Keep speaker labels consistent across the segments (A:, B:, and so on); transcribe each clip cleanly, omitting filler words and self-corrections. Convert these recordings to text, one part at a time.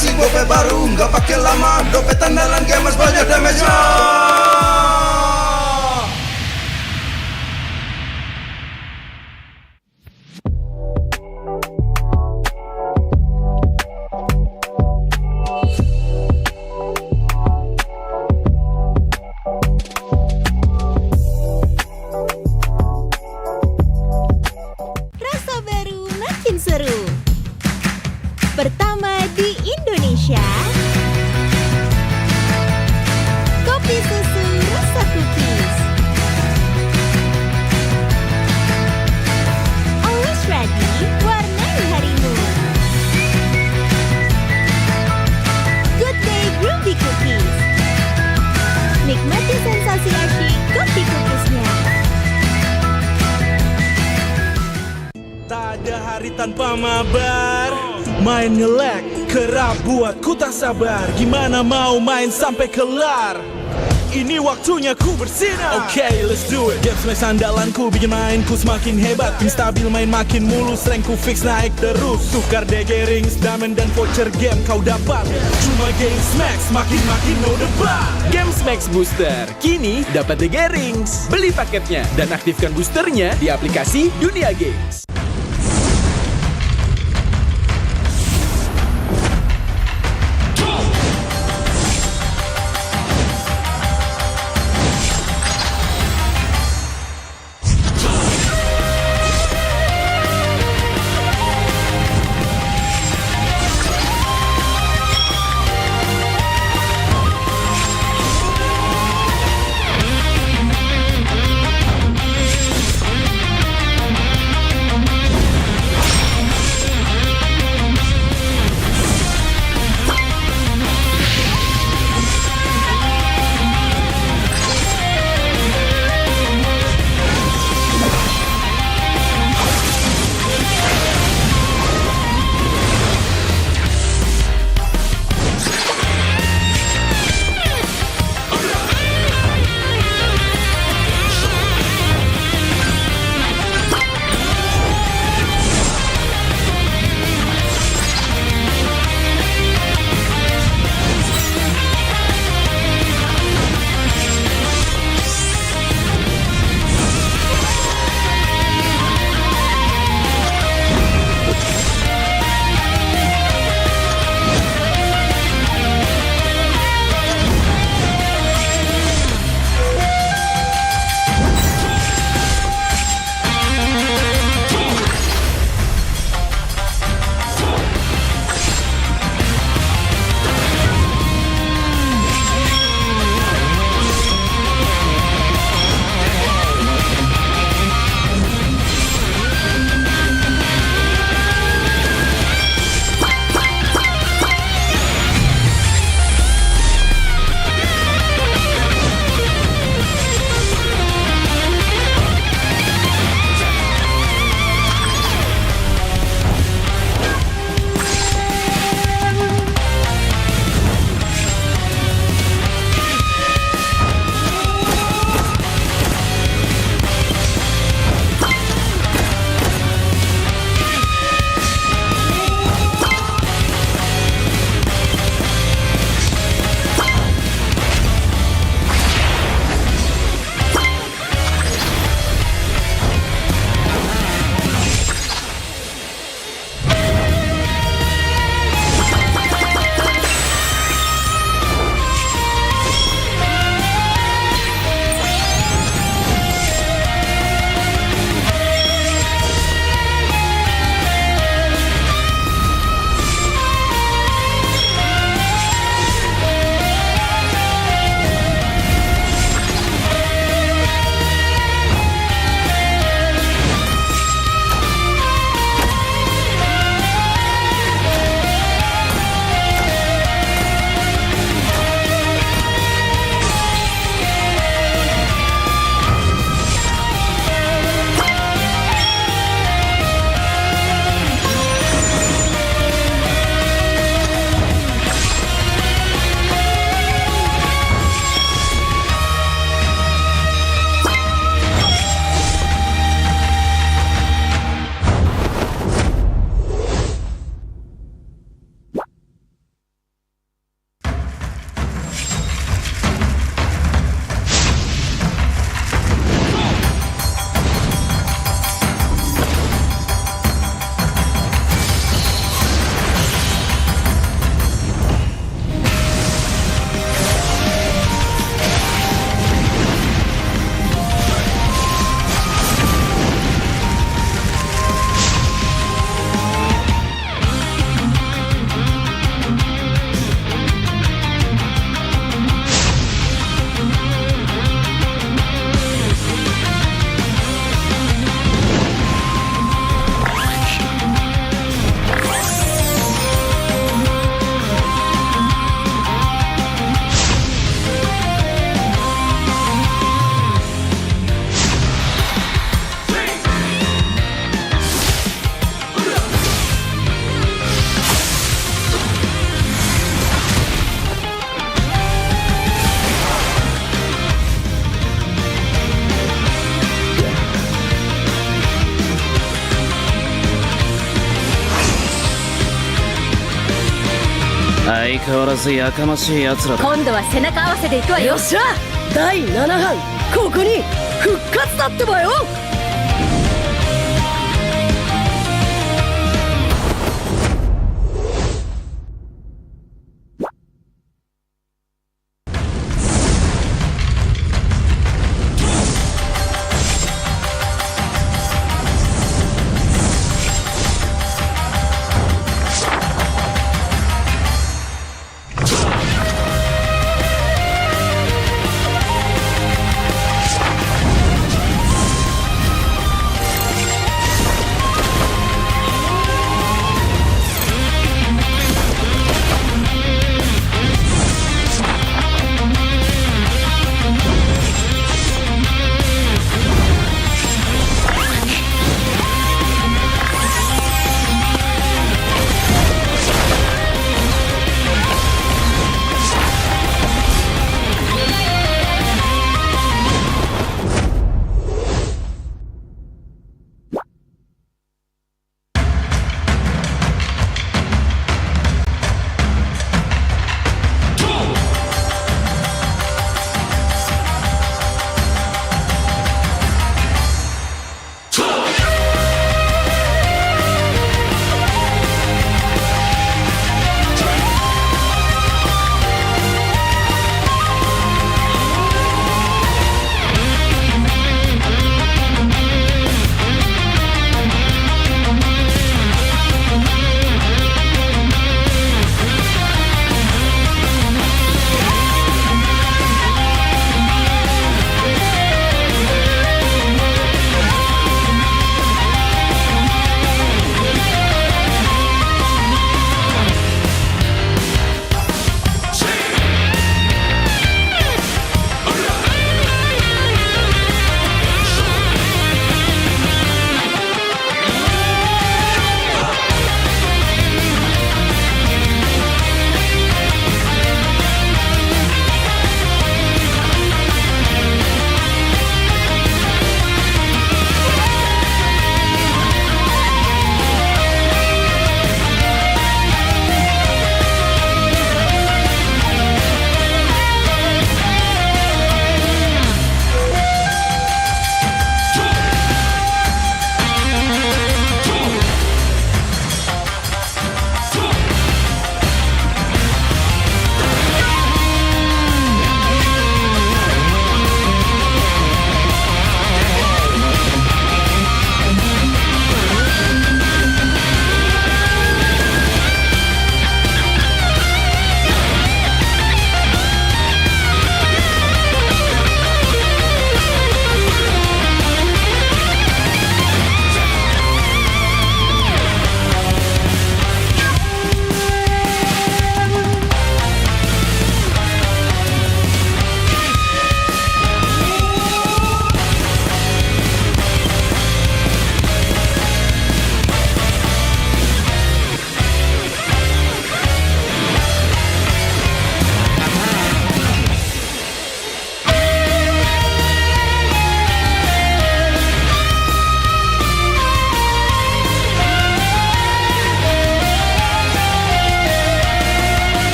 A: kasih gope baru, nggak pakai lama. Dompet andalan gamers banyak damage-nya.
B: Rasa baru makin seru. Pertama di Indonesia, kopi susu rasa cookies. Always ready, warnai harimu. Good Day Groovy Cookies. Nikmati sensasi asyik kopi cookiesnya.
C: Tak ada hari tanpa mabar. Main ngelek, kerap buat ku tak sabar. Gimana mau main sampai kelar? Ini waktunya ku bersinar. Oke, let's do it. Game smash andalanku bikin mainku semakin hebat. Pin stabil main makin mulus, rankku fix naik terus. Tukar DG rings, diamond dan voucher game kau dapat. Cuma Game Max makin no debat.
D: Game Max Booster, kini dapat DG Rings. Beli paketnya dan aktifkan boosternya di aplikasi Dunia Games.
E: 相変わらずやかましい奴らだ。
F: 今度は背中合わせでいくわよ。よっしゃ、第7班ここに復活だってばよ。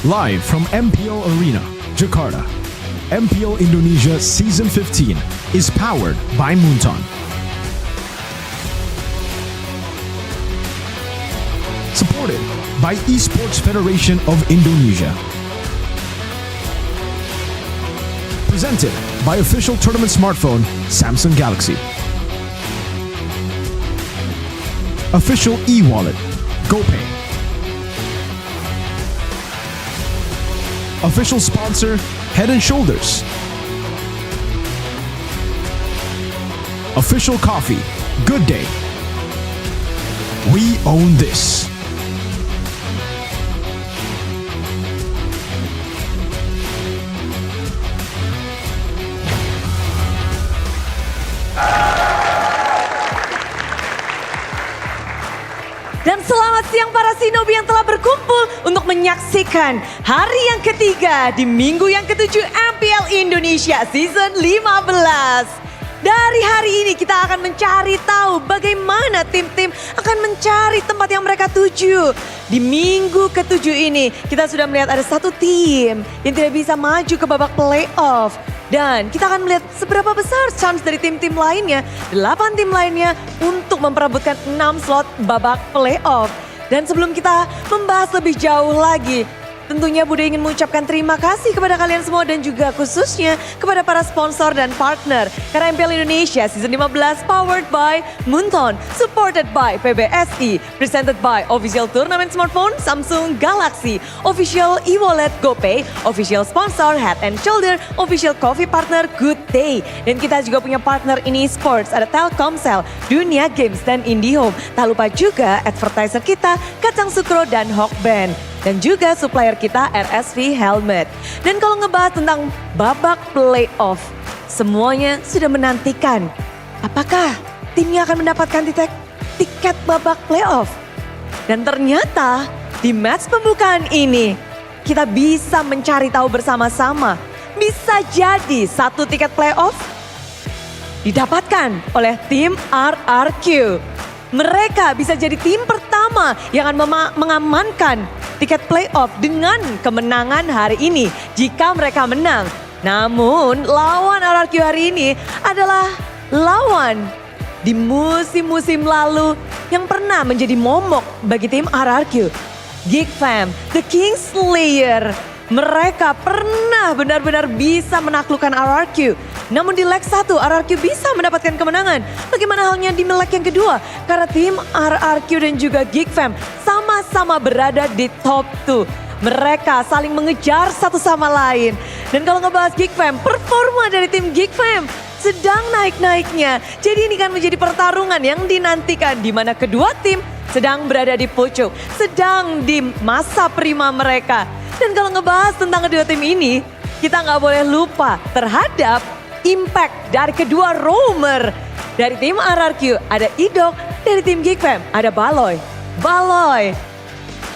G: Live from MPL Arena, Jakarta, MPL Indonesia Season 15 is powered by Moonton. Supported by Esports Federation of Indonesia. Presented by official tournament smartphone Samsung Galaxy. Official e-wallet GoPay. Official sponsor Head and Shoulders. Official coffee Good Day. We own this.
F: Dan selamat siang para Shinobi yang telah berkumpul untuk menyaksikan hari yang ketiga di minggu yang ketujuh MPL Indonesia Season 15. Dari hari ini kita akan mencari tahu bagaimana tim-tim akan mencari tempat yang mereka tuju. Di minggu ketujuh ini kita sudah melihat ada satu tim yang tidak bisa maju ke babak playoff. Dan kita akan melihat seberapa besar chance dari tim-tim lainnya, 8 tim lainnya untuk memperebutkan 6 slot babak playoff. Dan sebelum kita membahas lebih jauh lagi, tentunya Bude ingin mengucapkan terima kasih kepada kalian semua dan juga khususnya kepada para sponsor dan partner. Karena MPL Indonesia Season 15 powered by Moonton, supported by PBSI, presented by official tournament smartphone Samsung Galaxy, official e-wallet GoPay, official sponsor Head and Shoulder, official coffee partner Good Day. Dan kita juga punya partner ini Esports, ada Telkomsel, Dunia Games dan IndiHome. Tak lupa juga advertiser kita Kacang Sukro dan Hawkband. Dan juga supplier kita RSV Helmet. Dan kalau ngebahas tentang babak playoff, semuanya sudah menantikan. Apakah timnya akan mendapatkan tiket babak playoff? Dan ternyata di match pembukaan ini kita bisa mencari tahu bersama-sama. Bisa jadi satu tiket playoff didapatkan oleh tim RRQ. Mereka bisa jadi tim pertama yang akan mengamankan tiket playoff dengan kemenangan hari ini jika mereka menang. Namun lawan RRQ hari ini adalah lawan di musim-musim lalu yang pernah menjadi momok bagi tim RRQ. Geek Fam, The Kingslayer. Mereka pernah benar-benar bisa menaklukkan RRQ. Namun di leg 1 RRQ bisa mendapatkan kemenangan. Bagaimana halnya di leg yang kedua? Karena tim RRQ dan juga Geek Fam sama-sama berada di top 2. Mereka saling mengejar satu sama lain. Dan kalau ngebahas Geek Fam, performa dari tim Geek Fam sedang naik-naiknya. Jadi ini kan menjadi pertarungan yang dinantikan di mana kedua tim sedang berada di pucuk, sedang di masa prima mereka. Dan kalau ngebahas tentang kedua tim ini, kita nggak boleh lupa terhadap impact dari kedua roamer. Dari tim RRQ ada Idok, dari tim Geek Fam ada Baloy. Baloy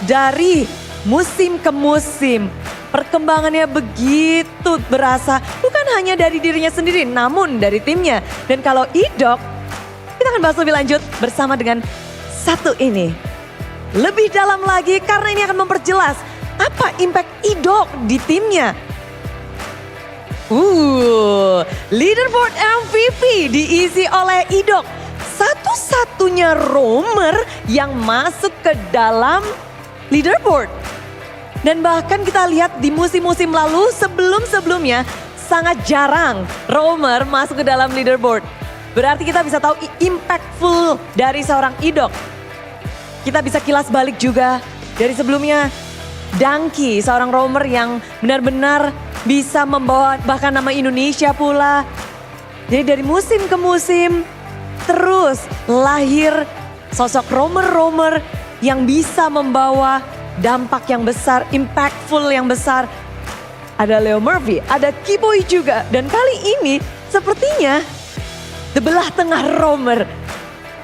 F: dari musim ke musim perkembangannya begitu berasa bukan hanya dari dirinya sendiri namun dari timnya. Dan kalau Idok, kita akan bahas lebih lanjut bersama dengan satu ini. Lebih dalam lagi karena ini akan memperjelas apa impact Idok di timnya. Leaderboard MVP diisi oleh Idok. Satu-satunya roamer yang masuk ke dalam leaderboard. Dan bahkan kita lihat di musim-musim lalu sebelum-sebelumnya sangat jarang roamer masuk ke dalam leaderboard. Berarti kita bisa tahu impactful dari seorang Idok. Kita bisa kilas balik juga dari sebelumnya Dangki, seorang roamer yang benar-benar bisa membawa bahkan nama Indonesia pula. Jadi dari musim ke musim terus lahir sosok roamer-roamer yang bisa membawa dampak yang besar, impactful yang besar. Ada Leo Murphy, ada Kiboy juga. Dan kali ini sepertinya di belah tengah roamer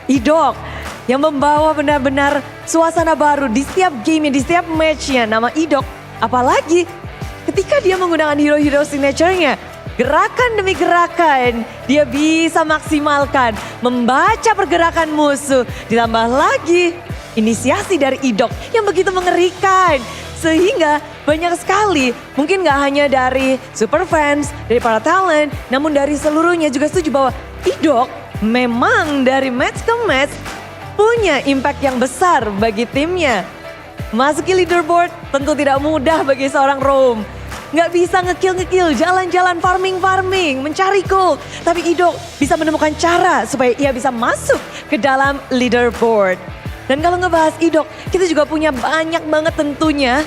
F: Idok yang membawa benar-benar suasana baru di setiap game, di setiap matchnya. Nama Idok, apalagi ketika dia menggunakan hero-hero signature-nya. Gerakan demi gerakan dia bisa maksimalkan, membaca pergerakan musuh. Ditambah lagi inisiasi dari Idok yang begitu mengerikan. Sehingga banyak sekali, mungkin gak hanya dari super fans, dari para talent, namun dari seluruhnya juga setuju bahwa Idok memang dari match ke match punya impact yang besar bagi timnya. Masuki leaderboard tentu tidak mudah bagi seorang Rome. Nggak bisa ngekill, jalan-jalan farming, mencari gold. Tapi Idok bisa menemukan cara supaya ia bisa masuk ke dalam leaderboard. Dan kalau ngebahas Idok, kita juga punya banyak banget tentunya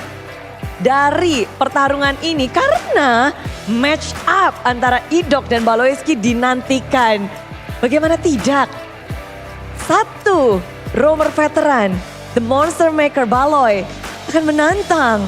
F: dari pertarungan ini. Karena match up antara Idok dan Baloyski dinantikan. Bagaimana tidak? Satu, roamer veteran, the monster maker Baloy akan menantang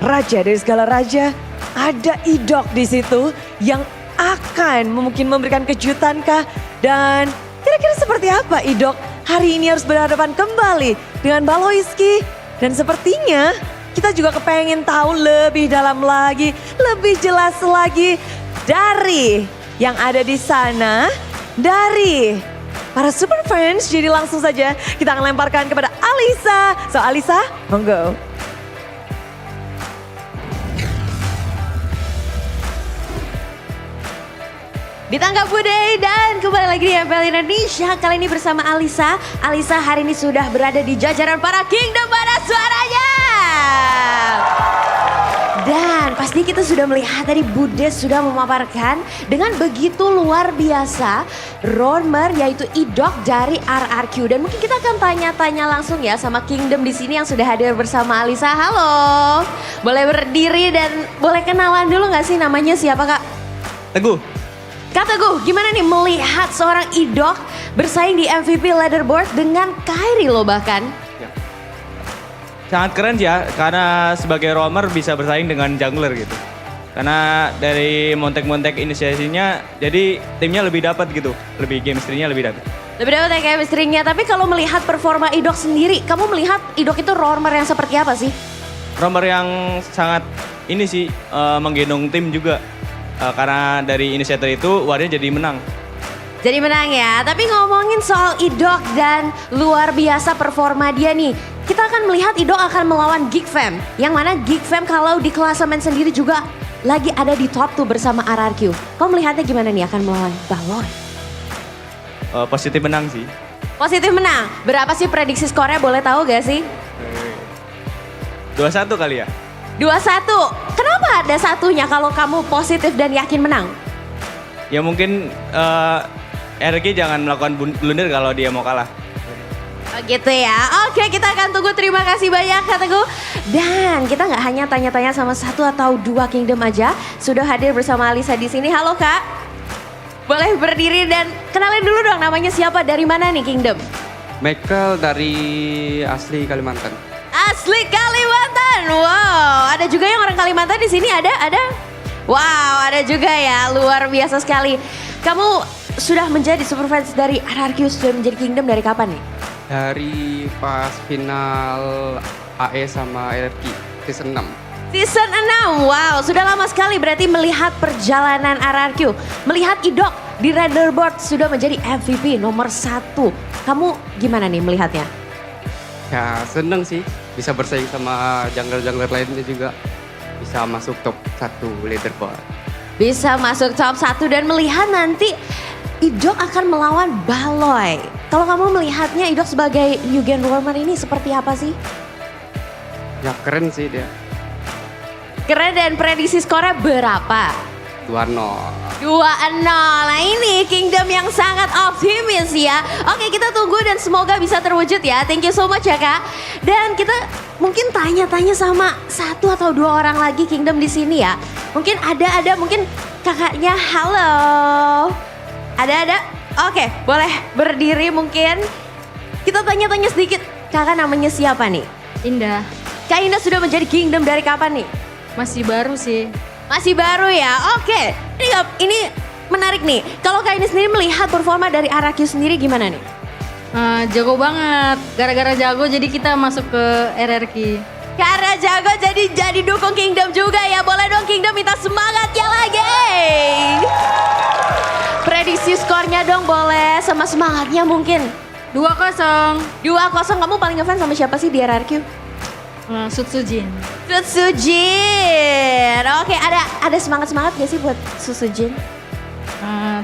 F: raja dari segala raja. Ada Idok di situ yang akan mungkin memberikan kejutan kah? Dan kira-kira seperti apa Idok hari ini harus berhadapan kembali dengan Baloyski? Dan sepertinya kita juga kepengen tahu lebih dalam lagi, lebih jelas lagi dari yang ada di sana, dari para super fans. Jadi langsung saja kita akan lemparkan kepada Alisa. So Alisa, monggo.
H: Ditangkap Budaya dan kembali lagi di MPL Indonesia. Kali ini bersama Alisa. Alisa hari ini sudah berada di jajaran para Kingdom. Mana suaranya? Dan pasti kita sudah melihat tadi Bude sudah memaparkan dengan begitu luar biasa roamer yaitu Idok dari RRQ. Dan mungkin kita akan tanya-tanya langsung ya sama Kingdom di sini yang sudah hadir bersama Alisa. Halo, boleh berdiri dan boleh kenalan dulu gak sih, namanya siapa Kak?
I: Teguh.
H: Kak Teguh, gimana nih melihat seorang Idok bersaing di MVP leaderboard dengan Kairi loh bahkan?
I: Sangat keren sih ya, karena sebagai roamer bisa bersaing dengan jungler gitu. Karena dari montek-montek inisiasinya, jadi timnya lebih dapat gitu, lebih chemistry-nya lebih dapat.
H: Lebih dapat ya chemistry-nya, tapi kalau melihat performa Idok sendiri, kamu melihat Idok itu roamer yang seperti apa sih?
I: Roamer yang sangat ini sih, menggendong tim juga. Karena dari inisiator itu warnya jadi menang.
H: Jadi menang ya, tapi ngomongin soal Idok dan luar biasa performa dia nih. Kita akan melihat Idok akan melawan Geekfam. Yang mana Geekfam kalau di klasemen sendiri juga lagi ada di top 2 bersama RRQ. Kamu melihatnya gimana nih akan melawan Baloy?
I: Positif menang sih.
H: Positif menang, berapa sih prediksi skornya boleh tahu gak sih?
I: 2-1 kali ya.
H: 2-1, kenapa ada satunya kalau kamu positif dan yakin menang?
I: Ya mungkin RRQ jangan melakukan blunder kalau dia mau kalah.
H: Oh gitu ya, oke kita akan tunggu, terima kasih banyak Kak Teguh. Dan kita nggak hanya tanya-tanya sama 1 atau 2 Kingdom aja, sudah hadir bersama Alisa di sini. Halo Kak, boleh berdiri dan kenalin dulu dong namanya siapa, dari mana nih Kingdom?
J: Michael dari asli Kalimantan.
H: Asli Kalimantan, wow ada juga yang orang Kalimantan di sini, ada? Wow ada juga ya, luar biasa sekali. Kamu sudah menjadi super fans dari RRQ, sudah menjadi Kingdom dari kapan nih?
J: Dari pas final AE sama RRQ season 6.
H: Season 6, wow sudah lama sekali berarti melihat perjalanan RRQ. Melihat Idok di leaderboard sudah menjadi MVP nomor 1. Kamu gimana nih melihatnya?
J: Ya seneng sih, bisa bersaing sama jungler-jungler lainnya juga. Bisa masuk top 1 leaderboard.
H: Bisa masuk top 1 dan melihat nanti Idok akan melawan Baloy. Kalau kamu melihatnya Idok sebagai new gen roamer ini seperti apa sih?
J: Ya keren sih dia.
H: Keren, dan prediksi skornya berapa?
J: 2-0.
H: 2-0. Nah ini Kingdom yang sangat optimis ya. Oke kita tunggu dan semoga bisa terwujud ya. Thank you so much ya Kak. Dan kita mungkin tanya-tanya sama 1 atau 2 orang lagi Kingdom di sini ya. Mungkin ada mungkin kakaknya. Halo. Ada? Oke boleh berdiri mungkin. Kita tanya-tanya sedikit. Kakak namanya siapa nih?
K: Indah.
H: Kak Indah sudah menjadi Kingdom dari kapan nih?
K: Masih baru sih.
H: Masih baru ya, oke. Ini menarik nih. Kalau Kak ini sendiri melihat performa dari RRQ sendiri gimana nih?
K: Jago banget. Gara-gara jago jadi kita masuk ke RRQ.
H: Karena jago jadi dukung Kingdom juga ya. Boleh dong Kingdom minta semangatnya lagi. Prediksi skornya dong boleh, sama semangatnya mungkin.
K: 2-0.
H: 2-0, kamu paling ngefans sama siapa sih di RRQ?
K: Sutsujin.
H: Sutsujin. Oke, ada semangat-semangat gak sih buat Sutsujin?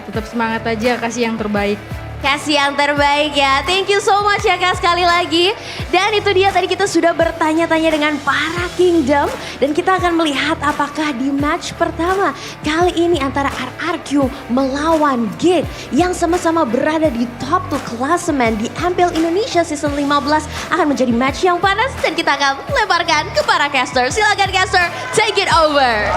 K: Tetap semangat aja, kasih yang terbaik.
H: Kasih yang terbaik ya. Thank you so much ya Kak sekali lagi. Dan itu dia tadi kita sudah bertanya-tanya dengan para Kingdom. Dan kita akan melihat apakah di match pertama kali ini antara RRQ melawan Geek. Yang sama-sama berada di top 2 klasemen di MPL Indonesia Season 15 akan menjadi match yang panas. Dan kita akan lemparkan ke para caster. Silakan caster, take it over.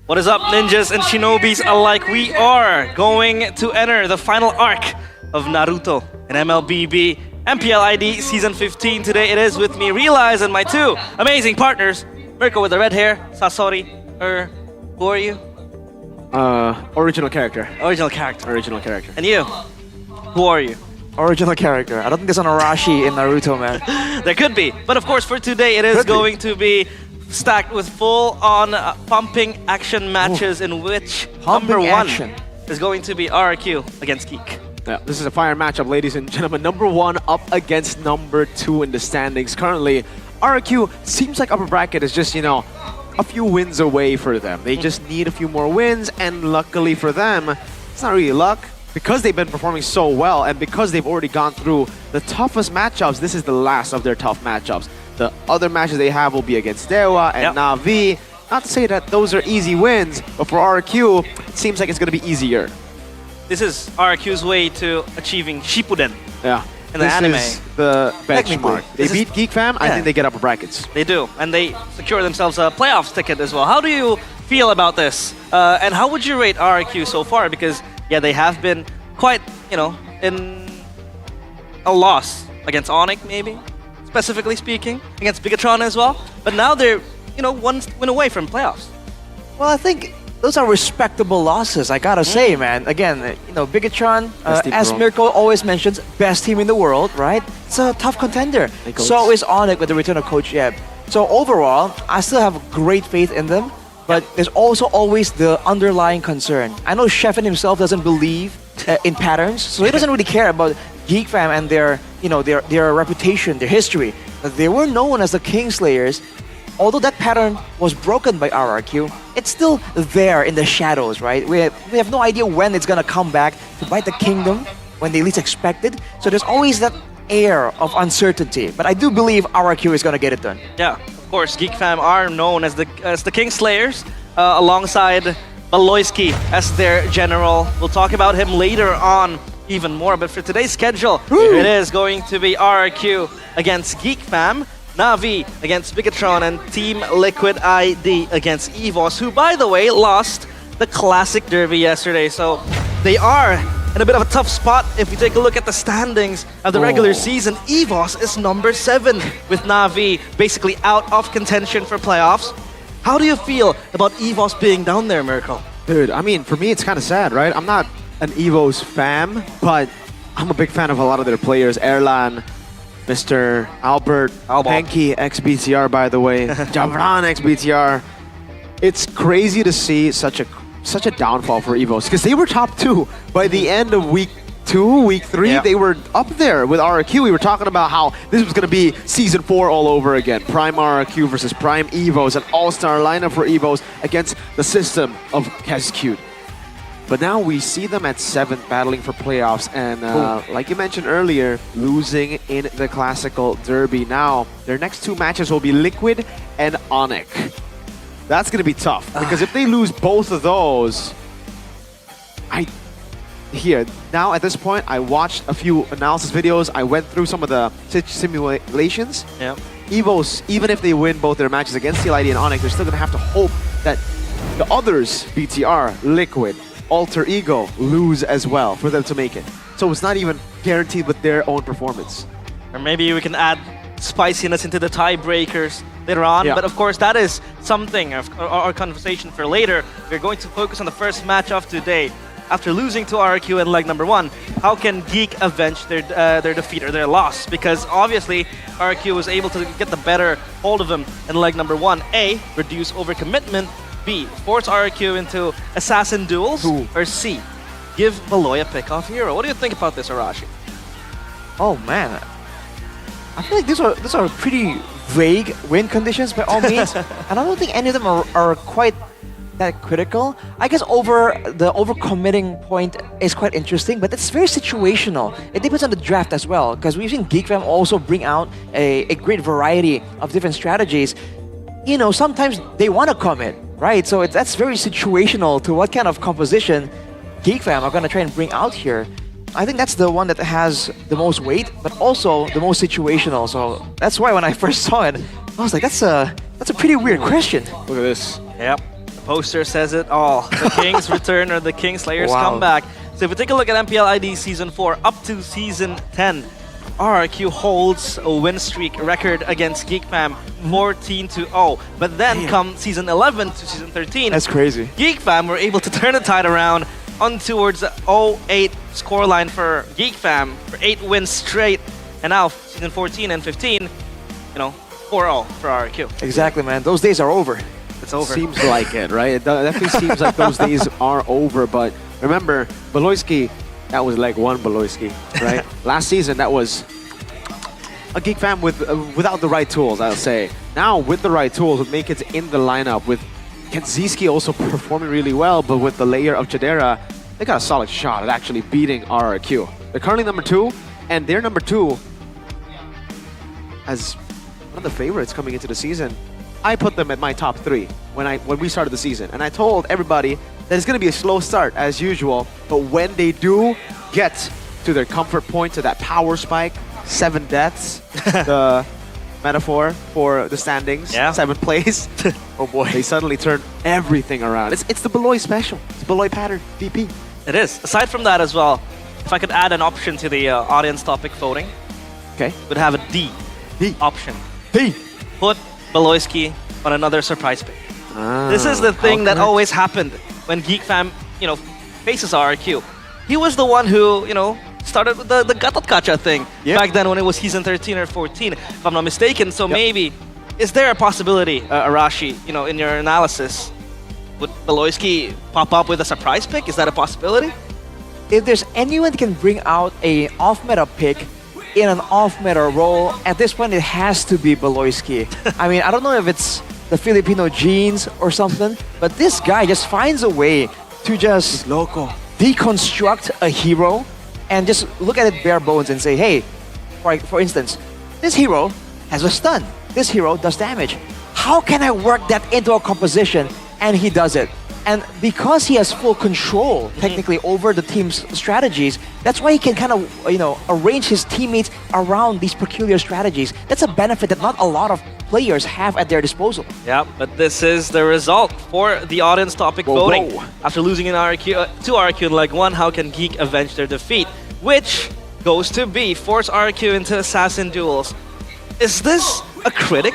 L: What is up, ninjas and shinobis alike? We are going to enter the final arc of Naruto and MLBB MPL ID Season 15. Today it is with me, Realize, and my two amazing partners, Mirko with the red hair, Sasori, who are you?
M: Original character.
L: Original character.
M: Original character.
L: And you? Who are you?
M: Original character. I don't think there's an Arashi in Naruto, man.
L: There could be, but of course for today it is going to be stacked with full-on pumping action matches in which number one is going to be RRQ against Geek.
M: Yeah, this is a fire matchup, ladies and gentlemen. Number one up against number two in the standings. Currently, RRQ seems like upper bracket is just, a few wins away for them. They just need a few more wins, and luckily for them, it's not really luck. Because they've been performing so well, and because they've already gone through the toughest matchups, this is the last of their tough matchups. The other matches they have will be against Dewa and Na'Vi. Not to say that those are easy wins, but for RRQ, it seems like it's going to be easier.
L: This is RRQ's way to achieving Shippuden.
M: Yeah.
L: In the anime.
M: This is the benchmark. They beat Geek Fam, I think they get upper brackets.
L: They do, and they secure themselves a playoffs ticket as well. How do you feel about this? And how would you rate RRQ so far? Because, yeah, they have been quite, in a loss against Onyx, maybe, specifically speaking, against Bigatron as well. But now they're, one win away from playoffs.
N: Well, I think those are respectable losses, I gotta say, man. Again, Bigatron, as Mirko always mentions, best team in the world, right? It's a tough contender. So is Onyx with the return of Coach Yeb. So overall, I still have great faith in them, but there's also always the underlying concern. I know Sheffin himself doesn't believe in patterns, so he doesn't really care about Geek Fam and their reputation, their history. But they were known as the Kingslayers. Although that pattern was broken by RRQ, it's still there in the shadows, right? We have no idea when it's gonna come back to bite the kingdom when they least expected. So there's always that air of uncertainty. But I do believe RRQ is gonna get it done.
L: Yeah, of course, Geek Fam are known as the Kingslayers, alongside Baloyski as their general. We'll talk about him later on even more, but for today's schedule, it is going to be RRQ against Geek Fam, Na'Vi against Bigatron, and Team Liquid ID against EVOS, who, by the way, lost the Classic Derby yesterday. So they are in a bit of a tough spot. If we take a look at the standings of the regular season, EVOS is number 7, with Na'Vi basically out of contention for playoffs. How do you feel about EVOS being down there, Mirko?
M: Dude, I mean, for me, it's kind of sad, right? I'm not an EVOS fan, but I'm a big fan of a lot of their players. Erlan, Mr. Albert, Henki, ex-BTR, by the way, Javran, ex-BTR. It's crazy to see such a downfall for EVOS, because they were top 2 by the end of week 2, week 3. They were up there with RRQ. We were talking about how this was going to be Season 4 all over again. Prime RRQ versus Prime EVOS, an all-star lineup for EVOS against the system of Kescute. But now we see them at 7th, battling for playoffs, and like you mentioned earlier, losing in the Classical Derby. Now, their next 2 matches will be Liquid and Onyx. That's going to be tough, because if they lose both of those, now at this point, I watched a few analysis videos, I went through some of the simulations. EVOS, even if they win both their matches against TLID and Onyx, they're still going to have to hope that the others, BTR, Liquid, Alter Ego, lose as well for them to make it. So it's not even guaranteed with their own performance.
L: Or maybe we can add spiciness into the tiebreakers later on. But of course, that is something, our conversation for later. We're going to focus on the first match of today. After losing to RRQ in leg number 1, how can Geek avenge their defeat or their loss? Because obviously, RRQ was able to get the better hold of them in leg number 1. A, reduce overcommitment. B, force RRQ into assassin duels. Or C, give Baloy a pick-off hero. What do you think about this, Arashi?
N: Oh man, I feel like these are pretty vague win conditions by all means, and I don't think any of them are quite that critical. I guess the overcommitting point is quite interesting, but it's very situational. It depends on the draft as well, because we've seen Geek Fam also bring out a great variety of different strategies. You know, sometimes they want to commit, right? So that's very situational to what kind of composition Geek Fam are going to try and bring out here. I think that's the one that has the most weight, but also the most situational. So that's why when I first saw it, I was like, that's a pretty weird question.
M: Look at this.
L: Yep. The poster says it all. The King's return or the King Slayer's
N: Wow.
L: comeback. So if we take a look at MPL ID Season 4 up to Season 10, RRQ holds a win streak record against Geek Fam 14-0. But then come Season 11 to Season 13.
N: That's crazy.
L: Geek Fam were able to turn the tide around on towards the 0-8 scoreline for Geek Fam for 8 wins straight. And now Season 14 and 15, 4-0 for RRQ.
N: Exactly, man. Those days are over.
L: It's over.
M: Seems like it, right? It definitely seems like those days are over. But remember, Beloyski, that was like one Beloyski, right? Last season, that was a Geek Fam without the right tools, I'll say. Now, with the right tools, with Make It in the lineup, with Kenziski also performing really well, but with the layer of Chadera, they got a solid shot at actually beating RRQ. They're currently number 2, and they're number 2 as one of the favorites coming into the season. I put them at my top 3 when we started the season, and I told everybody that it's going to be a slow start as usual, but when they do get to their comfort point, to that power spike, 7 deaths, the metaphor for the standings, 7th place. Oh boy, they suddenly turn everything around. It's the Beloy special. It's Beloy pattern, VP.
L: It is. Aside from that as well, if I could add an option to the audience topic voting,
M: okay,
L: would have a D option.
M: D.
L: Put Beloyski on another surprise pick. This is the thing that always happened when Geek Fam, faces RRQ. He was the one who, started with the Gatot Kacha thing back then when it was Season 13 or 14, if I'm not mistaken. So maybe, is there a possibility, Arashi, in your analysis, would Beloyski pop up with a surprise pick? Is that a possibility?
N: If there's anyone that can bring out a off-meta pick in an off-meta role, at this point it has to be Beloyski. I mean, I don't know if it's the Filipino genes or something, but this guy just finds a way to just deconstruct a hero and just look at it bare bones and say, hey, for instance, this hero has a stun. This hero does damage. How can I work that into a composition? And he does it. And because he has full control, technically, over the team's strategies, that's why he can kind of, arrange his teammates around these peculiar strategies. That's a benefit that not a lot of players have at their disposal.
L: Yeah, but this is the result for the audience topic voting. After losing in RRQ, to RRQ in Leg 1, how can Geek avenge their defeat? Which goes to B, force RRQ into assassin duels. Is this a critic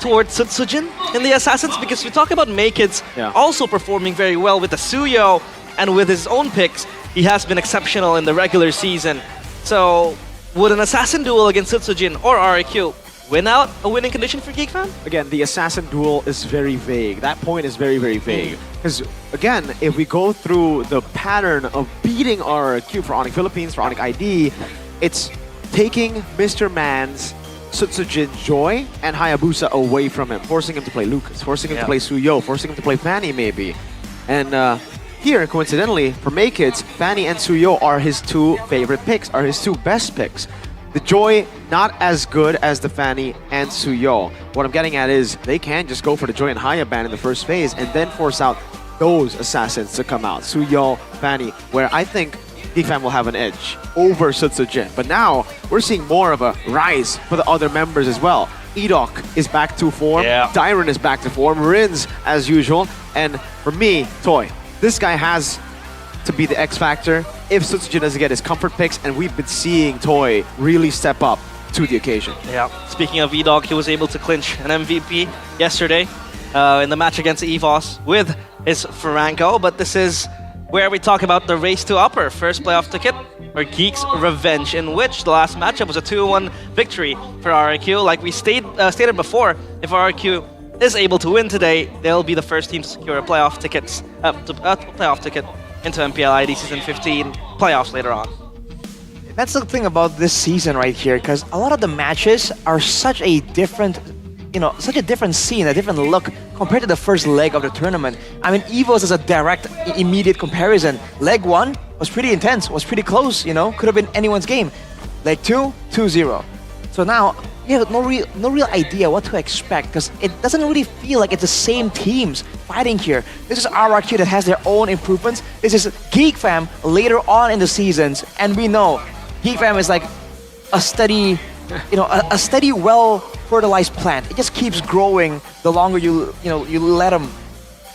L: towards Sutsujin in the Assassins? Because we talk about Makids also performing very well with the Suyo, and with his own picks, he has been exceptional in the regular season. So, would an Assassin duel against Sutsujin or RRQ win out a winning condition for Geek Fam?
M: Again, the Assassin duel is very vague. That point is very, very vague. Because, again, if we go through the pattern of beating RRQ for Onyx Philippines, for Onyx ID, it's taking Mr. Man's Sutsujin Joy and Hayabusa away from him, forcing him to play Lucas, forcing him to play Suyo, forcing him to play Fanny maybe. And here, coincidentally, for Makids, Fanny and Suyo are his 2 favorite picks, are his 2 best picks. The Joy, not as good as the Fanny and Suyo. What I'm getting at is, they can just go for the Joy and Haya ban in the first phase and then force out those assassins to come out. Suyo, Fanny, where I think Geek Fam will have an edge over Sutsujin. But now, we're seeing more of a rise for the other members as well. Edok is back to form, Dyron is back to form, Rins as usual, and for me, Toy, this guy has to be the X factor if Sutsujin doesn't get his comfort picks, and we've been seeing Toy really step up to the occasion.
L: Yeah, speaking of Edok, he was able to clinch an MVP yesterday in the match against EVOS with his Franco, but this is where we talk about the race to upper, first playoff ticket, or Geek's Revenge, in which the last matchup was a 2-1 victory for RRQ. Like we stated before, if RRQ is able to win today, they'll be the first team to secure a playoff ticket into MPL ID Season 15 playoffs later on.
N: That's the thing about this season right here, because a lot of the matches are such a different, such a different scene, a different look compared to the first leg of the tournament. I mean, EVOS is a direct, immediate comparison. Leg 1 was pretty intense, was pretty close, could have been anyone's game. Leg 2, 2-0. So now, you have no real idea what to expect, because it doesn't really feel like it's the same teams fighting here. This is RRQ that has their own improvements. This is Geek Fam later on in the seasons, and we know Geek Fam is like a steady, a steady, well-fertilized plant. It just keeps growing the longer you let them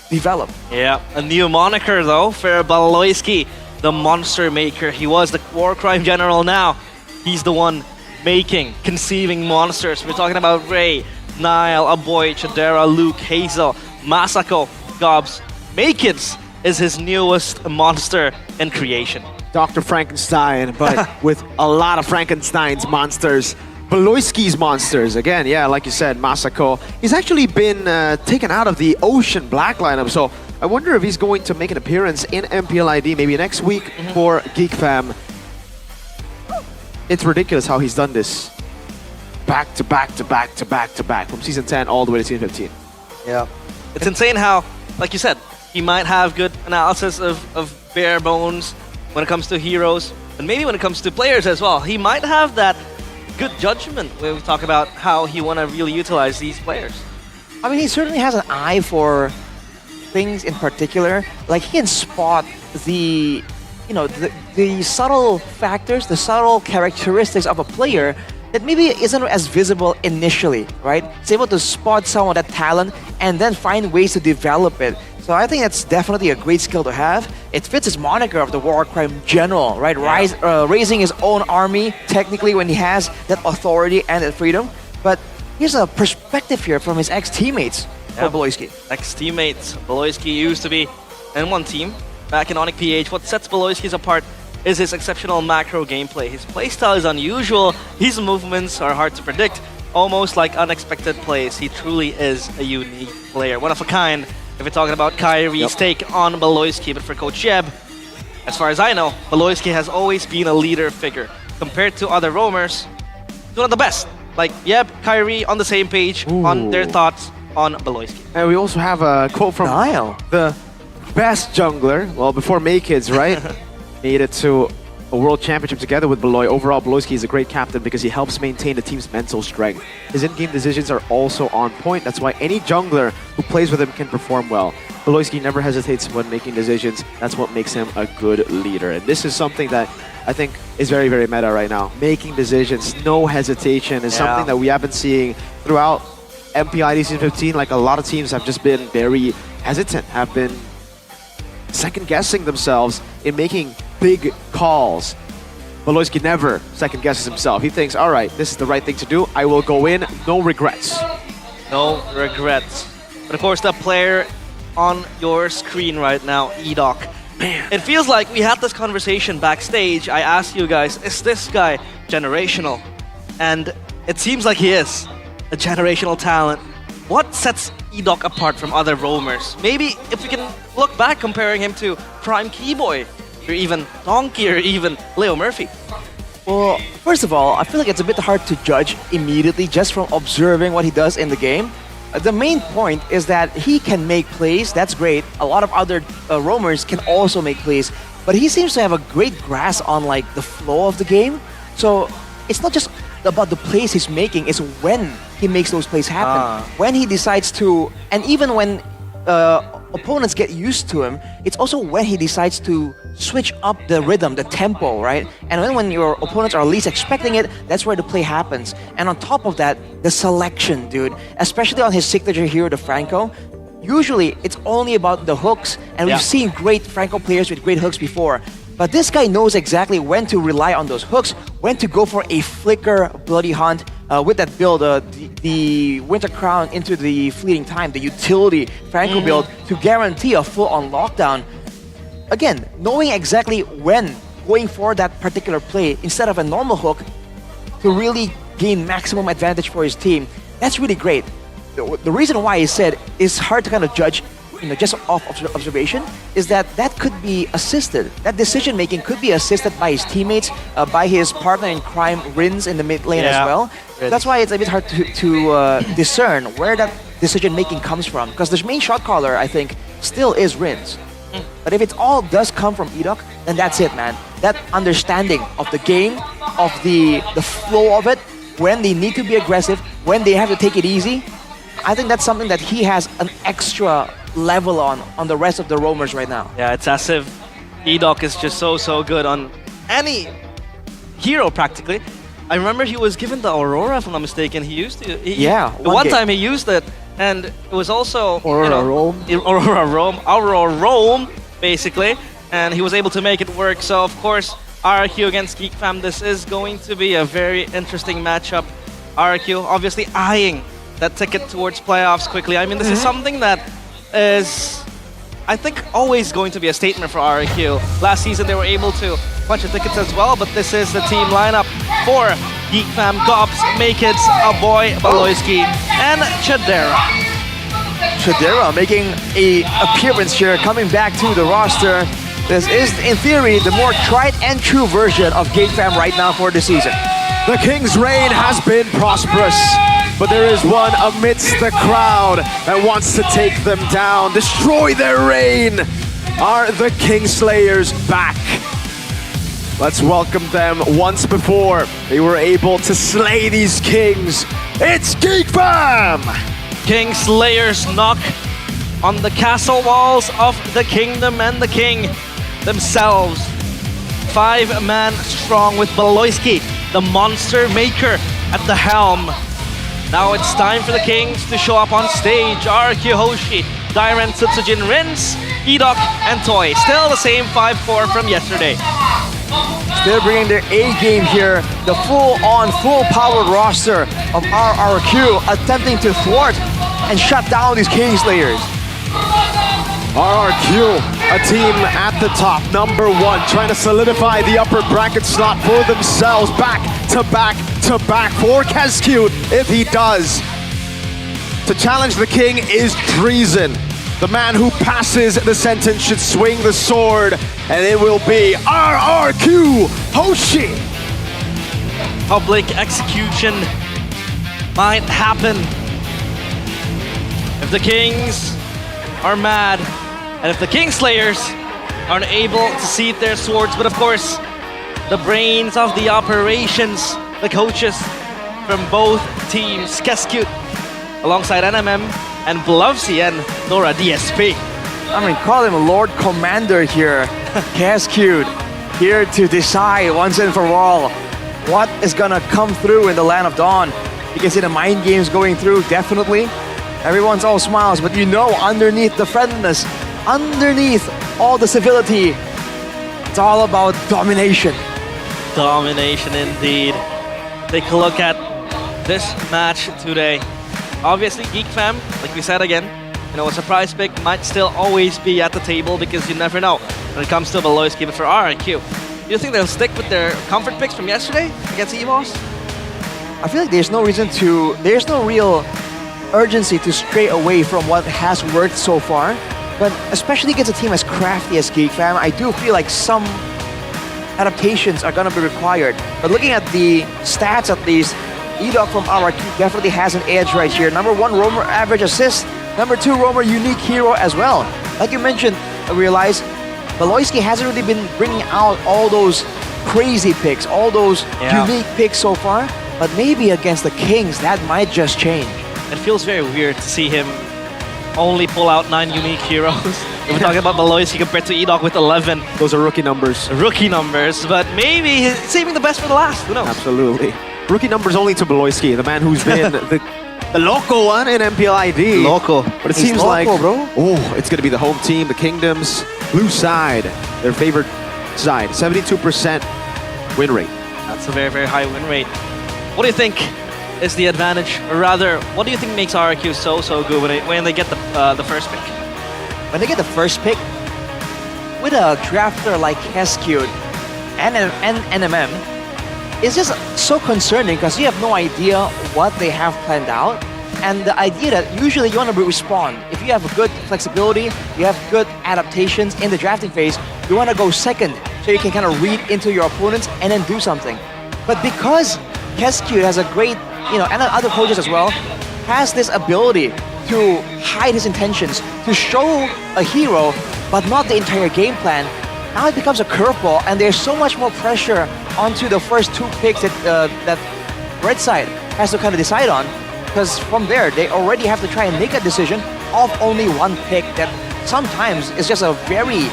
N: develop.
L: Yeah, a new moniker though for Baloyski, the monster maker. He was the war crime general. Now he's the one making, conceiving monsters. We're talking about Ray, Nile, Aboy, Chadera, Luke, Hazel, Masako, Gobs. Makids is his newest monster in creation.
M: Dr. Frankenstein, but with a lot of Frankenstein's monsters. Baloyski's monsters, again, yeah, like you said, Masako. He's actually been taken out of the Ocean Black lineup, so I wonder if he's going to make an appearance in MPL ID maybe next week for Geek Fam. It's ridiculous how he's done this. Back to back to back to back to back, from Season 10 all the way to Season 15.
L: Yeah. It's insane how, like you said, he might have good analysis of bare bones when it comes to heroes, and maybe when it comes to players as well. He might have that good judgment when we talk about how he want to really utilize these players.
N: I mean, he certainly has an eye for things in particular. Like, he can spot the subtle factors, the subtle characteristics of a player that maybe isn't as visible initially, right? He's able to spot some of that talent and then find ways to develop it. So I think that's definitely a great skill to have. It fits his moniker of the war crime general, right? Yeah. Raising his own army, technically, when he has that authority and that freedom. But here's a perspective here from his ex-teammates for Baloyski.
L: Ex-teammates. Baloyski used to be in one team back in Onyx PH. What sets Baloyski's apart is his exceptional macro gameplay. His playstyle is unusual. His movements are hard to predict, almost like unexpected plays. He truly is a unique player, one of a kind. If we're talking about Kyrie's take on Baloyski, but for Coach Yeb, as far as I know, Baloyski has always been a leader figure. Compared to other roamers, he's one of the best. Like Yeb, Kyrie on the same page on their thoughts on Baloyski.
M: And we also have a quote from
N: Nile,
M: the best jungler, well, before Makids, right? Made it to a world championship together with Baloy. Overall, Baloyski is a great captain because he helps maintain the team's mental strength. His in-game decisions are also on point. That's why any jungler who plays with him can perform well. Baloyski never hesitates when making decisions. That's what makes him a good leader. And this is something that I think is very, very meta right now. Making decisions, no hesitation, is something that we have been seeing throughout MPL ID Season 15. Like, a lot of teams have just been very hesitant, have been second-guessing themselves in making big calls. Baloyski never second-guesses himself. He thinks, all right, this is the right thing to do. I will go in, no regrets.
L: No regrets. But of course, the player on your screen right now, Edok. Man, it feels like we had this conversation backstage. I asked you guys, is this guy generational? And it seems like he is a generational talent. What sets Edok apart from other roamers? Maybe if we can look back comparing him to Prime Keyboy, or even Donkey, or even Leo Murphy.
N: Well, first of all, I feel like it's a bit hard to judge immediately just from observing what he does in the game. The main point is that he can make plays, that's great. A lot of other roamers can also make plays, but he seems to have a great grasp on like the flow of the game. So it's not just about the plays he's making, it's when he makes those plays happen. When he decides to, and even when opponents get used to him, it's also when he decides to switch up the rhythm, the tempo, right? And then when your opponents are least expecting it, that's where the play happens. And on top of that, the selection, dude, especially on his signature hero, the Franco, usually it's only about the hooks, and we've seen great Franco players with great hooks before. But this guy knows exactly when to rely on those hooks, when to go for a flicker bloody hunt with that build, the Winter Crown into the Fleeting Time, the utility Franco build to guarantee a full-on lockdown. Again, knowing exactly when going for that particular play instead of a normal hook to really gain maximum advantage for his team, that's really great. The reason why he said it's hard to kind of judge just off observation, is that could be assisted. That decision making could be assisted by his teammates, by his partner in crime, Rins, in the mid lane as well. That's why it's a bit hard to discern where that decision making comes from. Because the main shot caller, I think, still is Rins. But if it all does come from Edok, then that's it, man. That understanding of the game, of the flow of it, when they need to be aggressive, when they have to take it easy, I think that's something that he has an extra level on the rest of the roamers right now.
L: Yeah, it's as if Edok is just so good on any hero practically. I remember he was given the Aurora, if I'm not mistaken. He used to. One time he used it, and it was also
N: Aurora
L: Roam, basically, and he was able to make it work. So of course, RRQ against Geek Fam, this is going to be a very interesting matchup. RRQ obviously eyeing that ticket towards playoffs quickly. I mean, this is something that is, I think, always going to be a statement for RRQ. Last season they were able to punch the tickets as well, but this is the team lineup for Geek Fam: Gobs, Makids, Aboy, Baloyski, and Chadera.
N: Chadera making an appearance here, coming back to the roster. This is, in theory, the more tried and true version of Geek Fam right now for the season.
M: The King's reign has been prosperous, but there is one amidst the crowd that wants to take them down, destroy their reign. Are the Kingslayers back? Let's welcome them. Once before, they were able to slay these kings. It's Geek Fam!
L: Kingslayers knock on the castle walls of the kingdom and the king themselves. 5-man strong with Baloyski, the monster maker, at the helm. Now it's time for the Kings to show up on stage. RRQ Hoshi, Dairen, Tsujin, Rins, Edok, and Toy. Still the same 5-core from yesterday.
N: They're bringing their A-game here. The full-on, full-powered roster of RRQ attempting to thwart and shut down these Kingslayers.
M: RRQ, a team at the top, number 1, trying to solidify the upper bracket slot for themselves. Back to back to back for Kescute if he does. To challenge the king is treason. The man who passes the sentence should swing the sword, and it will be RRQ Hoshi.
L: Public execution might happen if the Kings are mad, and if the Kingslayers are unable to seat their swords. But of course, the brains of the operations, the coaches from both teams, Kescute alongside NMM and Blovsy and Nora DSP.
N: I mean, call him Lord Commander here. Kescute, here to decide once and for all what is gonna come through in the Land of Dawn. You can see the mind games going through, definitely. Everyone's all smiles, but you know, underneath the friendliness, underneath all the civility, it's all about domination.
L: Domination indeed. Take a look at this match today. Obviously, Geek Fam, like we said again, a surprise pick might still always be at the table because you never know when it comes to Baloyski. But for RRQ, do you think they'll stick with their comfort picks from yesterday against EVOS?
N: I feel like there's no real urgency to stray away from what has worked so far. But especially against a team as crafty as Geek Fam, I do feel like some adaptations are going to be required. But looking at the stats at least, Edok from RRQ definitely has an edge right here. Number 1 roamer average assist, number 2 roamer unique hero as well. Like you mentioned, I realize Baloyski hasn't really been bringing out all those crazy picks, all those unique picks so far. But maybe against the Kings, that might just change.
L: It feels very weird to see him only pull out 9 unique heroes. If we're talking about Baloyski compared to Edok with 11.
M: Those are rookie numbers.
L: Rookie numbers, but maybe he's saving the best for the last. Who knows?
M: Absolutely. Rookie numbers only to Baloyski, the man who's been the local one in MPL ID.
L: Local.
M: But it seems like, it's going to be the home team, the Kingdoms, blue side, their favorite side. 72% win rate.
L: That's a very, very high win rate. What do you think is the advantage? Or rather, what do you think makes RRQ so good when they get the first pick?
N: When they get the first pick, with a drafter like Kescute and NMM, it's just so concerning because you have no idea what they have planned out. And the idea that usually you want to respond. If you have a good flexibility, you have good adaptations in the drafting phase, you want to go second so you can kind of read into your opponents and then do something. But because Kescu has a great, and other coaches as well, has this ability to hide his intentions, to show a hero, but not the entire game plan, now it becomes a curveball, and there's so much more pressure onto the first 2 picks that red side has to kind of decide on, because from there, they already have to try and make a decision of only 1 pick that sometimes is just a very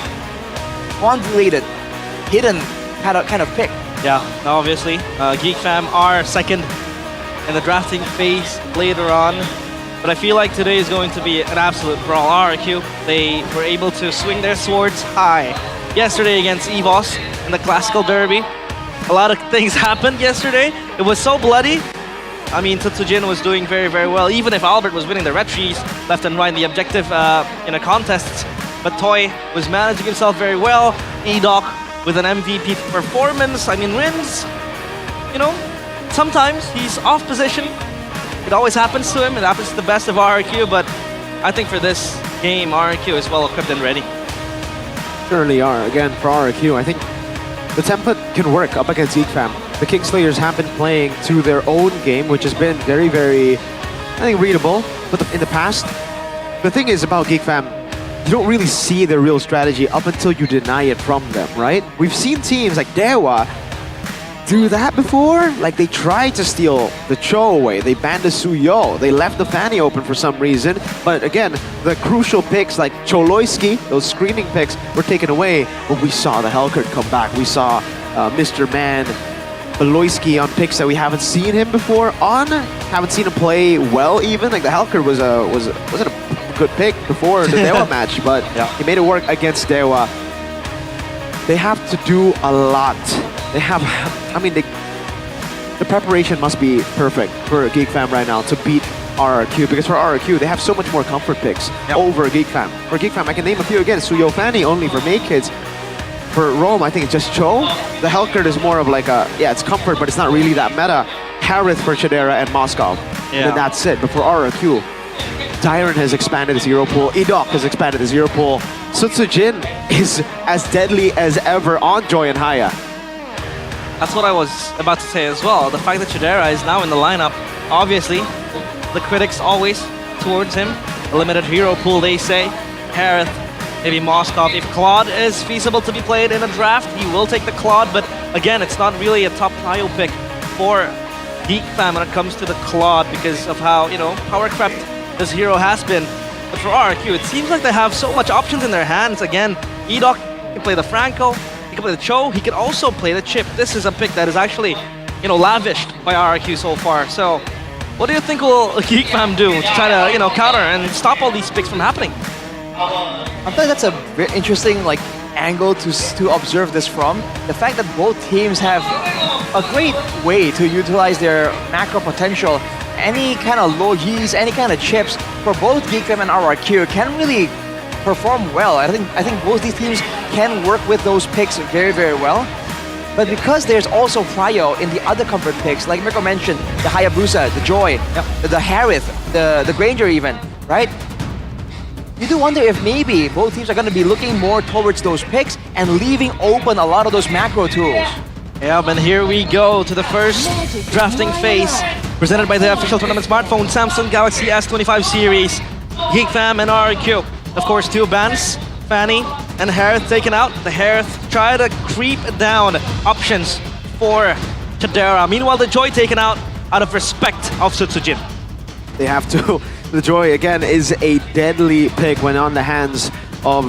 N: convoluted, hidden kind of pick.
L: Yeah, obviously, Geek Fam are second in the drafting phase later on. But I feel like today is going to be an absolute brawl. RRQ, they were able to swing their swords high yesterday against EVOS in the Classical Derby. A lot of things happened yesterday. It was so bloody. I mean, Tsutsujin was doing very, very well, even if Albert was winning the red trees left and right in the objective contests. But Toy was managing himself very well. Edoc with an MVP performance. I mean, wins, sometimes he's off position. It always happens to him. It happens to the best of RRQ, but I think for this game, RRQ is well equipped and ready.
M: Certainly are. Again, for RRQ, I think the template can work up against Geek Fam. The Kingslayers have been playing to their own game, which has been very, very, I think, readable. But in the past, the thing is about Geek Fam, you don't really see their real strategy up until you deny it from them, right? We've seen teams like Dewa do that before. Like, they tried to steal the Cho away. They banned the Suyo. They left the Fanny open for some reason. But again, the crucial picks like Choloyski, those screening picks, were taken away. But we saw the Hellcurt come back. We saw Mr. Man, Beloyski on picks that we haven't seen him before on. Haven't seen him play well even. Like, the Hellcurt wasn't a good pick before the Dewa match, but he made it work against Dewa. They have to do a lot. They have, the preparation must be perfect for Geek Fam right now to beat RRQ, because for RRQ, they have so much more comfort picks over Geek Fam. For Geek Fam, I can name a few again. Suyo Fanny only for May Kids. For Rome, I think it's just Cho. The Hellcurt is more of like it's comfort, but it's not really that meta. Harith for Chidera and Moscow. And then that's it. But for RRQ, Tyron has expanded his hero pool. Edoc has expanded his hero pool. Tsutsujin is as deadly as ever on Joy and Haya.
L: That's what I was about to say as well. The fact that Chidera is now in the lineup, obviously, the critics always towards him. A limited hero pool, they say. Harith, maybe Moskov. If Claude is feasible to be played in a draft, he will take the Claude. But again, it's not really a top prio pick for Geek Fam when it comes to the Claude because of how, power crept this hero has been. But for RRQ, it seems like they have so much options in their hands. Again, Edoc can play the Franco. He can play the Cho, he can also play the Chip. This is a pick that is actually, lavished by RRQ so far. So, what do you think will Geek Fam do to try to, counter and stop all these picks from happening?
N: I feel like that's a very interesting, angle to observe this from. The fact that both teams have a great way to utilize their macro potential. Any kind of low Ys, any kind of chips for both Geek Fam and RRQ can really perform well. I think both these teams can work with those picks very, very well. But because there's also prio in the other comfort picks, like Mirko mentioned, the Hayabusa, the Joy, the Harith, the Granger even, right? You do wonder if maybe both teams are going to be looking more towards those picks and leaving open a lot of those macro tools.
L: Yeah, and here we go to the first drafting phase, presented by the official tournament smartphone, Samsung Galaxy S25 series, Geek Fam and RRQ. Of course, 2 bans, Fanny and Harith taken out. The Harith try to creep down options for Chidera. Meanwhile, the Joy taken out of respect of Tsutsujin.
M: They have to. The Joy, again, is a deadly pick when on the hands of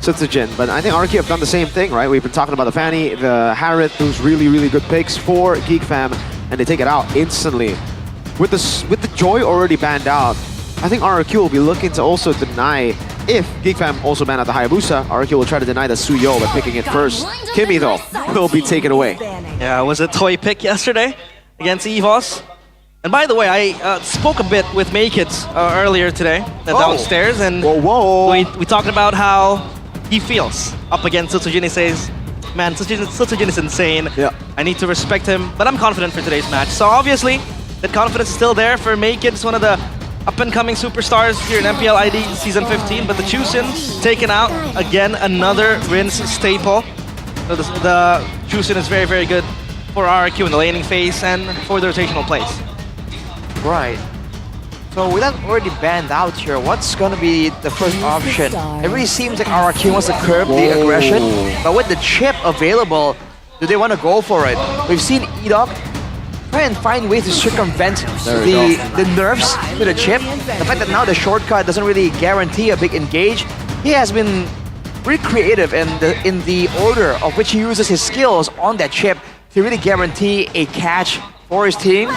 M: Tsutsujin. But I think RRQ have done the same thing, right? We've been talking about the Fanny, the Harith, those really, really good picks for Geek Fam, and they take it out instantly. With the Joy already banned out, I think RRQ will be looking to also deny, if Geek Fam also ban out the Hayabusa, RRQ will try to deny the Suyo by picking it first. Kimmy, though, will be taken away.
L: Yeah, it was a toy pick yesterday against EVOS. And by the way, I spoke a bit with Maykids earlier today, downstairs, and we talked about how he feels up against Tsutsujin. He says, man, Tsutsujin is insane. I need to respect him, but I'm confident for today's match. So obviously, that confidence is still there for Maykids, one of the up-and-coming superstars here in MPL ID Season 15, but the Chusin taken out. Again, another Rin's staple. So the Chusin is very, very good for RRQ in the laning phase and for the rotational plays.
N: Right. So with that already banned out here, what's gonna be the first option? It really seems like RRQ wants to curb the aggression, but with the chip available, do they want to go for it? We've seen Edok try and find ways to circumvent the nerfs to the chip. The fact that now the shortcut doesn't really guarantee a big engage, he has been really creative in the order of which he uses his skills on that chip to really guarantee a catch for his team.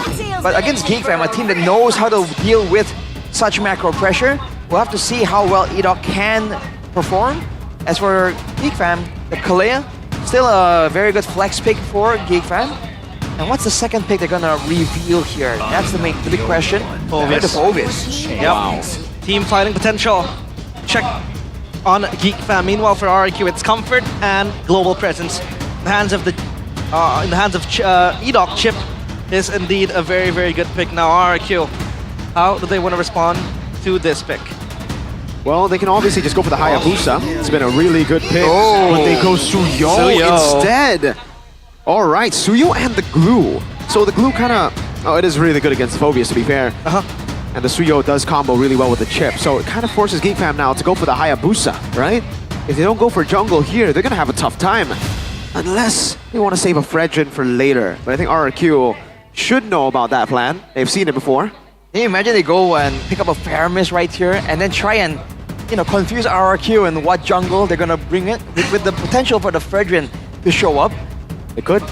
N: But against GeekFam, a team that knows how to deal with such macro pressure, we'll have to see how well Edok can perform. As for GeekFam, the Kalea, still a very good flex pick for GeekFam. And what's the second pick they're gonna reveal here? That's the big question. Phovis.
L: Yep. Wow. Team fighting potential. Check on GeekFam. Meanwhile, for RRQ, it's comfort and global presence. In the hands of Edok, Chip is indeed a very, very good pick. Now RRQ, how do they want to respond to this pick?
M: Well, they can obviously just go for the Hayabusa. It's been a really good pick. But they go Suyo instead. All right, Suyo and the glue. So the glue kind of, it is really good against Phobius, to be fair. And the Suyo does combo really well with the chip. So it kind of forces GeekFam now to go for the Hayabusa, right? If they don't go for jungle here, they're going to have a tough time. Unless they want to save a Fredrin for later. But I think RRQ should know about that plan. They've seen it before.
N: Can you imagine they go and pick up a Faramis right here and then try and, confuse RRQ and what jungle they're going to bring it with the potential for the Fredrin to show up?
M: It could.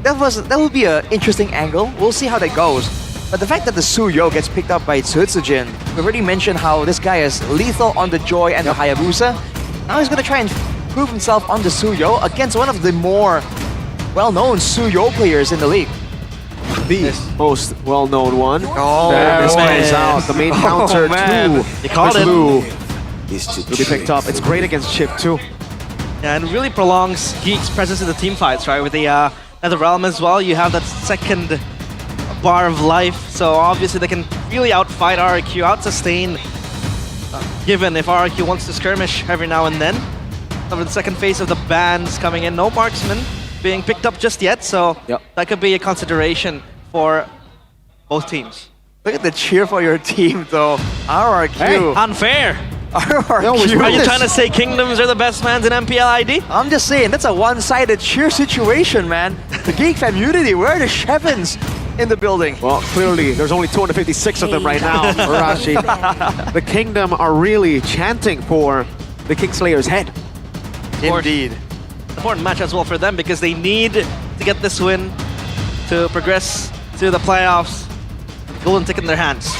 N: That would be an interesting angle. We'll see how that goes. But the fact that the Suyo gets picked up by Tsutsujin, we already mentioned how this guy is lethal on the Joy and the Hayabusa. Now he's going to try and prove himself on the Suyo against one of the more well-known Suyo players in the league.
M: The most well-known one.
N: Oh,
M: this man is out. The main counter to
L: he called it.
M: Blue will be picked up. It's great against Chip too.
L: Yeah, and really prolongs Geek's presence in the team fights, right? With the Realm as well, you have that second bar of life, so obviously they can really outfight RRQ, out-sustain, given if RRQ wants to skirmish every now and then. Over the second phase of the bans coming in, no marksman being picked up just yet, so that could be a consideration for both teams.
N: Look at the cheer for your team, though. RRQ.
L: Hey, unfair!
N: RRQ.
L: Are you trying to say Kingdoms are the best fans in MPL ID?
N: I'm just saying, that's a one-sided cheer situation, man. The GeekFam unity, where are the Shevens in the building?
M: Well, clearly, there's only 256 of them right now, Arashi. The Kingdom are really chanting for the Kingslayer's head.
N: Indeed.
L: Important match as well for them because they need to get this win to progress to the playoffs. Golden ticket in their hands.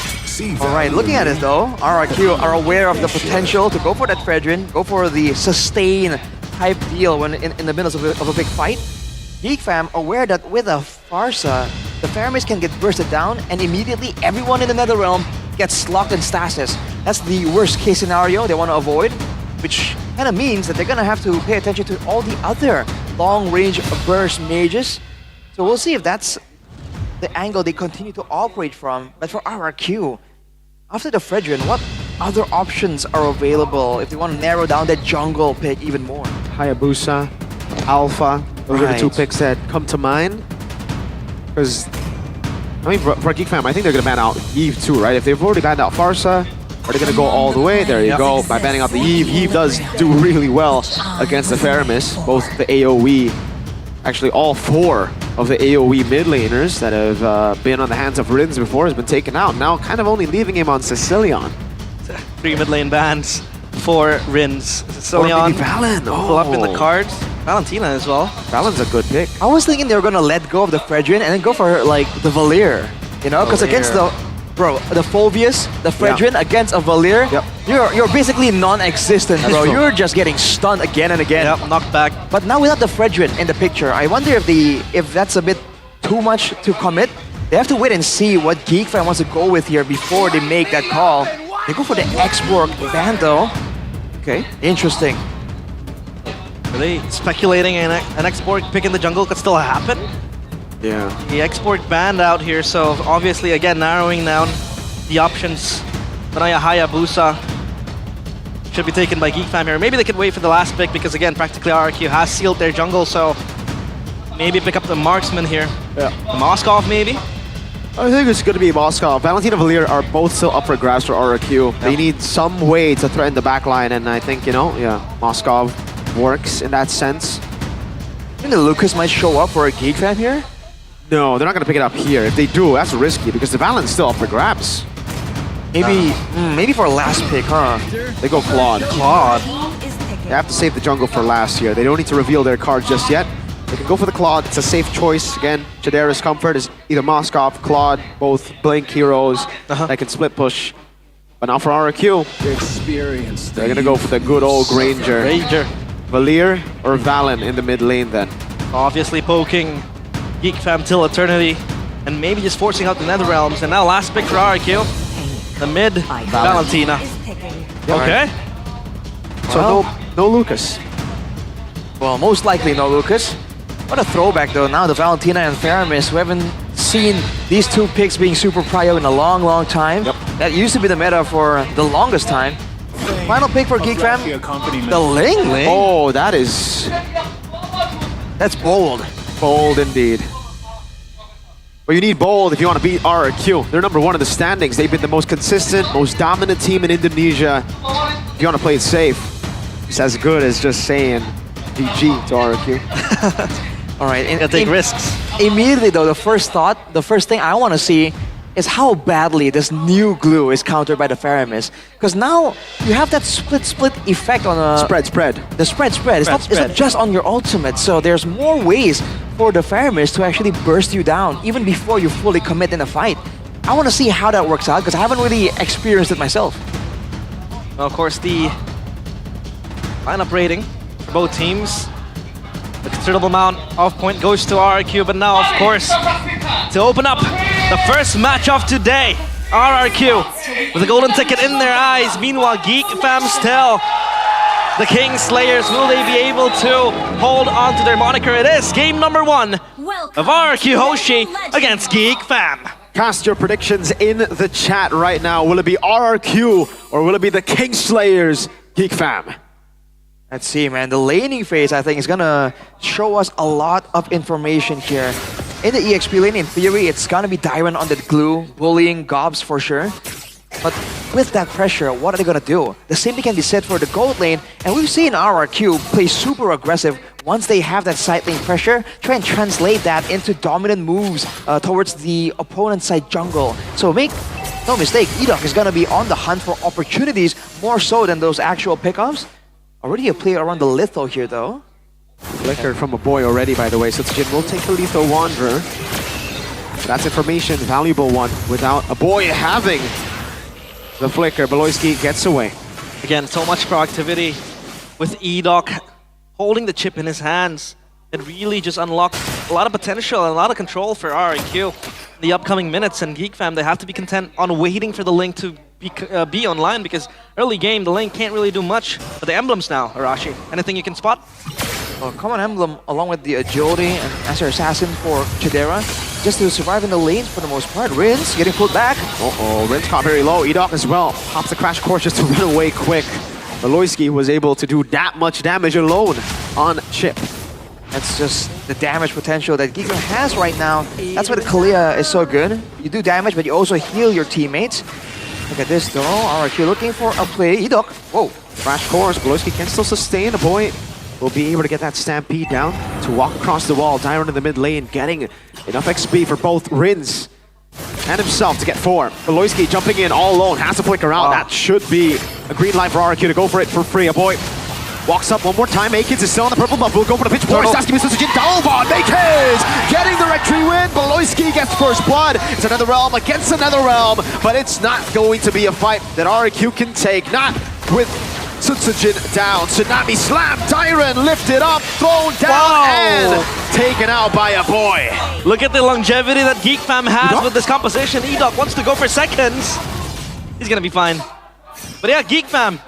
N: All right, looking at it though, RRQ are aware of the potential to go for that Fredrin, go for the sustain type deal when in the middle of a big fight. GeekFam aware that with a Farsa, the Faramis can get bursted down and immediately everyone in the Netherrealm gets locked in stasis. That's the worst case scenario they want to avoid, which kind of means that they're going to have to pay attention to all the other long-range burst mages. So we'll see if that's the angle they continue to operate from. But for RRQ, after the Fredrin, what other options are available if they want to narrow down that jungle pick even more?
M: Hayabusa, Alpha, those are the two picks that come to mind. Because, I mean, for GeekFam, I think they're going to ban out Eve too, right? If they've already banned out Farsa, are they going to go all the way? There you go, by banning out the Eve. Eve does do really well against the Faramis, both the AoE, actually all four of the AoE mid laners that have been on the hands of Rins before has been taken out. Now kind of only leaving him on Sicilian.
L: 3 mid lane bans for Rins. Sicilian pull up in the cards. Valentina as well.
M: Valen's a good pick.
N: I was thinking they were going to let go of the Fredrin and then go for like the Valir. You know, because against the Phobius, the Fredrin against a Valir, you're basically non-existent, bro. You're just getting stunned again and again.
L: Knocked back.
N: But now without the Fredrin in the picture, I wonder if that's a bit too much to commit. They have to wait and see what GeekFam wants to go with here before they make that call. They go for the X-Borg ban though. Okay, interesting.
L: Are they speculating an X-Borg pick in the jungle could still happen?
M: Yeah.
L: The X-Borg banned out here, so obviously again narrowing down the options Manaya Hayabusa should be taken by Geek Fam here. Maybe they could wait for the last pick because again, practically RRQ has sealed their jungle, so maybe pick up the marksman here.
M: Yeah.
L: Moskov maybe?
M: I think it's going to be Moskov. Valentina Valier are both still up for grabs for RRQ. They need some way to threaten the backline, and I think, Moskov works in that sense.
N: I think Lucas might show up for a Geek Fam here.
M: No, they're not going to pick it up here. If they do, that's risky because the Valent's still up for grabs.
N: Maybe for a last pick, huh?
M: They go Claude. They have to save the jungle for last year. They don't need to reveal their cards just yet. They can go for the Claude. It's a safe choice. Again, Chidera's comfort is either Moskov, Claude, both Blink heroes that can split push. But now for RRQ, they're going to go for the good old Granger. Valier or Valen in the mid lane then.
L: Obviously poking Geek Fam till eternity and maybe just forcing out the Netherrealms. And now last pick for RRQ, the mid Valentina. Okay.
N: So no Lucas. Well, most likely no Lucas. What a throwback though, now the Valentina and Faramis. We haven't seen these two picks being super prio in a long, long time. That used to be the meta for the longest time. Final pick for Geek Fam, the Ling.
M: Oh, that's bold. Bold indeed. But you need bold if you want to beat RRQ. They're number one in the standings. They've been the most consistent, most dominant team in Indonesia. If you want to play it safe, it's as good as just saying GG to RRQ.
N: All right, and
L: take risks.
N: Immediately though, the first thing I want to see is how badly this new glue is countered by the Faramis. Because now you have that split effect on a...
M: Spread.
N: The spread. It's not just on your ultimate, so there's more ways for the Faramis to actually burst you down, even before you fully commit in a fight. I want to see how that works out, because I haven't really experienced it myself.
L: Well, of course, the lineup rating for both teams, a considerable amount of point goes to RRQ, but now, of course, to open up the first match of today, RRQ with a golden ticket in their eyes. Meanwhile, Geek Fam still the King Slayers. Will they be able to hold on to their moniker? It is game number 1 of RRQ Hoshi against Geek Fam.
M: Cast your predictions in the chat right now. Will it be RRQ or will it be the King Slayers, Geek Fam?
N: Let's see, man. The laning phase, I think, is gonna show us a lot of information here. In the EXP lane, in theory, it's gonna be Dyron on the glue, bullying Gobs for sure. But with that pressure, what are they gonna do? The same thing can be said for the gold lane, and we've seen RRQ play super aggressive once they have that side lane pressure, try and translate that into dominant moves towards the opponent's side jungle. So make no mistake, Edok is gonna be on the hunt for opportunities more so than those actual pickups. Already a play around the Litho here though.
M: Flickered from a boy already, by the way. So Jin will take the Litho Wanderer. That's information, valuable one, without a boy having the flicker. Beloyski gets away.
L: Again, so much proactivity with Edok holding the chip in his hands. It really just unlocked a lot of potential and a lot of control for RRQ in the upcoming minutes. And Geek Fam, they have to be content on waiting for the Link to be online, because early game, the Link can't really do much. But the emblems now, Arashi, anything you can spot?
N: Well, common emblem along with the agility and as your assassin for Chidera, just to survive in the lanes for the most part. Rins getting pulled back.
M: Rins caught very low. Edok as well pops the crash course just to run away quick. Beloyski was able to do that much damage alone on Chip.
N: That's just the damage potential that Geek Fam has right now. That's why the Kalia is so good. You do damage, but you also heal your teammates. Look at this though. RRQ looking for a play. Edok. Whoa.
M: Crash course. Beloyski can still sustain. The boy will be able to get that stampede down to walk across the wall. Dyron in the mid lane getting enough XP for both Rins and himself to get 4. Beloyski jumping in all alone. Has to flicker out. That should be a green light for RRQ to go for it for free. A boy walks up one more time. Akids is still on the purple buff. Will go for the pitch forward. Sasuke misses Jin. Dalvon. Akids getting the rectory win. Beloyski gets first blood. It's another realm against another realm, but it's not going to be a fight that RRQ can take. Not with Sutsujin down. Tsunami slam. Dyron lifted up, thrown down, and taken out by a boy.
L: Look at the longevity that Geek Fam has with this composition. Edok wants to go for seconds. He's gonna be fine. But yeah, Geek Fam,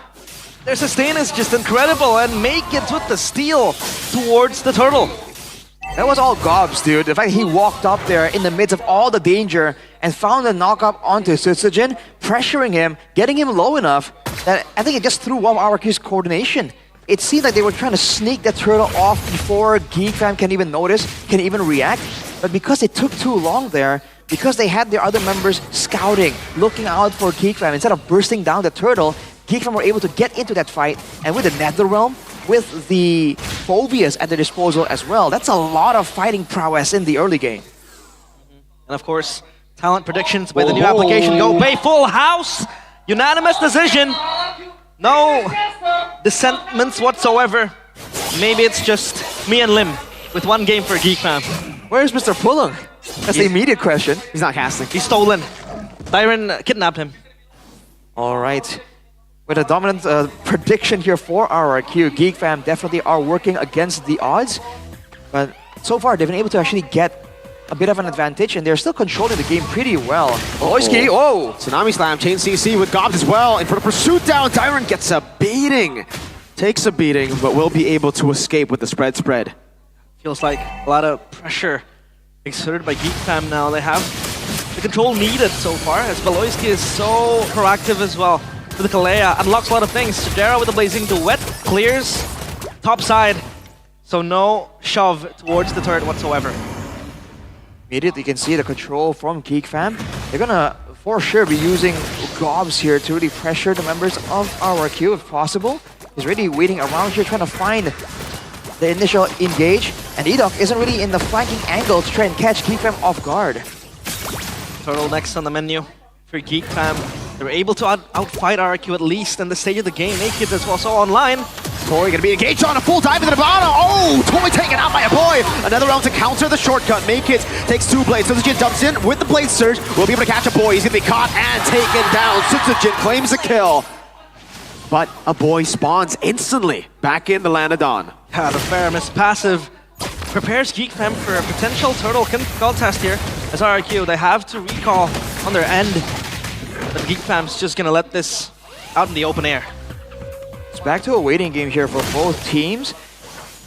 L: their sustain is just incredible, and make it with the steal towards the turtle.
N: That was all Gobs, dude. In fact, he walked up there in the midst of all the danger and found a knockup onto Sutsujin, pressuring him, getting him low enough that I think it just threw off RRQ's coordination. It seemed like they were trying to sneak the turtle off before GeekFam can even notice, can even react. But because it took too long there, because they had their other members scouting, looking out for GeekFam, instead of bursting down the turtle, GeekFam were able to get into that fight, and with the Netherrealm, with the Phobias at their disposal as well, that's a lot of fighting prowess in the early game.
L: And of course, talent predictions with the new application Go Bay full house, unanimous decision, no dissentments whatsoever. Maybe it's just me and Lim with one game for GeekFam.
N: Where's Mr. Pulung? That's the immediate question.
M: He's not casting.
L: He's stolen. Tyron kidnapped him.
N: All right. With a dominant prediction here for RRQ, GeekFam definitely are working against the odds. But so far, they've been able to actually get a bit of an advantage, and they're still controlling the game pretty well. Loiski, oh!
M: Tsunami Slam, Chain CC with Gobs as well. And for the pursuit down, Tyron gets a beating. Takes a beating, but will be able to escape with the spread.
L: Feels like a lot of pressure exerted by GeekFam now. They have the control needed so far, as Valoisky is so proactive as well. With the Kalea, unlocks a lot of things. Shadera with the Blazing Duet, clears top side. So no shove towards the turret whatsoever.
N: Immediately you can see the control from GeekFam. They're gonna for sure be using Gobs here to really pressure the members of RRQ if possible. He's really waiting around here trying to find the initial engage, and Edok isn't really in the flanking angle to try and catch GeekFam off guard.
L: Turtle next on the menu for GeekFam. They were able to outfight RRQ at least in the stage of the game. Naked is also online.
M: Toy gonna be engaged on a full dive into the bottom. Oh, Toy taken out by a boy. Another round to counter the shortcut. Make it takes 2 blades. Sutsujin dumps in with the blade surge. Will be able to catch a boy. He's gonna be caught and taken down. Sutsujin claims the kill. But a boy spawns instantly back in the Lanadon.
L: Yeah, the Faramis passive prepares GeekFam for a potential turtle contest here. As RRQ, they have to recall on their end. But GeekFam's just gonna let this out in the open air.
N: It's back to a waiting game here for both teams.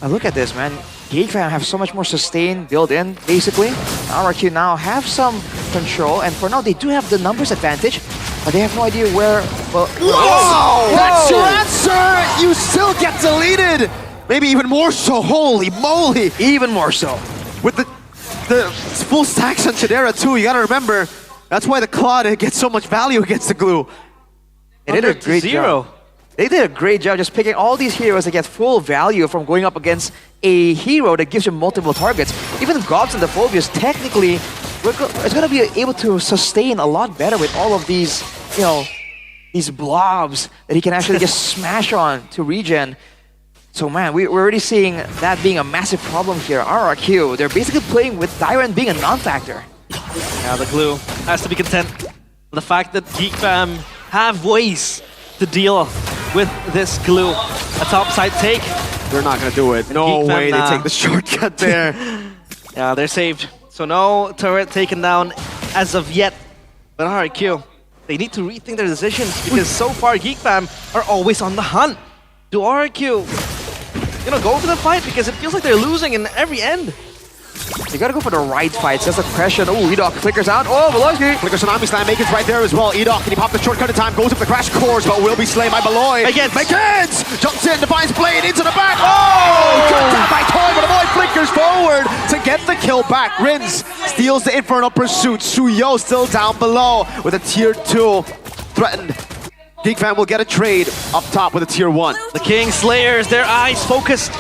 N: Look at this, man. GeekFam have so much more sustain built in, basically. RRQ now have some control, and for now they do have the numbers advantage, but they have no idea where... Well,
M: whoa! That's your answer! You still get deleted! Maybe even more so, holy moly!
N: Even more so.
M: With the full stacks on Shadera too, you gotta remember, that's why the Claude gets so much value against the glue.
N: They did a great job. They did a great job just picking all these heroes that get full value from going up against a hero that gives you multiple targets. Even Gobs and the Phobias, technically, it's going to be able to sustain a lot better with all of these, you know, these blobs that he can actually just smash on to regen. So man, we're already seeing that being a massive problem here. RRQ, they're basically playing with Tyrant being a non-factor.
L: Yeah, the glue has to be content with the fact that GeekFam have ways to deal with this glue. A topside take.
M: They're not gonna do it. No way they take the shortcut there.
L: Yeah, they're saved. So no turret taken down as of yet. But RRQ, they need to rethink their decisions because so far GeekFam are always on the hunt. Do RRQ, go to the fight because it feels like they're losing in every end?
N: You gotta go for the right fights. That's the question. Oh, Edok flickers out. Oh, Beloy!
M: Flicker Tsunami Slam, Makin's right there as well. Edok, can he pop the shortcut in time? Goes up the crash course, but will be slain by Beloy. Makins! Jumps in, defines blade into the back. Oh! Cut down by Toy, but the boy flickers forward to get the kill back. Rins steals the Infernal Pursuit. Suyo still down below with a tier 2 threatened. GeekFam will get a trade up top with a tier 1.
L: The King Slayers, their eyes focused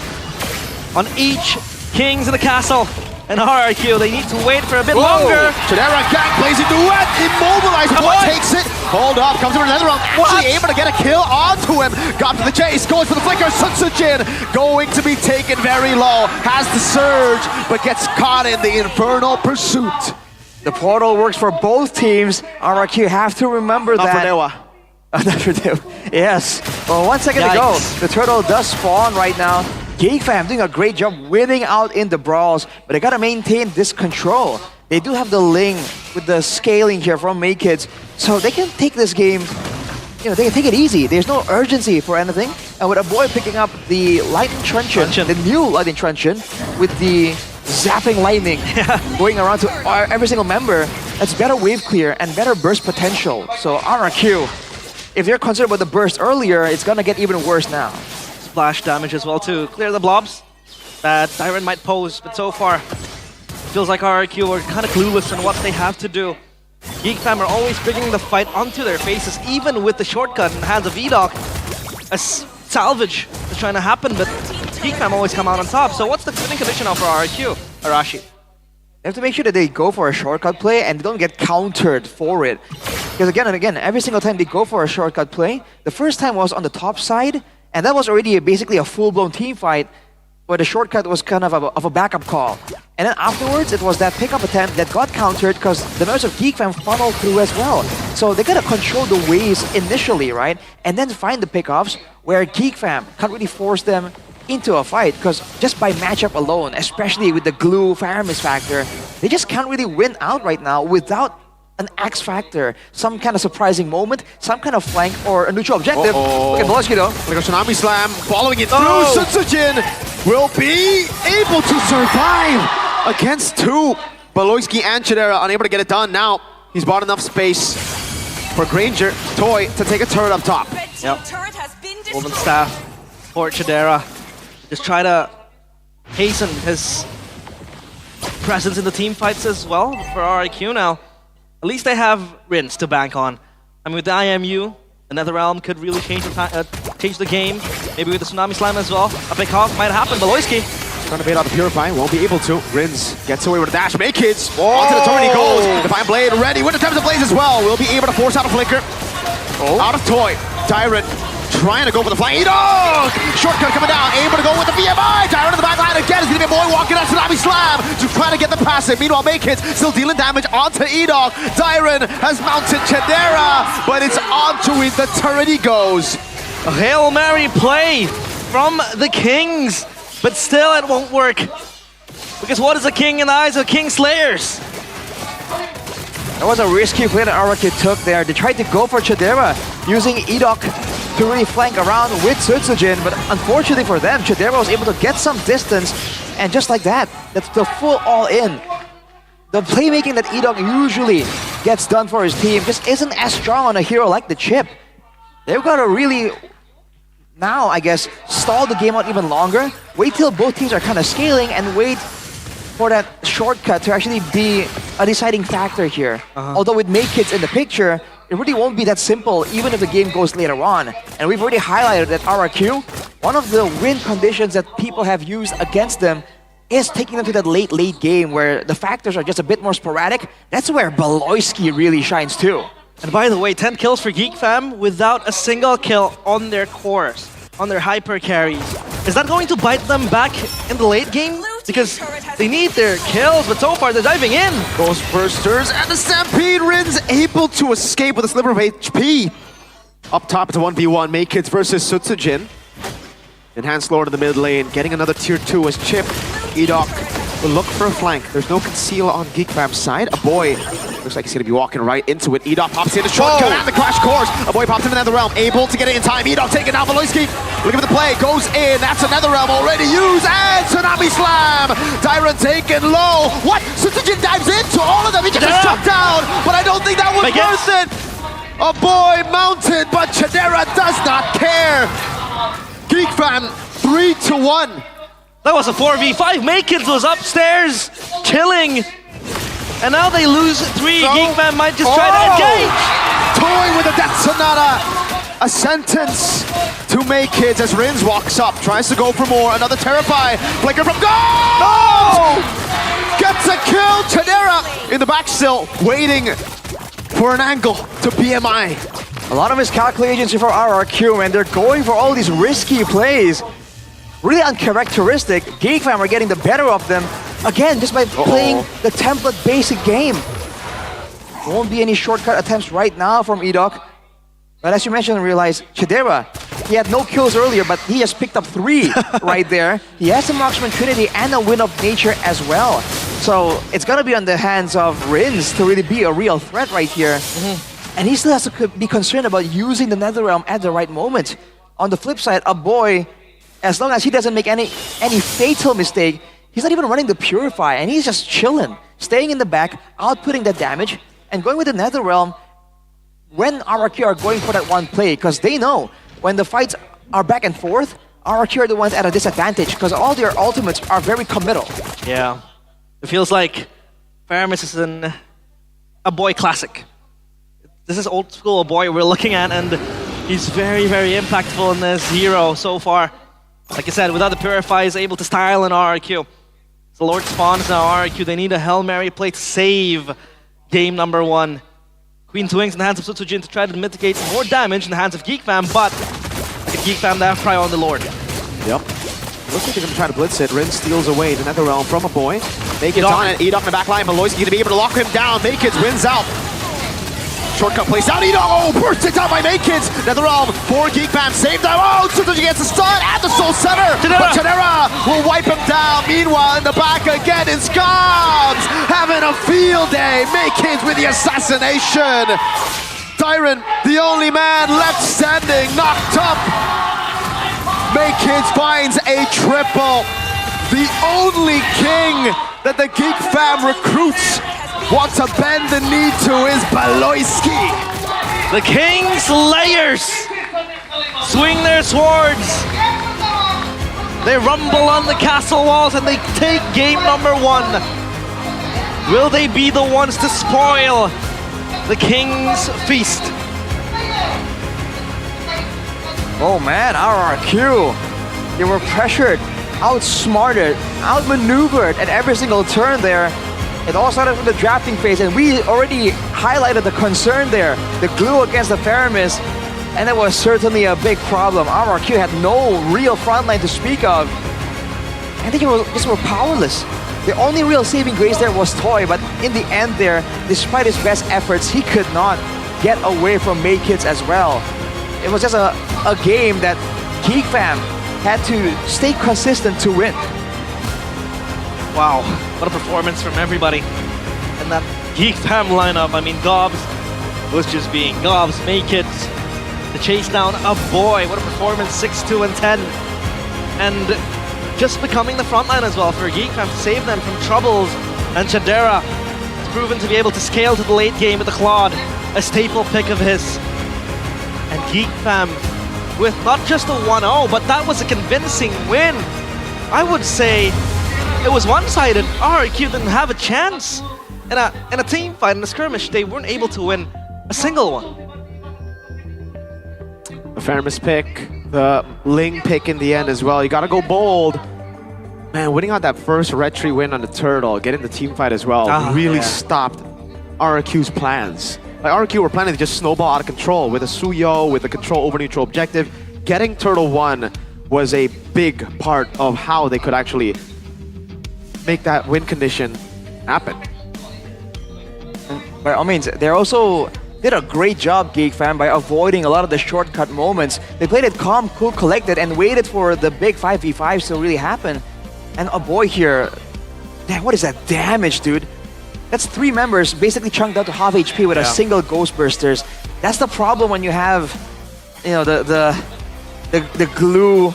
L: on each Kings in the castle. And RRQ, they need to wait for a bit longer.
M: Shadera gang, Blazing Duet, immobilized. Boy takes it. Hold up, comes over another round. Actually able to get a kill onto him. Got to the chase, goes for the flicker. Sutsujin going to be taken very low. Has the surge, but gets caught in the Infernal Pursuit.
N: The portal works for both teams. RRQ have to remember
M: Not
N: that.
M: for Dewa.
N: Not for Dewa. Yes. Well, 1 second to go. The turtle does spawn right now. GeekFam doing a great job winning out in the brawls, but they gotta maintain this control. They do have the Ling with the scaling here from Maykids, so they can take this game, they can take it easy. There's no urgency for anything. And with a boy picking up the Lightning Truncheon, the new Lightning Truncheon, with the zapping lightning going around to every single member, That's better wave clear and better burst potential. So RRQ, if you're concerned about the burst earlier, it's gonna get even worse now.
L: Splash damage as well to clear the blobs that Dyron might pose, but so far feels like RRQ are kind of clueless on what they have to do. Geek Fam are always bringing the fight onto their faces, even with the shortcut in the hands of Edoc. A salvage is trying to happen, but Geek Fam always come out on top. So what's the winning condition now for RRQ, Arashi?
N: They have to make sure that they go for a shortcut play and they don't get countered for it. Because again and again, every single time they go for a shortcut play, the first time was on the top side, and that was already basically a full-blown team fight, where the shortcut was kind of a backup call. And then afterwards, it was that pickup attempt that got countered because the members of Geek Fam funneled through as well. So they gotta control the waves initially, right? And then find the pickups where Geek Fam can't really force them into a fight, because just by matchup alone, especially with the glue Faramis factor, they just can't really win out right now without an X factor, some kind of surprising moment, some kind of flank or a neutral objective. Look at Boloski though.
M: Look at Tsunami Slam, following it through. Sutsujin will be able to survive against two. Baloyski and Chidera unable to get it done. Now he's bought enough space for Granger, Toy, to take a turret up top.
L: Yep. Golden Staff for Chidera. Just try to hasten his presence in the team fights as well for RIQ now. At least they have Rinse to bank on. I mean, with the IMU, the Netherrealm could really change the game. Maybe with the Tsunami Slam as well. A big off might happen. Baloyski
M: trying to bait out the Purify, won't be able to. Rins gets away with a dash. Make kids. Onto the turret he goes. Divine Blade ready with the Attempts of Blaze as well. Will be able to force out a flicker. Out of Toy. Tyrant trying to go for the flank. Edog! Shortcut coming down. Able to go with the VMI. Tyrant in the back line again. Is going to be a boy walking on Tsunami Slam to try to get the passive. Meanwhile, Make Kids still dealing damage onto Edog. Dyron has mounted Chidera, but it's onto it. The turret he goes.
L: A Hail Mary play from the Kings, but still it won't work. Because what is a king in the eyes of King Slayers?
N: That was a risky play that RRQ took there. They tried to go for Chidera, using Edok to really flank around with Sutsujin, but unfortunately for them, Chidera was able to get some distance, and just like that, that's the full all-in. The playmaking that Edok usually gets done for his team just isn't as strong on a hero like the Chip. They've got to really, now I guess, stall the game out even longer, wait till both teams are kind of scaling, and wait for that shortcut to actually be a deciding factor here. Although with Make Kids in the picture, it really won't be that simple even if the game goes later on. And we've already highlighted that RRQ, one of the win conditions that people have used against them is taking them to that late game where the factors are just a bit more sporadic. That's where Baloyski really shines too.
L: And by the way, 10 kills for Geek Fam without a single kill on their cores, on their hyper carries. Is that going to bite them back in the late game? Because they need their kills, but so far they're diving in.
M: Ghostbursters and the Stampede. Rins able to escape with a sliver of HP. Up top, it's a 1v1. Make Kids versus Sutsujin. Enhanced Lord in the mid lane, getting another tier 2 as Chip. Edok will look for a flank. There's no conceal on Geek Fam's side. A boy looks like he's going to be walking right into it. Edok pops in the shortcut and the crash course. A boy pops into the Netherrealm, able to get it in time. Edok taking out Valoisky. Looking for the play, goes in. That's a Netherrealm already used, and Tsunami Slam. Dyron taken low. What? Sutsujin dives into all of them. He just struck down, but I don't think that was worth it. A boy mounted, but Chidera does not care. Geek Fam 3-1.
L: That was a 4v5. Make Kids was upstairs, chilling. And now they lose 3. Geek Fam might just try to engage.
M: Toy with a Death Sonata. A sentence to Make Kids as Rins walks up, tries to go for more. Another Terrify. Flicker from goal! No! Gets a kill. Chidera in the back still, waiting for an angle to BMI.
N: A lot of his calculations for RRQ, and they're going for all these risky plays. Really uncharacteristic. Geek Fam are getting the better of them, again, just by playing the template basic game. Won't be any shortcut attempts right now from Edok. But as you mentioned, realize Chidera, he had no kills earlier, but he has picked up 3 right there. He has a Marksman Trinity and a Wind of Nature as well. So it's gonna be on the hands of Rins to really be a real threat right here. And he still has to be concerned about using the Netherrealm at the right moment. On the flip side, a boy, as long as he doesn't make any fatal mistake, he's not even running the Purify, and he's just chilling staying in the back, outputting the damage, and going with the Netherrealm when RRQ are going for that one play, because they know when the fights are back and forth, RRQ are the ones at a disadvantage because all their ultimates are very committal.
L: Yeah. It feels like Faramis is a boy classic. This is old school boy we're looking at, and he's very, very impactful in this hero so far. Like I said, without the Purify, he's able to style an RRQ. The Lord spawns now RRQ. They need a Hail Mary play to save game number 1. Queen Twins in the hands of Sutsujin to try to mitigate more damage in the hands of Geek Fam, but look at Geek Fam, they have prio on the Lord.
M: Yep. Looks like they're gonna try to blitz it. Rin steals away the Netherrealm from a boy. Maked's on it. Edok in the back line. Maloyski gonna be able to lock him down. Maked's wins out. Shortcut plays down. Edok, oh, bursted down by Maked's. Netherrealm for Geek Fam. Saved out. Oh, Suzuki gets the stun at the Soul Center. But Chidera will wipe him down. Meanwhile, in the back again is Gobs having a field day. Maked's with the assassination. Tyron, the only man left standing, knocked up. Maked's finds a triple. The only king that the Geek Fam recruits want to bend the knee to is Baloyski.
L: The King Slayers swing their swords. They rumble on the castle walls and they take game number 1. Will they be the ones to spoil the King's feast?
N: Oh man, RRQ. They were pressured, outsmarted, outmaneuvered at every single turn there. It all started from the drafting phase, and we already highlighted the concern there. The glue against the Faramis, and that was certainly a big problem. RRQ had no real frontline to speak of. I think just were powerless. The only real saving grace there was Toy, but in the end there, despite his best efforts, he could not get away from Makekids as well. It was just a game that Geek Fam had to stay consistent to win.
L: Wow, what a performance from everybody. And that Geek Fam lineup, I mean, Gobs was just being Gobs, Makekids, to chase down a boy. What a performance, 6-2 and 10. And just becoming the frontline as well for Geek Fam to save them from troubles. And Chidera has proven to be able to scale to the late game with the Claude, a staple pick of his. And Geek Fam with not just a 1-0, but that was a convincing win. I would say it was one-sided. RRQ didn't have a chance. In a team fight, in a skirmish, they weren't able to win a single one.
M: The Faramis pick, the Ling pick in the end as well. You gotta go bold. Man, winning out that first red tree win on the Turtle, getting the team fight as well, really stopped RRQ's plans. Like RRQ were planning to just snowball out of control with a Suyo, with a control over neutral objective. Getting Turtle 1 was a big part of how they could actually make that win condition happen.
N: By all means, they also did a great job, Geek Fam, by avoiding a lot of the shortcut moments. They played it calm, cool, collected, and waited for the big 5v5s to really happen. And a boy here, damn, what is that damage, dude? That's 3 members basically chunked out to half HP with a single Ghost Bursters. That's the problem when you have, you know, the glue,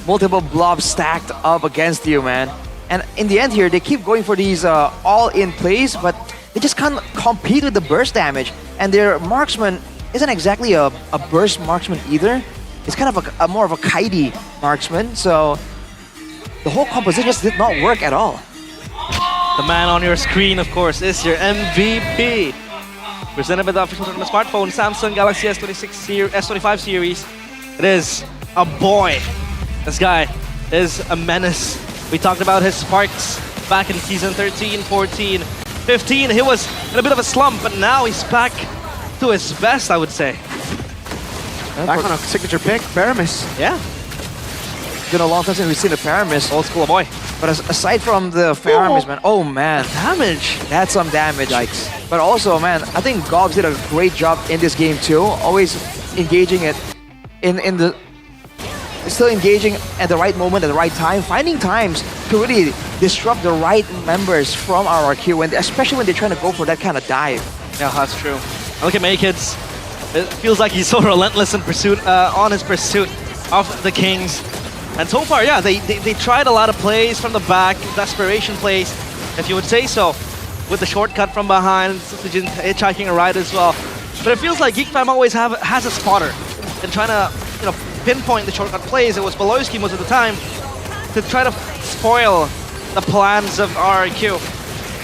N: multiple blobs stacked up against you, man. And in the end here, they keep going for these all-in plays, but they just can't compete with the burst damage. And their marksman isn't exactly a burst marksman either. It's kind of a more of a kitey marksman, so the whole composition just did not work at all.
L: The man on your screen, of course, is your MVP. Presented by the official tournament smartphone, Samsung Galaxy S25 series. It is a boy. This guy is a menace. We talked about his sparks back in season 13, 14, 15. He was in a bit of a slump, but now he's back to his best, I would say.
M: Back on a signature pick, Faramis.
L: Yeah.
N: It's been a long time since we've seen a Faramis.
L: Old school boy.
N: But aside from the Faramis, man, oh man.
L: Damage.
N: That's some damage. Yikes. But also, man, I think Gobs did a great job in this game too. Always engaging it in the... Still engaging at the right moment, at the right time, finding times to really disrupt the right members from RRQ, especially when they're trying to go for that kind of dive.
L: Yeah, that's true. Look at Makekids. It feels like he's so relentless in pursuit, on his pursuit of the Kings. And so far, yeah, they tried a lot of plays from the back, desperation plays, if you would say so. with the shortcut from behind, Sujin hitchhiking a ride as well. But it feels like Geek Fam always has a spotter and trying to, pinpoint the shortcut plays. It was Beloyski most of the time to try to spoil the plans of RRQ.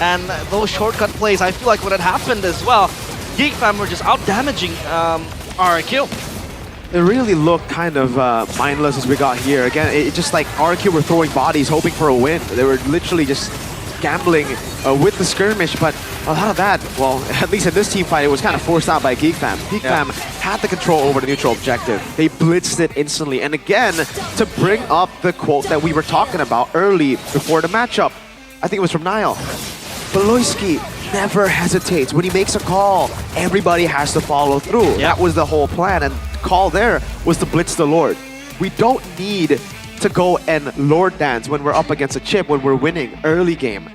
L: And those shortcut plays, I feel like when it happened as well, Geek Fam were just out-damaging RRQ.
M: It really looked kind of mindless as we got here. Again, it just like RRQ were throwing bodies, hoping for a win. They were literally just gambling with the skirmish, but a lot of that, well, at least in this team fight, it was kind of forced out by Geek Fam. Geek Fam had the control over the neutral objective. They blitzed it instantly. And again, to bring up the quote that we were talking about early before the matchup, I think it was from Niall. Beloyski never hesitates. When he makes a call, everybody has to follow through. That was the whole plan, and the call there was to blitz the Lord. We don't need to go and Lord dance when we're up against a chip, when we're winning early game.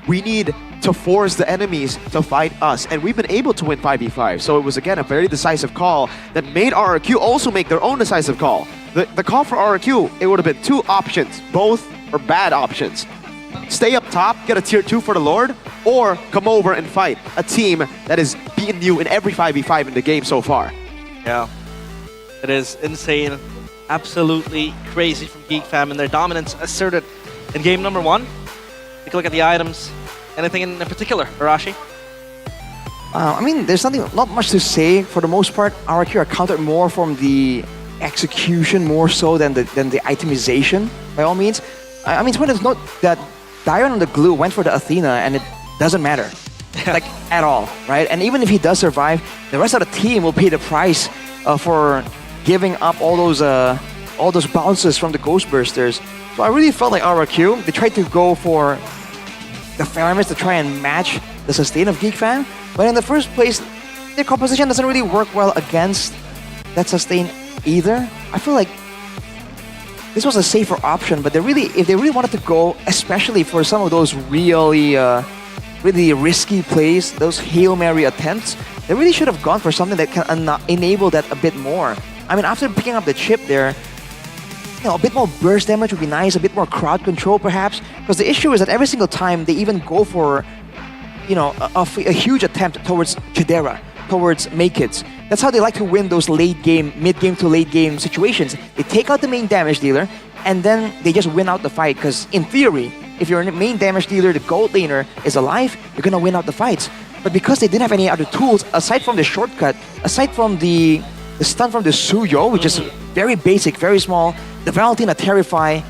M: We need to force the enemies to fight us, and we've been able to win 5v5. So it was, again, a very decisive call that made RRQ also make their own decisive call. The call for RRQ, it would have been two options. Both are bad options. Stay up top, get a tier 2 for the Lord, or come over and fight a team that has beaten you in every 5v5 in the game so far.
L: Yeah, it is insane. Absolutely crazy from Geek Fam, and their dominance asserted in game number 1. Take a look at the items. Anything in particular, Arashi?
N: I mean, there's not much to say. For the most part, RRQ are counted more from the execution more so than the itemization, by all means. I mean, it's when it's not that Dion and the Glue went for the Athena, and it doesn't matter, like, at all, right? And even if he does survive, the rest of the team will pay the price for giving up all those bounces from the Ghostbursters. So I really felt like RRQ, they tried to go for the Faramis to try and match the sustain of Geek Fam, but in the first place, their composition doesn't really work well against that sustain either. I feel like this was a safer option, but if they really wanted to go, especially for some of those really risky plays, those Hail Mary attempts, they really should have gone for something that can enable that a bit more. I mean, after picking up the chip there, a bit more burst damage would be nice, a bit more crowd control perhaps, because the issue is that every single time they even go for, a huge attempt towards Chidera, towards Make-Its. That's how they like to win those late game, mid-game to late game situations. They take out the main damage dealer, and then they just win out the fight, because in theory, if your main damage dealer, the gold laner, is alive, you're gonna win out the fights. But because they didn't have any other tools, aside from the shortcut, aside from the stun from the Suyo, which is very basic, very small, the Valentina Terrify,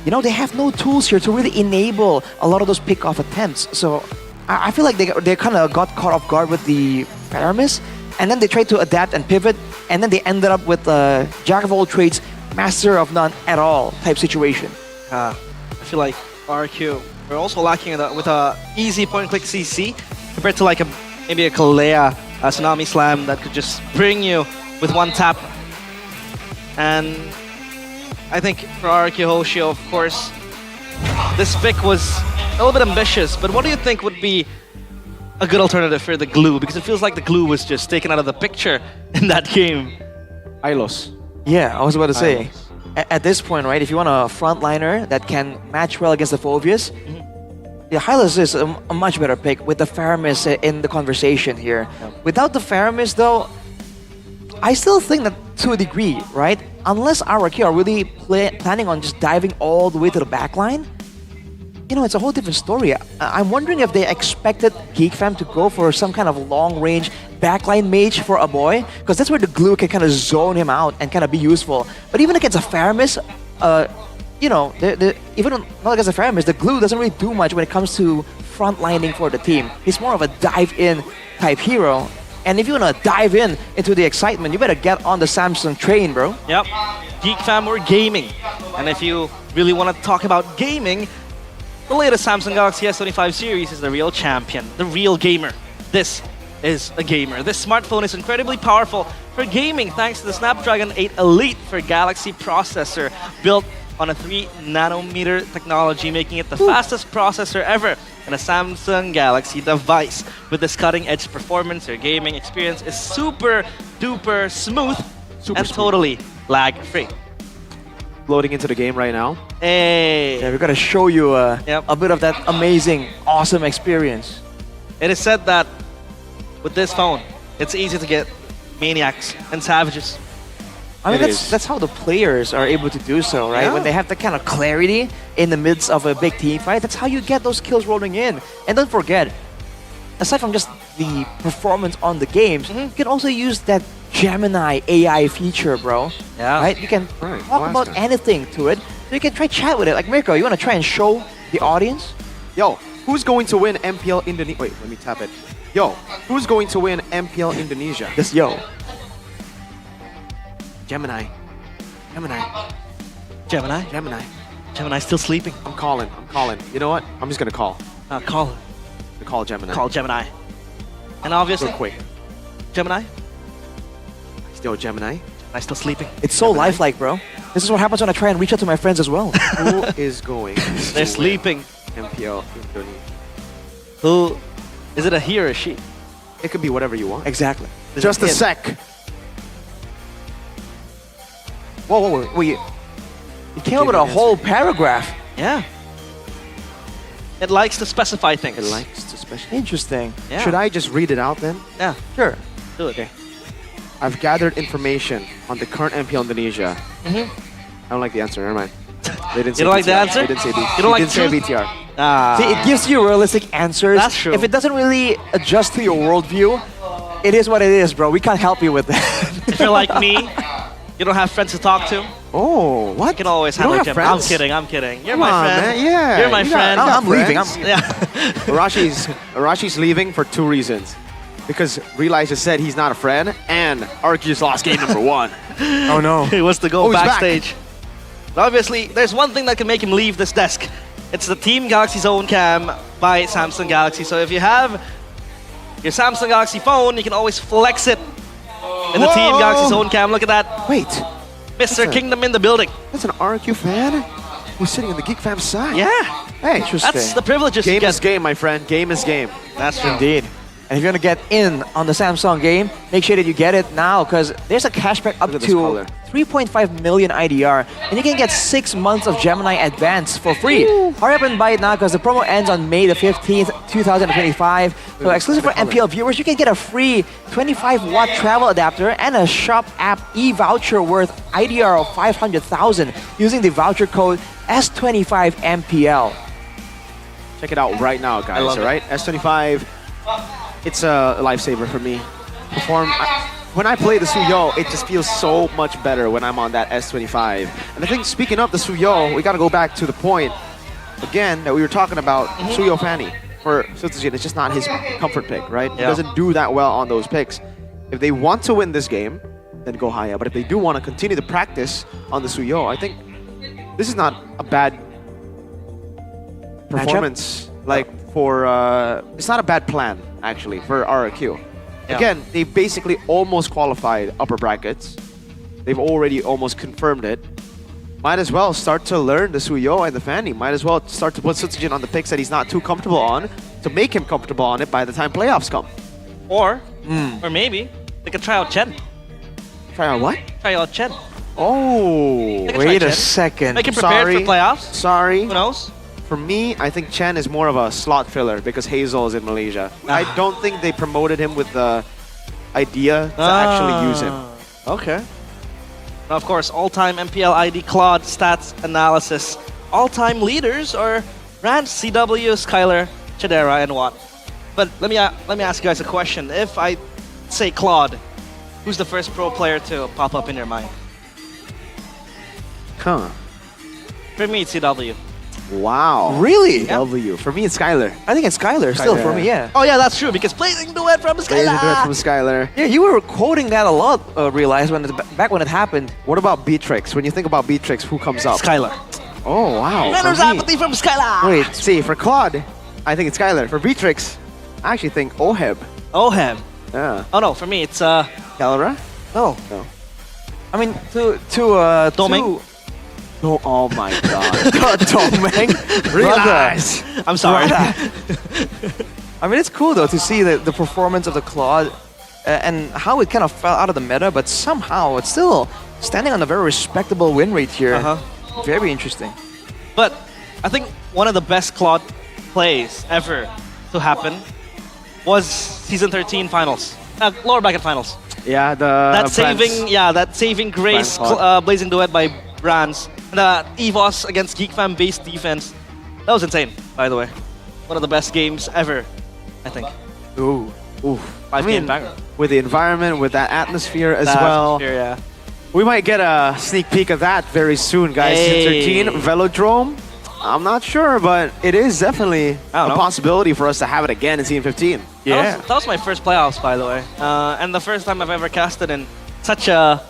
N: they have no tools here to really enable a lot of those pick-off attempts. So I feel like they kind of got caught off guard with the Paramis, and then they tried to adapt and pivot, and then they ended up with a jack of all trades, master of none at all type situation.
L: I feel like RQ, we're also lacking with a easy point-click CC compared to like maybe a Kalea, a Tsunami Slam that could just bring you with one tap. And I think for RQ Hoshio, of course, this pick was a little bit ambitious, but what do you think would be a good alternative for the Glue? Because it feels like the Glue was just taken out of the picture in that game.
M: Hylos.
N: Yeah, I was about to say. At this point, right, if you want a frontliner that can match well against the Phobias, yeah, Hylos is a much better pick with the Faramis in the conversation here. Without the Faramis, though, I still think that to a degree, right? Unless RRQ are really planning on just diving all the way to the backline, it's a whole different story. I'm wondering if they expected Geek Fam to go for some kind of long-range backline mage for a boy, because that's where the Glue can kind of zone him out and kind of be useful. But even against a Faramis, even not against a Faramis, the Glue doesn't really do much when it comes to frontlining for the team. He's more of a dive-in type hero. And if you want to dive into the excitement, you better get on the Samsung train, bro.
L: Yep. Geek Fam, we're gaming. And if you really want to talk about gaming, the latest Samsung Galaxy S25 series is the real champion, the real gamer. This is a gamer. This smartphone is incredibly powerful for gaming thanks to the Snapdragon 8 Elite for Galaxy processor built on a 3nm technology, making it the fastest processor ever in a Samsung Galaxy device. With this cutting-edge performance, your gaming experience is super duper smooth and totally lag-free.
M: Loading into the game right now.
N: Hey! Yeah, we gotta show you a bit of that amazing, awesome experience.
L: It is said that with this phone, it's easy to get maniacs and savages.
N: I mean, that's how the players are able to do so, right?
L: Yeah.
N: When they have that kind of clarity in the midst of a big team fight, that's how you get those kills rolling in. And don't forget, aside from just the performance on the games, you can also use that Gemini AI feature, bro.
L: Yeah.
N: Right? You can talk about anything to it. So you can try chat with it. Like, Mirko, you want to try and show the audience?
M: Yo, who's going to win MPL Indonesia? Wait, let me tap it. Yo, who's going to win MPL Indonesia?
N: Just yo.
M: Gemini. Gemini.
L: Gemini?
M: Gemini.
L: Gemini's still sleeping.
M: I'm calling. You know what? I'm just gonna call.
L: Call.
M: Call Gemini.
L: Call Gemini. And obviously,
M: Real quick.
L: Gemini?
M: Still Gemini.
L: I'm still sleeping.
N: It's so lifelike, bro. This is what happens when I try and reach out to my friends as well.
M: Who is going?
L: They're sleeping.
M: MPL Indonesia.
L: Who? Is it a he or a she?
M: It could be whatever you want.
N: Exactly.
M: Just a sec.
N: Whoa. You came up with a whole paragraph.
L: Yeah. It likes to specify things.
M: It likes to specify.
N: Interesting.
L: Yeah.
M: Should I just read it out then?
L: Yeah.
N: Sure.
L: Do it.
M: Okay. I've gathered information on the current MPL Indonesia. I don't like the answer. Never mind. They didn't say
L: You don't like the
M: BTR.
L: answer?
M: They didn't say
L: You don't like
M: didn't say
L: truth?
M: BTR.
N: See, it gives you realistic answers.
L: That's true.
N: If it doesn't really adjust to your worldview, it is what it is, bro. We can't help you with that.
L: If you're like me, you don't have friends to talk to,
M: Oh, what?
L: you can always
M: You don't
L: have
M: have
L: Gemini. I'm
M: friends?
L: kidding. You're
M: Come
L: my
M: on,
L: friend.
M: man. Yeah.
L: You're my
M: you
L: friend.
M: you
N: I'm leaving.
M: friends.
L: Yeah.
M: Arashi's leaving for 2 reasons. Because Realize just said he's not a friend, and Arceus lost game number 1.
N: Oh no.
L: He wants to go
M: Oh, he's back.
L: backstage. But obviously, there's one thing that can make him leave this desk. It's the Team Galaxy Zone Cam by Samsung Galaxy. So if you have your Samsung Galaxy phone, you can always flex it in the Team Galaxy Zone Cam. Look at that.
M: Wait,
L: Mr. Kingdom in the building.
M: that's an RQ fan who's sitting on the Geek Fam side.
L: Yeah.
M: Hey,
L: That's the privileges you
M: game
L: get.
M: is game, my friend. Game is game.
L: That's true.
N: Indeed. And if you're gonna get in on the Samsung game, make sure that you get it now, because there's a cashback up
M: Look at this
N: to
M: color.
N: 3.5 million IDR, and you can get 6 months of Gemini Advance for free. Hurry up and buy it now, because the promo ends on May the 15th, 2025. So exclusive for MPL viewers, you can get a free 25-watt travel adapter and a shop app e-voucher worth IDR of 500,000 using the voucher code S25MPL.
M: Check it out right now, guys.
L: love
M: All right, S25. It's a lifesaver for me. When I play the Suyo, it just feels so much better when I'm on that S25. And I think, speaking of the Suyo, we got to go back to the point again that we were talking about. Suyo Fanny for Sutsujin, it's just not his comfort pick, right? He doesn't do that well on those picks. If they want to win this game, then go higher. But if they do want to continue to practice on the Suyo, I think this is not a bad performance. Like for it's not a bad plan actually for RRQ.
L: Yeah.
M: Again, they basically almost qualified upper brackets. They've already almost confirmed it. Might as well start to learn the Suyo and the Fanny. Might as well start to put Sutsujin on the picks that he's not too comfortable on to make him comfortable on it by the time playoffs come.
L: Or maybe they could try out Chen.
M: Try out what?
L: Try out Chen.
M: Oh,
L: They can
N: Wait
L: try
N: a
L: Chen.
N: second.
L: Make him prepared for playoffs.
M: Sorry.
L: Who knows?
M: For me, I think Chen is more of a slot filler because Hazel is in Malaysia. I don't think they promoted him with the idea to actually use him.
L: Okay. Now, of course, all-time MPL ID Claude stats analysis. All-time leaders are Rance, CW, Skylar, Chidera, and Watt. But let me ask you guys a question. If I say Claude, who's the first pro player to pop up in your mind?
M: Huh.
L: For me, it's CW.
M: Wow.
N: Really?
M: W. For me, it's Skylar.
N: I think it's Skylar still for me, yeah.
L: Oh yeah, that's true, because Blazing Duet from
M: Blazing Duet
L: Skylar!
M: from Skylar.
N: Yeah, you were quoting that a lot, Realize, back when it happened.
M: What about Beatrix? When you think about Beatrix, who comes up?
L: Skylar.
M: Oh, wow.
L: Runner's
M: For me-
L: apathy from Skylar!
M: Wait, see, for Claude, I think it's Skylar. For Beatrix, I actually think Oheb.
L: Oheb.
M: Yeah.
L: Oh no, for me it's
M: Galera?
N: No.
M: No.
N: I mean,
L: Doming.
M: No, oh my god.
N: Domeng.
M: Realize.
L: I'm sorry.
N: I mean, it's cool though to see the performance of the Claude and how it kind of fell out of the meta, but somehow it's still standing on a very respectable win rate here. Very interesting.
L: But I think one of the best Claude plays ever to happen was Season 13 finals. Lower bracket finals.
M: Yeah,
L: that saving grace blazing duet by Brands. And the EVOS against GeekFam based defense. That was insane, by the way. One of the best games ever, I think.
N: Ooh.
L: 5K banger.
M: With the environment, with that atmosphere as well.
L: Yeah.
M: We might get a sneak peek of that very soon, guys.
L: Hey.
M: 13 Velodrome. I'm not sure, but it is definitely a possibility for us to have it again in Season 15.
L: Yeah. That was my first playoffs, by the way. And the first time I've ever casted in such a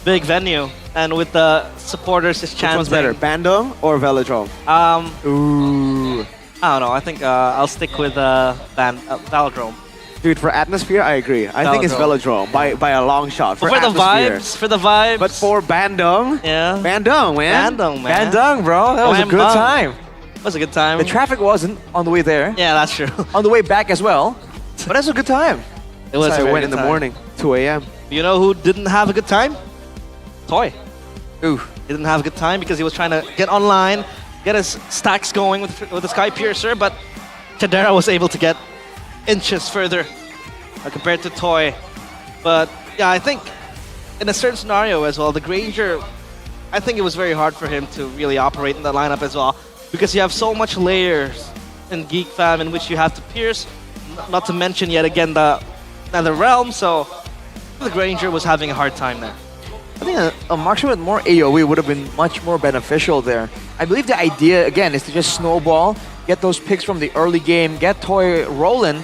L: big venue. And with the supporters just chanting.
M: Which one's better, Bandung or Velodrome?
L: Ooh. I don't know. I think I'll stick with Velodrome.
M: Dude, for atmosphere, I agree. I think it's Velodrome by a long shot.
L: For the vibes.
M: But for Bandung, Bandung, man.
N: Bandung, bro. That was a good time.
L: It was a good time.
N: The traffic wasn't on the way there.
L: Yeah, that's true.
N: On the way back as well. But that's a good time.
L: It was.
M: I went in the morning, 2 a.m.
L: You know who didn't have a good time? Toy.
N: Ooh.
L: He didn't have a good time because he was trying to get online, get his stacks going with the Sky Piercer, but Chadera was able to get inches further compared to Toy. But yeah, I think in a certain scenario as well, the Granger, I think it was very hard for him to really operate in the lineup as well, because you have so much layers in GeekFam in which you have to pierce, not to mention yet again the realm, so the Granger was having a hard time there.
N: I think a marksman with more AoE would have been much more beneficial there. I believe the idea, again, is to just snowball, get those picks from the early game, get Toy rolling.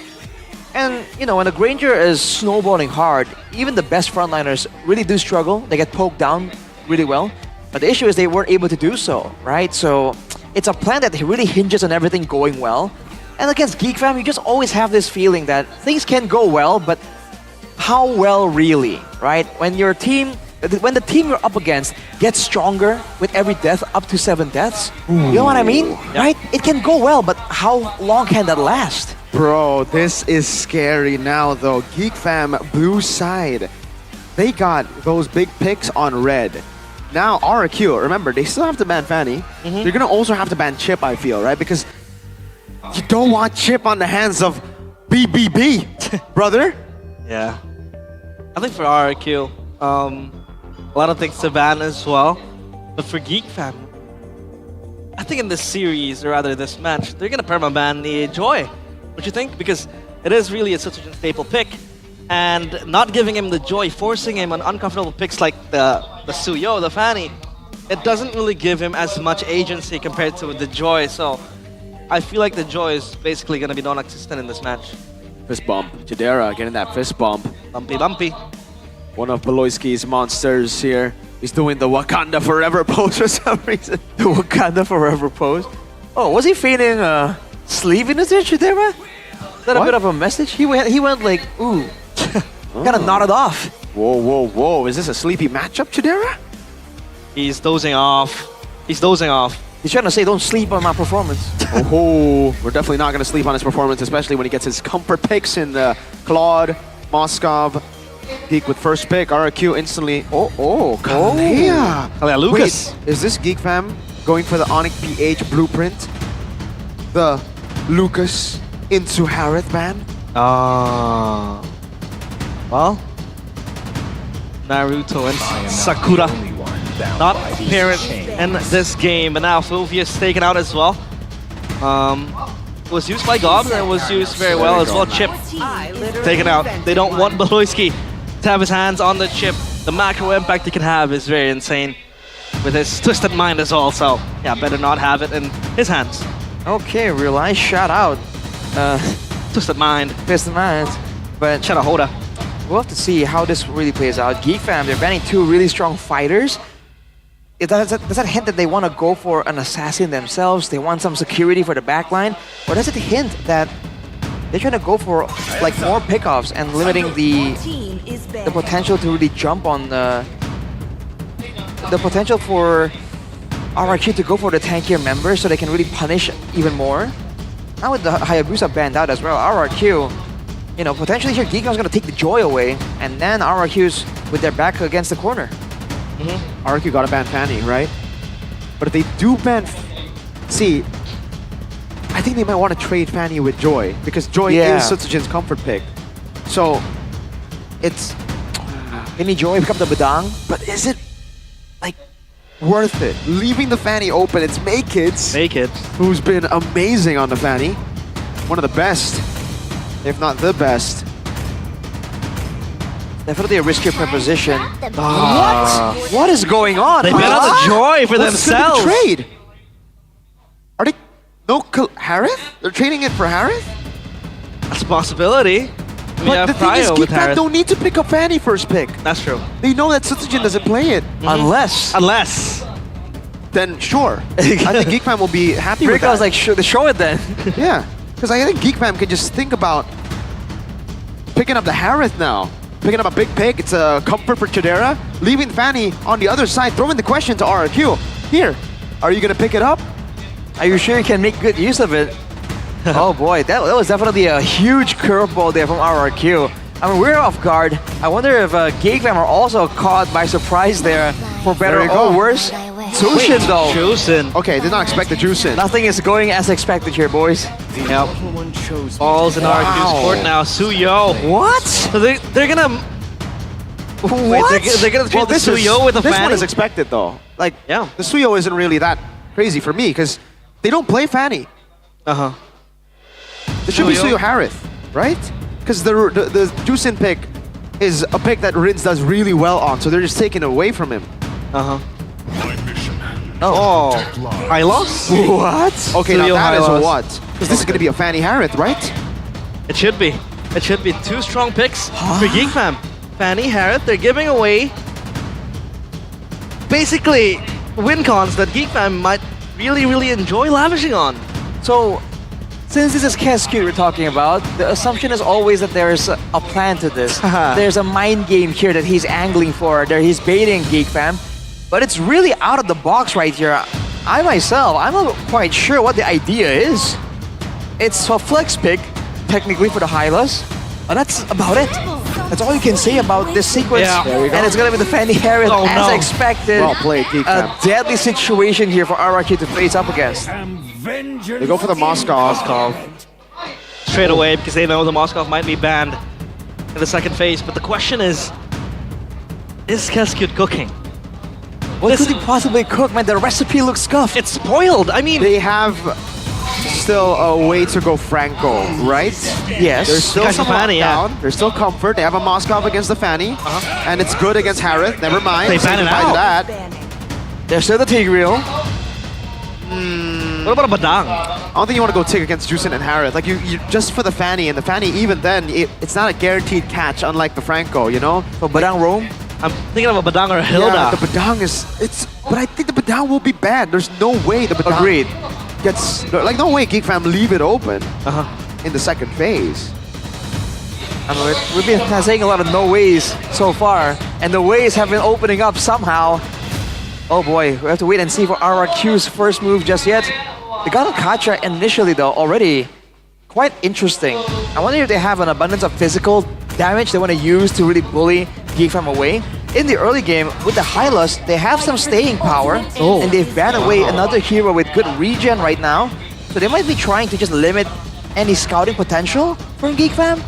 N: And, you know, when a Granger is snowballing hard, even the best frontliners really do struggle. They get poked down really well. But the issue is they weren't able to do so, right? So it's a plan that really hinges on everything going well. And against GeekFam, you just always have this feeling that things can go well, but how well really, right? When your team... When the team you're up against gets stronger with every death, up to 7 deaths, you know what I mean? Yep. Right? It can go well, but how long can that last?
M: Bro, this is scary now, though. GeekFam, blue side, they got those big picks on red. Now, RQ, remember, they still have to ban Fanny. They're going to also have to ban Chip, I feel, right? Because you don't want Chip on the hands of BBB, brother.
L: Yeah. I think for RQ, a lot of things to ban as well. But for GeekFam, I think in this series, or rather this match, they're going to permaban the Joy. What you think? Because it is really a such a staple pick. And not giving him the Joy, forcing him on uncomfortable picks like the Suyo, the Fanny, it doesn't really give him as much agency compared to the Joy. So I feel like the Joy is basically going to be non-existent in this match.
M: Fist bump. Chadera getting that fist bump.
L: Bumpy, bumpy.
M: One of Beloyski's monsters here. He's doing the Wakanda Forever pose for some reason.
N: The Wakanda Forever pose? Oh, was he feigning sleepiness there, Chidera? Is that a bit of a message? He went like, ooh. Kind of nodded off.
M: Whoa, whoa, whoa. Is this a sleepy matchup, Chidera?
L: He's dozing off. He's dozing off.
N: He's trying to say, don't sleep on my performance.
M: Oh, we're definitely not going to sleep on his performance, especially when he gets his comfort picks in the Claude, Moskov. Geek with first pick, RQ instantly. Kalea.
L: Kalea Lucas.
M: Wait, is this GeekFam going for the Onyx PH blueprint? The Lucas into Harith ban?
L: Well, Naruto and Sakura not apparent in this game, but now Fulvius taken out as well. It was used by Gob and it was used very well as well. Chip taken out. They don't want Beloyski to have his hands on the chip. The macro impact he can have is very insane with his twisted mind as well. So yeah, better not have it in his hands.
N: Okay, realize shout out.
L: Twisted mind.
N: Twisted mind. But
L: Charahoda.
N: We'll have to see how this really plays out. GeekFam, they're banning 2 really strong fighters. Does that hint that they want to go for an assassin themselves? They want some security for the backline? Or does it hint that they're trying to go for like more pickoffs and limiting the potential to really jump on the potential for RRQ to go for the tankier members so they can really punish even more? Now with the Hayabusa banned out as well, RRQ, you know, potentially here GeekFam's going to take the Joy away, and then RRQ's with their back against the corner.
M: RQ got to ban Fanny, right? But if they do ban... See, I think they might want to trade Fanny with Joy because Joy
N: Yeah.
M: is Sutsujin's comfort pick. So it's
N: Can Joy pick up the Badang?
M: but is it like worth it? Leaving the Fanny open, it's Kids, who's been amazing on the Fanny. One of the best, if not the best.
N: Definitely a riskier proposition. What? What is going on?
L: They bet on the Joy for
M: What's gonna
L: themselves.
M: be the trade? Are they Harith? They're trading it for Harith?
L: That's a possibility. We
M: But
L: have
M: the thing is,
L: Pryo with
M: Geekfam
L: Harris.
M: don't need to pick up Fanny first pick.
L: That's true.
M: They know that Sutsujin doesn't play it.
N: Unless.
M: Then sure. I think Geekfam will be happy with
N: Rico
M: that.
N: was like, show it then.
M: Yeah, because I think Geekfam can just think about picking up the Harith now. Picking up a big pick, it's a comfort for Chidera. Leaving Fanny on the other side, throwing the question to RRQ. Here, are you gonna pick it up?
N: Are you sure you can make good use of it? Oh boy, that was definitely a huge curveball there from RRQ. I mean, we're off guard. I wonder if Geekfam are also caught by surprise there, for better
M: There you
N: or
M: go.
N: worse. Jushin though.
L: Jushin.
M: Okay, did not expect the Jushin.
N: Nothing is going as expected here, boys.
L: Yep. Balls in RQ's court now. Suyo.
N: What?
L: So they're gonna. Wait, they're gonna trade the Suyo with a
M: This one
L: Fanny?
M: is expected though. Like,
L: Yeah.
M: the Suyo isn't really that crazy for me because they don't play Fanny.
L: Uh-huh.
M: It should be
L: Suyo?
M: Suyo Harith, right? Because the Jushin pick is a pick that Rins does really well on, so they're just taking it away from him.
L: Uh-huh. Oh. Hylos?
M: What? Okay, now
L: Suyo
M: that is a
L: Hylos.
M: what? Because this is gonna be a Fanny Harith, right?
L: It should be. It should be two strong picks for Geek Fam. Fanny, Harith, they're giving away basically win cons that Geek Fam might really enjoy lavishing on.
N: So, since this is Cascade we're talking about, the assumption is always that there's a plan to this. There's a mind game here that he's angling for, that he's baiting Geekfam. But it's really out of the box right here. I myself, I'm not quite sure what the idea is. It's a flex pick, technically for the Hylas, but that's about it. That's all you can say about this sequence.
L: Yeah. There we go.
N: And it's gonna be the Fanny Harith
L: Oh,
N: as
L: no.
N: expected.
M: Well played, Geekfam.
N: A deadly situation here for RRQ to face up against.
M: They go for the Moskov.
L: Straight away because they know the Moskov might be banned in the second phase. But the question is Cascade cooking?
N: What could he possibly cook, man? The recipe looks scuffed.
L: It's spoiled. I mean,
M: They have still a way to go Franco, right?
N: Yes.
M: There's still
L: Guys,
M: some
L: Fanny, yeah.
M: lockdown. There's still comfort. They have a Moskov against the Fanny. And it's good against Harith. Never mind.
L: They ban it
M: Sanctified
L: out.
M: that.
N: There's still the Tigreal.
L: what about a Badang?
M: I don't think you want to go tick against Jushin and Harith. Like, you just for the Fanny. And the Fanny, even then, it's not a guaranteed catch, unlike the Franco, you know?
N: For Badang Rome.
L: I'm thinking of a Badang or a Hilda.
M: Yeah, the Badang is... But I think the Badang will be banned. There's no way the Badang...
N: Agreed.
M: Gets... Like, no way Geek Fam leave it open in the second phase.
N: I mean, we've been saying a lot of no ways so far, and the ways have been opening up somehow. Oh boy, we have to wait and see for RRQ's first move just yet. They got a Kacha initially though, already quite interesting. I wonder if they have an abundance of physical damage they want to use to really bully Geek Fam away. In the early game, with the Hylos, they have some staying power, and they've banned away another hero with good regen right now. So they might be trying to just limit any scouting potential from Geek Fam.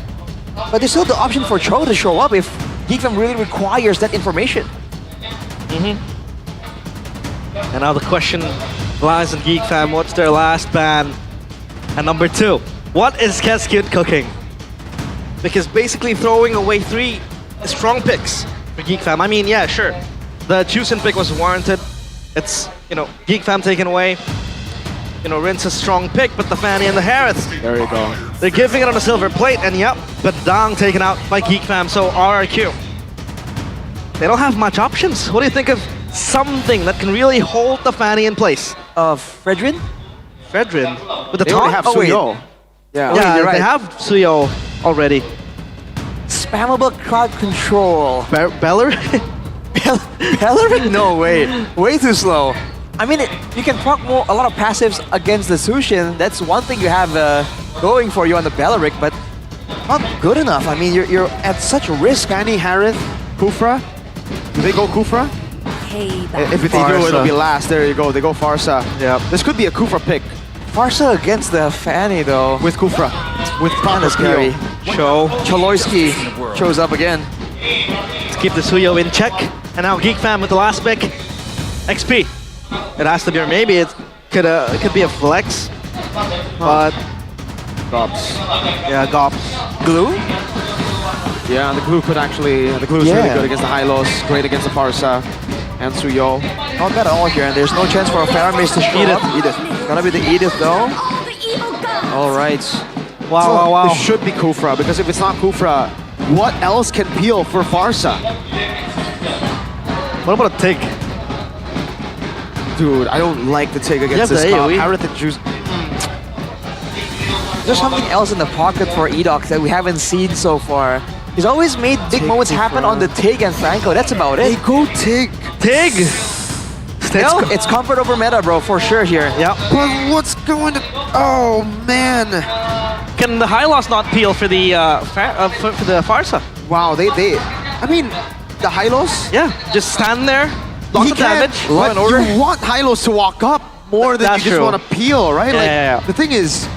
N: But there's still the option for Cho to show up if Geek Fam really requires that information.
L: And now the question lies in Geek Fam. What's their last ban? And number two, what is Cascade cooking? Because basically throwing away three strong picks for Geek Fam. I mean, yeah, sure. The Jushin pick was warranted. It's, Geek Fam taken away. Rince's strong pick, but the Fanny and the Harith.
M: There you go.
L: They're giving it on a silver plate, and yep, Badang taken out by Geek Fam, so RRQ. They don't have much options. What do you think of something that can really hold the Fanny in place?
N: Fredrin?
L: Fredrin? With the
M: They
L: top?
M: already have Suyo. Yeah.
L: Yeah,
N: you're right.
L: they have Suyo already.
N: Spammable crowd control.
L: Bellerin?
N: Bellerin? No way. Way too slow. I mean, you can proc a lot of passives against the Sushin. That's one thing you have going for you on the Belleric, but not good enough. I mean, you're at such risk.
M: Fanny, Harith, Kufra. Do they go Kufra? If they do, it'll be last. There you go. They go Farsa.
L: Yeah.
M: This could be a Kufra pick
N: Farsa against the Fanny though.
M: With Kufra. With proper
N: scary.
L: Show.
N: Choloyski shows up again.
L: Let's keep the Suyo in check. And now Geek Fam with the last pick. XP. It has to be, or maybe it could be a flex. But
M: Gobs.
L: yeah, Gobs.
N: Glue?
M: Yeah, the glue could actually, the glue is really good against the Hylos, great against the Farsa and Suyo.
N: Not bad at all here, and there's no chance for a Faramis to show up.
M: Edith.
N: Gonna be the Edith though. All right.
M: Wow. It should be Kufra, because if it's not Kufra, what else can peel for Farsa?
L: What about a Tig?
M: Dude, I don't like the take against this Harith Juice.
N: There's something else in the pocket for Edok that we haven't seen so far. He's always made big moments happen on the Tig and Franco. That's about it.
M: Hey, go Tig.
L: Tig! Still?
N: It's comfort over meta, bro, for sure here.
L: Yeah.
M: But what's going to... Oh, man.
L: Can the high loss not peel for the for the Farsa?
M: Wow, they... I mean, the Hylos?
L: Yeah, just stand there. Lots of damage.
M: But you want Hylos to walk up more than you just want to peel, right?
L: Yeah,
M: The thing is,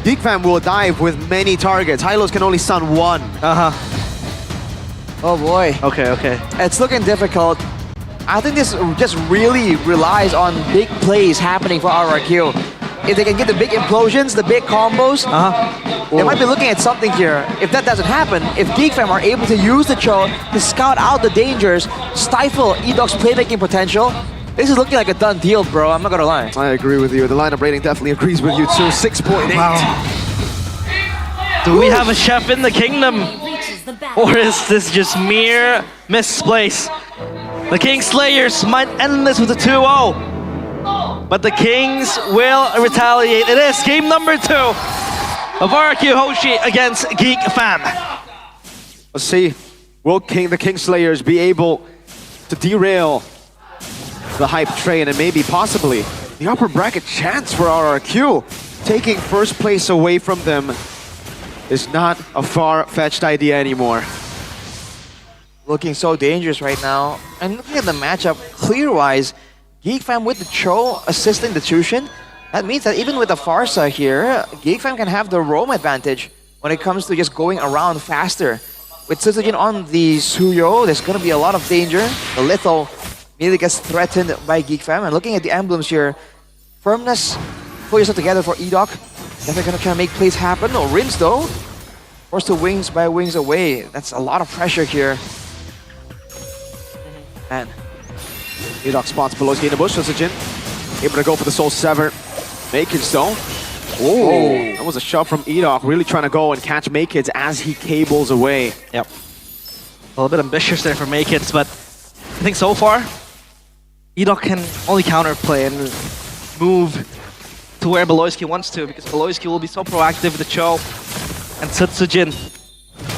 M: Geek Fam will dive with many targets. Hylos can only stun one.
N: Oh boy.
L: Okay.
N: It's looking difficult. I think this just really relies on big plays happening for RRQ. If they can get the big implosions, the big combos, they might be looking at something here. If that doesn't happen, if Geek Fam are able to use the Cho to scout out the dangers, stifle Edok's playmaking potential, this is looking like a done deal, bro. I'm not gonna lie.
M: I agree with you. The lineup rating definitely agrees with you too. 6.8.
L: Wow. Do we have a chef in the kingdom? Or is this just mere misplace? The King Slayers might end this with a 2-0. But the Kings will retaliate. It is game number 2 of RRQ Hoshi against Geek Fam.
M: Let's see. Will the King Slayers be able to derail the hype train and maybe possibly the upper bracket chance for RRQ? Taking first place away from them is not a far-fetched idea anymore.
N: Looking so dangerous right now. And looking at the matchup, clear-wise, Geek Fam with the Cho assisting the Tushin. That means that even with the Farsa here, Geek Fam can have the roam advantage when it comes to just going around faster. With Sisujin on the Suyo, there's going to be a lot of danger. The Lethal immediately gets threatened by Geek Fam. And looking at the emblems here, Firmness, pull yourself together for Edok. Definitely going to try to make plays happen. No Rins though. Forced to wings by wings away. That's a lot of pressure here. Man.
M: Edok spots Beloski in the bush. Sisujin able to go for the Soul Sever. Makids though. Oh, that was a shove from Edok. Really trying to go and catch Makids as he cables away.
L: Yep. A little bit ambitious there for Makids, but I think so far, Edok can only counterplay and move to where Beloski wants to, because Beloski will be so proactive with the Cho, and Setsujin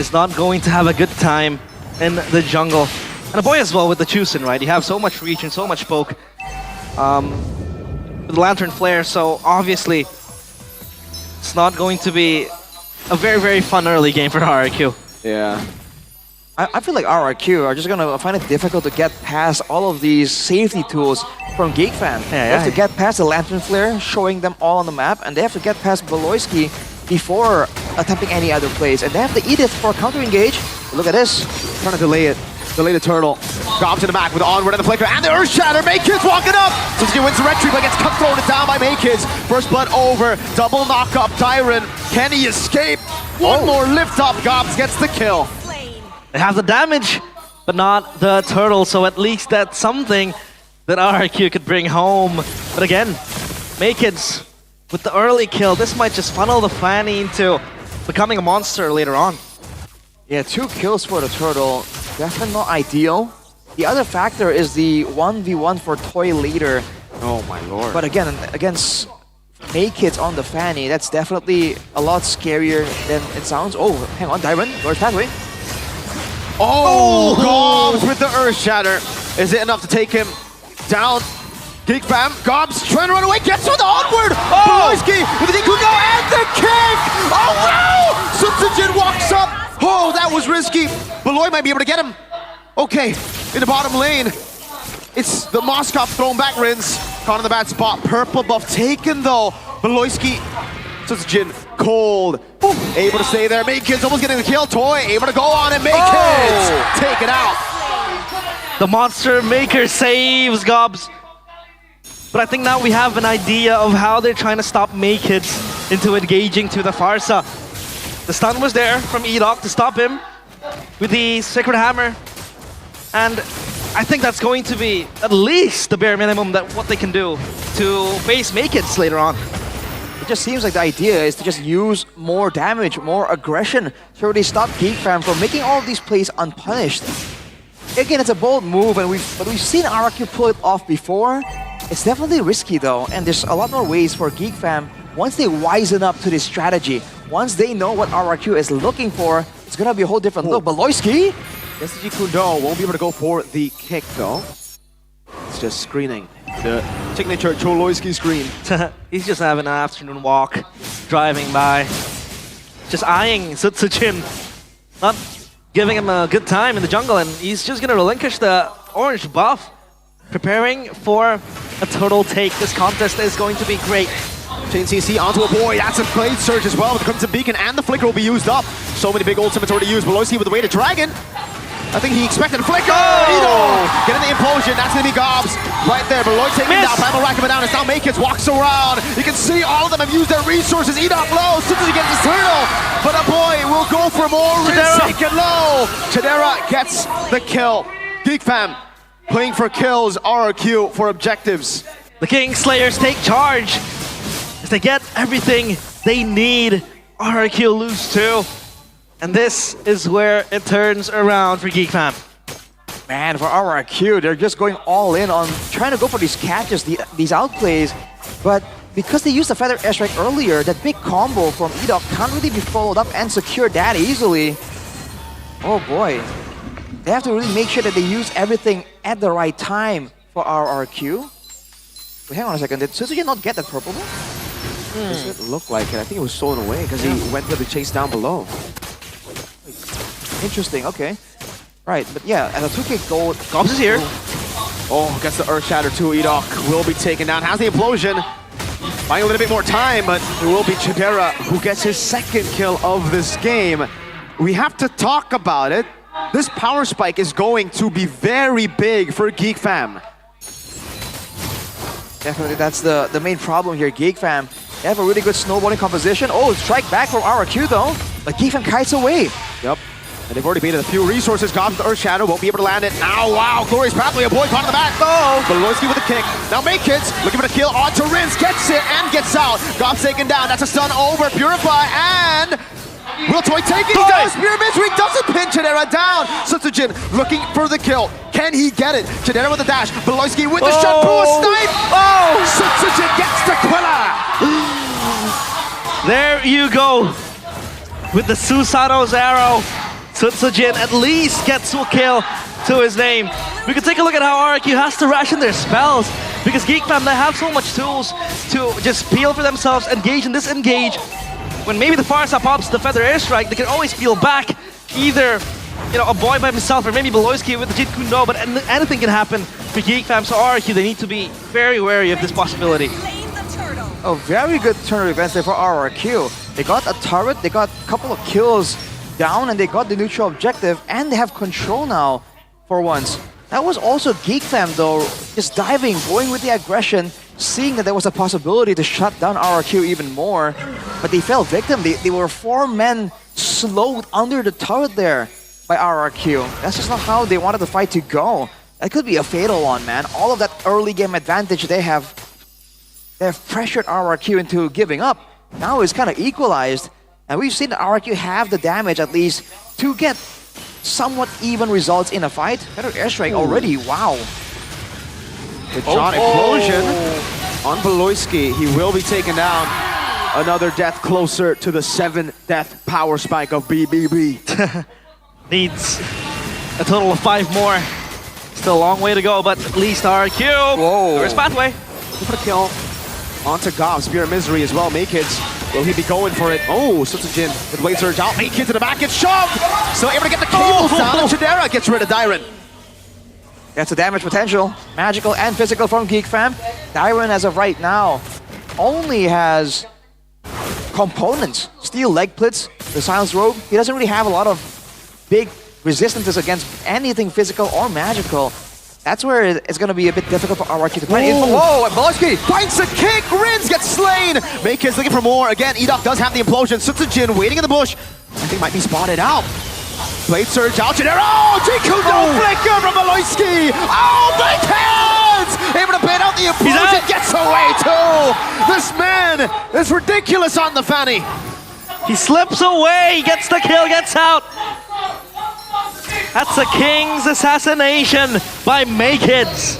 L: is not going to have a good time in the jungle. And a boy as well with the Chusin, right? You have so much reach and so much poke with the Lantern Flare, so obviously it's not going to be a very, very fun early game for RRQ.
M: Yeah.
N: I feel like RRQ are just going to find it difficult to get past all of these safety tools from Geek Fam. They have to get past the Lantern Flare, showing them all on the map, and they have to get past Beloski before attempting any other plays. And they have the Edith for counter-engage. Look at this.
M: Trying to delay it. Delay the turtle. Gobs in the back with Onward and the Flicker and the Earth Shatter. Makids walking up. Suzuki wins the retreat but gets cut thrown down by Makids. First blood over. Double knock up. Tyron. Can he escape? One more lift up. Gobs gets the kill.
L: They have the damage, but not the turtle, so at least that's something that RRQ could bring home. But again, Makids with the early kill, this might just funnel the Fanny into becoming a monster later on.
N: Yeah, 2 kills for the turtle. Definitely not ideal. The other factor is the 1v1 for Toy Leader.
M: Oh my lord.
N: But again, against Makids on the Fanny, that's definitely a lot scarier than it sounds. Oh, hang on, Dyron, Lord's Pathway.
M: Oh, Gobs with the Earth Shatter. Is it enough to take him down? Geek Fam, Gobs trying to run away, gets with the Onward! Beloski with the Dikugo and the kick! Oh wow! Setsujin walks up! Oh, that was risky. Beloy might be able to get him. Okay, in the bottom lane, it's the Moskov thrown back Rins. caught in the bad spot. Purple buff taken though. Beloyski, Jin, cold. Able to stay there. Makids almost getting the kill. Toy able to go on and Makids take it out.
L: The Monster Maker saves Gobs. But I think now we have an idea of how they're trying to stop Makids into engaging to the Farsa. The stun was there from Edok to stop him with the Sacred Hammer. And I think that's going to be at least the bare minimum that what they can do to face Makids later on.
N: It just seems like the idea is to just use more damage, more aggression to really stop GeekFam from making all of these plays unpunished. Again, it's a bold move, and we've seen RRQ pull it off before. It's definitely risky though, and there's a lot more ways for GeekFam once they wisen up to this strategy. Once they know what RRQ is looking for, it's gonna be a whole different look. Beloyski?
M: SG Kundo won't be able to go for the kick though. It's just screening. The signature Choloyski screen.
L: He's just having an afternoon walk, driving by, just eyeing Sutsujin, not giving him a good time in the jungle, and he's just gonna relinquish the orange buff, preparing for a total take. This contest is going to be great.
M: Chain CC onto a boy, that's a Blade Surge as well. With the Crimson Beacon and the Flicker will be used up. So many big ultimates already used. Beloyski with the Weighted Dragon. I think he expected a Flicker! Getting the Implosion, that's gonna be Gobs. Right there, Beloy taking him down, Primal racking him down, it's now Makids walks around. You can see all of them have used their resources. Edok low, as soon as he gets his turtle. But a boy will go for more risk, taken low. Chidera gets the kill. GeekFam playing for kills, RRQ for objectives.
L: The King Slayers take charge as they get everything they need. RRQ lose too. And this is where it turns around for GeekFam.
N: Man, for RRQ, they're just going all in on trying to go for these catches, these outplays. But because they used the Feather Airstrike earlier, that big combo from Edok can't really be followed up and secured that easily. Oh boy. They have to really make sure that they use everything at the right time for RRQ. Wait, hang on a second, did Suzuki not get that purple one?
M: Does it look like it? I think it was stolen away because he went for the chase down below.
N: Interesting, okay. Right, but yeah, at a 2K gold,
L: Gobs is here.
M: Oh, gets the Earth Shatter too. Edok will be taken down. Has the Implosion. Buying a little bit more time, but it will be Chidera who gets his second kill of this game. We have to talk about it. This power spike is going to be very big for GeekFam.
N: Definitely, that's the main problem here. GeekFam, they have a really good snowballing composition. Oh, strike back from RRQ though, but GeekFam kites away.
M: Yep. And they've already made it a few resources. Gobs the Earth Shadow won't be able to land it. Now, wow, Glorious Pathway, a boy caught in the back. Oh, Beloyski with a kick. Now Makids looking for the kill onto Rinse, gets it and gets out. Gobs taken down. That's a stun over. Purify and will Toy take it? He does. Spear Misery doesn't pin Chidera down. Sutsujin looking for the kill. Can he get it? Chidera with the dash. Beloyski with the shot. Pull a snipe. Oh, Sutsujin gets the Quilla.
L: There you go. With the Susaro's arrow. Sutsujin at least gets a kill to his name. We can take a look at how RRQ has to ration their spells, because GeekFam, they have so much tools to just peel for themselves, engage and disengage. When maybe the Farsa pops the Feather Airstrike, they can always peel back. Either, you know, a boy by himself or maybe Beloyski with the Jit Kundo, but anything can happen for GeekFam. So RRQ, they need to be very wary of this possibility.
N: Oh, very good turn of events there for RRQ. They got a turret, they got a couple of kills down, and they got the neutral objective, and they have control now for once. That was also GeekFam though, just diving, going with the aggression, seeing that there was a possibility to shut down RRQ even more, but they fell victim. They were 4 men slowed under the turret there by RRQ. That's just not how they wanted the fight to go. That could be a fatal one, man. All of that early game advantage they have pressured RRQ into giving up. Now it's kind of equalized. And we've seen RRQ have the damage at least to get somewhat even results in a fight. Better airstrike already, wow.
M: With John Implosion on Beloyski, he will be taken down. Another death closer to the 7th death power spike of BBB.
L: Needs a total of 5 more. Still a long way to go, but at least RRQ.
M: Whoa.
L: Where's Pathway?
M: Look for the kill. Onto Gobs, Spear of Misery as well. Makids, will he be going for it? Oh, Sutsujin with Blade Surge out. Makids to the back, gets shoved. So able to get the cables down, and Chidera gets rid of Dyron.
N: That's the damage potential, magical and physical from Geek Fam. Tyron, as of right now, only has components. Steel leg plates, the Silence Robe. He doesn't really have a lot of big resistances against anything physical or magical. That's where it's going to be a bit difficult for RRQ to find info. Whoa, and Boloski finds a kick. Rins gets slain. Make's looking for more. Again, Edok does have the implosion. Sutsujin waiting in the bush. I think might be spotted out. Blade surge out. Oh, Jiku, no flicker from Boloski. Oh, big hands! Able to bait out the implosion. Gets away too. This man is ridiculous on the Fanny.
L: He slips away, gets the kill, gets out. That's the King's assassination by Makekids.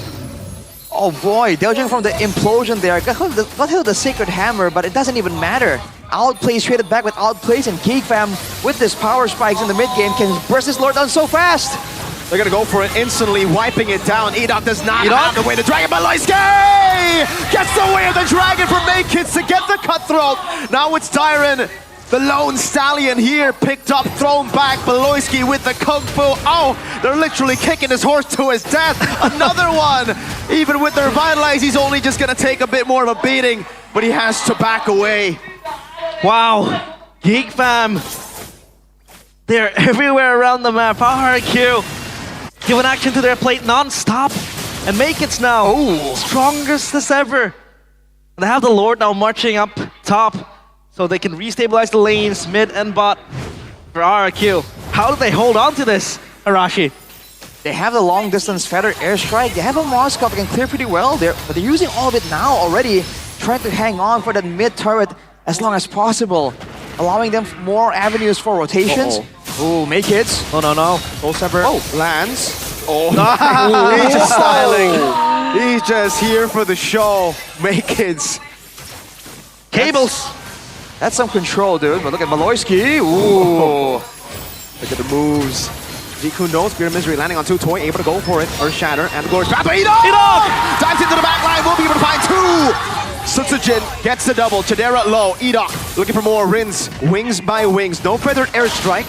N: Oh boy, dodging from the implosion there. Got hit with the Sacred Hammer, but it doesn't even matter. Outplays traded back with outplays, and Geek Fam with this power spikes in the mid game can burst his lord down so fast.
M: They're gonna go for it instantly, wiping it down. Edok does not have the way to Dragon Baloiski! Gets the way of the Dragon for Makekids to get the cutthroat. Now it's Tyron. The lone stallion here picked up, thrown back. Baloiski with the Kung Fu. Oh, they're literally kicking his horse to his death. Another one. Even with their Vitalize, he's only just gonna take a bit more of a beating, but he has to back away.
L: Wow, Geek Fam. They're everywhere around the map. RRQ giving action to their plate non-stop. And Makekids now strongest as ever. They have the Lord now marching up top, so they can restabilize the lanes, mid and bot for RRQ. How do they hold on to this, Arashi?
N: They have the long distance feather airstrike. They have a Moskov that can clear pretty well there, but they're using all of it now already, trying to hang on for that mid turret as long as possible, allowing them more avenues for rotations. Oh, Makekids.
M: Oh, no. Full Semper lands. Oh, he's just styling. He's just here for the show. Makekids.
L: Cables.
N: That's some control, dude. But look at Baloiski. Ooh.
M: Look at the moves. Jiku knows Spear of Misery landing on 2 Toy, able to go for it. Earth Shatter and the Glorious Path. Edok! Dives into the back line, will be able to find 2. Sutsujin gets the double. Chidera low. Edok looking for more. Rins wings by wings. No feathered airstrike.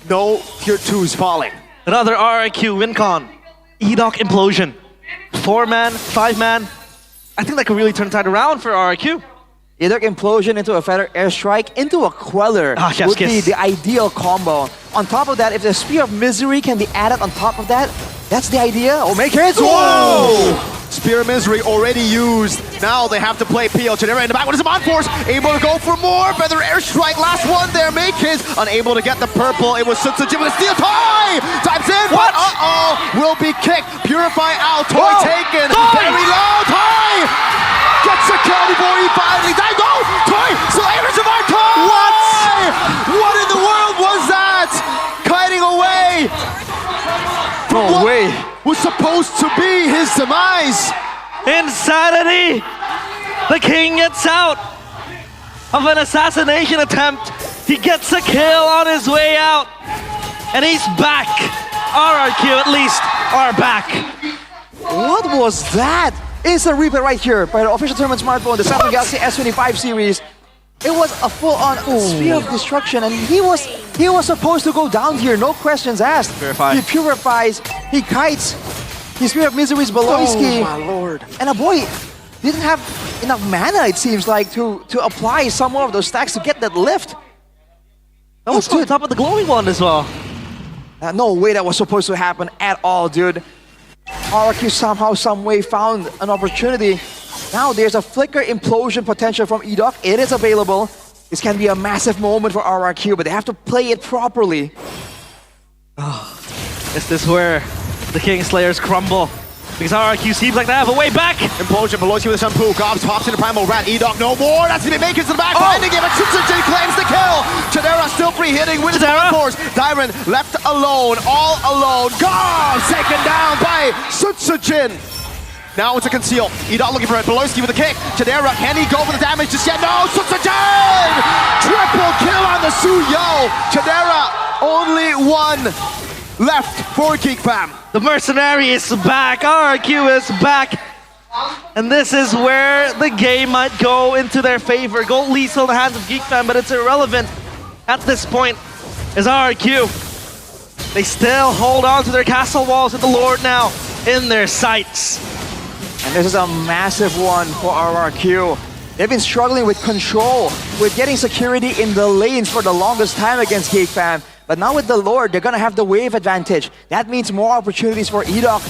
M: No tier 2s falling.
L: Another RRQ win con. Edok implosion. 4-man, 5-man. I think that could really turn the tide around for RRQ.
N: Edok implosion into a feather airstrike into a queller would be the ideal combo. On top of that, if the Spear of Misery can be added on top of that, that's the idea. Oh, Makekids!
M: Whoa! Spear of Misery already used. Now they have to play PL. Chidera in the back. What is the Mod Force? Able to go for more. Feather airstrike. Last one there. Makekids unable to get the purple. It was Sutsujin with a steel tie. Types in. What? Will be kicked. Purify out. Toy taken. Very low. Toy gets a kill before he finally died. No! Toy Slayer survived. Toy! What in the world was that? Kiting away.
N: No way.
M: Was supposed to be his demise.
L: Insanity! The King gets out of an assassination attempt. He gets a kill on his way out. And he's back. RRQ at least are back.
N: What was that? It's a replay right here by the official tournament smartphone, the Samsung Galaxy S25 series. It was a full-on Spear of Destruction, and he was supposed to go down here, no questions asked.
L: Purify.
N: He purifies, he kites, his Spear of Misery is Baloiski.
M: Oh my lord.
N: And a boy didn't have enough mana, it seems like, to apply some more of those stacks to get that lift.
L: That was on top of the glowing one as well.
N: No way that was supposed to happen at all, dude. RRQ somehow, some way found an opportunity. Now there's a flicker implosion potential from Edok. It is available. This can be a massive moment for RRQ, but they have to play it properly.
L: Is this where the King Slayers crumble? Because RRQ seems like they have a way back.
M: Implosion, Baloiski with a shampoo. Gobs pops into Primal Rat. Edok no more. That's gonna be Makekids in the back. Finding him, and Sutsujin claims the kill. Chidera still free hitting with his force. Dyron left alone, all alone. Gobs taken down by Sutsujin. Now it's a conceal. Edok looking for it. Baloiski with a kick. Chidera, can he go for the damage just yet? No! Sutsujin! Triple kill on the Suyo. Chidera, only one left for Geek Fam.
L: The Mercenary is back. RRQ is back. And this is where the game might go into their favor. Gold lethal in the hands of Geek Fam, but it's irrelevant at this point as RRQ They still hold on to their castle walls with the Lord now in their sights.
N: And this is a massive one for RRQ. They've been struggling with control, with getting security in the lanes for the longest time against GeekFam. But now with the Lord, they're gonna have the wave advantage. That means more opportunities for Edok,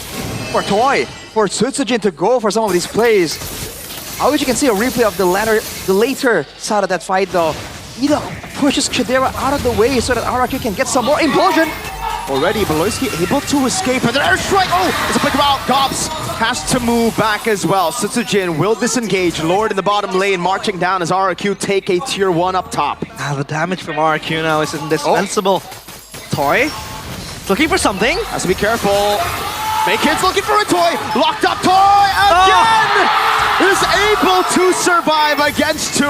N: for Toy, for Sutsujin to go for some of these plays. I wish you can see a replay of the later side of that fight though. Edok pushes Chidera out of the way so that RRQ can get some more implosion.
M: Already, Beloyski able to escape, and an airstrike! Oh, it's a flicker out. Gobs has to move back as well. Sutsujin will disengage. Lord in the bottom lane, marching down as RRQ take a tier 1 up top.
L: The damage from RRQ now is indispensable. Toy, looking for something.
M: Has to be careful. Maykid's looking for a Toy. Locked up Toy again! Is able to survive against 2.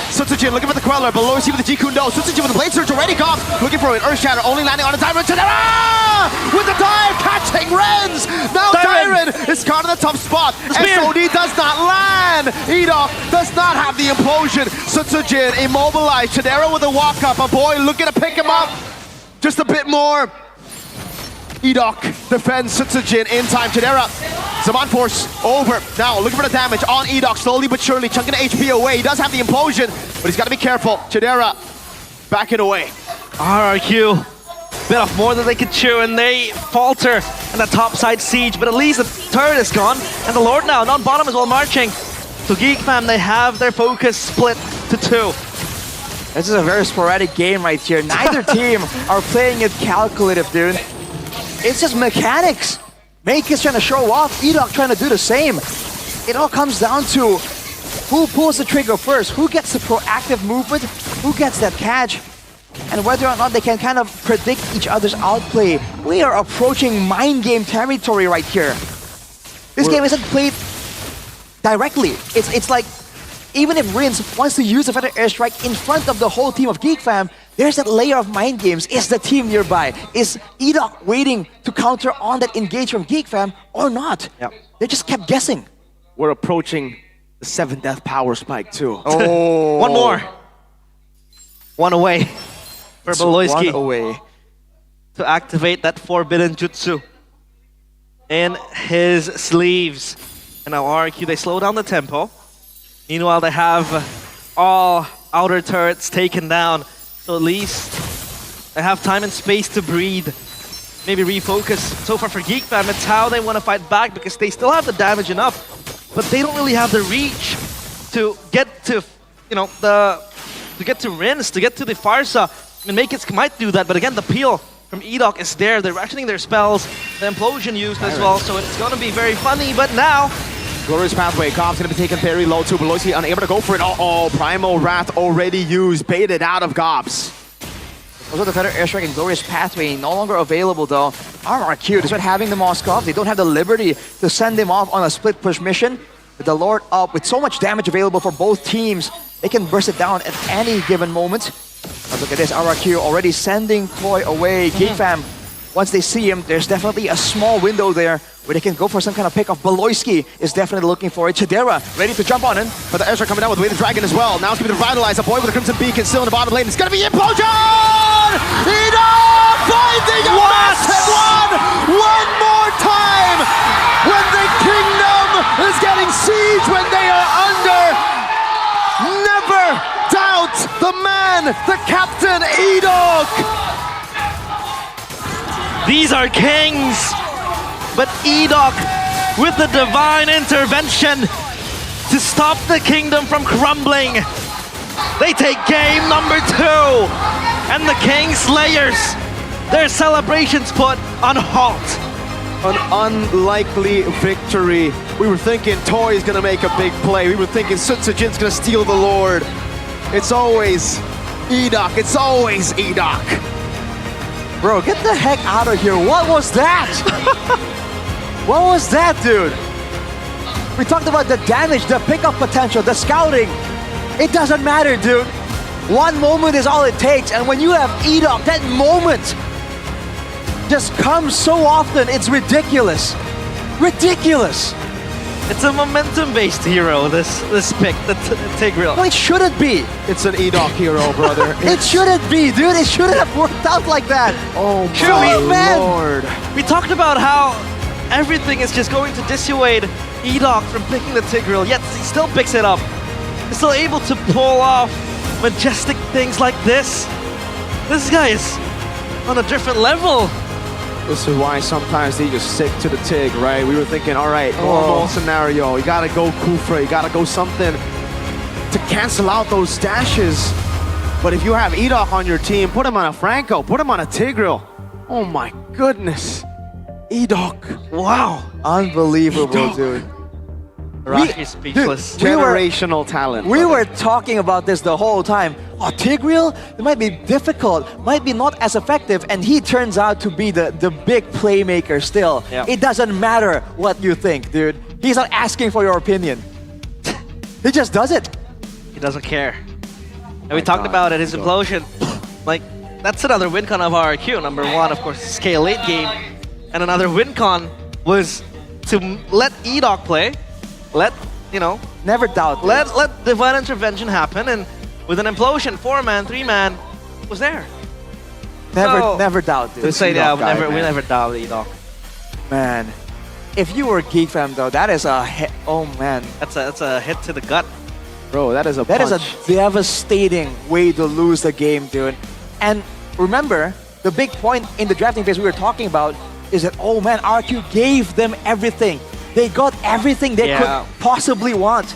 M: Sutsujin looking for the Queller. Beloyski with the Jikundo. Sutsujin with the Blade Surge already. Gobs looking for it. Earth Shatter only landing on a diamond. Chidera! With the dive, catching Rens! Now Tyron is caught in the tough spot. SOD does not land! Edok does not have the implosion. Sutsujin immobilized. Chidera with a walk up. A boy looking to pick him up. Just a bit more. Edok defends Sutsujin in time. Chidera, Zaman Force over. Now looking for the damage on Edok, slowly but surely chunking the HP away. He does have the implosion, but he's got to be careful. Chidera backing away.
L: RRQ, bit of more than they could chew, and they falter in the top side siege, but at least the turret is gone, and the Lord now, not bottom as well, marching. So GeekFam, they have their focus split to 2.
N: This is a very sporadic game right here. Neither team are playing it calculative, dude. It's just mechanics. Maykid's trying to show off, Edok trying to do the same. It all comes down to who pulls the trigger first, who gets the proactive movement, who gets that catch, and whether or not they can kind of predict each other's outplay. We are approaching mind game territory right here. This game isn't played directly. It's like, even if Rins wants to use a feather airstrike in front of the whole team of GeekFam, there's that layer of mind games. Is the team nearby? Is Edok waiting to counter on that engage from GeekFam or not?
M: Yep.
N: They just kept guessing.
M: We're approaching the 7th death power spike too.
N: Oh.
L: One more. One away for Beloyski.
N: One away.
L: To activate that forbidden jutsu in his sleeves. And now RRQ, they slow down the tempo. Meanwhile, they have all outer turrets taken down. So at least they have time and space to breathe. Maybe refocus. So far for GeekFam, it's how they want to fight back because they still have the damage enough, but they don't really have the reach to get to, you know, to get to Rins, to get to the Farsa. I mean, Maykid's might do that, but again, the peel from Edok is there. They're rationing their spells. The implosion used as well, so it's going to be very funny, but now
M: Glorious Pathway, Gob's gonna be taken very low too. Beloyski unable to go for it. Oh, Primal Wrath already used, baited out of Gobs.
N: Also, the Feather Airstrike and Glorious Pathway no longer available though. RRQ, despite having the Moskov, they don't have the liberty to send him off on a split push mission. With the Lord up, with so much damage available for both teams, they can burst it down at any given moment. But look at this, RRQ already sending Toy away. GeekFam, once they see him, there's definitely a small window there where they can go for some kind of pick off. Beloyski is definitely looking for it. Chidera ready to jump on him.
M: But the airstrike coming down with Way the Dragon as well. Now it's going to be revitalized. A boy with a Crimson Beacon still in the bottom lane. It's going to be implosion! Edok finding a massive one! One more time! When the kingdom is getting siege, when they are under, never doubt the man, the captain, Edok!
L: these are kings. But Edok, with the divine intervention to stop the kingdom from crumbling, they take game number 2. And the King Slayers, their celebrations put on halt.
M: An unlikely victory. We were thinking Toy is gonna make a big play. We were thinking Sutsujin's gonna steal the Lord. It's always Edok. It's always Edok.
N: Bro, get the heck out of here. What was that? What was that, dude? We talked about the damage, the pickup potential, the scouting. It doesn't matter, dude. One moment is all it takes, and when you have Edok, that moment just comes so often, it's ridiculous. Ridiculous.
L: It's a momentum-based hero, this pick, the Tigreal.
N: No, it shouldn't be.
M: It's an Edok hero, brother.
N: It shouldn't be, dude. It shouldn't have worked out like that.
M: Oh
N: man.
M: lord.
L: We talked about how everything is just going to dissuade Edok from picking the Tigreal, yet he still picks it up. He's still able to pull off majestic things like this. This guy is on a different level.
M: This is why sometimes they just stick to the Tig, right? We were thinking, all right, normal scenario. You gotta go Kufra, you gotta go something to cancel out those dashes. But if you have Edok on your team, put him on a Franco, put him on a Tigreal. Oh my goodness. Edok.
L: Wow.
N: Unbelievable, dude.
L: Raki's speechless.
M: Generational talent.
N: We were talking about this the whole time. Oh, Tigreal, it might be difficult, might be not as effective, and he turns out to be the big playmaker still.
L: Yeah.
N: It doesn't matter what you think, dude. He's not asking for your opinion. He just does it.
L: He doesn't care. And we talked about it, his implosion. Like, that's another win con of RRQ. Number one, of course, scale 8 game. And another win con was to let Edok play. Let, you know,
N: never doubt.
L: Let divine intervention happen, and with an implosion, 4-man, 3-man was there.
N: Never doubt. Dude.
L: We never doubt Edok.
N: Man, if you were Geek Fam though, that is a hit. Oh man,
L: that's a hit to the gut,
M: bro. That is a
N: devastating way to lose the game, dude. And remember, the big point in the drafting phase we were talking about is that, oh man, RQ gave them everything. They got everything they could possibly want.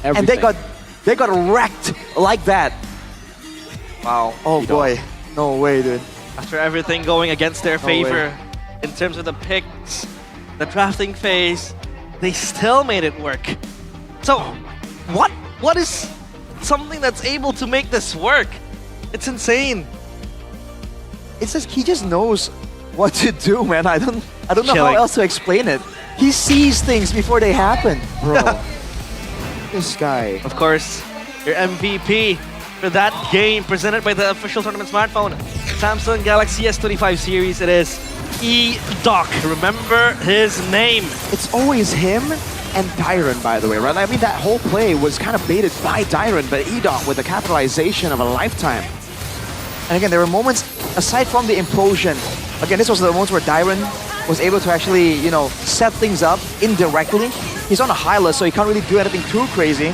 M: Everything.
N: And they got wrecked like that.
L: Wow.
N: Oh boy. No way, dude.
L: After everything going against their favor in terms of the picks, the drafting phase, they still made it work. So, what is something that's able to make this work? It's insane.
N: It's just he just knows what to do, man. I don't know how else to explain it. He sees things before they happen,
M: bro. This guy.
L: Of course, your MVP for that game presented by the official tournament smartphone, Samsung Galaxy S25 series. It is Edok. Remember his name.
M: It's always him and Dyron, by the way, right? I mean, that whole play was kind of baited by Dyron, but Edok with the capitalization of a lifetime.
N: And again, there were moments, aside from the implosion, again, this was the moments where Dyron was able to actually, you know, set things up indirectly. He's on a high list, so he can't really do anything too crazy.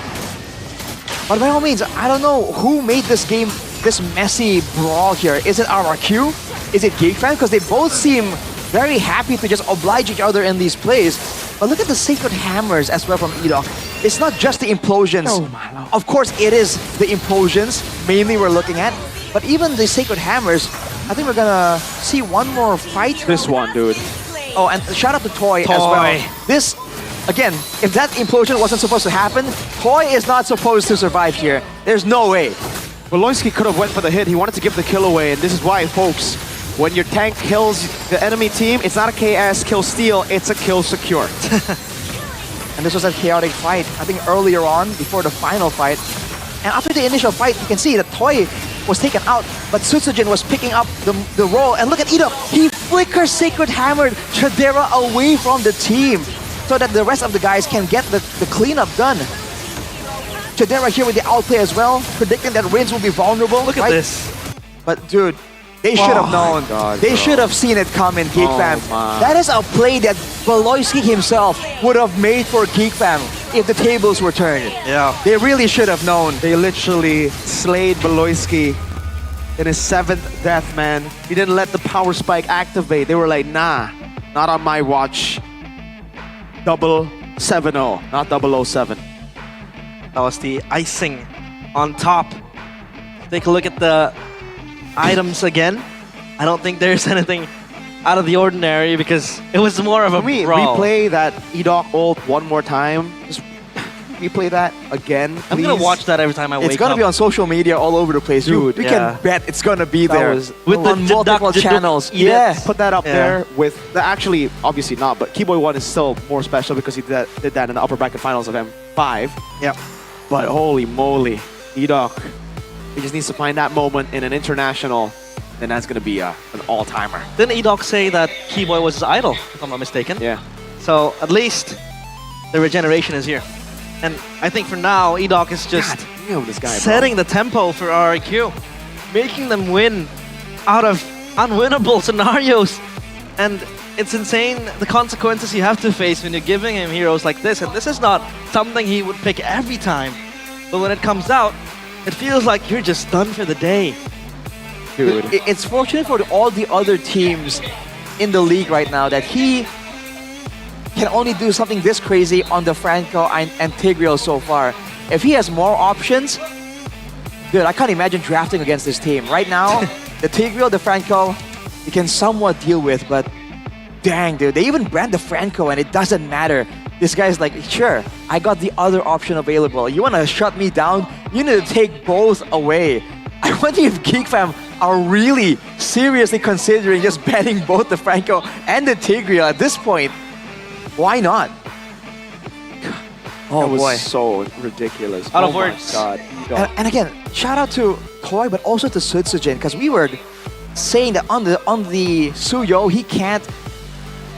N: But by all means, I don't know who made this game this messy brawl here. Is it RRQ? Is it Geek Fan? Because they both seem very happy to just oblige each other in these plays. But look at the Sacred Hammers as well from Edok. It's not just the implosions.
M: Oh my lord.
N: Of course, it is the implosions mainly we're looking at. But even the Sacred Hammers, I think we're gonna see one more fight.
M: This one, dude.
N: Oh, and shout out to Toy as well. This, again, if that implosion wasn't supposed to happen, Toy is not supposed to survive here. There's no way.
M: Voloisky could have went for the hit. He wanted to give the kill away, and this is why, folks, when your tank kills the enemy team, it's not a KS kill steal, it's a kill secure.
N: And this was a chaotic fight, I think earlier on, before the final fight. And after the initial fight, you can see that Toy was taken out, but Sutsujin was picking up the role. And look at Edok, he flickers Sacred Hammer Chadera away from the team so that the rest of the guys can get the cleanup done. Chadera here with the outplay as well, predicting that Rinz will be vulnerable.
L: Look at this.
N: But dude, they should have known. They should have seen it coming, Geek Fam. That is a play that Voloisky himself would have made for Geek Fam if the tables were turned.
L: Yeah.
N: They really should have known.
M: They literally slayed Voloisky in his 7th death, man. He didn't let the power spike activate. They were like, nah, not on my watch. 070, not 007.
L: That was the icing on top. Take a look at the items again. I don't think there's anything out of the ordinary because it was more of a brawl.
M: Replay that Edok ult one more time. Just replay that again, please.
L: I'm gonna watch that every time I wake up.
N: It's gonna be on social media all over the place.
M: Dude,
N: we can bet it's gonna be there.
L: With
N: on multiple channels.
M: Yeah. Put that up there with the, actually, obviously not, but Keyboy 1 is still more special because he did that in the upper bracket finals of M5.
L: Yep.
M: But holy moly, Edok. He just needs to find that moment in an international, and that's gonna be an all-timer.
L: Didn't Edok say that Keyboy was his idol, if I'm not mistaken?
M: Yeah.
L: So at least the regeneration is here. And I think for now, Edok is just
M: this guy,
L: setting the tempo for RRQ, making them win out of unwinnable scenarios. And it's insane the consequences you have to face when you're giving him heroes like this. And this is not something he would pick every time. But when it comes out, it feels like you're just done for the day.
N: Dude. It's fortunate for all the other teams in the league right now that he can only do something this crazy on the Franco and Tigreal so far. If he has more options, dude, I can't imagine drafting against this team. Right now, the Tigreal, the Franco, you can somewhat deal with, but dang, dude, they even brand the Franco and it doesn't matter. This guy's like, sure, I got the other option available. You want to shut me down? You need to take both away. I wonder if GeekFam are really seriously considering just banning both the Franco and the Tigreal at this point. Why not?
M: Oh, that was so ridiculous.
L: Out of words.
M: God.
N: And again, shout out to Koi, but also to Sutsujin, because we were saying that on the Suyo, he can't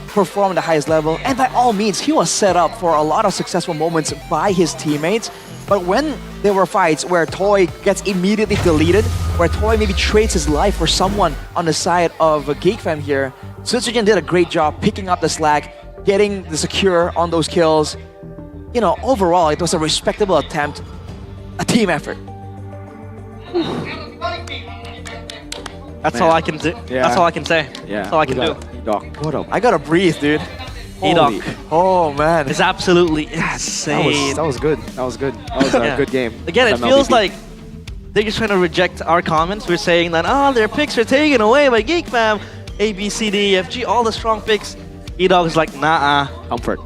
N: perform at the highest level. And by all means, he was set up for a lot of successful moments by his teammates. But when there were fights where Toy gets immediately deleted, where Toy maybe trades his life for someone on the side of GeekFam here, Sutsujin did a great job picking up the slack, getting the secure on those kills. You know, overall, it was a respectable attempt, a team effort.
L: That's all I can do.
M: Yeah.
L: That's all I can say.
M: Yeah.
L: That's all I can do.
M: Edok, what up?
N: I gotta breathe, dude.
L: Edok.
N: Oh man,
L: it's absolutely insane.
M: That was good. That was good. That was a good game.
L: Again, it feels like they're just trying to reject our comments. We're saying that, their picks are taken away by GeekFam. A, B, C, D, E, F, G, all the strong picks. Edok is like, nah.
M: Comfort.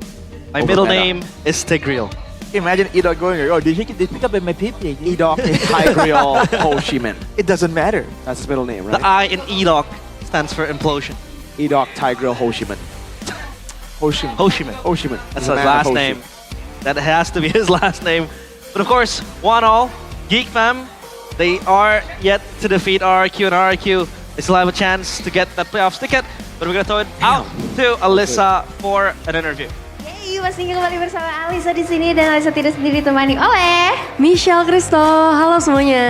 L: My middle name is Tigreal.
N: Imagine Edok going, oh, did he pick up my PP?
M: Edok Tigreal Ho Chi Minh.
N: It doesn't matter.
M: That's his middle name, right?
L: The I in Edok stands for implosion.
M: Edok Tigreal Ho Chi Minh.
N: Ho Chi Minh.
L: Ho Chi Minh.
M: Ho Chi Minh.
L: That's his last name. That has to be his last name. But of course, 1-all, GeekFam, they are yet to defeat RRQ, and RRQ, they still have a chance to get that playoffs ticket. But we're gonna throw it out to Alyssa for an interview.
H: Yeay, pastinya kembali bersama Alyssa di sini dan Alyssa tidak sendiri ditemani oleh
K: Michelle Kristo. Halo semuanya.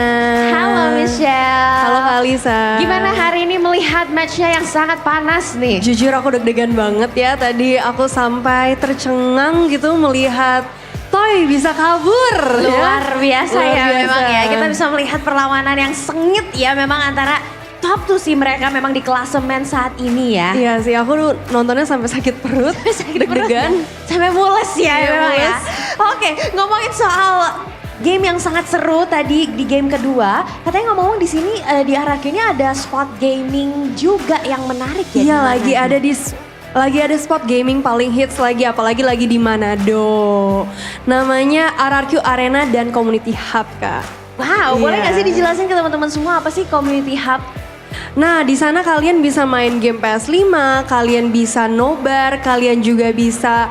H: Halo Michelle.
K: Halo Kak Alyssa.
H: Gimana hari ini melihat matchnya yang sangat panas nih?
K: Jujur aku deg-degan banget ya. Tadi aku sampai tercengang gitu melihat Toy bisa kabur.
H: Luar biasa
K: Luar
H: ya
K: biasa.
H: memang ya. Kita bisa melihat perlawanan yang sengit ya memang antara top tuh sih mereka memang di klasemen saat ini ya.
K: Iya sih, aku nontonnya sampai sakit perut, deg-degan,
H: sampai mules ya
K: Iya,
H: memang ya.
K: mules.
H: Oke, ngomongin soal game yang sangat seru tadi di game kedua, katanya ngomong di sini di RRQ ini ada spot gaming juga yang menarik ya.
K: Iya,
H: di mana?
K: lagi ada spot gaming paling hits lagi, apalagi lagi di Manado. Namanya RRQ Arena dan Community Hub, Kak.
H: Wow, boleh
K: Iya.
H: nggak sih dijelasin ke teman-teman semua apa sih Community Hub?
K: Nah, di sana kalian bisa main game PS5, kalian bisa nobar, kalian juga bisa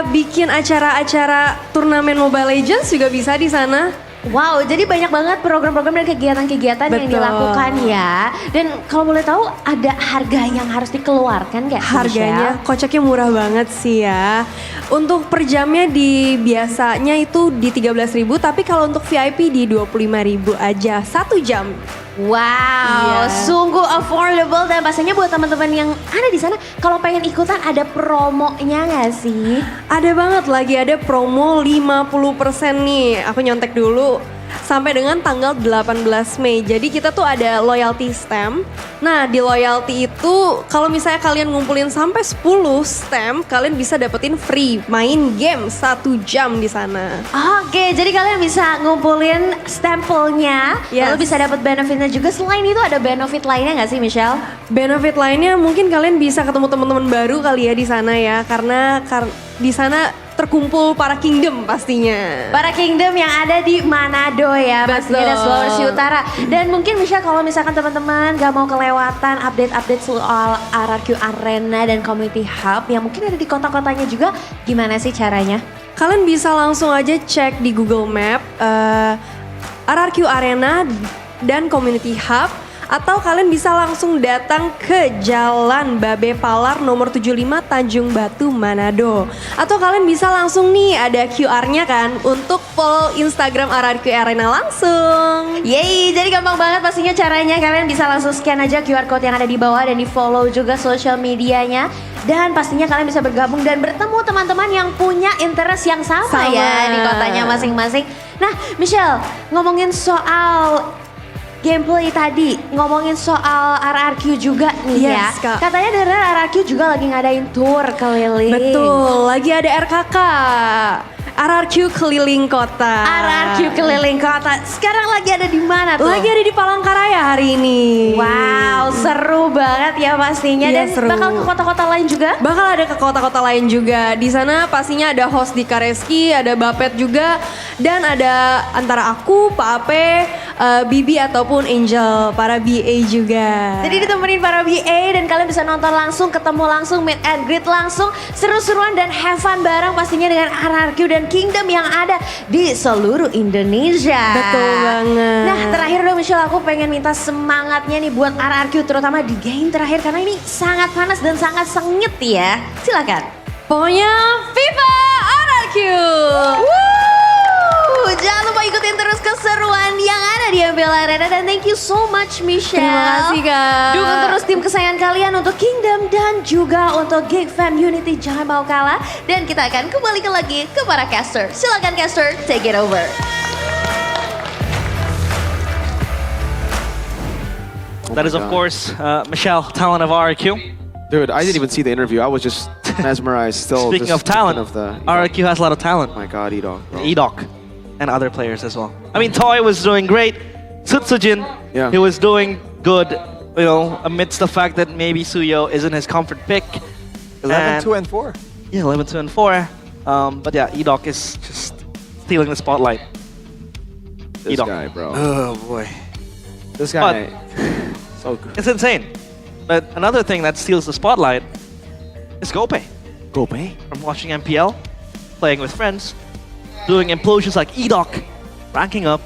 K: bikin acara-acara turnamen Mobile Legends juga bisa di sana.
H: Wow, jadi banyak banget program-program dan kegiatan-kegiatan yang
K: Betul.
H: dilakukan ya. Dan kalau boleh tahu ada harga yang harus dikeluarkan nggak sih,
K: Harganya
H: Michelle?
K: kocaknya murah banget sih ya. Untuk per jamnya biasanya itu di 13.000, tapi kalau untuk VIP di 25.000 aja 1 jam.
H: Wow,
K: Iya.
H: sungguh affordable dan pastinya buat teman-teman yang ada di sana kalau pengen ikutan ada promonya nggak sih?
K: Ada banget, lagi ada promo 50% nih. Aku nyontek dulu. Sampai dengan tanggal 18 Mei. Jadi kita tuh ada loyalty stamp. Nah, di loyalty itu kalau misalnya kalian ngumpulin sampai 10 stamp, kalian bisa dapetin free main game 1 jam di sana.
H: Oke, jadi kalian bisa ngumpulin stempelnya,
K: Yes.
H: lalu bisa dapat benefitnya juga. Selain itu ada benefit lainnya nggak sih, Michelle?
K: Benefit lainnya mungkin kalian bisa ketemu teman-teman baru kali ya di sana ya, karena di sana terkumpul para kingdom pastinya.
H: Para kingdom yang ada di Manado ya, pastinya dan Sulawesi Utara. Dan mungkin Michelle kalau misalkan teman-teman gak mau kelewatan update-update soal RRQ Arena dan Community Hub yang mungkin ada di kota-kotanya juga, gimana sih caranya?
K: Kalian bisa langsung aja cek di Google Map RRQ Arena dan Community Hub Atau kalian bisa langsung datang ke Jalan Babe Palar nomor 75 Tanjung Batu, Manado. Atau kalian bisa langsung nih, ada QR-nya kan, untuk follow Instagram RRQ Arena langsung.
H: Yeay, jadi gampang banget pastinya caranya. Kalian bisa langsung scan aja QR code yang ada di bawah dan di follow juga social medianya. Dan pastinya kalian bisa bergabung dan bertemu teman-teman yang punya interest yang sama ya di kotanya masing-masing. Nah, Michelle, ngomongin soal gameplay tadi, ngomongin soal RRQ juga nih ya.
K: Kak.
H: Katanya dari RRQ juga lagi ngadain tour keliling.
K: Betul, lagi ada RKK. RRQ keliling kota.
H: RRQ keliling kota. Sekarang lagi ada di mana tuh?
K: Lagi ada di Palangkaraya hari ini.
H: Wow, seru banget ya pastinya.
K: Iya,
H: Dan
K: seru.
H: bakal ke kota-kota lain juga?
K: Bakal ada ke kota-kota lain juga. Di sana pastinya ada host di Kareski, ada Bapet juga, dan ada antara aku, Pak Ape, Bibi ataupun Angel, para BA juga.
H: Jadi ditemenin para BA dan kalian bisa nonton langsung, ketemu langsung, meet and greet langsung, seru-seruan dan have fun bareng pastinya dengan RRQ dan Kingdom yang ada di seluruh Indonesia.
K: Betul banget.
H: Nah, terakhir dong Michelle, aku pengen minta semangatnya nih buat RRQ terutama di game terakhir karena ini sangat panas dan sangat sengit ya. Silakan.
K: Pokoknya FIFA RRQ.
H: Jangan lupa ikutin terus keseruan yang ada di MPL Arena dan thank you so much Michelle.
K: Terima kasih Kak.
H: Dukung terus tim kesayangan kalian untuk Kingdom dan juga untuk Geek Fam Unity, jangan mau kalah. Dan kita akan kembalikan lagi ke para caster. Silakan caster, take it over.
L: That is, of course, Michelle, talent of RRQ.
M: Dude, I didn't even see the interview. I was just mesmerized still.
L: Speaking
M: just
L: of talent,
M: of the
L: RRQ has a lot of talent.
M: Oh my god, Edok.
L: Edok and other players as well. I mean, Toy was doing great. Tsutsujin,
M: Yeah.
L: he was doing good, you know, amidst the fact that maybe Suyo isn't his comfort pick.
N: 11, 2, and 4.
L: Yeah, 11, 2, and 4. But yeah, Edok is just stealing the spotlight.
M: This
L: Edok.
M: guy, bro.
N: Oh boy.
M: This guy, so good.
L: It's insane. But another thing that steals the spotlight is Gope.
M: Gope?
L: From watching MPL, playing with friends, doing implosions like Edok, ranking up,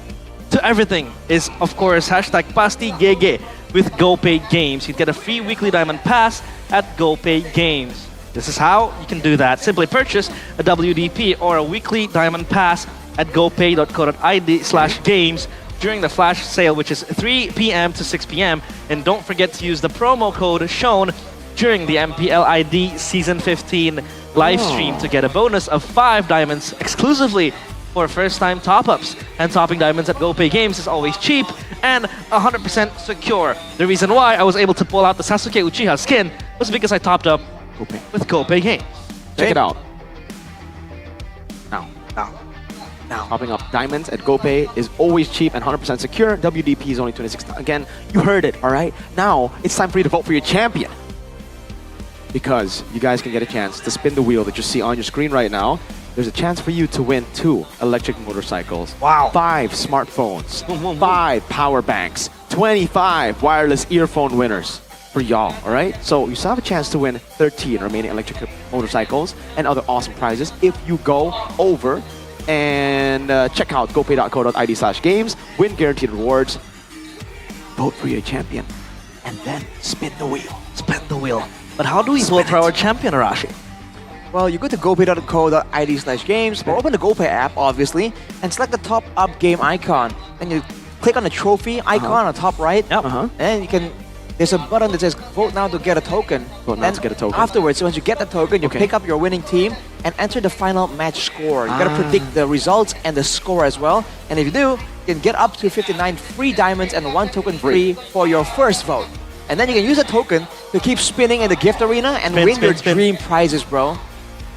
L: to everything is, of course, hashtag PastiGG with GoPay Games. You get a free weekly diamond pass at GoPay Games. This is how you can do that. Simply purchase a WDP or a weekly diamond pass at gopay.co.id/games during the flash sale, which is 3 p.m. to 6 p.m. And don't forget to use the promo code shown during the MPL ID Season 15 live stream to get a bonus of 5 diamonds exclusively for first-time top-ups. And topping diamonds at GoPay Games is always cheap and 100% secure. The reason why I was able to pull out the Sasuke Uchiha skin was because I topped up with GoPay Games.
M: Check it out.
L: Now.
M: Popping up diamonds at GoPay is always cheap and 100% secure. WDP is only 26. Again, you heard it, all right? Now, it's time for you to vote for your champion. Because you guys can get a chance to spin the wheel that you see on your screen right now. There's a chance for you to win 2 electric motorcycles,
L: wow,
M: 5 smartphones, 5 power banks, 25 wireless earphone winners for y'all, all right? So you still have a chance to win 13 remaining electric motorcycles and other awesome prizes if you go over and check out gopay.co.id/games, win guaranteed rewards, vote for your champion, and then spin the wheel.
L: Spin the wheel. But how do we vote for our champion, Arashi?
N: Well, you go to gopay.co.id/games or open the GoPay app, obviously, and select the top up game icon. Then you click on the trophy icon on the top right. And you can, there's a button that says vote now to get a token.
M: Vote now to get a token.
N: Afterwards, once you get the token, you pick up your winning team and enter the final match score. You gotta predict the results and the score as well. And if you do, you can get up to 59 free diamonds and 1 token free for your first vote. And then you can use a token to keep spinning in the gift arena and win your dream prizes, bro.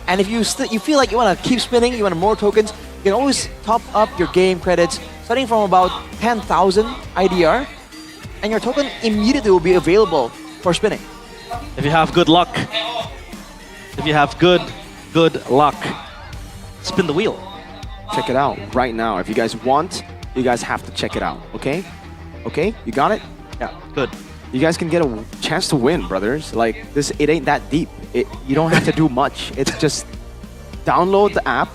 N: And if you feel like you want to keep spinning, you want more tokens, you can always top up your game credits starting from about 10,000 IDR, and your token immediately will be available for spinning.
L: If you have good luck, good luck, spin the wheel.
M: Check it out right now. If you guys want, you guys have to check it out, okay? Okay, you got it?
L: Yeah, good.
M: You guys can get a chance to win, brothers. Like, this, it ain't that deep. You don't have to do much. It's just download the app,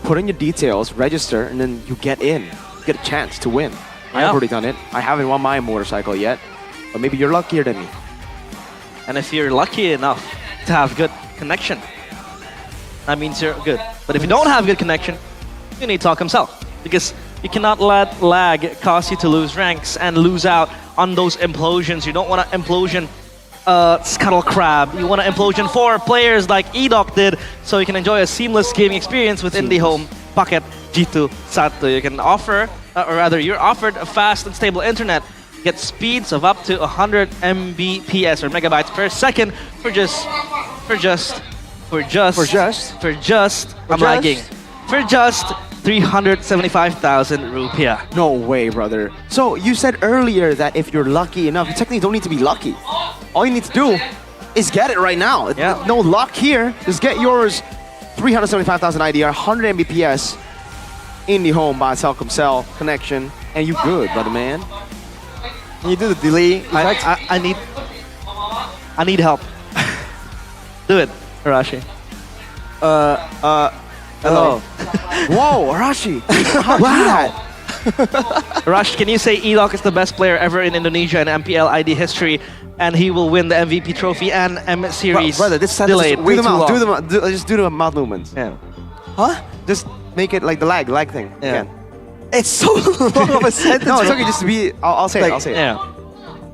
M: put in your details, register, and then you get in. You get a chance to win. I've already done it. I haven't won my motorcycle yet. but maybe you're luckier than me.
L: And if you're lucky enough to have good connection, that means you're good. But if you don't have good connection, you need Talk himself. Because you cannot let lag cause you to lose ranks and lose out on those implosions. You don't want to implosion Scuttle Crab. You want to implosion 4 players like Edok did, so you can enjoy a seamless gaming experience with IndiHome Paket G2 Satu. You can offer, or rather you're offered a fast and stable internet. Get speeds of up to 100 Mbps or megabytes per second for just I'm lagging. For just 375,000 rupiah.
M: No way, brother. So you said earlier that if you're lucky enough, you technically don't need to be lucky. All you need to do is get it right now.
L: Yeah.
M: No luck here. Just get yours. 375,000 IDR, 100 Mbps, IndiHome by Telkomsel connection, and you good, brother man.
N: Can you do the delay?
L: I need help. Do it, Arashi.
N: Hello.
M: Whoa, Arashi. How did you do that?
L: Arashi, can you say Edok is the best player ever in Indonesia in MPL ID history, and he will win the MVP trophy and M series?
N: Brother, this sentence
L: delayed.
N: is way too long.
M: Just do the mouth movements.
L: Yeah.
N: Huh?
M: Just make it like the lag thing.
L: Yeah.
M: Again.
N: It's so long of a sentence.
M: No, it's okay. Just to be. I'll say it. I'll say it.
L: Yeah.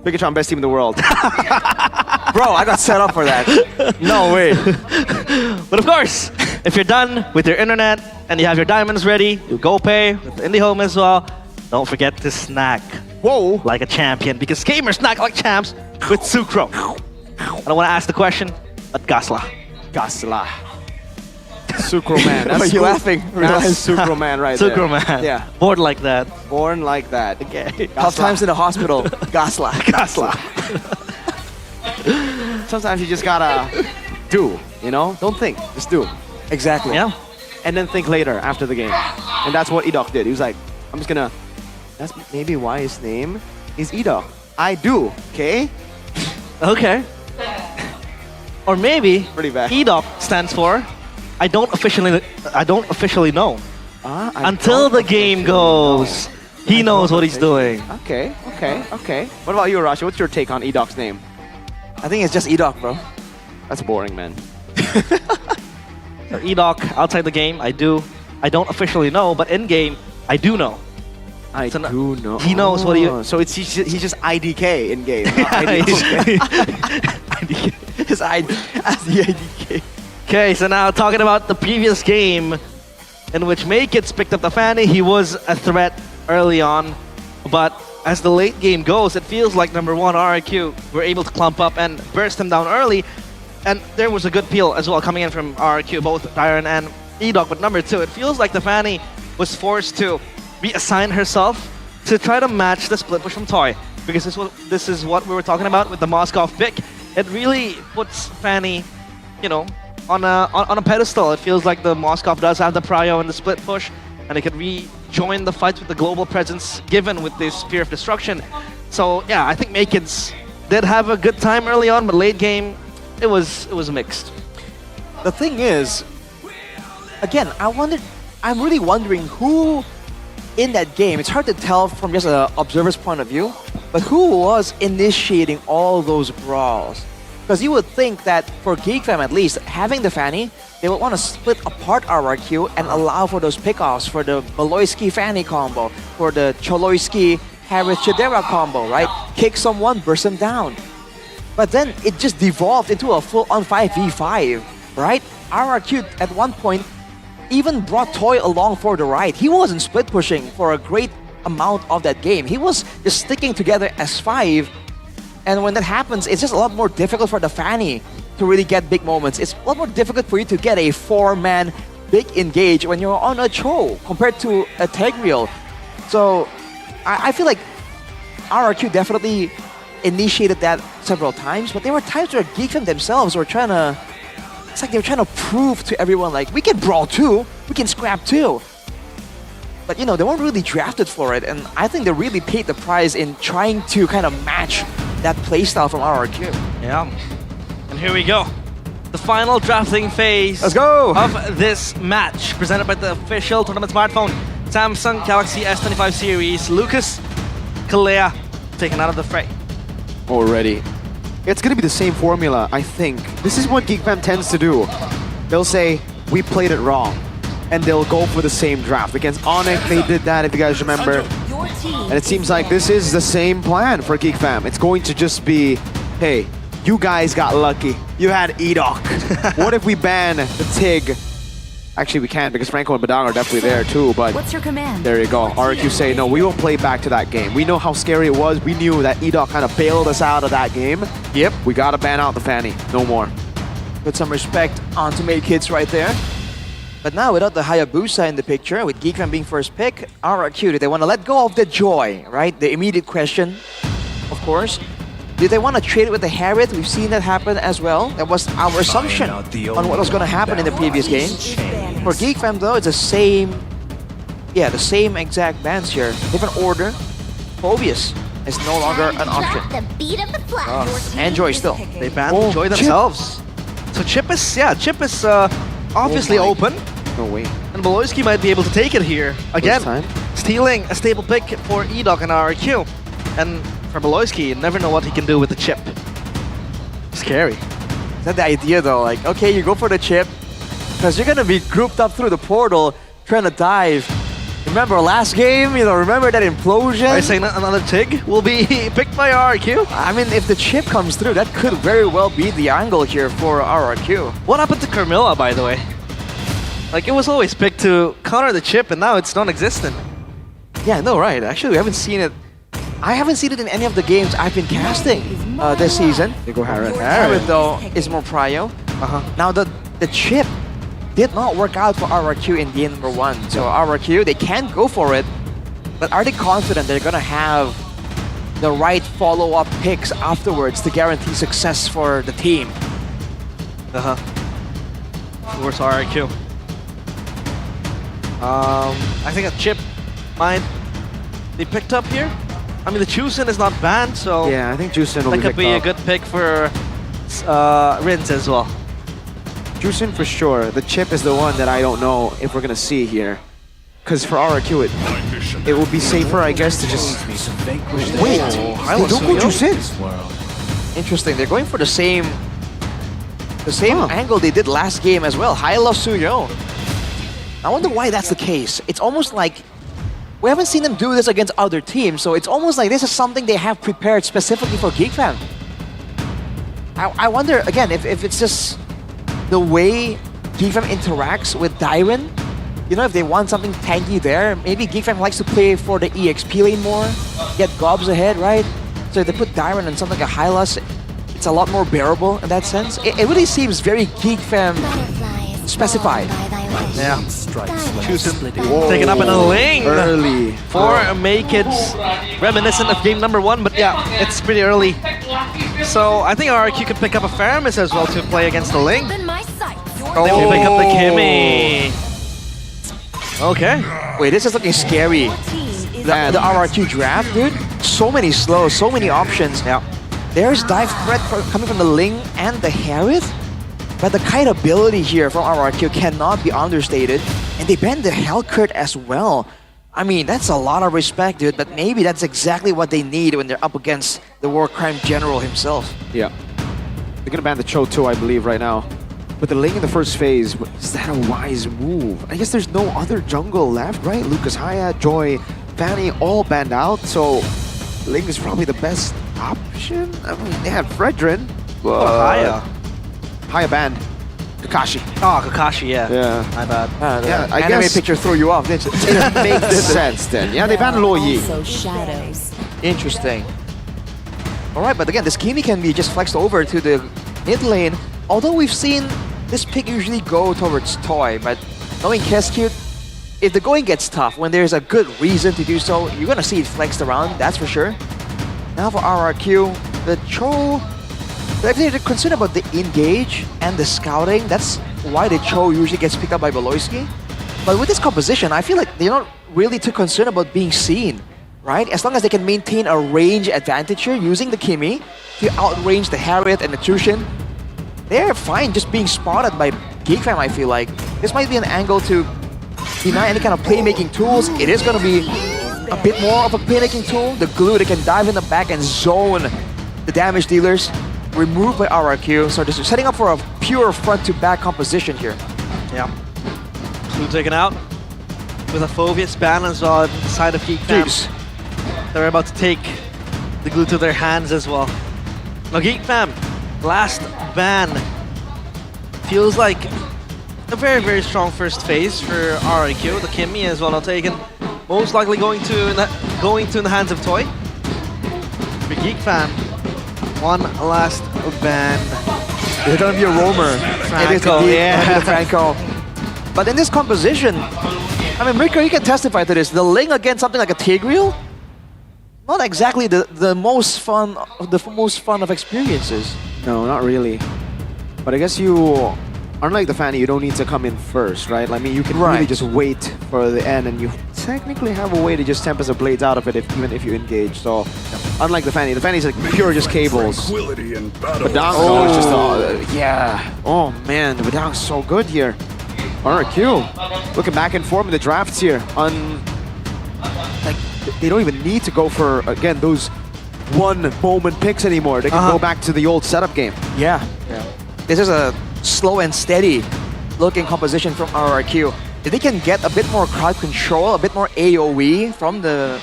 M: Bigatron, best team in the world.
N: Bro, I got set up for that. No way.
L: But of course, if you're done with your internet and you have your diamonds ready, you go pay with IndiHome as well. Don't forget to snack.
M: Whoa.
L: Like a champion, because gamers snack like champs with Sucro. I don't want to ask the question, but Gasla.
M: Sucro Man.
N: Why are you laughing?
M: That's Sucro Man right there.
L: Sucro Man.
M: Yeah.
L: Bored like that.
M: Born like that.
L: Okay.
N: Tough times in the hospital. Gasla.
M: Sometimes you just gotta do, you know? Don't think, just do.
N: Exactly.
L: Yeah.
M: And then think later after the game. And that's what Edok did. He was like, I'm just gonna, that's maybe why his name is Edok. I do, okay?
L: Okay. Or maybe
M: Pretty bad.
L: Edok stands for I don't officially know. Until the game goes, he knows what he's doing.
M: Okay. What about you, Arashi? What's your take on Edok's name?
N: I think it's just Edok, bro.
M: That's boring, man.
L: So Edok, outside the game, I don't officially know, but in game, I do know.
M: I do know.
L: He knows what he.
M: So he's just IDK in game.
L: IDK.
N: His IDK.
L: Okay, so now talking about the previous game in which Maykits picked up the Fanny, he was a threat early on, but as the late game goes, it feels like number 1 RRQ were able to clump up and burst him down early, and there was a good peel as well coming in from RRQ, both Tyron and Edok, but number 2, it feels like the Fanny was forced to reassign herself to try to match the split push from Toy, because this is what we were talking about with the Moskov pick. It really puts Fanny, you know, on a pedestal. It feels like the Moskov does have the prio in the split push, and it could rejoin the fight with the global presence given with this Spear of Destruction. So yeah, I think Maykits did have a good time early on, but late game, it was mixed.
N: The thing is, again, I'm really wondering who in that game, it's hard to tell from just an observer's point of view, but who was initiating all those brawls? Because you would think that for GeekFam at least, having the Fanny, they would want to split apart RRQ and allow for those pickoffs for the Baloyski Fanny combo, for the Choloyski Harris Chidera combo, right? Kick someone, burst them down. But then it just devolved into a full-on 5v5, right? RRQ at one point even brought Toy along for the ride. He wasn't split pushing for a great amount of that game. He was just sticking together as 5. And when that happens, it's just a lot more difficult for the Fanny to really get big moments. It's a lot more difficult for you to get a 4-man big engage when you're on a Cho compared to a Tegriel. So I feel like RRQ definitely initiated that several times, but there were times where GeekFam themselves were trying to, it's like they were trying to prove to everyone like, we can brawl too, we can scrap too. But you know, they weren't really drafted for it, and I think they really paid the price in trying to kind of match that playstyle from RRQ.
L: Yeah. And here we go. The final drafting phase
N: Let's go!
L: of this match, presented by the official tournament smartphone, Samsung Galaxy S25 series. Lucas, Kalea taken out of the fray.
M: already. It's gonna be the same formula, I think. This is what Geek Fam tends to do. They'll say, we played it wrong. And they'll go for the same draft. Against Onyx, they did that, if you guys remember. And it seems like this is the same plan for Geek Fam. It's going to just be, hey, you guys got lucky. You had Edok. What if we ban the Tig? Actually, we can't because Franco and Badang are definitely there too, but
B: What's your command?
M: there you go. RQ say, no, we won't play back to that game. We know how scary it was. We knew that Edok kind of bailed us out of that game.
N: Yep.
M: We gotta ban out the Fanny. No more.
N: Put some respect onto Made Kids right there. But now without the Hayabusa in the picture, with Geekfam being first pick, RRQ, do they want to let go of the joy, right? The immediate question, of course. Do they want to trade it with the Harriet? We've seen that happen as well. That was our assumption on what was going to happen in the previous game. For Geekfam though, it's the same, the same exact bans here. Different order. Phobius is no longer an option.
B: The beat of the flag.
N: And Joy still.
L: They banned Joy themselves. So Chip is obviously open.
M: No way.
L: And Beloyski might be able to take it here. Again, stealing a stable pick for Edok and RRQ. And for Beloyski, you never know what he can do with the chip. Scary.
N: Is that the idea though? Like, okay, you go for the chip, because you're gonna be grouped up through the portal, trying to dive. Remember last game, remember that implosion?
L: Are you saying that another Tig will be picked by RRQ?
N: I mean, if the chip comes through, that could very well be the angle here for RRQ.
L: What happened to Carmilla, by the way? Like, it was always picked to counter the chip, and now it's non-existent.
N: Yeah, no, right. Actually, we haven't seen it. I haven't seen it in any of the games I've been casting this season.
M: They go Harriet.
N: Harriet, though, is more prio. Now, the chip did not work out for RRQ in game number 1. So RRQ, they can go for it, but are they confident they're gonna have the right follow-up picks afterwards to guarantee success for the team?
L: Towards RRQ. I think a chip might be picked up here. I mean, the Juicin is not banned, so
M: yeah, I think Juicin will
L: that could be a good pick for Rins as well.
M: Juicin for sure. The chip is the one that I don't know if we're gonna see here. Because for RRQ, it would be safer, I guess, to just wait. They don't go Juicin.
N: Interesting. They're going for the same angle they did last game as well. Hyla Suyo. I wonder why that's the case. It's almost like we haven't seen them do this against other teams, so it's almost like this is something they have prepared specifically for Geekfam. I wonder, again, if it's just the way Geekfam interacts with Dairon. If they want something tanky there, maybe Geekfam likes to play for the EXP lane more, get gobs ahead, right? So if they put Dairon on something like a Hylas, it's a lot more bearable in that sense. It really seems very Geekfam specified.
L: Yeah. Taken up in a lane.
M: Early.
L: For Make It reminiscent of game number 1, but yeah, it's pretty early. So I think RRQ could pick up a Faramis as well to play against the Ling. They will pick up the Kimmy. Okay.
N: Wait, this is looking scary. The RRQ draft, dude. So many slows, so many options.
L: Yeah.
N: There's dive threat coming from the Ling and the Harriet. But the kite ability here from RRQ cannot be understated. And they banned the Hellcurt as well. I mean, that's a lot of respect, dude. But maybe that's exactly what they need when they're up against the War Crime General himself.
M: Yeah. They're gonna ban the Cho too, I believe, right now. But the Ling in the first phase, is that a wise move? I guess there's no other jungle left, right? Lucas Haya, Joy, Fanny, all banned out. So Ling is probably the best option. I mean, they had Fredrin.
L: Haya.
M: Haya banned. Kakashi.
L: Oh, Kakashi, yeah.
M: Yeah.
L: My bad.
M: Yeah, I
N: anime
M: guess
N: picture threw you off, didn't it?
M: it makes sense then. Yeah, they banned Lo Yi.
B: Shadows.
N: Interesting. Alright, but again, this Kimi can be just flexed over to the mid lane. Although we've seen this pick usually go towards Toy, but knowing Keskute, if the going gets tough, when there's a good reason to do so, you're gonna see it flexed around, that's for sure. Now for RRQ, the Cho, if they're concerned about the engage and the scouting, that's why the Cho usually gets picked up by Beloyski. But with this composition, I feel like they're not really too concerned about being seen, right? As long as they can maintain a range advantage here using the Kimi to outrange the Harriet and the Tushin, they're fine just being spotted by Geekfam, I feel like. This might be an angle to deny any kind of playmaking tools. It is going to be a bit more of a playmaking tool. The glue, they can dive in the back and zone the damage dealers removed by RRQ. So just setting up for a pure front-to-back composition here.
L: Yeah. Blue taken out with a Phobius ban as well at the side of Geek Fam. They're about to take the glue to their hands as well. Now Geek Fam, last ban. Feels like a very, very strong first phase for RRQ. The Kimmy as well now taken. Most likely going to in the hands of Toy. For Geek Fam, one last ban.
N: It's gonna be a roamer.
L: Franco, yeah.
N: Franco. But in this composition, I mean, Rico, you can testify to this. The Ling against something like a Tigreal, not exactly the most fun of experiences.
M: No, not really. But I guess you, unlike the Fanny, you don't need to come in first, right? I mean, you can really just wait for the end, and you technically have a way to just Tempest the blades out of it, even if you engage. So, unlike the Fanny's like pure just cables. Badang is just yeah. Oh man, the Badang's so good here. RRQ looking back and forth in the drafts here. Like they don't even need to go for again those one moment picks anymore. They can go back to the old setup game.
N: Yeah. This is a slow and steady looking composition from RRQ. If they can get a bit more crowd control, a bit more AoE from the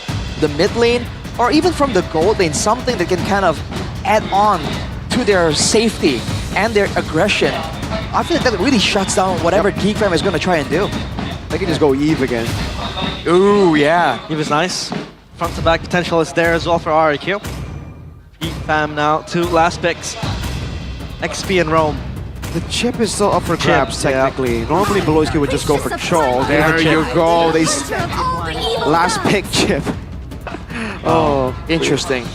N: mid lane, or even from the gold lane, something that can kind of add on to their safety and their aggression, I feel like that really shuts down whatever Geek Fam is going to try and do.
M: They can just go Eve again.
N: Ooh, yeah.
L: Eve is nice. Front to back potential is there as well for RRQ. Geek Fam now, 2 last picks. XP and Rome.
M: The chip is still up for grabs, technically. Normally, Beloyski would just go for Cho. There you go. They last pick chip.
N: Oh, interesting.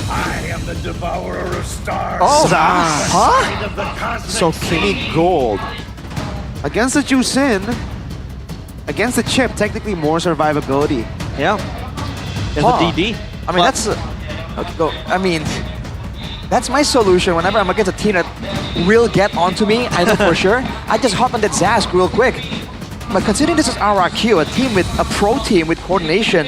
A: I am the devourer of stars.
M: Oh, huh? So Kimmy Gold against the Jusin, against the chip, technically more survivability.
L: Yeah. There's a DD.
N: I mean, that's okay, go. I mean, that's my solution whenever I'm against a team that will get onto me. I know for sure. I just hop on that Zask real quick. But considering this is RRQ, a team with a pro team with coordination,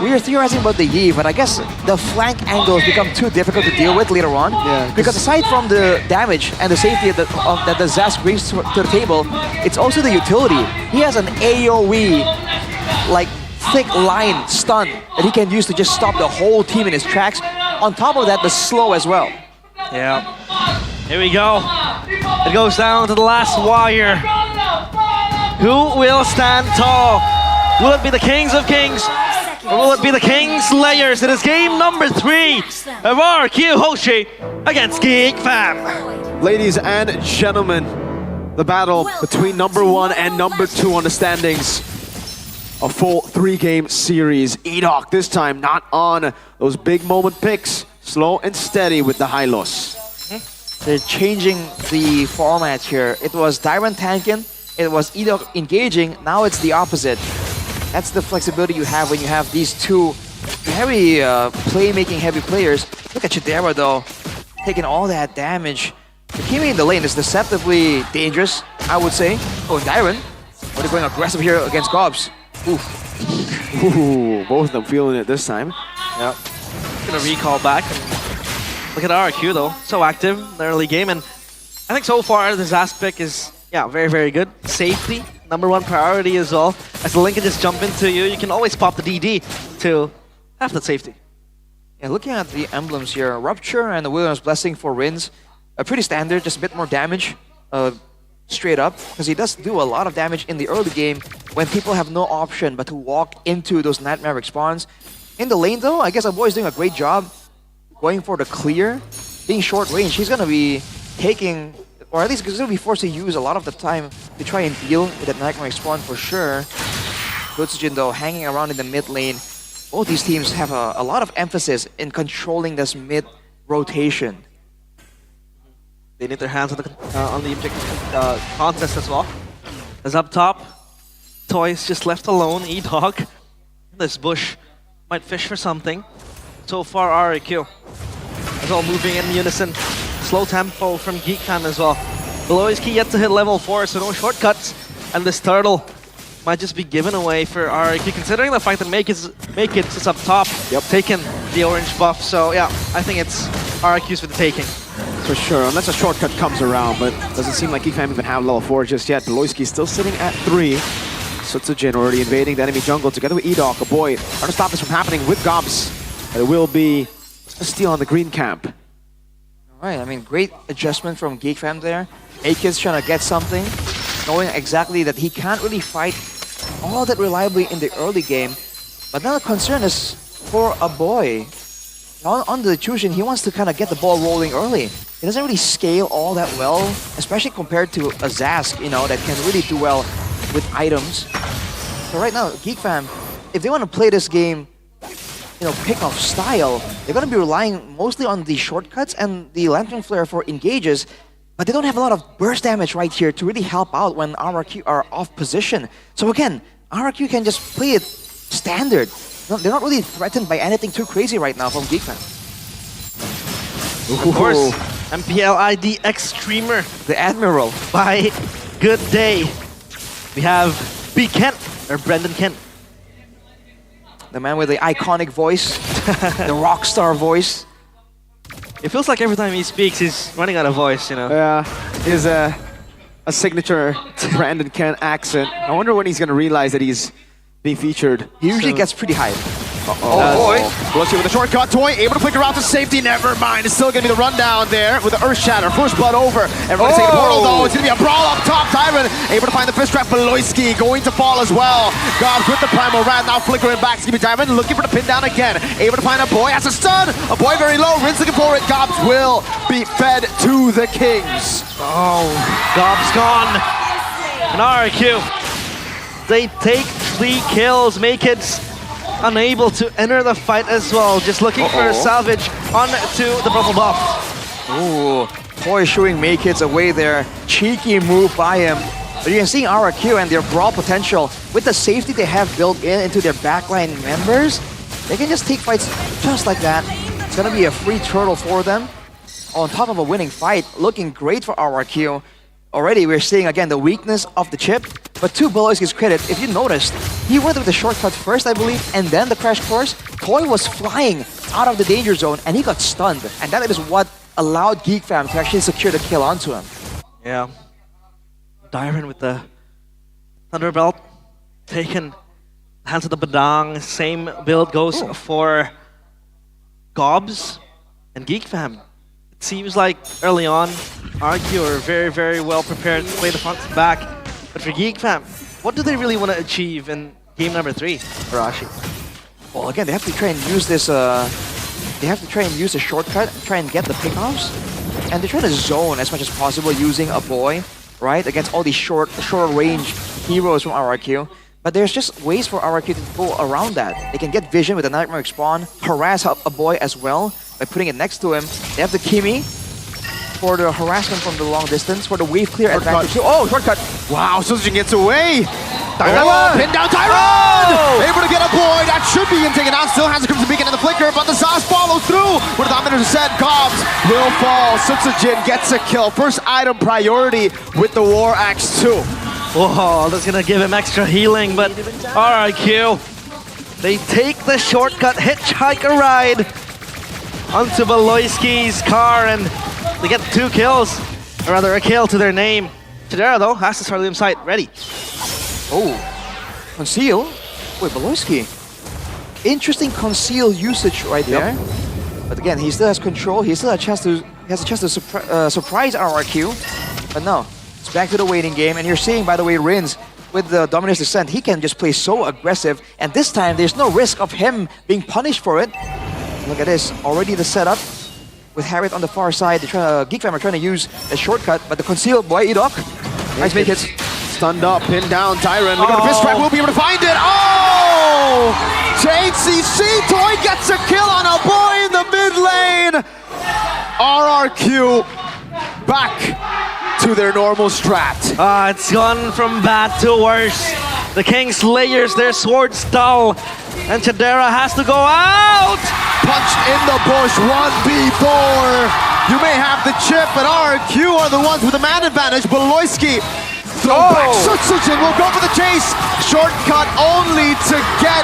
N: we are theorizing about the Yi, but I guess the flank angles become too difficult to deal with later on.
M: Yeah,
N: because aside from the damage and the safety that the Zask brings to the table, it's also the utility. He has an AoE, like thick line stun that he can use to just stop the whole team in his tracks. On top of that, the slow as well.
L: Yeah. Here we go. It goes down to the last wire. Who will stand tall? Will it be the Kings of Kings? Or will it be the King Slayers? It is game number 3 of RRQ Hoshi against Geek Fam.
M: Ladies and gentlemen, the battle between number 1 and number 2 on the standings. A full 3-game series. Edok this time not on those big moment picks. Slow and steady with the Hylos.
N: They're changing the format here. It was Dairon tanking, it was Edok engaging, now it's the opposite. That's the flexibility you have when you have these two very playmaking heavy players. Look at Chidera though, taking all that damage. The Kimi in the lane is deceptively dangerous, I would say. Oh, and Dairon, but they're going aggressive here against Gobs.
M: Oof. Ooh, both of them feeling it this time.
L: Yep. Gonna recall back. Look at RRQ though, so active in the early game, and I think so far this Zask pick is very, very good. Safety, #1 priority as well. As the link can just jump into you, you can always pop the DD to have that safety.
N: Yeah, looking at the emblems here, Rupture and the Williams Blessing for Rins are pretty standard, just a bit more damage straight up, because he does do a lot of damage in the early game when people have no option but to walk into those Nightmare spawns. In the lane though, I guess our boy is doing a great job going for the clear, being short range. He's gonna be taking, or at least he's gonna be forced to use a lot of the time to try and deal with that Nightmare spawn for sure. Gotsujin though, hanging around in the mid lane. Both these teams have a lot of emphasis in controlling this mid rotation.
L: They need their hands on the objective contest as well. As up top, Toys just left alone, E-Dog. This bush might fish for something. So far, RRQ is all moving in unison. Slow tempo from Geek Fam as well. Beloyski yet to hit level 4, so no shortcuts. And this turtle might just be given away for RRQ, considering the fact that Make It is up top, taken the orange buff. So yeah, I think it's RRQs for the taking.
M: For sure, unless a shortcut comes around, but doesn't seem like GeekFam even have level 4 just yet. Beloyski still sitting at 3. Sutsujin already invading the enemy jungle together with Edok. A boy trying to stop this from happening with Gobs. But it will be a steal on the green camp.
N: All right, I mean, great adjustment from GeekFam there. A-Kid's trying to get something, knowing exactly that he can't really fight all that reliably in the early game. But now the concern is for a boy. On the Chushin, he wants to kind of get the ball rolling early. He doesn't really scale all that well, especially compared to a Zask, you know, that can really do well with items. So right now, GeekFam, if they want to play this game, you know, pick-off style, they're going to be relying mostly on the shortcuts and the Lantern Flare for engages, but they don't have a lot of burst damage right here to really help out when RRQ are off position. So again, RRQ can just play it standard. They're not really threatened by anything too crazy right now from GeekFam.
L: Of course, MPL ID Extremer,
N: the Admiral,
L: by Good Day. We have B. Kent, or Brendan Kent.
N: The man with the iconic voice, the rock star voice.
L: It feels like every time he speaks, he's running out of voice, you know.
M: Yeah, is a signature Brandon Kent accent. I wonder when he's going to realize that he's being featured.
N: He usually gets pretty hype.
M: Oh boy. Beloyski with a shortcut. Toy able to flicker out to safety. Never mind. It's still going to be the rundown there with the Earth Shatter. First blood over. Everyone's taking the portal though. It's going to be a brawl up top. Tyron able to find the fist trap. Beloyski going to fall as well. Gobs with the primal rat. Now flickering back. It's going to be Tyron looking for the pin down again. Able to find a boy. Has a stun. A boy very low. Rin's looking for it. Gobs will be fed to the Kings.
L: Oh, Gobs gone. And RRQ. They take 3 kills. Make it unable to enter the fight as well. Just looking for a salvage onto the purple buff.
N: Ooh, Toy shooing Make-Its away there. Cheeky move by him. But you can see RRQ and their brawl potential with the safety they have built into their backline members. They can just take fights just like that. It's gonna be a free turtle for them. On top of a winning fight, looking great for RRQ. Already we're seeing again the weakness of the chip. But to Beloyski's credit, if you noticed, he went with the shortcut first, I believe, and then the crash course. Toy was flying out of the danger zone and he got stunned. And that is what allowed GeekFam to actually secure the kill onto him.
L: Yeah. Dyron with the Thunderbelt. Taken hands of the Badang. Same build goes for Gobs and GeekFam. It seems like early on, RRQ are very, very well prepared to play the front and back. But for GeekFam, what do they really want to achieve in game number 3, Arashi?
N: Well, again, they have to try and use this. They have to try and use the shortcut, try and get the pickoffs, and they're trying to zone as much as possible using a boy, right, against all these shorter range heroes from RRQ. But there's just ways for RRQ to go around that. They can get vision with a Nightmare Spawn, harass a boy as well by putting it next to him. They have the Kimi for the harassment from the long distance, for the wave clear advantage. Oh, shortcut!
M: Wow, Sutsujin gets away! Tyron! Pin down Tyron! Able to get a boy, that should be him taken out. Still has the Crimson Beacon in the flicker, but the Zaz follows through! With the Dominator set, Gobs will fall. Sutsujin gets a kill. First item priority with the War Axe 2.
L: Whoa, that's gonna give him extra healing, but RRQ, they take the shortcut hitchhiker ride onto Beloyski's car and they get 2 kills, or rather a kill to their name. Chidera though has the Starlium sight ready.
N: Oh, conceal? Wait, Beloyski. Interesting conceal usage right there. But again, he still has control. He still has a chance to surprise RRQ. But no, it's back to the waiting game. And you're seeing, by the way, Rins with the Dominus Descent, he can just play so aggressive. And this time, there's no risk of him being punished for it. Look at this, already the setup. With Harriet on the far side, GeekFam are trying to use a shortcut, but the concealed boy, Edok. Nice make it.
M: Stunned up, pinned down, Tyron. Look at the fist trap, we'll be able to find it. Oh! JCC Toy gets a kill on a boy in the mid lane. RRQ back to their normal strat.
L: It's gone from bad to worse. The King Slayers, their swords dull. And Chidera has to go out!
M: Punched in the bush, 1v4. You may have the chip, but RRQ are the ones with the man advantage. Beloyski throw back. Sutsujin will go for the chase. Shortcut only to get...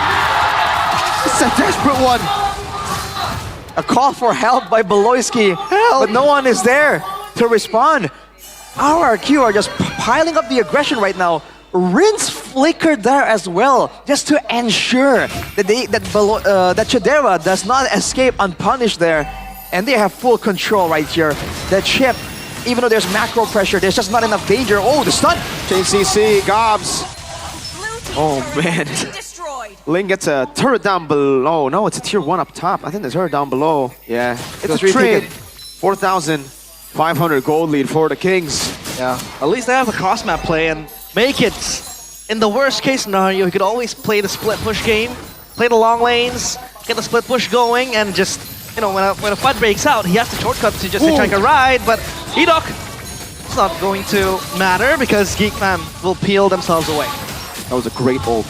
M: It's a desperate one.
N: A call for help by Beloyski, but no one is there to respond. RRQ are just piling up the aggression right now. Rinse flickered there as well, just to ensure that that Chidera does not escape unpunished there. And they have full control right here. The chip, even though there's macro pressure, there's just not enough danger. Oh, the stun!
M: Chain CC, Gobs. Oh man. Ling gets a turret down below. No, it's a tier 1 up top. I think the turret down below. Yeah, it's a trade. 4,500 gold lead for the Kings.
L: Yeah, at least they have a cross-map play and make it. In the worst case scenario, he could always play the split push game, play the long lanes, get the split push going, and just, you know, when a fight breaks out, he has the shortcut to just take a ride, but Edok, it's not going to matter because Geekfam will peel themselves away.
M: That was a great ult.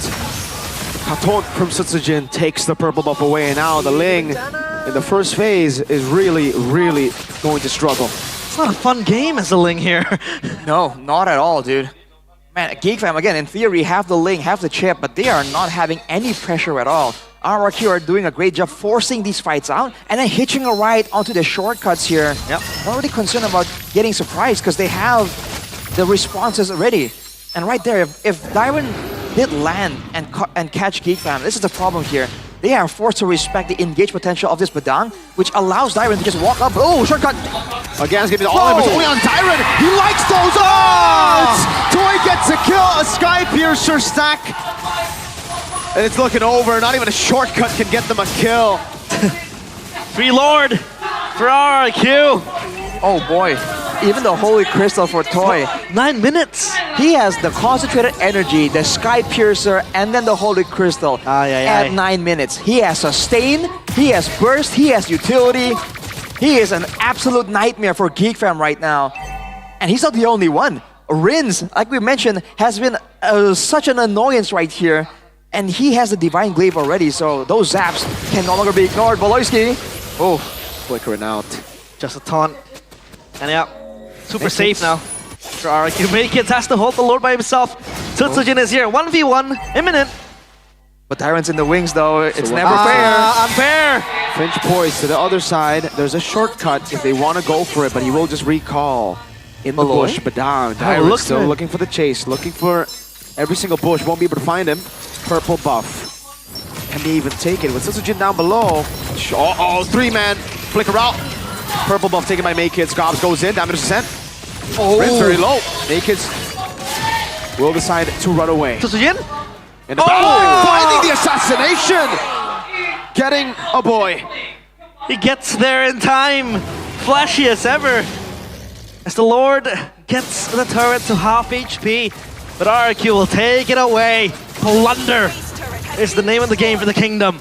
M: Katon from Sutsujin takes the purple buff away, and now the Ling in the first phase is really going to struggle.
L: It's not a fun game as a Ling here.
N: No, not at all, dude. Man, Geekfam, again, in theory, have the Ling, have the chip, but they are not having any pressure at all. RRQ are doing a great job forcing these fights out and then hitching a ride onto the shortcuts here.
L: Yep.
N: Not really concerned about getting surprised because they have the responses already. And right there, if Dyron did land and catch Geekfam, this is the problem here. They are forced to respect the engage potential of this Badang, which allows Dyron to just walk up. Oh, shortcut!
M: Again, it's gonna be the all-in, but it's only on Dyron. He likes those ults! Toy gets a kill, a Sky Piercer stack. And it's looking over. Not even a shortcut can get them a kill.
L: Free Lord for RRQ.
N: Oh boy. Even the Holy Crystal for Toy.
L: 9 minutes.
N: He has the concentrated energy, the Sky Piercer, and then the Holy Crystal at 9 minutes. He has Sustain, he has Burst, he has Utility. He is an absolute nightmare for Geekfam right now. And he's not the only one. Rins, like we mentioned, has been such an annoyance right here. And he has the Divine Glaive already, so those zaps can no longer be ignored. Beloyski.
M: Oh, flickering out.
L: Just a taunt. And yeah, super safe now for RRQ. Maykits has to hold the Lord by himself. Sutsujin is here, 1v1, imminent.
N: But Dyron's in the wings though, it's never fair.
L: Unfair!
M: Finch poised to the other side. There's a shortcut if they want to go for it, but he will just recall in the bush. But down, Dyron's still looking for the chase, looking for every single bush, won't be able to find him. Purple buff. Can they even take it? With Sutsujin down below. Oh, 3-man. Flicker out. Purple buff taken by Maykits. Gobs goes in. Damage percent. Oh, Rinse very low. Maykits will decide to run away.
L: Sutsujin?
M: In the finding the assassination! Getting a boy.
L: He gets there in time. Flashy as ever. As the Lord gets the turret to half HP. But RRQ will take it away. Plunder is the name of the game for the Kingdom.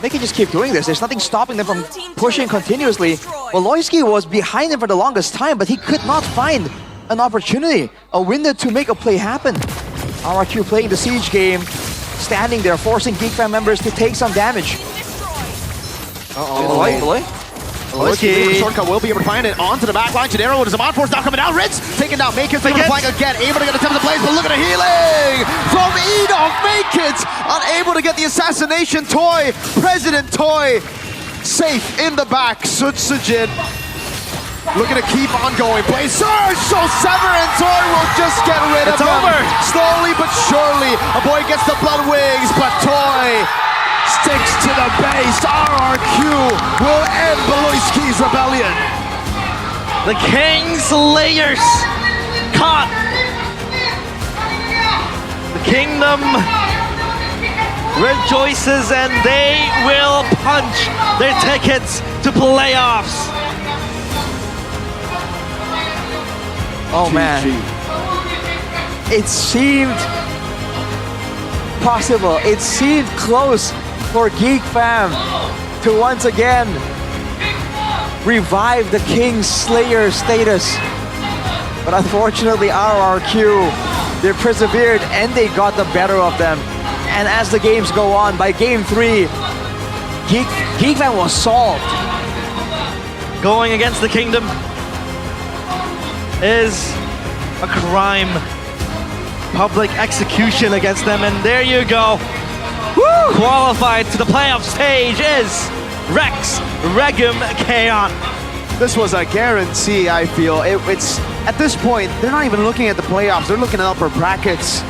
N: They can just keep doing this. There's nothing stopping them from pushing continuously. Beloyski was behind him for the longest time, but he could not find an opportunity, a window to make a play happen. RRQ playing the siege game, standing there, forcing Geekfam members to take some damage. Beloy.
M: Beloyski, shortcut will be able to find it onto the back line. Chidera with his Amon Force now coming down. Ritz taking down Maykits, flying again, able to get attempt to place, but look at the healing from Edok. Maykits unable to get the assassination. Toy, President Toy, safe in the back. Sutsujin looking to keep on going. Blaze Surge, so Sever and Toy will just get rid of him. Over. Slowly but surely, a boy gets the blood wings, but Toy sticks to the base. RRQ will end Beloyski's rebellion.
L: The Kingslayers caught. The Kingdom rejoices and they will punch their tickets to playoffs.
N: Oh man. It seemed possible. It seemed close for Geekfam to once again revive the Kingslayer status. But unfortunately RRQ, they persevered and they got the better of them. And as the games go on, by game 3, Geekfam was solved.
L: Going against the Kingdom is a crime. Public execution against them, and there you go. Woo! Qualified to the playoff stage is Rex Regum Kaon.
M: This was a guarantee, I feel. It's at this point, they're not even looking at the playoffs. They're looking at upper brackets.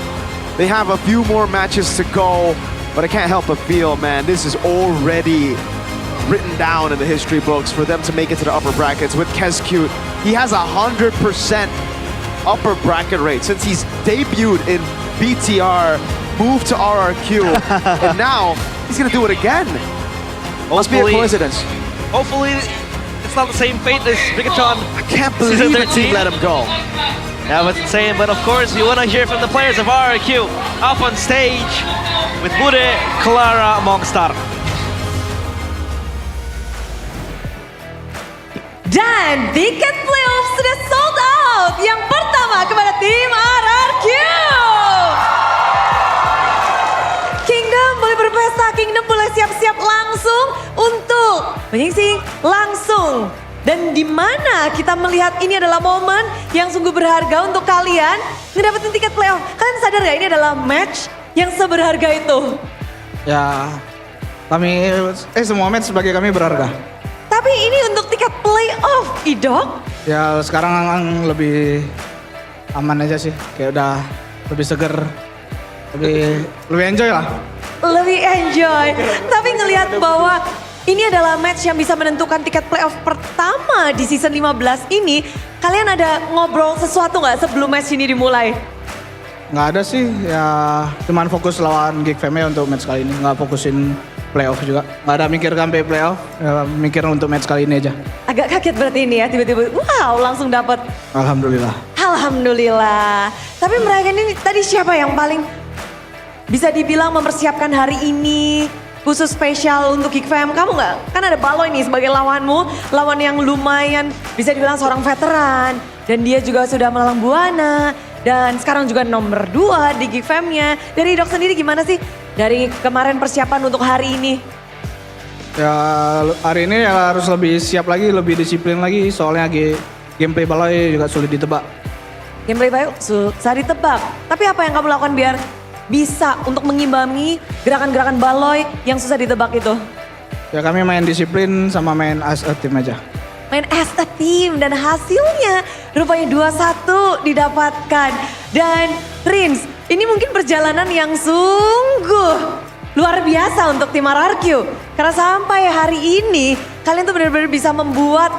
M: They have a few more matches to go, but I can't help but feel, man, this is already written down in the history books for them to make it to the upper brackets with Kescute. He has 100% upper bracket rate since he's debuted in BTR, moved to RRQ, and now he's gonna do it again. Must be a coincidence.
L: Hopefully, it's not the same fate as Bigatron.
M: I can't believe the team let him go.
L: Yeah, but insane. But of course, you want to hear from the players of RRQ up on stage with Bude, Clara, Mongstar.
F: Dan tiket playoff sudah sold out. Yang pertama kepada tim RRQ. Kingdom boleh berpesta, Kingdom boleh siap-siap langsung untuk menyingsing langsung. Dan di mana kita melihat ini adalah momen yang sungguh berharga untuk kalian ngedapetin tiket playoff. Kalian sadar gak ini adalah match yang seberharga itu?
O: Ya, kami semua match bagi kami berharga.
F: Tapi ini untuk tiket playoff, Idok.
O: Ya sekarang lebih aman aja sih, kayak udah lebih seger, lebih enjoy lah.
F: Lebih enjoy. Tapi ngelihat bahwa ini adalah match yang bisa menentukan tiket playoff pertama di season 15 ini. Kalian ada ngobrol sesuatu nggak sebelum match ini dimulai?
O: Nggak ada sih, ya cuman fokus lawan Geek Fame untuk match kali ini, nggak fokusin playoff juga. Nggak ada mikir sampai playoff, ya mikir untuk match kali ini aja.
F: Agak kaget berarti ini ya, tiba-tiba wow langsung dapat.
O: Alhamdulillah.
F: Alhamdulillah. Tapi mereka ini tadi siapa yang paling bisa dibilang mempersiapkan hari ini khusus spesial untuk Geek Fam? Kamu nggak? Kan ada Baloy nih sebagai lawanmu, lawan yang lumayan bisa dibilang seorang veteran. Dan dia juga sudah melalang buana. Dan sekarang juga nomor 2 di Geek Fam-nya. Dari Dok sendiri gimana sih dari kemarin persiapan untuk hari ini?
O: Ya hari ini ya harus lebih siap lagi, lebih disiplin lagi. Soalnya gameplay Baloy juga sulit ditebak.
F: Gameplay Baloy susah ditebak. Tapi apa yang kamu lakukan biar bisa untuk mengimbangi gerakan-gerakan Baloy yang susah ditebak itu?
O: Ya kami main disiplin sama main as a team aja.
F: Main as a team dan hasilnya rupanya 2-1 didapatkan. Dan Rins, ini mungkin perjalanan yang sungguh luar biasa untuk tim RRQ. Karena sampai hari ini kalian tuh benar-benar bisa membuat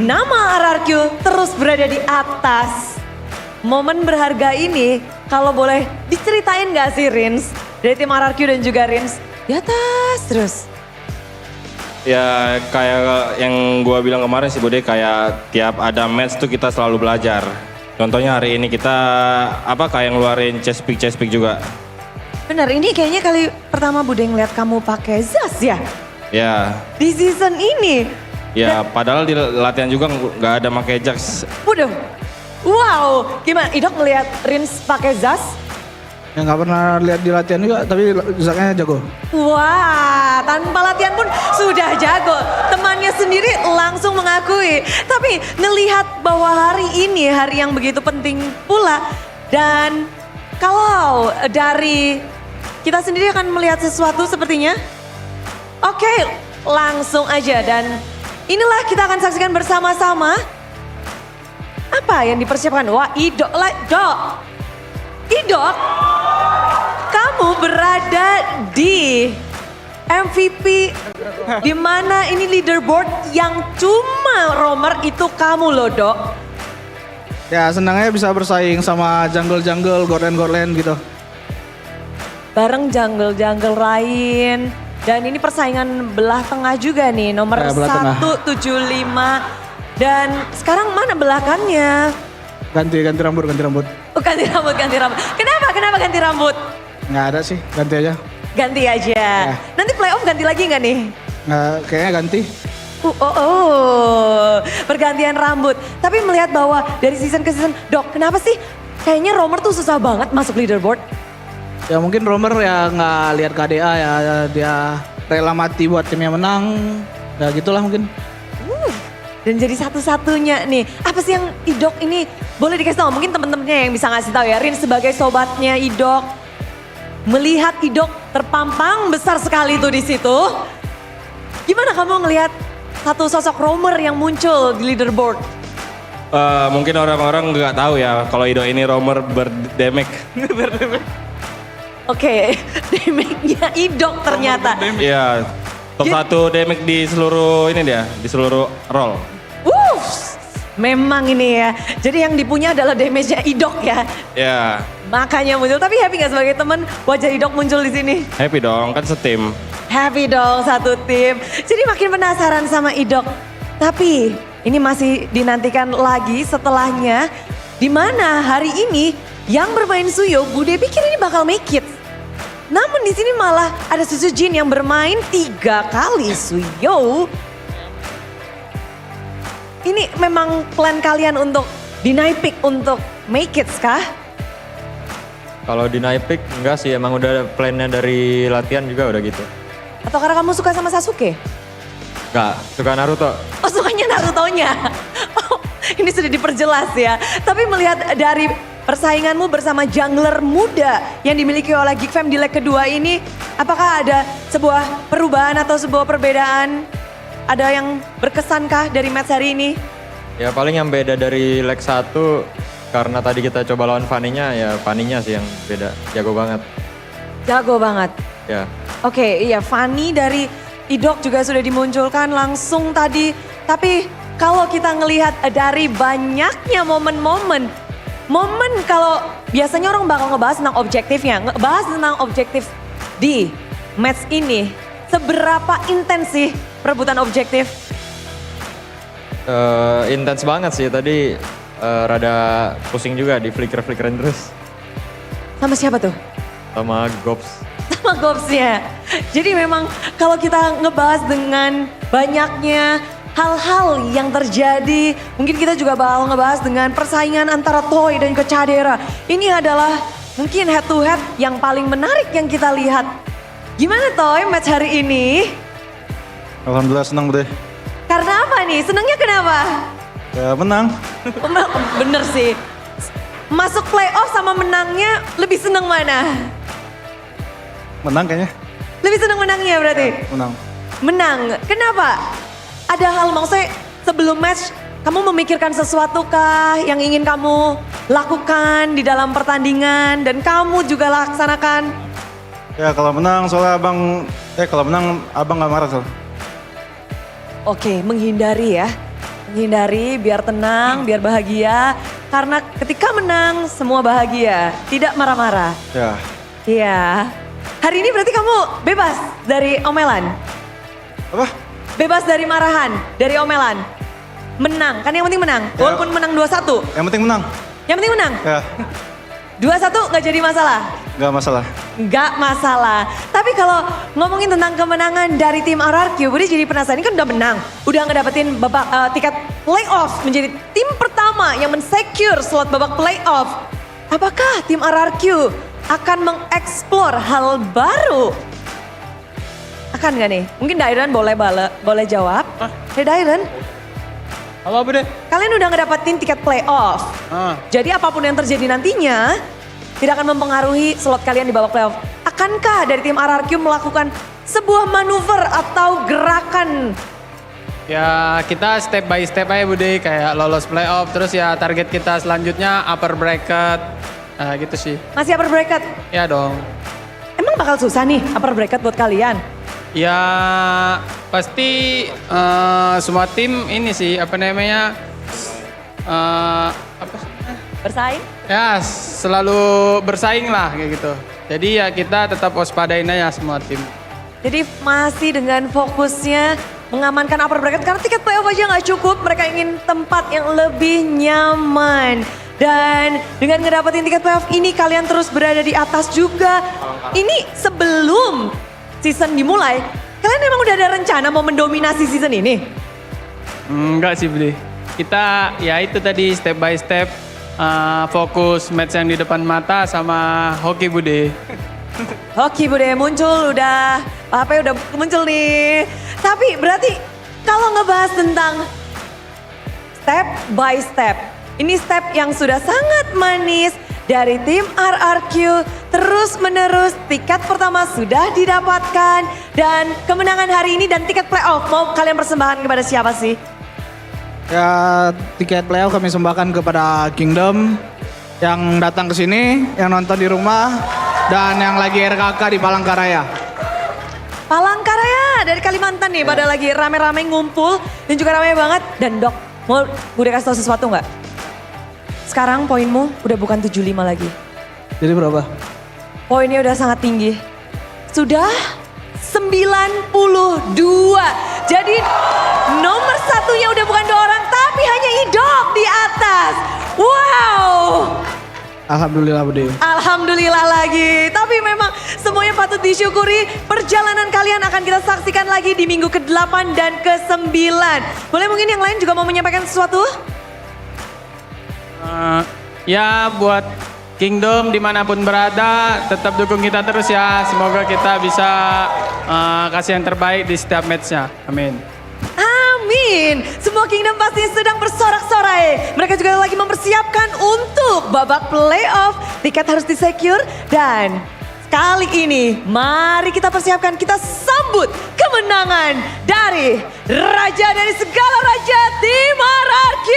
F: nama RRQ terus berada di atas. Momen berharga ini kalau boleh diceritain gak sih Rins? Dari tim RRQ dan juga Rins di atas terus.
P: Ya kayak yang gua bilang kemarin sih Bude, kayak tiap ada match tuh kita selalu belajar. Contohnya hari ini kita kayak ngeluarin chest pick juga.
F: Bener, ini kayaknya kali pertama Bude ngeliat kamu pakai Zas ya?
P: Ya.
F: Di season ini?
P: Ya padahal di latihan juga nggak ada pakai Jax.
F: Waduh, wow, gimana Idok ngeliat Rins pakai Zas?
O: Ya nggak pernah lihat di latihan juga, tapi Zaknya jago.
F: Wah, tanpa latihan pun sudah jago. Temannya sendiri langsung mengakui. Tapi ngelihat bahwa hari ini hari yang begitu penting pula. Dan kalau dari kita sendiri akan melihat sesuatu sepertinya. Oke, langsung aja. Dan inilah kita akan saksikan bersama-sama. Apa yang dipersiapkan? Wah, Idok. Idok, kamu berada di MVP di mana ini leaderboard yang cuma romer itu kamu loh Dok.
O: Ya senangnya bisa bersaing sama jungle-jungle, Gordon gitu.
F: Bareng jungle-jungle lain. Dan ini persaingan belah tengah juga nih, nomor 175. Dan sekarang mana belakangnya?
O: Ganti rambut.
F: Oh, ganti rambut. Kenapa ganti rambut?
O: Nggak ada sih, ganti aja.
F: Ganti aja. Nanti playoff ganti lagi nggak nih?
O: Nggak, kayaknya ganti.
F: Pergantian rambut. Tapi melihat bahwa dari season ke season, Dok, kenapa sih kayaknya romer tuh susah banget masuk leaderboard?
O: Ya mungkin romer ya nggak lihat KDA ya, dia rela mati buat timnya menang. Ya gitulah mungkin.
F: Dan jadi satu-satunya nih, apa sih yang Idok ini boleh dikasih tahu? Mungkin temen-temennya yang bisa ngasih tahu ya. Rin sebagai sobatnya Idok, melihat Idok terpampang besar sekali tuh di situ. Gimana kamu ngelihat satu sosok roamer yang muncul di leaderboard?
P: Mungkin orang-orang nggak tahu ya kalau Ido ini roamer berdemek.
F: Oke, damage-nya Idok ternyata.
P: Iya, top 1 damage di seluruh ini dia, di seluruh role.
F: Memang ini ya. Jadi yang dipunya adalah damage-nya Idok ya.
P: Ya,
F: Makanya muncul. Tapi happy gak sebagai teman wajah Idok muncul di sini?
P: happy dong, kan setim.
F: Happy dong, satu tim. Jadi makin penasaran sama Idok. Tapi ini masih dinantikan lagi setelahnya. Dimana hari ini yang bermain Suyo, Bude pikir ini bakal make it. Namun di sini malah ada Susu Jin yang bermain 3 kali Suyo. Ini memang plan kalian untuk deny pick untuk make it kah?
Q: Kalau di naik pick enggak sih, emang udah plannya dari latihan juga udah gitu.
F: Atau karena kamu suka sama Sasuke?
Q: Enggak, suka Naruto.
F: Oh sukanya Naruto-nya. Oh, ini sudah diperjelas ya. Tapi melihat dari persainganmu bersama jungler muda yang dimiliki oleh Geek Fam di leg kedua ini, apakah ada sebuah perubahan atau sebuah perbedaan? Ada yang berkesankah dari match hari ini?
Q: Ya paling yang beda dari leg 1 karena tadi kita coba lawan Fanny-nya, ya Fanny-nya sih yang beda, jago banget.
F: Jago banget.
Q: Ya.
F: Oke, iya Fanny dari Idok juga sudah dimunculkan langsung tadi. Tapi kalau kita ngelihat dari banyaknya momen-momen kalau biasanya orang bakal ngebahas tentang objektifnya, ngebahas tentang objektif di match ini. Seberapa intens sih perebutan objektif?
Q: Intens banget sih, tadi rada pusing juga di flicker-flickerin terus.
F: Sama siapa tuh?
Q: Sama Gops.
F: Sama Gopsnya. Jadi memang kalau kita ngebahas dengan banyaknya hal-hal yang terjadi, mungkin kita juga bakal ngebahas dengan persaingan antara Toy dan Kecadera. Ini adalah mungkin head to head yang paling menarik yang kita lihat. Gimana Toy match hari ini?
R: Alhamdulillah senang deh.
F: Karena apa nih? Senangnya kenapa?
R: Ya menang.
F: Bener sih. Masuk playoff sama menangnya lebih seneng mana?
R: Menang kayaknya.
F: Lebih seneng menangnya berarti?
R: Menang.
F: Menang. Kenapa? Ada hal maksudnya sebelum match kamu memikirkan sesuatu kah yang ingin kamu lakukan di dalam pertandingan dan kamu juga laksanakan?
R: Ya kalau menang soalnya kalau menang abang gak marah soalnya.
F: Oke, menghindari ya. Menghindari biar tenang, biar bahagia. Karena ketika menang semua bahagia, tidak marah-marah.
R: Ya.
F: Iya. Hari ini berarti kamu bebas dari omelan?
R: Apa?
F: Bebas dari marahan, dari omelan. Menang, kan yang penting menang.
R: Ya.
F: Walaupun menang 2-1.
R: Yang penting menang.
F: Yang penting menang?
R: Ya.
F: 2-1 gak jadi masalah?
R: Gak masalah.
F: Gak masalah. Tapi kalau ngomongin tentang kemenangan dari tim RRQ, Budi jadi penasaran. Ini kan udah menang. Udah ngedapetin tiket playoff. Menjadi tim pertama yang men-secure slot babak playoff. Apakah tim RRQ akan mengeksplor hal baru? Akan gak nih? Mungkin Dairen boleh jawab. Hey Dairen.
I: Apa deh?
F: Kalian udah ngedapetin tiket playoff. Jadi apapun yang terjadi nantinya tidak akan mempengaruhi slot kalian di babak playoff. Akankah dari tim RRQ melakukan sebuah manuver atau gerakan?
I: Ya kita step by step aja Bude, kayak lolos playoff, terus ya target kita selanjutnya upper bracket. Nah gitu sih.
F: Masih upper bracket?
I: Ya dong.
F: Emang bakal susah nih upper bracket buat kalian?
I: Ya pasti semua tim ini sih apa namanya
F: bersaing?
I: Ya selalu bersaing lah kayak gitu. Jadi ya kita tetap waspadain aja semua tim.
F: Jadi masih dengan fokusnya mengamankan upper bracket karena tiket playoff aja nggak cukup. Mereka ingin tempat yang lebih nyaman. Dan dengan ngedapetin tiket playoff ini kalian terus berada di atas juga. Ini sebelum season dimulai, kalian emang udah ada rencana mau mendominasi season ini?
I: Enggak sih Bude. Kita ya itu tadi step by step fokus match yang di depan mata sama hoki Bude.
F: Hoki Bude muncul udah muncul nih. Tapi berarti kalau ngebahas tentang step by step, ini step yang sudah sangat manis dari tim RRQ. terus menerus tiket pertama sudah didapatkan dan kemenangan hari ini dan tiket playoff mau kalian persembahkan kepada siapa sih?
O: Ya tiket playoff kami sembahkan kepada Kingdom yang datang ke sini, yang nonton di rumah, dan yang lagi RKK di Palangkaraya.
F: Palangkaraya dari Kalimantan nih, pada lagi rame-rame ngumpul dan juga rame banget. Dan Dok, mau gue kasih tau sesuatu nggak? Sekarang poinmu udah bukan 75 lagi.
O: Jadi berapa?
F: Poinnya udah sangat tinggi. Sudah 92. Jadi nomor satunya udah bukan 2 orang, tapi hanya Idok di atas. Wow.
O: Alhamdulillah Bude.
F: Alhamdulillah lagi. Tapi memang semuanya patut disyukuri. Perjalanan kalian akan kita saksikan lagi di minggu ke-8 dan ke-9. Boleh mungkin yang lain juga mau menyampaikan sesuatu?
I: Ya buat Kingdom dimanapun berada, tetap dukung kita terus ya. Semoga kita bisa kasih yang terbaik di setiap matchnya. Amin.
F: Amin. Semua Kingdom pasti sedang bersorak-sorai. Mereka juga lagi mempersiapkan untuk babak playoff. Tiket harus disecure dan kali ini mari kita persiapkan, kita sambut kemenangan dari Raja dari segala raja, Tim RRQ.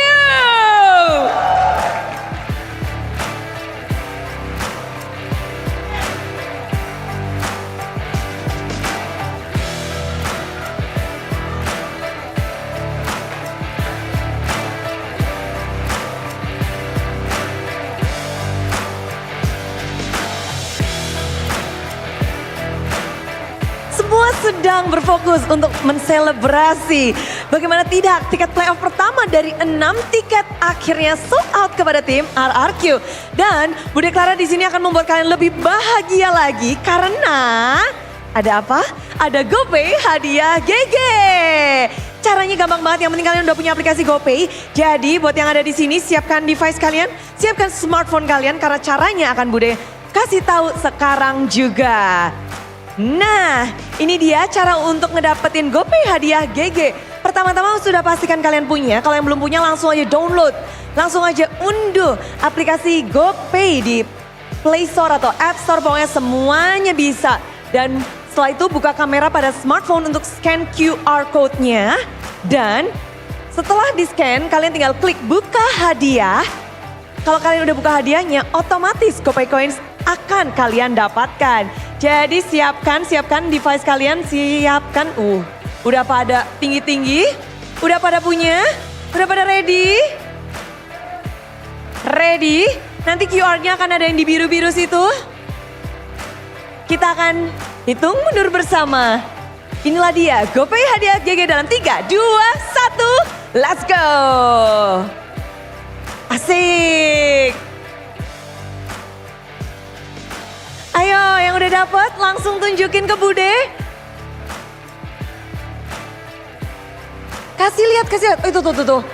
F: Semua sedang berfokus untuk menselebrasi. Bagaimana tidak, tiket playoff pertama dari 6 tiket akhirnya sold out kepada tim RRQ. Dan Bude Clara di sini akan membuat kalian lebih bahagia lagi karena ada apa? Ada GoPay hadiah GG. Caranya gampang banget, yang penting kalian udah punya aplikasi GoPay. Jadi buat yang ada di sini, siapkan device kalian, siapkan smartphone kalian karena caranya akan Bude kasih tahu sekarang juga. Nah, ini dia cara untuk ngedapetin GoPay hadiah GG. Pertama-tama sudah pastikan kalian punya. Kalau yang belum punya langsung aja download. Langsung aja unduh aplikasi GoPay di Play Store atau App Store. Pokoknya semuanya bisa. Dan setelah itu buka kamera pada smartphone untuk scan QR code-nya. Dan setelah di-scan kalian tinggal klik buka hadiah. Kalau kalian udah buka hadiahnya, otomatis GoPay Coins akan kalian dapatkan. Jadi siapkan device kalian, siapkan. Udah pada tinggi-tinggi, udah pada punya, udah pada ready? Ready? Nanti QR-nya akan ada yang di biru-biru situ. Kita akan hitung mundur bersama. Inilah dia GoPay hadiah GG dalam 3, 2, 1, let's go. Asik. Ayo yang udah dapet langsung tunjukin ke Bude. Kasih lihat. Itu tuh.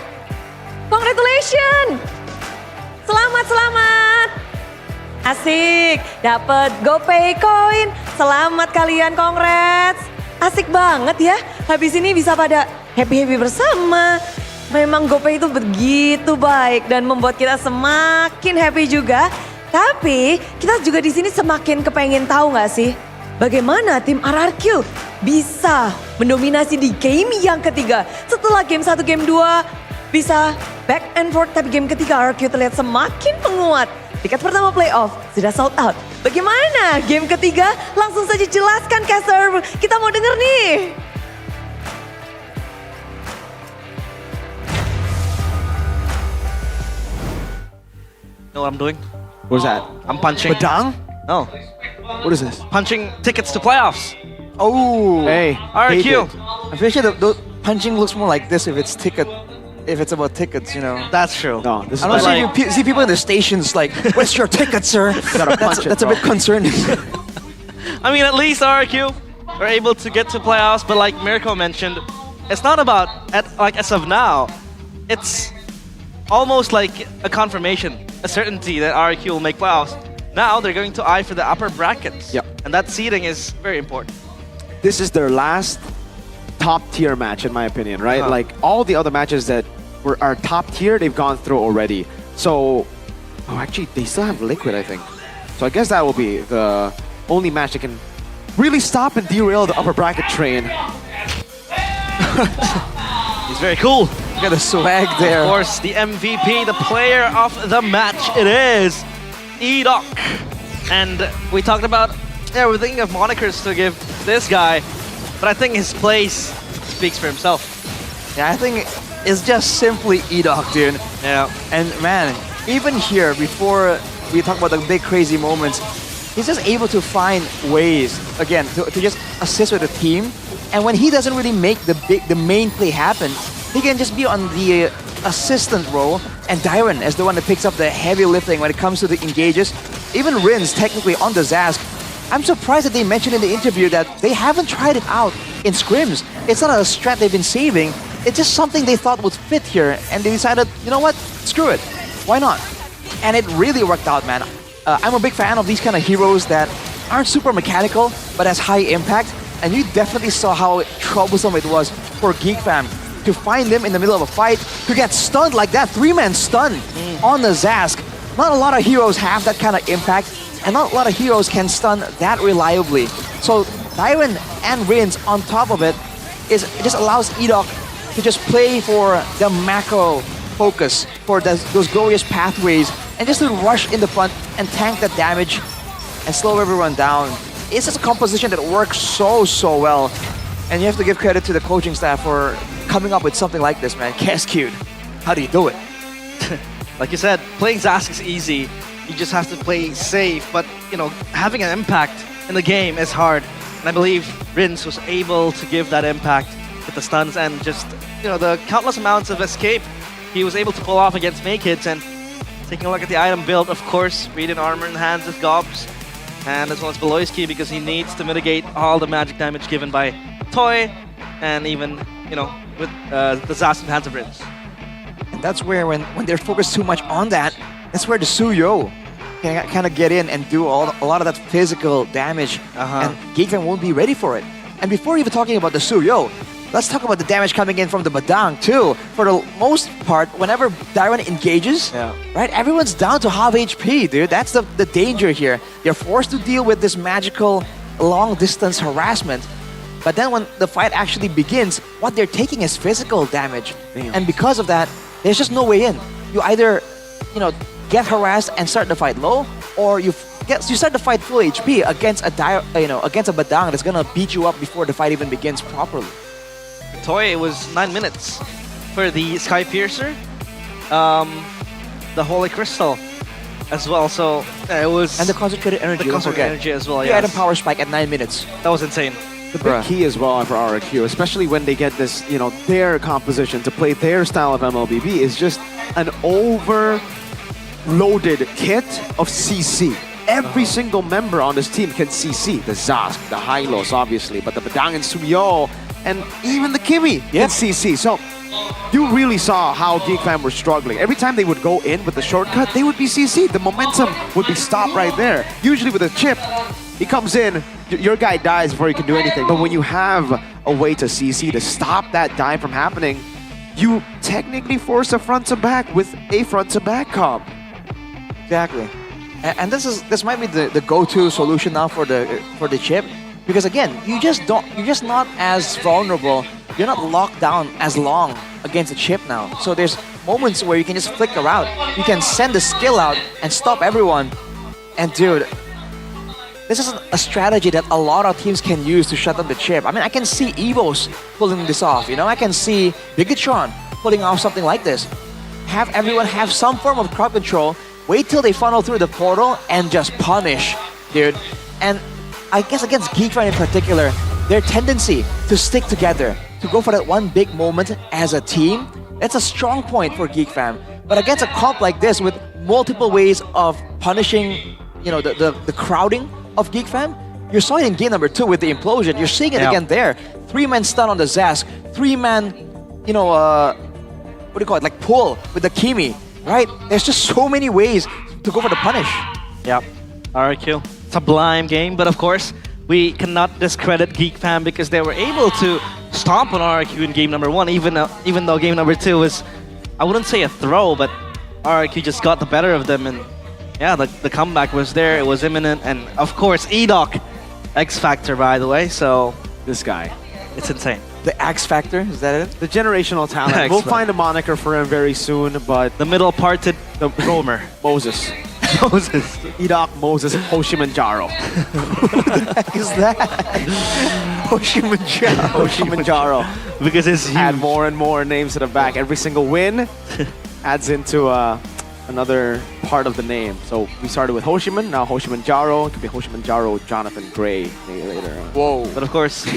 F: Congratulations. Selamat. Asik, dapat GoPay Coin. Selamat kalian, congrats. Asik banget ya. Habis ini bisa pada happy-happy bersama. Memang GoPay itu begitu baik dan membuat kita semakin happy juga. Tapi kita juga di sini semakin kepengen tahu nggak sih bagaimana tim RRQ bisa mendominasi di game yang ketiga. Setelah game 1, game 2 bisa back and forth, tapi game ketiga RRQ terlihat semakin menguat. Tiket pertama playoff sudah sold out. Bagaimana game ketiga? Langsung saja jelaskan caster, kita mau denger nih.
L: Know what I'm doing?
M: What's that?
L: I'm punching.
M: Pedang?
L: No.
M: What is this?
L: Punching tickets to playoffs.
N: Oh.
M: Hey.
L: RQ.
N: I'm pretty sure the punching looks more like this if it's about tickets, you know.
L: That's true.
M: No, this is
N: I don't
M: like,
N: see people in the stations like, where's your ticket, sir?
M: gotta punch
N: That's
M: it,
N: a bit concerning.
L: I mean, at least RQ are able to get to playoffs, but like Mirko mentioned, it's not about as of now. It's almost like a confirmation, a certainty that RQ will make playoffs. Now they're going to eye for the upper brackets.
M: Yep.
L: And that seeding is very important.
M: this is their last top tier match in my opinion, right? Like all the other matches that are top tier, they've gone through already. So, actually they still have Liquid, I think. So So I guess that will be the only match that can really stop and derail the upper bracket train.
L: He's very cool.
N: Look at the swag there.
L: Of course, the MVP, the player of the match, it is E-Doc. And we talked about, yeah, we're thinking of monikers to give this guy, but I think his place speaks for himself.
N: Yeah, I think it's just simply E-Doc, dude.
L: Yeah.
N: And man, even here, before we talk about the big crazy moments, he's just able to find ways, again, to just assist with the team. And when he doesn't really make the main play happen, he can just be on the assistant role, and Dyron as the one that picks up the heavy lifting when it comes to the engages. Even Rins, technically on the Zask. I'm surprised that they mentioned in the interview that they haven't tried it out in scrims. It's not a strat they've been saving. It's just something they thought would fit here, and they decided, you know what, screw it. Why not? And it really worked out, man. I'm a big fan of these kind of heroes that aren't super mechanical, but has high impact. And you definitely saw how troublesome it was for GeekFam to find them in the middle of a fight, to get stunned like that, 3-man stun on the Zask. Not a lot of heroes have that kind of impact, and not a lot of heroes can stun that reliably. So Dyron and Rins on top of it, it just allows E-Doc to just play for the macro focus, for those glorious pathways, and just to rush in the front and tank that damage and slow everyone down. It's just a composition that works so well. And you have to give credit to the coaching staff for coming up with something like this, man. Cascade, how do you do it?
L: Like you said, playing Zask is easy. You just have to play safe, but you know, having an impact in the game is hard. And I believe Rins was able to give that impact with the stuns and just, you know, the countless amounts of escape he was able to pull off against Makeheads. And taking a look at the item build, of course, Radiant Armor in the hands of Gobs, and as well as Beloyski, because he needs to mitigate all the magic damage given by Toy, and even, you know, with the Zask in the hands of Rins.
N: And that's where, when they're focused too much on that, that's where the Suyo can kind of get in and do a lot of that physical damage, and GeekFam won't be ready for it. And before even talking about the Suyo, let's talk about the damage coming in from the Badang too. For the most part, whenever Dyron engages, right, everyone's down to half HP, dude. That's the danger here. You're forced to deal with this magical long-distance harassment. But then when the fight actually begins, what they're taking is physical damage. Damn. And because of that, there's just no way in. You either, you know, get harassed and start the fight low, or you start the fight full HP against against a Badang that's gonna beat you up before the fight even begins properly.
L: Toy, it was 9 minutes for the Sky Piercer, the Holy Crystal as well. So it was,
N: and the concentrated energy.
L: The concentrated energy as well.
N: You had a power spike at 9 minutes.
L: That was insane.
M: The big key as well for RRQ, especially when they get this, you know, their composition to play their style of MLBB, is just an overloaded kit of CC. Every single member on this team can CC. The Zask, the Hylos, obviously, but the Badang and Suyo, and even the Kimi can CC. So you really saw how GeekFam were struggling. Every time they would go in with the shortcut, they would be CC. The momentum would be stopped right there. Usually with a chip, he comes in, your guy dies before you can do anything. But when you have a way to CC to stop that dive from happening, you technically force a front to back with a front to back comp.
N: Exactly. And this might be the go-to solution now for the chip, because again, you're just not as vulnerable. You're not locked down as long against the chip now. So there's moments where you can just flicker out. You can send the skill out and stop everyone. And dude, this is a strategy that a lot of teams can use to shut down the chip. I mean, I can see Evos pulling this off. You know, I can see Bigatron pulling off something like this. Have everyone have some form of crowd control. Wait till they funnel through the portal and just punish, dude. And I guess against GeekFam in particular, their tendency to stick together, to go for that one big moment as a team, that's a strong point for GeekFam. But against a comp like this with multiple ways of punishing, you know, the crowding of GeekFam, you saw it in game number 2 with the implosion. You're seeing it again there. 3-man stun on the Zask, 3-man, you know, what do you call it, like pull with the Kimi. Right? There's just so many ways to go for the punish.
L: Yep. RRQ. Sublime game, but of course, we cannot discredit GeekFam because they were able to stomp on RRQ in game number 1, even though game number 2 was, I wouldn't say a throw, but RRQ just got the better of them. And Yeah, the comeback was there. It was imminent, and of course, Edoc, X Factor, by the way. So
M: this guy,
L: it's insane.
N: The X Factor, is that it?
M: The generational talent. We'll find a moniker for him very soon, but
L: the middle parted the roamer,
M: Moses.
L: Moses.
M: Edoc Moses Hoshimanjaro.
N: Who the heck is that? Hoshimanjaro.
M: Hoshimanjaro.
L: Because it's
M: add more and more names to the back. Every single win adds into another part of the name. So we started with Hoshiman, now Hoshimanjaro. It could be Hoshimanjaro Jonathan Gray later on.
N: Whoa.
L: But of course,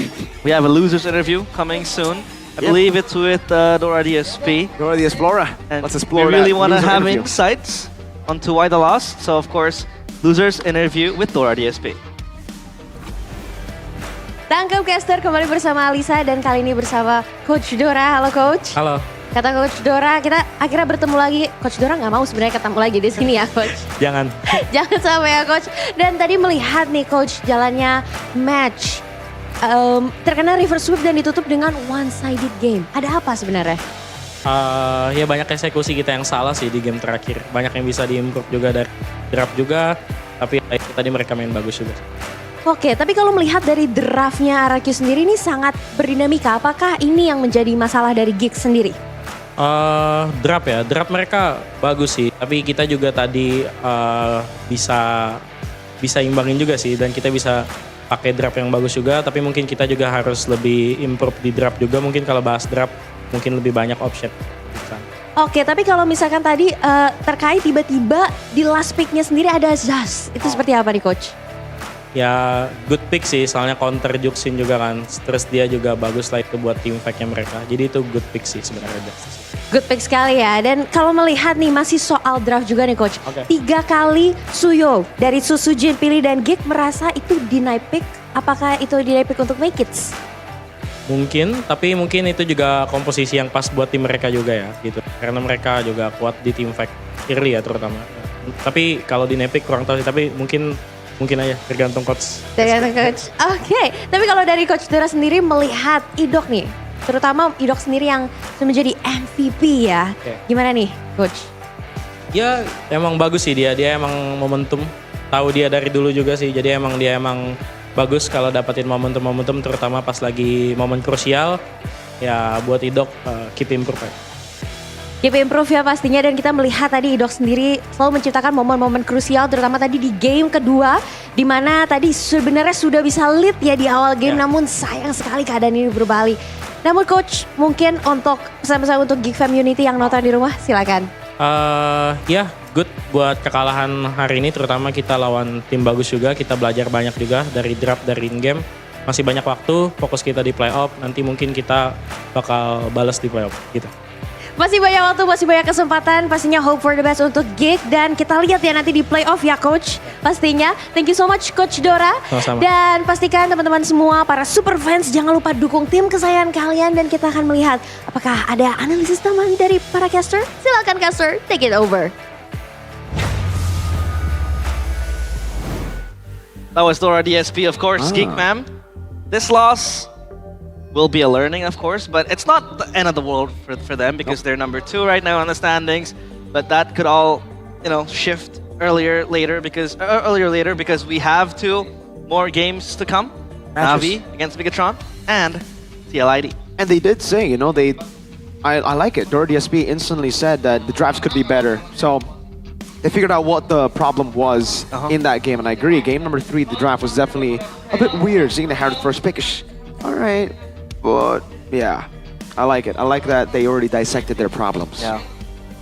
L: we have a losers interview coming soon. I believe it's with Dora DSP.
M: Dora the Explorer.
L: And
M: let's explore
L: we really
M: that
L: want to
M: loser
L: have
M: interview.
L: insights onto why the loss. So of course, losers interview with Dora DSP.
H: Tangkap caster kembali bersama Alisa dan kali ini bersama Coach Dora. Halo Coach.
S: Halo.
H: Kata Coach Dora, kita akhirnya bertemu lagi. Coach Dora nggak mau sebenarnya ketemu lagi di sini ya Coach.
S: Jangan.
H: Jangan sampai ya Coach. Dan tadi melihat nih Coach jalannya match. Terkena reverse sweep dan ditutup dengan one-sided game. Ada apa sebenarnya?
S: Ya banyak eksekusi kita yang salah sih di game terakhir. Banyak yang bisa diimprove juga dari draft juga. Tapi tadi mereka main bagus juga.
H: Oke, tapi kalau melihat dari draftnya RRQ sendiri ini sangat berdinamika. Apakah ini yang menjadi masalah dari Gig sendiri?
S: Draft mereka bagus sih. Tapi kita juga tadi bisa imbangin juga sih. Dan kita bisa pakai draft yang bagus juga. Tapi mungkin kita juga harus lebih improve di draft juga. Mungkin kalau bahas draft mungkin lebih banyak option.
H: Oke, tapi kalau misalkan tadi terkait tiba-tiba di last pick-nya sendiri ada Zaz. Itu seperti apa nih Coach?
S: Ya good pick sih, soalnya counter Juxin juga kan. Terus dia juga bagus lah itu buat team fight-nya mereka. Jadi itu good pick sih sebenarnya.
H: Good pick sekali ya. Dan kalau melihat nih masih soal draft juga nih Coach. 3 kali Suyo dari Susujin pilih dan Gig merasa itu deny pick. Apakah itu deny pick untuk Make It?
S: Mungkin, tapi mungkin itu juga komposisi yang pas buat tim mereka juga ya gitu. Karena mereka juga kuat di team fight early ya terutama. Tapi kalau di Nepik kurang tahu sih, tapi mungkin aja tergantung coach.
H: Tergantung coach. Oke, tapi kalau dari Coach Dora sendiri melihat Edoc nih, terutama Edoc sendiri yang menjadi MVP ya. Gimana nih Coach?
S: Ya emang bagus sih dia emang momentum. Tahu dia dari dulu juga sih, jadi dia emang bagus kalau dapetin momentum terutama pas lagi momen krusial. Ya buat Edoc keep improve aja.
H: Keep improve ya pastinya, dan kita melihat tadi Edoc sendiri selalu menciptakan momen-momen krusial terutama tadi di game kedua di mana tadi sebenarnya sudah bisa lead ya di awal game namun sayang sekali keadaan ini berbalik. Namun Coach mungkin untuk pesan-pesan untuk Geek Fam Unity yang nonton di rumah silakan.
S: Ya good buat kekalahan hari ini, terutama kita lawan tim bagus juga, kita belajar banyak juga dari draft, dari in-game. Masih banyak waktu, fokus kita di playoff, nanti mungkin kita bakal balas di playoff gitu.
H: Masih banyak waktu, masih banyak kesempatan, pastinya hope for the best untuk Geek dan kita lihat ya nanti di playoff ya Coach pastinya. Thank you so much Coach Dora.
S: Sama-sama.
H: Dan pastikan teman-teman semua para super fans jangan lupa dukung tim kesayangan kalian dan kita akan melihat apakah ada analisis teman dari para caster. Silakan caster, take it over.
L: That was Dora DSP, of course. Geek Ma'am. This loss will be a learning, of course, but it's not the end of the world for them because they're number 2 right now on the standings. But that could all, shift earlier later because we have 2 more games to come. Navi against Bigatron and TLID.
M: And they did say, I like it. Dora DSP instantly said that the drafts could be better. So they figured out what the problem was in that game, and I agree. Game number 3, the draft was definitely a bit weird, seeing they had the first pick. All right, but yeah, I like it. I like that they already dissected their problems.
L: Yeah,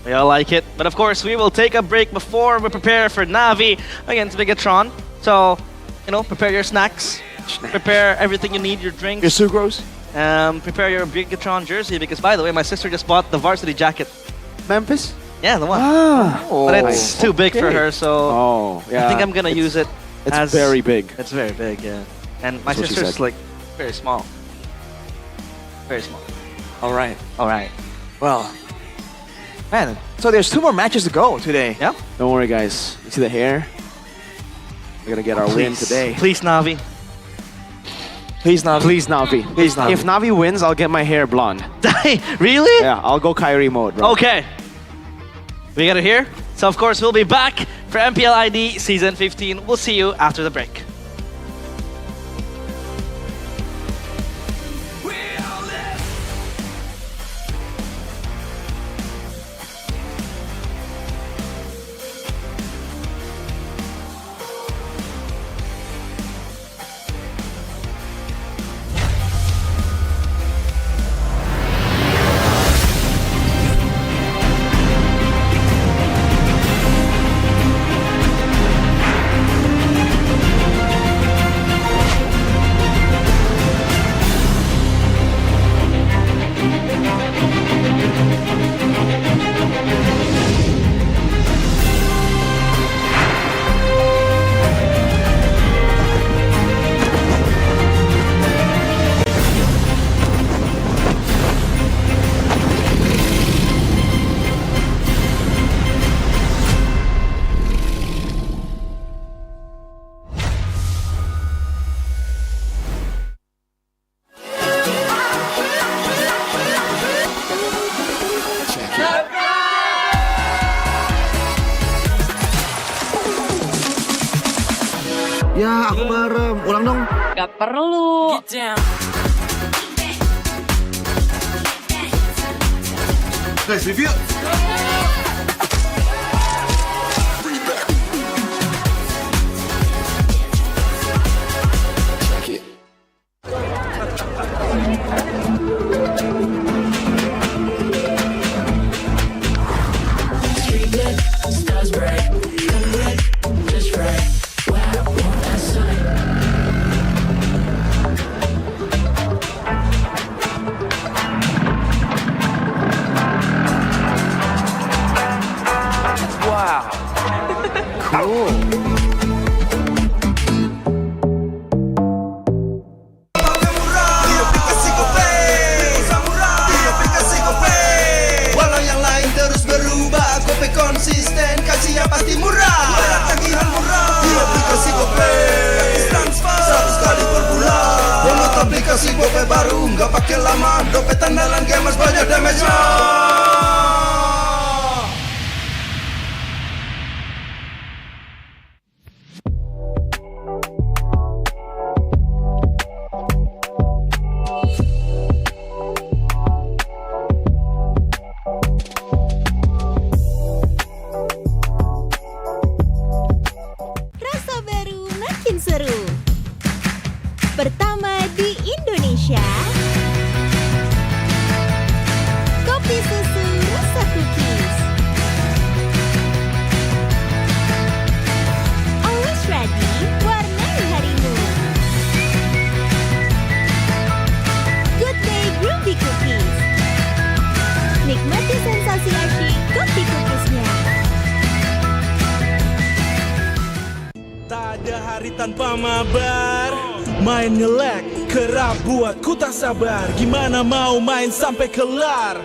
L: we all like it. But of course, we will take a break before we prepare for Navi against Bigatron. So, prepare your snacks, prepare everything you need, your drinks.
M: Your sucrose.
L: Prepare your Bigatron jersey because, by the way, my sister just bought the varsity jacket.
M: Memphis?
L: Yeah, the one. But it's too big for her, so I think I'm gonna use it.
M: It's very big.
L: It's very big, yeah. And my sister's like very small. Very small.
N: All right.
L: Well,
N: man, so there's 2 more matches to go today.
L: Yeah.
M: Don't worry, guys. You see the hair? We're gonna get our win today.
L: Please, Navi.
M: Please, Navi. Please, Navi.
N: Please, Navi.
M: If Navi wins, I'll get my hair blonde.
L: Really?
M: Yeah, I'll go Kyrie mode, bro.
L: Okay. We got it here. So, of course, we'll be back for MPL ID Season 15. We'll see you after the break.
M: Ya, aku merem. Ulang dong.
F: Gak perlu.
A: Guys, review. Walau yang lain terus berubah, Gope konsisten, kasih yang pasti murah. Bayar tagihan murah di aplikasi Gope, gratis transfer 100 kali per bulan. Download aplikasi Gope baru, nggak pakai lama. Dompet andalan gamers banyak damage-nya.
B: Rasa baru makin seru. Pertama di Indonesia. Kopi susu rasa cookies. Always ready, warnai harimu. Good Day Groovy Cookies. Nikmati sensasi asyik kopi cookiesnya.
C: Tak ada hari tanpa mabar. Main ngelek, kerap buat ku tak sabar. Gimana mau main sampai kelar?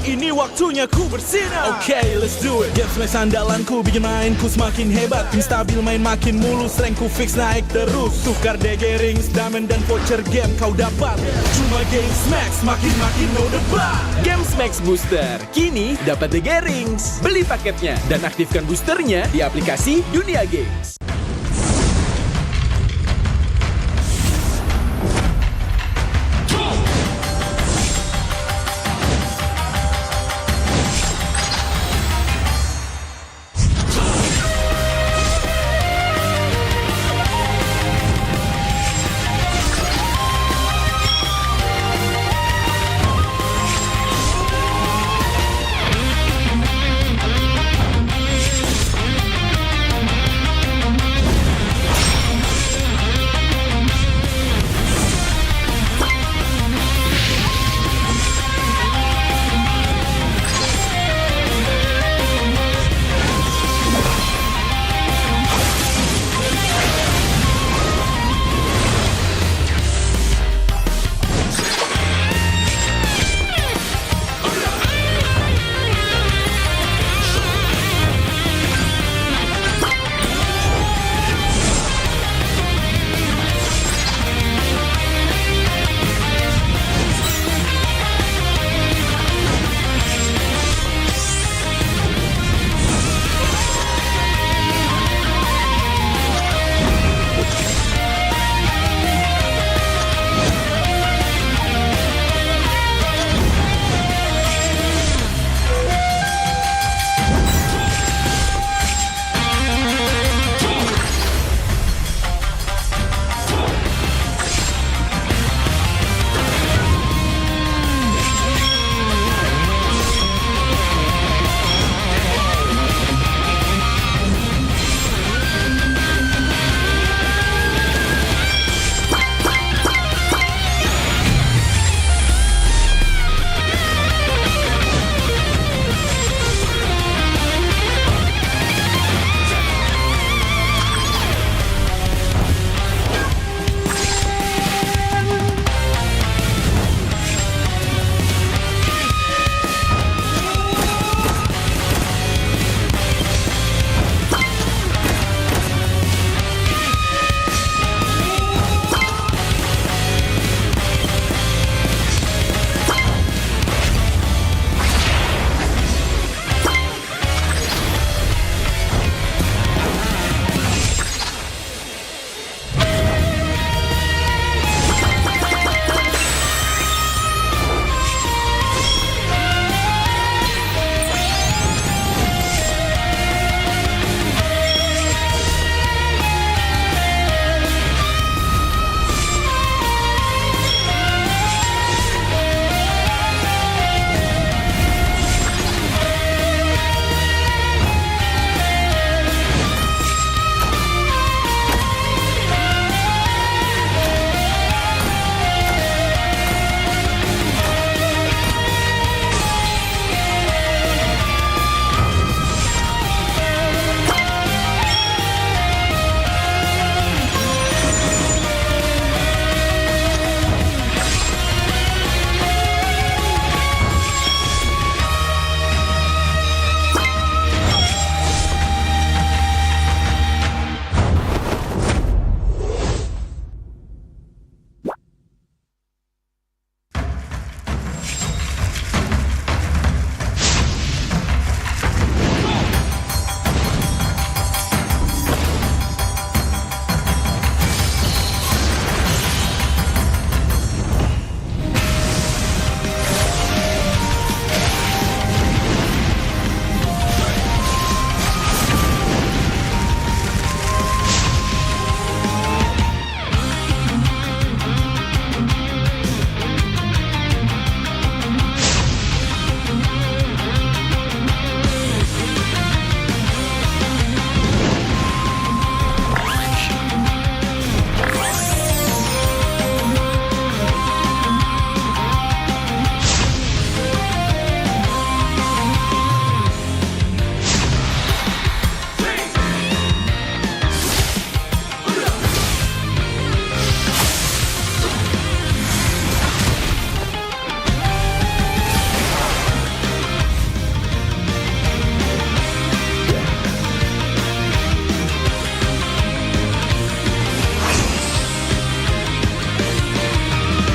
C: Ini waktunya ku bersinar. Okay, let's do it. Games main sandalanku bikin mainku semakin hebat. Tim stabil main makin mulus, rankku fix naik terus. Tukar DG rings, diamond dan voucher game kau dapat. Cuma Games Max makin no debat.
D: Games Max Booster, kini dapat DG Rings. Beli paketnya dan aktifkan boosternya di aplikasi Dunia Games.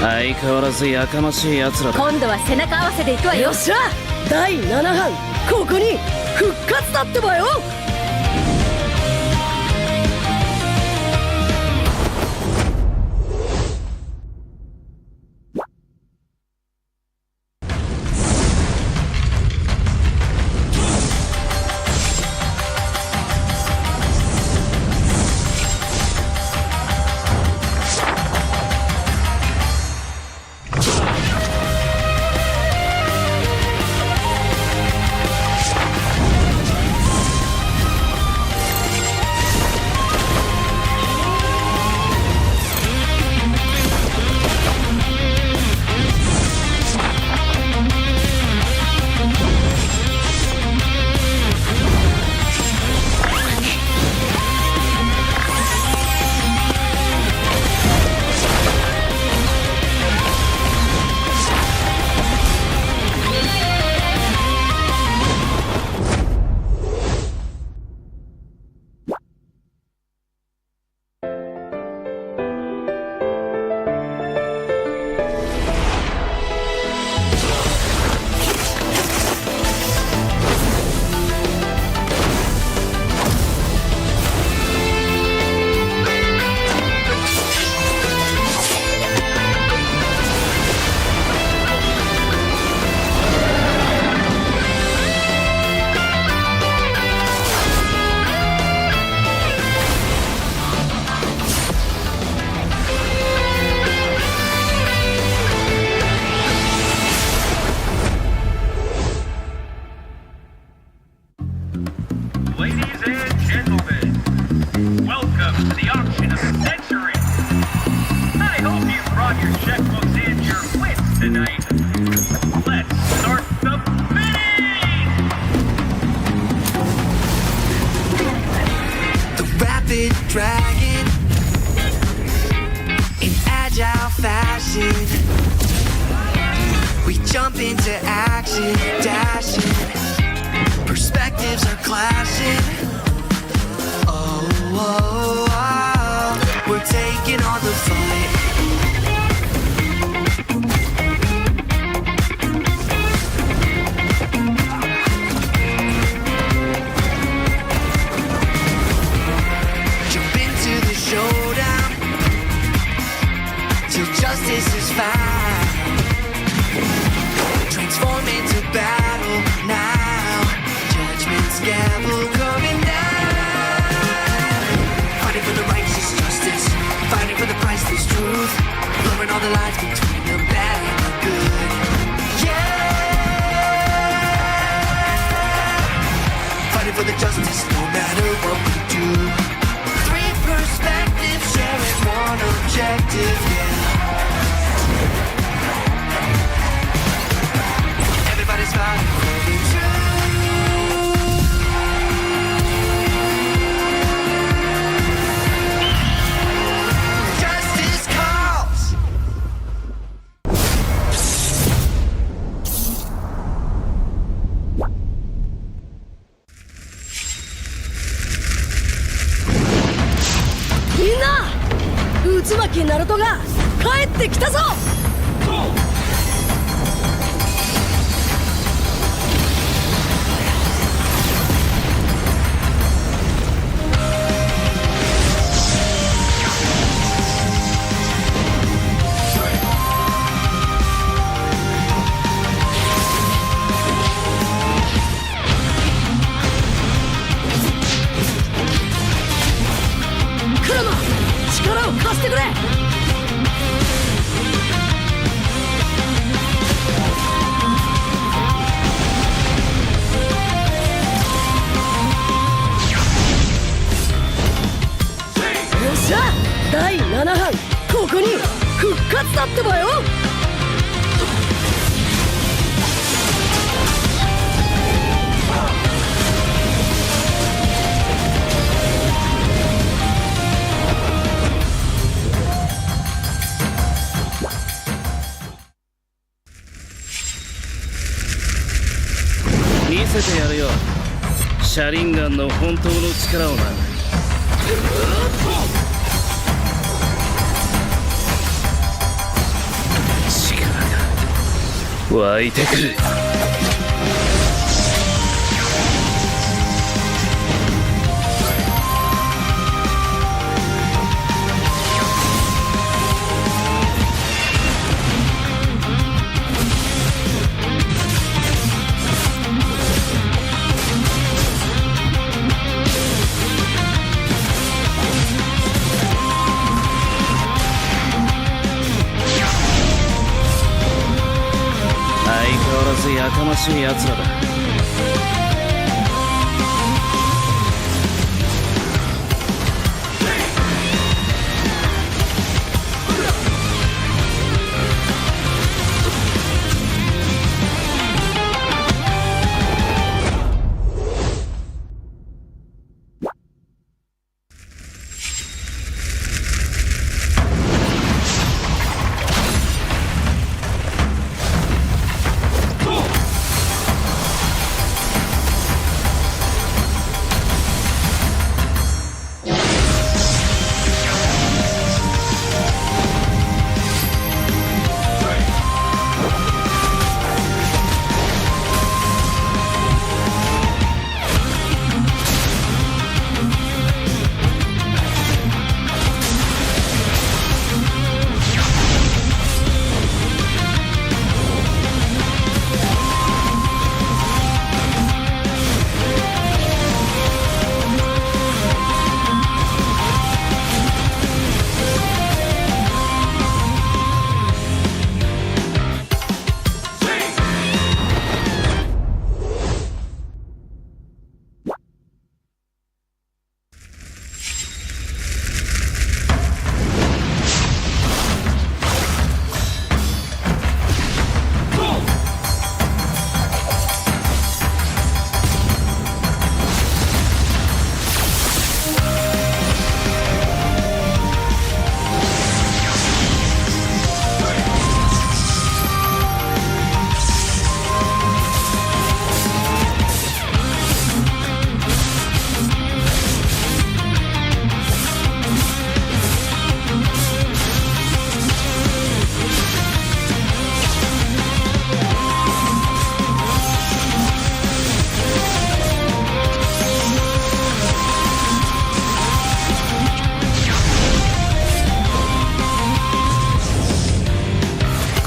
E: 相変わらずやかましい奴らだ。
B: 今度は背中合わせでいくわよ。
F: よっしゃ第7班ここに復活だってばよ。
A: Dragon in agile fashion, we jump into action, dashing, perspectives are clashing. Oh, oh, oh, we're taking on the fight. Justice is found. Transform into battle now. Judgment's gavel coming down. Fighting for the righteous justice. Fighting for the priceless truth. Blurring all the lines between the bad and the good. Yeah. Fighting for the justice no matter what we do. Three perspectives sharing one objective, yeah. Everybody's fighting for the truth. Justice calls.
F: Minna! 渦巻きナルトが帰ってきたぞ。クラマ、力を貸してくれ。よっしゃ、第7班ここに復活だってばよ。
E: 見せてやるよ、シャリンガンの本当の力をな。湧いてくる。相変わらずやかましい奴らだ。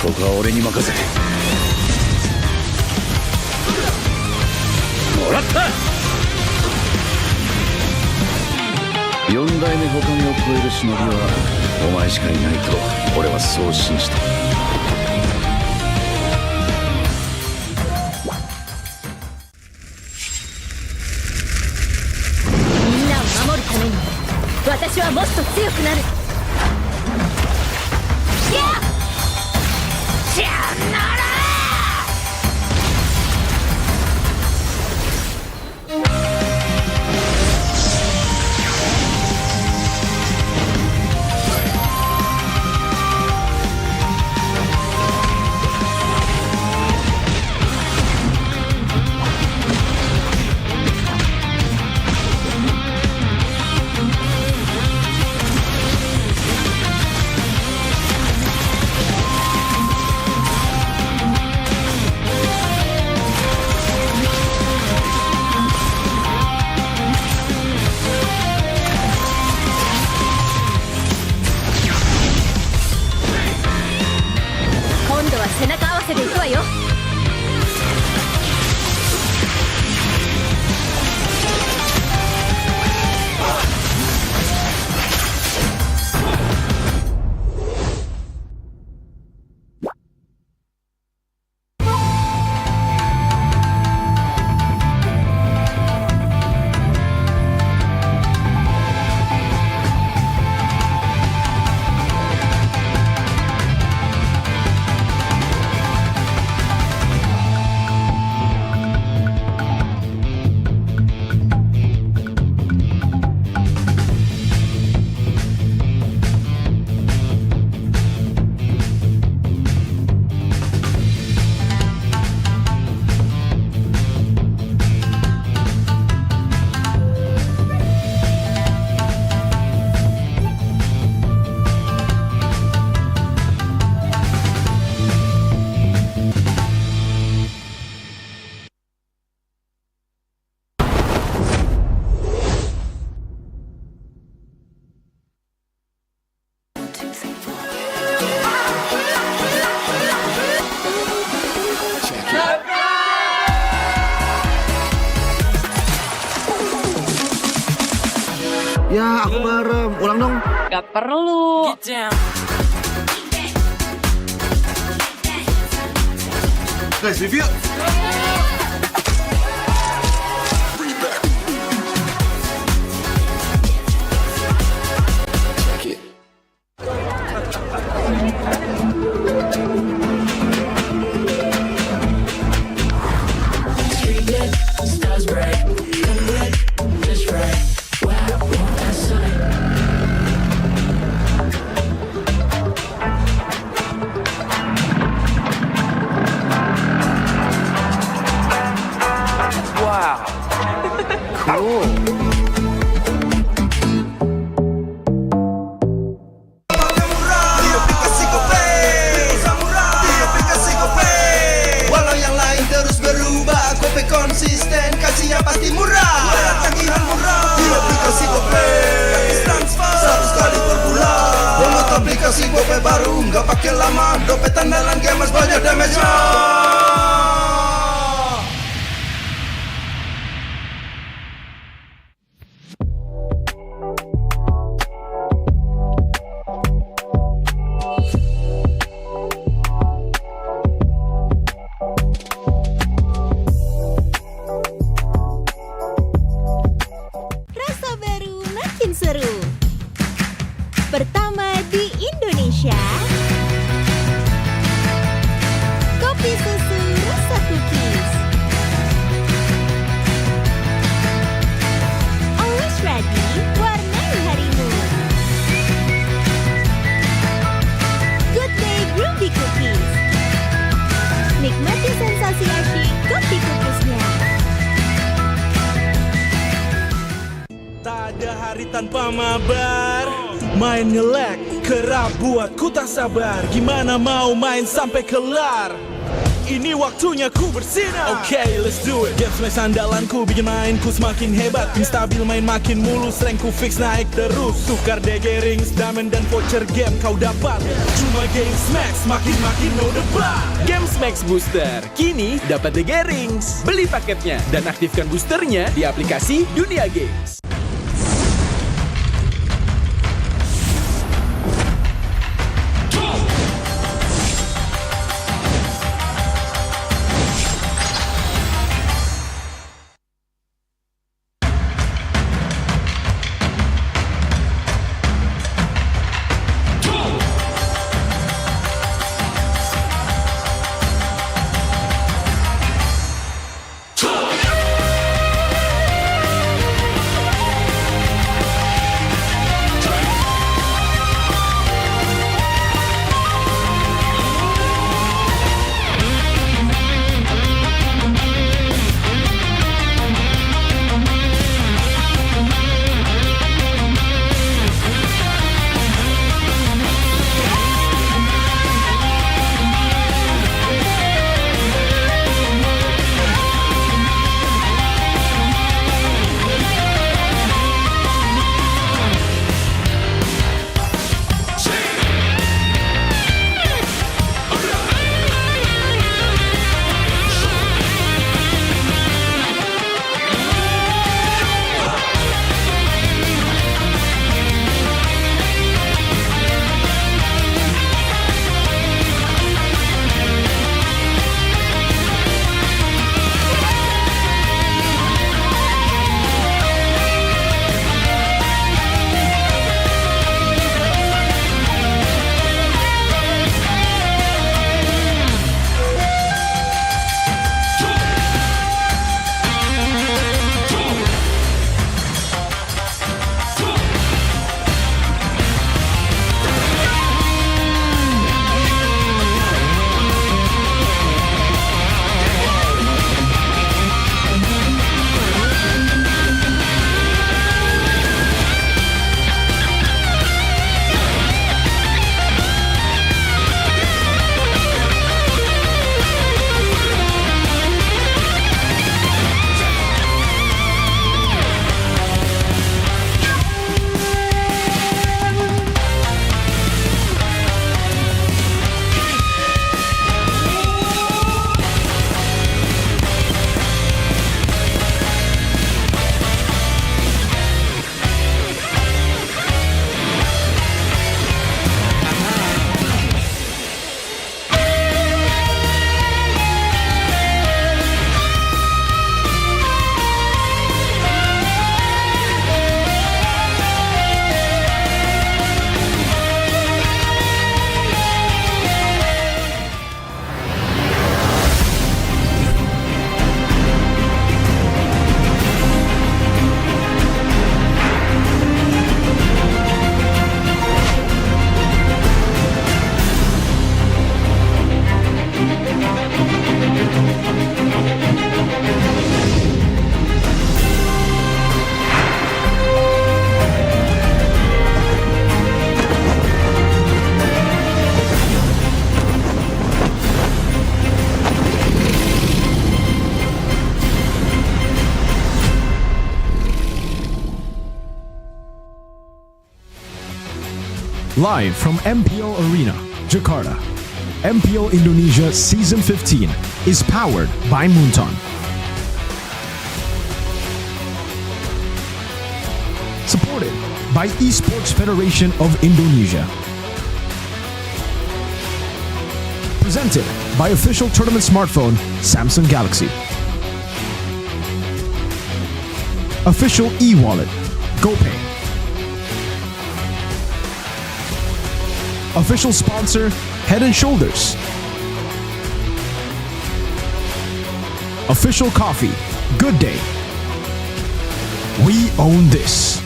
E: ここは俺に任せて。もらった。4代目他目を超える忍びはお前しかいないと俺はそう信じて。
B: みんなを守るために私はもっと強くなる。さよなら。今度は背中合わせでいくわよ。
M: Ya, aku bareng. Ulang dong.
H: Gak perlu.
A: Guys, review. Walau yang lain terus berubah, Gope konsisten, kasihnya pasti murah. Bayar tagihan murah di aplikasi Gope, gratis transfer 100 kali per bulan. Download aplikasi Gope baru, nggak pakai lama. Dompet andalan gamers banyak damage-nya.
B: Rasa baru makin seru. Pertama di Indonesia. Kopi susu rasa cookies. Always ready, warnai harimu. Good day groovy cookies. Nikmati sensasi asyik kopi cookiesnya.
C: Tak ada hari tanpa mabar. Main ngelek, kerap buat ku tak sabar. Gimana mau main sampai kelar? Ini waktunya ku bersinar. Okay, let's do it. Game smash andalanku bikin mainku semakin hebat. Tim stabil main makin mulus, rankku fix naik terus. Tukar DG rings, diamond dan voucher game kau dapat. Cuma Game Max makin no debat.
D: Game Max Booster, kini dapat DG Rings. Beli paketnya dan aktifkan boosternya di aplikasi Dunia Games.
G: Live from MPL Arena, Jakarta. MPL Indonesia Season 15 is powered by Moonton. Supported by Esports Federation of Indonesia. Presented by official tournament smartphone Samsung Galaxy. Official e-wallet GoPay. Official sponsor Head & Shoulders. Official coffee Good Day. We own this.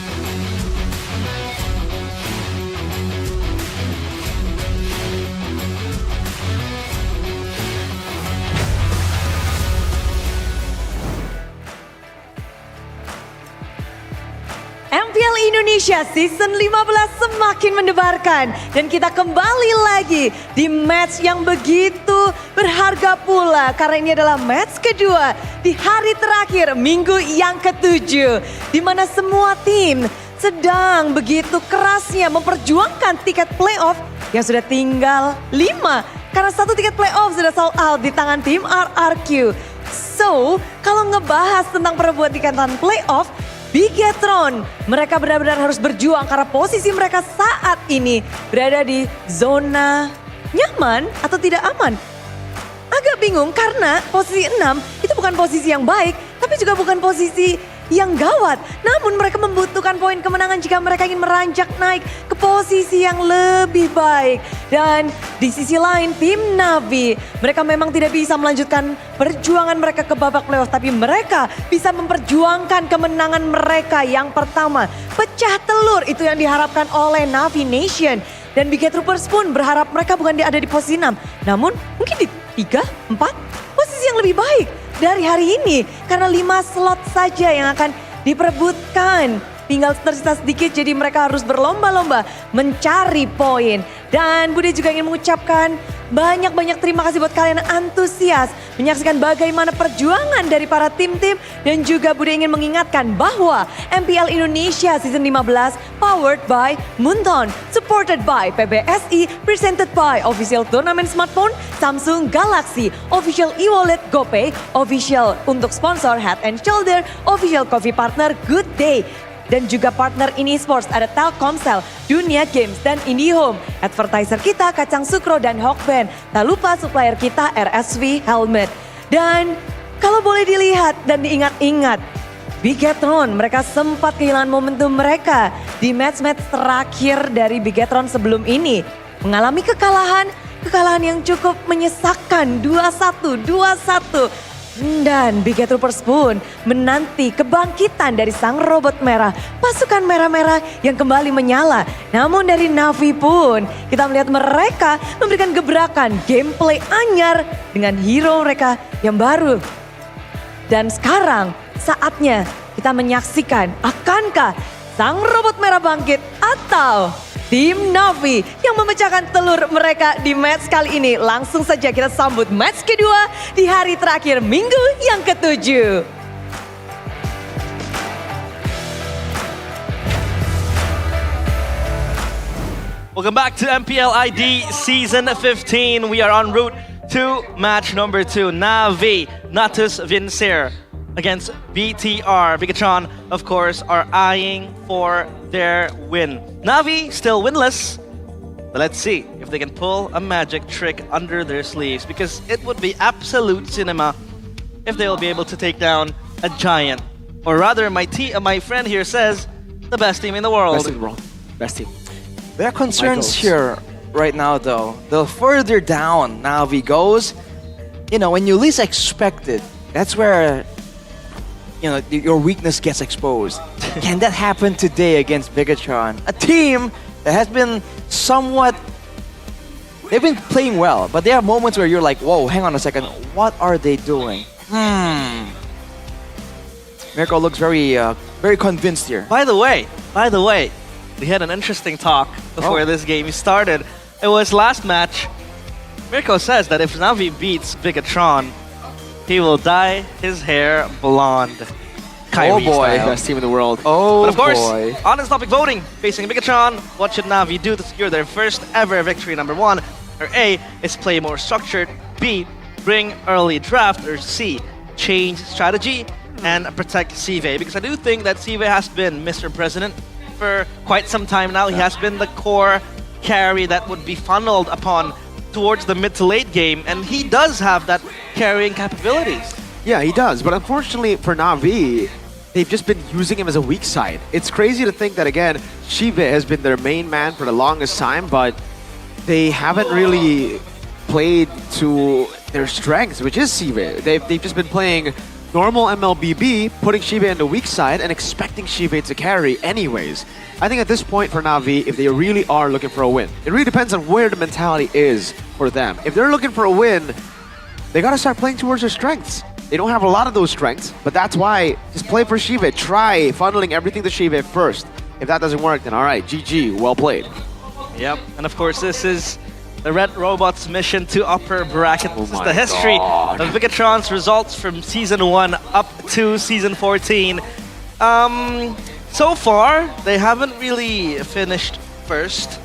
F: MPL Indonesia Season 15 semakin mendebarkan dan kita kembali lagi di match yang begitu berharga pula karena ini adalah match kedua di hari terakhir minggu yang ke-7 di mana semua tim sedang begitu kerasnya memperjuangkan tiket playoff yang sudah tinggal 5 karena satu tiket playoff sudah sold out di tangan tim RRQ. So, kalau ngebahas tentang perebutan tikatan playoff, Bigetron, mereka benar-benar harus berjuang karena posisi mereka saat ini berada di zona nyaman atau tidak aman. Agak bingung karena posisi 6 itu bukan posisi yang baik, tapi juga bukan posisi yang gawat. Namun mereka membutuhkan poin kemenangan jika mereka ingin meranjak naik ke posisi yang lebih baik. Dan di sisi lain tim Navi, mereka memang tidak bisa melanjutkan perjuangan mereka ke babak playoff. Tapi mereka bisa memperjuangkan kemenangan mereka yang pertama. Pecah telur itu yang diharapkan oleh Navi Nation. Dan Big Troopers pun berharap mereka bukan ada di posisi 6. Namun mungkin di 3, 4 posisi yang lebih baik dari hari ini. Karena 5 slot saja yang akan diperebutkan. Tinggal tersisa sedikit jadi mereka harus berlomba-lomba mencari poin. Dan Bude juga ingin mengucapkan banyak-banyak terima kasih buat kalian yang antusias menyaksikan bagaimana perjuangan dari para tim-tim. Dan juga Bude ingin mengingatkan bahwa MPL Indonesia Season 15 powered by Moonton, supported by PBSI, presented by official tournament smartphone Samsung Galaxy, official e-wallet GoPay, official untuk sponsor Head & Shoulder, official coffee partner Good Day. Dan juga partner ini Esports ada Telkomsel, Dunia Games, dan IndiHome. Advertiser kita Kacang Sukro dan Hawkband. Tak lupa supplier kita RSV Helmet. Dan kalau boleh dilihat dan diingat-ingat, Bigetron mereka sempat kehilangan momentum mereka di match-match terakhir dari Bigetron sebelum ini. Mengalami kekalahan yang cukup menyesakkan 2-1. Dan Big Troopers pun menanti kebangkitan dari sang robot merah, pasukan merah-merah yang kembali menyala. Namun dari Navi pun kita melihat mereka memberikan gebrakan gameplay anyar dengan hero mereka yang baru. Dan sekarang saatnya kita menyaksikan akankah sang robot merah bangkit atau tim Navi yang memecahkan telur mereka di match kali ini. Langsung saja kita sambut match kedua di hari terakhir minggu yang ke-7.
L: Welcome back to MPL ID Season 15. We are en route to match number 2. Navi, Natus Vincere against BTR. Bigetron, of course, are eyeing for their win. Navi still winless, but let's see if they can pull a magic trick under their sleeves, because it would be absolute cinema if they will be able to take down a giant. Or rather, my friend here says, the best team in the world.
M: Best team in the world. Best team.
N: There are concerns here right now though. The further down Navi goes, when you least expect it, that's where your weakness gets exposed. Can that happen today against Bigetron? A team that has been they've been playing well, but there are moments where you're like, whoa, hang on a second, what are they doing? Mirko looks very convinced here.
L: By the way, we had an interesting talk before this game started. It was last match. Mirko says that if Navi beats Bigetron, he will dye his hair blonde. Kyrie
M: boy,
L: style.
M: best team in the world.
N: Oh
L: But of course,
N: boy.
L: on this topic voting, facing Bigatron, what should Navi do to secure their first ever victory? Number one, or A, is play more structured. B, bring early draft. Or C, change strategy and protect CV. Because I do think that CV has been Mr. President for quite some time now. He has been the core carry that would be funneled upon towards the mid to late game, and he does have that carrying capabilities.
M: Yeah, he does. But unfortunately for Na'Vi, they've just been using him as a weak side. It's crazy to think that, again, Shive has been their main man for the longest time, but they haven't really played to their strengths, which is Shive. They've just been playing normal MLBB, putting Shive in the weak side and expecting Shive to carry anyways. I think at this point for Na'Vi, if they really are looking for a win, it really depends on where the mentality is for them. If they're looking for a win, they gotta start playing towards their strengths. They don't have a lot of those strengths, but that's why just play for Shive. Try funneling everything to Shive first. If that doesn't work, then all right, GG, well played.
L: Yep, and of course this is the Red Robot's mission to upper bracket. This is the history of Bigatron's results from Season 1 up to Season 14. So far, they haven't really finished first,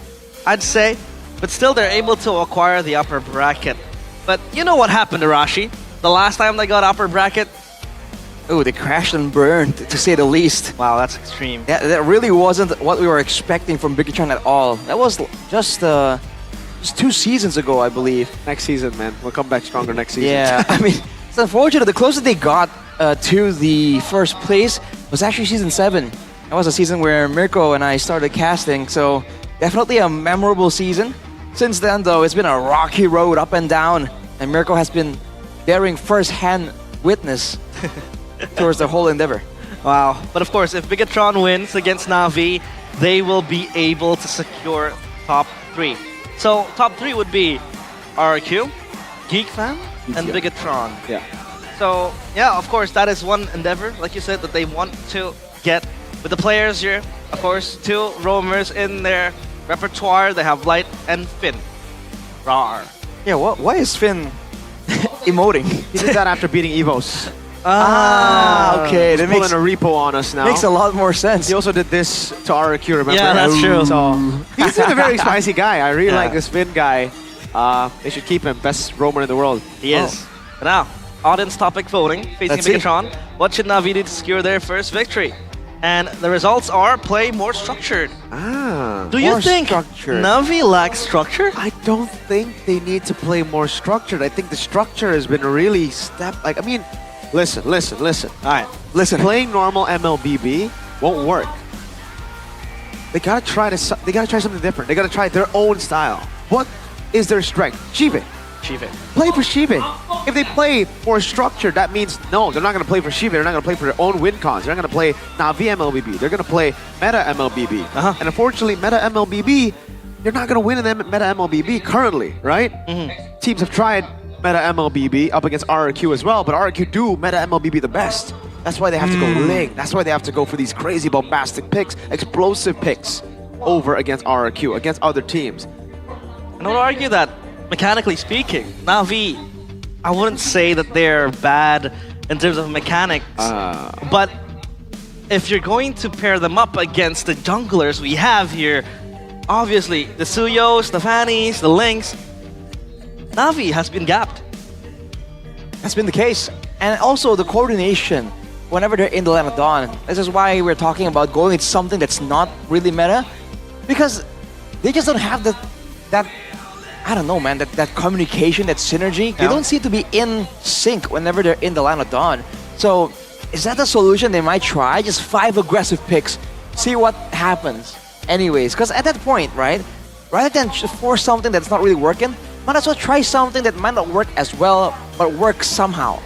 L: I'd say, but still they're able to acquire the upper bracket. But you know what happened, Arashi? The last time they got upper bracket?
N: Oh, they crashed and burned, to say the least.
L: Wow, that's extreme.
N: Yeah, that really wasn't what we were expecting from Bigatron at all. That was just 2 seasons ago, I believe.
M: Next season, man. We'll come back stronger next season.
N: Yeah, I mean, it's unfortunate. The closest they got to the first place was actually Season 7. That was a season where Mirko and I started casting, so definitely a memorable season. Since then, though, it's been a rocky road up and down, and Mirko has been bearing first-hand witness towards the whole endeavor.
L: Wow. But of course, if Bigatron wins against Na'Vi, they will be able to secure top 3. So top 3 would be RRQ, GeekFam, and Bigatron.
M: Yeah.
L: So yeah, of course, that is one endeavor, like you said, that they want to get with the players here. Of course, 2 roamers in their repertoire. They have Light and Finn. Rawr.
N: Yeah, why is Finn emoting?
M: He did that after beating Evos.
N: Okay.
M: He's
N: That
M: pulling
N: makes
M: a repo on us now.
N: makes a lot more sense.
M: He also did this to RRQ, remember?
L: Yeah, that's true.
M: So he's a very spicy guy. I really
L: Yeah.
M: like this Finn guy. They should keep him. Best roamer in the world.
L: He is. Now, audience topic voting, facing
N: Let's see.
L: Bigatron. What should Na'Vi do to secure their first victory? And the results are play more structured. Do you
M: more
L: think
M: structured.
L: Na'Vi lacks structure?
M: I don't think they need to play more structured. I think the structure has been really listen.
L: All right.
N: Listen.
M: Playing normal MLBB won't work. They gotta try something different. They gotta try their own style. What is their strength? Shive. Play for Shive. If they play more structured, that means no, they're not gonna play for Shive. They're not gonna play for their own win cons. They're not gonna play Na'Vi MLBB. They're gonna play meta MLBB. And unfortunately, meta MLBB, they're not gonna win in meta MLBB currently, right? Teams have tried meta MLBB up against RRQ as well, but RRQ do meta MLBB the best. That's why they have to go Ling. That's why they have to go for these crazy bombastic picks, explosive picks over against RRQ, against other teams.
L: And I would argue that, mechanically speaking, Na'Vi, I wouldn't say that they're bad in terms of mechanics, but if you're going to pair them up against the junglers we have here, obviously the Suyos, the Fannies, the Lynx, Na'Vi has been gapped.
N: That's been the case. And also the coordination whenever they're in the Land of Dawn. This is why we're talking about going with something that's not really meta. Because they just don't have that I don't know, man, that communication, that synergy. They don't seem to be in sync whenever they're in the Land of Dawn. So is that the solution they might try? Just 5 aggressive picks, see what happens. Anyways, because at that point, right, rather than force something that's not really working, might as well try something that might not work as well, but works somehow,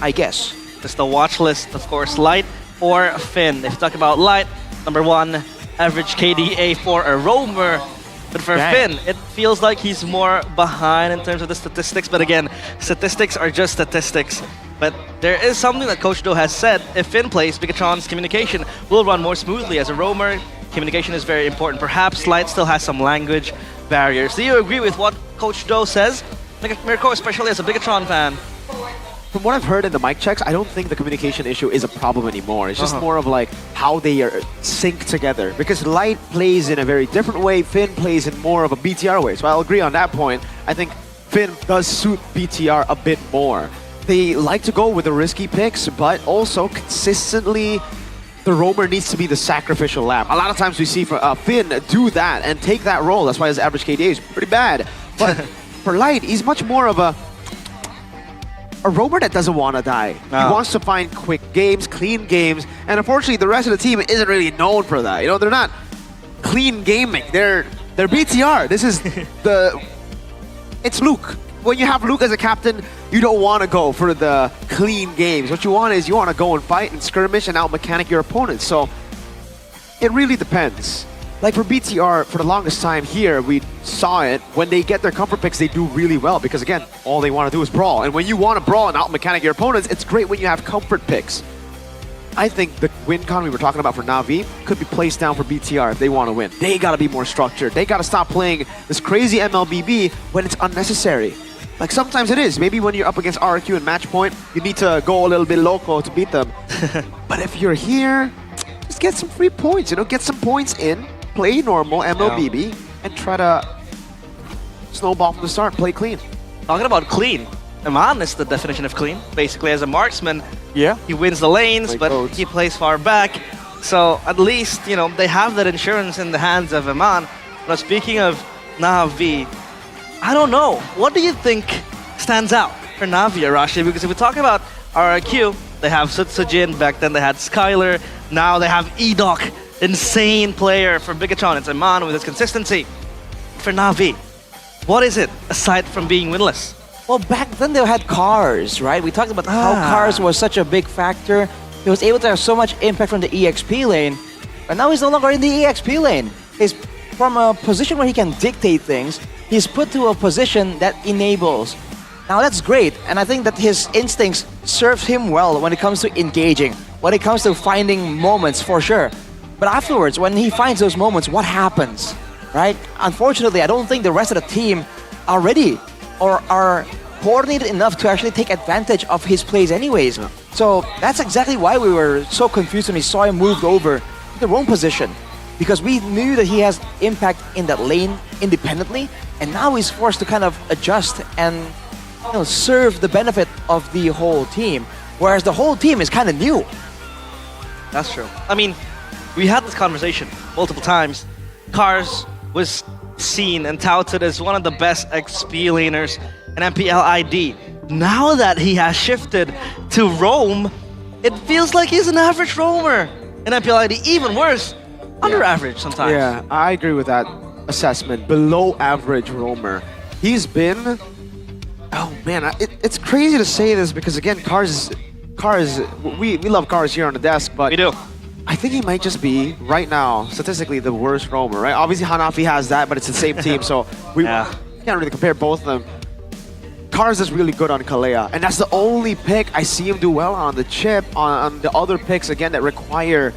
N: I guess.
L: Just the watch list, of course, Light or Finn. If you talk about Light, number 1, average KDA for a roamer. But for Finn, it feels like he's more behind in terms of the statistics. But again, statistics are just statistics. But there is something that Coach Do has said. If Finn plays, Bigatron's communication will run more smoothly. As a roamer, communication is very important. Perhaps Light still has some language barriers. Do you agree with what Coach Do says? Mirko, especially as a Bigatron fan.
M: from what I've heard in the mic checks, I don't think the communication issue is a problem anymore. It's just more of like how they are synced together. Because Light plays in a very different way, Finn plays in more of a BTR way. So I'll agree on that point. I think Finn does suit BTR a bit more. They like to go with the risky picks, but also consistently the roamer needs to be the sacrificial lamb. A lot of times we see Finn do that and take that role. That's why his average KDA is pretty bad. But for Light, he's much more of a roamer that doesn't want to die. He wants to find quick games, clean games, and unfortunately the rest of the team isn't really known for that. You know, they're not clean gaming. They're BTR. This is it's Luke. When you have Luke as a captain, you don't want to go for the clean games. What you want is you want to go and fight and skirmish and out-mechanic your opponents. So it really depends. Like for BTR, for the longest time here, we saw it. When they get their comfort picks, they do really well because, again, all they want to do is brawl. And when you want to brawl and out-mechanic your opponents, it's great when you have comfort picks. I think the win con we were talking about for Na'Vi could be placed down for BTR if they want to win. They got to be more structured. They got to stop playing this crazy MLBB when it's unnecessary. Like sometimes it is. Maybe when you're up against RQ and match point, you need to go a little bit loco to beat them. But if you're here, just get some free points, you know, get some points in. Play normal MLBB and try to snowball from the start, play clean.
L: Talking about clean, Eman is the definition of clean. Basically, as a marksman, he wins the lanes, but he plays far back. So at least, you know, they have that insurance in the hands of Eman. But speaking of Na'Vi, I don't know. What do you think stands out for Na'Vi, Arashi? Because if we talk about RRQ, they have Sutsujin, back then they had Skylar, now they have Edok. Insane player for Bigatron. It's Eman with his consistency. For Na'Vi, what is it aside from being winless?
N: Well, back then they had Cars, right? We talked about how Cars was such a big factor. He was able to have so much impact from the EXP lane, but now he's no longer in the EXP lane. He's from a position where he can dictate things. He's put to a position that enables. Now that's great, and I think that his instincts serves him well when it comes to engaging, when it comes to finding moments for sure. But afterwards, when he finds those moments, what happens, right? Unfortunately, I don't think the rest of the team are ready or are coordinated enough to actually take advantage of his plays anyways. So that's exactly why we were so confused when we saw him moved over to the wrong position. Because we knew that he has impact in that lane independently, and now he's forced to kind of adjust and, you know, serve the benefit of the whole team. Whereas the whole team is kind of new.
L: That's true. I mean, we had this conversation multiple times. Cars was seen and touted as one of the best XP laners in MPL ID. Now that he has shifted to roam, it feels like he's an average roamer in MPL ID. Even worse, under average sometimes.
M: Yeah, I agree with that assessment. Below average roamer. He's been... Oh man, it's crazy to say this because again, Cars, we love Cars here on the desk, but...
L: We do.
M: I think he might just be, right now, statistically, the worst roamer, right? Obviously, Hanafi has that, but it's the same team, so we can't really compare both of them. Cars is really good on Kalea, and that's the only pick I see him do well on the chip. On the other picks, again, that require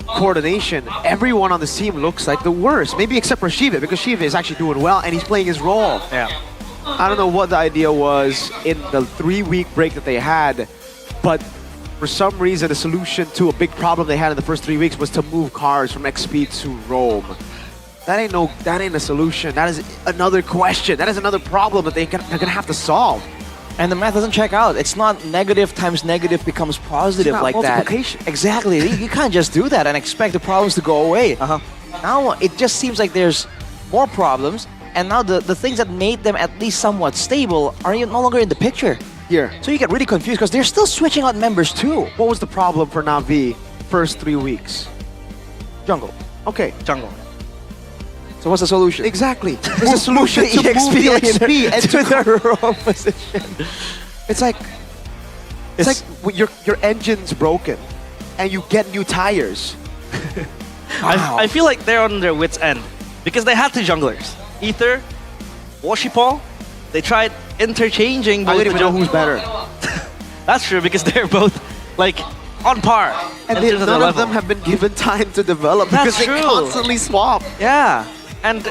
M: coordination, everyone on the team looks like the worst. Maybe except for Shiva, because Shiva is actually doing well, and he's playing his role.
L: Yeah.
M: I don't know what the idea was in the 3-week break that they had, but for some reason, the solution to a big problem they had in the first 3 weeks was to move Cars from XP to roam. That ain't a solution. That is another question. That is another problem that they're gonna have to solve.
N: And the math doesn't check out. It's not negative times negative becomes positive like that. Exactly. You can't just do that and expect the problems to go away. Now it just seems like there's more problems, and now the things that made them at least somewhat stable are no longer in the picture. So you get really confused because they're still switching out members too.
M: What was the problem for Na'Vi first 3 weeks?
N: Jungle.
M: Okay.
L: Jungle.
N: So what's the solution?
M: Exactly. There's a solution to move the XP and to
N: the wrong position.
M: It's like your engine's broken and you get new tires.
L: I feel like they're on their wits' end because they had two junglers. Ether, Washipol. They tried interchanging.
M: I don't even know who's better.
L: That's true because they're both like on par.
M: And none of them have been given time to develop because they constantly swap.
L: Yeah. And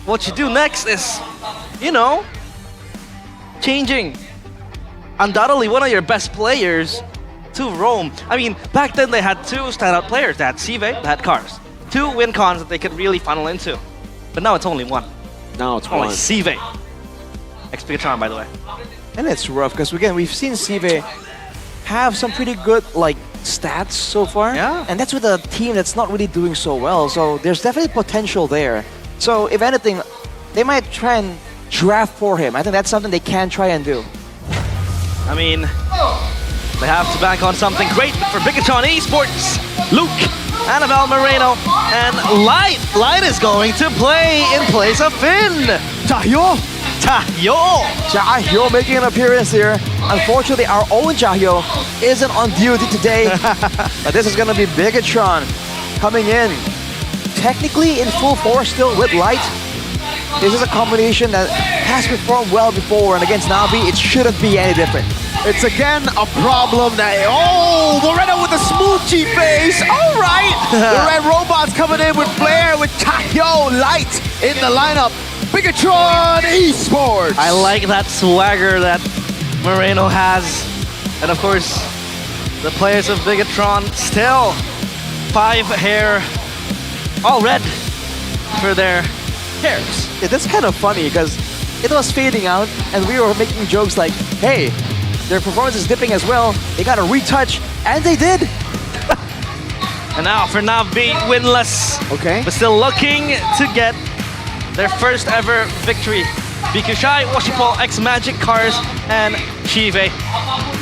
L: what you do next is, you know, changing. undoubtedly one of your best players to roam. I mean, back then they had two standout players. They had Sive, they had Cars. Two win cons that they could really funnel into. But now it's only one.
M: Now it's
L: only
M: one.
L: Sive. Ex-Bigatron, by the way.
N: And it's rough because again, we've seen Sive have some pretty good like stats so far.
L: Yeah.
N: And that's with a team that's not really doing so well. So there's definitely potential there. So if anything, they might try and draft for him. I think that's something they can try and do.
L: I mean, they have to bank on something great for Bigatron Esports. Luke, Annabelle Moreno, and Light. Light is going to play in place of Finn.
N: Jahyo!
L: Jahyo
N: making an appearance here. Unfortunately, our own Jahyo isn't on duty today. But this is going to be Bigatron coming in. Technically in full force still with Light. This is a combination that has performed well before, and against Na'Vi, it shouldn't be any different.
M: It's again a problem that, oh, Moreno with a smooth G-face. All right. The Red Robots coming in with Flair, with Jahyo Light in the lineup. Bigatron Esports.
L: I like that swagger that Moreno has. And of course, the players of Bigatron still 5 hair, all red for their hairs.
N: Yeah, that's kind of funny because it was fading out and we were making jokes like, hey, their performance is dipping as well. They got a retouch, and they did.
L: And now for Na'Vi, winless.
M: Okay.
L: But still looking to get their first ever victory. Bikushai, Washipol, X-Magic, Cars, and Chive.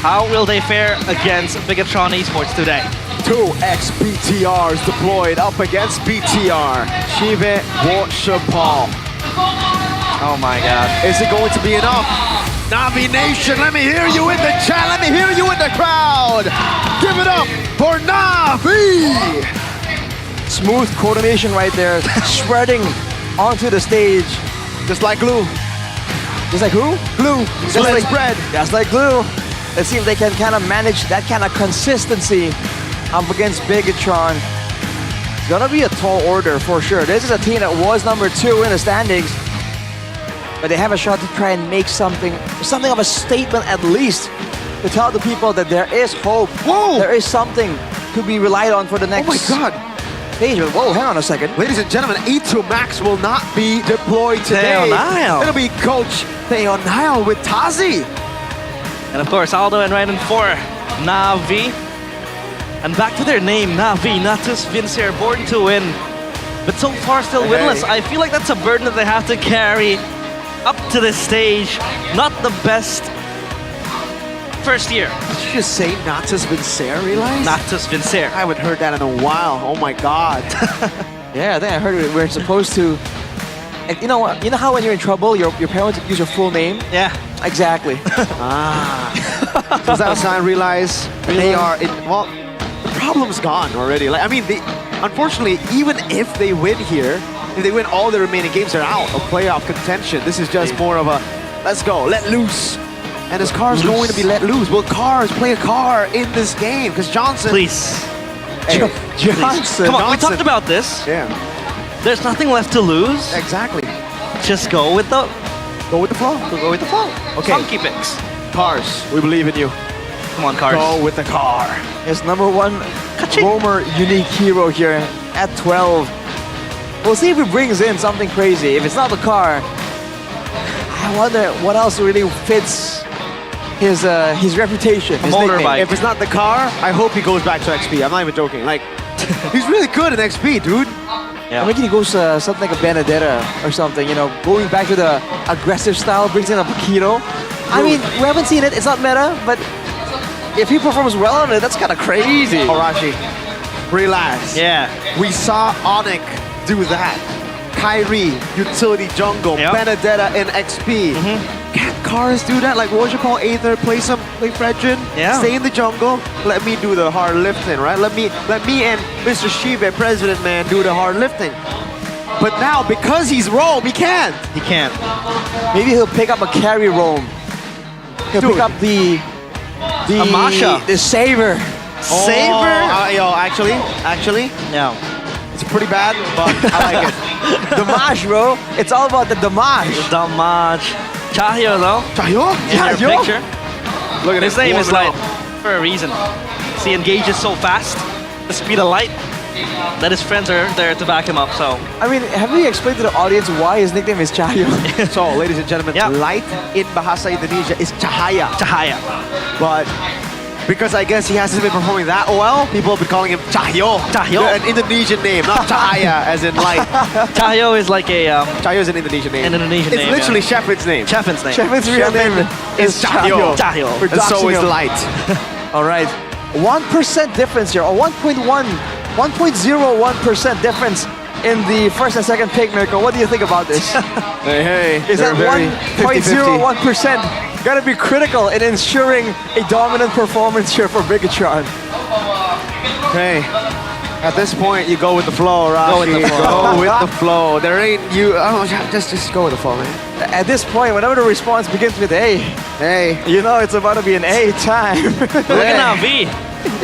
L: How will they fare against Bigatron Esports today?
M: 2 XBTRs deployed up against BTR. Chive, Washipol.
L: Oh my god.
M: Is it going to be enough? Na'Vi Nation, let me hear you in the chat. Let me hear you in the crowd. Give it up for Na'Vi.
N: Smooth coordination right there. Spreading onto the stage.
M: Just like glue.
N: Just like who?
M: Glue.
N: Just like bread. Just like glue. Let's see if they can kind of manage that kind of consistency up against Bigatron. It's gonna be a tall order for sure. This is a team that was number 2 in the standings. But they have a shot to try and make something of a statement at least, to tell the people that there is hope.
M: Whoa!
N: There is something to be relied on for the next.
M: Oh my god!
N: Stage. Whoa, hang on a second.
M: Ladies and gentlemen, E2 Max will not be deployed today.
L: Theonile.
M: It'll be Coach Theonile with Tazi.
L: And of course, Aldo and Raiden for Na'Vi. And back to their name, Na'Vi, Natus Vincere, born to win. But so far still winless. I feel like that's a burden that they have to carry up to this stage. Not the best first year.
M: Did you just say Natus Vincere, realize?
L: Natus Vincere.
M: I haven't heard that in a while. Oh my god.
N: Yeah, I think I heard it. We're supposed to. And you know what? You know how when you're in trouble, your parents use your full name?
L: Yeah.
N: Exactly.
M: Does that sign realize they are in, well, the problem's gone already. Like, I mean, unfortunately, even if they win here, if they win all the remaining games, they're out of playoff contention. This is just more of a, let's go, let loose. And is Cars going to be let loose? Will Cars play a car in this game? Because Johnson...
L: Please.
M: Hey,
N: Johnson.
L: Come on, we
M: Johnson.
L: talked about this.
M: Yeah.
L: There's nothing left to lose.
M: Exactly.
L: Just go with the...
M: Go with the flow.
L: Go with the flow.
M: Okay.
L: Funky picks.
M: Cars, we believe in you.
L: Come on, Cars.
M: Go with the car.
N: It's #1 roamer unique hero here at 12. We'll see if he brings in something crazy. If it's not the car, I wonder what else really fits his reputation, his nickname.
M: If it's not the car, I hope he goes back to XP. I'm not even joking. Like, he's really good in XP, dude.
N: Yeah. Maybe he goes something like a Benedetta or something, you know, going back to the aggressive style, brings in a Paquito. I mean, we haven't seen it, it's not meta, but if he performs well on it, that's kind of crazy.
M: Horashi, relax.
L: Yeah.
M: We saw Onyx do that. Kyrie, utility jungle, Benedetta in XP. Can't Cars do that? Like, what would you call Aether? Play Fredrin?
L: Yeah.
M: Stay in the jungle. Let me do the hard lifting, right? Let me and Mr. Shive, President Man, do the hard lifting. But now, because he's roam, he can't.
L: He can't.
N: Maybe he'll pick up a carry roam. He'll pick up the
L: Amasha.
N: The Saver.
L: Saver?
M: Yo, actually,
L: yeah.
M: It's pretty bad, but I like it.
N: Damage, bro. It's all about the damage.
L: Damage. Jahyo, though.
M: Jahyo?
L: In your picture.
M: Look at
L: His
M: him
L: name is
M: warming
L: Light for a reason. He engages so fast, the speed of Light, that his friends are there to back him up. So
N: I mean, have we explained to the audience why his nickname is Cahyo?
M: So, ladies and gentlemen, light in Bahasa Indonesia is cahaya.
L: Cahaya.
M: But because I guess he hasn't been performing that well, people have been calling him Cahyo.
L: Cahyo.
M: An Indonesian name, not cahaya as in light.
L: Cahyo is like a...
M: Cahyo is an Indonesian name.
L: An Indonesian
M: it's
L: name,
M: literally
L: yeah.
M: Cheffin's name.
L: Cheffin's name.
N: Cheffin's real name is Cahyo.
L: Cahyo.
N: We're
M: And so
N: doxing
M: is
N: him.
M: light.
N: All right. 1% difference here, or 1.01% difference in the first and second pick, Mirko. What do you think about this?
M: Hey,
N: Is that 1.01%? Gotta be critical in ensuring a dominant performance here for Bigatron.
M: Hey, at this point, you go with the flow, Rashi.
L: Go with the flow.
M: Go with the flow. There ain't you. Oh, just go with the flow, man.
N: At this point, whenever the response begins with A,
M: hey,
N: you know it's about to be an A time.
L: Look at Navi.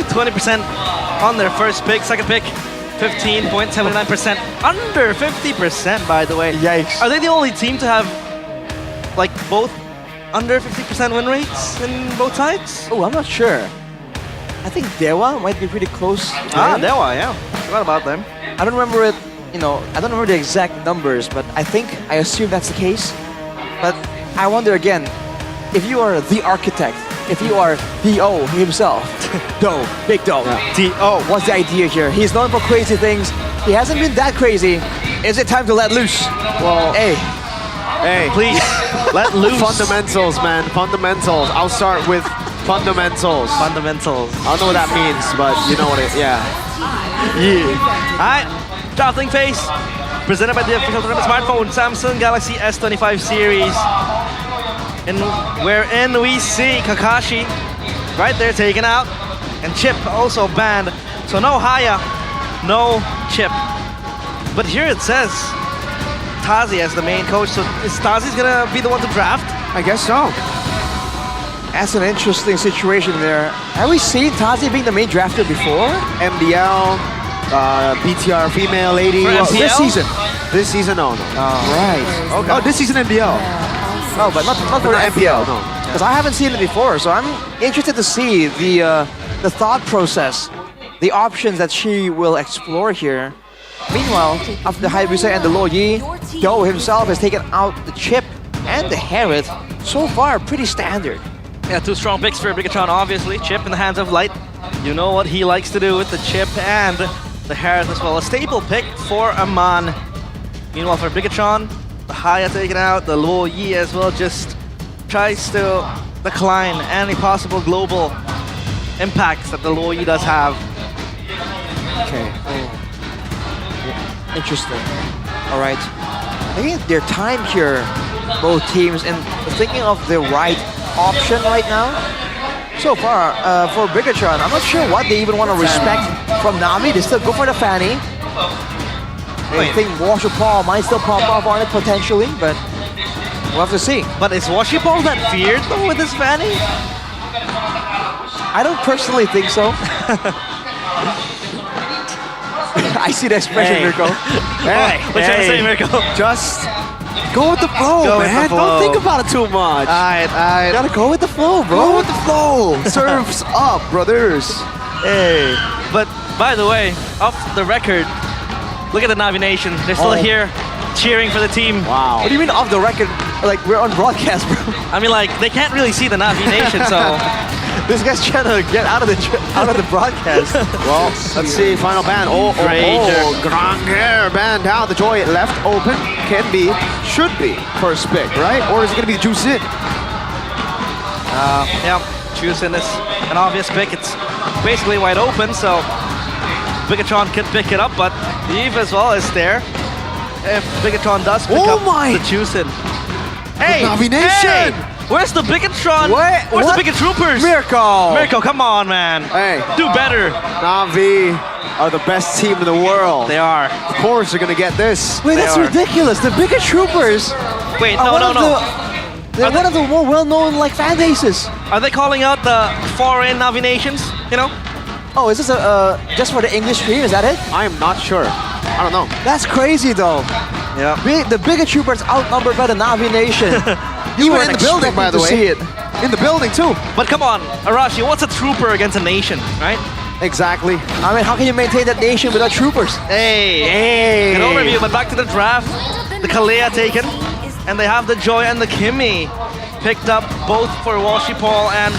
L: 20% on their first pick, second pick. 15.79%. Under 50%, by the way.
N: Yikes.
L: Are they the only team to have, like, both under 50% win rates in both sides?
N: Oh, I'm not sure. I think Dewa might be pretty close.
L: Dewa, yeah. What about them?
N: I don't remember it, I don't remember the exact numbers, but I assume that's the case. But I wonder again, if you are the architect, if you are D.O. himself, Big Doe, D.O., what's the idea here? He's known for crazy things. He hasn't been that crazy. Is it time to let loose?
M: Well,
N: hey,
L: please, let loose.
M: Fundamentals, man. Fundamentals. I'll start with fundamentals.
L: Fundamentals.
M: I don't know what that means, but you know what it is. Yeah.
L: Alright, drafting phase. Presented by the official tournament smartphone, Samsung Galaxy S25 series. And wherein we see Kakashi right there taken out. And Chip also banned. So no Haya, no Chip. But here it says Tazi as the main coach. So is Tazi's gonna be the one to draft?
M: I guess so.
N: that's an interesting situation there. Have we seen Tazi being the main drafter before?
M: MDL, BTR female lady.
L: For MPL?
N: This season.
M: This season, no.
N: Right.
M: Okay. Oh, this season MDL.
N: No, but not for
M: not
N: MPL.
M: No.
N: Because I haven't seen it before, so I'm interested to see the thought process, the options that she will explore here. Meanwhile, after the Hayabusa and the Lo Yi, Do himself has taken out the Chip and the Herod. So far, pretty standard.
L: Yeah, two strong picks for Bigatron, obviously. Chip in the hands of Light. You know what he likes to do with the Chip and the Herod as well. A staple pick for Aman. Meanwhile, for Bigatron, the Haya taken out, the Lo Yi as well just tries to decline any possible global impacts that the Lo Yi does have.
N: Okay. Interesting. All right. I think their time here, both teams, and thinking of the right option right now. So far, for Bigatron, I'm not sure what they even want to respect from Nami. They still go for the Fanny. I think Washer Paul might still pop off on it potentially, but we'll have to see.
L: But is Washer Paul that feared though with his Fanny?
N: I don't personally think so. I see the expression, Mirko.
L: Hey, what you trying to say, Mirko?
M: Just go with the flow,
L: Go with
M: man.
L: the flow.
M: Don't think about it too much.
L: Alright.
N: Gotta go with the flow, bro.
M: Go with the flow. Serves up, brothers.
L: Hey. But by the way, off the record, look at the Navi Nation. They're still here cheering for the team.
M: Wow.
N: What do you mean off the record? Like, we're on broadcast, bro.
L: I mean, like, they can't really see the Navi Nation, so...
N: This guy's trying to get out of the broadcast.
M: Well, let's see. Final ban. Granger banned out. The joy left open. Can be, should be first pick, right? Or is it going to be Juice In?
L: Yeah, Juice In is an obvious pick. It's basically wide open, so Bigatron could pick it up, but Eve as well is there. If Bigatron does pick up the Juice In. Hey!
M: Navi Nation!
L: Hey! Where's the Bigatron? Where's the Bigat Troopers?
M: Mirko,
L: come on, man.
M: Hey.
L: Do better.
M: Navi are the best team in the world.
L: They are.
M: Of course they're going to get this.
N: Wait, that's ridiculous. The Bigat Troopers.
L: Wait,
N: They're one of the more well-known fan bases.
L: Are they calling out the foreign Navi nations? You know?
N: Oh, is this just for the English stream? Is that it?
M: I am not sure. I don't know.
N: That's crazy, though.
L: Yeah.
N: The Bigat Troopers outnumbered by the Navi Nation.
M: You were
N: weren't
M: in the building, by the
N: expecting
M: way.
N: to see it.
M: In the building too.
L: But come on, Arashi, what's a trooper against a nation, right?
M: Exactly.
N: I mean, how can you maintain that nation without troopers?
L: Hey, good overview. But back to the draft, the Kalea taken, and they have the Joy and the Kimi picked up both for Walshy Paul and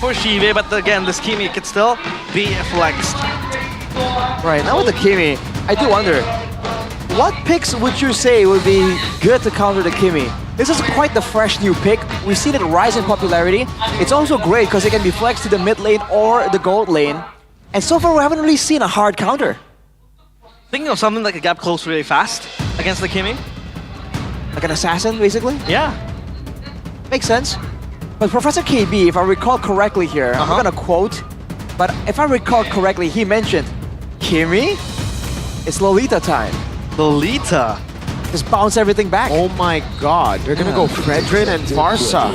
L: for Shive. But again, this Kimi could still be flexed.
N: Right, now with the Kimi, I do wonder, what picks would you say would be good to counter the Kimi? This is quite the fresh new pick. We've seen it rise in popularity. It's also great because it can be flexed to the mid lane or the gold lane. And so far, we haven't really seen a hard counter.
L: Thinking of something that could gap close really fast against the Kimi.
N: Like an assassin, basically?
L: Yeah.
N: Makes sense. But Professor KB, if I recall correctly here, I'm not gonna quote, but if I recall correctly, he mentioned, Kimi, it's Lolita time.
L: Lolita?
N: Just bounce everything back.
M: Oh my god, they're gonna go Fredrin and Farsa.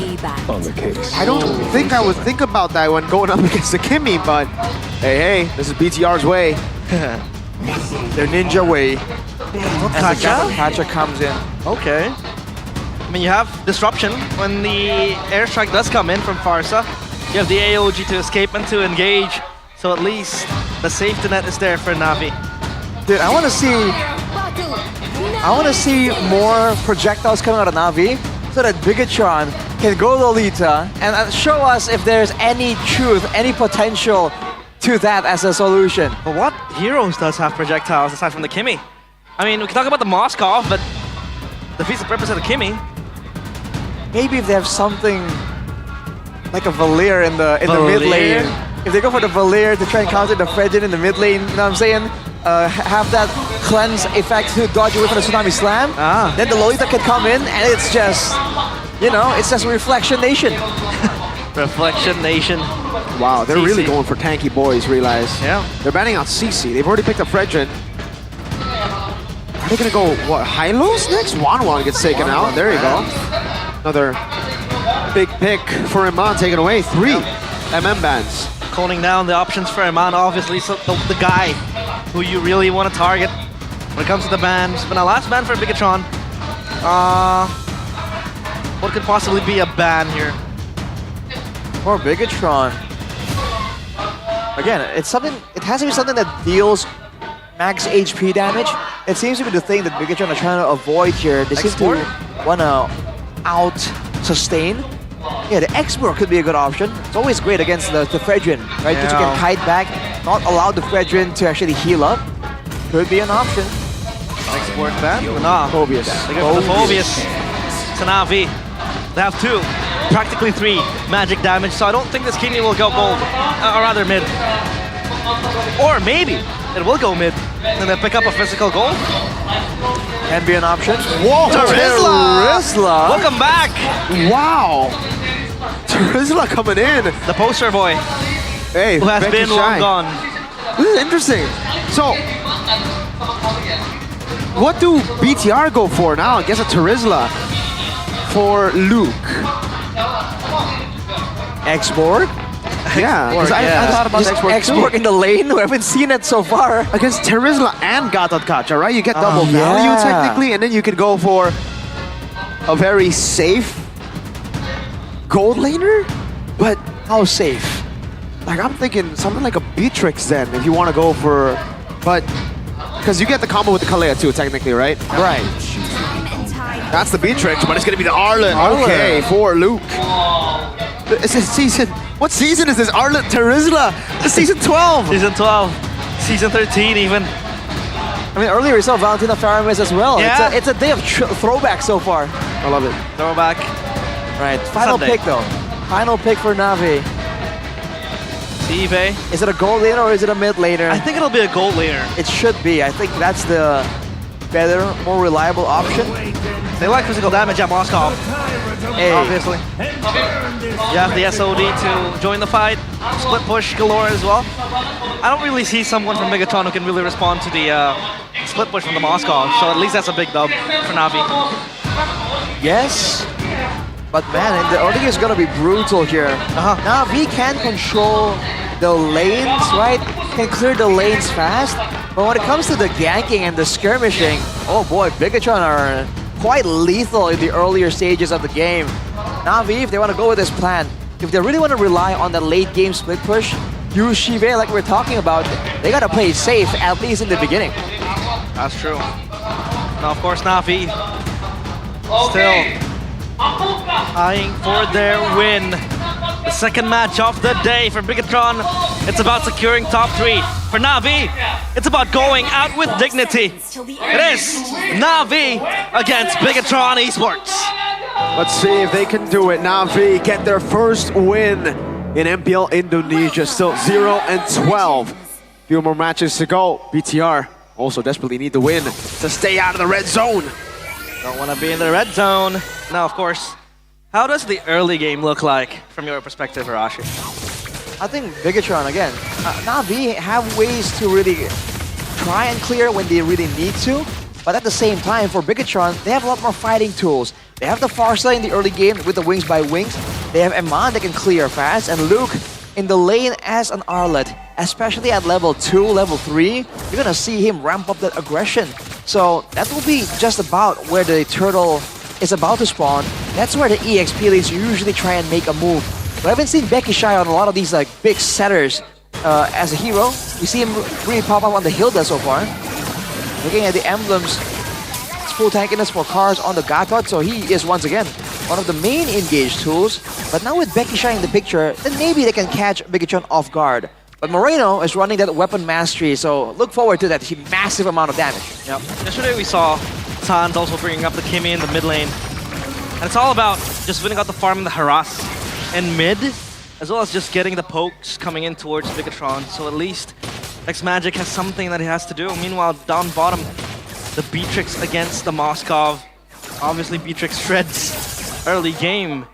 M: I don't think I would think about that when going up against the Kimi, but hey, this is BTR's way. Their ninja way.
N: As the Kacha comes in.
L: Okay. I mean, you have disruption when the airstrike does come in from Farsa. You have the AOG to escape and to engage. So at least the safety net is there for Na'Vi.
N: Dude, I want to see more projectiles coming out of Na'Vi so that Bigatron can go Lolita and show us if there's any truth, any potential to that as a solution.
L: But what heroes does have projectiles aside from the Kimi? I mean, we can talk about the Moskov, but defeats the purpose of the Kimi.
N: Maybe if they have something like a Valir in the mid lane. If they go for the Valir to try and counter the Fredrin in the mid lane, you know what I'm saying? Have that cleanse effect to dodge away from the Tsunami Slam. Then the Lolita can come in and it's just, you know, it's just Reflection Nation.
L: Reflection Nation.
M: Wow, they're
L: CC.
M: really going for tanky boys, realize.
L: Yeah.
M: They're banning out CC. They've already picked up Fredrin. Are they gonna go, what, Hylos next? Wanwan gets taken out. There you go. Another big pick for Iman taken away. 3 MM bans.
L: Coning down the options for Iman, obviously, so the guy who you really want to target when it comes to the bans. But now last ban for Bigatron. What could possibly be a ban here?
N: For Bigatron. Again, it's something, it has to be something that deals max HP damage. It seems to be the thing that Bigatron are trying to avoid here. They seem to want to out-sustain. Yeah, the export could be a good option. It's always great against the Fredrin, right? Because you can kite back, not allow the Fredrin to actually heal up. Could be an option.
L: Export ban? Nah.
N: Phobius.
L: They go for the Phobius. It's an Na'Vi. They have 2, practically 3 magic damage, so I don't think this Kimi will go gold, or rather mid. Or maybe it will go mid, and then pick up a physical gold.
N: Can be an option.
M: Whoa,
N: Terizla!
L: Welcome back!
M: Wow! Terizla coming in.
L: The poster boy.
M: Hey,
L: who has
M: Becky
L: been
M: Shy.
L: long gone.
M: This is interesting. So, what do BTR go for now? I guess a Terizla for Luke.
N: X-Borg?
M: Yeah, because I thought about X-Borg
N: X-Borg
M: too.
N: in the lane? We haven't seen it so far.
M: Against Terizla and Gatatkacha, right? You get double value technically, and then you could go for a very safe gold laner? But
N: how safe?
M: Like, I'm thinking something like a Beatrix then, if you want to go for... But, because you get the combo with the Kalea too, technically, right?
N: Right.
M: That's the Beatrix, but it's going to be the Arlen. Okay, for Luke. It's a season... What season is this? Arlen Terizla? It's season 12.
L: Season 12. Season 13 even.
N: I mean, earlier we saw Valentina Faramis as well.
L: Yeah.
N: It's a day of throwback so far.
M: I love it.
L: Throwback.
N: Right, final
L: Sunday.
N: pick though. Final pick for Na'Vi.
L: Sive.
N: Is it a gold laner or is it a mid laner?
L: I think it'll be a gold laner.
N: It should be. I think that's the better, more reliable option.
L: They like physical damage at Moscow.
N: Hey.
L: Obviously. You have the SOD to join the fight. Split push galore as well. I don't really see someone from Megatron who can really respond to the split push from the Moscow. So at least that's a big dub for Na'Vi.
N: Yes. But man, the early is gonna be brutal here. Na'Vi can control the lanes, right? Can clear the lanes fast. But when it comes to the ganking and the skirmishing, oh boy, Bigatron are quite lethal in the earlier stages of the game. Na'Vi, if they want to go with this plan, if they really want to rely on the late game split push, use Shive like we're talking about, they gotta play safe, at least in the beginning.
L: That's true. Now, of course, Na'Vi still eyeing for their win. The second match of the day for Bigatron. It's about securing top 3. For Na'Vi, it's about going out with dignity. It is Na'Vi against Bigatron Esports.
M: Let's see if they can do it. Na'Vi get their first win in MPL Indonesia. Still 0-12. Few more matches to go. BTR also desperately need the win to stay out of the red zone.
L: Don't want to be in the red zone. Now, of course, how does the early game look like from your perspective, Arashi?
N: I think Bigatron, again, Na'Vi have ways to really try and clear when they really need to. But at the same time, for Bigatron, they have a lot more fighting tools. They have the Farsa in the early game with the Wings by Wings. They have Eman that can clear fast. And Luke in the lane as an Arlet, especially at level 2, level 3, you're gonna see him ramp up that aggression. So that will be just about where the turtle is about to spawn. That's where the EXP lanes usually try and make a move. We haven't seen Becky Shy on a lot of these like big setters as a hero. We see him really pop up on the Hilda so far. Looking at the emblems, it's full tankiness for cars on the Gatot, so he is once again one of the main engaged tools. But now with Becky Shy in the picture, then maybe they can catch Bigatron off guard. But Moreno is running that weapon mastery, so look forward to that massive amount of damage.
L: Yep. Yesterday we saw Sans also bringing up the Kimmy in the mid lane. And it's all about just winning out the farm and the harass in mid, as well as just getting the pokes coming in towards Bigatron. So at least X-Magic has something that he has to do. Meanwhile, down bottom, the Beatrix against the Moskov. Obviously, Beatrix shreds early game.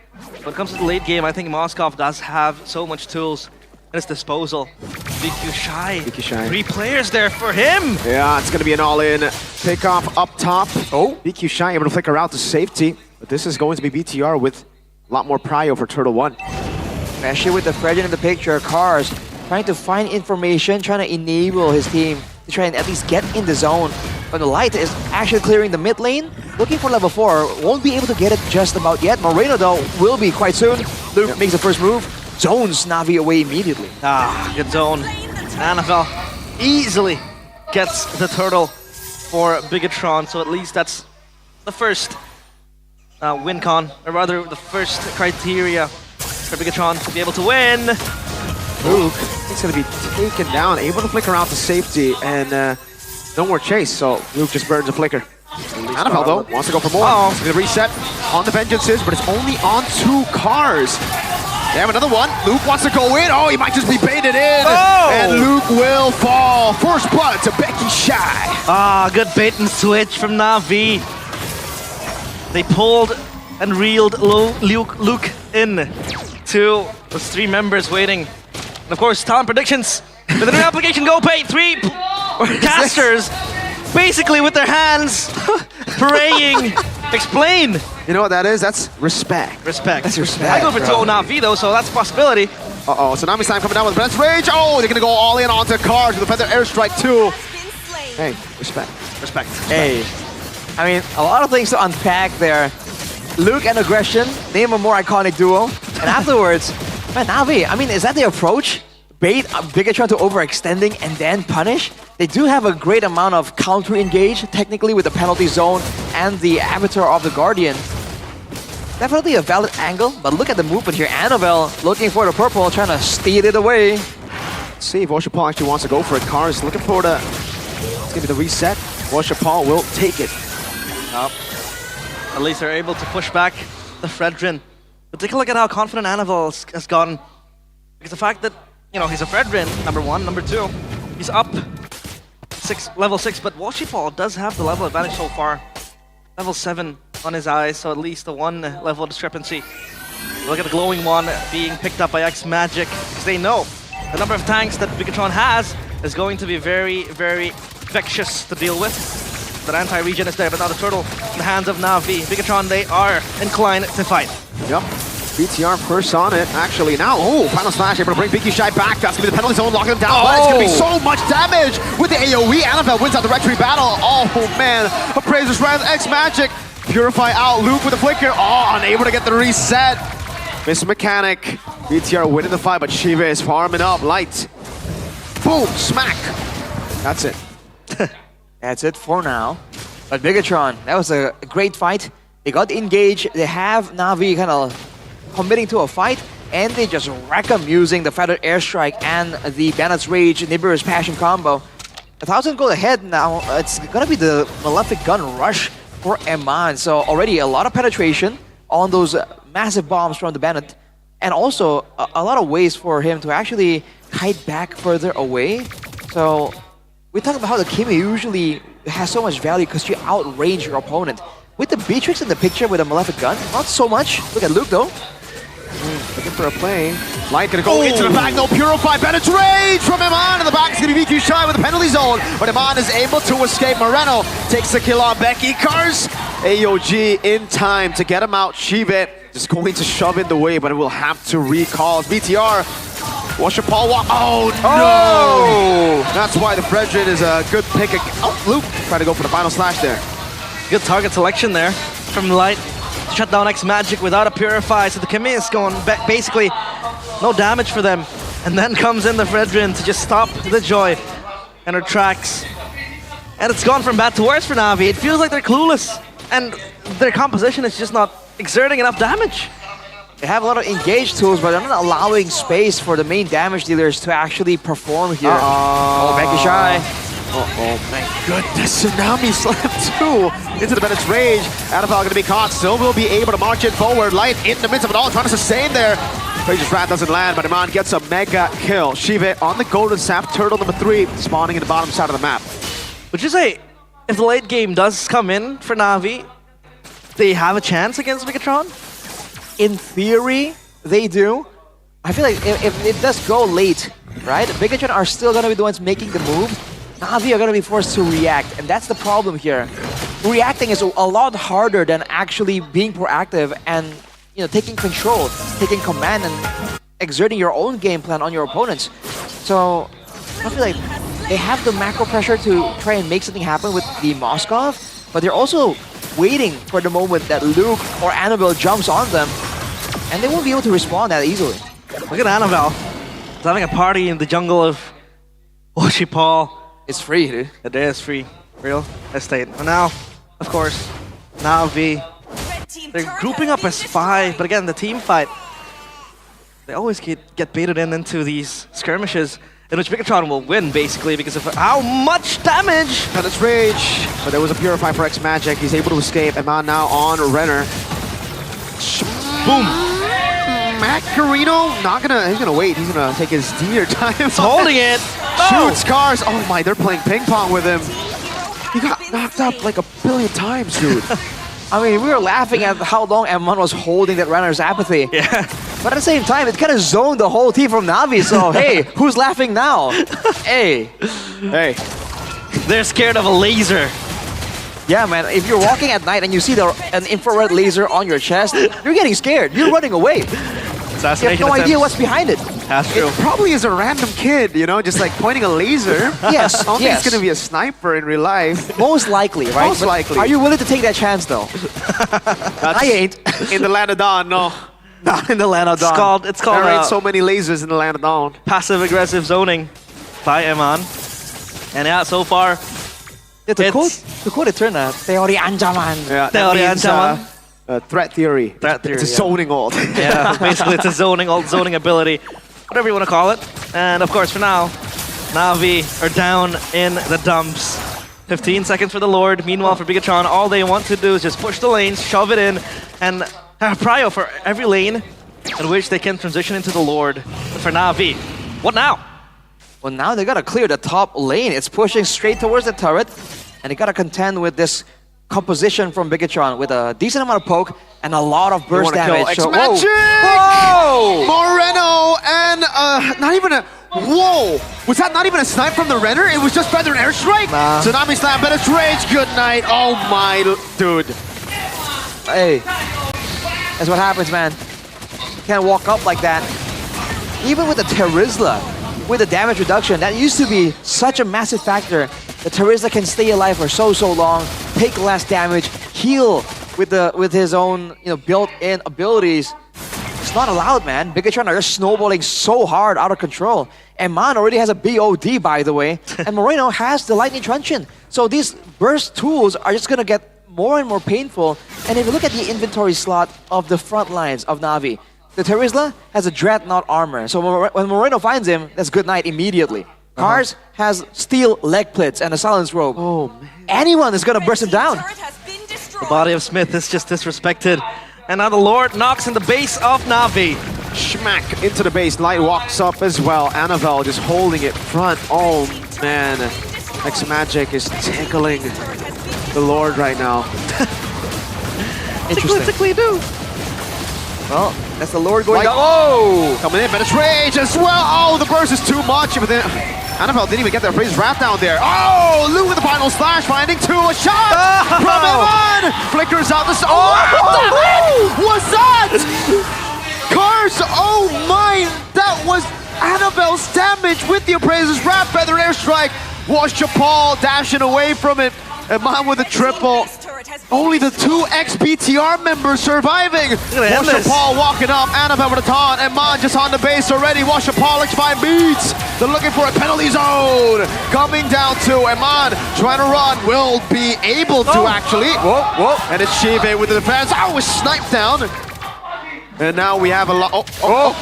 L: When it comes to the late game, I think Moskov does have so much tools at his disposal. BQ Shy. 3 players there for him.
M: Yeah, it's going to be an all-in pick-off up top. Oh, BQ Shy able to flicker out to safety. But this is going to be BTR with a lot more prio for Turtle 1.
N: Especially with the Fredgen in the picture, Cars trying to find information, trying to enable his team to try and at least get in the zone. But the Light is actually clearing the mid lane, looking for level 4. Won't be able to get it just about yet. Moreno, though, will be quite soon. Luke makes the first move. Zones Na'Vi away immediately.
L: Ah, good zone. Annabelle easily gets the turtle for Bigatron, so at least that's the first win con, or rather the first criteria for Bigatron to be able to win.
M: Luke is going to be taken down, able to flicker out to safety, and no more chase, so Luke just burns a flicker. Annabelle, though, wants to go for more. He's going to reset on the Vengeances, but it's only on 2 cars. They have another one. Luke wants to go in. Oh, he might just be baited in. Oh! And Luke will fall. First blood to Becky Shy.
L: Ah, good bait and switch from Na'Vi. They pulled and reeled Luke in to those 3 members waiting. And of course, talent predictions. With a new application, go pay 3 casters, basically with their hands, praying. Explain.
M: You know what that is? That's respect.
L: Respect.
M: That's respect.
L: I go for 2-0 Na'Vi though, so that's a possibility.
M: Uh-oh, Tsunami Slime coming down with Breath Rage. Oh, they're gonna go all in onto Cars with the Feather Airstrike too. Hey, respect.
L: Respect.
N: Hey, I mean, a lot of things to unpack there. Luke and Aggression, name a more iconic duo. And afterwards, man, Na'Vi, I mean, is that the approach? Bait Bigatron to overextending and then punish? They do have a great amount of counter-engage, technically with the penalty zone and the Avatar of the Guardian. Definitely a valid angle, but look at the movement here. Annabelle looking for the purple, trying to steal it away.
M: Let's see if Oshapal actually wants to go for it. Cars looking for the... It's going to be the reset. Oshapal will take it.
L: Nope. At least they're able to push back the Fredrin. But take a look at how confident Annabelle has gotten. Because the fact that, you know, he's a Fredrin, number 1, number 2. He's up level 6, but Washipal does have the level advantage so far. Level 7 on his eyes, so at least a 1 level discrepancy. Look at the glowing one being picked up by X-Magic, because they know the number of tanks that Bigatron has is going to be very, very vexatious to deal with. That anti-regen is there, but now the turtle in the hands of Na'Vi. Bigatron, they are inclined to fight.
M: Yep. BTR first on it, actually. Now, oh, final slash able to bring BQ Shy back. That's going to be the penalty zone, locking him down. But it's going to be so much damage with the AoE. Annabelle wins out the retreat battle. Oh, man. Appraiser's Wrath, X-Magic Purify out, Luke with the flicker. Oh, unable to get the reset. Miss Mechanic. BTR winning the fight, but Shiva is farming up. Light. Boom, smack. That's it.
N: That's it for now. But Bigatron, that was a great fight. They got engaged. They have Na'Vi kind of committing to a fight, and they just wreck them using the Feathered Airstrike and the Bandit's Rage, Nibiru's Passion combo. 1,000 gold ahead now. It's gonna be the Malefic Gun rush for Eman. So already a lot of penetration on those massive bombs from the Bandit, and also a lot of ways for him to actually kite back further away. So we talk about how the Kimi usually has so much value because you outrange your opponent. With the Beatrix in the picture with a Malefic Gun, not so much. Look at Luke though.
M: Looking for a play. Light gonna go into the back, no Purify. Bandit's Rage from Eman in the back. It's gonna be VQ shy with the penalty zone, but Eman is able to escape. Moreno takes the kill on Becky. Cars AOG in time to get him out. Shiva just going to shove in the way, but it will have to recall. BTR. Watch your Paul walk. Oh no! That's why the Fredrin is a good pick. Oh, Luke trying to go for the final slash there.
L: Good target selection there from Light. Shut down X Magic without a Purify, so the Kimi is going basically no damage for them. And then comes in the Fredrin to just stop the Joy and her tracks. And it's gone from bad to worse for Na'Vi. It feels like they're clueless, and their composition is just not exerting enough damage.
N: They have a lot of engaged tools, but they're not allowing space for the main damage dealers to actually perform here. Oh, Becky Shy.
M: Oh my goodness, Tsunami slam too into the Bandit's Rage. Annabelle gonna be caught, still will be able to march it forward. Light in the midst of it all, trying to sustain there. Rage's Wrath doesn't land, but Eman gets a mega kill. Shiva on the Golden Sap, Turtle number 3, spawning in the bottom side of the map.
L: Would you say, if the late game does come in for Na'Vi, they have a chance against Bigatron?
N: In theory, they do. I feel like if it does go late, right, Bigatron are still gonna be the ones making the move. Na'Vi are going to be forced to react, and that's the problem here. Reacting is a lot harder than actually being proactive and taking control, taking command, and exerting your own game plan on your opponents. So I feel like they have the macro pressure to try and make something happen with the Moskov, but they're also waiting for the moment that Luke or Annabelle jumps on them, and they won't be able to respond that easily.
L: Look at Annabelle. She's having a party in the jungle of Oshipal.
N: It's free, dude.
L: It is free. Real estate. And now, of course, Na'Vi. They're grouping up as 5, but again, the team fight, they always get baited into these skirmishes in which Bigatron will win, basically, because of how much damage!
M: Bandit's Rage, but there was a Purify for X Magic. He's able to escape. Eman now on Renner.
L: Boom!
M: Macarino, he's gonna wait. He's gonna take his dear time.
L: He's holding it.
M: Shoots cars. Oh my, they're playing ping pong with him. He got knocked up like a billion times, dude.
N: I mean, we were laughing at how long Eman was holding that Renner's apathy.
L: Yeah.
N: But at the same time, it kind of zoned the whole team from Na'Vi. So hey, who's laughing now? Hey.
L: They're scared of a laser.
N: Yeah, man. If you're walking at night and you see an infrared laser on your chest, you're getting scared. You're running away. You have no idea what's behind it.
L: That's true.
M: It probably is a random kid, just like pointing a laser.
N: Yes,
M: I don't think it's going to be a sniper in real life.
N: Most likely, right?
M: Most likely.
N: Are you willing to take that chance, though? I ain't.
M: In the land of Dawn, no.
N: Not in the land of Dawn.
L: It's called
M: there ain't so many lasers in the land of Dawn.
L: Passive-aggressive zoning by Eman. And yeah, so far,
N: to quote it, turn Teori Ancaman.
M: Yeah,
L: Teori Ancaman.
M: Threat theory. It's a zoning ult.
L: Yeah, basically it's a zoning ability, whatever you want to call it. And of course, for now, Na'Vi are down in the dumps. 15 seconds for the Lord. Meanwhile, for Bigatron, all they want to do is just push the lanes, shove it in, and have prio for every lane in which they can transition into the Lord. But for Na'Vi, what now?
N: Well, now they gotta clear the top lane. It's pushing straight towards the turret, and they gotta contend with this composition from Bigatron with a decent amount of poke and a lot of burst damage.
M: So, whoa! Moreno and not even a... Whoa! Was that not even a snipe from the Renner? It was just Feather and Airstrike?
N: Nah.
M: Tsunami Slam, Bandit's Rage, good night. Oh my, dude.
N: Hey, that's what happens, man. You can't walk up like that. Even with the Terizla, with the damage reduction, that used to be such a massive factor. The Terizla can stay alive for so long, take less damage, heal with his own built-in abilities, it's not allowed, man. Bigatron are just snowballing so hard, out of control. And Man already has a BOD, by the way, and Moreno has the Lightning Truncheon. So these burst tools are just gonna get more and more painful. And if you look at the inventory slot of the front lines of Na'Vi, the Terizla has a Dreadnought armor. So when Moreno finds him, that's good night immediately. Cars has steel leg plates and a silence robe.
L: Oh, man.
N: Anyone is gonna burst him down.
L: The body of Smith is just disrespected. And now the Lord knocks in the base of Na'Vi.
M: Schmack into the base. Light walks up as well. Annabelle just holding it front. Oh, man. X-Magic is tickling the Lord right now.
N: Interesting.
L: Tickly do.
N: Well, that's the Lord going
M: Like,
N: down.
M: oh! Coming in, but it's Rage as well. Oh, the burst is too much. But then Annabelle didn't even get their freeze wrap down there. Oh, Lou with the final slash, finding two. A shot from Evan! Flickers out the... Oh, what the heck was that? Cars, oh my! That was Annabelle's damage with the Appraiser's wrap feather airstrike. Watch Chapal dashing away from it. And Man with a triple. Only the two ex-BTR members surviving. Watch Chapal walking up, Annabelle with a taunt, and Man just on the base already. Watch Chapal find beats. They're looking for a penalty zone. Coming down to, and Man trying to run, will be able to actually. Whoa, whoa. And it's Shive with the defense. Oh, was sniped down. And now we have a lot. Oh,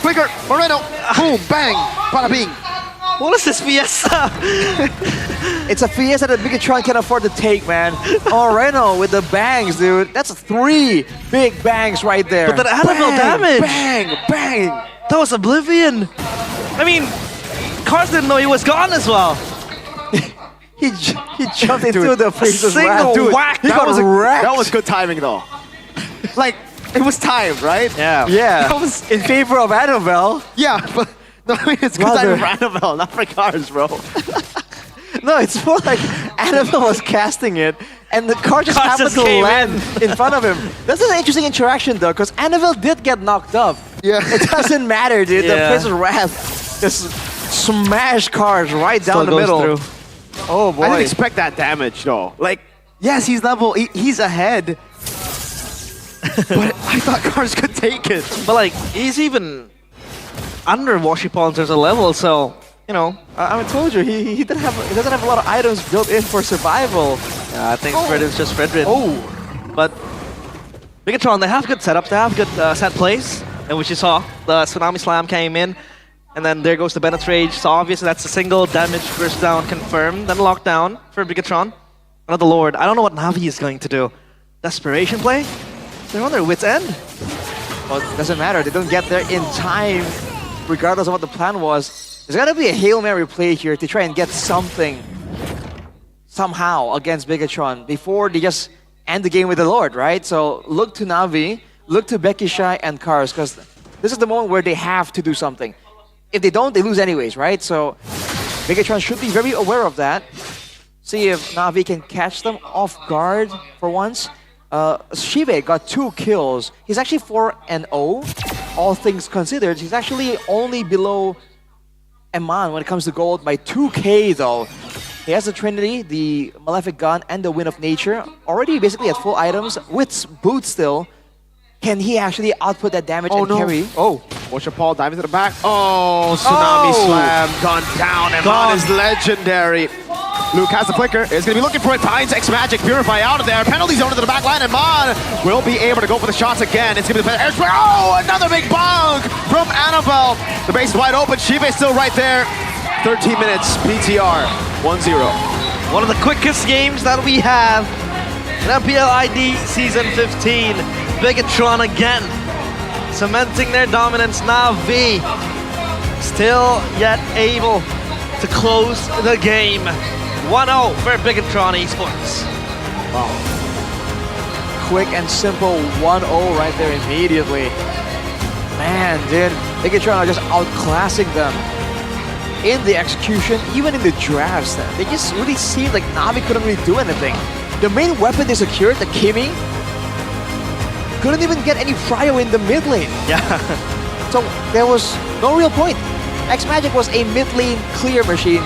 M: Flicker, Moreno, boom, bang, bada bing.
L: What is this Fiesta?
N: It's a Fiesta that Bigatron can afford to take, man. Moreno with the bangs, dude. That's 3 big bangs right there.
L: But that Annabelle damage.
N: Bang, bang.
L: That was Oblivion. I mean, Cars didn't know he was gone as well.
N: He jumped into the Appraiser's wrap.
L: Single whack.
N: He got wrecked.
M: That was good timing though. Like, it was timed, right?
L: Yeah.
N: Yeah.
M: That was
N: in favor of Annabelle.
M: Yeah, but no, I mean, it's good timing for Annabelle, not for Cars, bro.
N: No, it's more like Annabelle was casting it, and the car just happened to land in front of him. That's an interesting interaction, though, because Annabelle did get knocked up.
M: Yeah.
N: It doesn't matter, dude.
L: Yeah.
N: The Appraiser's wrath just smashed Cars right down the
L: Still
N: middle.
L: goes through.
N: Oh, boy.
M: I didn't expect that damage, though. Like, yes, he's level, he's ahead. But I thought Cars could take it.
L: But like, he's even under Washipal in terms of level, so, you know.
N: I told you, he doesn't have a lot of items built in for survival.
L: Yeah, I think Fred is just Fredrin.
N: Oh.
L: But Bigatron, they have good setups, they have good set plays, which you saw. The Tsunami Slam came in, and then there goes the Bennett's Rage. So obviously that's a single damage burst down confirmed, then lockdown for Bigatron. Another Lord. I don't know what Na'Vi is going to do. Desperation play? They're on their wits' end.
N: Well, it doesn't matter. They don't get there in time, regardless of what the plan was. There's gotta be a Hail Mary play here to try and get something somehow against Bigatron before they just end the game with the Lord, right? So look to Na'Vi, look to Becky Shy and Cars, because this is the moment where they have to do something. If they don't, they lose anyways, right? So Bigatron should be very aware of that. See if Na'Vi can catch them off guard for once. Shive got 2 kills. He's actually 4-0. All things considered, he's actually only below Eman when it comes to gold by 2k though. He has the Trinity, the Malefic Gun, and the Wind of Nature. Already basically at full items with boots still. Can he actually output that damage and carry?
M: Oh, watch Paul dive into the back. Oh, Tsunami Slam gone down. Eman is legendary. Luke has the flicker. Is going to be looking for it. Finds X-Magic Purify out of there. Penalty zone into the back line. And Man will be able to go for the shots again. It's going to be the air spray. Oh, another big bunk from Annabelle. The base is wide open. Shive still right there. 13 minutes. PTR 1-0.
L: One of the quickest games that we have in MPL ID Season 15. Bigatron again, cementing their dominance. Na'Vi still yet able to close the game. 1-0 for Bigatron Esports.
N: Wow. Quick and simple 1-0 right there immediately. Man, dude, Bigatron are just outclassing them in the execution, even in the drafts. They just really seemed like Na'Vi couldn't really do anything. The main weapon they secured, the Kimi, couldn't even get any cryo in the mid lane.
L: Yeah.
N: So there was no real point. X-Magic was a mid lane clear machine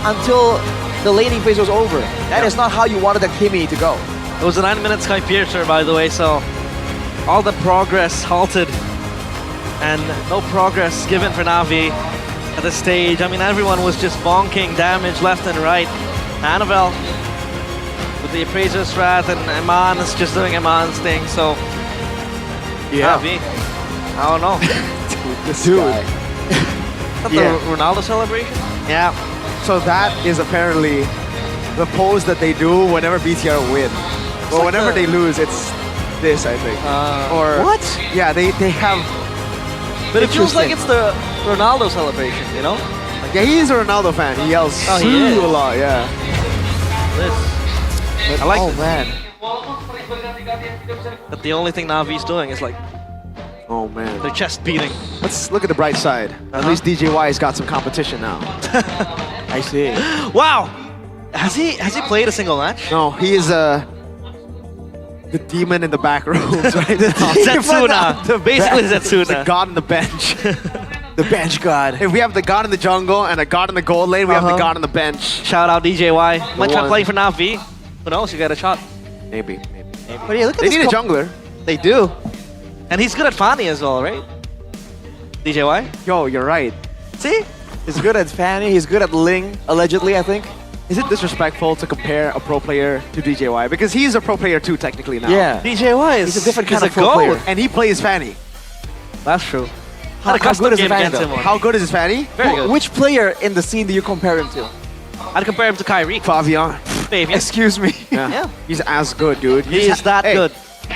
N: until the laning phase was over. That is not how you wanted the Kimi to go.
L: It was a 9-minute Sky Piercer, by the way, so all the progress halted. And no progress given for Na'Vi at this stage. I mean, everyone was just bonking damage left and right. Annabelle with the Appraiser's Wrath, and Eman is just doing Eman's thing, so...
M: Yeah.
L: Na'Vi, I don't know.
M: Dude.
L: Is that the Ronaldo celebration?
M: Yeah. So that is apparently the pose that they do whenever BTR win. But
L: like
M: whenever
L: the-
M: they lose, it's this, I think. Or
L: What?
M: Yeah, they have.
L: But it feels like
M: Interesting.
L: it's the Ronaldo celebration, you know?
M: Yeah, he is a Ronaldo fan. He yells
L: Oh, he
M: "Sue"
L: is.
M: a lot. Yeah.
L: This. I like
M: oh
L: this.
M: man.
L: But the only thing Na'Vi's doing is like
M: Oh man.
L: their chest beating.
M: Let's look at the bright side. At least DJY's got some competition now. I see.
L: Wow! Has he played a single match?
M: No, he is the demon in the back rooms, right?
L: Zetsuna. Basically Zetsuna.
M: The god on the bench. The bench god. If we have the god in the jungle and a god in the gold lane, we have the god on the bench.
L: Shout out DJY. Might try
M: one.
L: playing for Na'Vi. Who knows? You got a shot.
M: Maybe.
N: But yeah, look at
M: They
N: this
M: need a jungler.
L: They do. And he's good at Fanny as well, right? DJY?
M: Yo, you're right.
L: See?
N: He's good at Fanny. He's good at Ling, allegedly, I think.
M: Is it disrespectful to compare a pro player to DJY? Because he's a pro player too, technically now.
N: Yeah.
L: DJY is
N: He's a different kind
L: he's
N: of pro player.
M: And he plays Fanny.
L: That's true.
N: How good is his Fanny, though?
M: How good is his Fanny?
L: Very good.
N: Which player in the scene do you compare him to?
L: I'd compare him to Kyrie.
M: Fabian.
L: Fabian.
N: Excuse me.
M: Yeah. He's as good, dude.
L: He is that good.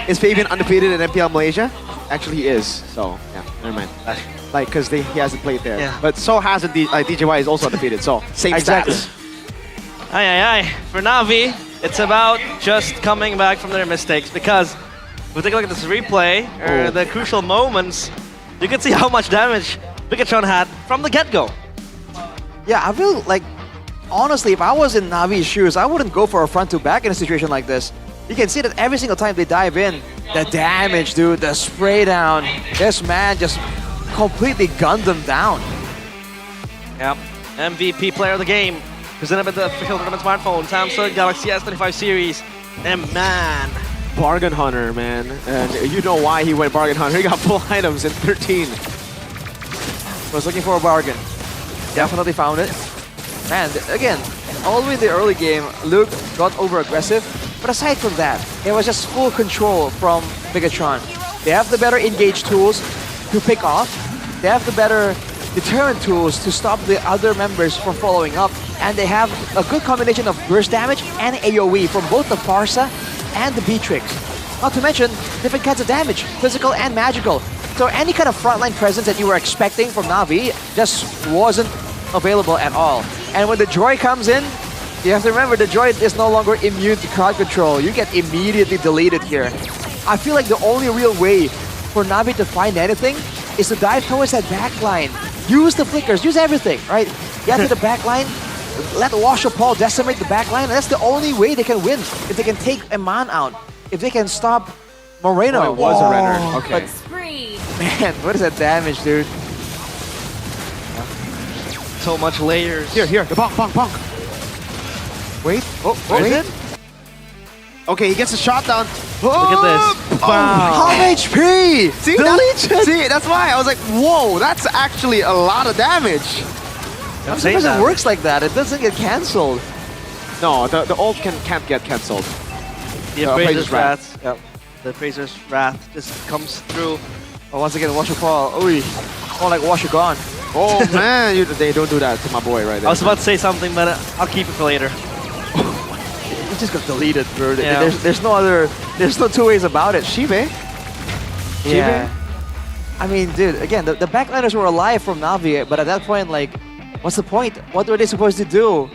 M: Is Fabian undefeated in MPL Malaysia? Actually, he is. So, yeah, never mind. Like, because he hasn't played there.
L: Yeah.
M: But so hasn't DJY is also undefeated. So, same
N: Exactly.
M: stats.
L: Aye, aye, aye. For Na'Vi, it's about just coming back from their mistakes, because if we take a look at this replay, or the crucial moments, you can see how much damage Bigatron had from the get-go.
N: Yeah, I feel like, honestly, if I was in Navi's shoes, I wouldn't go for a front to back in a situation like this. You can see that every single time they dive in, the damage, dude, the spray down, this man just completely gunned them down.
L: Yep. MVP player of the game, presented by the official tournament smartphone, Samsung Galaxy S25 series. And man,
M: Bargain Hunter, man. And you know why he went Bargain Hunter. He got full items in 13.
N: Was looking for a bargain. Definitely found it. Man, again, all the way in the early game, Luke got over aggressive. But aside from that, it was just full control from Bigatron. They have the better engage tools to pick off. They have the better deterrent tools to stop the other members from following up. And they have a good combination of burst damage and AoE from both the Farsa and the Beatrix. Not to mention, different kinds of damage, physical and magical. So any kind of frontline presence that you were expecting from Na'Vi just wasn't available at all. And when the Joy comes in, you have to remember the Joy is no longer immune to crowd control. You get immediately deleted here. I feel like the only real way for Na'Vi to find anything is to dive towards that backline. Use the flickers, use everything, right? Get to the backline, let Washer Paul decimate the backline. That's the only way they can win. If they can take Eman out, if they can stop Moreno.
M: Oh, it was a Renner. Okay.
N: Man, what is that damage, dude?
L: so much layers.
M: Here, the bonk. Wait. Wait. Okay, he gets a shot down.
L: Look at this.
N: Half HP!
M: See, that's why I was like, whoa, that's actually a lot of damage.
N: Sometimes it works like that. It doesn't get cancelled.
M: No, the ult can't get cancelled.
L: The Appraiser's Wrath. Yep. The Appraiser's Wrath just comes through.
N: Oh, once again, Washer Paul. Ooh, more like Washer gone.
M: Oh man, they don't do that to my boy right there.
L: I was about to say something, but I'll keep it for later.
N: He just got deleted, bro.
L: Yeah.
N: There's no two ways about it.
M: Shibe?
N: Yeah. I mean, dude, again, the backliners were alive from Na'Vi, but at that point, like, what's the point? What were they supposed to do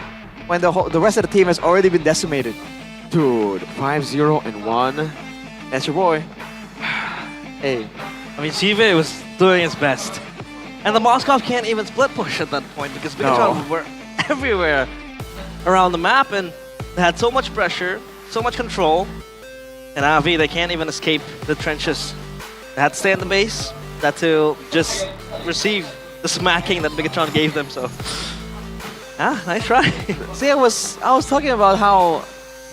N: when the rest of the team has already been decimated?
M: Dude, 5-0-1.
N: That's your boy. Hey.
L: I mean, Shive was doing his best. And the Moskov can't even split push at that point because Bigatron were everywhere around the map and they had so much pressure, so much control. And Na'Vi, they can't even escape the trenches. They had to stay in the base, they had to just receive the smacking that Bigatron gave them, so. Ah, nice try.
N: See, I was talking about how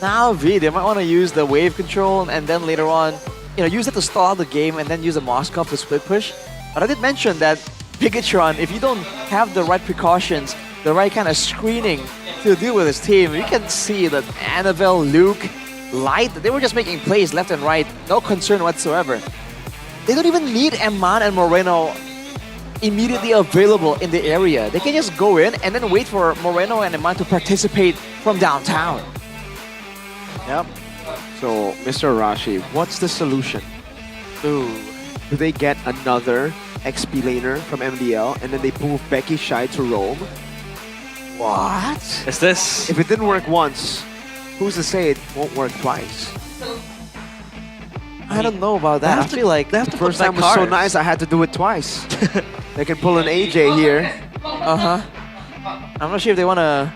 N: Navi, they might want to use the wave control and then later on, use it to stall out the game and then use the Moskov to split push. But I did mention that Bigatron, if you don't have the right precautions, the right kind of screening to deal with his team, you can see that Annabelle, Luke, Light, they were just making plays left and right, no concern whatsoever. They don't even need Eman and Moreno immediately available in the area. They can just go in and then wait for Moreno and Eman to participate from downtown.
M: Yep. So, Mr. Arashi, what's the solution? Do they get another XP laner from MDL and then they move Becky Shy to roam?
N: What?
L: Is this?
M: If it didn't work once, who's to say it won't work twice?
N: I don't know about that. I feel like
M: the first time was so nice I had to do it twice. They can pull an AJ here.
N: Uh-huh. I'm not sure if they want to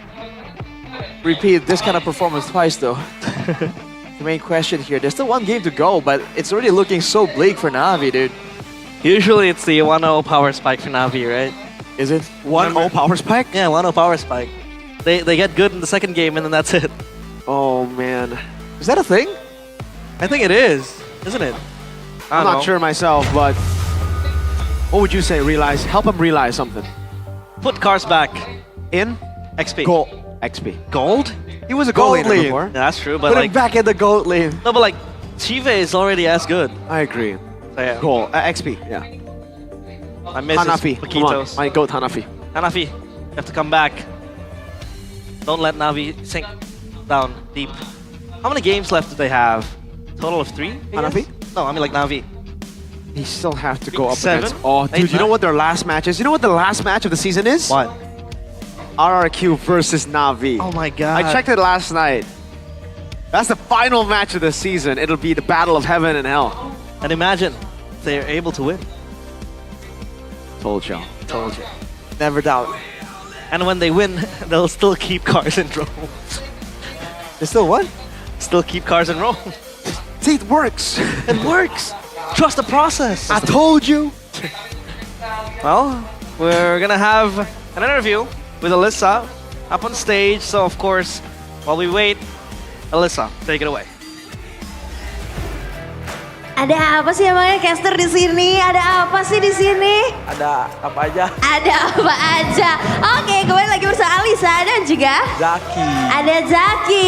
N: repeat this kind of performance twice though. The main question here. There's still one game to go, but it's already looking so bleak for Navi, dude.
L: Usually it's the 1-0 power spike for Navi, right?
N: Is it
M: 1-0 power spike?
L: Yeah, 1-0 power spike. They get good in the second game and then that's it.
M: Oh man.
N: Is that a thing?
L: I think it is, isn't it?
M: I'm not sure myself, but what would you say, realize? Help him realize something.
L: Put cars back.
M: In?
L: XP.
M: Gold. XP.
L: Gold?
M: He was a gold laner
N: lane.
M: before.
L: Yeah, that's true, but
N: Put
L: like...
N: him back in the gold lane.
L: No, but like, Chive is already as good.
M: I agree.
L: So, yeah.
M: Gold. XP, yeah.
L: I miss
M: Hanafi.
L: his
M: Come on.
L: Paquitos.
M: My goat, Hanafi.
L: Hanafi, you have to come back. Don't let Navi sink down deep. How many games left do they have? Total of 3?
M: Hanafi?
L: No, I mean like Navi.
M: He still have to go up
L: 7?
M: against... Oh, dude, you know what their last match is? You know what the last match of the season is?
L: What?
M: RRQ versus Navi.
L: Oh my god.
M: I checked it last night. That's the final match of the season. It'll be the battle of heaven and hell.
L: And imagine, they're able to win.
M: Told you.
L: Told you.
N: Never doubt.
L: And when they win, they'll still keep cars in row.
N: They still what?
L: Still keep cars in row.
M: See, it works.
L: It works. Trust the process.
N: I told you.
L: Well, we're gonna have an interview with Alyssa up on stage. So of course, while we wait, Alyssa, take it away.
H: Ada apa sih emangnya caster di sini? Ada apa sih di sini?
N: Ada apa aja?
H: Ada apa aja? Oke, kembali lagi bersama Alisa dan juga
N: Zaki.
H: Ada Zaki.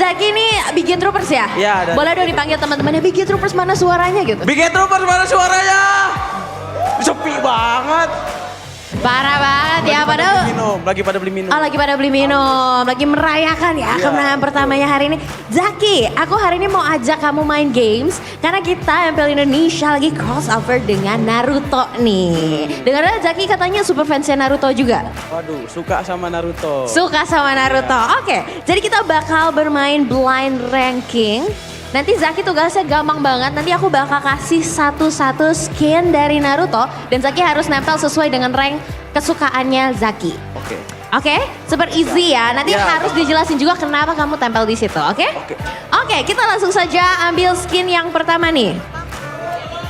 H: Zaki ini Big Troopers ya?
N: Iya, ada.
H: Boleh dong dipanggil teman-temannya Big Troopers, mana suaranya gitu?
N: Big Troopers mana suaranya? Sepi banget.
H: Parah banget ya, padahal
N: Lagi pada beli minum.
H: oh, lagi pada beli minum, lagi merayakan ya kemenangan pertamanya hari ini. Zaki, aku hari ini mau ajak kamu main games karena kita MPL Indonesia lagi crossover dengan Naruto nih. Dengar Zaki katanya super fansnya Naruto juga.
T: Waduh, suka sama Naruto.
H: Suka sama Naruto. Oke, jadi kita bakal bermain blind ranking. Nanti Zaki tugasnya gampang banget, nanti aku bakal kasih satu-satu skin dari Naruto dan Zaki harus nempel sesuai dengan rank kesukaannya Zaki.
N: Oke.
H: Oke, super easy ya. Nanti harus dijelasin juga kenapa kamu tempel di situ, oke? Oke, kita langsung saja ambil skin yang pertama nih.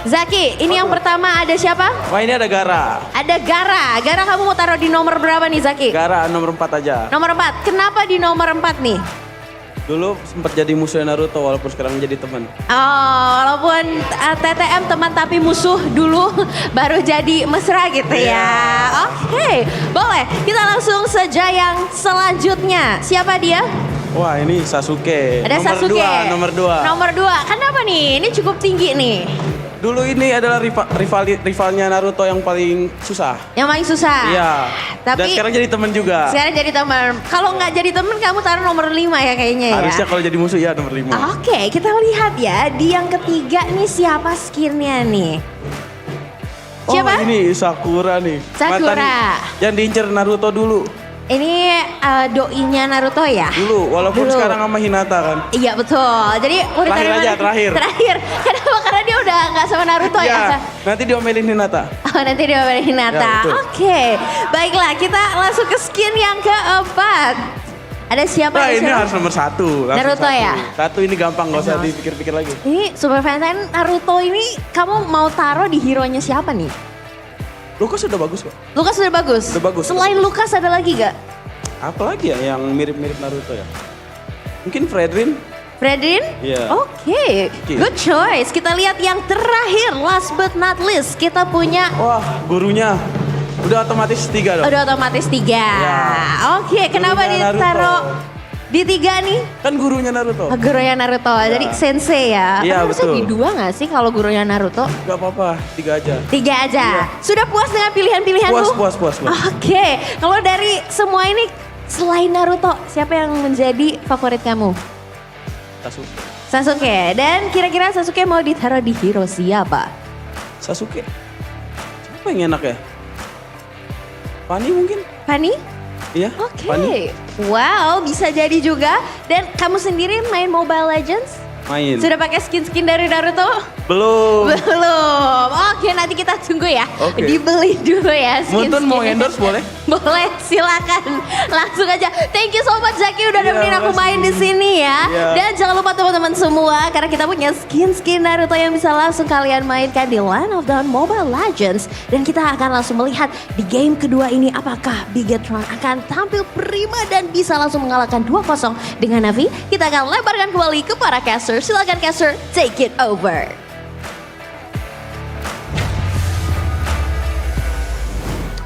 H: Zaki, ini yang pertama ada siapa?
T: Wah, ini ada Gara.
H: Ada Gara. Gara kamu mau taruh di nomor berapa nih Zaki?
T: Gara nomor 4 aja.
H: Nomor 4. Kenapa di nomor 4 nih?
T: Dulu sempat jadi musuh Naruto walaupun sekarang jadi teman.
H: Oh, walaupun TTM teman tapi musuh dulu baru jadi mesra gitu ya. Oke, boleh. Kita langsung saja yang selanjutnya. Siapa dia?
T: Wah, ini Sasuke.
H: Ada
T: nomor
H: Sasuke.
T: 2, nomor 2.
H: Nomor 2. Kenapa nih? Ini cukup tinggi nih.
T: Dulu ini adalah rivalnya Naruto yang paling susah.
H: Yang paling susah.
T: Iya.
H: Tapi
T: dan sekarang jadi teman juga.
H: Sekarang jadi teman. Kalau nggak jadi teman kamu taruh nomor 5 ya kayaknya ya.
T: Harusnya kalau jadi musuh ya nomor 5.
H: Oke, kita lihat ya di yang ketiga nih siapa skinnya nih. Siapa?
T: Oh, ini Sakura nih.
H: Sakura.
T: Mantan yang diincar Naruto dulu.
H: Ini doinya Naruto ya?
T: Dulu, walaupun sekarang sama Hinata kan.
H: Iya betul. Jadi udah
T: terakhir.
H: Kenapa? Karena dia udah nggak sama Naruto ya?
T: Nanti diomelin Hinata.
H: Oh, nanti diomelin Hinata.
T: Ya,
H: Oke. Baiklah, kita langsung ke skin yang keempat. Ada siapa?
T: Nah, ini harus nomor 1.
H: Naruto ya?
T: 1 ini gampang, gak usah dipikir-pikir lagi.
H: Ini super fan Naruto ini kamu mau taruh di hero-nya siapa nih?
T: Lukas sudah bagus kok.
H: Lukas sudah bagus?
T: Sudah bagus.
H: Selain Lukas ada lagi gak?
T: Apa lagi ya yang mirip-mirip Naruto ya? Mungkin Fredrin.
H: Fredrin?
T: Iya.
H: Oke, good choice. Kita lihat yang terakhir, last but not least. Kita punya...
T: Wah, gurunya. Udah otomatis 3 dong.
H: Udah otomatis 3. Oke, kenapa
T: Gurunya
H: ditaruh di 3 nih?
T: Kan gurunya Naruto.
H: Gurunya Naruto, jadi sensei ya.
T: Iya,
H: Kan harusnya
T: betul.
H: di 2 gak sih kalau gurunya Naruto?
T: Gak apa-apa, 3 aja.
H: 3 aja. Sudah puas dengan pilihan-pilihanmu?
T: Puas.
H: Oke, kalau dari semua ini selain Naruto, siapa yang menjadi favorit kamu?
T: Sasuke.
H: Sasuke. Dan kira-kira Sasuke mau ditaruh di hero siapa?
T: Sasuke. Siapa yang enak ya? Fanny mungkin?
H: Fanny?
T: Iya.
H: Oke. Wow, bisa jadi juga. Dan kamu sendiri main Mobile Legends?
T: Main.
H: Sudah pakai skin-skin dari Naruto?
T: Belum.
H: Belum. Oke, nanti kita tunggu ya.
T: Oke.
H: Dibeli dulu ya skin-skin.
T: Muntun mau endorse boleh?
H: Boleh, silakan. Langsung aja. Thank you so much Zaki udah
T: Iya,
H: nemenin aku
T: makasih.
H: main di sini ya.
T: Iya.
H: Dan jangan lupa teman-teman semua karena kita punya skin-skin Naruto yang bisa langsung kalian mainkan di Land of Dawn Mobile Legends. Dan kita akan langsung melihat di game kedua ini apakah Bigetron akan tampil prima dan bisa langsung mengalahkan 2-0 dengan Navi. Kita akan lemparkan kembali ke para caster. Silakan caster, take it over.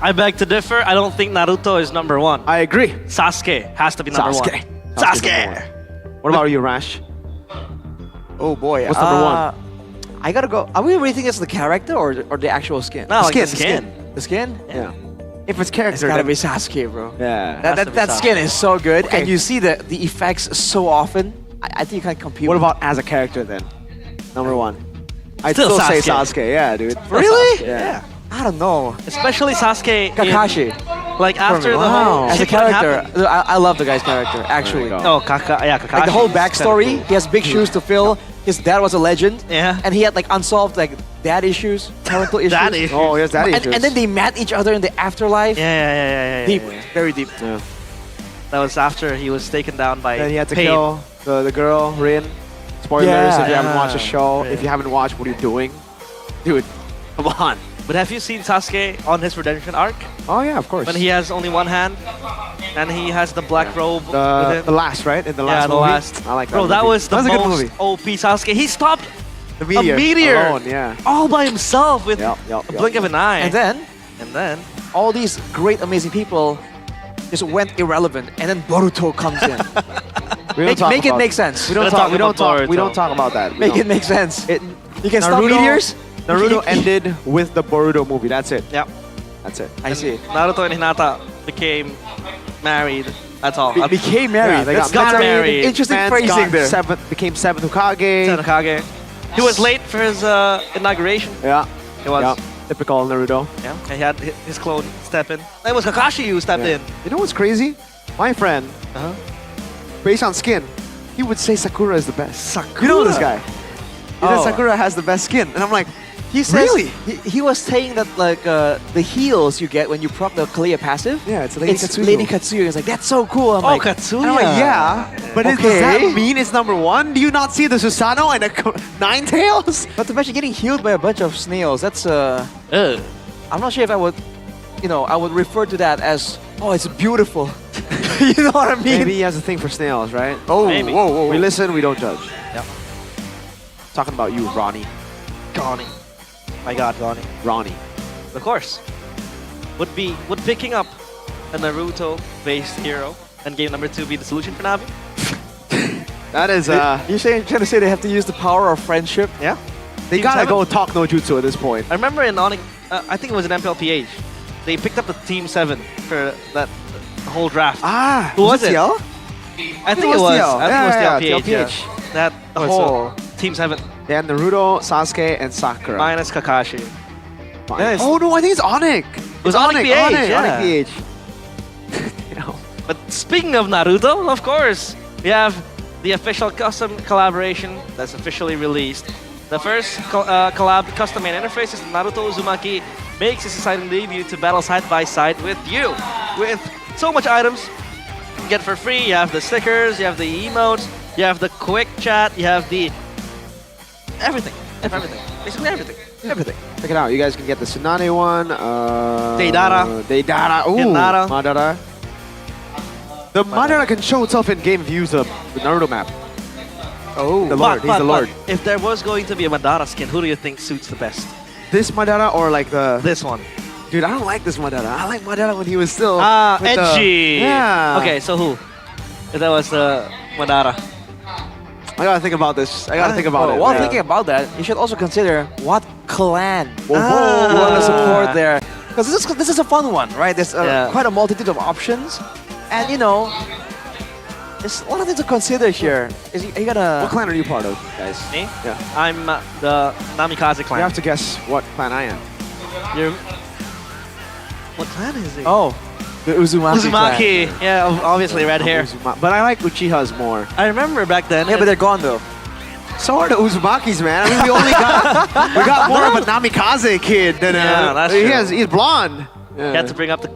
L: I beg to differ. I don't think Naruto is number 1.
M: I agree.
L: Sasuke has to be number 1. Sasuke.
M: What about you, Rash?
N: Oh boy.
M: What's number 1?
N: I gotta go. Are we rating this the character or the actual skin?
L: No,
M: The
L: like
M: skin,
L: the
N: The skin?
M: Yeah. If it's character,
N: It's gotta
M: then-
N: be Sasuke, bro.
M: Yeah.
N: That skin is so good,
M: Okay.
N: and you see the effects so often. I think you can't compete.
M: What
N: with
M: about as a character then? Number 1. I'd
L: Still
M: still say
L: Sasuke.
M: Sasuke. Yeah, dude.
N: Really?
M: Sasuke, yeah.
N: I don't know.
L: Especially Sasuke. in-
N: Kakashi.
L: Like after the whole
N: As a
L: shit that
N: character,
L: happened.
N: I love the guy's character, actually.
L: Oh, Kakashi.
N: Like the whole
L: is kinda
N: backstory,
L: cool.
N: he has big shoes to fill. His dad was a legend.
L: Yeah.
N: And he had like unsolved like dad issues, parental issues.
L: Dad issues.
M: Oh, yes, daddy issues.
N: And then they met each other in the afterlife.
L: Yeah.
N: Deep, very deep.
M: Yeah.
L: That was after he was taken down by
M: Then he had to
L: pain.
M: kill the girl, Rin. Spoilers
N: Yeah,
M: if you haven't watched the
N: yeah.
M: show. If you haven't watched, what are you doing? Dude, come on.
L: But have you seen Sasuke on his redemption arc?
M: Oh yeah, of course.
L: When he has only one hand and he has the black robe with him?
M: The last, right? In the last
L: yeah, the
M: movie?
L: last.
M: I like that
L: Bro, that
M: movie.
L: was the
M: That was a good
L: most
M: movie.
L: OP Sasuke. He stopped
M: The
L: a meteor
M: alone, yeah.
L: all by himself with
M: Yep,
L: a blink of an eye.
N: And
L: then
N: all these great, amazing people just went irrelevant, and then Boruto comes in.
M: We don't talk
N: Make it
M: about-
N: make sense.
M: We don't talk. We don't talk. We don't talk about that. We
N: Make it
M: don't.
N: make sense.
M: It,
N: You can stop meteors.
M: Naruto ended with the Boruto movie. That's it.
L: Yep.
M: That's it.
N: I see.
L: Naruto and Hinata became married. That's all.
N: Became married.
M: Yeah, they
N: That's
L: got
N: very
L: married.
N: Interesting
M: Mans
N: phrasing
M: got
N: there.
M: became seventh Hokage.
L: Hokage. He was late for his inauguration.
M: Yeah.
L: He was.
M: Yeah. Typical Naruto.
L: Yeah. And he had his clone step in. It was Kakashi who stepped
M: Yeah.
L: in.
M: You know what's crazy? My friend, based on skin, he would say Sakura is the best. You know this guy? He said
N: Oh.
M: Sakura has the best skin, and I'm like,
N: He says,
M: really?
N: He was saying that like the heals you get when you proc the Kalia passive.
M: Yeah, it's Lady Katsuyo.
N: Lady Katsuyo. It's like that's so cool. I'm
L: Oh,
N: like,
L: Katsuya.
M: And I'm like, yeah, but does
N: Okay.
M: that mean it's number 1? Do you not see the Susanoo and the Nine Tails?
N: But to imagine getting healed by a bunch of snails, that's I'm not sure if I would, I would refer to that as, oh, it's beautiful. You know what I mean?
M: Maybe he has a thing for snails, right?
N: Oh,
L: Maybe.
N: whoa.
M: We listen, we don't judge.
L: Yeah.
M: Talking about you, Ronnie.
L: Gonnie. My God, Gonnie.
M: Ronnie.
L: Of course. Would picking up a Naruto-based hero and game number 2 be the solution for Navi?
M: That is,
N: You're trying to say they have to use the power of friendship?
L: Yeah.
M: they
L: Team
M: gotta
L: 7?
M: go talk no jutsu at this point.
L: I remember in Onyx, I think it was in MPLPH, they picked up the Team 7 for that whole draft.
M: Ah,
L: Who was it?
M: TL?
L: I think it was.
M: TL.
L: I think it was
M: Yeah,
L: TLPH.
M: TLPH.
L: That the
M: Oh,
L: whole Team 7
M: They had Naruto, Sasuke, and Sakura.
L: minus Kakashi.
M: Fine. Oh no, I think it's Onyx.
L: It was Onyx PH, yeah.
M: Onyx PH. You know.
L: But speaking of Naruto, of course, we have the official custom collaboration that's officially released. The first collab custom main interface is Naruto Uzumaki makes his exciting debut to battle side by side with you. With so much items you can get for free. You have the stickers, you have the emotes, you have the quick chat, you have the everything. Basically everything.
M: Everything. Check it out. You guys can get the Tsunade one.
L: Deidara.
M: Deidara. Ooh.
L: Hinata.
M: Madara. The Madara can show itself in game views of the Naruto map. Oh, the Lord. He's the Lord.
L: If there was going to be a Madara skin, who do you think suits the best?
M: This Madara or like
L: this one?
M: Dude, I don't like this Madara. I like Madara when he was still
L: edgy.
M: Yeah.
L: Okay, so who? If that was the Madara.
M: I gotta think about this. I gotta think about it.
N: While thinking about that, you should also consider what clan you want to support there. Because this is a fun one, right? There's quite a multitude of options. And you know, there's a lot of things to consider here. You gotta...
M: What clan are you part of, guys?
L: Me?
M: Yeah.
L: I'm the Namikaze clan.
M: You have to guess what clan I am.
L: What clan is he?
N: Oh, the Uzumaki
L: Uzumaki.
N: clan.
L: Yeah, obviously red hair.
M: But I like Uchiha's more.
L: I remember back then.
N: Yeah, but they're gone though.
M: So are the Uzumakis, man. I mean, we got more of a Namikaze kid than
L: that's true.
M: he's blonde.
L: You had to bring up the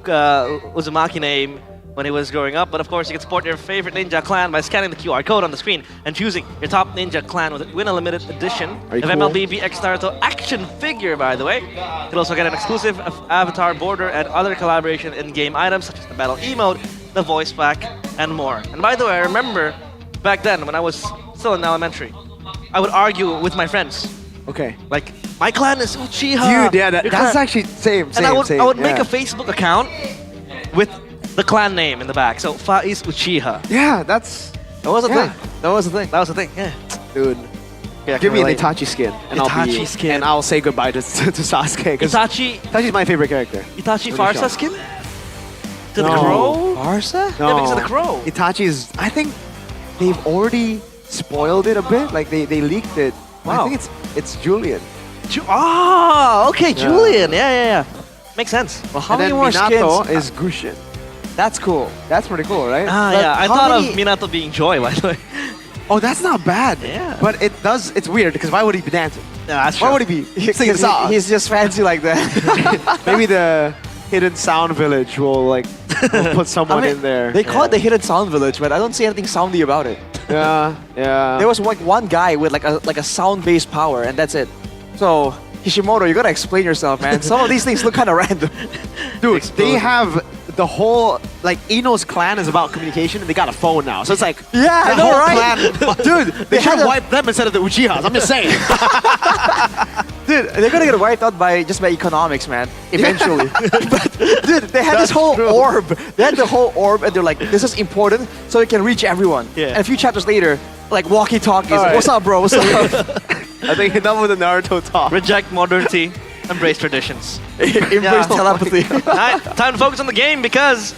L: Uzumaki name when he was growing up, but of course you can support your favorite ninja clan by scanning the QR code on the screen and choosing your top ninja clan with win a limited edition of MLB VX Naruto action figure, by the way. You can also get an exclusive avatar border and other collaboration in-game items such as the battle emote, the voice pack, and more. And by the way, I remember back then when I was still in elementary, I would argue with my friends.
M: Okay.
L: Like, my clan is Uchiha.
M: Dude, yeah, that's actually same.
L: And I would make a Facebook account with the clan name in the back. So Faiz Uchiha.
M: Yeah, that
N: was a thing. That was the thing.
L: That was the thing. Yeah.
M: Dude.
L: Yeah,
M: Give me an Itachi skin, and
L: Itachi
M: I'll say goodbye to Sasuke. Itachi's my favorite character.
L: Itachi Farsa skin? To the
M: No.
L: crow?
N: Farsa?
M: No.
L: Yeah, because of the crow.
M: Itachi's. I think they've already spoiled it a bit. Like they leaked it.
L: Wow.
M: I think it's Julian.
L: Okay, Julian. Yeah. Makes sense.
N: Well, how
M: And
N: many
M: then
N: more
M: Minato
N: skins?
M: is Gushin.
N: That's cool.
M: That's pretty cool, right?
L: Yeah. I thought of Minato being Joy, by the way.
M: Oh, that's not bad.
L: Yeah.
M: But it's weird because why would he be dancing?
L: Yeah, that's
M: Why
L: true.
M: would he be singing a song?
N: He's just fancy like that.
M: Maybe the Hidden Sound Village will will put someone in there.
N: They call it the Hidden Sound Village, but I don't see anything soundy about it.
M: Yeah.
N: There was like one guy with like a sound-based power, and that's it. So Hishimoto, you gotta explain yourself, man. Some of these things look kind of random.
M: Dude, they have the whole, like, Ino's clan is about communication, and they got a phone now. So it's like,
N: yeah, I
M: the
N: know,
M: whole
N: right?
M: clan, dude, they should wipe them instead of the Uchihas. I'm just saying.
N: Dude, they're gonna get wiped out by economics, man. Eventually. But dude, they had this whole orb. They had the whole orb, and they're like, "This is important, so it can reach everyone."
L: Yeah.
N: And a few chapters later, like walkie-talkies.
M: All right.
N: What's up, bro? What's up?
M: I think enough with the Naruto talk.
L: Reject modernity, embrace traditions.
N: Embrace telepathy.
L: Alright, time to focus on the game because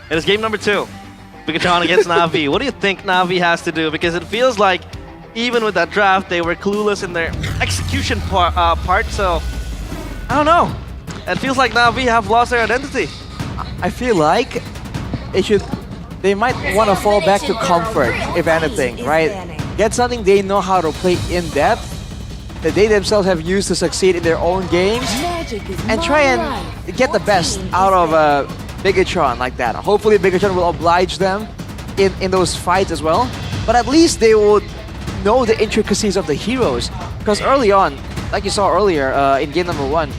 L: it is game number 2. Pikachu against Navi. What do you think Navi has to do? Because it feels like even with that draft, they were clueless in their execution part. So I don't know. It feels like Navi have lost their identity.
N: I feel like they might want to fall back to comfort, if anything, right? Get something they know how to play in depth, that they themselves have used to succeed in their own games, and try and get the best out of Bigatron like that. Hopefully Bigatron will oblige them in those fights as well, but at least they would know the intricacies of the heroes. Because early on, like you saw earlier in game number 1,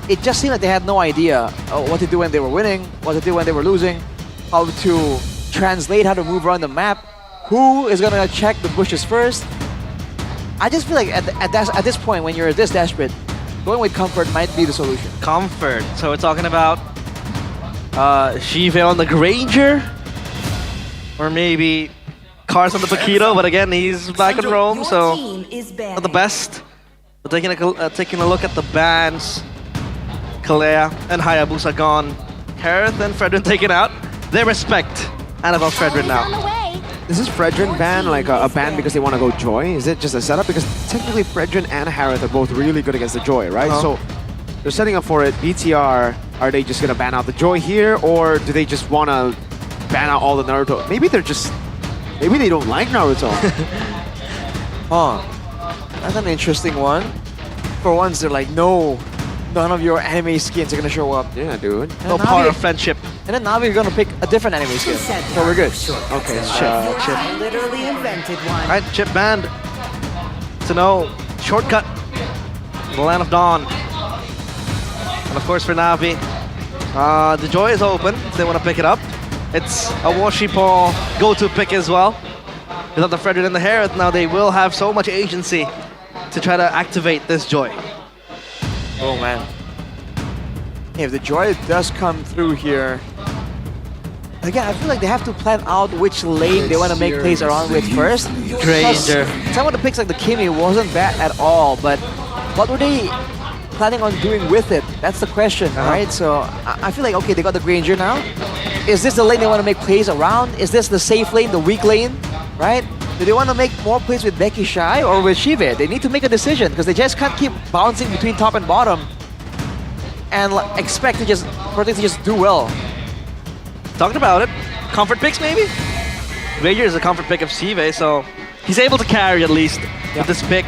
N: it just seemed like they had no idea what to do when they were winning, what to do when they were losing, how to translate, how to move around the map, who is gonna check the bushes first. I just feel like at this point, when you're this desperate, going with comfort might be the solution.
L: Comfort. So we're talking about Shive on the Granger, or maybe Cars on the Paquito, but again, he's back in Rome, so not the best. But taking a look at the bans, Kalea and Hayabusa gone. Kareth and Fredrin taken out. They respect Annabelle Fredrin now.
M: Is this Fredrin ban like a ban because they want to go Joy? Is it just a setup? Because technically Fredrin and Harith are both really good against the Joy, right? So they're setting up for it. BTR, are they just going to ban out the Joy here? Or do they just want to ban out all the Naruto? Maybe they don't like Naruto.
N: That's an interesting one. For once, they're like, no, none of your anime skins are going to show up.
M: Yeah, dude.
L: No power of friendship.
N: And then Navi are going to pick a different anime skin. So we're good.
M: Okay, it's Chip.
L: Chip.
B: Literally invented one.
L: Alright, Chip banned. To know, shortcut. The Land of Dawn. And of course for Navi, the Joy is open if they want to pick it up. It's a Washipol go-to pick as well. Without the Frederick and the Herod, now they will have so much agency to try to activate this Joy.
N: Oh man. If the Joy does come through here, again, I feel like they have to plan out which lane they want to make plays around with first.
L: Granger.
N: Some of the picks like the Kimi wasn't bad at all, but what were they planning on doing with it? That's the question, right? So I feel like, okay, they got the Granger now. Is this the lane they want to make plays around? Is this the safe lane, the weak lane, right? Do they want to make more plays with Becky Shy or with Shive? They need to make a decision because they just can't keep bouncing between top and bottom and expect to just for things to just do well.
L: Talking about it, comfort picks maybe? Granger is a comfort pick of Shive, so he's able to carry at least with this pick.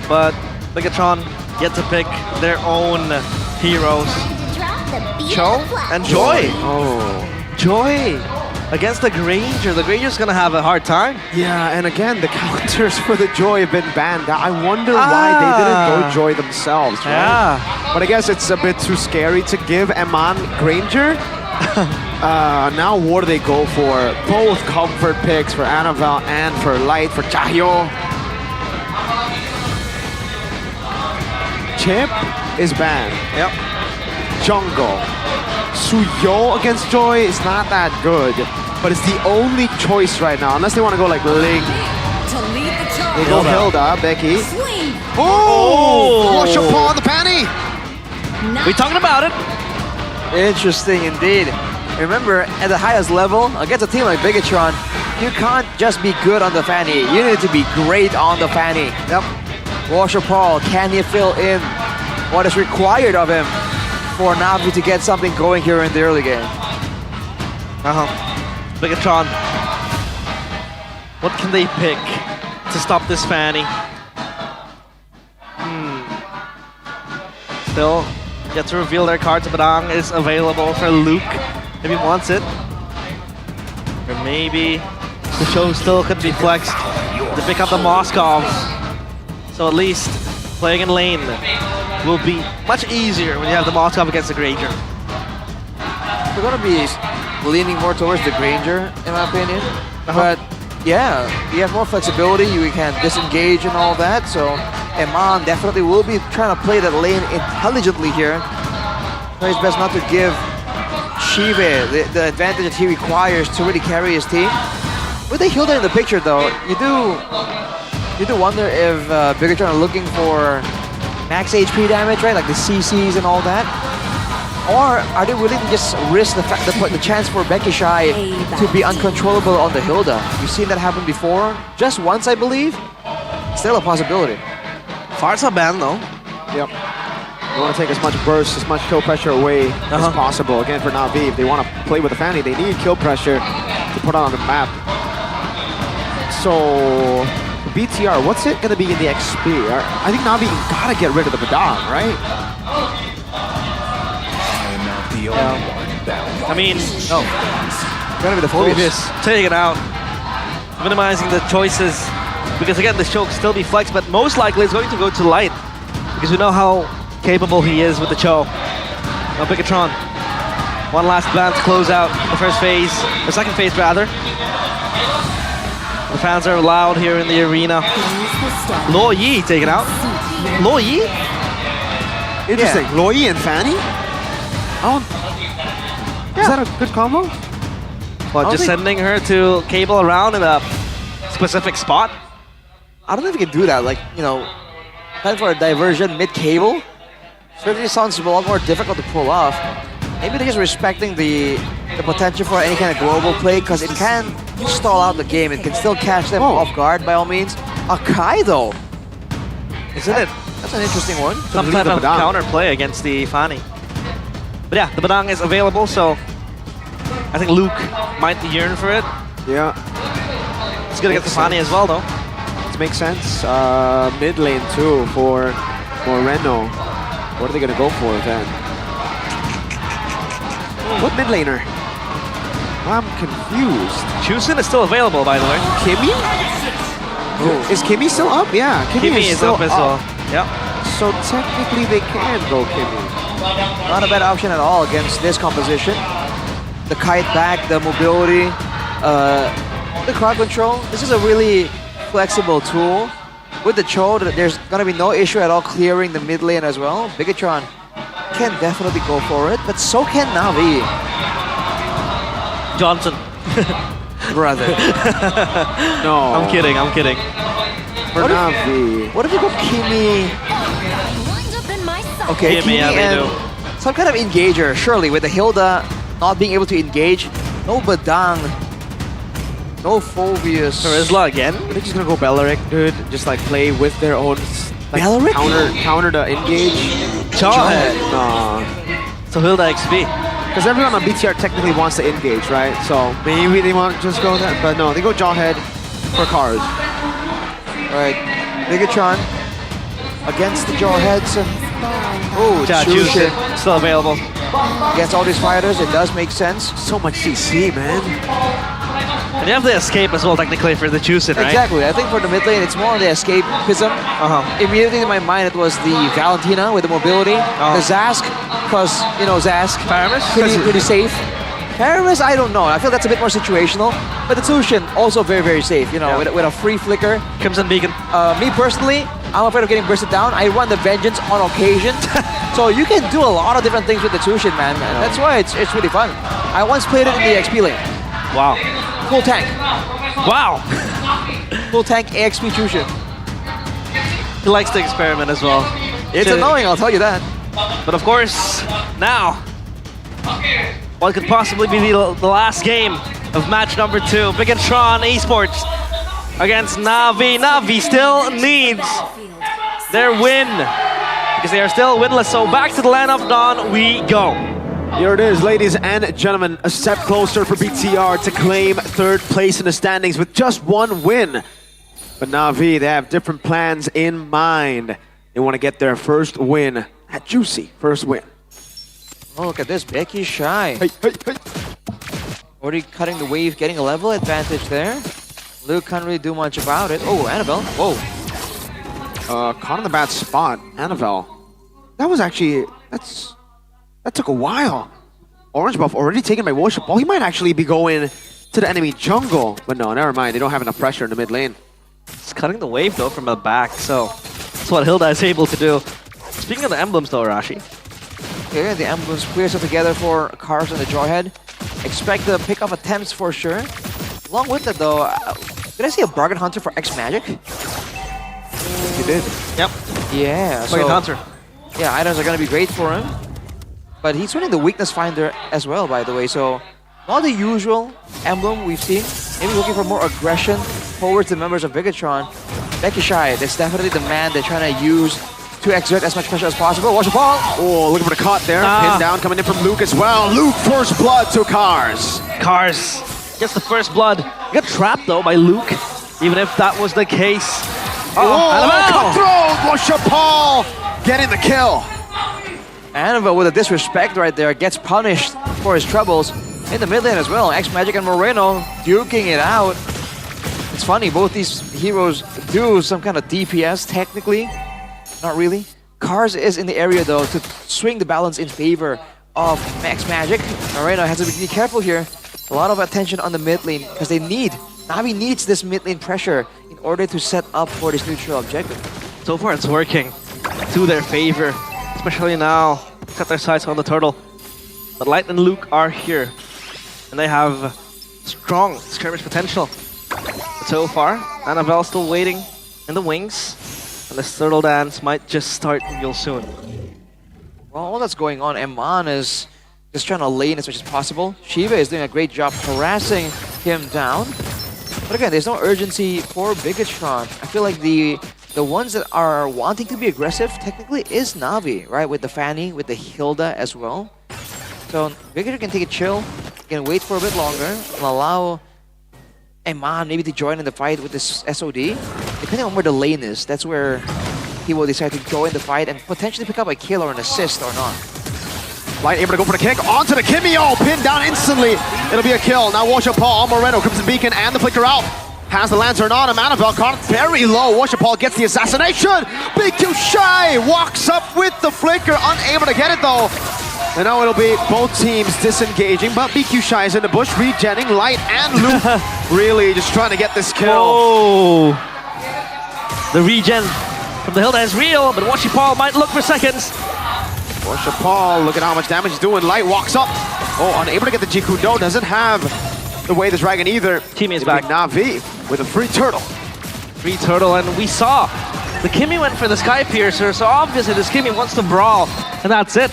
L: But Megatron yet to pick their own heroes. Cho and Joy.
M: Oh.
L: Joy against the Granger. The Granger's gonna have a hard time.
M: Yeah, and again, the counters for the Joy have been banned. I wonder why they didn't go Joy themselves, right?
L: Yeah.
M: But I guess it's a bit too scary to give Eman Granger. Now what do they go for? Both comfort picks for Annabelle and for Light for Chahyo. Chip is banned.
L: Yep.
M: Jungle. Suyo against Joy is not that good, but it's the only choice right now, unless they want to go like Ling. They go Hilda, Becky. Oh! Flush upon the panty!
L: We talking about it.
N: Interesting indeed. Remember, at the highest level, against a team like Bigatron, you can't just be good on the fanny. You need to be great on the fanny. Yep. Washer Paul, can he fill in what is required of him for Navi to get something going here in the early game?
L: Bigatron. What can they pick to stop this fanny? Still yet to reveal their cards. Badang is available for Luke if he wants it. Or maybe the show still could be flexed to pick up the Moscovs. So at least playing in lane will be much easier when you have the Moskov against the Granger.
N: We're gonna be leaning more towards the Granger, in my opinion. But yeah, you have more flexibility, you can disengage and all that, so Eman definitely will be trying to play that lane intelligently here. Try his best not to give Shive the advantage that he requires to really carry his team. With the Hilda in the picture though, you do wonder if Bigatron are looking for max HP damage, right? Like the CCs and all that. Or are they willing to just risk the chance for Becky Shy to be uncontrollable on the Hilda? You've seen that happen before. Just once, I believe. Still a possibility.
L: Farsa ban though.
M: Yep. They want to take as much burst, as much kill pressure away as possible. Again, for Na'Vi, if they want to play with the Fanny, they need kill pressure to put on the map. So, BTR, what's it going to be in the XP? I think Na'Vi got to get rid of the Badang, right?
L: I mean, no.
N: Gonna be the
L: focus. Take it out. Minimizing the choices. Because again, the choke still be flexed, but most likely it's going to go to Light. Because we know how capable he is with the choke. Now Bigatron. One last ban to close out the first phase, the second phase rather. The fans are loud here in the arena. Lo Yi taken out. Lo Yi?
M: Interesting. Lo Yi and Fanny? Is that a good combo?
L: Well, just sending her to cable around in a specific spot?
N: I don't know if you can do that. Like, you know, plan for a diversion mid-cable. Certainly sounds a lot more difficult to pull off. Maybe they're just respecting the potential for any kind of global play because it can stall out the game. It can still catch them off guard by all means. Akai though.
L: Isn't it?
N: That's an interesting one.
L: Some type of counter play against the Fanny. But yeah, the Badang is available, so I think Luke might yearn for it.
M: Yeah.
L: It's gonna get the Fanny as well though.
M: This makes sense. Mid lane too for Reno. What are they gonna go for then? What mid laner? I'm confused.
L: Chusin is still available, by the way.
M: Kimi? Oh. Is Kimi still up? Yeah,
L: Kimi is
M: still
L: up as well. Yep.
M: So technically they can go Kimi.
N: Not a bad option at all against this composition. the kite back, the mobility, the crowd control. This is a really flexible tool. With the Cho, there's gonna be no issue at all clearing the mid lane as well. Bigatron can definitely go for it, but so can Na'Vi.
L: Johnson.
N: Brother.
M: No.
L: I'm kidding.
M: For Na'Vi.
N: What if you go Kimi? Okay, Kimi and some kind of engager, surely, with the Hilda not being able to engage. No Badang. No Phobius.
L: Terizla again?
M: I think he's gonna go Bellaric, dude. Just like play with their own
N: Bellaric?
M: counter the engage.
L: Jawhead.
M: Nah.
L: So Hilda XP.
M: Because everyone on BTR technically wants to engage, right? So maybe they want to just go that, but no, they go Jawhead for cars.
N: Alright, Bigatron against the Jawheads. Oh,
L: Jushin still available.
N: Against all these fighters, it does make sense.
M: So much CC, man.
L: And you have the escape as well, technically, for the Jushin, right?
N: Exactly. I think for the mid lane, it's more on the escapism. Immediately in my mind, it was the Valentina with the mobility. The Zask, because, you know, Zask.
L: Paramus?
N: Pretty safe. Paramus, I don't know. I feel that's a bit more situational. But the Tushin, also very, very safe. You know, with a free flicker.
L: Crimson Beacon.
N: Me personally, I'm afraid of getting bursted down. I run the Vengeance on occasion. So you can do a lot of different things with the Tushin, man. That's why it's really fun. I once played it in the XP lane.
L: Wow.
N: Full tank.
L: Wow.
N: Full tank AXP Tushin.
L: He likes to experiment as well.
N: It's annoying, I'll tell you that.
L: But of course, now, what could possibly be the last game of match number 2? Bigatron Esports against Na'Vi. Na'Vi still needs their win because they are still winless. So back to the land of Dawn we go.
M: Here it is, ladies and gentlemen, a step closer for BTR to claim 3rd place in the standings with just 1 win. But Na'Vi, they have different plans in mind. They want to get their first win, that juicy first win.
N: Oh, look at this, Becky Shy.
M: Hey.
N: Already cutting the wave, getting a level advantage there. Luke can't really do much about it. Oh, Annabelle, whoa.
M: Caught in the bad spot, Annabelle. That was actually, that took a while. Orange buff already taken by Worship Ball. He might actually be going to the enemy jungle. But no, never mind. They don't have enough pressure in the mid lane.
L: It's cutting the wave though from the back, so that's what Hilda is able to do. Speaking of the emblems though, Rashi.
N: Okay, the emblems clears up together for Cars and the Jawhead. Expect the pick-off attempts for sure. Along with that though, did I see a Bargain Hunter for X Magic?
M: You did.
L: Yep.
N: Yeah.
L: Bargain Hunter.
N: Yeah, items are gonna be great for him. But he's winning the Weakness Finder as well, by the way, so not the usual emblem we've seen. Maybe looking for more aggression towards the members of Bigatron. Becky Shy, that's definitely the man they're trying to use to exert as much pressure as possible. Watch the ball!
M: Oh, looking for the cut there. Pin down coming in from Luke as well. Luke, first blood to Cars.
L: Cars gets the first blood. Got trapped though by Luke, even if that was the case.
M: Cutthroat! Watch Paul getting the kill.
N: Annabelle with a disrespect right there gets punished for his troubles in the mid lane as well. X Magic and Moreno duking it out. It's funny, both these heroes do some kind of DPS technically. Not really. Cars is in the area though to swing the balance in favor of X Magic. Moreno has to be careful here. A lot of attention on the mid lane because Na'Vi needs this mid lane pressure in order to set up for this neutral objective.
L: So far it's working to their favor. Especially now, cut their sights on the turtle. But Light and Luke are here. And they have strong skirmish potential. But so far, Annabelle still waiting in the wings. And this turtle dance might just start real soon.
N: Well, all that's going on, Eman is just trying to lane as much as possible. Shiva is doing a great job harassing him down. But again, there's no urgency for Bigatron. I feel like the ones that are wanting to be aggressive technically is Na'Vi, right? With the Fanny, with the Hilda as well. So Bigatron can take a chill, can wait for a bit longer, and allow Eman maybe to join in the fight with this SOD. Depending on where the lane is, that's where he will decide to go in the fight and potentially pick up a kill or an assist or not.
M: Light able to go for the kick, onto the Kimio, pinned down instantly. It'll be a kill. Now watch out, Paul on Moreno, Crimson Beacon and the flicker out. Has the Lantern on him, Annabelle caught very low. Watch Paul gets the assassination. Big Q Shy walks up with the flicker, unable to get it though. And now it'll be both teams disengaging, but BQ Shy is in the bush, regenning. Light and Luke really just trying to get this kill.
L: Oh! The regen from the Hilda is real, but Washi Paul might look for seconds.
M: Washi Paul, look at how much damage he's doing. Light walks up. Oh, unable to get the Jikudo, doesn't have the way the dragon either.
L: Kimi is back.
M: Na'Vi with a free turtle.
L: Free turtle, and we saw the Kimi went for the Sky Piercer, so obviously this Kimi wants to brawl, and that's it.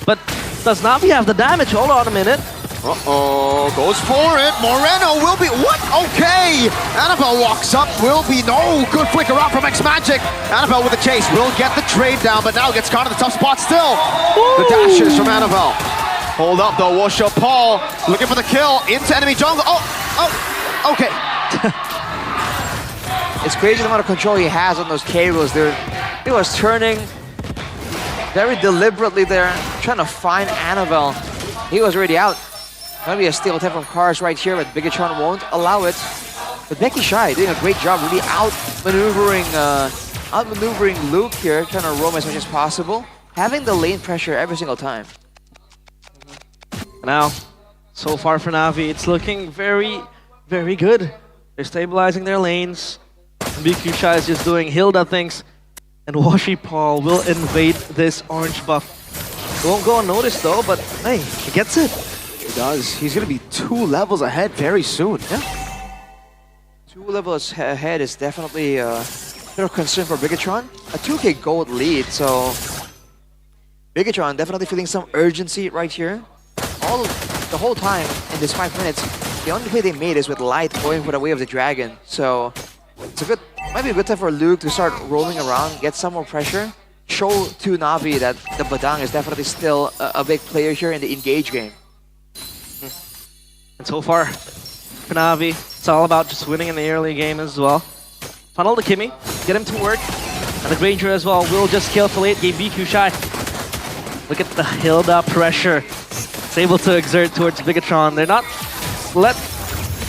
L: But does Na'Vi have the damage? Hold on a minute.
M: Uh-oh, goes for it. Moreno will be, what? Okay. Annabelle walks up, will be, no, good flicker out from X-Magic. Annabelle with the chase, will get the trade down, but now gets caught in the tough spot still. Woo! The dashes from Annabelle. Hold up though, Washo Paul looking for the kill into enemy jungle. Oh, okay.
N: It's crazy the amount of control he has on those K-Roos. He was turning very deliberately there, trying to find Annabelle. He was already out. Maybe a steal attempt from Cars right here, but Bigatron won't allow it. But Becky Shy doing a great job, really outmaneuvering Luke here, trying to roam as much as possible, having the lane pressure every single time.
L: Now, so far for Na'Vi, it's looking very, very good. They're stabilizing their lanes. BQ Shy is just doing Hilda things, and Washi Paul will invade this orange buff. It won't go unnoticed though, but hey, he gets it.
M: He does. He's gonna be 2 levels ahead very soon.
N: Yeah. 2 levels ahead is definitely a bit of concern for Bigatron. A 2k gold lead, so Bigatron definitely feeling some urgency right here. The whole time in this 5 minutes, the only play they made is with Light going for the way of the dragon. So it's might be a good time for Luke to start roaming around, get some more pressure, show to Na'Vi that the Badang is definitely still a big player here in the engage game.
L: And so far, for Na'Vi, it's all about just winning in the early game as well. Funnel the Kimi, get him to work, and the Granger as well will just kill for late game BQ Shy. Look at the Hilda pressure. It's able to exert towards Bigatron. They're not let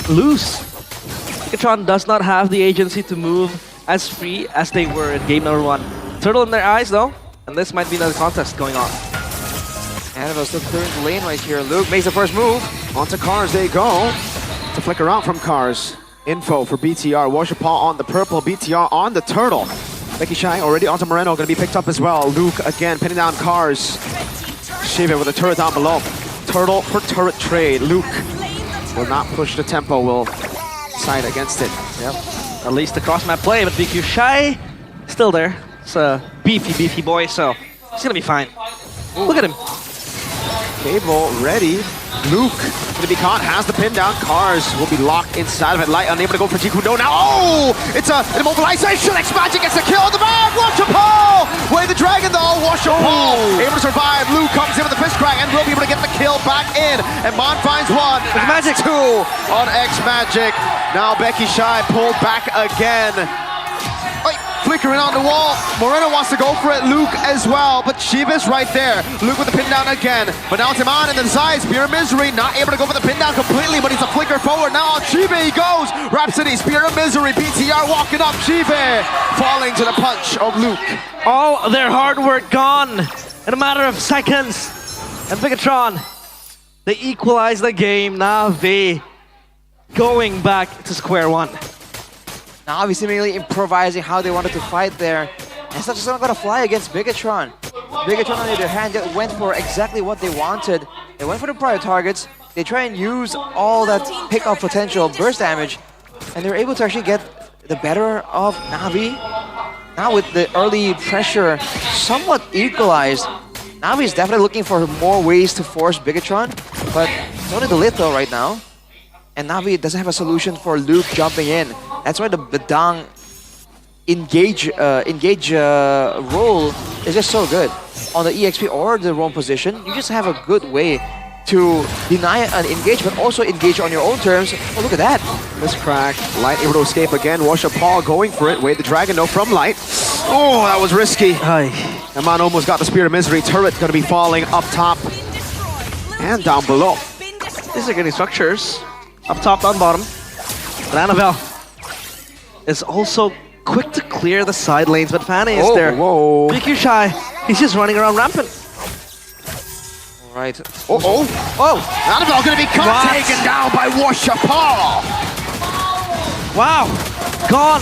L: loose. Bigatron does not have the agency to move as free as they were in game number 1. Turtle in their eyes though, and this might be another contest going on.
N: Annabelle still clearing the lane right here. Luke makes the first move.
M: Onto Cars they go. To flicker out from Cars. Info for BTR. Washer Paul on the purple, BTR on the turtle. Becky Shy already onto Moreno, gonna be picked up as well. Luke again pinning down Cars. Shiva with a turret down below. Turtle for turret trade. Luke will not push the tempo, will side against it.
L: Yep. At least the cross-map play, but BQ Shy still there. It's a beefy boy, so he's gonna be fine. Ooh. Look at him.
M: Cable ready. Luke gonna be caught, has the pin down. Cars will be locked inside of it. Light unable to go for Jikudo now. Oh! It's an immobilization. X-Magic gets the kill on the back. Washer Paul! Way the dragon though. Washer Paul able to survive. Luke comes in with the fist crack and will be able to get the kill back in. And Mon finds 1. Magic 2 on X-Magic. Now Becky Shy pulled back again. Flickering on the wall. Moreno wants to go for it. Luke as well, but Shiva's right there. Luke with the pin down again. But now it's him on and then Zai, Spear of Misery, not able to go for the pin down completely, but he's a flicker forward. Now on Shiva he goes. Rhapsody, Spear of Misery, BTR walking up. Shiva falling to the punch of Luke.
L: All their hard work gone in a matter of seconds. And Bigatron, they equalize the game. Na'Vi going back to square one.
N: Na'Vi seemingly improvising how they wanted to fight there. And such is not gonna fly against Bigatron. Bigatron on the other hand just went for exactly what they wanted. They went for the prior targets. They try and use all that pick-off potential, burst damage, and they're able to actually get the better of Na'Vi. Now with the early pressure somewhat equalized, Na'Vi is definitely looking for more ways to force Bigatron, but it's only the Litho right now. And Na'Vi doesn't have a solution for Luke jumping in. That's why the Badang engage role is just so good. On the EXP or the roam position, you just have a good way to deny an engage, but also engage on your own terms. Oh, look at that.
M: This crack. Light able to escape again. Washer Paul going for it. Wade the Dragon, no from Light. Oh, that was risky. Aman almost got the Spear of Misery. Turret going to be falling up top and down below.
L: These are getting structures. Up top, down bottom. But Annabelle is also quick to clear the side lanes, but Fanny is there.
M: Whoa.
L: BQ Shy, he's just running around rampant. Right.
M: Annabelle gonna be caught, taken down by Washapal.
L: Wow, gone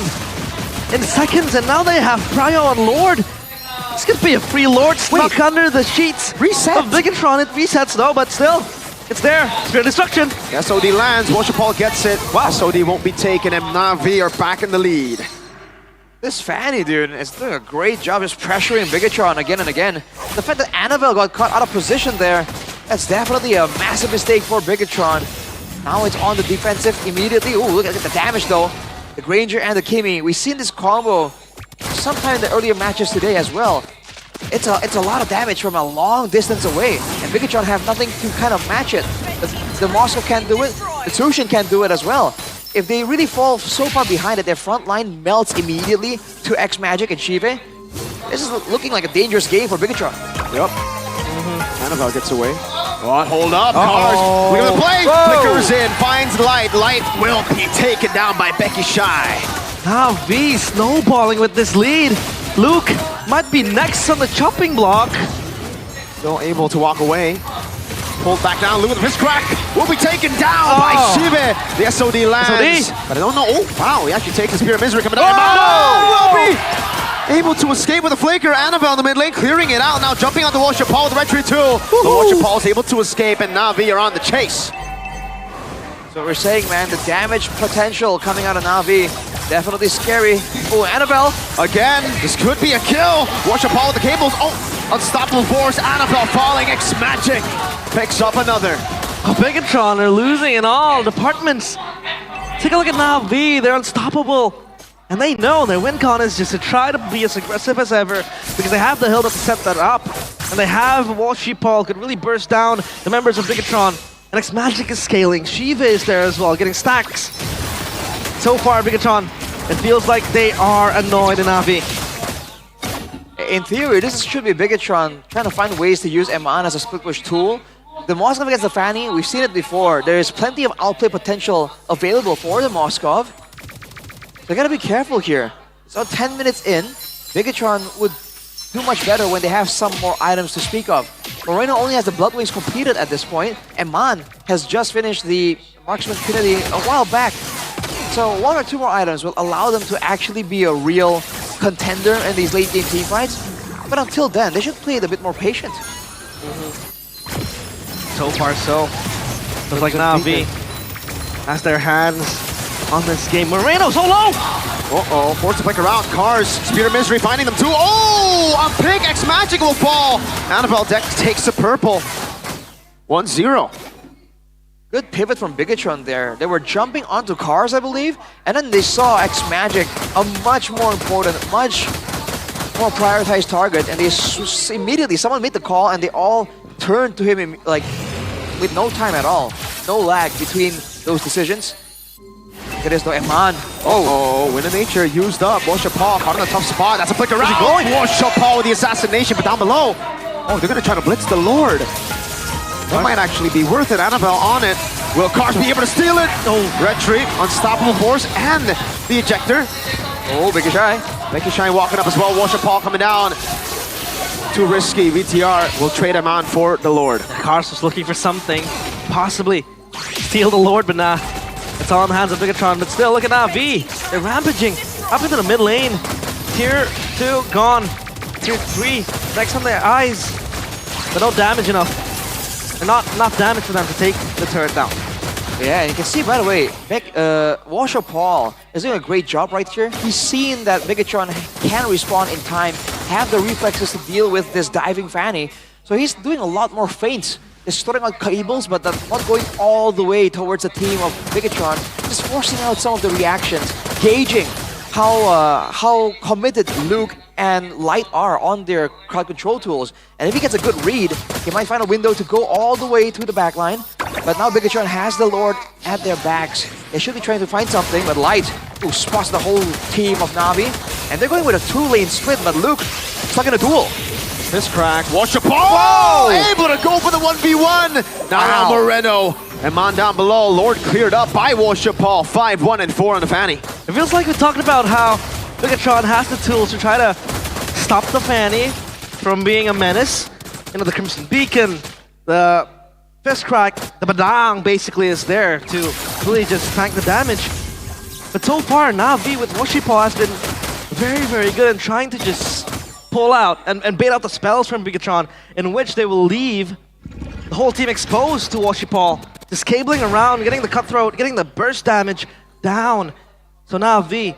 L: in seconds, and now they have Pryo on Lord. This could be a free Lord stuck under the sheets.
M: Reset.
L: Of Bigatron, it resets though, but still, it's there. Spirit Destruction.
M: The SOD lands, Washapal gets it. Wow. SOD won't be taken, and Na'Vi are back in the lead.
N: This Fanny, dude, is doing a great job just pressuring Bigatron again and again. The fact that Annabelle got caught out of position there, that's definitely a massive mistake for Bigatron. Now it's on the defensive immediately. Ooh, look at the damage though. The Granger and the Kimi. We've seen this combo sometime in the earlier matches today as well. It's a lot of damage from a long distance away, and Bigatron have nothing to kind of match it. The Moscow can't do it, the Tushin can't do it as well. If they really fall so far behind that their front line melts immediately to X Magic and Shive, this is looking like a dangerous game for Bigatron.
M: Yep. Annabelle gets away. Hold up, Cars. Look at the play. Flickers in, finds Light. Light will be taken down by Becky Shy.
L: Na'Vi snowballing with this lead. Luke might be next on the chopping block.
M: Still able to walk away. Pulled back down, Luke with the fist crack. Will be taken down by Shive. The SOD lands. But I don't know. Oh, wow. He actually takes the Spear of Misery coming down. Will be able to escape with a flaker. Annabelle in the mid lane, clearing it out. Now jumping onto Washapal with the retreat too. The Washapal is able to escape, and Na'Vi are on the chase.
N: So we're saying, man, the damage potential coming out of Na'Vi, definitely scary. Oh, Annabelle.
M: Again, this could be a kill. Washapal with the cables. Oh, unstoppable force. Annabelle falling. X Magic picks up another.
L: Bigatron are losing in all departments. Take a look at Na'Vi, they're unstoppable. And they know their win con is just to try to be as aggressive as ever because they have the hill to set that up. And they have Washapal could really burst down the members of Bigatron. And X Magic is scaling. Shiva is there as well, getting stacks. So far, Bigatron, it feels like they are annoyed in Na'Vi.
N: In theory, this should be Bigatron trying to find ways to use Eman as a split push tool. The Moskov against the Fanny, we've seen it before. There's plenty of outplay potential available for the Moskov. They gotta be careful here. So 10 minutes in, Bigatron would do much better when they have some more items to speak of. Moreno only has the Bloodwings completed at this point, and Man has just finished the Marksman Trinity a while back. So 1 or 2 more items will allow them to actually be a real contender in these late game team fights. But until then, they should play it a bit more patient.
L: So far, so. Looks like Na'Vi has their hands on this game. Moreno so low!
M: Uh-oh, forced to flick around. Cars, Spear of Misery finding them too. Oh, a big X Magic will fall. Annabelle Dex takes the purple. 1-0.
N: Good pivot from Bigatron there. They were jumping onto Cars, I believe, and then they saw X Magic, a much more important, much more prioritized target, and they immediately, someone made the call, and they all turned to him like with no time at all. No lag between those decisions. It is though, Eman.
M: Oh, Winner Nature used up. Washapal caught in a tough spot. That's a flick around. Washapal with the assassination, but down below. Oh, they're gonna try to blitz the Lord. That might actually be worth it. Annabelle on it. Will Cars be able to steal it? Oh, retreat, unstoppable force, and the ejector.
N: Oh, Becky Shy.
M: Becky Shy walking up as well. Washapal coming down. Too risky. VTR will trade him on for the Lord.
L: Cars was looking for something, possibly steal the Lord, but nah. It's all in the hands of Bigatron, but still, look at Na'Vi. They're rampaging up into the mid lane. Tier 2 gone. Tier 3 next on their eyes. But no damage enough. And not enough damage for them to take the turret down.
N: Yeah, and you can see, by the way, Washapal is doing a great job right here. He's seen that Bigatron can respawn in time, have the reflexes to deal with this diving Fanny. So he's doing a lot more feints. He's throwing out cables, but not going all the way towards the team of Bigatron. Just forcing out some of the reactions, gauging how committed Luke and Light are on their crowd control tools. And if he gets a good read, he might find a window to go all the way to the backline. But now Bigatron has the Lord at their backs. They should be trying to find something, but Light spots the whole team of Na'Vi. And they're going with a 2-lane split, but Luke stuck in a duel.
M: This crack, Washapal able to go for the 1v1. Now Moreno and Man down below. Lord cleared up by Washapal. 5-1 and 4 on the Fanny.
L: It feels like we talked about how Bigatron has the tools to try to stop the Fanny from being a menace. You know, the Crimson Beacon, The fist crack, the badang basically is there to really just tank the damage. But so far, Na'Vi with Washipal has been very, very good in trying to just pull out and bait out the spells from Bigatron, in which they will leave the whole team exposed to Washipal, just cabling around, getting the cutthroat, getting the burst damage down. So Na'Vi,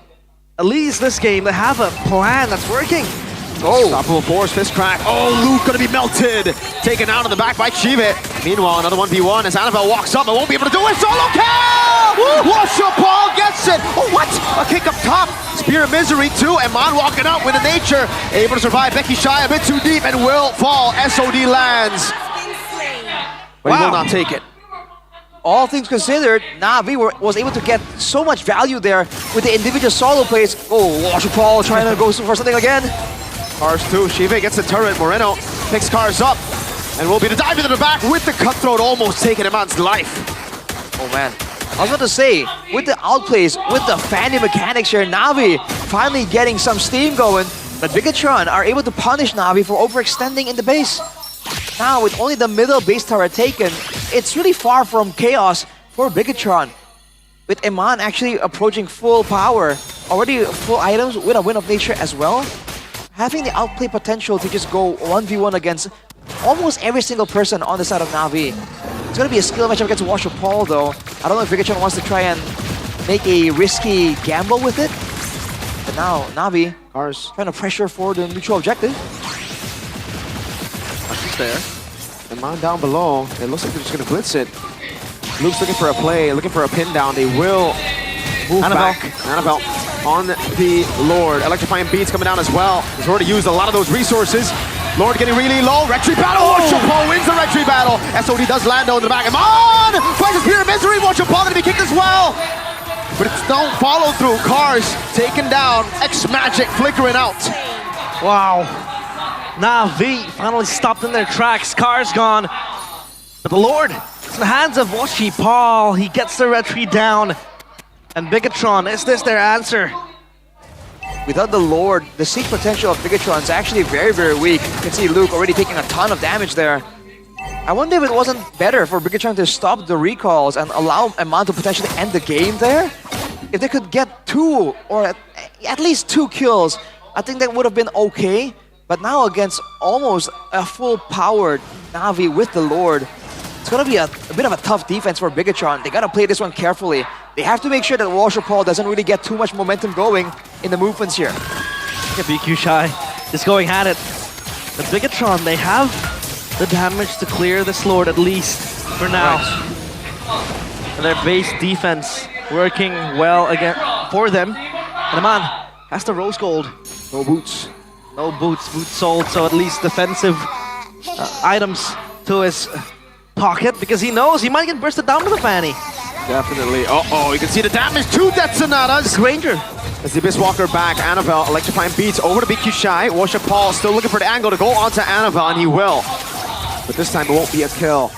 L: at least this game, they have a plan that's working.
M: Oh, unstoppable force, fist crack. Oh, Luke gonna be melted. Taken out in the back by Chive. Meanwhile, another 1v1 as Annabelle walks up, but won't be able to do it. Solo kill! Washipal gets it. Oh, what? A kick up top. Spear of Misery too. Eman walking out with the nature. Able to survive. Becky Shy a bit too deep and will fall. SOD lands. But he will not take it.
N: All things considered, Na'Vi was able to get so much value there with the individual solo plays. Oh, Washipal trying to go for something again.
M: Cars too. Shive gets the turret. Moreno picks Cars up and will be to dive into the back with the cutthroat, almost taking Eman's life.
N: Oh man. I was about to say, with the outplays, with the Fanny mechanics here, Na'Vi finally getting some steam going, but Bigatron are able to punish Na'Vi for overextending in the base. Now, with only the middle base tower taken, it's really far from chaos for Bigatron. With Eman actually approaching full power, already full items with a Win of Nature as well, having the outplay potential to just go 1v1 against almost every single person on the side of Na'Vi. It's going to be a skill matchup against Washipal though. I don't know if Bigatron wants to try and make a risky gamble with it. But now, Na'Vi trying to pressure for the neutral objective.
M: She's there. Eman down below. It looks like they're just going to blitz it. Luke's looking for a play, looking for a pin down. They will move back. Annabelle on the Lord. Electrifying beats coming down as well. He's already used a lot of those resources. Lord getting really low. Retry battle. Washipal wins the retry battle. SOD does land on the back. Eman finds a Spear of Misery. Washipal going to be kicked as well. But it's don't follow through. Cars taken down. X-Magic flickering out.
L: Wow. Na'Vi finally stopped in their tracks. Cars gone. But the Lord, it's in the hands of Washipal. He gets the retry down. And Bigatron, is this their answer?
N: Without the Lord, the siege potential of Bigatron is actually very, very weak. You can see Luke already taking a ton of damage there. I wonder if it wasn't better for Bigatron to stop the recalls and allow Eman to potentially end the game there. If they could get 2 or at least 2 kills, I think that would have been okay. But now against almost a full-powered Na'Vi with the Lord, it's going to be a bit of a tough defense for Bigatron. They got to play this one carefully. They have to make sure that Washipal doesn't really get too much momentum going in the movements here.
L: BQ Shy is going at it. But Bigatron, they have the damage to clear this Lord at least for now. And their base defense working well again for them. And Eman has the rose gold.
M: No boots.
L: No boots, boots sold, so at least defensive items to his pocket because he knows he might get bursted down with the Fanny.
M: Definitely. Uh-oh, you can see the damage to Death Sonatas.
L: Ranger.
M: As the Abyss Walker back, Annabelle electrifying beats over to BQ Shy. Washipal still looking for the angle to go onto Annabelle, and he will. But this time it won't be a kill.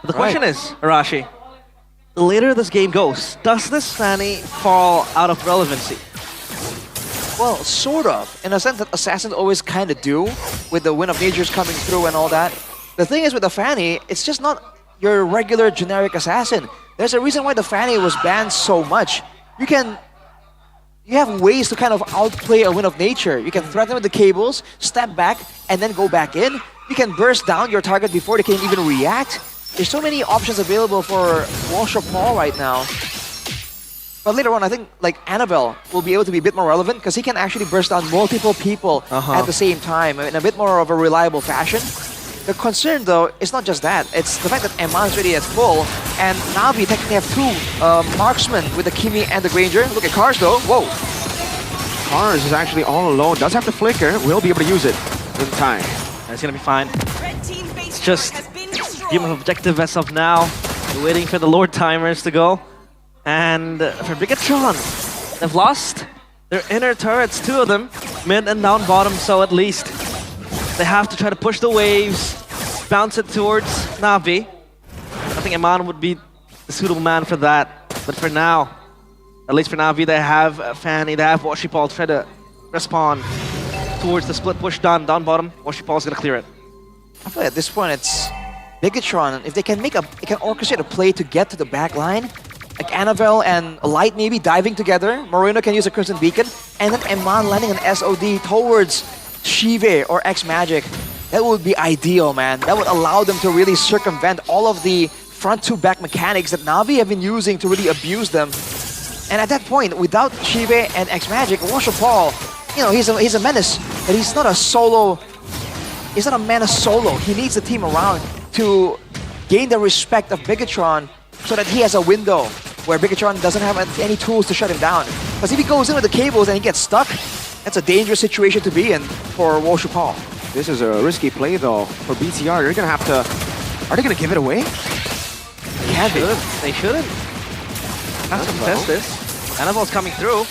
L: But the question is, Arashi, the later this game goes, does this Fanny fall out of relevancy?
N: Well, sort of. In a sense that Assassins always kind of do, with the Win of Natures coming through and all that. The thing is with the Fanny, it's just not your regular generic assassin. There's a reason why the Fanny was banned so much. You have ways to kind of outplay a Win of Nature. You can threaten with the cables, step back, and then go back in. You can burst down your target before they can even react. There's so many options available for Washipal right now. But later on, I think like Annabelle will be able to be a bit more relevant because he can actually burst down multiple people at the same time in a bit more of a reliable fashion. The concern though is not just that, it's the fact that Eman is already at full and Na'Vi technically have 2 marksmen with the Kimi and the Granger. Look at Cars though, whoa.
M: Cars is actually all alone, does have the flicker, will be able to use it in time.
L: It's gonna be fine. It's just game of objective as of now. We're waiting for the Lord timers to go. And for Bigatron, they've lost their inner turrets, 2 of them, mid and down bottom, so at least they have to try to push the waves, bounce it towards Na'Vi. I think Eman would be the suitable man for that. But for now, at least for Na'Vi, they have Fanny, they have Washipal try to respawn towards the split push down bottom. Washipal's gonna clear it.
N: I feel at this point it's Bigatron. If they can orchestrate a play to get to the back line, like Annabelle and Light maybe diving together, Moreno can use a Crimson Beacon, and then Eman landing an SOD towards Shive or X-Magic. That would be ideal, man. That would allow them to really circumvent all of the front-to-back mechanics that Na'Vi have been using to really abuse them. And at that point, without Shive and X-Magic, Worship Paul, you know, he's a menace, but he's not a solo. He's not a menace solo. He needs the team around to gain the respect of Bigatron so that he has a window where Bigatron doesn't have any tools to shut him down. Because if he goes in with the cables and he gets stuck, that's a dangerous situation to be in for Worship Paul.
M: This is a risky play though for BTR. They're gonna have to. Are they gonna give it away?
L: They shouldn't. Have to contest this. Annabelle's coming through.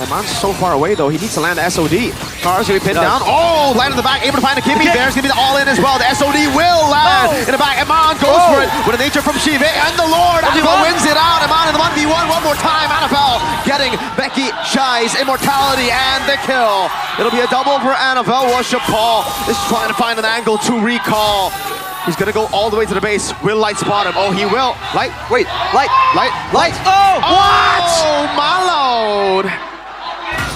M: Eman's so far away though, he needs to land the SOD. Car's gonna be pinned down. Oh, land in the back, able to find a Kimmy. There's gonna be the all-in as well. The SOD will land in the back. Eman goes for it with a nature from Shive and the Lord. Annabelle wins it out. Eman in the 1v1 one more time. Annabelle getting Becky Shy's immortality and the kill. It'll be a double for Annabelle. Worship Paul is trying to find an angle to recall. He's gonna go all the way to the base. Will Light spot him? Oh, he will. Light, wait, Light.
L: Oh,
M: what? Oh, my lord.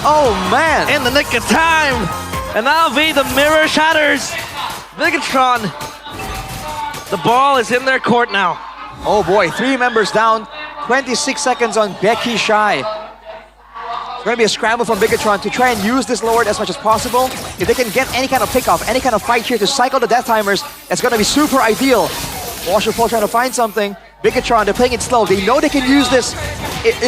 L: Oh man! In the nick of time! And Na'Vi, the mirror shatters! Bigatron! The ball is in their court now.
N: Oh boy, 3 members down, 26 seconds on Becky Shy. It's going to be a scramble from Bigatron to try and use this Lord as much as possible. If they can get any kind of pickoff, any kind of fight here to cycle the death timers, that's going to be super ideal. Washer Paul trying to find something. Bigatron, they're playing it slow. They know they can use this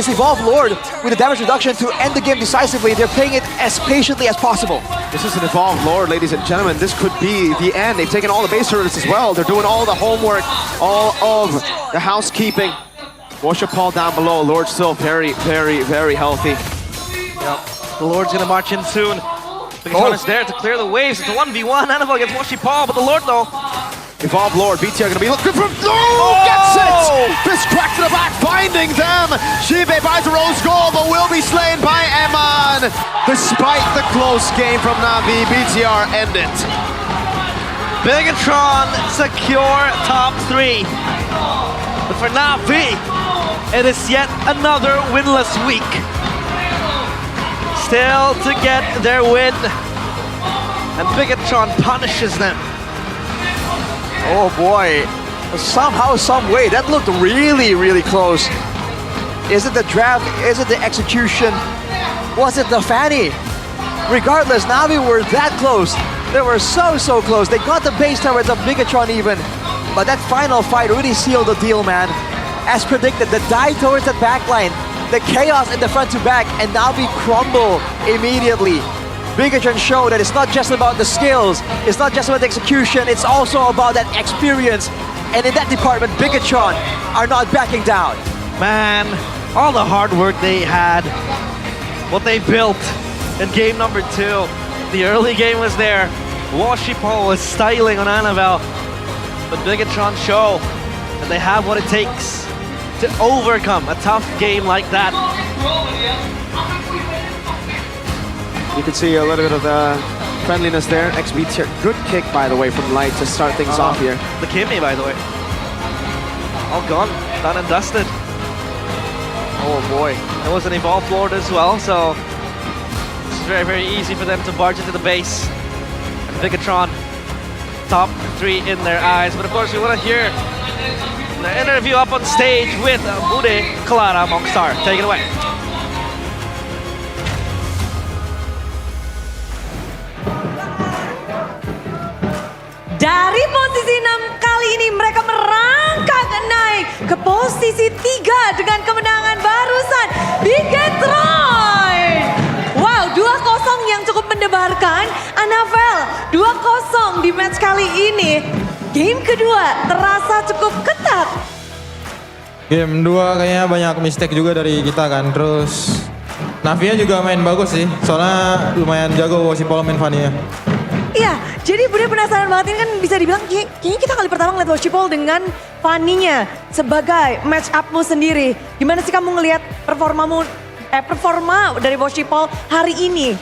N: Evolved Lord with the damage reduction to end the game decisively. They're playing it as patiently as possible.
M: This is an Evolved Lord, ladies and gentlemen. This could be the end. They've taken all the base turrets as well. They're doing all the homework, all of the housekeeping. Worship Paul down below. Lord still very, very, very healthy.
L: Yep. The Lord's gonna march in soon. Bigatron is there to clear the waves. It's a 1v1. Annabelle against Worship Paul, but the Lord though.
M: Evolved Lord, BTR gonna be looking for... Oh, gets it! Fist crack to the back, finding them! Shibe buys a rose gold, but will be slain by Eman. Despite the close game from Na'Vi, BTR end it.
L: Bigatron secure top 3. But for Na'Vi, it is yet another winless week. Still to get their win. And Bigatron punishes them.
N: Oh boy, somehow, some way, that looked really, really close. Is it the draft? Is it the execution? Was it the Fanny? Regardless, Na'Vi were that close. They were so close. They got the base turrets of Bigatron even. But that final fight really sealed the deal, man. As predicted, the dive towards that backline, the chaos in the front to back, and Na'Vi crumble immediately. Bigatron showed that it's not just about the skills, it's not just about the execution, it's also about that experience. And in that department, Bigatron are not backing down.
L: Man, all the hard work they had, what they built in game number 2. The early game was there. Worship Paul was styling on Annabelle. But Bigatron show that they have what it takes to overcome a tough game like that.
M: You can see a little bit of the friendliness there. XBT, good kick by the way from Light to start things off here.
L: The Kimmy by the way. All gone, done and dusted. Oh boy, there was an Evolved Lord as well, so it's very, very easy for them to barge into the base. And Bigatron, top 3 in their eyes. But of course we want to hear the interview up on stage with Bude Clara Mongstar. Take it away.
F: Dari posisi 6 kali ini mereka merangkak naik ke posisi 3 dengan kemenangan barusan Bigatron. Wow, 2-0 yang cukup mendebarkan. Annabelle 2-0 di match kali ini. Game kedua terasa cukup ketat.
Q: Game 2 kayaknya banyak mistake juga dari kita kan. Terus Navia juga main bagus sih. Soalnya lumayan jago Worship Paul main Fanny-nya.
F: Iya, jadi Bude penasaran banget ini kan bisa dibilang kayaknya kita kali pertama ngeliat Worship Paul dengan Fanny-nya sebagai match up-mu sendiri. Gimana sih kamu ngelihat performa dari Worship Paul hari ini?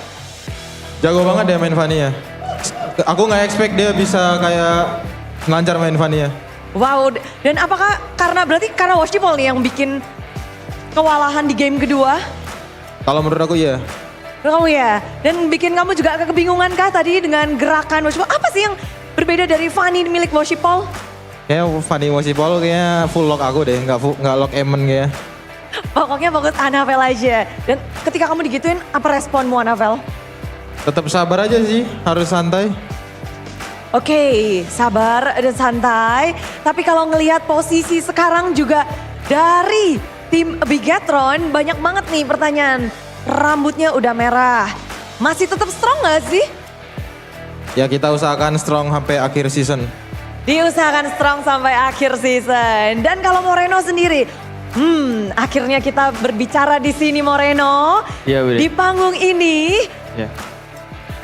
Q: Jago banget dia main Fanny-nya. aku nggak expect dia bisa kayak lancar main Vania.
F: Wow, dan apakah karena Washipol nih yang bikin kewalahan di game kedua?
Q: Kalau menurut aku ya.
F: Oh ya, dan bikin kamu juga agak kebingungan kah tadi dengan gerakan Washipol? Apa sih yang berbeda dari Fanny milik Washipol?
Q: Kayaknya Fanny Washipol kayaknya full lock aku deh, nggak lock Emen kayaknya.
F: Pokoknya fokus Anavel aja. Dan ketika kamu digituin, apa responmu Anavel?
Q: Tetap sabar aja sih, harus santai.
F: Oke, sabar dan santai. Tapi kalau ngelihat posisi sekarang juga dari tim Bigetron, banyak banget nih pertanyaan. Rambutnya udah merah, masih tetap strong gak sih?
Q: Ya kita usahakan strong sampai akhir season.
F: Diusahakan strong sampai akhir season. Dan kalau Moreno sendiri, akhirnya kita berbicara di sini Moreno.
I: Iya, Budi.
F: Di panggung ini.
I: Ya.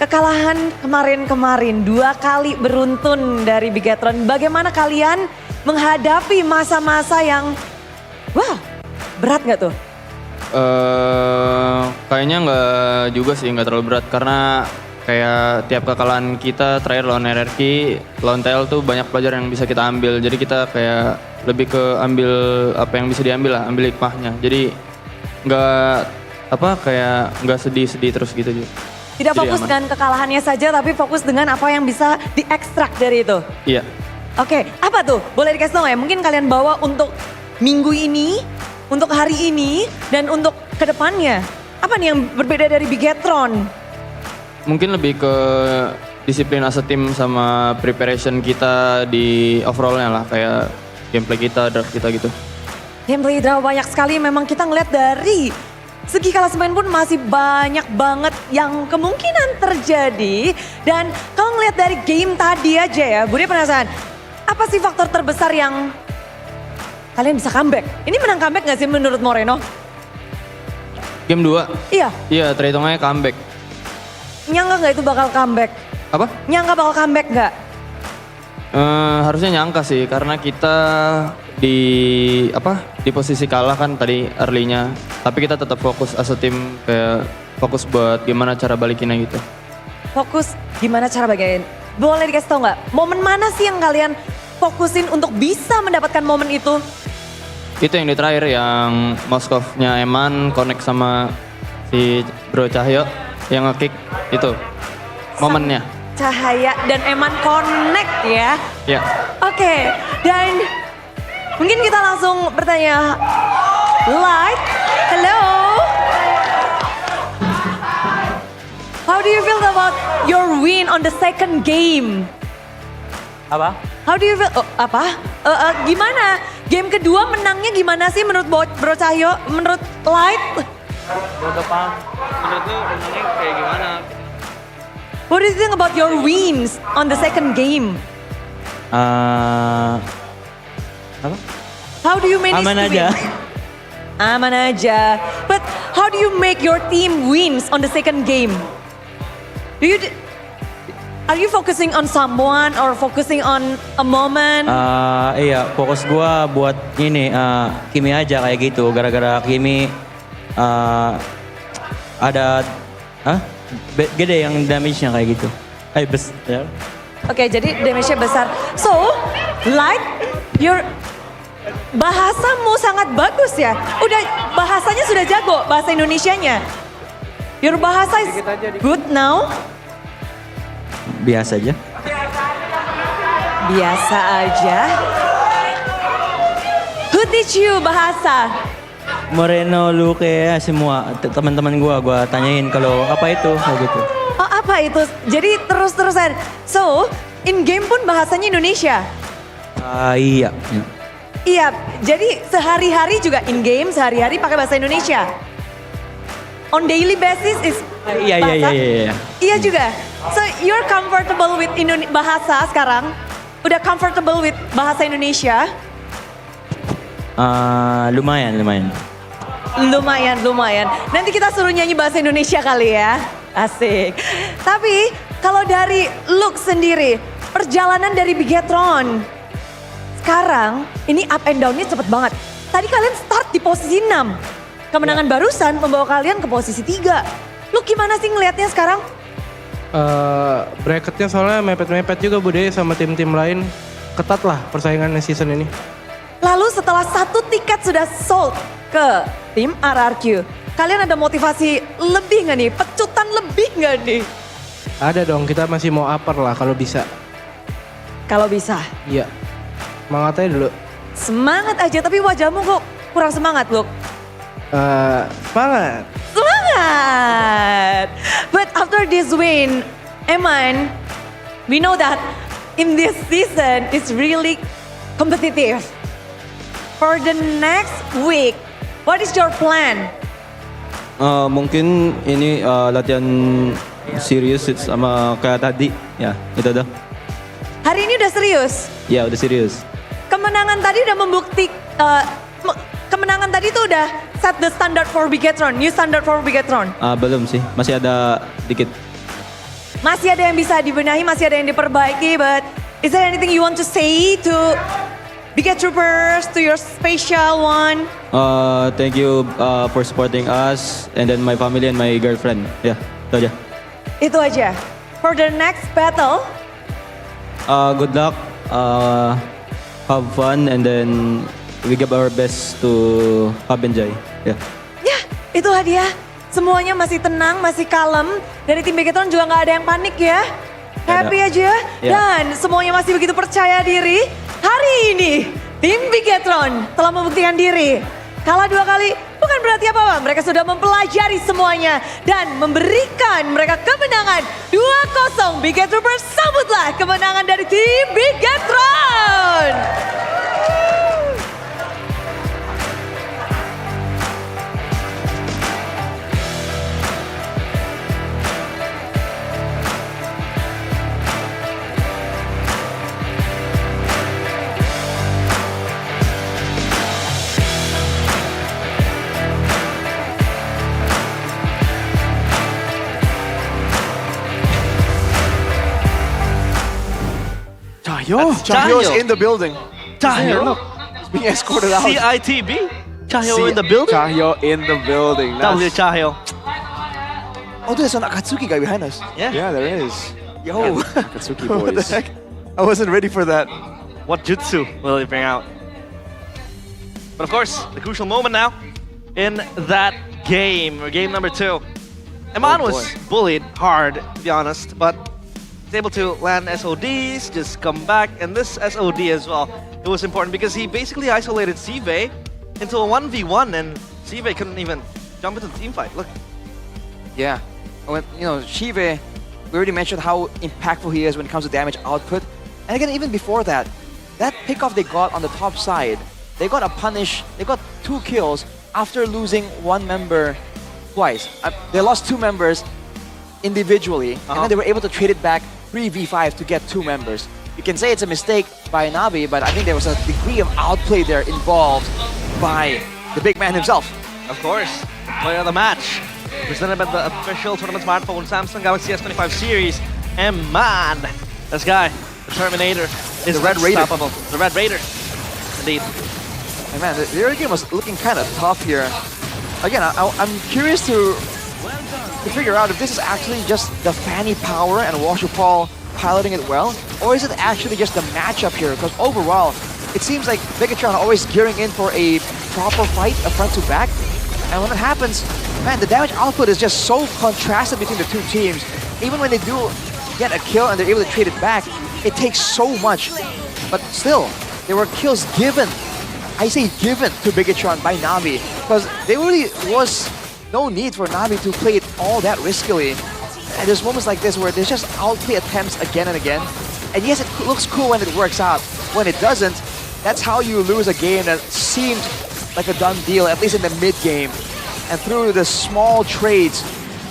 F: Kekalahan kemarin-kemarin 2 kali beruntun dari Bigetron. Bagaimana kalian menghadapi masa-masa yang wah berat gak tuh?
I: Kayaknya nggak juga sih, nggak terlalu berat karena kayak tiap kekalahan kita terakhir lawan RRQ, lawan TL tuh banyak pelajaran yang bisa kita ambil. Jadi kita kayak lebih ke ambil apa yang bisa diambil lah, ambil hikmahnya. Jadi nggak sedih-sedih terus gitu.
F: Tidak
I: Jadi
F: fokus
I: aman.
F: dengan kekalahannya saja, tapi fokus dengan apa yang bisa diekstrak dari itu.
I: Iya.
F: Oke, apa tuh? Boleh dikasih tau nggak ya? Mungkin kalian bawa untuk minggu ini, untuk hari ini, dan untuk kedepannya. Apa nih yang berbeda dari Bigetron?
I: Mungkin lebih ke disiplin as a team sama preparation kita di overallnya lah, kayak gameplay kita, draft kita gitu.
F: Gameplay draw banyak sekali, memang kita ngeliat dari segi klasemen pun masih banyak banget yang kemungkinan terjadi. Dan kalau ngeliat dari game tadi aja ya, Budi penasaran, apa sih faktor terbesar yang kalian bisa comeback? Ini menang comeback gak sih menurut Moreno?
I: Game 2?
F: Iya.
I: Iya, terhitungnya comeback.
F: Nyangka gak itu bakal comeback?
I: Apa?
F: Nyangka bakal comeback gak?
I: Harusnya nyangka sih, karena kita di posisi kalah kan tadi early-nya. Tapi kita tetap fokus as a team, kayak fokus buat gimana cara balikinnya gitu.
F: Fokus gimana cara bagain? Boleh dikasih tau gak? Momen mana sih yang kalian fokusin untuk bisa mendapatkan momen itu?
I: Itu yang di terakhir, yang Moskov-nya Eman connect sama si Bro Cahyo yang nge-kick itu momennya.
F: Cahaya dan Eman connect ya.
I: Ya.
F: Oke, dan mungkin kita langsung bertanya. Light, hello. How do you feel about your win on the second game?
S: Apa?
F: How do you feel? Gimana? Game kedua menangnya gimana sih menurut Bro Cahyo? Menurut Light?
I: Menurut lu menangnya kayak gimana?
F: What do you think about your wins on the second game?
S: Apa?
F: How do you manage
S: Aman
F: to
S: aja.
F: win? Aman aja. But how do you make your team wins on the second game? Are you focusing on someone or focusing on a moment?
S: Iya, fokus gua buat ini Kimi aja kayak gitu. Gara-gara Kimi ada gede yang damage-nya kayak gitu. Ya.
F: Oke, jadi damage-nya besar. So, Light, your bahasamu sangat bagus ya. Bahasanya sudah jago, bahasa Indonesianya. Your bahasa is good now.
S: Biasa aja.
F: Biasa aja. Who teach you bahasa?
S: Moreno, Luke, semua teman-teman gua tanyain kalau apa itu kayak gitu.
F: Oh, apa itu? Jadi terus-terusan. So, in game pun bahasanya Indonesia?
S: Iya.
F: Iya, jadi sehari-hari juga in game, sehari-hari pakai bahasa Indonesia? On daily basis is
S: Iya.
F: Iya juga. So, you're comfortable with bahasa sekarang? Udah comfortable with bahasa Indonesia?
S: Lumayan.
F: Lumayan. Nanti kita suruh nyanyi bahasa Indonesia kali ya. Asik. Tapi kalau dari look sendiri, perjalanan dari Bigetron sekarang ini up and down-nya cepet banget. Tadi kalian start di posisi 6. Kemenangan barusan membawa kalian ke posisi 3. Lu gimana sih ngelihatnya sekarang?
S: Bracketnya soalnya mepet-mepet juga Bude sama tim-tim lain. Ketat lah persaingannya season ini.
F: Lalu setelah 1 tiket sudah sold ke tim RRQ, kalian ada motivasi lebih nggak nih? Pecutan lebih nggak nih?
S: Ada dong, kita masih mau upper lah kalau bisa.
F: Kalau bisa.
S: Iya. Semangat aja dulu.
F: Semangat aja, tapi wajahmu kok kurang semangat, Luk.
S: Semangat.
F: Semangat! But after this win, Eman, we know that in this season it's really competitive. For the next week, what is your plan?
I: Mungkin ini latihan serius sama kayak tadi. Ya, itu dah.
F: Hari ini udah serius?
I: Ya, udah serius.
F: Kemenangan tadi udah kemenangan tadi tuh udah set the standard for Bigetron, new standard for Bigetron.
I: Belum sih, masih ada dikit.
F: Masih ada yang bisa dibenahi, masih ada yang diperbaiki, but is there anything you want to say to Biget Troopers, to your special one?
I: Thank you for supporting us and then my family and my girlfriend. Ya, itu aja.
F: Itu aja. For the next battle,
I: good luck, have fun, and then we give our best to have enjoy. Ya.
F: ya itulah dia. Semuanya masih tenang, masih kalem. Dari tim Bigetron juga nggak ada yang panik ya. Happy aja. Dan semuanya masih begitu percaya diri. Hari ini tim Bigetron telah membuktikan diri. Kalah 2 kali bukan berarti apa-apa. Mereka sudah mempelajari semuanya dan memberikan mereka kemenangan 2-0. Biget Troopers, sambutlah kemenangan dari tim Bigetron.
M: Chahyo's in the building.
L: Chahyo?
M: He's being escorted out.
L: CITB? Chahyo in the building?
M: Chahyo in the building.
L: W Chahyo.
N: Oh, there's an Akatsuki guy behind us.
M: Yeah, there is.
N: Yo.
M: Akatsuki
N: What the
M: boys.
N: heck? I wasn't ready for that.
L: What jutsu will he bring out? But of course, the crucial moment now in that game, or game number 2. Eman was bullied hard, to be honest, but he's able to land SODs, just come back, and this SOD as well. It was important because he basically isolated Sive into a 1v1, and Sive couldn't even jump into the team fight. Look.
N: Yeah. When, Shive, we already mentioned how impactful he is when it comes to damage output. And again, even before that, that pickoff they got on the top side, they got a punish, they got 2 kills after losing 1 member twice. They lost 2 members individually, and then they were able to trade it back 3v5 to get 2 members. You can say it's a mistake by Navi, but I think there was a degree of outplay there involved by the big man himself.
L: Of course, player of the match, presented by the official tournament smartphone Samsung Galaxy S25 series, Eman. This guy, the Terminator, is
N: The Red Raider.
L: unstoppable. The Red Raider, indeed.
N: And man, the early game was looking kind of tough here. Again, I'm curious to figure out if this is actually just the Fanny power and Washupal piloting it well, or is it actually just the matchup here? Because overall, it seems like Bigetron are always gearing in for a proper fight, a front to back. And when it happens, man, the damage output is just so contrasted between the 2 teams. Even when they do get a kill and they're able to trade it back, it takes so much. But still, there were kills given. I say given to Bigetron by Navi, because there really was no need for Navi to play it all that riskily. And there's moments like this where there's just outplay attempts again and again. And yes, it looks cool when it works out. When it doesn't, that's how you lose a game that seemed like a done deal, at least in the mid game. And through the small trades,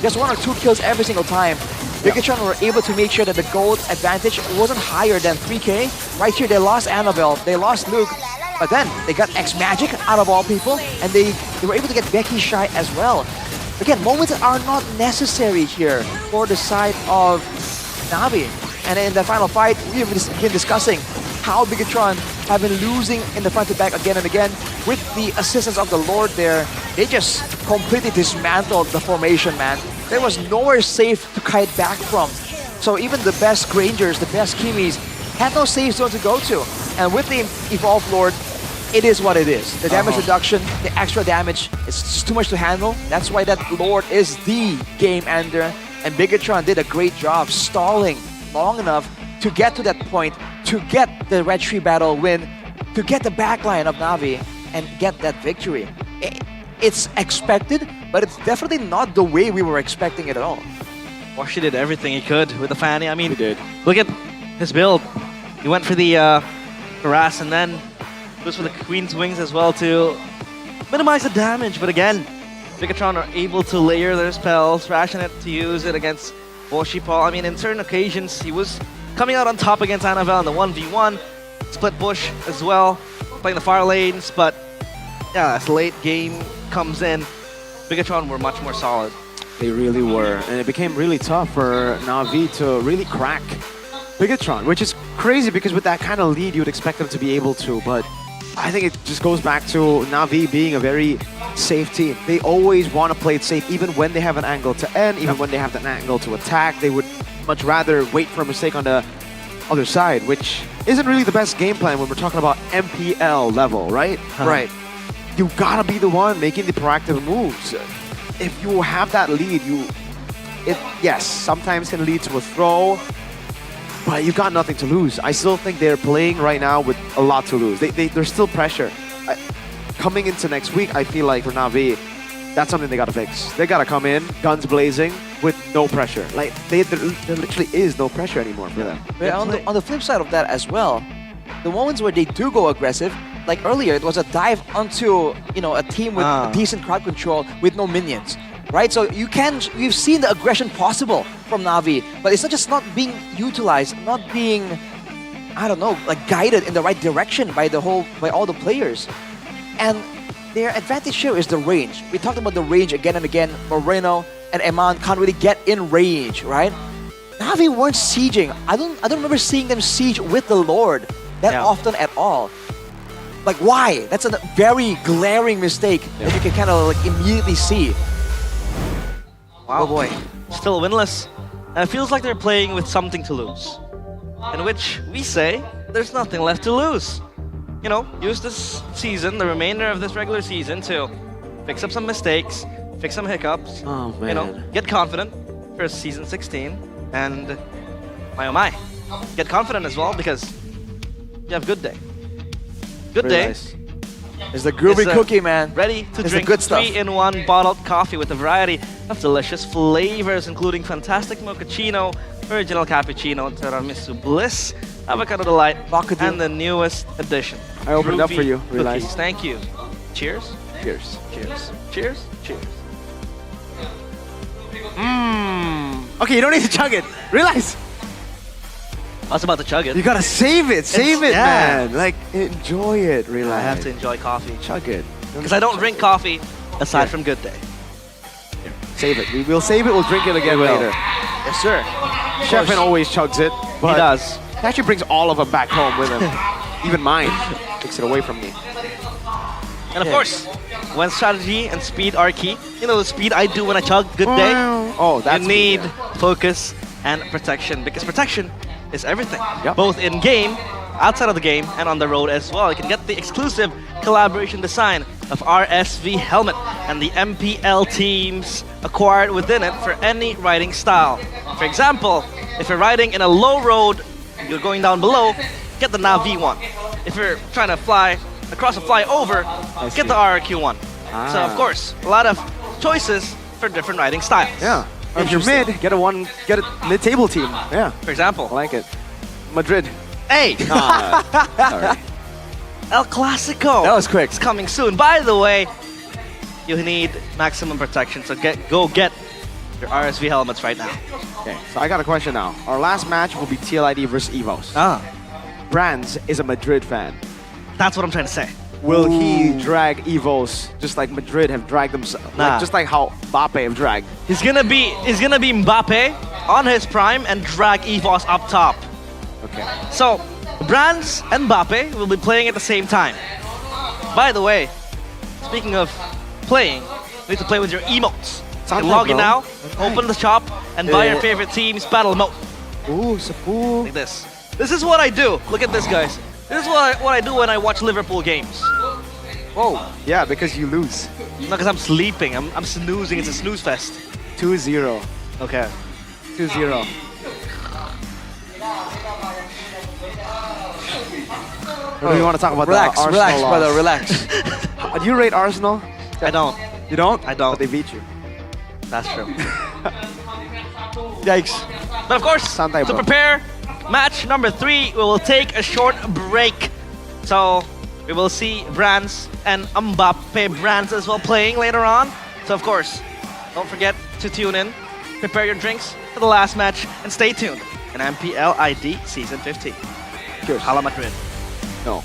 N: just 1 or 2 kills every single time, Bigetron were able to make sure that the gold advantage wasn't higher than 3K. Right here, they lost Annabelle, they lost Luke, but then they got X-Magic out of all people, and they were able to get Becky Shy as well. Again, moments are not necessary here for the side of Navi. And in the final fight, we've been discussing how Bigetron have been losing in the front to back again and again. With the assistance of the Lord there, they just completely dismantled the formation, man. There was nowhere safe to kite back from So even the best Grangers, the best Kimis, had no safe zone to go to. And with the Evolved Lord, it is what it is. The damage reduction, the extra damage, it's just too much to handle. That's why that Lord is the game ender. And Bigatron did a great job stalling long enough to get to that point, to get the Red Tree battle win, to get the backline of Na'Vi and get that victory. It's expected, but it's definitely not the way we were expecting it at all.
L: Washi did everything he could with the Fanny. I mean, look at his build. He went for the harass and then goes for the Queen's Wings as well to minimize the damage. But again, Bigatron are able to layer their spells, ration it to use it against Washi Paul. I mean, in certain occasions, he was coming out on top against Annabelle in the 1v1. Split push as well, playing the far lanes. But yeah, as late game comes in, Bigatron were much more solid.
M: They really were, and it became really tough for Na'Vi to really crack Bigatron, which is crazy because with that kind of lead, you would expect them to be able to, but I think it just goes back to Na'Vi being a very safe team. They always want to play it safe, even when they have an angle to end, even when they have an angle to attack. They would much rather wait for a mistake on the other side, which isn't really the best game plan when we're talking about MPL level, right? Right. You gotta be the one making the proactive moves. If you have that lead, yes, sometimes can lead to a throw, but you got nothing to lose. I still think they're playing right now with a lot to lose. There's still pressure. Coming into next week, I feel like for Na'Vi, that's something they gotta fix. They gotta come in, guns blazing, with no pressure. Like, there literally is no pressure anymore for them.
N: But on the flip side of that as well, the moments where they do go aggressive, like earlier, it was a dive onto, a team with decent crowd control with no minions, right? So you've seen the aggression possible from Na'Vi, but it's not being utilized, not being, I don't know, like guided in the right direction by all the players. And their advantage here is the range. We talked about the range again and again. Moreno and Eman can't really get in range, right? Na'Vi weren't sieging. I don't remember seeing them siege with the Lord that often at all. Like, why? That's a very glaring mistake that you can kind of like immediately see.
L: Wow. Oh boy. Still winless. And it feels like they're playing with something to lose. In which we say, there's nothing left to lose. Use this season, the remainder of this regular season, to fix up some mistakes, fix some hiccups.
M: Oh, man.
L: Get confident for season 16. And, my oh my, get confident as well because you have Good Day. Good Day.
N: Nice. It's the groovy cookie, man.
L: Ready to
N: it's
L: drink
N: the good stuff.
L: 3-in-1 bottled coffee with a variety of delicious flavors, including fantastic mochaccino, original cappuccino, tiramisu bliss, avocado delight, and the newest addition.
M: I opened it up
L: Groovy
M: for you.
L: cookies.
M: Realize.
L: Thank you. Cheers.
M: Cheers.
L: Cheers. Cheers. Cheers.
M: Okay, you don't need to chug it. Realize.
L: I was about to chug it.
M: You gotta save it. Save it,
L: yeah.
M: man. Like, enjoy it. Realize.
L: I have to enjoy coffee.
M: Chug it.
L: Because I don't drink coffee aside from Good Day.
M: Save it. We'll save it. We'll drink it again later.
L: Yes, sir.
M: Chefin always chugs it. But
L: he does.
M: He actually brings all of them back home with him. Even mine. Takes it away from me.
L: And of course, when strategy and speed are key, the speed I do when I chug Good Day.
M: Oh, that's
L: you need focus and protection, because protection is everything.
M: Yep.
L: Both in game, outside of the game, and on the road as well. You can get the exclusive collaboration design of RSV helmet and the MPL teams acquired within it for any riding style. For example, if you're riding in a low road, you're going down below, get the Na'Vi one. If you're trying to fly across a flyover, get the RRQ one. So of course, a lot of choices for different riding styles.
M: Yeah. If you're mid, get a mid-table team. Yeah.
L: For example.
M: I like it. Madrid.
L: Hey!
M: Sorry.
L: El Clasico.
M: That was quick.
L: It's coming soon. By the way, you need maximum protection, so go get your RSV helmets right now.
M: Okay, so I got a question now. Our last match will be TLID versus EVOS. Brands is a Madrid fan.
L: That's what I'm trying to say.
M: Will he drag EVOS just like Madrid have dragged themselves?
L: Nah.
M: Just like how Mbappe have dragged.
L: He's gonna be Mbappe on his prime and drag EVOS up top.
M: Okay.
L: So, Brands and Mbappe will be playing at the same time. By the way, speaking of playing, you need to play with your emotes. You can log in now, open the shop, and buy your favorite team's battle mode. Like this. This is what I do. Look at this, guys. This is what I do when I watch Liverpool games.
M: Whoa. Yeah, because you lose.
L: No, because I'm sleeping. I'm snoozing. It's a snooze fest.
M: 2-0.
L: Okay.
M: 2-0. Or do you want to talk about
N: Relax,
M: the Arsenal
N: relax,
M: loss?
N: brother, relax.
M: Do you rate Arsenal?
L: I don't.
M: You don't?
L: I don't.
M: But they beat you.
L: That's true.
N: Yikes.
L: But of course,
M: Santai,
L: to
M: bro.
L: prepare match number 3, we will take a short break. So we will see Brands and Mbappe Brands as well playing later on. So of course, don't forget to tune in, prepare your drinks for the last match, and stay tuned in MPL ID Season 15.
M: Cheers.
L: Hala Madrid.
M: No.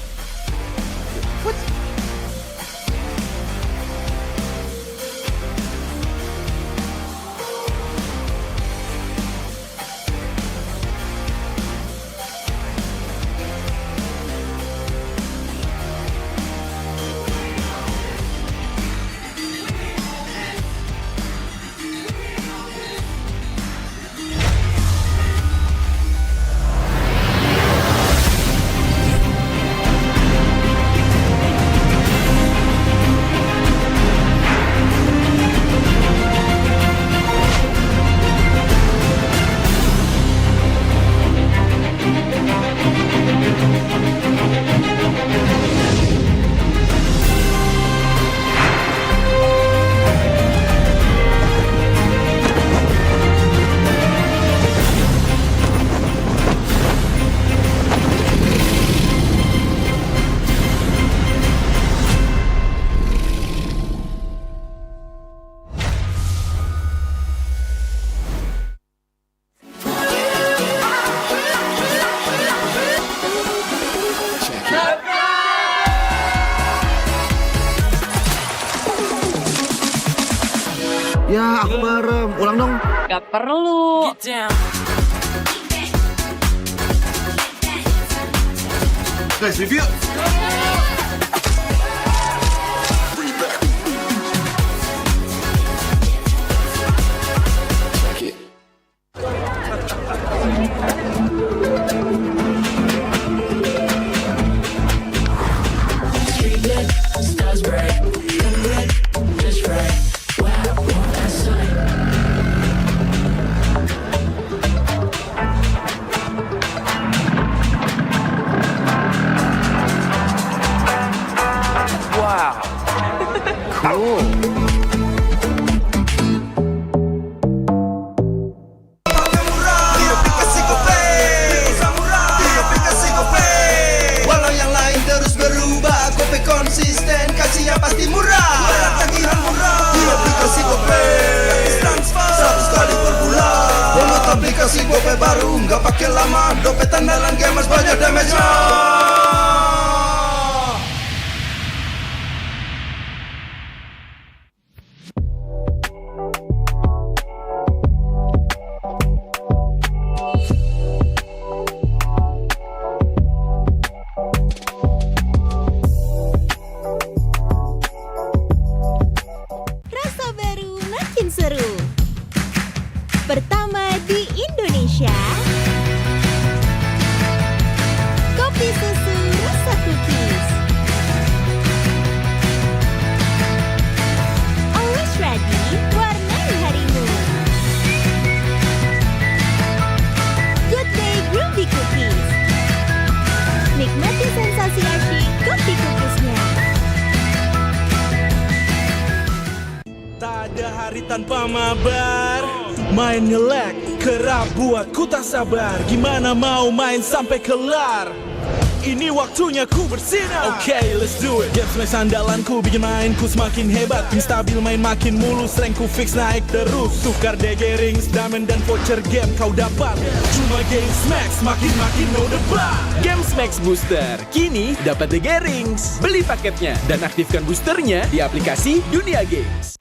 A: Ya, aku merem. Ulang dong.
F: Gak perlu.
A: Guys, review. Walau yang lain terus berubah, Gope konsisten, kasih yang pasti murah. Bayar tagihan murah di aplikasi Gope, gratis transfer 100 kali per bulan. Download aplikasi Gope baru, nggak pakai lama. Dompet andalan gamers banyak damage-nya.
B: Rasa baru makin seru. Pertama di Indonesia. Kopi susu rasa cookies. Always ready, warnai harimu. Good Day Groovy Cookies. Nikmati sensasi asyik kopi cookiesnya.
C: Tak ada hari tanpa mabar. Main nge-lag, kerap buat ku tak sabar. Gimana mau main sampai kelar? Ini waktunya ku bersinar. Okay, let's do it. Games max andalanku bikin mainku semakin hebat. Tim stabil main makin mulus, rankku fix naik terus. Tukar DG rings, diamond dan voucher game kau dapat. Cuma Games Max, makin no debat.
D: Games Max Booster, kini dapat DG Rings. Beli paketnya dan aktifkan boosternya di aplikasi Dunia Games.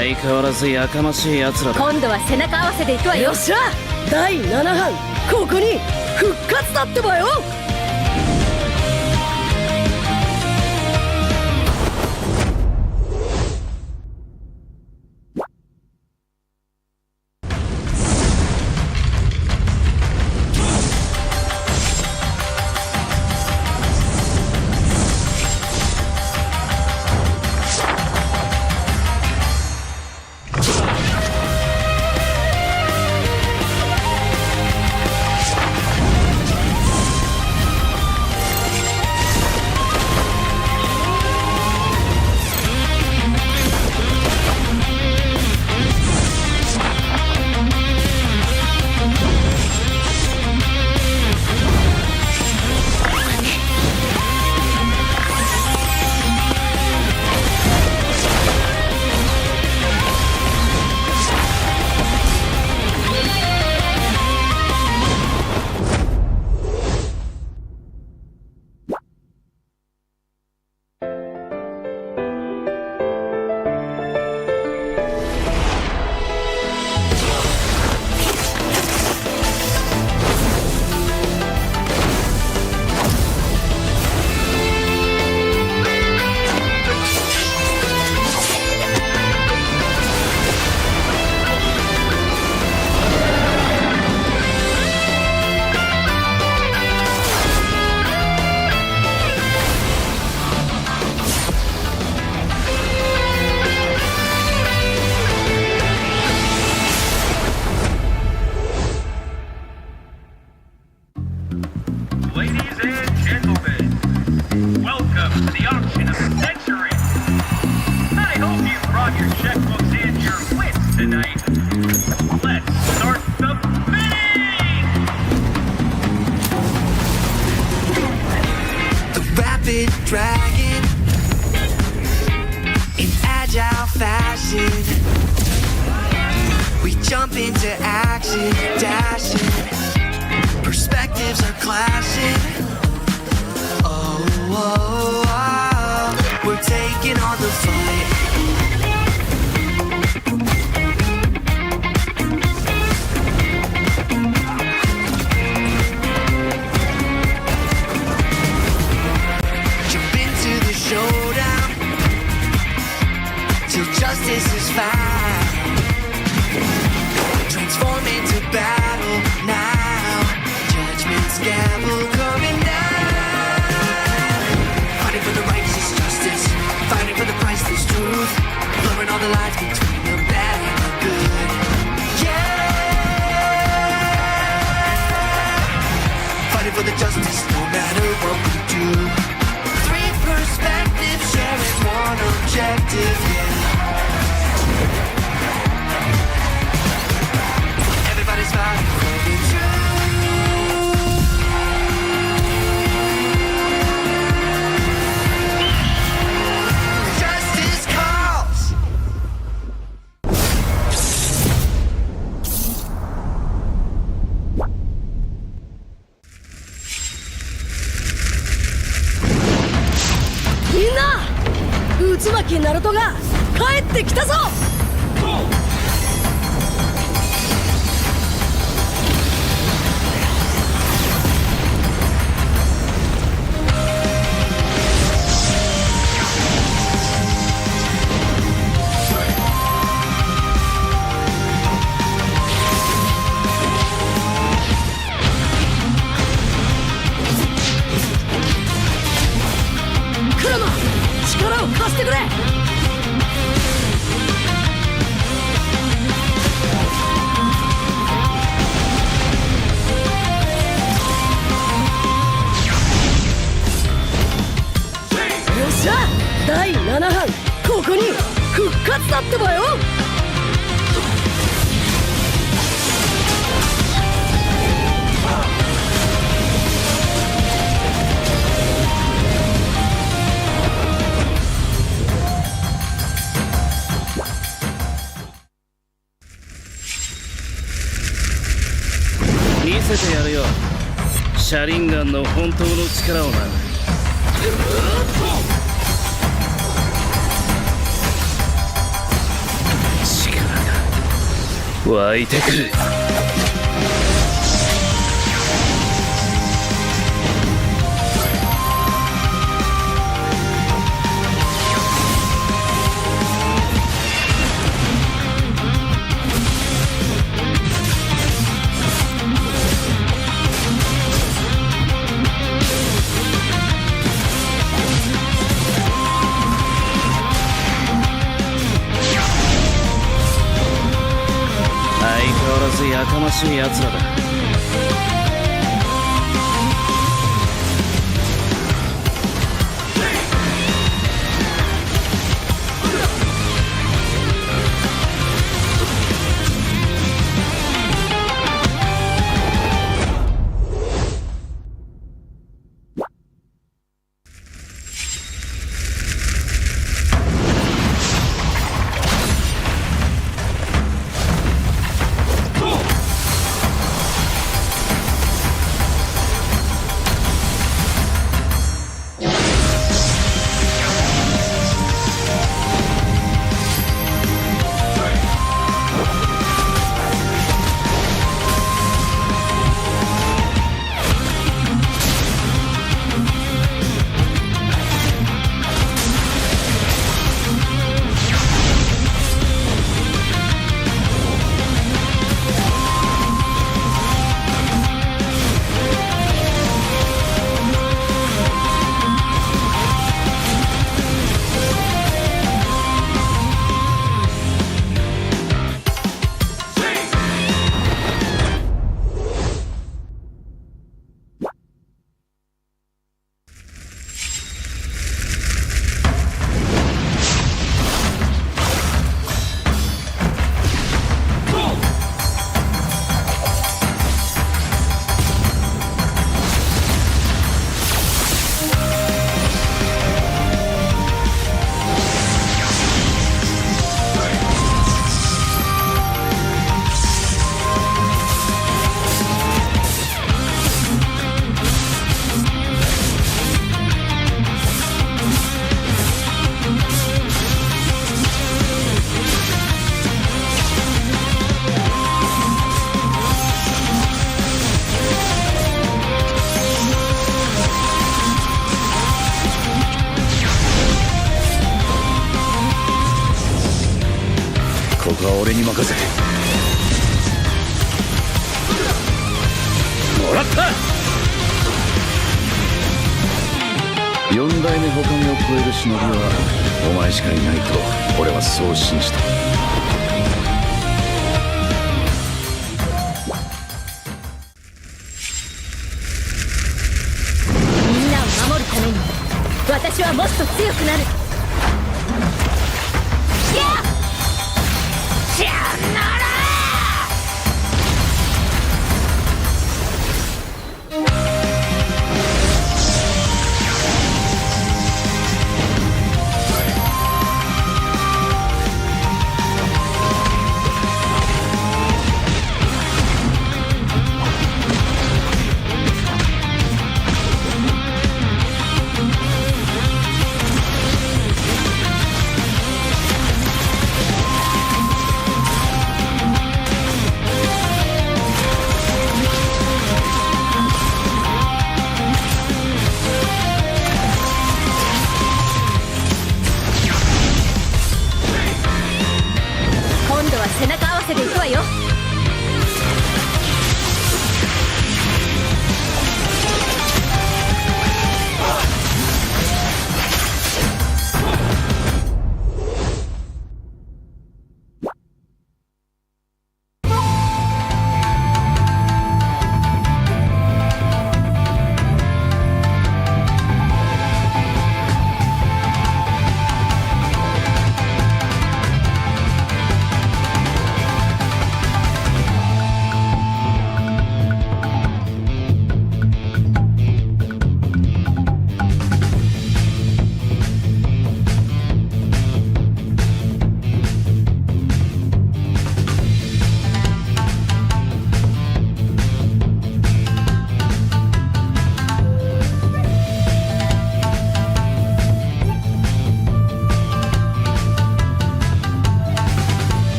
E: 相変わらずやかましい奴らだ。
B: 今度は背中合わせでいくわよ。よっしゃ、第7班ここに復活だってばよ。
A: Dragon in agile fashion, we jump into action, dashing, perspectives are clashing. Oh, oh, oh, we're taking on the fight. Showdown till justice is found. Transform into battle now. Judgment's gavel coming down. Fighting for the righteous justice, fighting for the priceless truth, blurring all the lines between the bad and the good. Yeah, fighting for the justice no matter what we do. Perspective, sharing one objective, yeah. Everybody's fighting for the truth. Justice calls.
B: Minna! 渦巻きナルトが帰ってきたぞ。クラマ、力を貸してくれ。よっしゃ、第7班ここに復活だってばよ。
E: 見せてやるよ、シャリンガンの本当の力をな。湧いてくる。相変わらずやかましい奴らだ。ここは俺に任せて。もらった。四代目他目を超える忍びはお前しかいないと俺はそう信じた。
B: みんなを守るために私はもっと強くなる。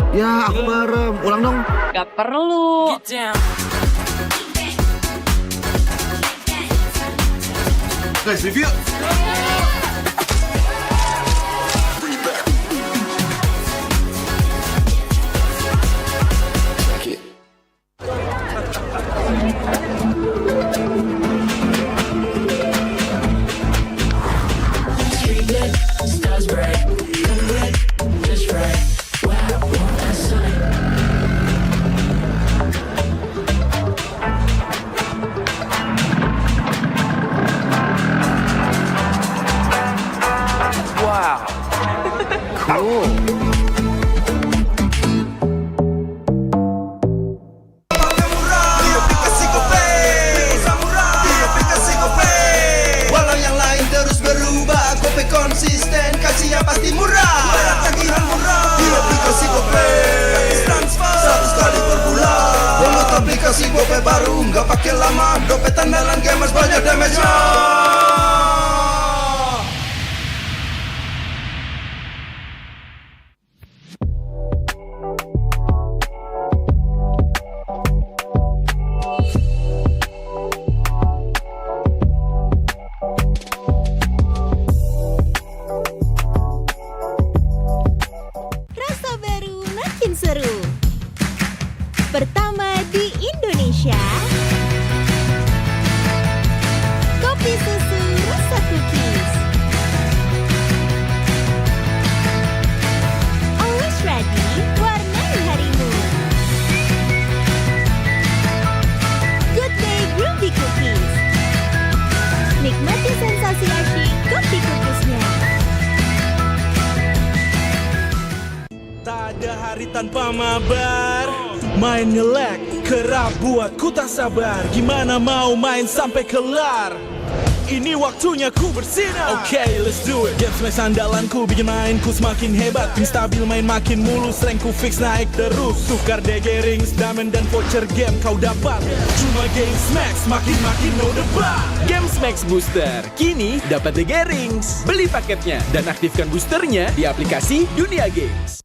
E: Ya, aku merem. Ulang dong.
F: Gak perlu.
A: Guys, review.
N: Wow. Cool.
A: Walau yang lain terus berubah, Gope konsisten, kasih yang pasti murah. Bayar tagihan murah di aplikasi Gope, transfer 100 kali per bulan. Download aplikasi Gope baru, nggak pakai lama. Dompet andalan gamers banyak damage-nya.
U: Rasa baru makin seru. Pertama di Indonesia. Kopi susu rasa cookies. Always ready, warnai harimu. Good Day Groovy Cookies. Nikmati sensasi asyik kopi cookiesnya.
C: Tak ada hari tanpa mabar. Main ngelek, kerap buat ku tak sabar. Gimana mau main sampai kelar? Ini waktunya ku bersinar. Okay, let's do it. Game smash andalanku bikin mainku semakin hebat. Tim stabil main makin mulus, rankku fix naik terus. Tukar DG rings, diamond dan voucher game kau dapat. Cuma Game Smash makin no debat.
D: Games Max Booster, kini dapat DG Rings. Beli paketnya dan aktifkan boosternya di aplikasi Dunia Games.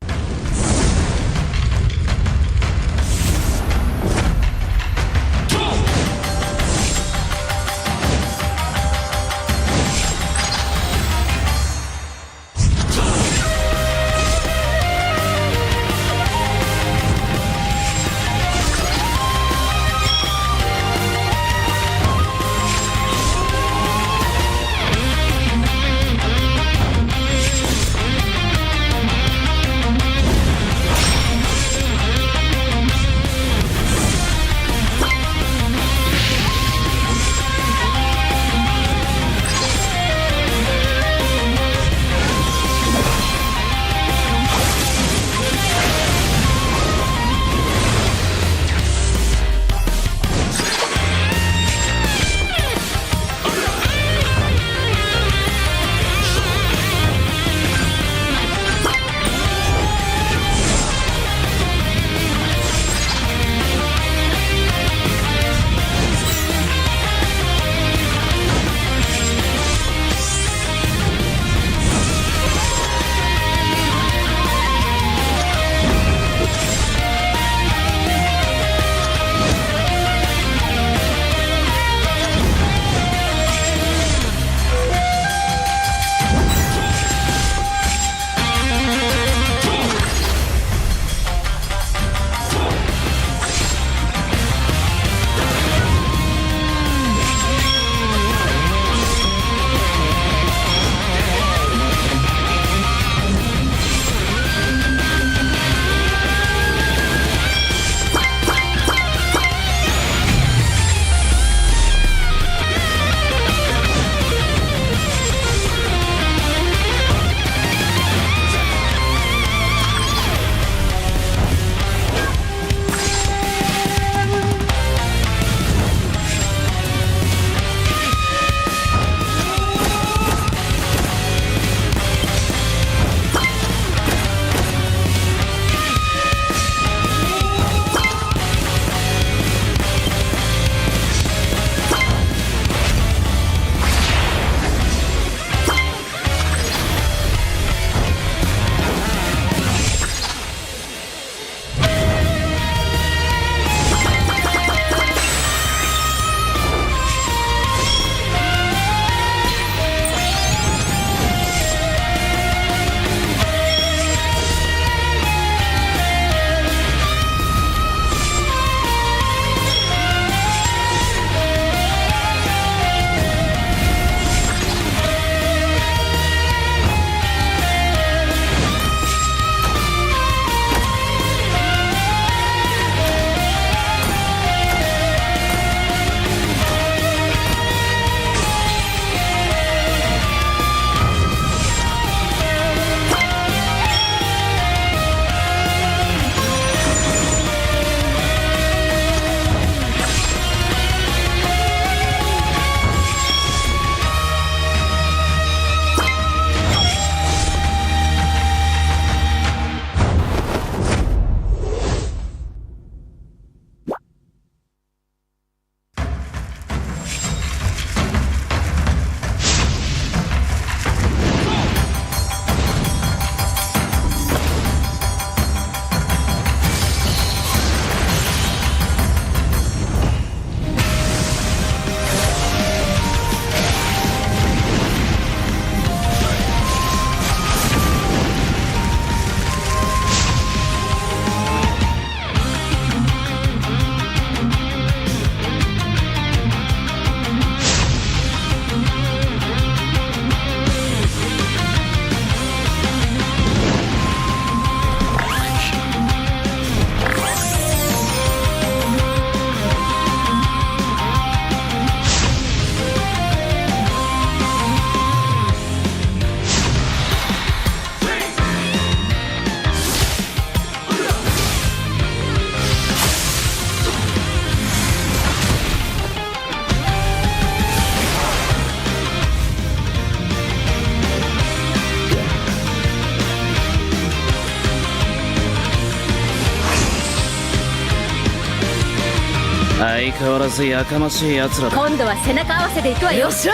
E: 相変わらずやかましい奴らだ。
B: 今度は背中合わせで行くわよ。よっしゃ、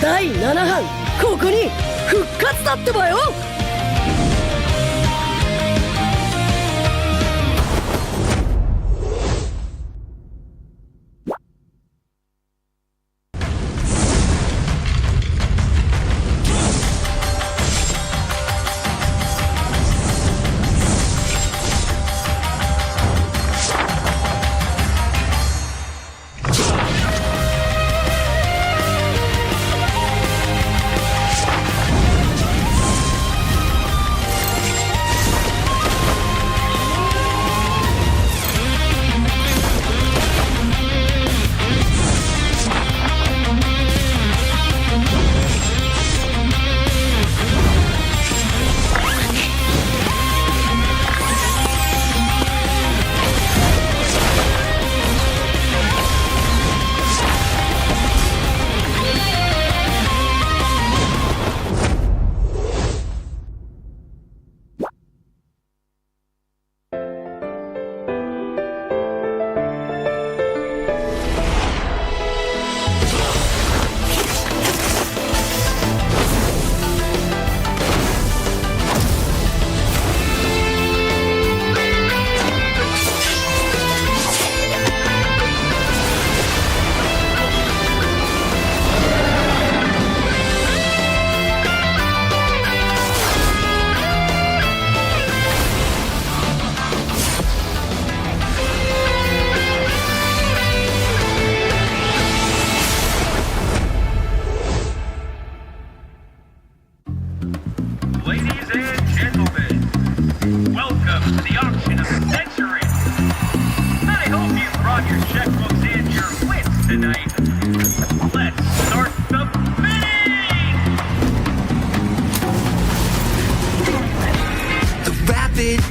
B: 第7班ここに復活だってばよ。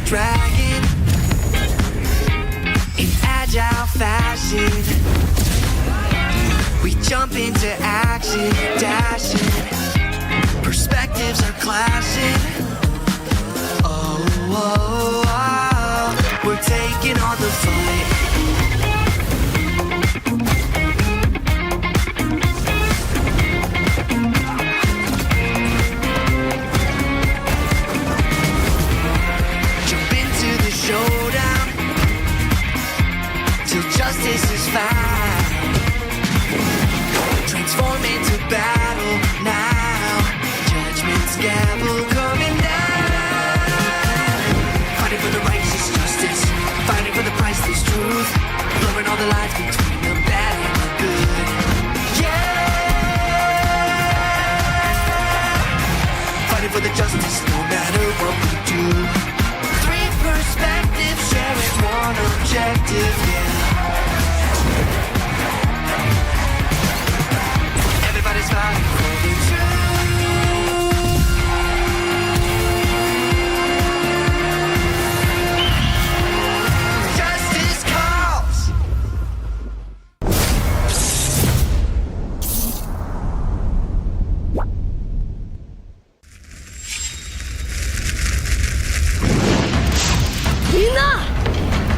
A: Dragon in agile fashion, we jump into action, dashing, perspectives are clashing. Oh, oh, oh, we're taking on the fight. Showdown till justice is found. Transform into battle now. Judgment's gavel coming down. Fighting for the righteous justice, fighting for the priceless truth, blurring all the lines between the bad and the good. Yeah, fighting for the justice no matter what we do. Perspective, sharing one objective, yeah. Everybody's fighting for the truth. Justice calls.
B: Minna!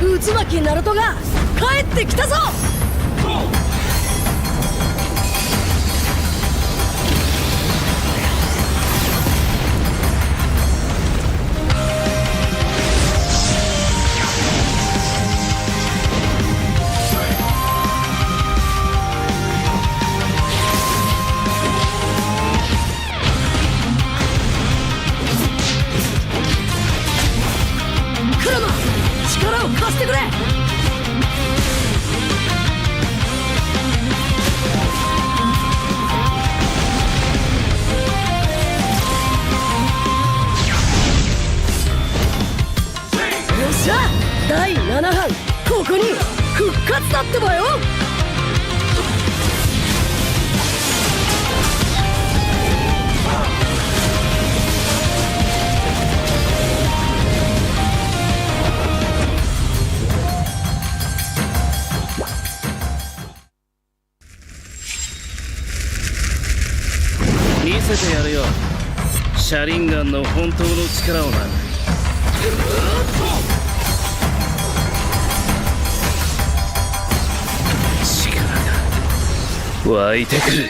B: 渦巻きナルトが帰ってきたぞ。クラマ、力を貸してくれ。よっしゃ、第7班ここに復活だってばよ。
E: 見せてやるよ、シャリンガンの本当の力をな。湧いてくる。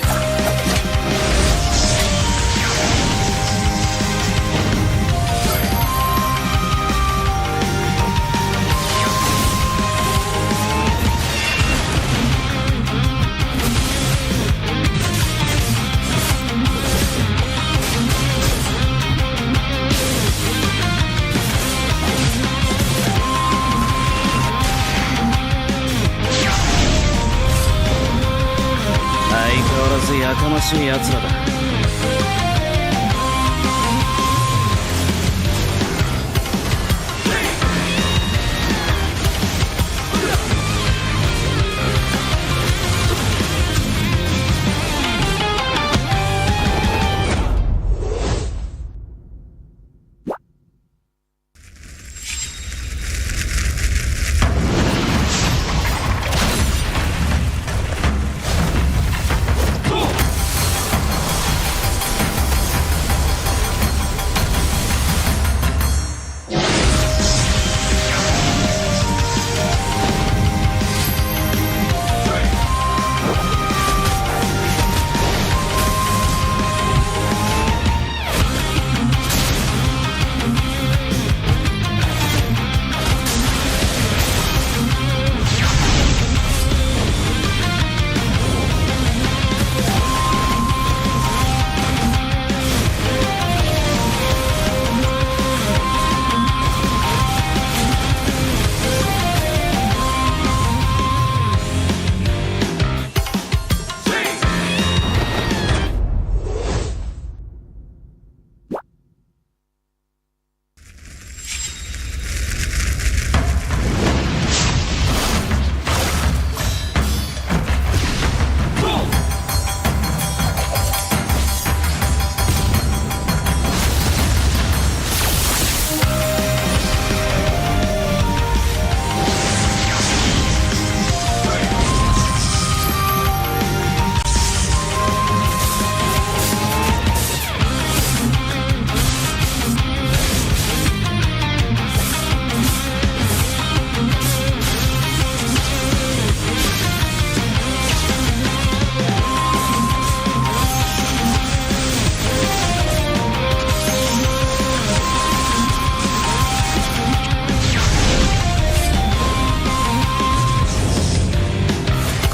E: 相変わらずやかましい奴らだ。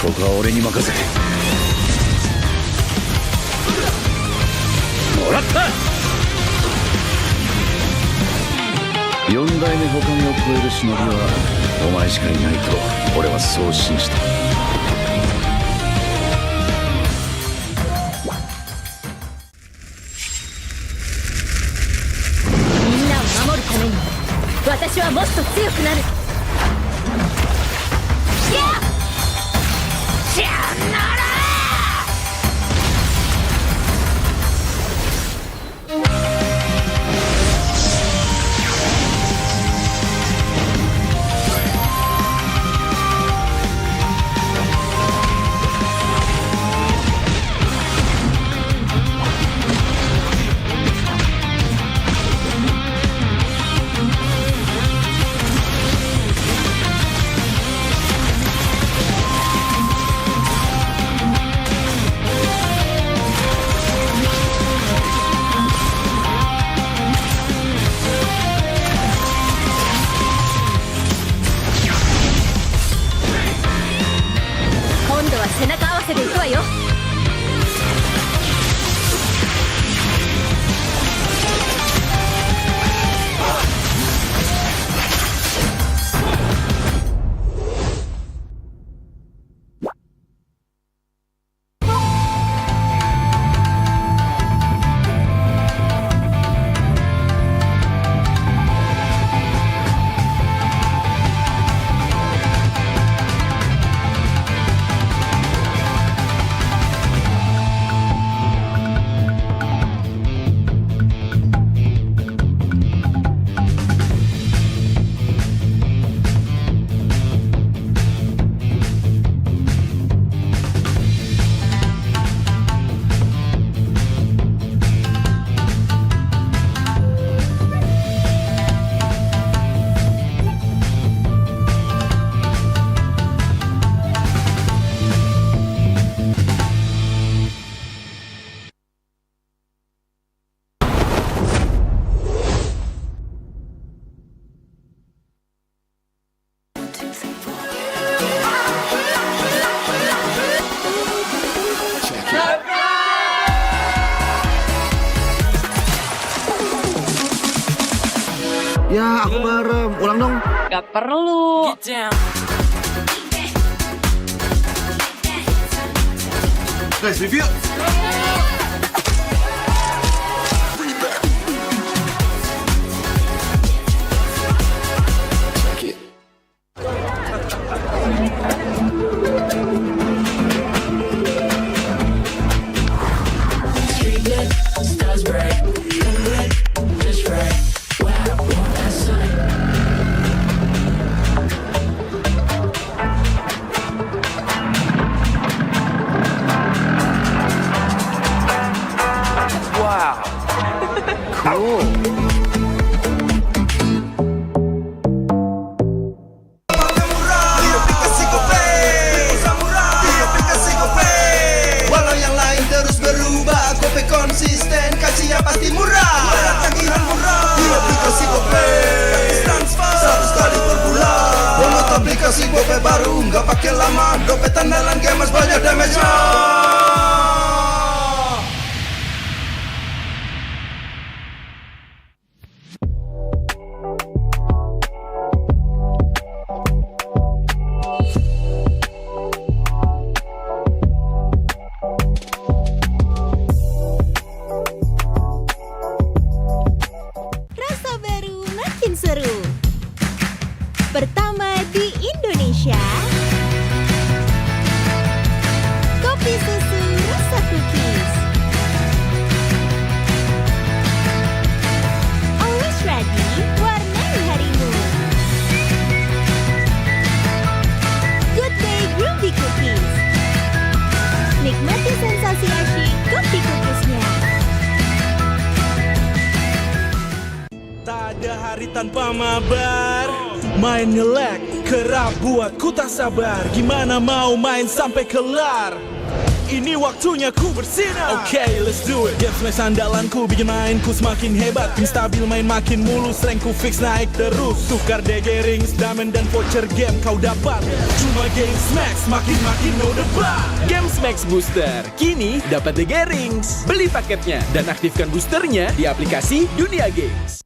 E: ここは俺に任せて。もらった。4代目他にを超える忍びはお前しかいないと俺はそう信じた。
B: みんなを守るために私はもっと強くなる。
M: Ya, aku merem. Ulang dong.
F: Gak perlu.
A: Guys, review.
L: Wow. Cool.
A: Walau yang lain terus berubah, Gope konsisten, kasihnya pasti murah. Bayar tagihan murah di aplikasi Gope, gratis transfer 100 kali per bulan. Download aplikasi Gope baru, nggak pakai lama. Gope andalan gamers banyak damage-nya.
U: Rasa baru makin seru. Pertama di Indonesia. Kopi susu rasa cookies. Always ready, warnai harimu. Good day Groovy Cookies. Nikmati sensasi asyik kopi cookiesnya.
C: Tak ada hari tanpa mabar. Main nge-lag, kerap buat ku tak sabar. Gimana mau main sampai kelar? Ini waktunya ku bersinar. Okay, let's do it. Game flash andalanku bikin mainku semakin hebat. Pin stabil main makin mulus, rankku fix naik terus. Tukar DG rings, diamond dan voucher game kau dapat. Cuma Games Max, makin-makin no debat.
D: Games Max Booster, kini dapat DG Rings. Beli paketnya dan aktifkan boosternya di aplikasi Dunia Games.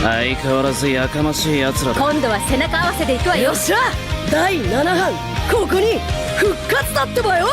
E: 相変わらずやかましい奴らだ。
B: 今度は背中合わせでいくわよ。よっしゃ、第7班ここに復活だってばよ。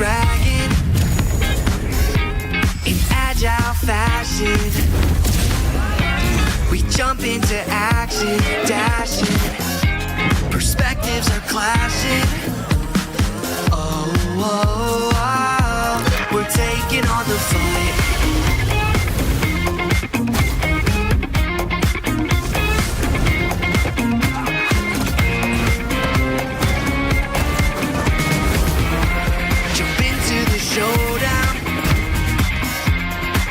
A: Dragon in agile fashion, we jump into action, dashing, perspectives are clashing. Oh, oh, oh, we're taking on the fight. Showdown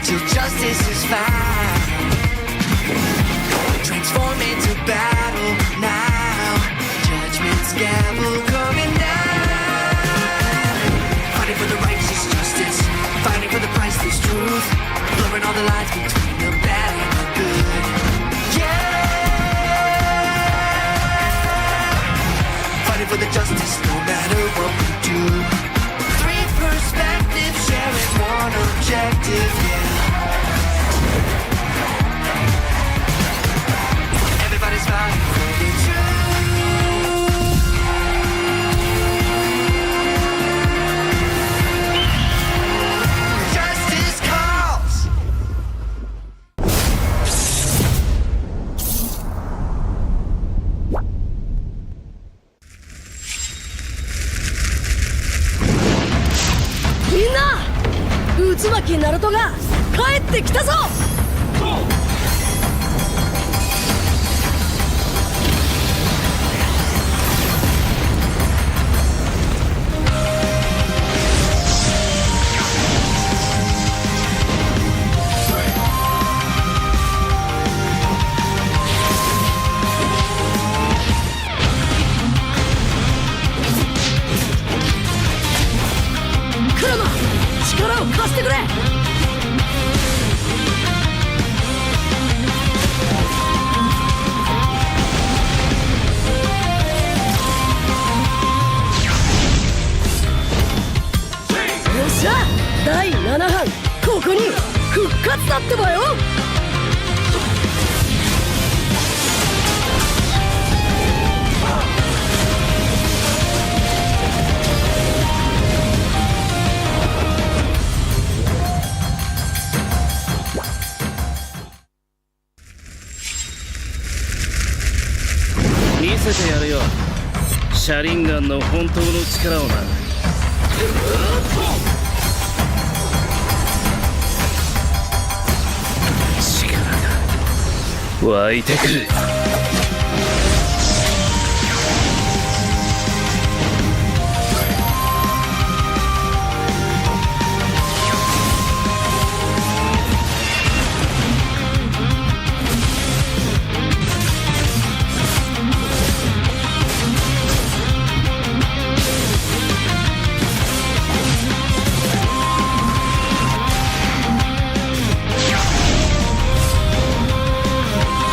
A: till justice is found. Transform into battle now. Judgment's gavel coming down. Fighting for the righteous justice, fighting for the priceless truth, blurring all the lines between the bad and the good. Yeah, fighting for the justice no matter what we do. Perspective, sharing one objective, yeah. Everybody's fighting for the truth. Justice calls.
B: Minna! 渦巻きナルトが帰ってきたぞ。クラマ、力を貸してくれ。よっしゃ、第7班ここに復活だってばよ。
E: 見せてやるよ、シャリンガンの本当の力をな。湧いてくる。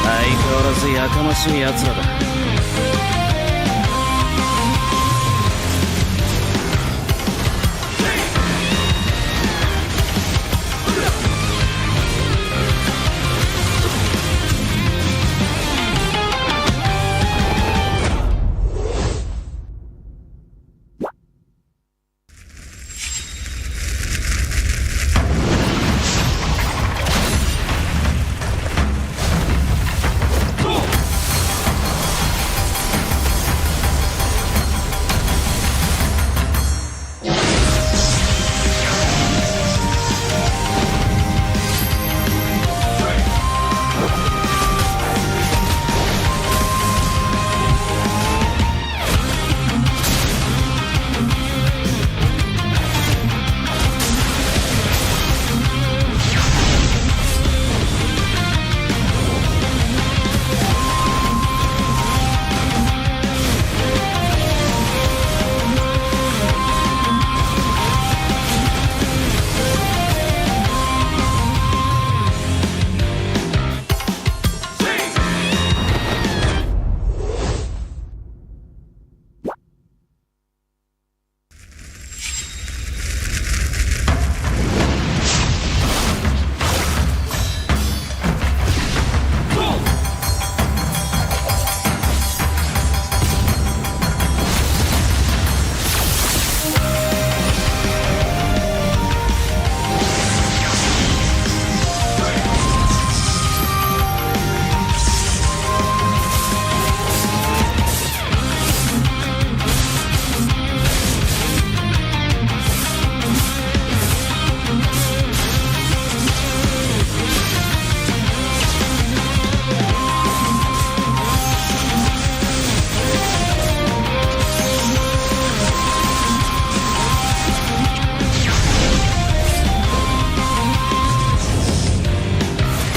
E: 相変わらずやかましい奴らだ。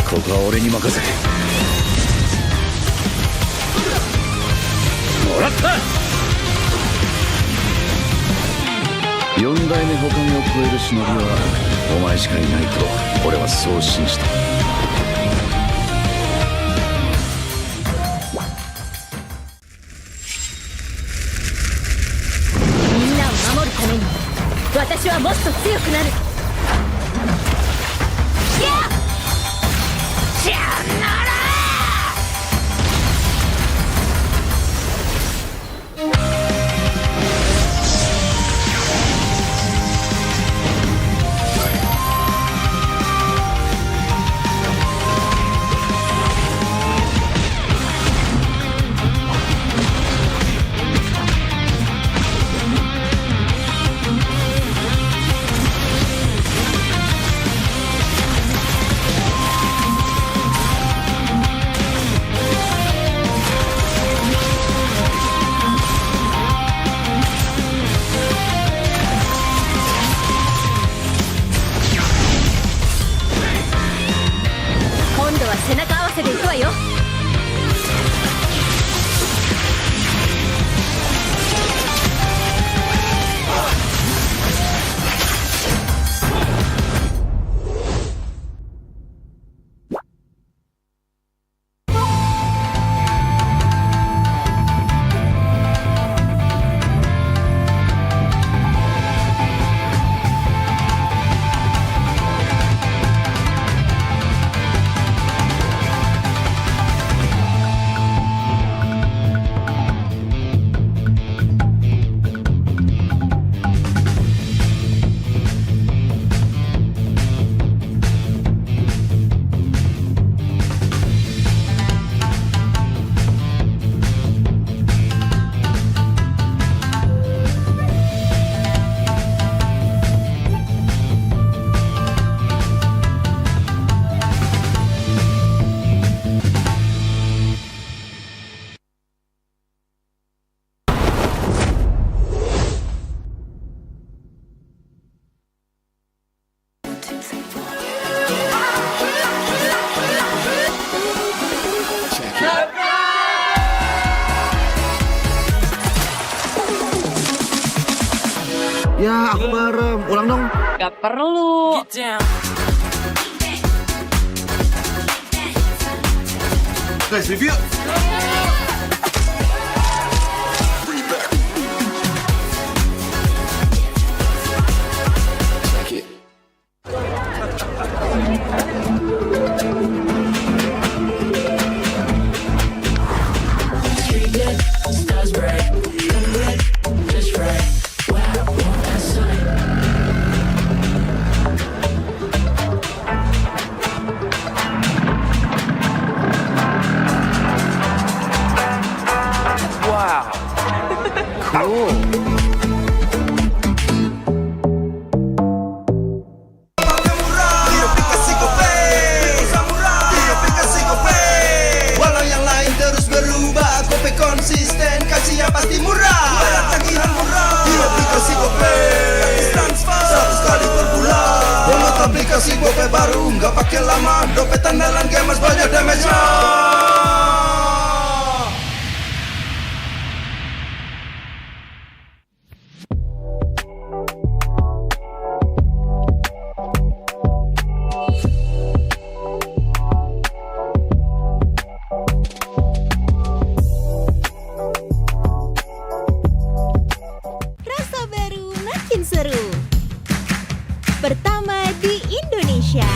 E: ここは俺に任せて。もらった。4代目他目を超える忍びはお前しかいないと俺はそう信じた。
B: みんなを守るために私はもっと強くなる。
M: Ya, aku bareng. Ulang dong.
F: Gak perlu.
A: Guys, review. Walau yang lain terus berubah, Gope konsisten, kasih yang pasti murah. Bayar tagihan murah di aplikasi Gope, gratis transfer 100 kali per bulan. Download aplikasi Gope baru, nggak pakai lama. Dompet andalan gamers banyak damage-nya.
U: Rasa baru makin seru. Pertama di Indonesia.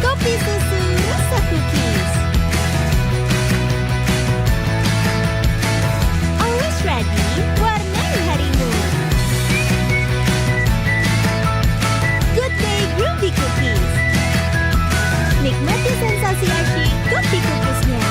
U: Kopi susu rasa cookies. Always ready, warnai harimu. Good day groovy cookies. Nikmati sensasi asyik kopi cookiesnya.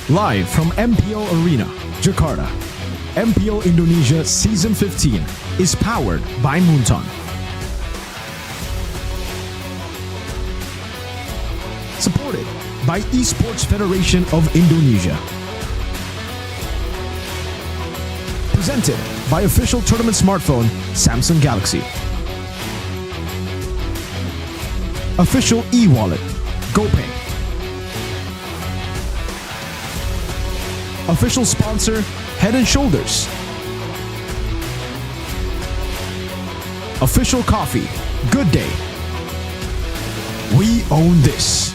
G: Live from MPL Arena, Jakarta, MPL Indonesia Season 15 is powered by Moonton. Supported by Esports Federation of Indonesia. Presented by official tournament smartphone Samsung Galaxy. Official e-wallet GoPay. Official sponsor Head & Shoulders. Official coffee Good Day. We own this.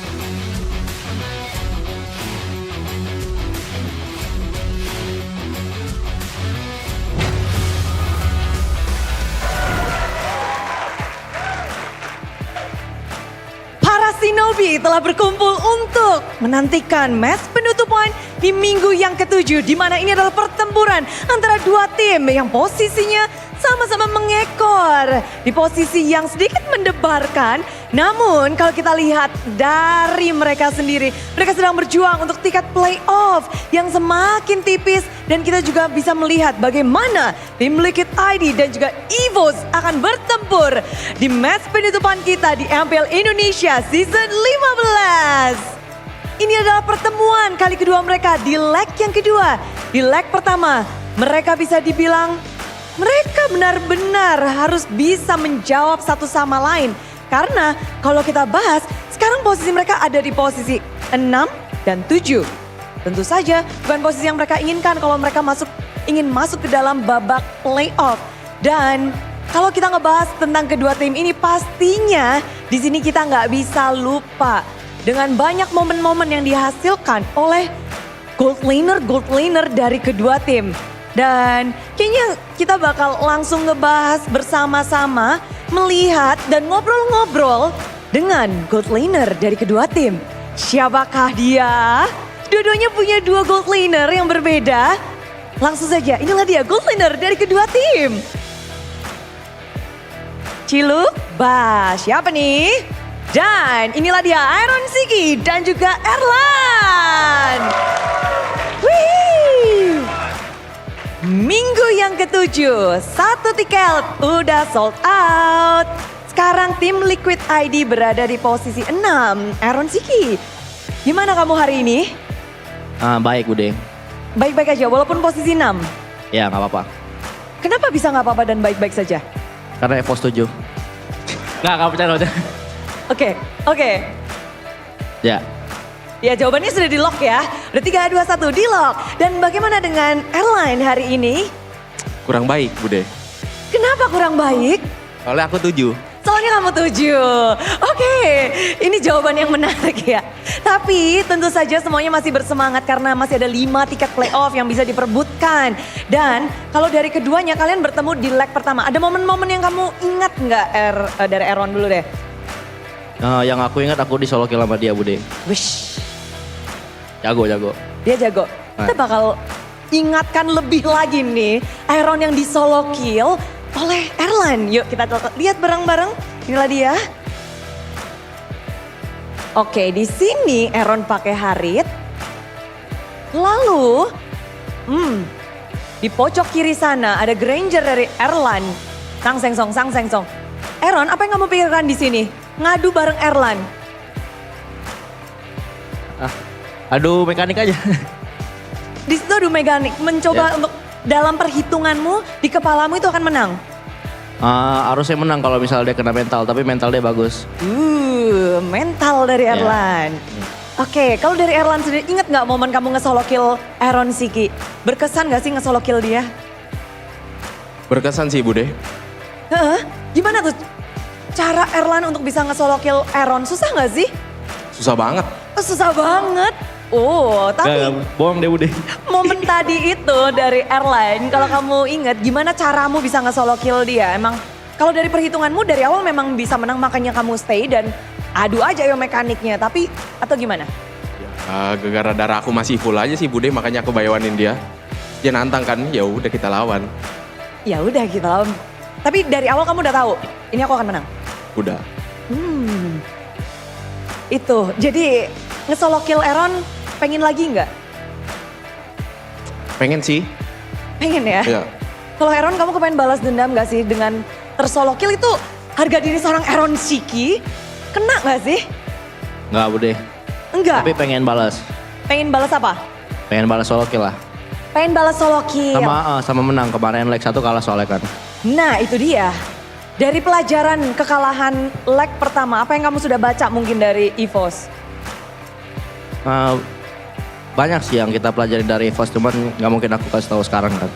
F: Para Shinobi telah berkumpul untuk menantikan match penutupan di minggu yang ke-7, di mana ini adalah pertempuran antara dua tim yang posisinya sama-sama mengekor di posisi yang sedikit mendebarkan. Namun kalau kita lihat dari mereka sendiri, mereka sedang berjuang untuk tiket playoff yang semakin tipis, dan kita juga bisa melihat bagaimana tim Liquid ID dan juga EVOS akan bertempur di match penutupan kita di MPL Indonesia Season 15. Ini adalah pertemuan kali kedua mereka di leg yang kedua. Di leg pertama, mereka bisa dibilang mereka benar-benar harus bisa menjawab satu sama lain. Karena kalau kita bahas, sekarang posisi mereka ada di posisi 6 dan 7. Tentu saja bukan posisi yang mereka inginkan kalau mereka ingin masuk ke dalam babak playoff. Dan kalau kita ngebahas tentang kedua tim ini, pastinya di sini kita nggak bisa lupa dengan banyak momen-momen yang dihasilkan oleh gold laner dari kedua tim. Dan kayaknya kita bakal langsung ngebahas bersama-sama, melihat dan ngobrol-ngobrol dengan gold laner dari kedua tim. Siapakah dia? Dua-duanya punya dua gold laner yang berbeda. Langsung saja, inilah dia gold laner dari kedua tim. Ciluk, siapa nih? Dan inilah dia Iron Siki dan juga Erlan. Wih. Minggu yang ke-7, 1 tiket udah sold out. Sekarang tim Liquid ID berada di posisi 6. Aaron Siki, gimana kamu hari ini?
I: Baik Bude.
F: Baik-baik aja walaupun posisi 6?
I: Ya nggak apa-apa.
F: Kenapa bisa nggak apa-apa dan baik-baik saja?
I: Karena Evo 7. Nggak bercanda.
F: Oke.
I: Ya.
F: Ya jawabannya sudah di lock ya. Udah 3, 2, 1 di lock. Dan bagaimana dengan airline hari ini?
J: Kurang baik Bude.
F: Kenapa kurang baik?
J: Soalnya aku 7.
F: Soalnya kamu 7. Oke, ini jawaban yang menarik ya. Tapi tentu saja semuanya masih bersemangat karena masih ada 5 tiket playoff yang bisa diperbutkan. Dan kalau dari keduanya kalian bertemu di leg pertama. Ada momen-momen yang kamu ingat nggak dari Aaron dulu deh?
I: Yang aku ingat aku di solo kill sama dia Bude.
F: Wish.
I: Jago.
F: Dia jago. Kita bakal ingatkan lebih lagi nih Aaron yang di solo kill oleh Erlan. Yuk kita lihat bareng-bareng. Inilah dia. Oke, di sini Aaron pakai Harit. Lalu, di pojok kiri sana ada Granger dari Erlan. Sang seng song. Aaron, apa yang kamu pikirkan di sini? Ngadu bareng Erlan.
I: Aduh mekanik aja.
F: Di situ adu mekanik, mencoba untuk dalam perhitunganmu di kepalamu itu akan menang.
I: Harusnya menang kalau misalnya dia kena mental, tapi mental dia bagus.
F: Mental dari Erlan. Oke, kalau dari Erlan sendiri ingat nggak momen kamu nge-solo kill Aaron Siki? Berkesan nggak sih nge-solo kill dia?
J: Berkesan sih Bude.
F: Gimana tuh cara Erlan untuk bisa nge-solo kill Aaron? Susah nggak sih?
J: Susah banget.
F: Susah banget. Tapi
I: bohong deh Bude.
F: momen tadi itu dari Airline, kalau kamu ingat gimana caramu bisa nge-solo kill dia? Emang kalau dari perhitunganmu dari awal memang bisa menang makanya kamu stay dan adu aja ya mekaniknya, tapi atau gimana?
J: Gara-gara darah aku masih full aja sih Bude, makanya aku bayawanin dia. Dia nantang kan, ya udah kita lawan.
F: Ya udah kita lawan. Tapi dari awal kamu udah tahu, ini aku akan menang?
J: Udah.
F: Itu, jadi nge-solo kill Aaron pengen lagi nggak?
J: Pengen sih.
F: Pengen ya?
J: Iya.
F: Kalau Aaron, kamu kepengen balas dendam gak sih dengan tersolo kill itu harga diri seorang Aaron Shiki? Kena gak sih?
K: Enggak Bude.
F: Enggak?
K: Tapi pengen balas.
F: Pengen balas apa?
K: Pengen balas solo kill lah.
F: Pengen balas solo kill.
K: Sama menang kemarin leg 1 kalah soalnya kan.
F: Nah itu dia. Dari pelajaran kekalahan leg pertama, apa yang kamu sudah baca mungkin dari EVOS?
K: Banyak sih yang kita pelajari dari EVOS, cuman nggak mungkin aku kasih tahu sekarang kan.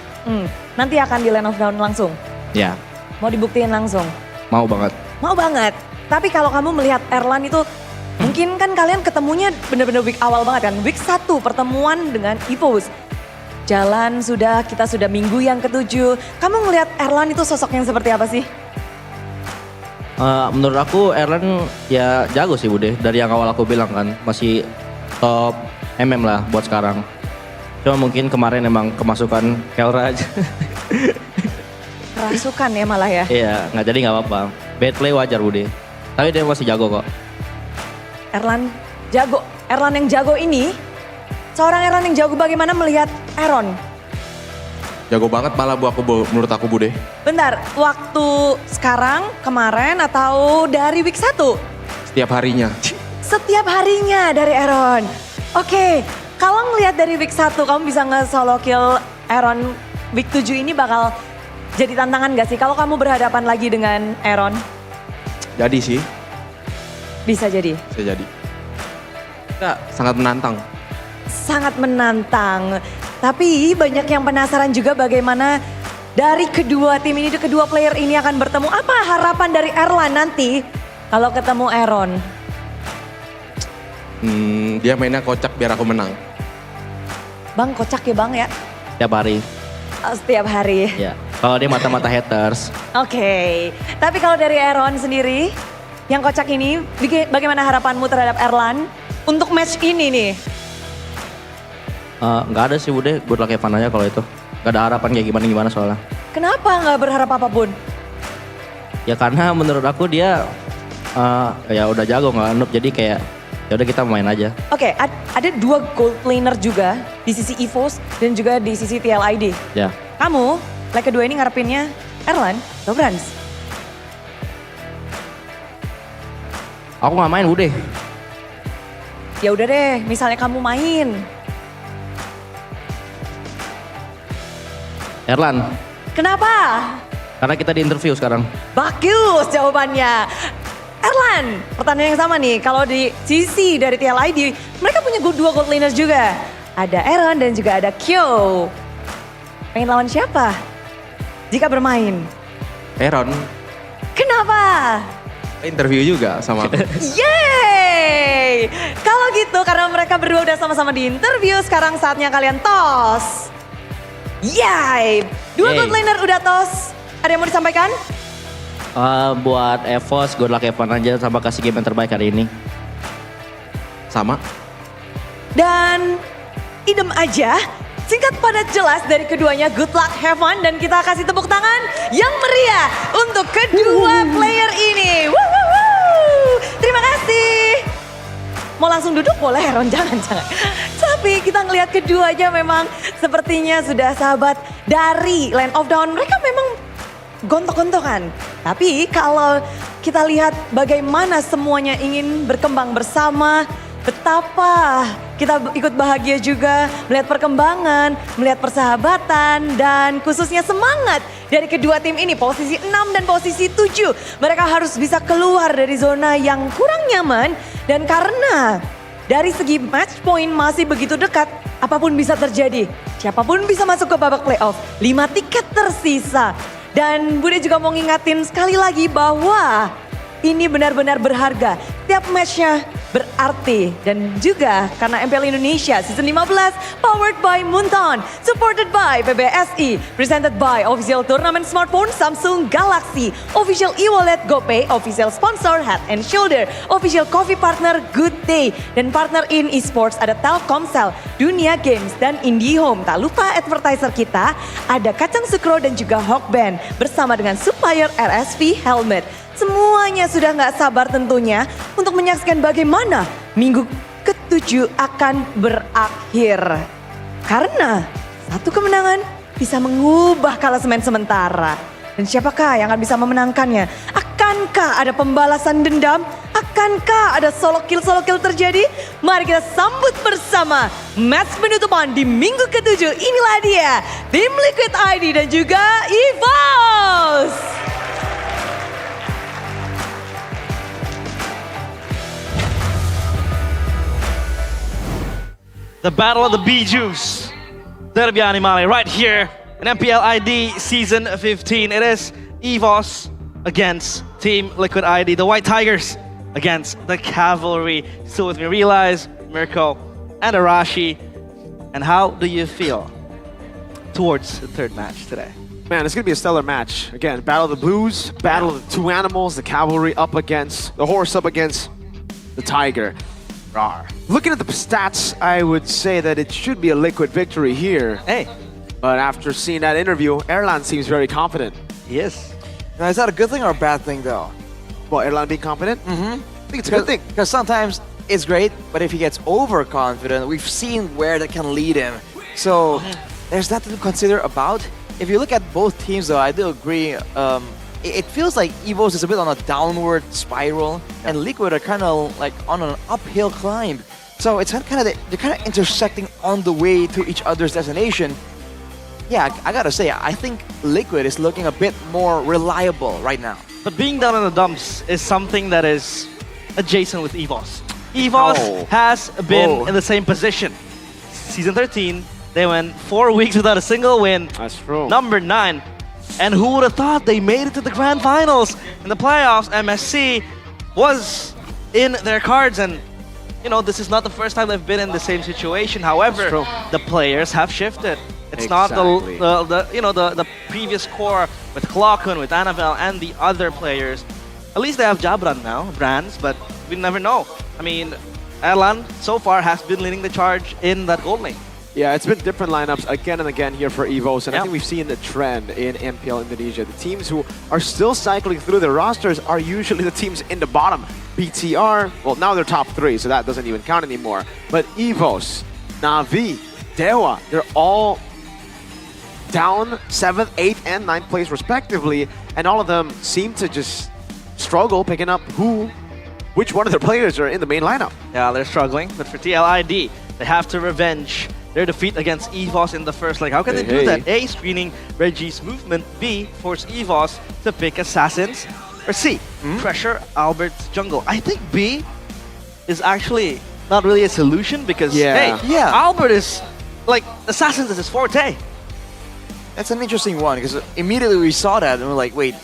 F: Nanti akan di Land of Dawn langsung?
K: Ya,
F: Mau dibuktiin langsung?
K: mau banget.
F: Mau banget. Tapi kalau kamu melihat Erlan itu, mungkin kan kalian ketemunya bener-bener week awal banget kan? Week 1 pertemuan dengan EVOS. Jalan kita sudah minggu yang ke-7. Kamu ngelihat Erlan itu sosok yang seperti apa sih?
K: Menurut aku Erlan ya jago sih Bude. Dari yang awal aku bilang kan, masih top MM lah buat sekarang. Cuma mungkin kemarin emang kemasukan Kelra aja.
F: Kerasukan ya malah ya?
K: Iya, jadi nggak apa-apa. Bad play wajar Bude. Tapi dia masih jago kok.
F: Erlan jago. Erlan yang jago ini, seorang Erlan yang jago bagaimana melihat Aaron?
J: Jago banget malah menurut aku Bude.
F: Bentar, waktu sekarang, kemarin atau dari week 1?
J: Setiap harinya.
F: Setiap harinya dari Aaron. Oke, kalau ngelihat dari week 1 kamu bisa nge-solo kill Aaron, week 7 ini bakal jadi tantangan gak sih kalau kamu berhadapan lagi dengan Aaron?
J: Jadi sih.
F: Bisa jadi?
J: Bisa jadi. Sangat menantang.
F: Sangat menantang. Tapi banyak yang penasaran juga bagaimana dari kedua tim ini, kedua player ini akan bertemu. Apa harapan dari Erlan nanti kalau ketemu Aaron?
J: Dia mainnya kocak biar aku menang.
F: Bang, kocak ya bang ya?
K: Setiap hari.
F: Oh, setiap hari.
K: Ya. Kalau dia mata-mata haters.
F: Oke. Tapi kalau dari Aaron sendiri, yang kocak ini, bagaimana harapanmu terhadap Erlan untuk match ini nih?
K: Nggak ada sih Bude, good luck Evan aja kalau itu. Gak ada harapan kayak gimana-gimana soalnya.
F: Kenapa nggak berharap apapun?
K: Ya karena menurut aku dia ya udah jago nggak noob, jadi kayak ya udah kita main aja.
F: Oke, ada 2 gold laner juga di sisi EVOS dan juga di sisi TLID.
K: Ya.
F: Kamu, leg kedua ini ngarepinnya Erlan atau Brans?
K: Aku nggak main Bude.
F: Ya udah deh, misalnya kamu main.
K: Erlan.
F: Kenapa?
K: Karena kita di interview sekarang.
F: Bagus jawabannya. Erlan, pertanyaan yang sama nih. Kalau di sisi dari TLID, mereka punya 2 gold laners juga. Ada Aaron dan juga ada Kyo. Pengen lawan siapa jika bermain?
J: Aaron.
F: Kenapa?
J: Interview juga sama aku.
F: Yeay! Kalau gitu karena mereka berdua udah sama-sama di interview, sekarang saatnya kalian tos. Yay! 2 gold laner udah tos. Ada yang mau disampaikan?
K: Buat EVOS, good luck Evan aja sama kasih game yang terbaik hari ini.
J: Sama.
F: Dan idem aja, singkat padat jelas dari keduanya, good luck, have fun, dan kita kasih tepuk tangan yang meriah untuk kedua player ini. Terima kasih. Mau langsung duduk boleh, Ron? Jangan. Tapi kita ngelihat keduanya memang sepertinya sudah sahabat dari Land of Dawn. Mereka memang gontok-gontokan. Tapi kalau kita lihat bagaimana semuanya ingin berkembang bersama, betapa kita ikut bahagia juga melihat perkembangan, melihat persahabatan, dan khususnya semangat dari kedua tim ini. Posisi 6 dan posisi 7. Mereka harus bisa keluar dari zona yang kurang nyaman. Dan karena dari segi match point masih begitu dekat, apapun bisa terjadi. Siapapun bisa masuk ke babak playoff. 5 tiket tersisa. Dan Bude juga mau ngingatin sekali lagi bahwa ini benar-benar berharga. Setiap matchnya berarti. Dan juga karena MPL Indonesia Season 15 powered by Moonton, supported by PBSI, presented by official turnamen smartphone Samsung Galaxy, official e-wallet GoPay, official sponsor Head and Shoulder, official coffee partner Good Day, dan partner in esports ada Telkomsel, Dunia Games, dan IndiHome. Tak lupa advertiser kita ada Kacang Sukro dan juga Hawkband bersama dengan supplier RSV Helmet. Semuanya sudah nggak sabar tentunya untuk menyaksikan bagaimana minggu ke-7 akan berakhir. Karena Satu kemenangan bisa mengubah klasemen sementara. Dan siapakah yang akan bisa memenangkannya? Akankah ada pembalasan dendam? Akankah ada solo kill terjadi? Mari kita sambut bersama match penutupan di minggu ke-7. Inilah dia, tim Liquid ID dan juga EVOS.
L: The Battle of the Bijus. Derby Animale right here in MPL ID Season 15. It is EVOS against Team Liquid ID, the White Tigers against the Cavalry. Still with me, Realize, Mirko, and Arashi. And how do you feel towards the third match today?
M: Man, it's going to be a stellar match. Again, Battle of the Blues, Battle of the two animals, the Cavalry up against, the horse up against the Tiger. Rawr. Looking at the stats, I would say that it should be a Liquid victory here.
L: Hey.
M: But after seeing that interview, Erlan seems very confident.
L: He is.
N: Now, is that a good thing or a bad thing, though?
M: Well, Erlan being confident?
N: Mm-hmm.
M: I think it's a good thing.
N: Because sometimes it's great, but if he gets overconfident, we've seen where that can lead him. So there's that to consider about. If you look at both teams, though, I do agree. It feels like EVOS is a bit on a downward spiral, and Liquid are kind of like on an uphill climb. So it's kind of they're kind of intersecting on the way to each other's destination. Yeah, I gotta say, I think Liquid is looking a bit more reliable right now.
L: But being down in the dumps is something that is adjacent with EVOS. EVOS has been in the same position. Season 13, they went 4 weeks without a single win.
M: That's true.
L: Number 9. And who would have thought they made it to the grand finals? In the playoffs, MSC was in their cards, and you know, this is not the first time they've been in the same situation. However, the players have shifted. It's not the previous core with Clockun, with Annabelle, and the other players. At least they have Jabran now, brands, but we never know. I mean, Erlan so far has been leading the charge in that gold lane.
M: Yeah, it's been different lineups again and again here for EVOS, and I think we've seen the trend in MPL Indonesia. The teams who are still cycling through their rosters are usually the teams in the bottom. BTR, well, now they're top 3, so that doesn't even count anymore. But EVOS, Na'Vi, Dewa, they're all down 7th, 8th, and 9th place respectively, and all of them seem to just struggle picking up which one of their players are in the main lineup.
L: Yeah, they're struggling, but for TLID, they have to revenge their defeat against EVOS in the first leg. How can they do that? A, screening Reggie's movement. B, force EVOS to pick assassins. Or C, pressure Albert's jungle. I think B is actually not really a solution because, hey, Albert is, like, assassins is his forte.
N: That's an interesting one because immediately we saw that and we're like, wait,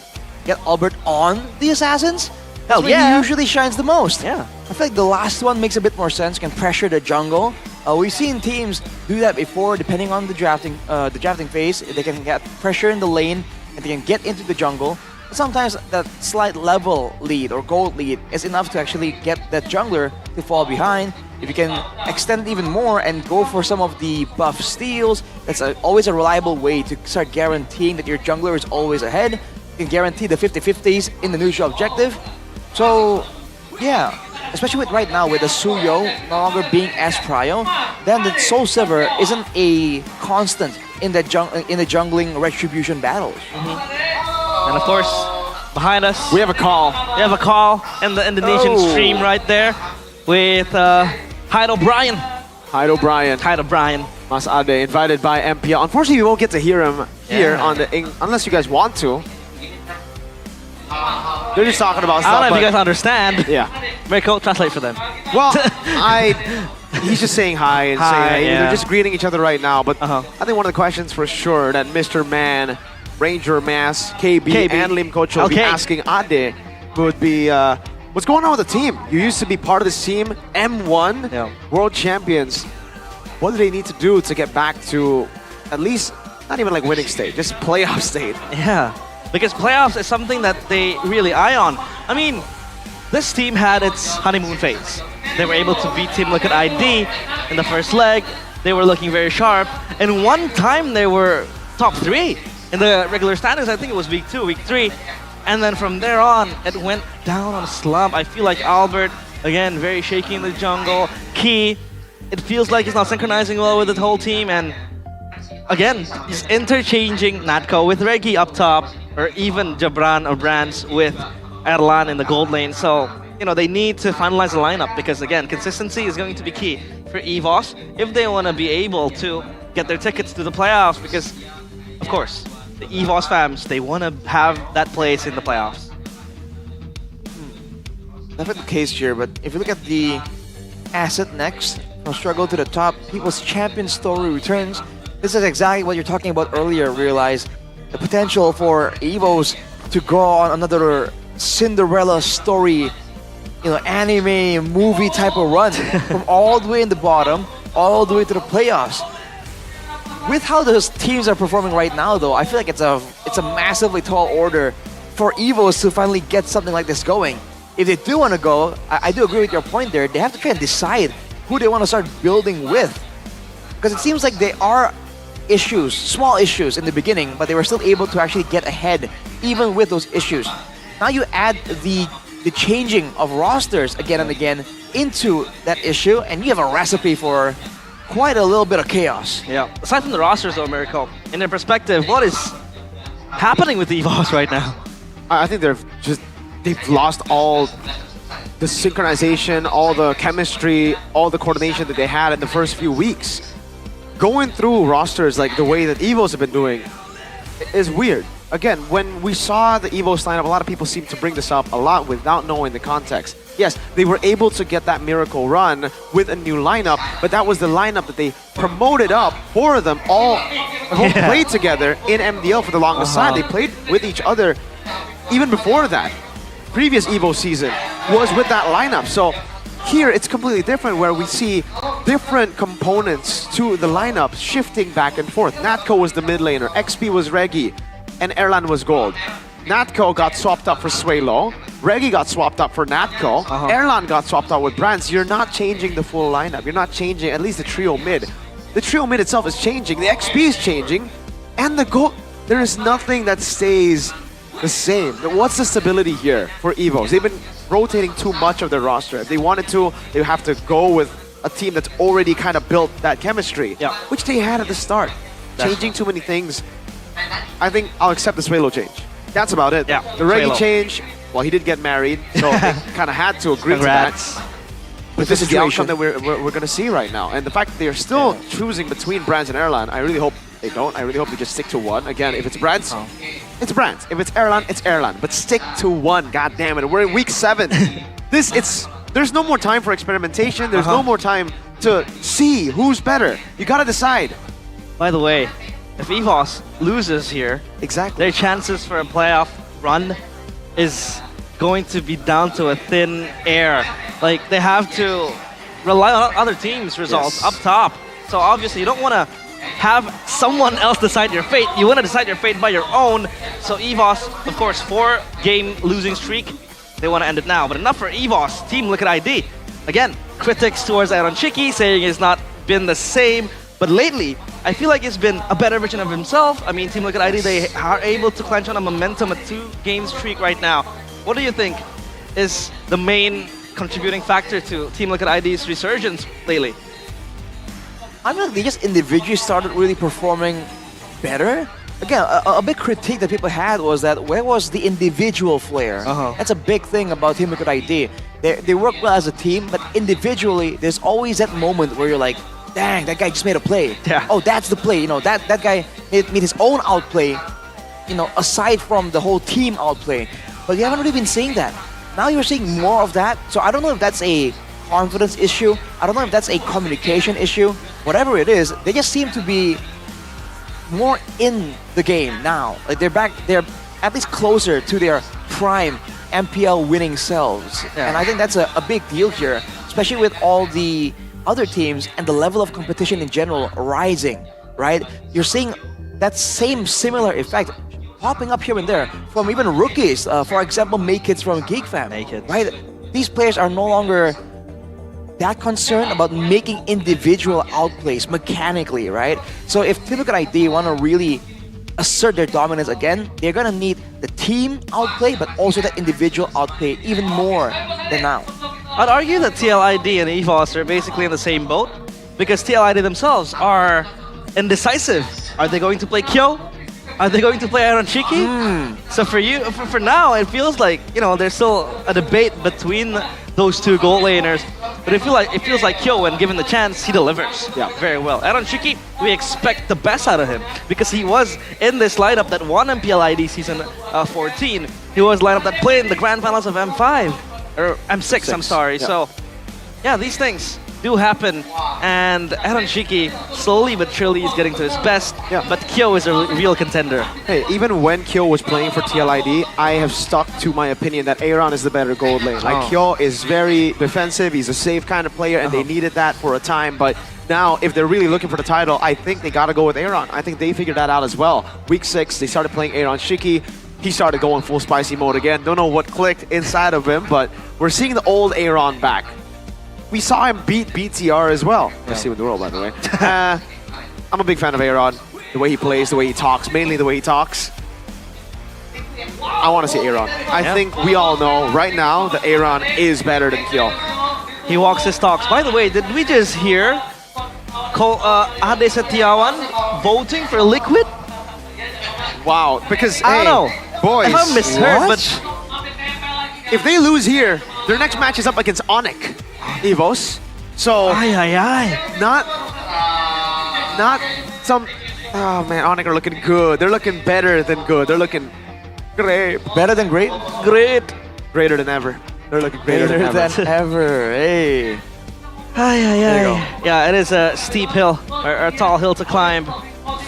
N: get Albert on the assassins? That's where he usually shines the most.
L: Yeah.
N: I feel like the last one makes a bit more sense, can pressure the jungle. We've seen teams do that before, depending on the drafting phase. They can get pressure in the lane and they can get into the jungle. But sometimes that slight level lead or gold lead is enough to actually get that jungler to fall behind. If you can extend it even more and go for some of the buff steals, that's always a reliable way to start guaranteeing that your jungler is always ahead. You can guarantee the 50-50s in the neutral objective. So, yeah, especially with right now with the Suyo no longer being as prio, then the Soul Silver isn't a constant in the jungling retribution battles.
L: And of course, behind us,
M: we have a call.
L: We have a call in the Indonesian stream right there with Hyde O'Brien.
M: Hyde O'Brien.
L: Hyde O'Brien.
M: Mas Ade, invited by MPL. Unfortunately, we won't get to hear him here on the unless you guys want to. They're just talking about stuff.
L: I don't know if you guys understand.
M: Yeah.
L: Mirko, translate for them.
M: Well, he's just saying hi and saying hey. They're just greeting each other right now. But I think one of the questions for sure that Mr. Man, Ranger Mass, KB, and Lim Coach will be asking Ade would be, what's going on with the team? You used to be part of this team, M1, World Champions. What do they need to do to get back to at least, not even like winning state, just playoff state?
L: Yeah. Because playoffs is something that they really eye on. I mean, this team had its honeymoon phase. They were able to beat Team Liquid ID in the first leg. They were looking very sharp. And one time they were top 3 in the regular standings. I think it was week 2, week 3. And then from there on, it went down on a slump. I feel like Albert, again, very shaky in the jungle. Key, it feels like he's not synchronizing well with the whole team. And again, he's interchanging Natko with Reggie up top, or even Jabran or Brands with Erlan in the gold lane. So, you know, they need to finalize the lineup because, again, consistency is going to be key for EVOS if they want to be able to get their tickets to the playoffs because, of course, the EVOS fans, they want to have that place in the playoffs.
N: Definitely the case here, but if you look at the asset next, from struggle to the top, people's champion story returns. This is exactly what you're talking about earlier, realize the potential for EVOS to go on another Cinderella story, you know, anime, movie type of run from all the way in the bottom, all the way to the playoffs. With how those teams are performing right now though, I feel like it's a massively tall order for EVOS to finally get something like this going. If they do want to go, I do agree with your point there, they have to try and decide who they want to start building with. Because it seems like they are issues, small issues in the beginning, but they were still able to actually get ahead even with those issues. Now you add the changing of rosters again and again into that issue, and you have a recipe for quite a little bit of chaos.
L: Yeah. Aside from the rosters though, Miracle, in their perspective, what is happening with EVOS right now?
M: I think they've lost all the synchronization, all the chemistry, all the coordination that they had in the first few weeks. Going through rosters like the way that EVOS have been doing is weird. Again, when we saw the EVOS lineup, a lot of people seem to bring this up a lot without knowing the context. Yes, they were able to get that miracle run with a new lineup, but that was the lineup that they promoted up for them all played together in MDL for the longest time. They played with each other even before that. Previous EVO season was with that lineup. So here it's completely different where we see different components to the lineup shifting back and forth. Natko was the mid laner, XP was Reggie, and Erlan was gold. Natko got swapped up for Swaylo, Reggie got swapped up for Natko, Erlan got swapped out with Brands. You're not changing the full lineup. You're not changing at least the trio mid. The trio mid itself is changing, the XP is changing, and the gold. There is nothing that stays the same. What's the stability here for EVOS? They've been rotating too much of their roster. If they wanted to, they would have to go with a team that's already kind of built that chemistry, which they had at the start. Changing too many things. I think I'll accept the Swaylo change. That's about it.
L: Yeah,
M: the Reggie
L: Swaylo.
M: change, well, he did get married, so they kind of had to agree to that. But this is the outcome that we're going to see right now. And the fact that they're still choosing between Brands and Erlan, I really hope they don't. I really hope they just stick to one. Again, if it's Brands, it's Brands. If it's Erlan, it's Erlan. But stick to one, god damn it. We're in week 7. There's no more time for experimentation. There's no more time to see who's better. You gotta decide.
L: By the way, if EVOS loses here, their chances for a playoff run is going to be down to a thin air. Like, they have to rely on other teams' results up top. So obviously you don't want to have someone else decide your fate. You want to decide your fate by your own. So EVOS, of course, 4-game losing streak. They want to end it now. But enough for EVOS. Team Liquid ID. Again, critics towards Aaron Chiki saying it's not been the same. But lately, I feel like it's been a better version of himself. I mean, Team Liquid ID, they are able to clench on a momentum, a 2-game streak right now. What do you think is the main contributing factor to Team Liquid ID's resurgence lately?
N: I mean, they just individually started really performing better. Again, a big critique that people had was that where was the individual flair? That's a big thing about Team Liquid ID. They work well as a team, but individually, there's always that moment where you're like, dang, that guy just made a play. Oh, that's the play. You know, that guy made his own outplay, you know, aside from the whole team outplay. But you haven't really been seeing that. Now you're seeing more of that. So I don't know if that's a confidence issue. I don't know if that's a communication issue. Whatever it is, they just seem to be more in the game now. Like they're at least closer to their prime MPL winning selves. And I think that's a big deal here, especially with all the other teams and the level of competition in general rising, right? You're seeing that same similar effect popping up here and there from even rookies. For example, Makeits from GeekFam, right? These players are no longer that concerned about making individual outplays mechanically, right? So if Team Liquid ID want to really assert their dominance again, they're gonna need the team outplay, but also that individual outplay even more than now.
L: I'd argue that TLID and EVOS are basically in the same boat because TLID themselves are indecisive Are they going to play Kyo? Are they going to play Aaron Shiki? So for you, for now, it feels like, you know, there's still a debate between those two gold laners. But it feels like Kyo, when given the chance, he delivers very well. Aaron Shiki, we expect the best out of him because he was in this lineup that won MPL ID season 14. He was lineup that played in the grand finals of M5 or M6. I'm sorry.
M: Yeah.
L: So yeah, these things do happen, and Aaron Shiki slowly but surely is getting to his best. But Kyo is a real contender.
M: Hey, even when Kyo was playing for TLID, I have stuck to my opinion that Aaron is the better gold lane. Like, Kyo is very defensive, he's a safe kind of player, and they needed that for a time, but now, if they're really looking for the title, I think they gotta go with Aaron. I think they figured that out as well. Week 6, they started playing Aaron Shiki. He started going full spicy mode again. Don't know what clicked inside of him, but we're seeing the old Aaron back. We saw him beat BTR as well. Let's see with the world, by the way. I'm a big fan of Aaron. The way he plays, the way he talks, mainly the way he talks. I want to see Aaron. I think we all know right now that Aaron is better than Kyo.
L: He walks his talks. By the way, did we just hear Ade Setiawan voting for Liquid?
M: Wow, because
L: I don't know,
M: boys,
L: if I misheard, but
M: if they lose here, their next match is up against Onyx Evos. So not some. Oh man, Onyx are looking good. They're looking better than good. They're looking great.
N: Better than great?
L: Great.
M: Greater than ever. They're looking greater than ever.
N: Hey.
L: Yeah, it is a steep hill, or a tall hill to climb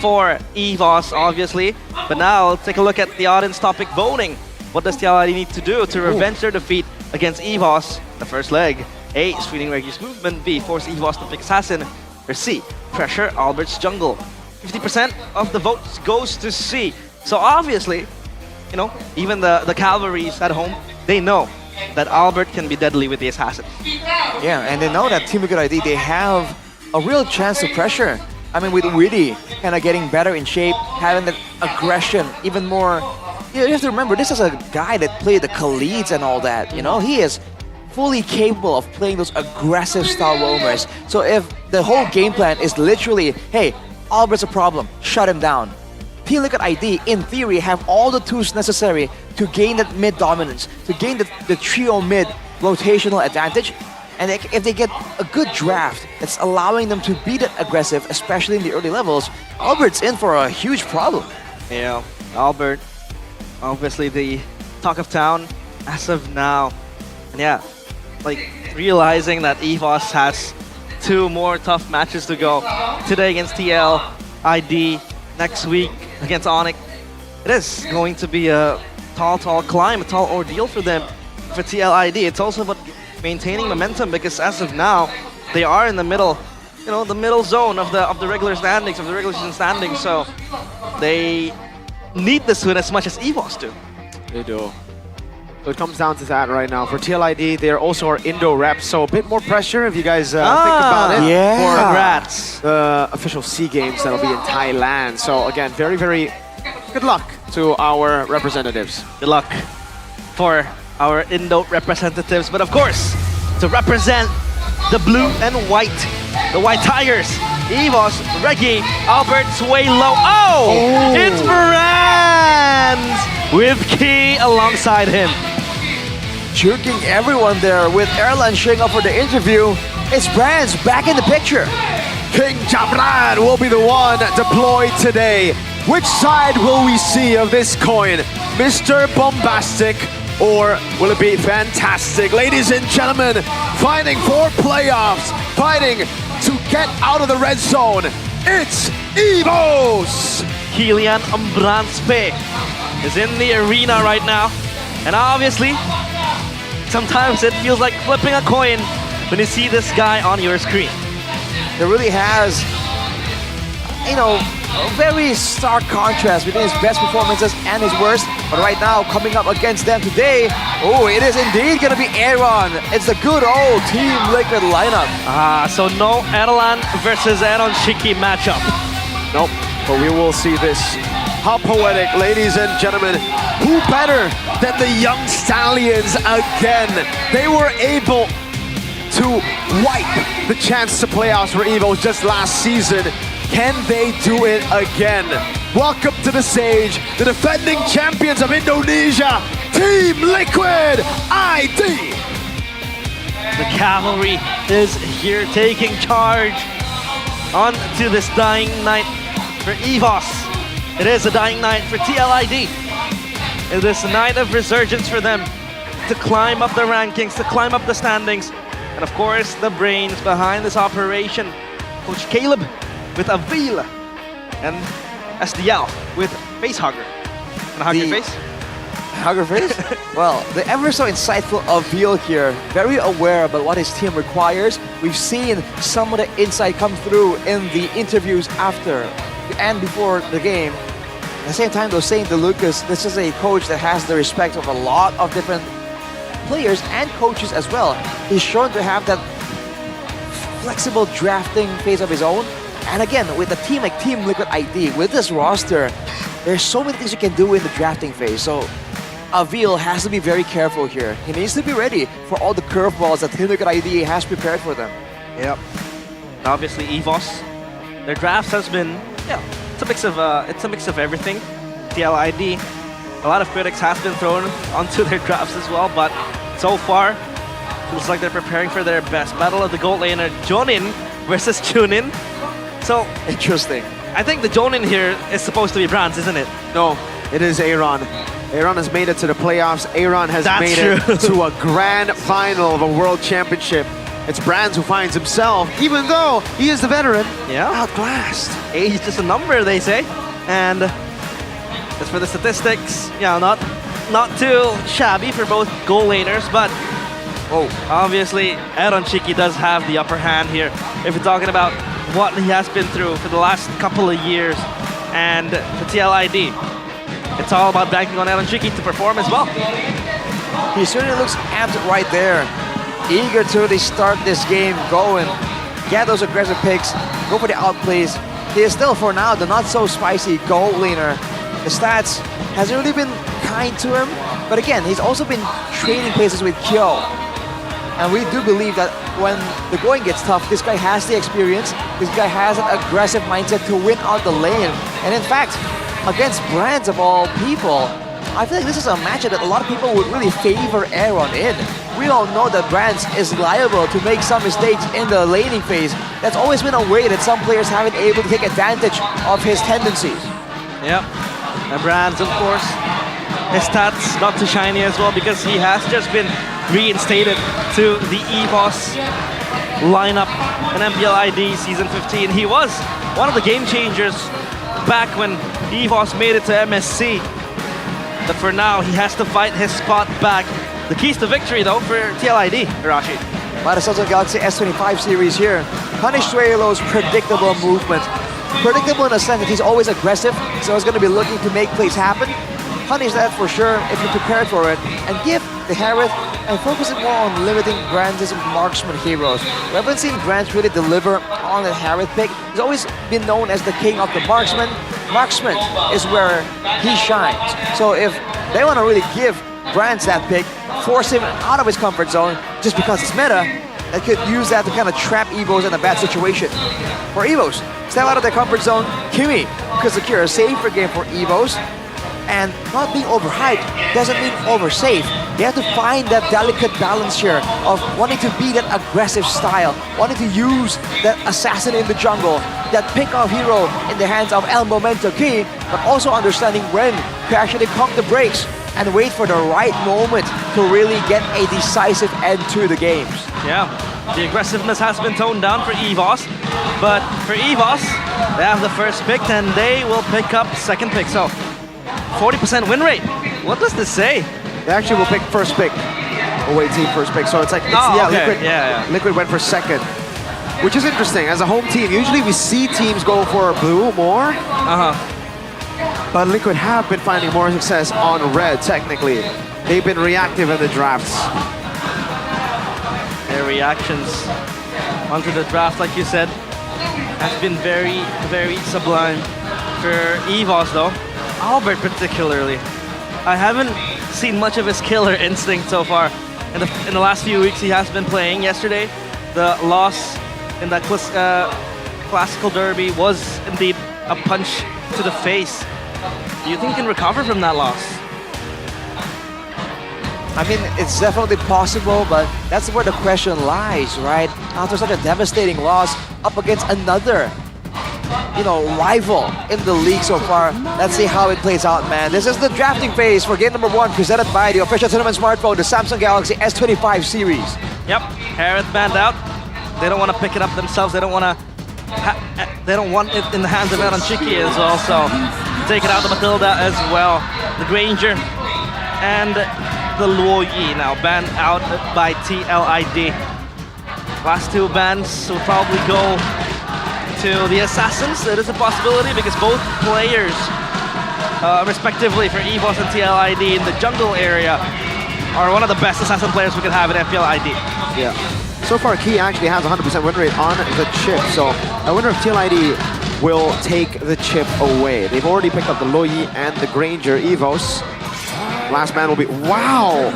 L: for EVOS, obviously. But now, let's take a look at the audience topic voting. What does TLID need to do to revenge their defeat against EVOS? The first leg. A. Screening Reggie's movement. B. Force EVOS to pick Assassin. Or C. Pressure Albert's jungle. 50% of the votes goes to C. So obviously, you know, even the cavalries at home, they know that Albert can be deadly with the Assassin.
N: Yeah, and they know that Team Liquid ID, they have a real chance to pressure. I mean, with Witty kind of getting better in shape, having that aggression even more. You have to remember, this is a guy that played the Khalids and all that, you know? He is fully capable of playing those aggressive style roamers. So if the whole game plan is literally, hey, Albert's a problem, shut him down. Team Liquid ID, in theory, have all the tools necessary to gain that mid dominance, to gain the trio mid rotational advantage. And if they get a good draft that's allowing them to be that aggressive, especially in the early levels, Albert's in for a huge problem.
L: Yeah, Albert, obviously the talk of town as of now. And yeah, like realizing that EVOS has 2 more tough matches to go. Today against TL, ID, next week against Onyx. It is going to be a tall climb, a tall ordeal for them, for TLID. It's also about maintaining momentum because as of now, they are in the middle, you know, the middle zone of the regular standings, of the regular season standings. So they need this win as much as EVOS do.
M: They do. So it comes down to that right now. For TLID, they're also our Indo reps, so a bit more pressure if you guys think about it.
N: Yeah.
L: Congrats.
M: The official SEA Games that'll be in Thailand. So again, very, very good luck to our representatives.
L: Good luck for our Indo representatives, but of course, to represent the blue and white, the White Tigers, EVOS, Reggie, Albert, Swaylo. Oh! It's Brands with Key alongside him.
N: Juking everyone there with Erlan showing up for the interview. It's Brands back in the picture.
M: King Jabran will be the one deployed today. Which side will we see of this coin? Mr. Bombastic, or will it be fantastic? Ladies and gentlemen, fighting for playoffs, fighting to get out of the red zone, it's EVOS!
L: Kilian Ambranspe is in the arena right now. And obviously, sometimes it feels like flipping a coin when you see this guy on your screen.
N: It really has, you know, a very stark contrast between his best performances and his worst. But right now, coming up against them today, oh, it is indeed going to be Aaron. It's the good old Team Liquid lineup.
L: So no Erlan versus Aaron Shiki matchup.
M: Nope, but we will see this. How poetic, ladies and gentlemen. Who better than the young Stallions again? They were able to wipe the chance to playoffs for EVOS just last season. Can they do it again? Welcome to the stage, the defending champions of Indonesia, Team Liquid ID.
L: The cavalry is here taking charge on to this dying night for EVOS. It is a dying night for TLID. It is a night of resurgence for them to climb up the rankings, to climb up the standings. And of course, the brains behind this operation, Coach Caleb with Avil and SDL with Facehugger. And hug your face?
N: Hugger face? Well, the ever so insightful Avil here, very aware about what his team requires. We've seen some of the insight come through in the interviews after and before the game. At the same time, though, saying to Lucas, this is a coach that has the respect of a lot of different players and coaches as well. He's shown to have that flexible drafting phase of his own. And again, with a team like Team Liquid ID, with this roster, there's so many things you can do in the drafting phase. So Avil has to be very careful here. He needs to be ready for all the curveballs that Team Liquid ID has prepared for them.
L: Yep. And obviously, EVOS, their drafts has been, yeah, it's a mix of everything. TLID, a lot of critics have been thrown onto their drafts as well, but so far, looks like they're preparing for their best battle of the gold laner, Jonin versus Chunin. So
N: interesting.
L: I think the Jonin here is supposed to be Brands, isn't it?
M: No, it is Aaron. Aaron has made it to the playoffs. Aaron has made it to a grand final of a world championship. It's Brands who finds himself, even though he is the veteran, outclassed.
L: Age is just a number, they say. And as for the statistics, yeah, not too shabby for both goal laners, but obviously Aaron Chiki does have the upper hand here. If you're talking about what he has been through for the last couple of years, and for TLID, it's all about banking on Aaron Chiki to perform as well.
N: He certainly looks amped right there. Eager to really start this game going, get those aggressive picks, go for the outplays. He is still, for now, the not-so-spicy gold laner. The stats hasn't really been kind to him, but again, he's also been trading places with Kyo. And we do believe that when the going gets tough, this guy has the experience, this guy has an aggressive mindset to win out the lane. And in fact, against Brands of all people, I feel like this is a matchup that a lot of people would really favor Aaron in. We all know that Brands is liable to make some mistakes in the laning phase. That's always been a way that some players haven't been able to take advantage of his tendencies.
L: Yep, and Brands, of course, his stats not too shiny as well because he has just been reinstated to the EVOS lineup in MPL ID Season 15. He was one of the game changers back when EVOS made it to MSC. But for now, he has to fight his spot back. The keys to victory, though, for TLID, Hirashi.
N: By the Samsung Galaxy S25 series here, Punish Suelo's predictable movement. Predictable in the sense that he's always aggressive, so he's going to be looking to make plays happen. Punish that for sure if you're prepared for it, and give the Harith and focus it more on limiting Brands' marksman heroes. We haven't seen Brands really deliver on the Harith pick. He's always been known as the king of the marksman. Marksman is where he shines. So if they want to really give Brands that pick, force him out of his comfort zone just because it's meta, they could use that to kind of trap EVOs in a bad situation. For EVOs, step out of their comfort zone, Kimi could secure a safer game for EVOs. And not being overhyped doesn't mean oversafe. They have to find that delicate balance here of wanting to be that aggressive style, wanting to use that assassin in the jungle, that pick-off hero in the hands of El Momento Key, but also understanding when to actually pump the brakes and wait for the right moment to really get a decisive end to the games.
L: Yeah, the aggressiveness has been toned down for EVOS, but for EVOS, they have the first pick and they will pick up second pick. So 40% win rate. What does this say?
M: They actually will pick first pick. Away team first pick. So it's like,
L: okay.
M: Liquid went for second. Which is interesting. As a home team, usually we see teams go for blue more. But Liquid have been finding more success on red, technically. They've been reactive in the drafts.
L: Their reactions onto the draft, like you said, has been very, very sublime. For EVOS though, Albert particularly, I haven't seen much of his killer instinct so far. In the last few weeks he has been playing. Yesterday, the loss in that classical derby was indeed a punch to the face. Do you think you can recover from that loss?
N: I mean, it's definitely possible, but that's where the question lies, right? After such a devastating loss up against another, rival in the league so far. Let's see how it plays out, man. This is the drafting phase for game number 1, presented by the official tournament smartphone, the Samsung Galaxy S25 series.
L: Yep, Harith banned out. They don't want to pick it up themselves. They don't want to. They don't want it in the hands of Aaron Chiki as well. So take it out to Matilda as well. The Granger and the Luoyi now banned out by TLID. Last 2 bans will probably go to the Assassins. It is a possibility because both players, respectively for EVOS and TLID in the jungle area, are one of the best Assassin players we could have in MPL ID.
M: Yeah. So far, Key actually has 100% win rate on the chip, so I wonder if TLID will take the chip away. They've already picked up the Luoyi and the Granger EVOS. Last ban will be... Wow!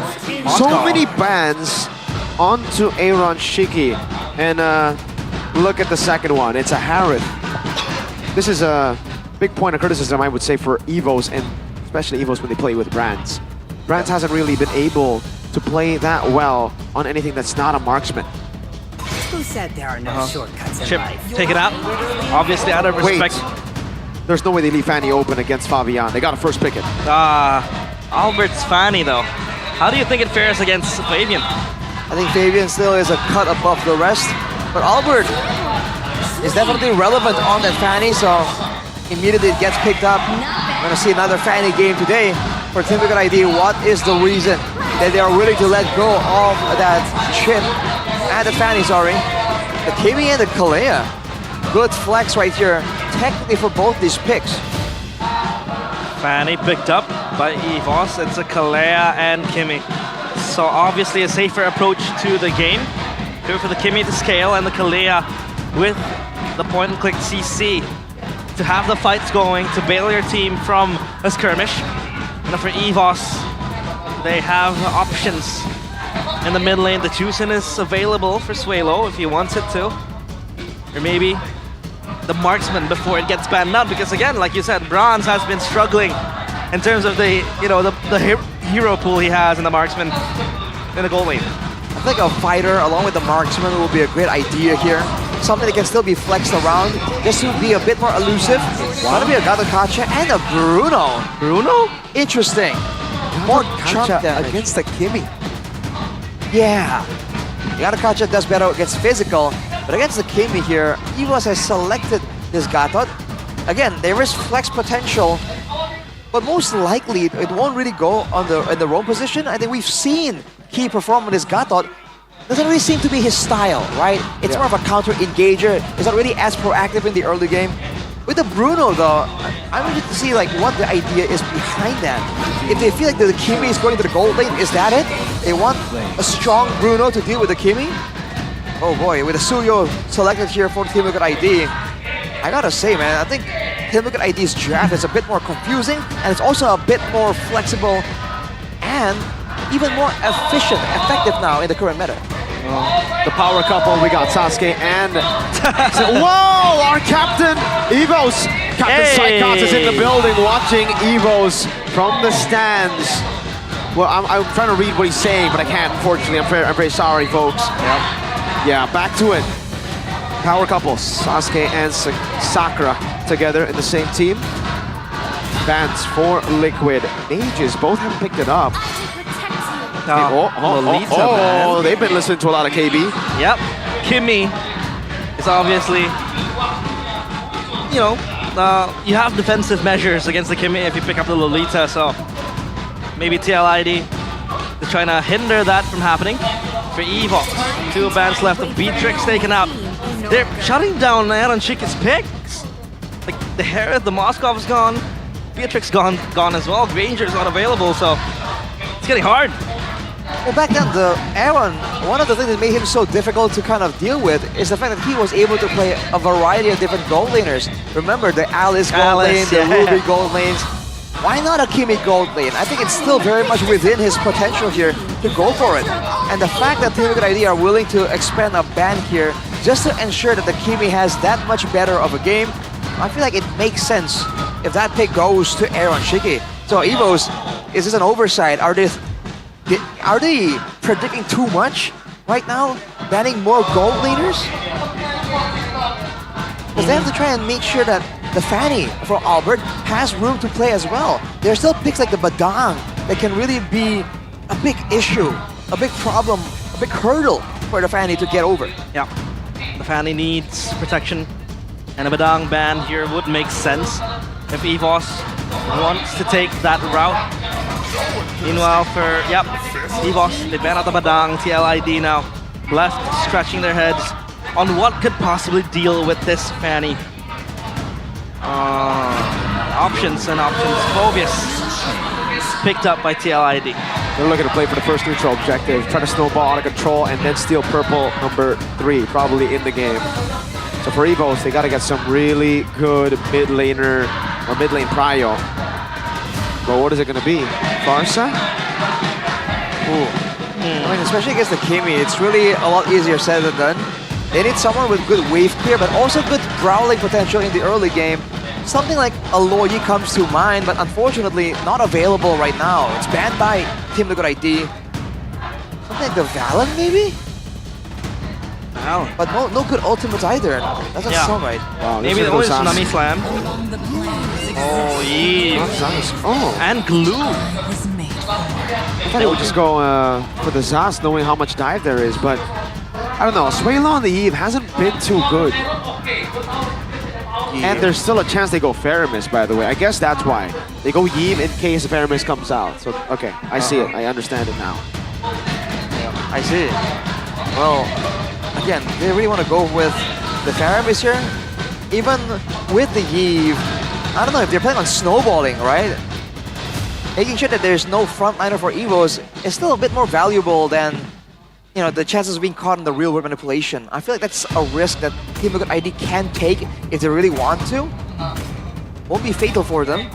M: So many bans onto Aaron Shiki. And look at the second one. It's a Harith. This is a big point of criticism, I would say, for EVOS, and especially EVOS when they play with Brands. Brands hasn't really been able to play that well on anything that's not a marksman.
B: Who said there are no shortcuts in
L: Chip,
B: life?
L: take it out. Obviously out of respect.
M: Wait. There's no way they leave Fanny open against Fabian. They got to first pick it.
L: Albert's Fanny though. How do you think it fares against Fabian?
N: I think Fabian still is a cut above the rest, but Albert is definitely relevant on that Fanny, so immediately it gets picked up. We're gonna see another Fanny game today for Team Liquid ID. What is the reason that they are willing to let go of that chip and the Fanny, sorry. The Kimi and the Kalea. Good flex right here, technically for both these picks.
L: Fanny picked up by EVOS. It's a Kalea and Kimi. So obviously a safer approach to the game. Go for the Kimi to scale and the Kalea with the point and click CC to have the fights going, to bail your team from a skirmish. And for EVOS, they have options in the mid lane. The Juicin is available for Suelo if he wants it to. Or maybe the marksman before it gets banned out, because again, like you said, Bronze has been struggling in terms of the hero pool he has in the marksman in the gold lane.
N: I think a fighter along with the marksman will be a great idea here. Something that can still be flexed around just to be a bit more elusive. Want to be a Gato-Kacha and a Bruno.
L: Bruno?
N: Interesting. More chunk
M: against the Kimi.
N: Yeah. Gato-Kacha does better against physical, but against the Kimi here, EVOS has selected this Gatot. Again, there is flex potential, but most likely it won't really go on in the roam position. I think we've seen Key perform on this Gatot. Doesn't really seem to be his style, right? It's more of a counter engager. It's not really as proactive in the early game. With the Bruno though, I'm interested to see like what the idea is behind that. If they feel like the Kimi is going to the gold lane, is that it? They want a strong Bruno to deal with the Kimi? Oh boy, with the Suyo selected here for Team Liquid ID, I gotta say, man, I think Team Liquid ID's draft is a bit more confusing, and it's also a bit more flexible and even more efficient, effective now in the current meta.
M: The power couple, we got Sasuke and... Whoa! Our captain, EVOS! Captain Psychots is in the building watching EVOS from the stands. Well, I'm trying to read what he's saying, but I can't, unfortunately. I'm very sorry, folks. Yeah, back to it. Power couple, Sasuke and Sakura together in the same team. Bans for Liquid. Mages both have picked it up. They've been listening to a lot of KB.
L: Yep, Kimi is obviously, you have defensive measures against the Kimi if you pick up the Lolita, so maybe TLID is trying to hinder that from happening. For EVOS, 2 bans left of Beatrix taken out. They're shutting down Aaron Chiki's picks. Like the Harith, the Moskov is gone, Beatrix gone as well, Granger's not available, so it's getting hard.
N: Well, back then, Aaron, one of the things that made him so difficult to kind of deal with is the fact that he was able to play a variety of different gold laners. Remember the Alice gold lane, the Ruby gold lanes. Why not a Kimi gold lane? I think it's still very much within his potential here to go for it. And the fact that Team Good ID are willing to expend a ban here just to ensure that the Kimi has that much better of a game, I feel like it makes sense if that pick goes to Aaron Shiki. So EVOs, is this an oversight? Are they predicting too much right now? Banning more gold leaders? Because they have to try and make sure that the Fanny for Albert has room to play as well. There are still picks like the Badang that can really be a big issue, a big problem, a big hurdle for the Fanny to get over.
L: Yeah, the Fanny needs protection, and a Badang ban here would make sense if EVOS wants to take that route. Meanwhile for, EVOS, they ban out the Badang, TLID now left scratching their heads on what could possibly deal with this Fanny. Options and options. Phobius picked up by TLID.
M: They're looking to play for the first neutral objective, try to snowball out of control and then steal purple number 3, probably in the game. So for EVOS, they gotta get some really good mid laner or mid lane prio. But what is it gonna be? Farsa?
N: I mean, especially against the Kimi, it's really a lot easier said than done. They need someone with good wave clear, but also good brawling potential in the early game. Something like a Loyi comes to mind, but unfortunately not available right now. It's banned by Team Liquid ID. Something like the Valen, maybe?
L: Wow.
N: But no good ultimates either. That doesn't sound right.
M: Wow,
L: maybe the only Tsunami Slam. Oh, yeah.
M: Oh.
L: And Glue.
M: I thought he would just go for the Zas, knowing how much dive there is, but I don't know. Suelo on the Eve hasn't been too good. And there's still a chance they go Faramis, by the way. I guess that's why. They go Yeem in case Faramis comes out. So, okay, I see it. I understand it now.
N: I see it. Well, again, they really want to go with the Faramis here. Even with the Eve, I don't know if they're playing on snowballing, right? Making sure that there's no frontliner for EVOs is still a bit more valuable than, you know, the chances of being caught in the real world manipulation. I feel like that's a risk that Team Liquid ID can take if they really want to. Won't be fatal for them.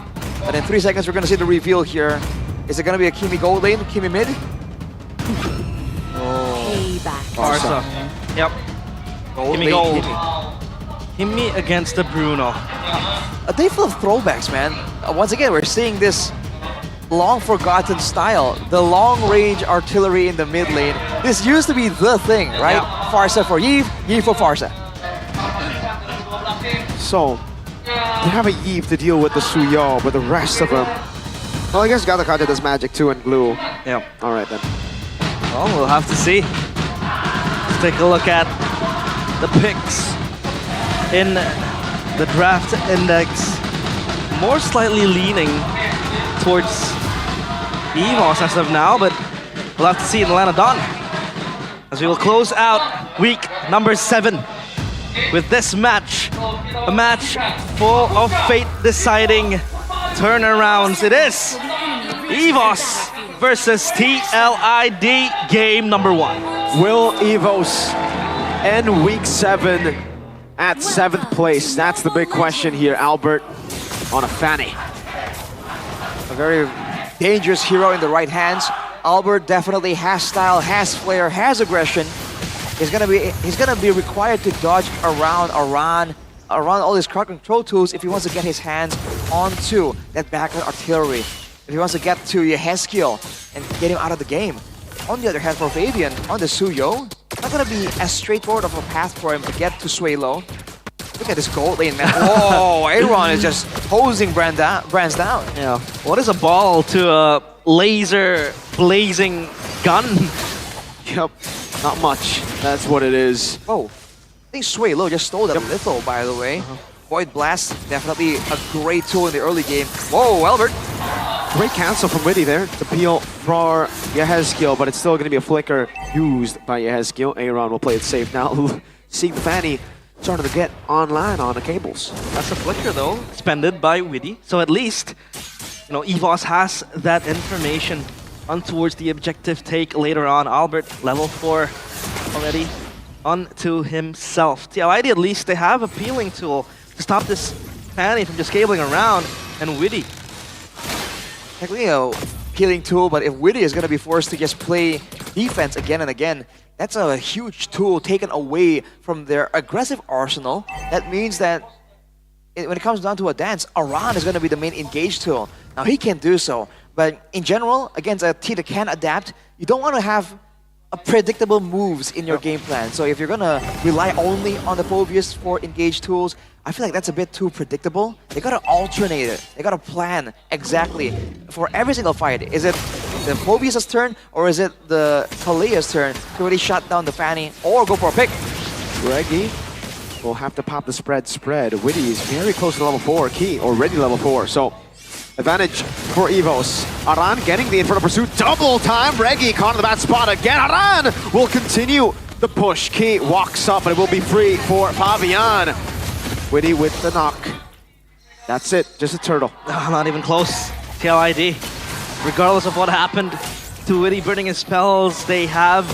N: But in 3 seconds, we're going to see the reveal here. Is it going to be a Kimi gold lane, Kimi mid?
L: Farsa. Yep. Kimi gold. Kimi against the Bruno.
N: A day full of throwbacks, man. Once again, we're seeing this long forgotten style. The long range artillery in the mid lane. This used to be the thing, right? Yeah. Farsa for Yves, Yves for Farsa.
M: So, they have a Yves to deal with the Suyo, but the rest of them... Well, I guess Gatakata does magic too and glue.
L: Yeah.
M: Alright then.
L: Well, we'll have to see. Let's take a look at the picks in the draft index. More slightly leaning towards EVOS as of now, but we'll have to see in Atlanta Dawn as we will close out week number 7 with this match. A match full of fate-deciding turnarounds. It is EVOS versus TLID game number 1.
M: Will EVOS end week 7 at 7th place? That's the big question here, Albert, on a Fanny.
N: A very dangerous hero in the right hands. Albert definitely has style, has flair, has aggression. He's gonna be required to dodge around all his crowd control tools if he wants to get his hands onto that backline artillery. If he wants to get to Yehezkiel and get him out of the game. On the other hand, for Fabian, on the Suyo, not gonna be as straightforward of a path for him to get to Suelo. Look at this gold lane, man. Whoa, Aaron is just hosing brands down.
L: Yeah. What is a ball to a laser blazing gun?
M: Yep, not much. That's what it is.
N: Oh, I think Suelo just stole that lethal, by the way. Void Blast, definitely a great tool in the early game. Whoa, Albert.
M: Great cancel from Witty there to peel for Yehezkiel, but it's still going to be a flicker used by Yehezkiel. Aaron will play it safe now. Seeing Fanny starting to get online on the cables.
L: That's a flicker though, expended by Witty. So at least, you know, EVOS has that information on towards the objective take later on. Albert, level 4 already onto himself. TLID, at least they have a peeling tool to stop this Fanny from just cabling around, and Witty.
N: Technically, healing tool, but if Witty is going to be forced to just play defense again and again, that's a huge tool taken away from their aggressive arsenal. That means that when it comes down to a dance, Aran is going to be the main engage tool. Now he can do so, but in general, against a team that can adapt, you don't want to have predictable moves in your game plan. So if you're going to rely only on the Phobius for engage tools, I feel like that's a bit too predictable. They got to alternate it. They got to plan exactly for every single fight. Is it the Phobius' turn, or is it the Kalia's turn to really shut down the Fanny or go for a pick?
M: Reggie will have to pop the spread. Witty is very close to level 4. Key already level 4. So advantage for Evos. Aran getting the Inferno Pursuit double time. Reggie caught in the bad spot again. Aran will continue the push. Key walks up and it will be free for Fabian. Witty with the knock. That's it, just a turtle.
L: Not even close. TL ID. Regardless of what happened to Witty burning his spells, they have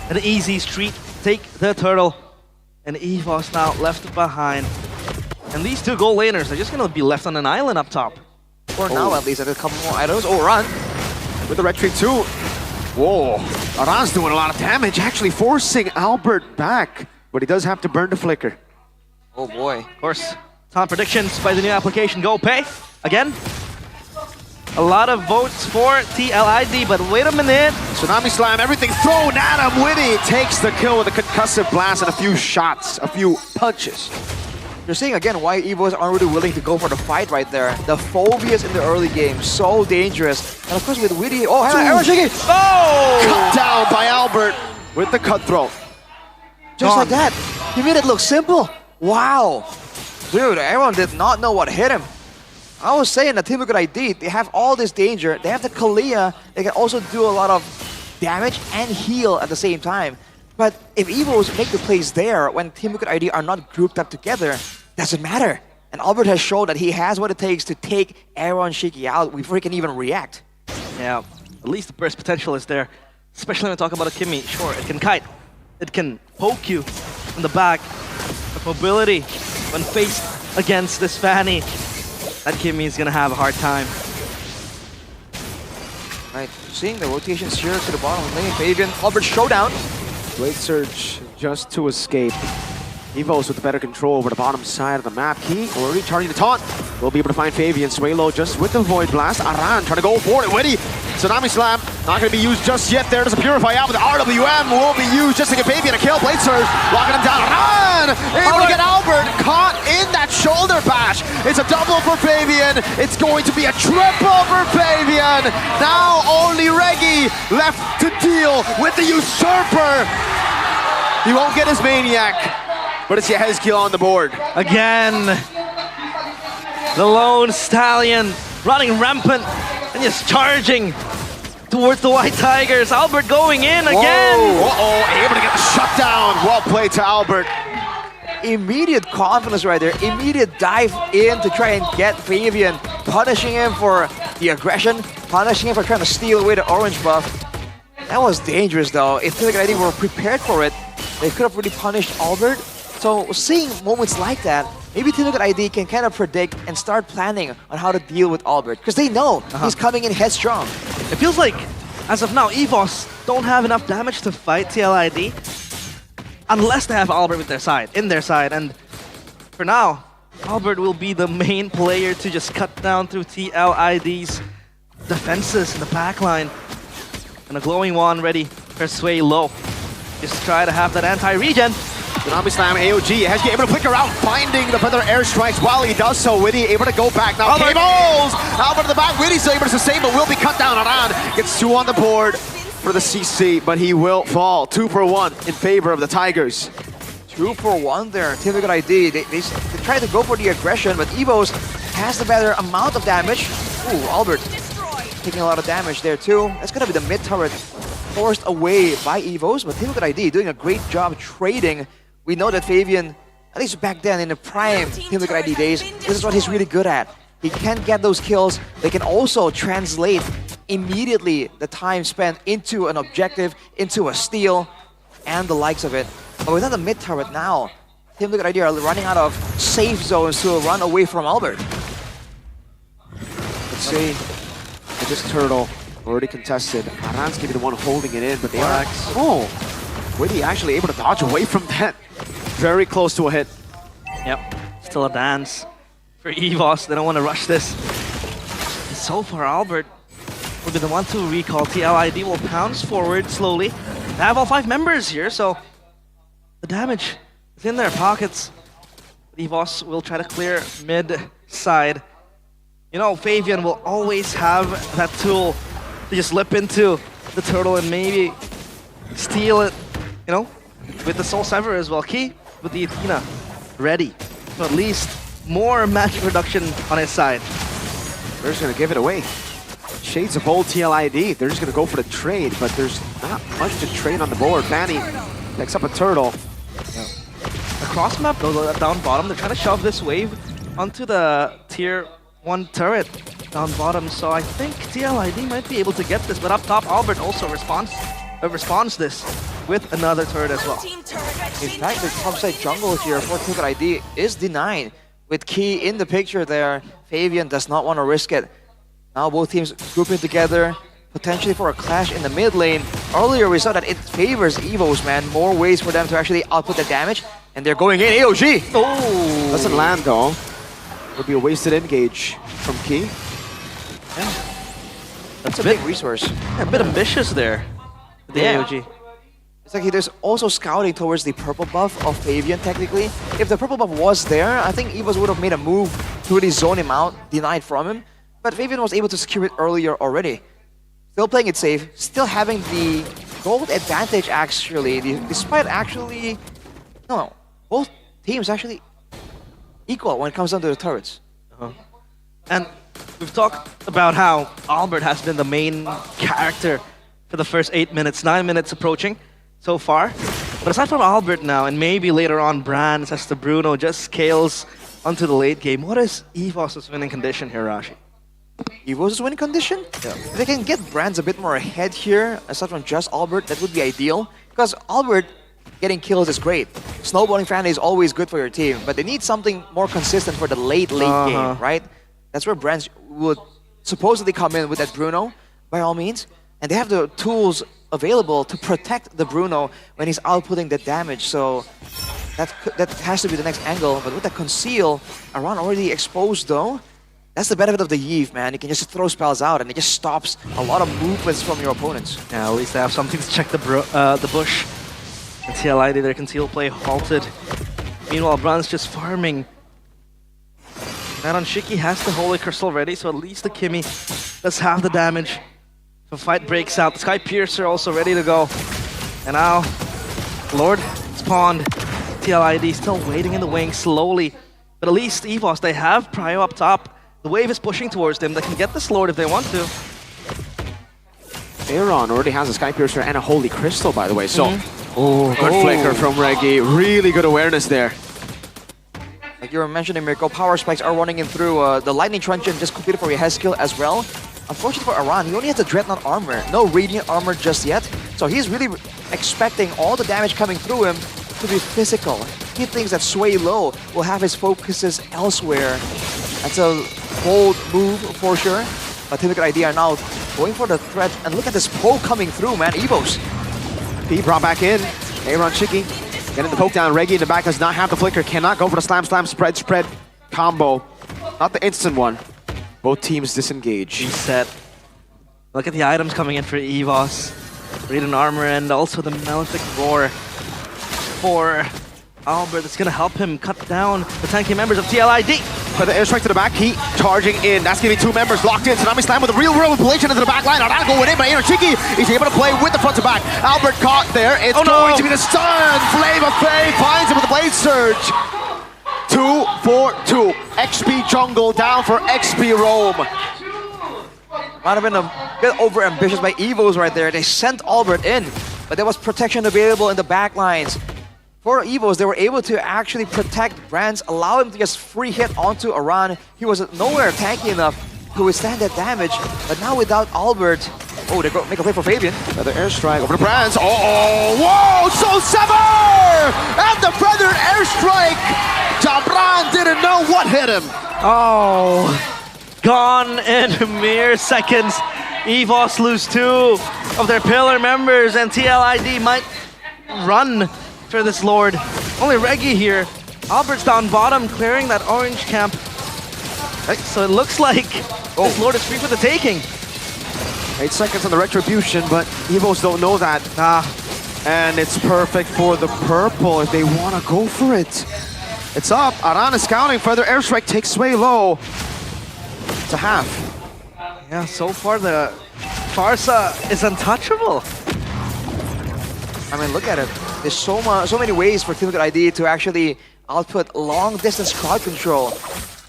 L: an easy streak. Take the turtle. And Evos now left behind. And these two gold laners are just going to be left on an island up top.
N: For now, at least, and a couple more items. Oh, Aran
M: with the red tree too. Whoa, Aran's doing a lot of damage, actually forcing Albert back. But he does have to burn the flicker.
N: Oh boy.
L: Of course, time predictions by the new application Go Pay. Again, a lot of votes for TLID, but wait a minute.
M: Tsunami Slam, everything thrown at him. Witty takes the kill with a concussive blast and a few shots, a few punches.
N: You're seeing again why Evos aren't really willing to go for the fight right there. The Phobius in the early game, so dangerous. And of course with Witty, oh, Aaron Shiki!
L: Oh!
M: Cut down by Albert with the cutthroat.
N: Just like that. He made it look simple. Wow. Dude, everyone did not know what hit him. I was saying that Team Liquid ID, they have all this danger. They have the Kalia. They can also do a lot of damage and heal at the same time. But if Evos make the plays there when Team Liquid ID are not grouped up together, doesn't matter. And Albert has shown that he has what it takes to take Aaron Shiki out before he can even react.
L: Yeah, at least the burst potential is there. Especially when we talk about a Kimmy. Sure, it can kite. It can poke you in the back. But mobility, when faced against this Fanny, that Kimmy is going to have a hard time.
N: Right, seeing the rotations here to the bottom lane. Fabian, Albert showdown.
M: Blade Surge just to escape. Evos with better control over the bottom side of the map. Key already charging the taunt. Will be able to find Fabian. Swalo just with the Void Blast. Aran trying to go for it. Witty. Tsunami Slam not going to be used just yet. There does a Purify out, but the RWM will be used just to get Fabian a kill. Blade Surge locking him down. Aran able to get Albert caught in that shoulder bash. It's a double for Fabian. It's going to be a triple for Fabian. Now only Reggie left to deal with the Usurper. He won't get his Maniac, but it's Yehezkiel on the board.
L: Again, the lone stallion running rampant and just charging towards the White Tigers. Albert going in again.
M: Whoa, uh-oh, able to get the shutdown. Well played to Albert.
N: Immediate confidence right there. Immediate dive in to try and get Fabian, punishing him for the aggression, punishing him for trying to steal away the orange buff. That was dangerous though. If Team Liquid ID were prepared for it, they could have really punished Albert. So seeing moments like that, maybe Team Liquid ID can kind of predict and start planning on how to deal with Albert. Because they know he's coming in headstrong.
L: It feels like, as of now, Evos don't have enough damage to fight TLID unless they have Albert with their side, in their side. And for now, Albert will be the main player to just cut down through TLID's defenses in the backline. And a glowing one ready for Sway Low. Just try to have that anti-regen.
M: Tsunami Slam, AOG, has able to flicker out, finding the further airstrikes while he does so. Witty able to go back now. Cables! Albert in the back, Witty still able to sustain, but will be cut down. Aran gets 2 on the board for the CC, but he will fall. 2 for 1 in favor of the Tigers.
N: 2 for 1 there. Team Liquid ID, they try to go for the aggression, but Evos has the better amount of damage. Ooh, Albert taking a lot of damage there too. That's gonna be the mid turret forced away by Evos, but Team Liquid ID doing a great job trading. We know that Fabian, at least back then in the prime Team Liquid ID days, this is what he's really good at. He can get those kills. They can also translate immediately the time spent into an objective, into a steal, and the likes of it. But without the mid turret now, Team Liquid ID are running out of safe zones to run away from Albert.
M: Let's see. This turtle already contested. Aran's gonna be the one holding it in, but they are... Oh! Witty actually able to dodge away from that. Very close to a hit.
L: Yep, still a dance for EVOS. They don't want to rush this. And so far, Albert will be the one to recall. TLID will pounce forward slowly. They have all 5 members here, so the damage is in their pockets. EVOS will try to clear mid side. You know, Fabian will always have that tool to just slip into the turtle and maybe steal it, you know, with the Soul Sever as well. Key with the Athena ready. So at least more magic reduction on his side.
M: They're just gonna give it away. Shades of old TLID. They're just gonna go for the trade, but there's not much to trade on the board. Fanny picks up a turtle.
L: Across map, though, down bottom, they're trying to shove this wave onto the tier 1 turret down bottom. So I think TLID might be able to get this, but up top, Albert also responds this with another turret as well.
N: In fact, the topside jungle here for TLID is denied. With Key in the picture there, Fabian does not want to risk it. Now both teams grouping together, potentially for a clash in the mid lane. Earlier we saw that it favors EVOs, man. More ways for them to actually output the damage. And they're going in, AOG!
M: Oh! Doesn't land though. Would be a wasted engage from Key.
N: Yeah. That's a big resource.
L: A bit ambitious there, the AOG.
N: It's like there's also scouting towards the purple buff of Fabian, technically. If the purple buff was there, I think EVOs would have made a move to really zone him out, denied from him. But Fabian was able to secure it earlier already. Still playing it safe, still having the gold advantage actually, despite actually... No, both teams actually equal when it comes down to the turrets.
L: And we've talked about how Albert has been the main character for the first 8 minutes, 9 minutes approaching so far. But aside from Albert now, and maybe later on Brands as the Bruno just scales onto the late game, what is EVOS' winning condition here, Rashi?
N: EVOS' winning condition? Yeah. If they can get Brands a bit more ahead here, aside from just Albert, that would be ideal. Because Albert getting kills is great. Snowballing Fanny is always good for your team, but they need something more consistent for the late game, right? That's where Brands would supposedly come in with that Bruno, by all means. And they have the tools available to protect the Bruno when he's outputting the damage, so that has to be the next angle. But with the conceal, Aran already exposed though. That's the benefit of the Yeve, man. You can just throw spells out and it just stops a lot of movements from your opponents.
L: Yeah, at least they have something to check the bush. And TLID, their conceal play halted. Meanwhile, Brand's just farming. Naranshiki has the Holy Crystal ready, so at least the Kimi does have the damage. If a fight breaks out, the Sky Piercer also ready to go. And now, Lord spawned. TLID still waiting in the wings slowly. But at least EVOS, they have Prio up top. The wave is pushing towards them. They can get this Lord if they want to.
M: Aaron already has a Sky Piercer and a Holy Crystal, by the way, so... Oh, good flicker from Reggie. Really good awareness there.
N: Like you were mentioning, Mirko, power spikes are running in through. The Lightning Truncheon just completed for Yehezkiel as well. Unfortunately for Aran, he only has the Dreadnought armor. No Radiant armor just yet. So he's really expecting all the damage coming through him to be physical. He thinks that Sway Low will have his focuses elsewhere. That's a bold move for sure. But TLID are now going for the threat. And look at this poke coming through, man. EVOS.
M: He brought back in. Aaron Shiki getting the poke down. Reggie in the back does not have the flicker. Cannot go for the slam spread combo. Not the instant one. Both teams disengage.
L: Reset. Look at the items coming in for EVOS. Radiant armor and also the Malefic Roar for Albert. That's gonna help him cut down the tanky members of TLID.
M: But the airstrike to the back, Heat charging in. That's giving 2 members locked in. Tsunami Slam with a real manipulation into the back line. Not going in, but Chiki is able to play with the front to back. Albert caught there. It's going to be the stun. Flame of Fae finds him with the Blade Surge. 2 for 2. XP Jungle down for XP Rome.
N: Might have been a bit over-ambitious by EVOs right there. They sent Albert in, but there was protection available in the back lines. For EVOs, they were able to actually protect Brands, allow him to just free hit onto Aran. He was nowhere tanky enough to withstand that damage, but now without Albert... Oh, they go make a play for Fabian.
M: Another airstrike over to Brands. Oh, whoa! Soul Sever! And the feathered airstrike! Jabran didn't know what hit him.
L: Oh, gone in mere seconds. EVOS lose 2 of their pillar members, and TLID might run for this Lord. Only Reggie here. Albert's down bottom, clearing that orange camp. Right, so it looks like this Lord is free for the taking.
M: 8 seconds on the retribution, but Evos don't know that. And it's perfect for the purple if they want to go for it. It's up. Aran is scouting. Further airstrike takes Sway low to half.
L: Yeah, so far the Farsa is untouchable.
N: I mean, look at it. There's so many ways for Team Liquid ID to actually output long-distance crowd control.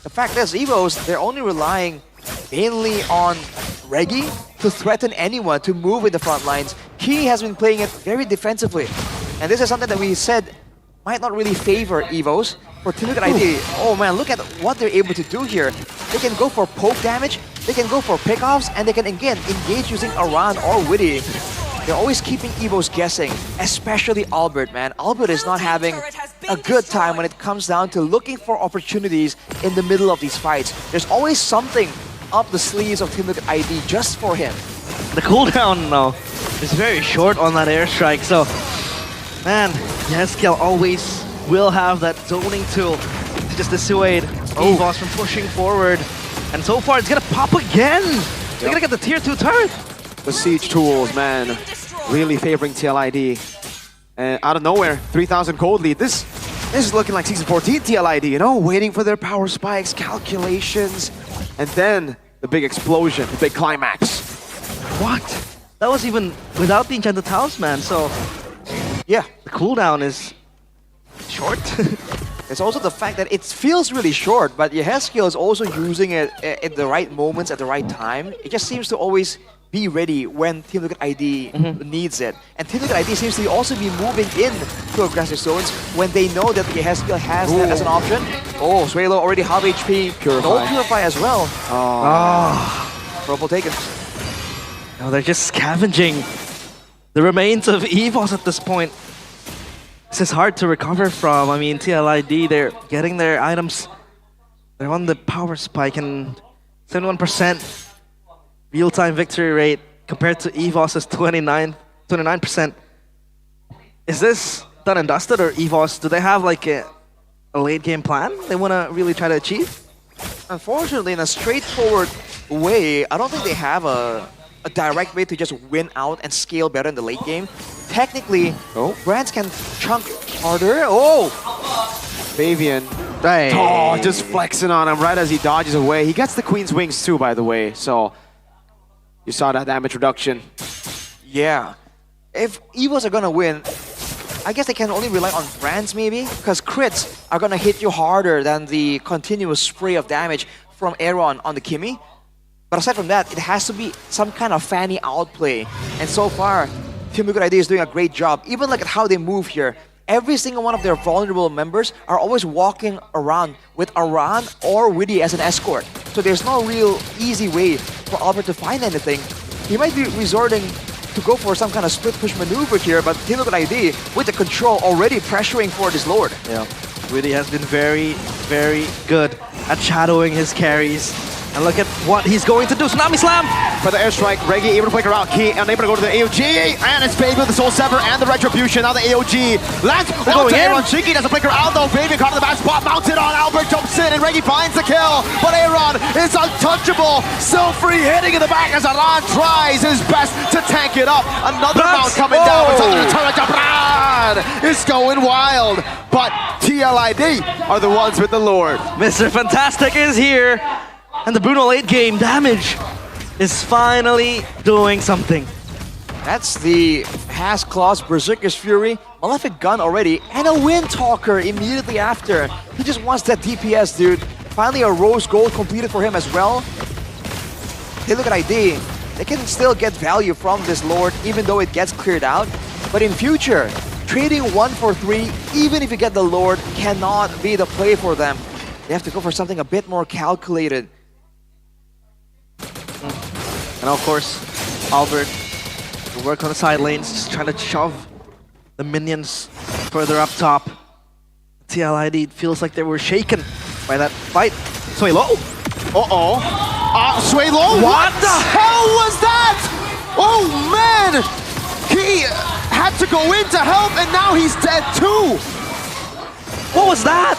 N: The fact is, Evos, they're only relying mainly on Reggie to threaten anyone to move in the front lines. Key has been playing it very defensively. And this is something that we said might not really favor Evos. For Team Liquid ID, oh man, look at what they're able to do here. They can go for poke damage, they can go for pickoffs, and they can again engage using Aran or Witty. They're always keeping Evos guessing, especially Albert, man. Albert is not having a good time when it comes down to looking for opportunities in the middle of these fights. There's always something up the sleeves of Team Liquid ID just for him.
L: The cooldown now is very short on that airstrike, so man, Yeskiel always will have that zoning tool to just dissuade EVOS from pushing forward. And so far, it's gonna pop again. They're gonna get the tier 2 turret.
M: The siege tools, man, really favoring TLID. And out of nowhere, 3,000 gold lead. This is looking like Season 14 TLID, you know, waiting for their power spikes, calculations, and then the big explosion, the big climax.
L: What? That was even without the Enchanted Talisman, so
N: yeah,
L: the cooldown is short.
N: It's also the fact that it feels really short, but Yeskiel is also using it at the right moments, at the right time. It just seems to always be ready when Team Liquid ID needs it. And Team Liquid ID seems to also be moving in to aggressive zones when they know that Yeskiel has that as an option. Oh, Swalo already half HP.
M: Purify.
N: No Purify as well. Purple taken.
L: No, they're just scavenging the remains of EVOS at this point. This is hard to recover from. I mean, TLID, they're getting their items. They're on the power spike and 71% real-time victory rate compared to EVOS's 29%. Is this done and dusted, or EVOS, do they have like a late-game plan they want to really try to achieve?
N: Unfortunately, in a straightforward way, I don't think they have a direct way to just win out and scale better in the late game. Technically, brands can chunk harder.
M: Fabian. Oh, just flexing on him right as he dodges away. He gets the Queen's Wings too, by the way, so you saw that damage reduction.
N: Yeah. If EVOS are gonna win, I guess they can only rely on brands maybe, because crits are gonna hit you harder than the continuous spray of damage from Aaron on the Kimi. But aside from that, it has to be some kind of Fanny outplay. And so far, Team Liquid ID is doing a great job. Even look at how they move here. Every single one of their vulnerable members are always walking around with Aran or Witty as an escort. So there's no real easy way for Albert to find anything. He might be resorting to go for some kind of split push maneuver here, but Team Liquid ID, with the control, already pressuring for this Lord.
L: Yeah, Witty has been very, very good at shadowing his carries. And look at what he's going to do. Tsunami Slam!
M: For the airstrike, Reggie able to break her out. Key unable to go to the AOG. And it's Fabian with the Soul Sever and the Retribution. Now the AOG lands onto Aaron. Cheeky doesn't break her out though. Fabian caught in the back spot. Mounted on. Albert jumps in and Reggie finds the kill. But Aaron is untouchable. Still free hitting in the back as Aran tries his best to tank it up. Another mount coming down. It's under the turret. Aran is going wild. But TLID are the ones with the Lord.
L: Mr. Fantastic is here. And the Bruno late game damage is finally doing something.
N: That's the Has Claws, Berserker's Fury, Malefic Gun already, and a Wind Talker immediately after. He just wants that DPS, dude. Finally a Rose Gold completed for him as well. Hey, look at ID. They can still get value from this Lord even though it gets cleared out. But in future, trading 1 for 3, even if you get the Lord, cannot be the play for them. They have to go for something a bit more calculated.
L: And of course, Albert will work on the side lanes, just trying to shove the minions further up top. TLID feels like they were shaken by that fight. Swalo.
M: Swalo? What the hell was that? again! He had to go in to help, and now he's dead too!
L: What was that?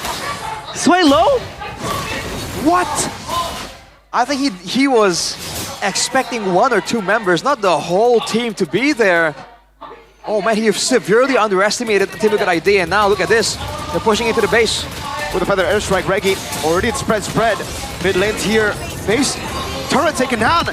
L: Sway low?
N: What? I think he was expecting 1 or 2 members, not the whole team to be there. Oh man, he severely underestimated Team Liquid ID, and now look at this. They're pushing into the base.
M: With a feather airstrike, Reggie already spread. Mid lane here, base, turret taken down.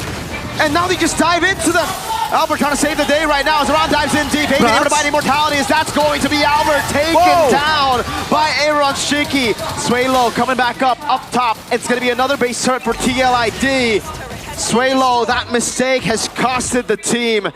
M: And now they just dive into them. Albert trying to save the day right now as Aron dives in deep. Ain't able to buy any mortalities. That's going to be Albert taken down by Aaron Shiki. Swaylo coming back up top. It's going to be another base turret for TLID. Swaylo, that mistake has costed the team.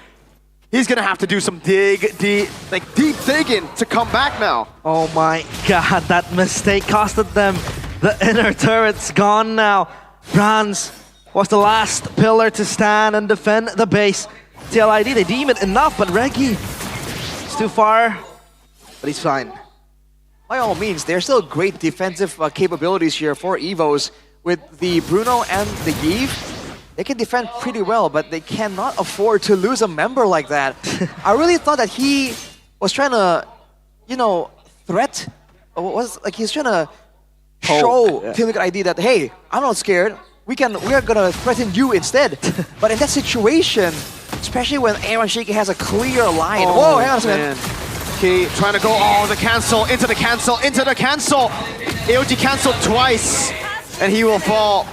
M: He's gonna have to do some deep digging to come back now.
L: Oh my god, that mistake costed them. The inner turret's gone now. Bronze was the last pillar to stand and defend the base. TLID, they deem it enough, but Reggie, it's too far, but he's fine.
N: By all means, there's still great defensive capabilities here for EVOs. With the Bruno and the Yves, they can defend pretty well, but they cannot afford to lose a member like that. I really thought that he was trying to, you know, threat. He's trying to show Team Liquid ID that, hey, I'm not scared. We are gonna threaten you instead. But in that situation, especially when Aaron Shiki has a clear line. Whoa, hang on a second.
M: Okay, trying to go the cancel, into the cancel. AOG canceled twice, and he will fall.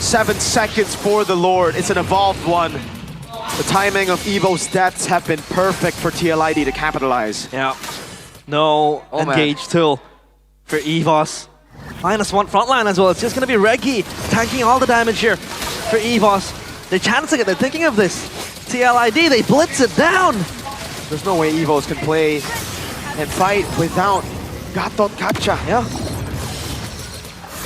M: 7 seconds for the Lord. It's an evolved one. The timing of Evo's deaths have been perfect for TLID to capitalize.
L: Yeah. No engage tool for EVOS. -1 frontline as well. It's just going to be Reggie tanking all the damage here for EVOS. They're chancing it. They're thinking of this. TLID, they blitz it down.
M: There's no way EVOS can play and fight without Gatot Kacha.
N: Yeah.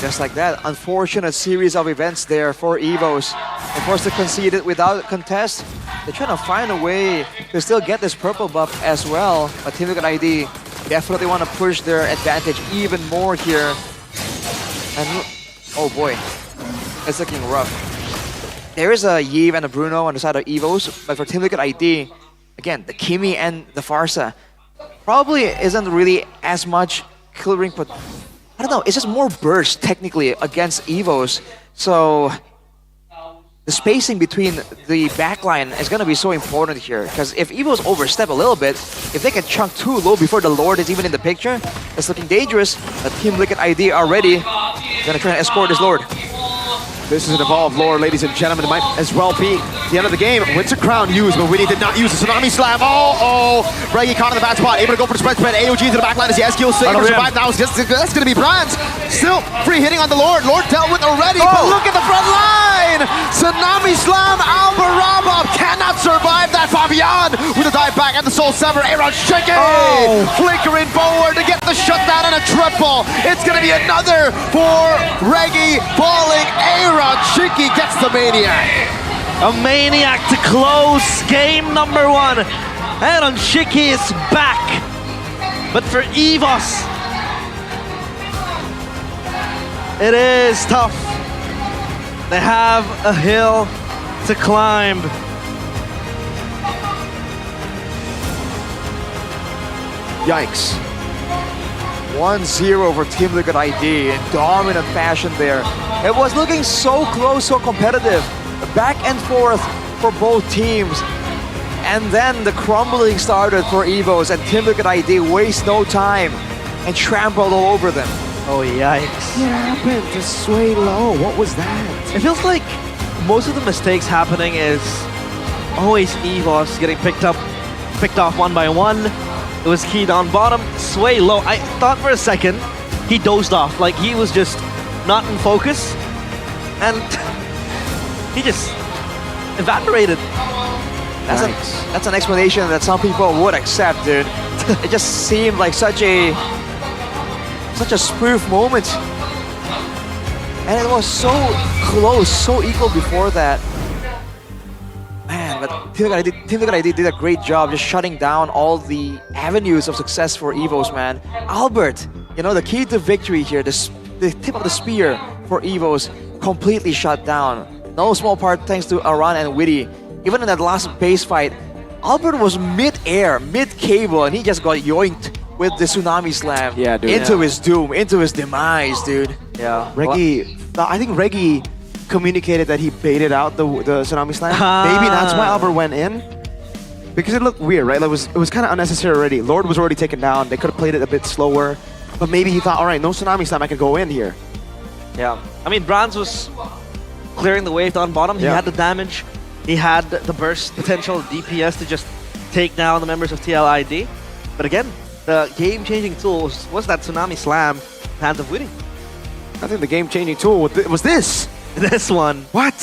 N: Just like that, unfortunate series of events there for EVOs. And forced to concede it without contest. They're trying to find a way to still get this purple buff as well. But Team Liquid ID definitely want to push their advantage even more here. And oh boy, it's looking rough. There is a Yves and a Bruno on the side of EVOs, but for Team Liquid ID, again, the Kimi and the Farsa probably isn't really as much clearing, but I don't know, it's just more burst technically against EVOs. So the spacing between the backline is going to be so important here, because if EVOs overstep a little bit, if they can chunk too low before the Lord is even in the picture, it's looking dangerous. But Team Liquid ID are ready. Gonna try and escort this Lord.
M: This is an evolved Lord, ladies and gentlemen. It might as well be the end of the game. Winter Crown used, but Winnie did not use the Tsunami Slam. Reggie caught in the bad spot, able to go for the spread. AOG to the backline as the SQ Saber survived. Now that's going to be Brands. Still free hitting on the Lord. Lord dealt with already, but look at the front line. Tsunami Slam, Albaraba cannot survive that. Fabian with a dive back and the Soul Sever. Aaron Shiki flickering forward to get the shutdown and a triple. It's going to be another for Reggie falling. Aaron Shiki gets the Maniac.
L: A Maniac to close game number 1. Aaron Shiki is back. But for EVOS, it is tough. They have a hill to climb.
N: Yikes. 1-0 for Team Liquid ID in dominant fashion there. It was looking so close, so competitive. Back and forth for both teams. And then the crumbling started for EVOs, and Team Liquid ID waste no time and trampled all over them.
L: Oh, yikes.
M: What happened to Sway Low? What was that?
L: It feels like most of the mistakes happening is always EVOS getting picked off one by one. It was keyed on bottom, Sway Low. I thought for a second he dozed off, like he was just not in focus, and he just evaporated.
N: That's an explanation that some people would accept, dude. It just seemed like such a spoof moment. And it was so close, so equal before that. Man, but Team Liquid ID did a great job just shutting down all the avenues of success for EVOs, man. Albert, you know, the key to victory here, the tip of the spear for EVOs, completely shut down. No small part thanks to Aran and Witty. even in that last base fight, Albert was mid-air, mid-cable, and he just got yoinked with the Tsunami Slam into his doom, into his demise, dude.
M: Yeah. Reggie, I think Reggie communicated that he baited out the Tsunami Slam. Maybe that's why Albert went in. Because it looked weird, right? Like it was kind of unnecessary already. Lord was already taken down. They could have played it a bit slower. But maybe he thought, all right, no Tsunami Slam, I could go in here.
L: Yeah. I mean, Bronze was clearing the wave down bottom. He had the damage. He had the burst potential, DPS to just take down the members of TLID. But again, the game-changing tool was that Tsunami Slam, hands of Witty.
M: I think the game-changing tool was this.
L: This one.
M: What?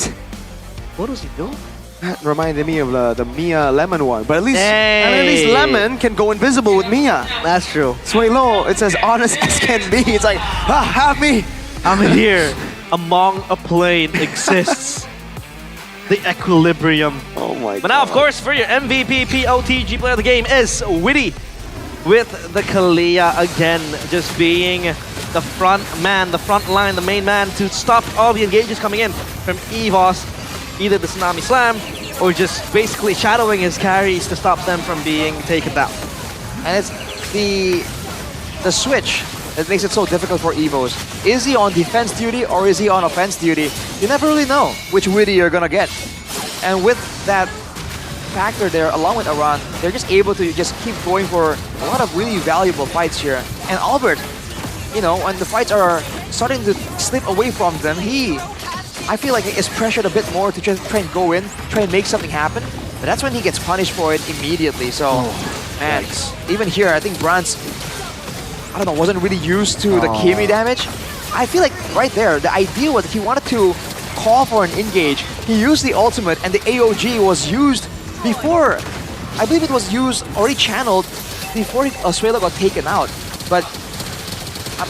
L: What was he doing?
M: That reminded me of the Mia Lemon one. But at least Lemon can go invisible with Mia.
L: That's true.
M: Suelo, it's as honest as can be. It's like, have me.
L: I'm here. Among a plane exists the equilibrium.
M: Oh my god.
L: But now, of course, for your MVP POTG player of the game is Witty with the Kalia again, just being the front man, the front line, the main man to stop all the engages coming in from EVOS, either the Tsunami Slam or just basically shadowing his carries to stop them from being taken down.
N: And it's the switch that makes it so difficult for EVOs. Is he on defense duty or is he on offense duty? You never really know which Witty you're gonna get. And with that factor there, along with Aran, they're just able to just keep going for a lot of really valuable fights here. And Albert, you know, when the fights are starting to slip away from them, I feel like he is pressured a bit more to just try and go in, try and make something happen. But that's when he gets punished for it immediately. So, man, even here, I think Brant's, I don't know, wasn't really used to the Kimi damage. I feel like right there, the idea was if he wanted to call for an engage, he used the ultimate and the AOG was used before. I believe it was used, already channeled before Suelo got taken out. But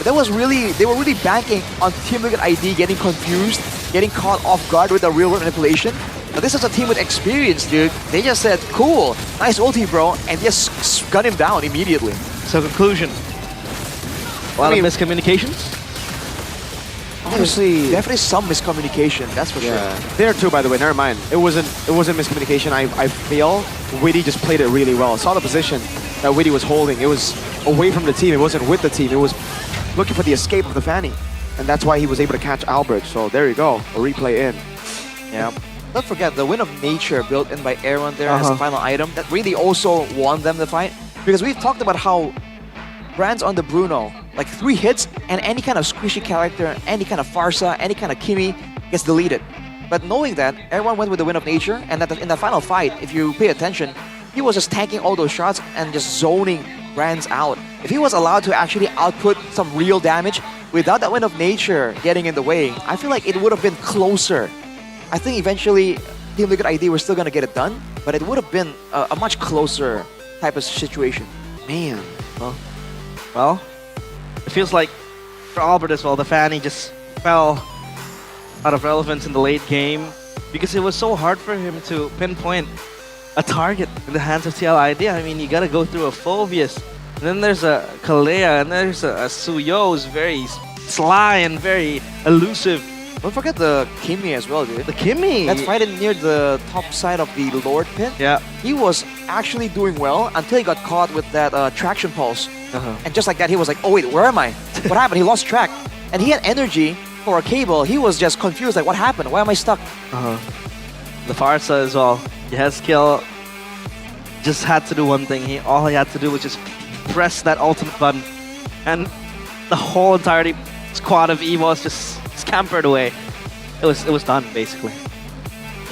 N: that was really, they were really banking on Team Liquid ID getting confused, getting caught off guard with the real-world manipulation. Now this is a team with experience, dude. They just said, cool, nice ulti, bro, and just gun him down immediately.
L: So conclusion, a lot of miscommunications?
N: Honestly, definitely some miscommunication, that's for sure.
M: There too, by the way, never mind. It wasn't miscommunication. I feel Witty just played it really well. I saw the position that Witty was holding. It was away from the team. It wasn't with the team. It was looking for the escape of the Fanny. And that's why he was able to catch Albert. So there you go, a replay in.
N: Yeah. Don't forget the Wind of Nature built in by Aaron there as the final item. That really also won them the fight. Because we've talked about how brands on the Bruno, like 3 hits and any kind of squishy character, any kind of Farsa, any kind of Kimi gets deleted. But knowing that, everyone went with the Wind of Nature, and that in the final fight, if you pay attention, he was just tanking all those shots and just zoning brands out. If he was allowed to actually output some real damage without that Wind of Nature getting in the way, I feel like it would have been closer. I think eventually Team Liquid ID were still gonna get it done, but it would have been a much closer type of situation.
M: Man.
L: Well, it feels like for Albert as well, the Fanny just fell out of relevance in the late game because it was so hard for him to pinpoint a target in the hands of TLID. I mean, you gotta go through a Phobius, and then there's a Kalea, and there's a Suyo who's very sly and very elusive.
N: Don't forget the Kimi as well, dude.
L: The Kimi!
N: That's fighting near the top side of the Lord pit.
L: Yeah.
N: He was actually doing well until he got caught with that traction pulse. And just like that, he was like, oh wait, where am I? What happened? He lost track. And he had energy for a cable. He was just confused, like what happened? Why am I stuck?
L: The Farsa as well. He has skill. Just had to do one thing. All he had to do was just press that ultimate button. And the whole entirety squad of EVOs just scampered away. It was done, basically.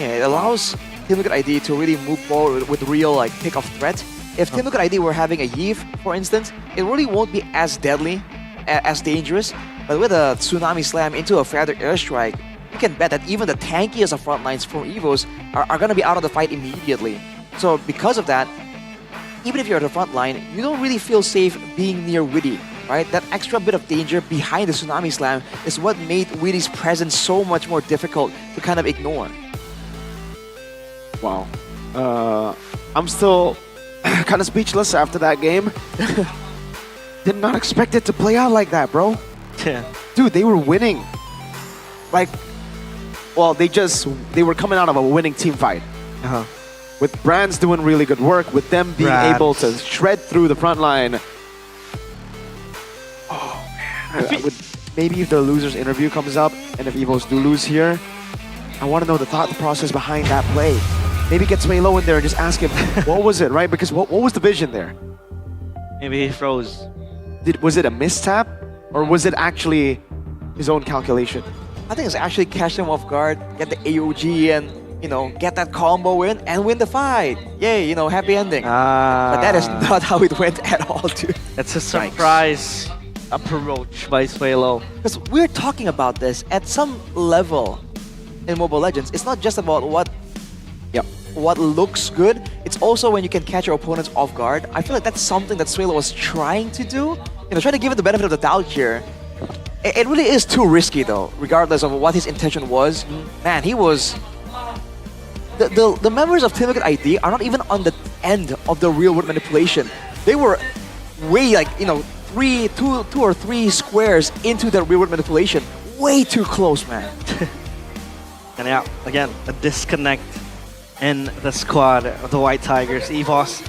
N: Yeah, it allows Team Liquid ID to really move forward with real like pick of threat. If Team Liquid ID were having a Yves, for instance, it really won't be as deadly, as dangerous. But with a Tsunami Slam into a Feather Airstrike, you can bet that even the tankiest of front lines from EVOs are going to be out of the fight immediately. So because of that, even if you're at the front line, you don't really feel safe being near Witty, right? That extra bit of danger behind the Tsunami Slam is what made Witty's presence so much more difficult to kind of ignore.
M: Wow. I'm still kind of speechless after that game. Did not expect it to play out like that, bro.
L: Yeah.
M: Dude, they were winning. Like, well, they were coming out of a winning team fight. With Brands doing really good work, with them being able to shred through the front line. Oh man, I would, maybe if the loser's interview comes up, and if Evos do lose here, I want to know the thought process behind that play. Maybe get Swaylo in there and just ask him, what was it, right? Because what was the vision there?
L: Maybe he froze.
M: Was it a mistap, or was it actually his own calculation?
N: I think it's actually catch him off guard, get the AOG and, you know, get that combo in and win the fight. Yay, you know, happy ending. But that is not how it went at all, dude.
L: It's a surprise approach by Swaylo.
N: Because we're talking about this at some level in Mobile Legends. It's not just about what looks good. It's also when you can catch your opponents off guard. I feel like that's something that Swaylo was trying to do. You know, trying to give it the benefit of the doubt here. It really is too risky though, regardless of what his intention was. Man, he was... The members of Team Liquid ID are not even on the end of the real world manipulation. They were way like, you know, two or three squares into the real world manipulation. Way too close, man.
L: And yeah, again, a disconnect in the squad of the White Tigers. EVOS,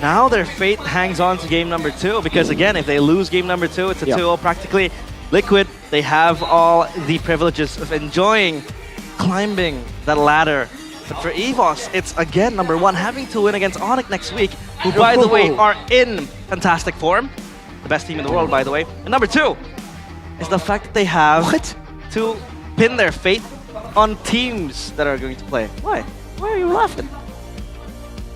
L: now their fate hangs on to game number 2, because again, if they lose game number 2, it's a 2-0 practically. Liquid, they have all the privileges of enjoying climbing that ladder. But for EVOS, it's again number 1, having to win against Onyx next week, who by the way are in fantastic form. The best team in the world, by the way. And number 2 is the fact that they have to pin their fate on teams that are going to play. Why? Why are you laughing?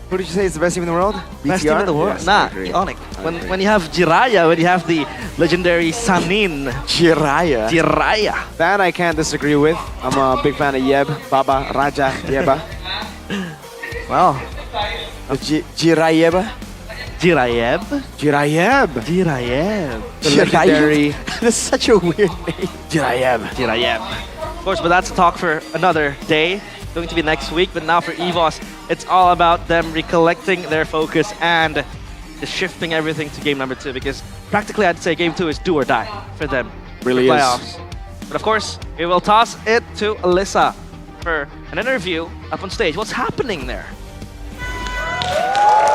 M: Who did you say is the best team in the world? BTR?
L: Best team in the world?
M: Yes,
L: nah,
M: Onyx.
L: When you have Jiraiya, when you have the legendary Sanin.
M: Jiraiya. That I can't disagree with. I'm a big fan of Yeb, Baba, Raja, Yeba.
L: Well,
N: Jiraiya.
L: Jirayeb?
M: Jirayeb.
L: Jirayeb.
M: The legendary.
N: That's such a weird name.
M: Jirayeb.
L: Jirayeb. Of course, but that's a talk for another day. It's going to be next week, but now for EVOS, it's all about them recollecting their focus and just shifting everything to game number 2, because practically I'd say game 2 is do or die for them.
M: Really
L: for
M: is.
L: playoffs. But of course, we will toss it to Alyssa for an interview up on stage. What's happening there?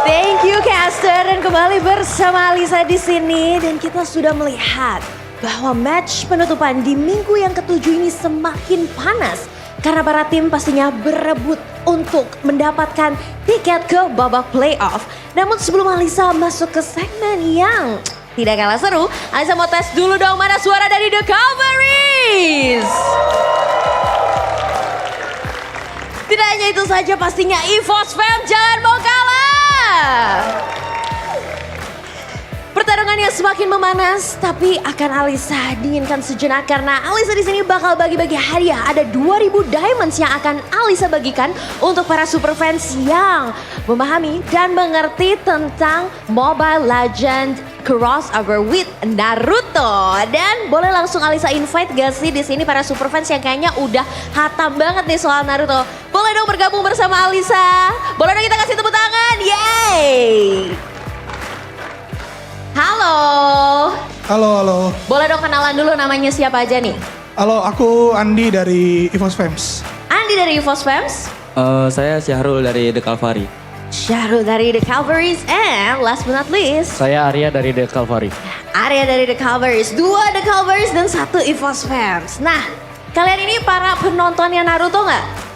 F: Thank you, Caster, dan kembali bersama Alisa di sini, dan kita sudah melihat bahwa match penutupan di minggu yang ke-7 ini semakin panas karena para tim pastinya berebut untuk mendapatkan tiket ke babak playoff. Namun sebelum Alisa masuk ke segmen yang tidak kalah seru, Alisa mau tes dulu dong mana suara dari The Cavalries. Tidak hanya itu saja, pastinya EVOS fam jangan mau kalah. Pertarungan yang semakin memanas, tapi akan Alisa dinginkan sejenak karena Alisa di sini bakal bagi-bagi hadiah. Ada 2000 diamonds yang akan Alisa bagikan untuk para super fans yang memahami dan mengerti tentang Mobile Legends crossover with Naruto. Dan boleh langsung Alisa invite gak sih di sini para super fans yang kayaknya udah hatam banget nih soal Naruto. Boleh dong bergabung bersama Alisa. Boleh dong kita kasih tepuk tangan. Yeay. Halo.
O: Halo.
F: Boleh dong kenalan dulu namanya siapa aja nih?
O: Halo, aku Andi dari EVOS Fams.
F: Andi dari EVOS Fams.
K: Saya Syahrul dari The Calvary.
F: Syahrul dari The Cavalries, and last but not least,
K: Saya Arya dari The Calvary.
F: Arya dari The Cavalries. 2 The Cavalries dan 1 EVOS Fams. Nah, kalian ini para penontonnya Naruto nggak?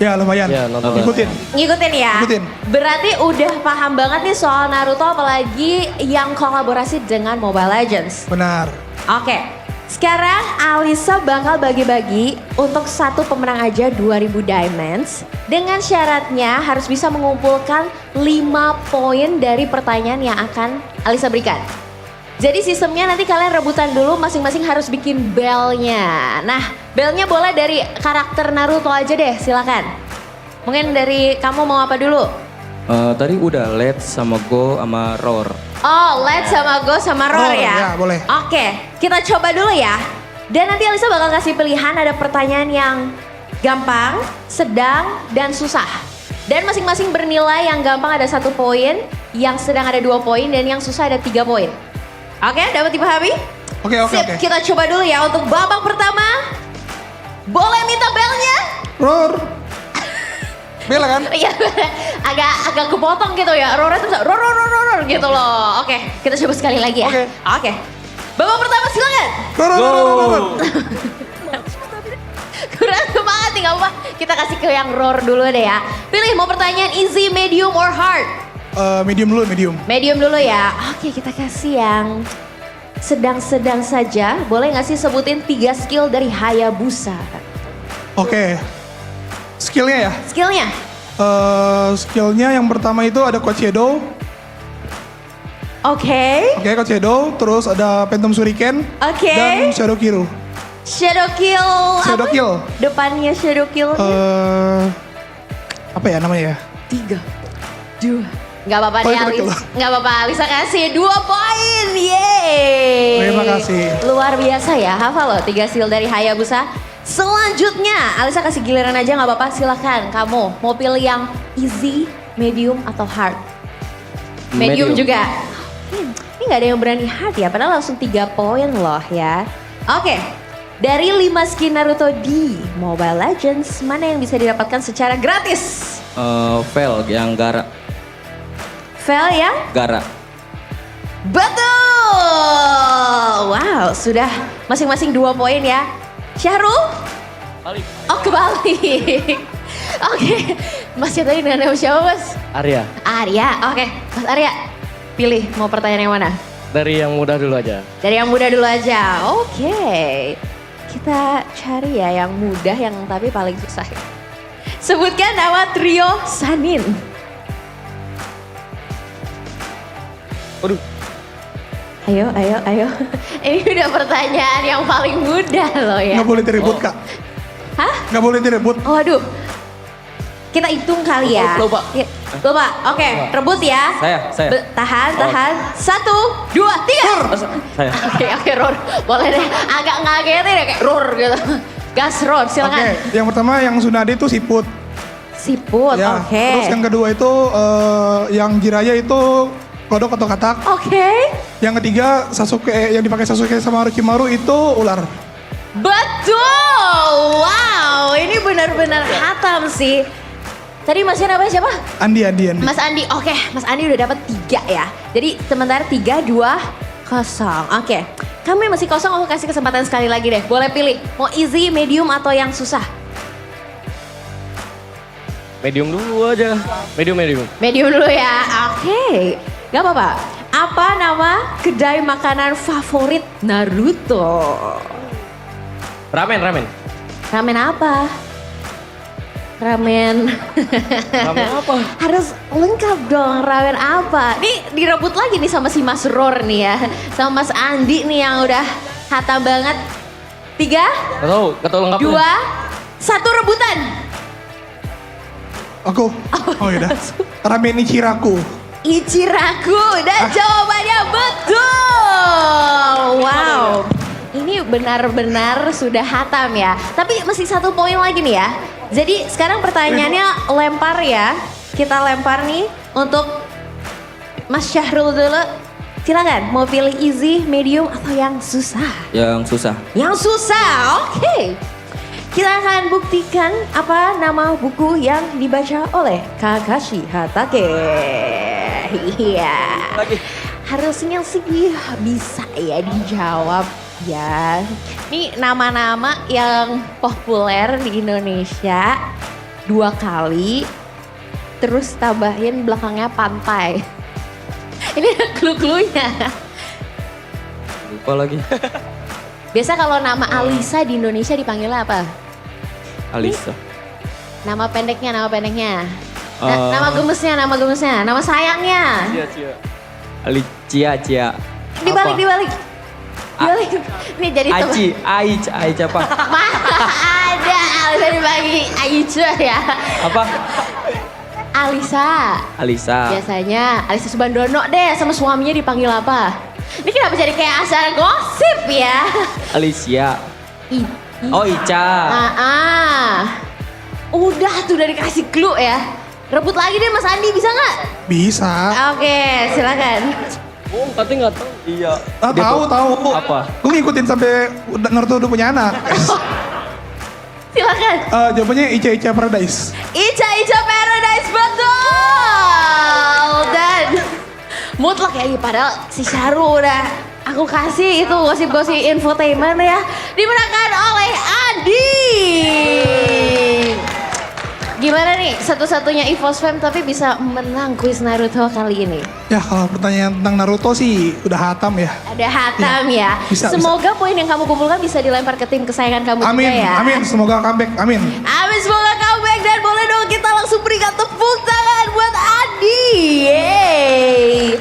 O: Ya lumayan, ngikutin ya?
F: Ngikutin. Berarti udah paham banget nih soal Naruto, apalagi yang kolaborasi dengan Mobile Legends.
O: Benar.
F: Oke, sekarang Alisa bakal bagi-bagi untuk 1 pemenang aja 2000 diamonds. Dengan syaratnya harus bisa mengumpulkan 5 poin dari pertanyaan yang akan Alisa berikan. Jadi sistemnya nanti kalian rebutan dulu, masing-masing harus bikin bellnya. Nah, bellnya boleh dari karakter Naruto aja deh, silakan. Mungkin dari kamu mau apa dulu?
K: Tadi udah Let's sama Go sama Roar.
F: Oh, Let's sama Go sama Roar ya?
O: Ya, boleh.
F: Oke, kita coba dulu ya. Dan nanti Alisa bakal kasih pilihan, ada pertanyaan yang gampang, sedang, dan susah. Dan masing-masing bernilai, yang gampang ada 1 poin, yang sedang ada 2 poin, dan yang susah ada 3 poin. Oke, dapat dipahami?
O: Oke.
F: Kita coba dulu ya untuk babak pertama. Boleh minta belnya?
O: Roar. Bella kan?
H: Iya, agak kepotong gitu ya. Rora tuh bisa ror gitu loh. Oke, kita coba sekali lagi ya. Oke. Babak pertama silakan.
O: Ror.
H: Kurang semangat nih, gak apa-apa. Kita kasih ke yang roar dulu deh ya. Pilih mau pertanyaan easy, medium, or hard?
O: Medium dulu, medium.
H: Medium dulu ya. Oke, kita kasih yang sedang-sedang saja. Boleh gak sih sebutin 3 skill dari Hayabusa?
O: Oke. Skillnya ya?
H: Skillnya?
O: Skillnya yang pertama itu ada Coach Shadow.
H: Oke.
O: Oke, Coach Shadow. Terus ada Phantom Shuriken.
H: Oke.
O: Dan Shadow Kill.
H: Shadow Kill.
O: Shadow
H: apa?
O: Kill.
H: Depannya Shadow Kill.
O: Apa ya namanya ya?
H: 3, 2. Gak apa-apa
O: Oh,
H: deh
O: itu
H: Alis.
O: betul.
H: Gak apa-apa, Alisa kasih 2 poin. Yeay.
O: Terima kasih.
H: Luar biasa ya, hafal loh 3 skill dari Hayabusa. Selanjutnya, Alisa kasih giliran aja gak apa-apa, silahkan. Kamu mau pilih yang easy, medium, atau hard? Medium juga. Ini gak ada yang berani hard ya, padahal langsung 3 poin loh ya. Oke, dari 5 skin Naruto di Mobile Legends, mana yang bisa didapatkan secara gratis?
K: Vel yang Gara.
H: Vel yang?
K: Gara.
H: Betul! Wow, sudah masing-masing 2 poin ya. Syahrul?
K: Balik.
H: Oh, kebalik. Oke, Mas tadi dengan nama siapa, Mas?
K: Arya.
H: Arya, oke. Mas Arya, pilih mau pertanyaan yang mana?
K: Dari yang mudah dulu aja.
H: Dari yang mudah dulu aja, oke. Kita cari ya yang mudah, yang tapi paling susah ya. Sebutkan nama trio Sanin.
K: Waduh.
H: Ayo. Ini udah pertanyaan yang paling mudah loh ya.
O: Nggak boleh direbut, Kak.
H: Hah?
O: Nggak boleh direbut.
H: Waduh. Kita hitung kali ya.
K: Lupa.
H: Lupa. Oke, rebut ya.
K: Saya.
H: Tahan. 1, 2, 3.
K: Saya.
H: Oke, Ror. Boleh deh. Agak ngagetin ya kayak Ror gitu. Gas Ror, silakan.
O: Oke, yang pertama yang Tsunade itu Siput.
H: Siput,
O: Ya,
H: oke.
O: Terus yang kedua itu yang Jiraiya itu kodok atau katak.
H: Oke.
O: Yang ketiga Sasuke yang dipakai Sasuke sama Orochimaru itu ular.
H: Betul. Wow, ini benar-benar hatam sih. Tadi masnya namanya siapa?
O: Andi.
H: Mas Andi. Oke, Mas Andi udah dapat 3 ya. Jadi sementara 3, 2, 0. Oke. Kamu yang masih kosong, aku kasih kesempatan sekali lagi deh. Boleh pilih, mau easy, medium, atau yang susah?
K: Medium dulu aja. Medium.
H: Medium dulu ya, oke. Gak apa-apa. Apa nama kedai makanan favorit Naruto?
K: Ramen.
H: Ramen apa? Ramen
K: apa?
H: Harus lengkap dong, ramen apa? Nih direbut lagi nih sama si Mas Ror nih ya. Sama Mas Andi nih yang udah hatam banget. 3,
K: Gak tau lengkapnya.
H: 2, 1 rebutan.
O: Aku. Oh yaudah. Ramen Ichiraku.
H: Ichiraku dan jawabannya betul. Wow. Ini benar-benar sudah hatam ya. Tapi masih 1 poin lagi nih ya. Jadi sekarang pertanyaannya lempar ya. Kita lempar nih untuk Mas Syahrul dulu. Silakan mau pilih easy, medium, atau yang susah?
K: Yang susah.
H: Yang susah, oke. Kita akan buktikan apa nama buku yang dibaca oleh Kakashi Hatake. Iya. Harusnya sih bisa ya dijawab ya. Ini nama-nama yang populer di Indonesia 2 kali. Terus tambahin belakangnya pantai. Ini ada clue-cluenya.
K: Lupa lagi.
H: Biasa kalau nama Alisa di Indonesia dipanggilnya apa?
K: Alisa.
H: Nama pendeknya. Nama gemesnya, nama sayangnya.
K: Cia.
H: Dibalik. Ini jadi
K: Aici apa?
H: Ada Alisa dibagi Aici ya.
K: Apa?
H: Alisa. Biasanya Alisa Subandono deh, sama suaminya dipanggil apa? Ini kenapa jadi kayak acara gosip ya?
K: Alicia. Oh, Ica.
H: Udah tuh udah dikasih clue ya. Rebut lagi deh Mas Andi, bisa nggak?
O: Bisa.
H: Oke, silakan.
K: Oh, katanya nggak tahu. Iya.
O: Tahu.
K: Apa?
O: Gue ngikutin sampai Naruto udah punya anak.
H: Silakan.
O: Jawabannya Ica Paradise.
H: Ica Paradise, betul. Dan mutlak ya, padahal si Syaru udah aku kasih itu gosip-gosip infotainment ya. Dimenangkan oleh Adi. Gimana nih satu-satunya EVOS fam tapi bisa menang kuis Naruto kali ini?
O: Ya kalau pertanyaan tentang Naruto sih udah hatam ya.
H: Ada hatam ya. Semoga poin yang kamu kumpulkan bisa dilempar ke tim kesayangan kamu juga ya.
O: Amin, semoga comeback, amin.
H: Amin, semoga comeback dan boleh dong kita langsung berikan tepuk tangan buat Adi. Yeay.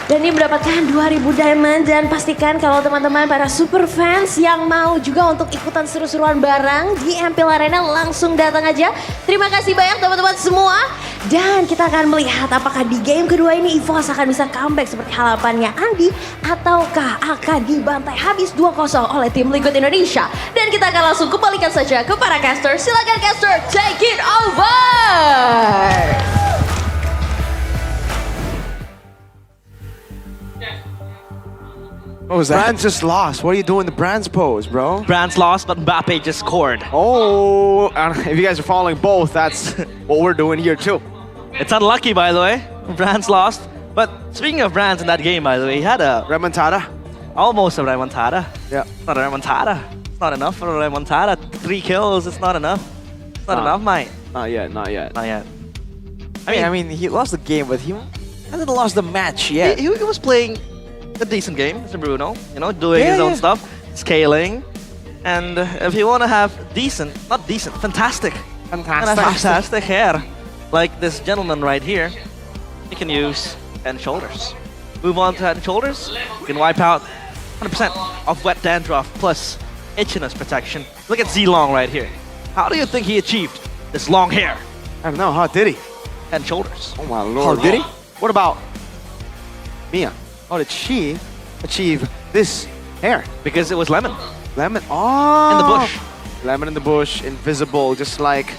H: Dan ini mendapatkan 2000 diamond dan pastikan kalau teman-teman para super fans yang mau juga untuk ikutan seru-seruan bareng di MPL Arena langsung datang aja. Terima kasih banyak teman-teman semua. Dan kita akan melihat apakah di game kedua ini EVOS akan bisa comeback seperti harapannya Andi ataukah akan dibantai habis 2-0 oleh tim Liquid Indonesia. Dan kita akan langsung kembalikan saja ke para caster. Silakan caster, take it over.
M: What was that? Brands just lost. What are you doing the Brands pose, bro?
L: Brands lost, but Mbappe just scored.
M: Oh, if you guys are following both, that's what we're doing here too.
L: It's unlucky, by the way. Brands lost. But speaking of Brands in that game, by the way, he had a...
M: remontada?
L: Almost a remontada.
M: Yeah.
L: It's not a remontada. It's not enough for a remontada. 3 kills, it's not enough. It's not enough, mate.
M: Not yet.
L: Not yet.
N: I mean, he lost the game, but he hasn't lost the match yet.
L: He was playing a decent game, Mr. Bruno. You know, doing his own stuff, scaling. And if you want to have fantastic hair, like this gentleman right here, you can use Head and Shoulders. Move on to Head and Shoulders, you can wipe out 100% of wet dandruff plus itchiness protection. Look at Z-Long right here. How do you think he achieved this long hair?
M: I don't know, how did he?
L: Head and Shoulders.
M: Oh my lord.
N: How did he?
M: What about Mia? How did she achieve this hair?
L: Because it was lemon.
M: Lemon? Oh!
L: In the bush.
M: Lemon in the bush, invisible, just like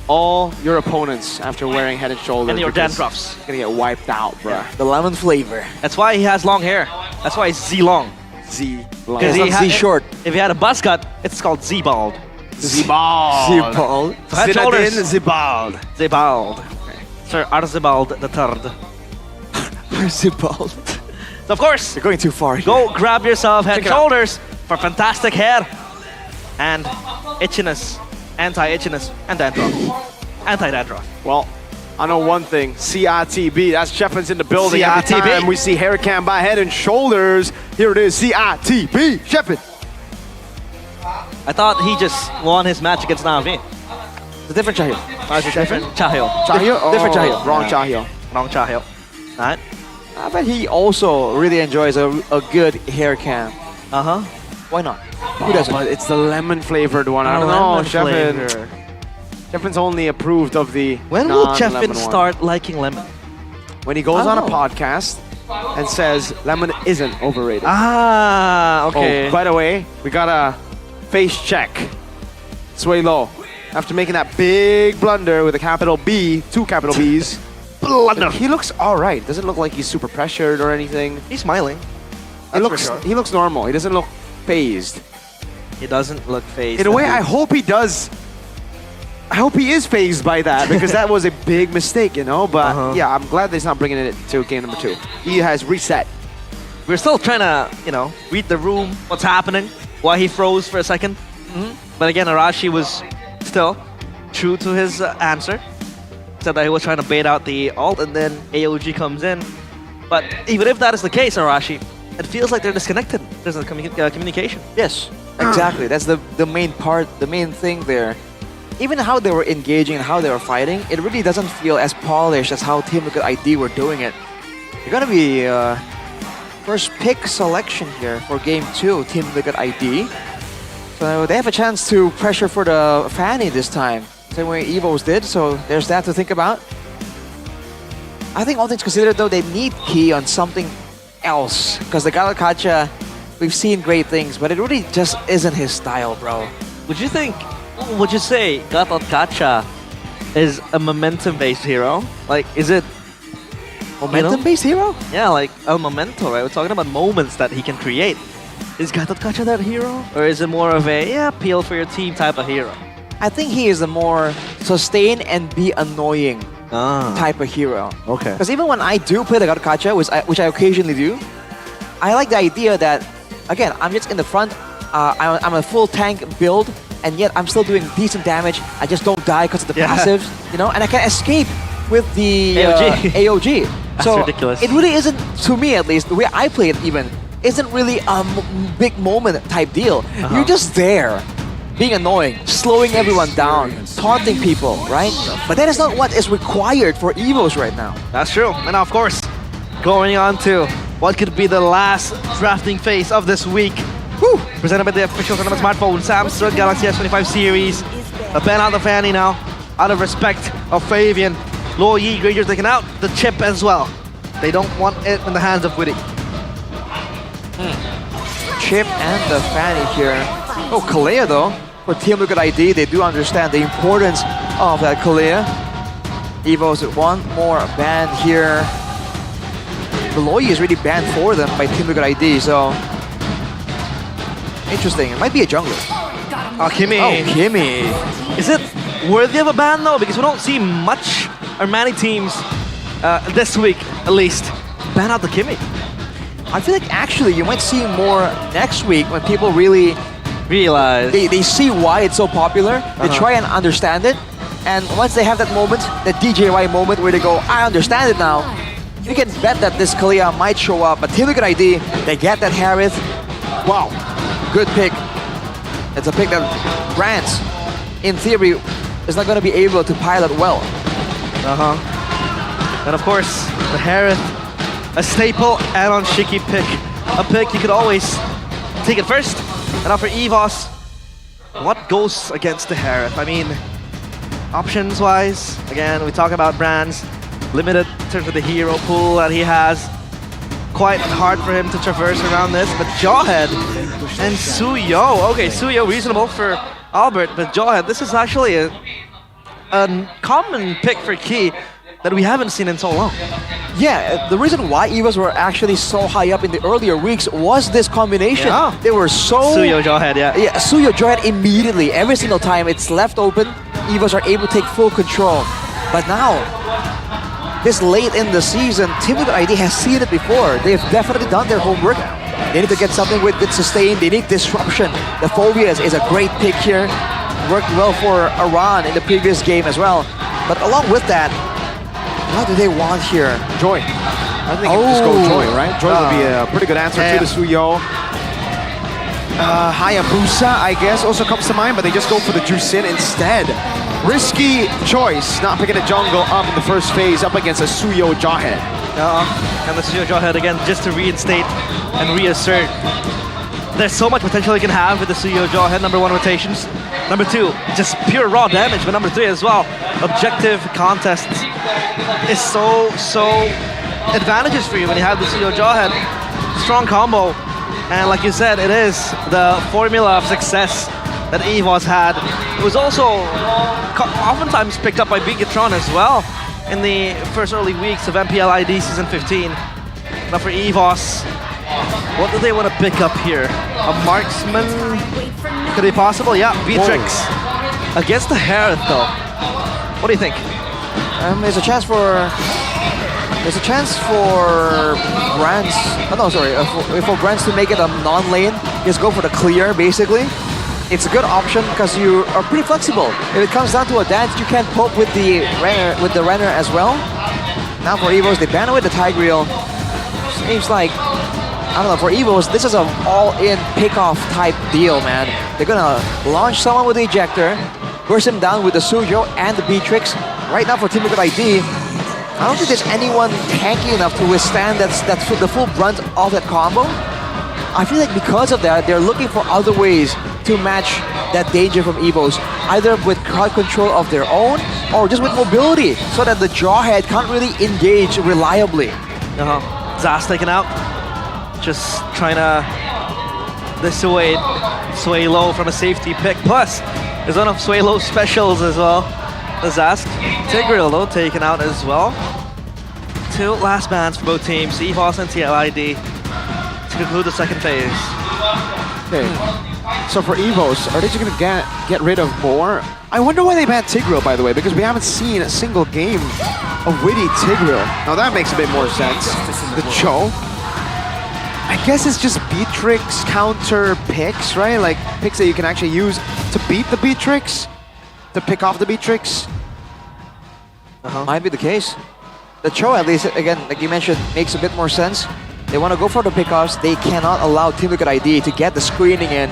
M: all your opponents after wearing Head and Shoulders.
L: And your dandruffs.
M: Gonna get wiped out, bruh.
N: Yeah, the lemon flavor.
L: That's why he has long hair. That's why it's Z-Long.
M: Z-Long.
L: Because
N: Z-short.
L: If he had a buzz cut, it's called Z-bald.
M: Z-Bald.
N: Z-bald.
L: So Head and Shoulders.
M: Z-Bald.
L: Z-bald. Sir Arzebald III.
N: Z-bald.
L: So of course,
N: you're going too far.
L: Go grab yourself Head and Shoulders for fantastic hair and itchiness, anti-itchiness, and dandruff. Anti-dandruff.
M: Well, I know one thing, CITB, that's Shefflin's in the building. Every
L: CITB.
M: time we see hair cam by Head and Shoulders, here it is, CITB, Shefflin.
L: I thought he just won his match against Navi.
N: It's a different Chahil.
L: It's a different Chahil.
M: Chahil? Oh,
N: different Chahil.
M: Wrong Chahil.
L: Wrong Chahil. Alright.
N: I bet he also really enjoys a good hair cam.
L: Uh-huh.
N: Why not? Who doesn't?
M: But it's the lemon flavored one. I don't know, Shefflin. Shefflin's only approved of the
L: When will
M: non-lemon
L: Shefflin
M: one.
L: start liking lemon?
M: When he goes on a podcast and says lemon isn't overrated.
L: Ah, okay.
M: Oh, by the way, we got a face check. Sway low. After making that big blunder with a capital B, 2 capital B's.
L: Blunder.
M: He looks all right. Doesn't look like he's super pressured or anything.
L: He's smiling.
M: He looks normal. He doesn't look phased.
L: He doesn't look phased.
M: In a way, I hope he does. I hope he is phased by that because that was a big mistake, you know. But yeah, I'm glad that he's not bringing it to game number 2. He has reset.
L: We're still trying to, read the room, what's happening, why he froze for a second. But again, Arashi was still true to his answer. Said that he was trying to bait out the ult and then AOG comes in. But even if that is the case, Arashi, it feels like they're disconnected. There's a communication.
N: Yes, exactly. That's the main part, the main thing there. Even how they were engaging and how they were fighting, it really doesn't feel as polished as how Team Liquid ID were doing it. You're gonna be first pick selection here for game 2, Team Liquid ID. So they have a chance to pressure for the Fanny this time. Same way Evos did, so there's that to think about. I think all things considered though, they need key on something else. Because the Galakacha, we've seen great things, but it really just isn't his style, bro.
L: Would you say Gatot Kacha is a momentum-based hero? Like, is it...
N: Momentum-based hero?
L: Yeah, like El Momento, right? We're talking about moments that he can create. Is Gatot Kacha that hero? Or is it more of a, peel for your team type of hero?
N: I think he is a more sustain and be annoying type of hero.
M: Okay.
N: Because even when I do play the God Gacha, which I occasionally do, I like the idea that, again, I'm just in the front, I'm a full tank build, and yet I'm still doing decent damage. I just don't die because of the passives, you know, and I can escape with the AOG.
L: That's
N: so
L: ridiculous.
N: It really isn't, to me at least, the way I play it even, isn't really a big moment type deal. You're just there, being annoying, slowing everyone down, taunting people, right? But that is not what is required for EVOs right now.
L: That's true. And now, of course, going on to what could be the last drafting phase of this week. Woo! Presented by the official tournament smartphone, Samsung Galaxy S25 series. A ban out of Fanny now, out of respect of Fabian. Luo Yi Granger taking out the chip as well. They don't want it in the hands of Witty.
N: Chip and the Fanny here. Oh, Kalea though. For Team Liquid ID, they do understand the importance of that Kalea. Evo's one more ban here. The Luo Yi is really banned for them by Team Liquid ID, so interesting. It might be a jungler.
L: Oh, Kimmy.
N: Oh, Kimmy.
L: Is it worthy of a ban though? Because we don't see much or many teams this week, at least, ban out the Kimmy.
N: I feel like actually you might see more next week when people really
L: realize.
N: They see why it's so popular. They try and understand it. And once they have that moment, that DJY moment where they go, I understand it now, you can bet that this Kalea might show up. But Team Liquid ID, they get that Harith. Wow, good pick. It's a pick that Brands, in theory, is not going to be able to pilot well.
L: And of course, the Harith, a staple add-on Shiki pick. A pick you could always take it first. And now for EVOS, what goes against the Harith? I mean, options-wise, again, we talk about Brands, limited in terms of the hero pool that he has. Quite hard for him to traverse around this, but Jawhead and Suyo. Okay, Suyo reasonable for Albert, but Jawhead, this is actually a common pick for Key that we haven't seen in so long.
N: Yeah, the reason why EVOs were actually so high up in the earlier weeks was this combination.
L: Yeah.
N: They were so...
L: Suyo Jawhead, yeah.
N: Yeah, Suyo Jawhead immediately. Every single time it's left open, EVOs are able to take full control. But now, this late in the season, Team Liquid ID has seen it before. They've definitely done their homework. They need to get something with good sustain. They need disruption. The Phobias is a great pick here. Worked well for Iran in the previous game as well. But along with that, what do they want here?
M: Joy. I think you just go Joy, right? Joy would be a pretty good answer to the Suyo. Hayabusa, I guess, also comes to mind, but they just go for the Jusin instead. Risky choice, not picking a jungle up in the first phase up against a Suyo Jawhead.
L: And the Suyo Jawhead again, just to reinstate and reassert. There's so much potential you can have with the Suyo Jawhead, number 1 rotations. Number 2, just pure raw damage, but number 3 as well, objective contests is so advantages for you when you have the Suyo Jawhead. Strong combo, and like you said, it is the formula of success that EVOS had. It was also oftentimes picked up by Bigatron as well in the first early weeks of MPL ID Season 15. Now for EVOS, what do they want to pick up here? A marksman? Could it be possible? Yeah, Beatrix. Against the Harith though. What do you think?
N: There's a chance for Brands. Oh no, sorry. For Brands to make it a non-lane, just go for the clear basically. It's a good option because you are pretty flexible. If it comes down to a dance, you can poke with the runner as well. Now for EVOs, they ban away the Tigreal. Seems like, I don't know, for EVOs, this is an all-in pick-off type deal, man. They're gonna launch someone with the ejector, burst him down with the Suyo and the Beatrix. Right now for Team Liquid ID, I don't think there's anyone tanky enough to withstand the full brunt of that combo. I feel like because of that, they're looking for other ways to match that danger from EVOs, either with crowd control of their own or just with mobility, so that the Jawhead can't really engage reliably.
L: Zas taken out, just trying to dissuade Sway Low from a safety pick. Plus, there's one of Sway Low's specials as well. The Zask. Tigreal though taken out as well. 2 last bans for both teams, EVOS and TLID, to conclude the second phase.
N: Okay.
M: So for Evos, are they just gonna get rid of more? I wonder why they banned Tigreal, by the way, because we haven't seen a single game of Witty Tigreal. Now that makes a bit more sense. The Cho. I guess it's just Beatrix counter picks, right? Like picks that you can actually use to beat the Beatrix, to pick off the Beatrix.
N: Might be the case. The Cho, at least, again, like you mentioned, makes a bit more sense. They want to go for the pickoffs. They cannot allow Team Liquid ID to get the screening in.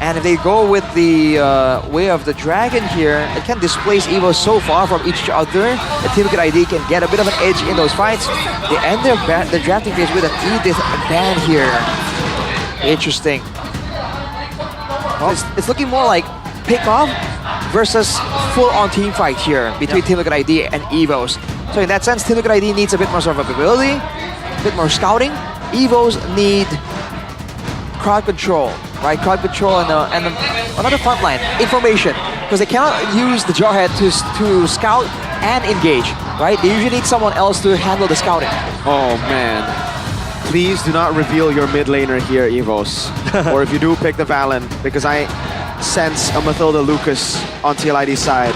N: And if they go with the way of the Dragon here, it can displace Evo so far from each other that Team Liquid ID can get a bit of an edge in those fights. They end their drafting phase with an Edith ban here. Interesting. Well, it's looking more like pick-off versus full-on team fight here between Team Liquid ID and Evos. So in that sense, Team Liquid ID needs a bit more survivability, a bit more scouting. Evos need crowd control, right? Crowd control and another frontline, information. Because they cannot use the Jarhead to scout and engage, right? They usually need someone else to handle the scouting.
M: Oh man. Please do not reveal your mid laner here, Evos. Or if you do, pick the Valen, because I sense a Mathilda Lucas on TLID's side.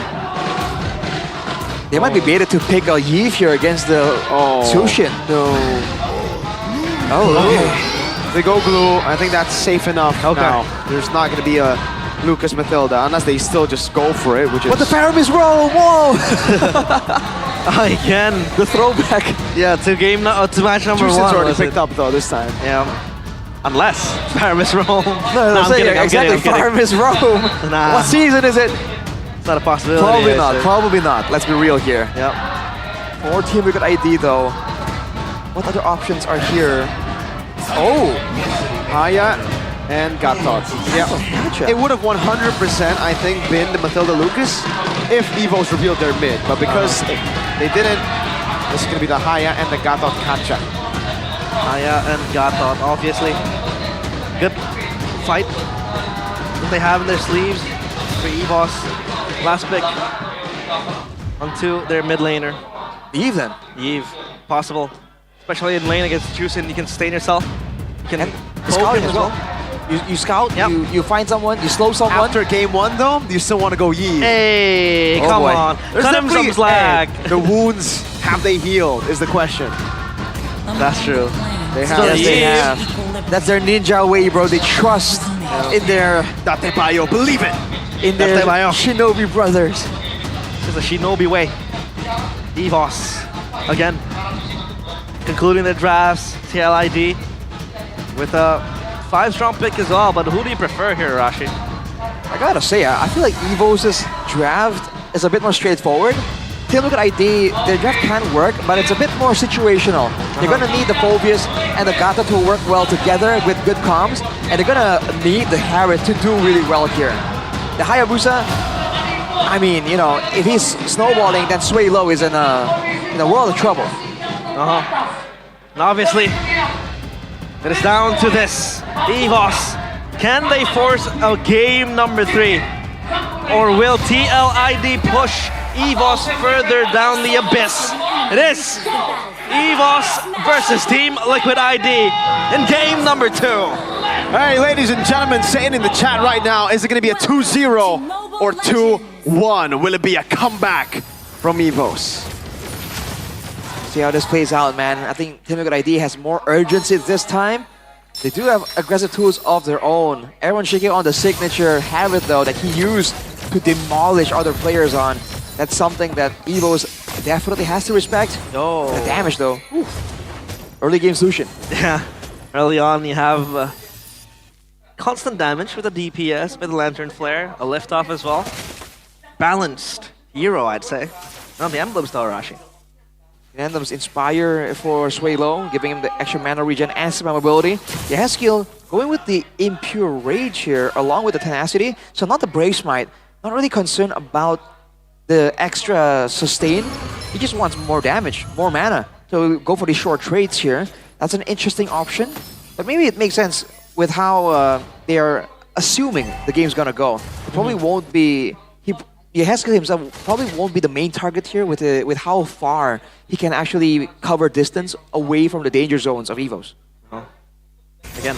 N: They might be baited to pick a Yves here against the Sushin.
M: No.
N: Oh, okay.
M: They go blue. I think that's safe enough now. There's not going to be a Lucas Mathilda, unless they still just go for it, which is...
N: But the Faramis roll! Whoa!
L: Again,
N: the throwback.
L: Yeah, to match number
M: Justin's
L: one.
M: already picked up though this time.
L: Yeah. Unless Faramis roam.
N: No, I'm kidding, exactly, Faramis roam.
L: Nah.
N: What season is it?
L: It's not a possibility.
N: Probably not, probably not. Let's be real here.
L: Yep.
N: For Team Liquid ID though, what other options are here? Oh!
M: Haya and Gatot. Yeah.
N: Gotcha.
M: It would have 100%, I think, been the Mathilda Lucas if Evos revealed their mid. But because they didn't, this is going to be the Haya and the Gatot Kacha.
L: Haya and Gatot, obviously. Good fight that they have in their sleeves for Evos. Last pick onto their mid laner.
N: Yves then.
L: Yves, possible. Especially in lane against Juicin, you can stain yourself. You can
N: scouting as well. You scout, you find someone, you slow someone.
M: After game one though, you still want to go Yves.
L: Hey, come on. Cut him some slack.
M: The wounds, have they healed is the question.
L: That's true.
N: They have. Yes, they have. That's their ninja way, bro. They trust in their
M: Date Bayo, believe it.
N: In their shinobi brothers.
L: This is a shinobi way. Evos, again, concluding their drafts, TLID, with a 5-strong pick as well. But who do you prefer here, Arashi?
N: I gotta say, I feel like Evos' draft is a bit more straightforward. Team Liquid ID, their draft can work, but it's a bit more situational. They're gonna need the Phobius and the Gata to work well together with good comms, and they're gonna need the Harriet to do really well here. The Hayabusa, I mean, you know, if he's snowballing, then Sway Low is in a world of trouble.
L: And obviously, it is down to this. Evos, can they force a game number 3? Or will TLID push Evos further down the abyss? It is Evos versus Team Liquid ID in game number 2.
M: Hey, ladies and gentlemen, saying in the chat right now, is it going to be a 2-0 or 2-1? Will it be a comeback from Evos?
N: See how this plays out, man. I think Team Liquid ID has more urgency this time. They do have aggressive tools of their own. Everyone shaking on the signature habit, though, that he used to demolish other players on. That's something that Evos definitely has to respect.
L: Oh.
N: The damage, though. Ooh. Early game Sushin.
L: Yeah. Early on, you have constant damage with a DPS, with a Lantern Flare, a liftoff as well. Balanced hero, I'd say. Now the emblems, though, Arashi.
N: The emblems inspire for Sway Low, giving him the extra mana regen and survivability. The Haskill going with the Impure Rage here, along with the Tenacity. So not the Brave Smite. Not really concerned about the extra sustain. He just wants more damage, more mana. So go for these short trades here. That's an interesting option. But maybe it makes sense with how they are assuming the game's gonna go. It probably won't be... Haskell himself probably won't be the main target here with how far he can actually cover distance away from the danger zones of Evos.
L: Again,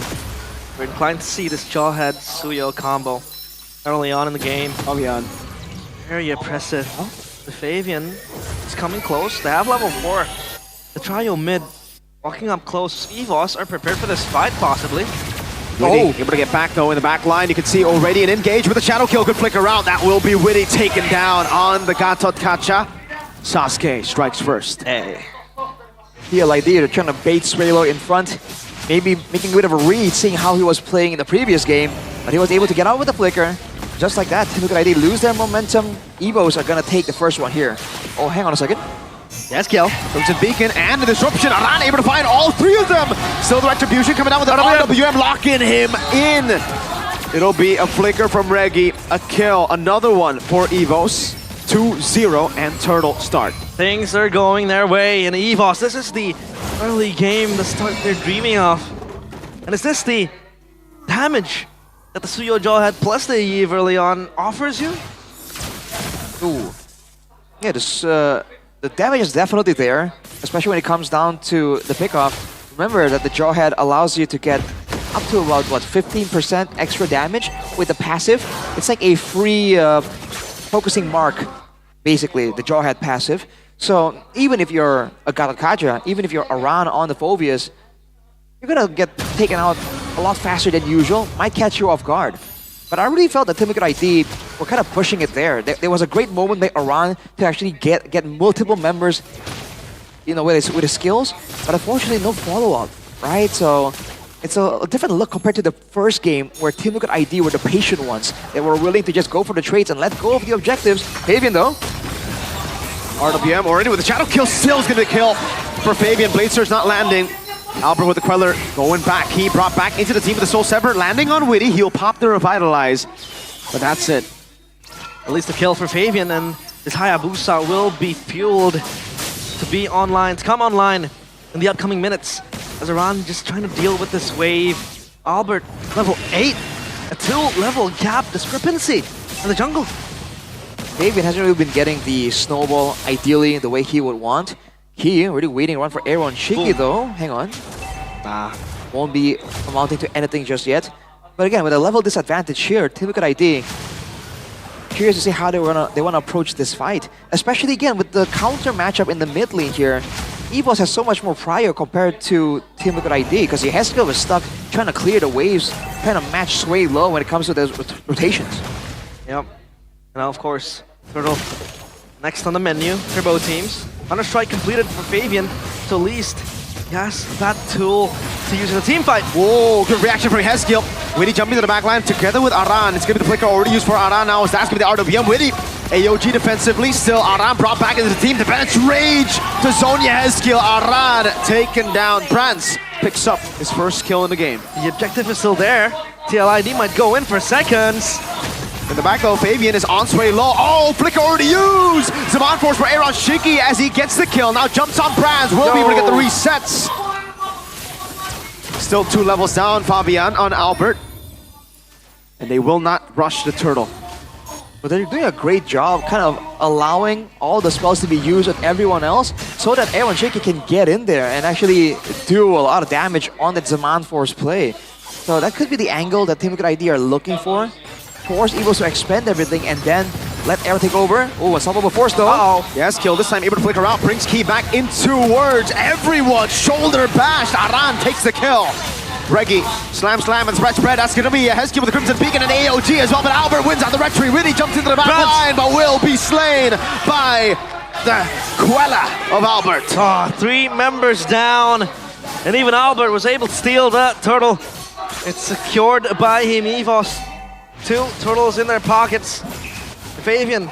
L: We're inclined to see this Jawhead Suyo combo early on in the game.
N: Early on.
L: Very oppressive. The Fabian is coming close. They have level 4. The trio mid walking up close. EVOS are prepared for this fight, possibly.
M: Witty able to get back though in the back line. You can see already an engage with a shadow kill. Good flicker around. That will be Witty taken down on the Gatot Kacha. Sasuke strikes first.
N: Hey. PL ID, they're trying to bait Swalo in front. Maybe making a bit of a read, seeing how he was playing in the previous game. But he was able to get out with the flicker. Just like that, Team Liquid ID lose their momentum. Evos are gonna take the first one here. Oh, hang on a second.
M: Yes, kill. Crimson Beacon and the disruption. Aran able to find all 3 of them. Still the retribution coming down with the RWM, locking him in. It'll be a flicker from Reggie, a kill, another one for Evos. 2-0 and Turtle start.
L: Things are going their way in EVOS. This is the early game, the start they're dreaming of. And is this the damage that the Suyo Jawhead plus the Eve early on offers you?
N: Ooh. Yeah, this, the damage is definitely there, especially when it comes down to the pickoff. Remember that the Jawhead allows you to get up to about, what, 15% extra damage with the passive. It's like a free focusing mark, basically, the Jawhead passive. So even if you're a Gatot, even if you're Aran on the Phobias, you're gonna get taken out a lot faster than usual, might catch you off guard. But I really felt that Team Liquid ID were kind of pushing it there. There was a great moment by Aran to actually get multiple members, you know, with his skills, but unfortunately no follow-up, right? So it's a different look compared to the first game where Team Liquid ID were the patient ones. They were willing to just go for the trades and let go of the objectives. Fabian though.
M: RWM already with the shadow kill, still is gonna kill for Fabian. Blade Surge not landing. Albert with the Queller going back. He brought back into the team with the Soul Sever, landing on Witty. He'll pop the Revitalize, but that's it.
L: At least a kill for Fabian, and this Hayabusa will be fueled to be online, to come online in the upcoming minutes. As Aran just trying to deal with this wave. Albert, level 8, a 2-level gap discrepancy in the jungle.
N: Fabian hasn't really been getting the snowball ideally the way he would want. He already waiting around for Aaron Shiki though. Hang on. Won't be amounting to anything just yet. But again, with a level disadvantage here, Team Liquid ID curious to see how they wanna approach this fight. Especially again with the counter matchup in the mid lane here. EVOS has so much more prior compared to Team Liquid ID because Heskel was stuck trying to clear the waves, trying to match Sway low when it comes to those rotations.
L: Yep. And of course, Turtle next on the menu for both teams. Counter-Strike completed for Fabian, so at least he has that tool to use in a team fight.
M: Whoa, good reaction from Heskel. Witty jumping to the back line together with Aran. It's going to be the flicker already used for Aran now. That's going to be the RWM. Witty, AOG defensively, still Aran brought back into the team. Defense rage to Zonya Heskel. Aran taken down. Brands picks up his first kill in the game.
L: The objective is still there. TLID might go in for seconds.
M: In the back though, Fabian is on Sway low. Oh, flicker already used! Zaman Force for Aaron Shiki as he gets the kill. Now jumps on Brands, will be able to get the resets. Still 2 levels down, Fabian on Albert. And they will not rush the Turtle.
N: But they're doing a great job kind of allowing all the spells to be used on everyone else so that Aaron Shiki can get in there and actually do a lot of damage on that Zaman Force play. So that could be the angle that Team Liquid ID are looking for. Force Evos to expend everything and then let Aero take over. Oh, unstoppable force though.
M: Uh-oh. Yes, kill this time, able to flicker out. Brings Key back into words. Everyone shoulder bashed. Aran takes the kill. Reggie, slam, and spread. That's gonna be a Hesky with the Crimson Beacon and AOG as well, but Albert wins on the retreat. Really jumps into the back line, but will be slain by the Quella of Albert.
L: Oh, 3 members down, and even Albert was able to steal that Turtle. It's secured by him, EVOS. 2 Turtles in their pockets. Fabian,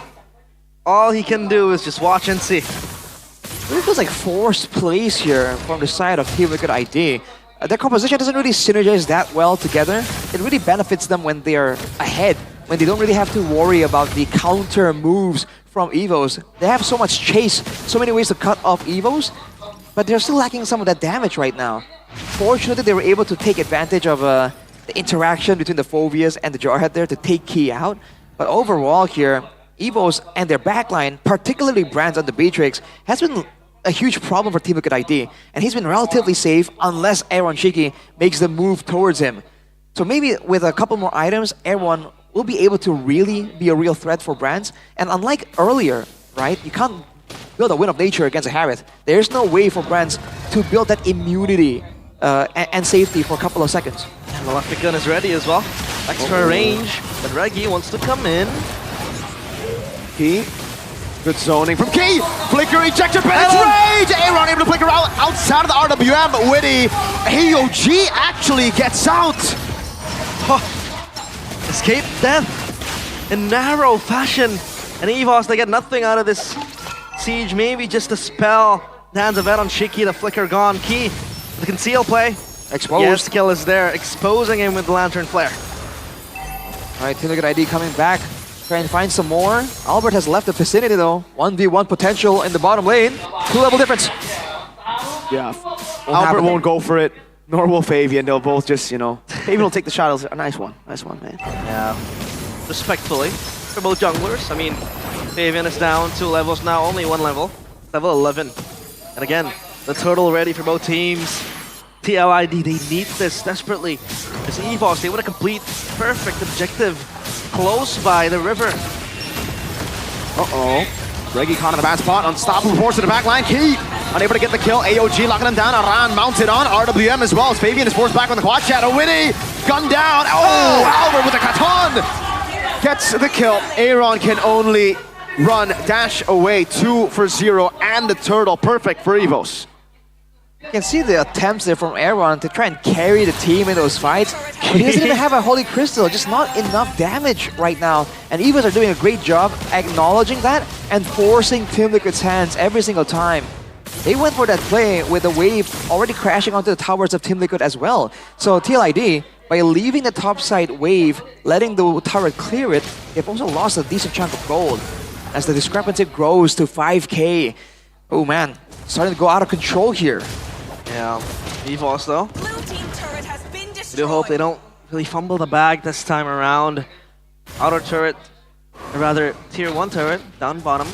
L: all he can do is just watch and see.
N: It really feels like forced plays here from the side of Team Liquid ID. Their composition doesn't really synergize that well together. It really benefits them when they are ahead, when they don't really have to worry about the counter moves from Evos. They have so much chase, so many ways to cut off Evos, but they're still lacking some of that damage right now. Fortunately, they were able to take advantage of the interaction between the Phobias and the Jarhead there to take Key out. But overall here, Evos and their backline, particularly Brands on the Beatrix, has been a huge problem for Team Liquid ID. And he's been relatively safe unless Aaron Shiki makes the move towards him. So maybe with a couple more items, everyone will be able to really be a real threat for brands. And unlike earlier, right, you can't build a win of nature against a Harith. There's no way for brands to build that immunity and safety for a couple of seconds.
L: And the electric gun is ready as well. Extra range, but Reggie wants to come in.
M: Key. Good zoning from Key. Flicker ejector penetrate. Aaron able to flicker out outside of the RWM, but Witty. AOG actually gets out.
L: Escape death in narrow fashion. And EVOS, they get nothing out of this siege. Maybe just a spell. The hands of Aaron Shiki, the flicker gone. Key, the conceal play.
N: Exposed.
L: Yes, skill is there, exposing him with the Lantern Flare.
N: All right, Team Liquid ID coming back. Try and find some more. Albert has left the vicinity though. 1v1 potential in the bottom lane. 2-level difference.
M: Yeah, Albert won't go for it, nor will Fabian. They'll both just, you know, Fabian will take the shot. A nice one, man.
L: Yeah, respectfully for both junglers. I mean, Fabian is down 2 levels now, only 1 level, level 11. And again, the turtle ready for both teams. TLID, they need this desperately. As EVOS, they want to complete perfect objective close by the river.
M: Reggie caught in the bad spot. Unstoppable force to the back line. Key unable to get the kill. AOG locking him down. Aran mounted on. RWM as well as Fabian is forced back on the quad shadow. Winnie gunned down. Oh, Albert with a katon gets the kill. Aaron can only run, dash away. 2 for 0 and the turtle. Perfect for EVOS.
N: You can see the attempts there from Aaron to try and carry the team in those fights. But he doesn't even have a Holy Crystal, just not enough damage right now. And EVOS are doing a great job acknowledging that and forcing Team Liquid's hands every single time. They went for that play with the wave already crashing onto the towers of Team Liquid as well. So TLID, by leaving the topside wave, letting the turret clear it, they've also lost a decent chunk of gold. As the discrepancy grows to 5k. Oh man, starting to go out of control here.
L: Yeah, EVOS though. I do hope they don't really fumble the bag this time around. Outer turret, or rather tier 1 turret, down bottom,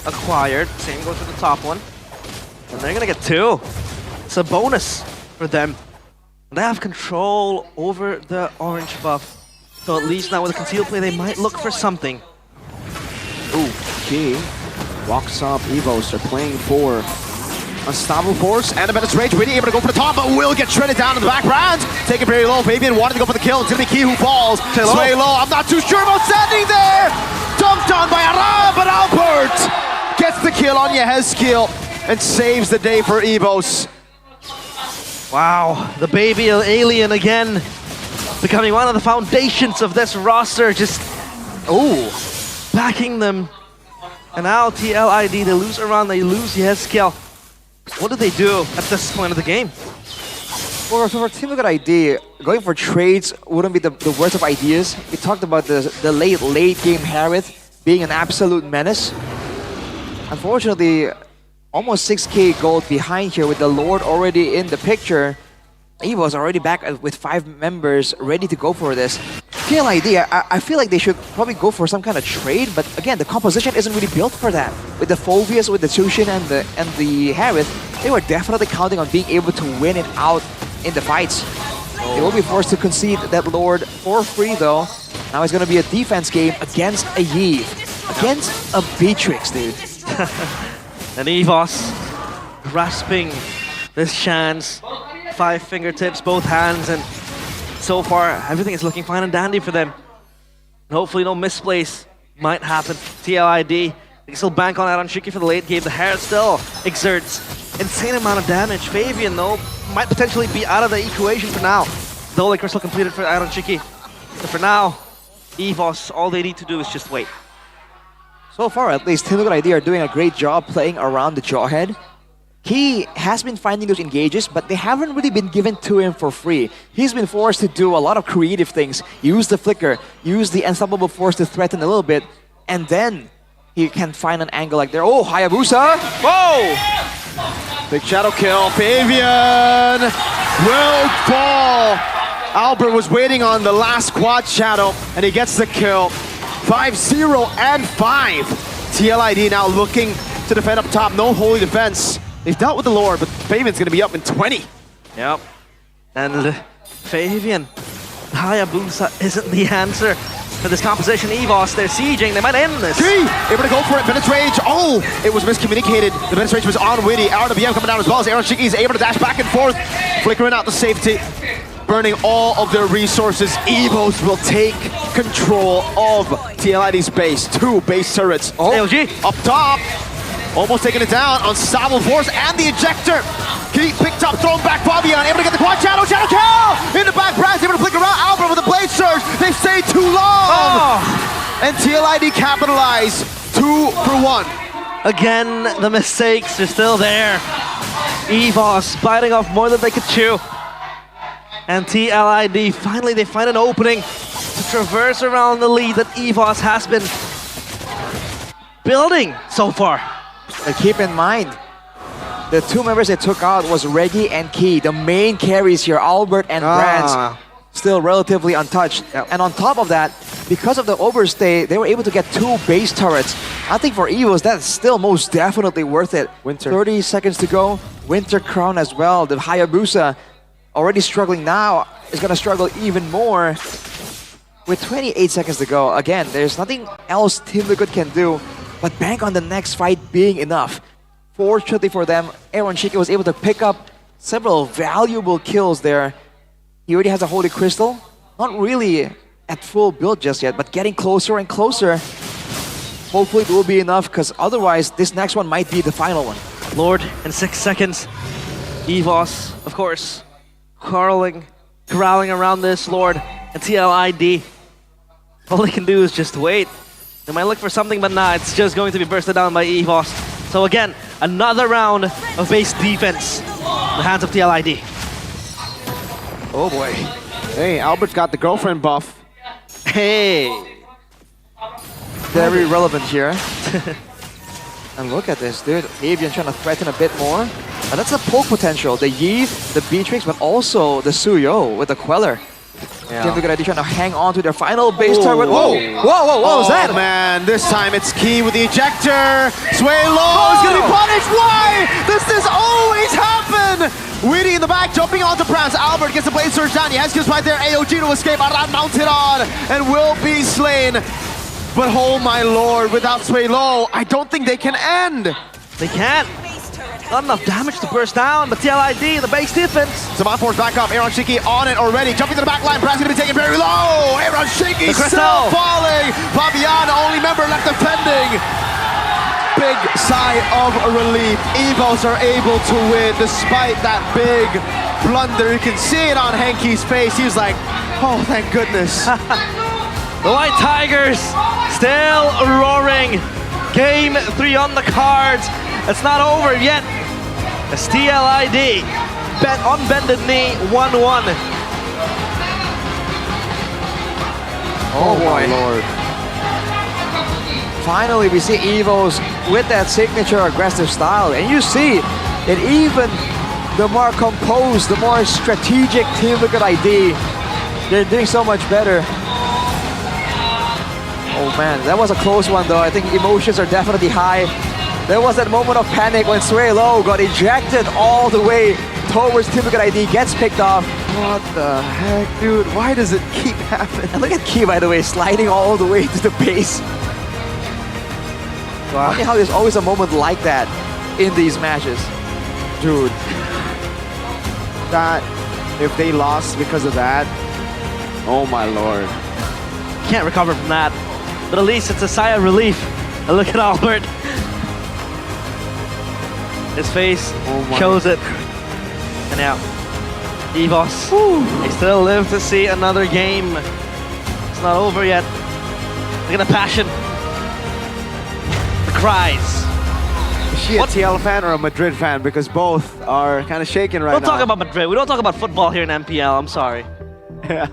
L: acquired. Same goes for the top one. And they're gonna get 2. It's a bonus for them. They have control over the orange buff. So at least now with a concealed play, they might look for something.
M: Ooh, Key walks up. EVOS are playing for Unstoppable force and a Menace Rage. Witty able to go for the top, but will get shredded down in the background. Taking very low. Fabian wanted to go for the kill. It's gonna be Key who falls. Sway low. I'm not too sure about standing there. Dumped on by Aram, but Albert gets the kill on Yehezkiel and saves the day for EVOS.
L: Wow, the baby alien again, becoming one of the foundations of this roster. Just, backing them. And now TLID, they lose around, they lose Yehezkiel. What do they do at this point of the game?
N: For Team Liquid ID, going for trades wouldn't be the worst of ideas. We talked about the late game Harith being an absolute menace. Unfortunately, almost 6k gold behind here with the Lord already in the picture. EVO's already back with 5 members ready to go for this. TLID, I feel like they should probably go for some kind of trade, but again, the composition isn't really built for that. With the Phobias, with the Tushin and the Harith, they were definitely counting on being able to win it out in the fights. They will be forced to concede that Lord for free though. Now it's gonna be a defense game against a Yi, against a Beatrix, dude.
L: And EVOS grasping this chance. 5 fingertips, both hands, and so far everything is looking fine and dandy for them. And hopefully no misplays might happen. TLID, they can still bank on Aaron Shiki for the late game. The hair still exerts insane amount of damage. Fabian though might potentially be out of the equation for now. The Holy Crystal completed for Aaron Shiki. So for now, EVOS, all they need to do is just wait.
N: So far at least, Team Liquid ID are doing a great job playing around the Jawhead. He has been finding those engages, but they haven't really been given to him for free. He's been forced to do a lot of creative things. Use the flicker, use the unstoppable force to threaten a little bit, and then he can find an angle like there. Oh, Hayabusa!
L: Whoa!
M: Big shadow kill. Fabian will fall. Albert was waiting on the last quad shadow, and he gets the kill. 5-0 and 5. TLID now looking to defend up top. No holy defense. They've dealt with the Lord, but Fabian's going to be up in 20.
L: Yep. And Fabian Hayabusa isn't the answer to this composition. EVOS, they're sieging, they might end this.
M: Key, able to go for it, Menace Rage. Oh, it was miscommunicated. The Menace Rage was on Witty. RWM coming down as well as Aaron Shiki is able to dash back and forth, flickering out the safety, burning all of their resources. EVOS will take control of TLID's base. 2 base turrets. Oh,
L: AOG
M: up top. Almost taking it down. Unstoppable force and the ejector. Key picked up, thrown back. Fabian able to get the quad shadow kill! In the back, Brad's able to flick around. Albert with the blade surge. They stayed too long! And TLID capitalize 2 for 1.
L: Again, the mistakes are still there. EVOS biting off more than they could chew. And TLID, finally they find an opening to traverse around the lead that EVOS has been building so far.
N: And keep in mind, the 2 members they took out was Reggie and Key. The main carries here, Albert and Brands, still relatively untouched. And on top of that, because of the overstay, they were able to get 2 base turrets. I think for EVOS, that's still most definitely worth it.
M: Winter.
N: 30 seconds to go. Winter Crown as well. The Hayabusa already struggling now is going to struggle even more. With 28 seconds to go, again, there's nothing else Team Liquid can do but bank on the next fight being enough. Fortunately for them, Aaron Shiki was able to pick up several valuable kills there. He already has a Holy Crystal. Not really at full build just yet, but getting closer and closer. Hopefully it will be enough, because otherwise this next one might be the final one.
L: Lord, in 6 seconds. EVOS, of course, growling around this Lord. And TLID, all they can do is just wait. They might look for something, but nah, it's just going to be bursted down by EVOS. So again, another round of base defense in the hands of TLID.
M: Oh boy. Hey, Albert's got the girlfriend buff.
L: Hey.
N: Very relevant here. And look at this, dude. Avian trying to threaten a bit more. And that's the poke potential. The Yeeth, the Beatrix, but also the Suyo with the Queller. Team Liquid ID trying to hang on to their final base turret. Whoa! What was that?
M: Oh man, this time it's Key with the ejector. Sway low is gonna be punished. Why does this always happen? Weedy in the back, jumping onto Prance. Albert gets the blade surge down. He has just right there. AOG to escape. Arad mounted on and will be slain. But oh my lord, without Sway low, I don't think they can end.
L: They can't. Not enough damage to burst down, but TLID, the base defense.
M: Saman Force back up, Aaron Shiki on it already, jumping to the back line, Brad's gonna be taken very low! Aaron Shiki still falling! Fabian, only member left defending! Big sigh of relief. EVOS are able to win despite that big blunder. You can see it on Henki's face. He's like, oh, thank goodness.
L: The White Tigers still roaring. Game 3 on the cards. It's not over yet. It's TLID on bended knee, 1-1.
N: Oh boy.
M: Lord.
N: Finally, we see EVOS with that signature aggressive style. And you see that even the more composed, the more strategic Team Liquid ID, they're doing so much better. Oh man, that was a close one though. I think emotions are definitely high. There was that moment of panic when Sway Low got ejected all the way towards Team Liquid ID, gets picked off.
M: What the heck, dude? Why does it keep happening?
N: And look at Key, by the way, sliding all the way to the base. Wow. Funny how there's always a moment like that in these matches.
M: Dude. That, if they lost because of that, oh my lord.
L: Can't recover from that. But at least it's a sigh of relief. And look at Albert. His face shows it. And now, EVOS, they still live to see another game. It's not over yet. Look at the passion. The cries.
M: Is she a TL fan or a Madrid fan? Because both are kind of shaking right now.
L: Don't talk about Madrid. We don't talk about football here in MPL. I'm sorry.
M: Yeah.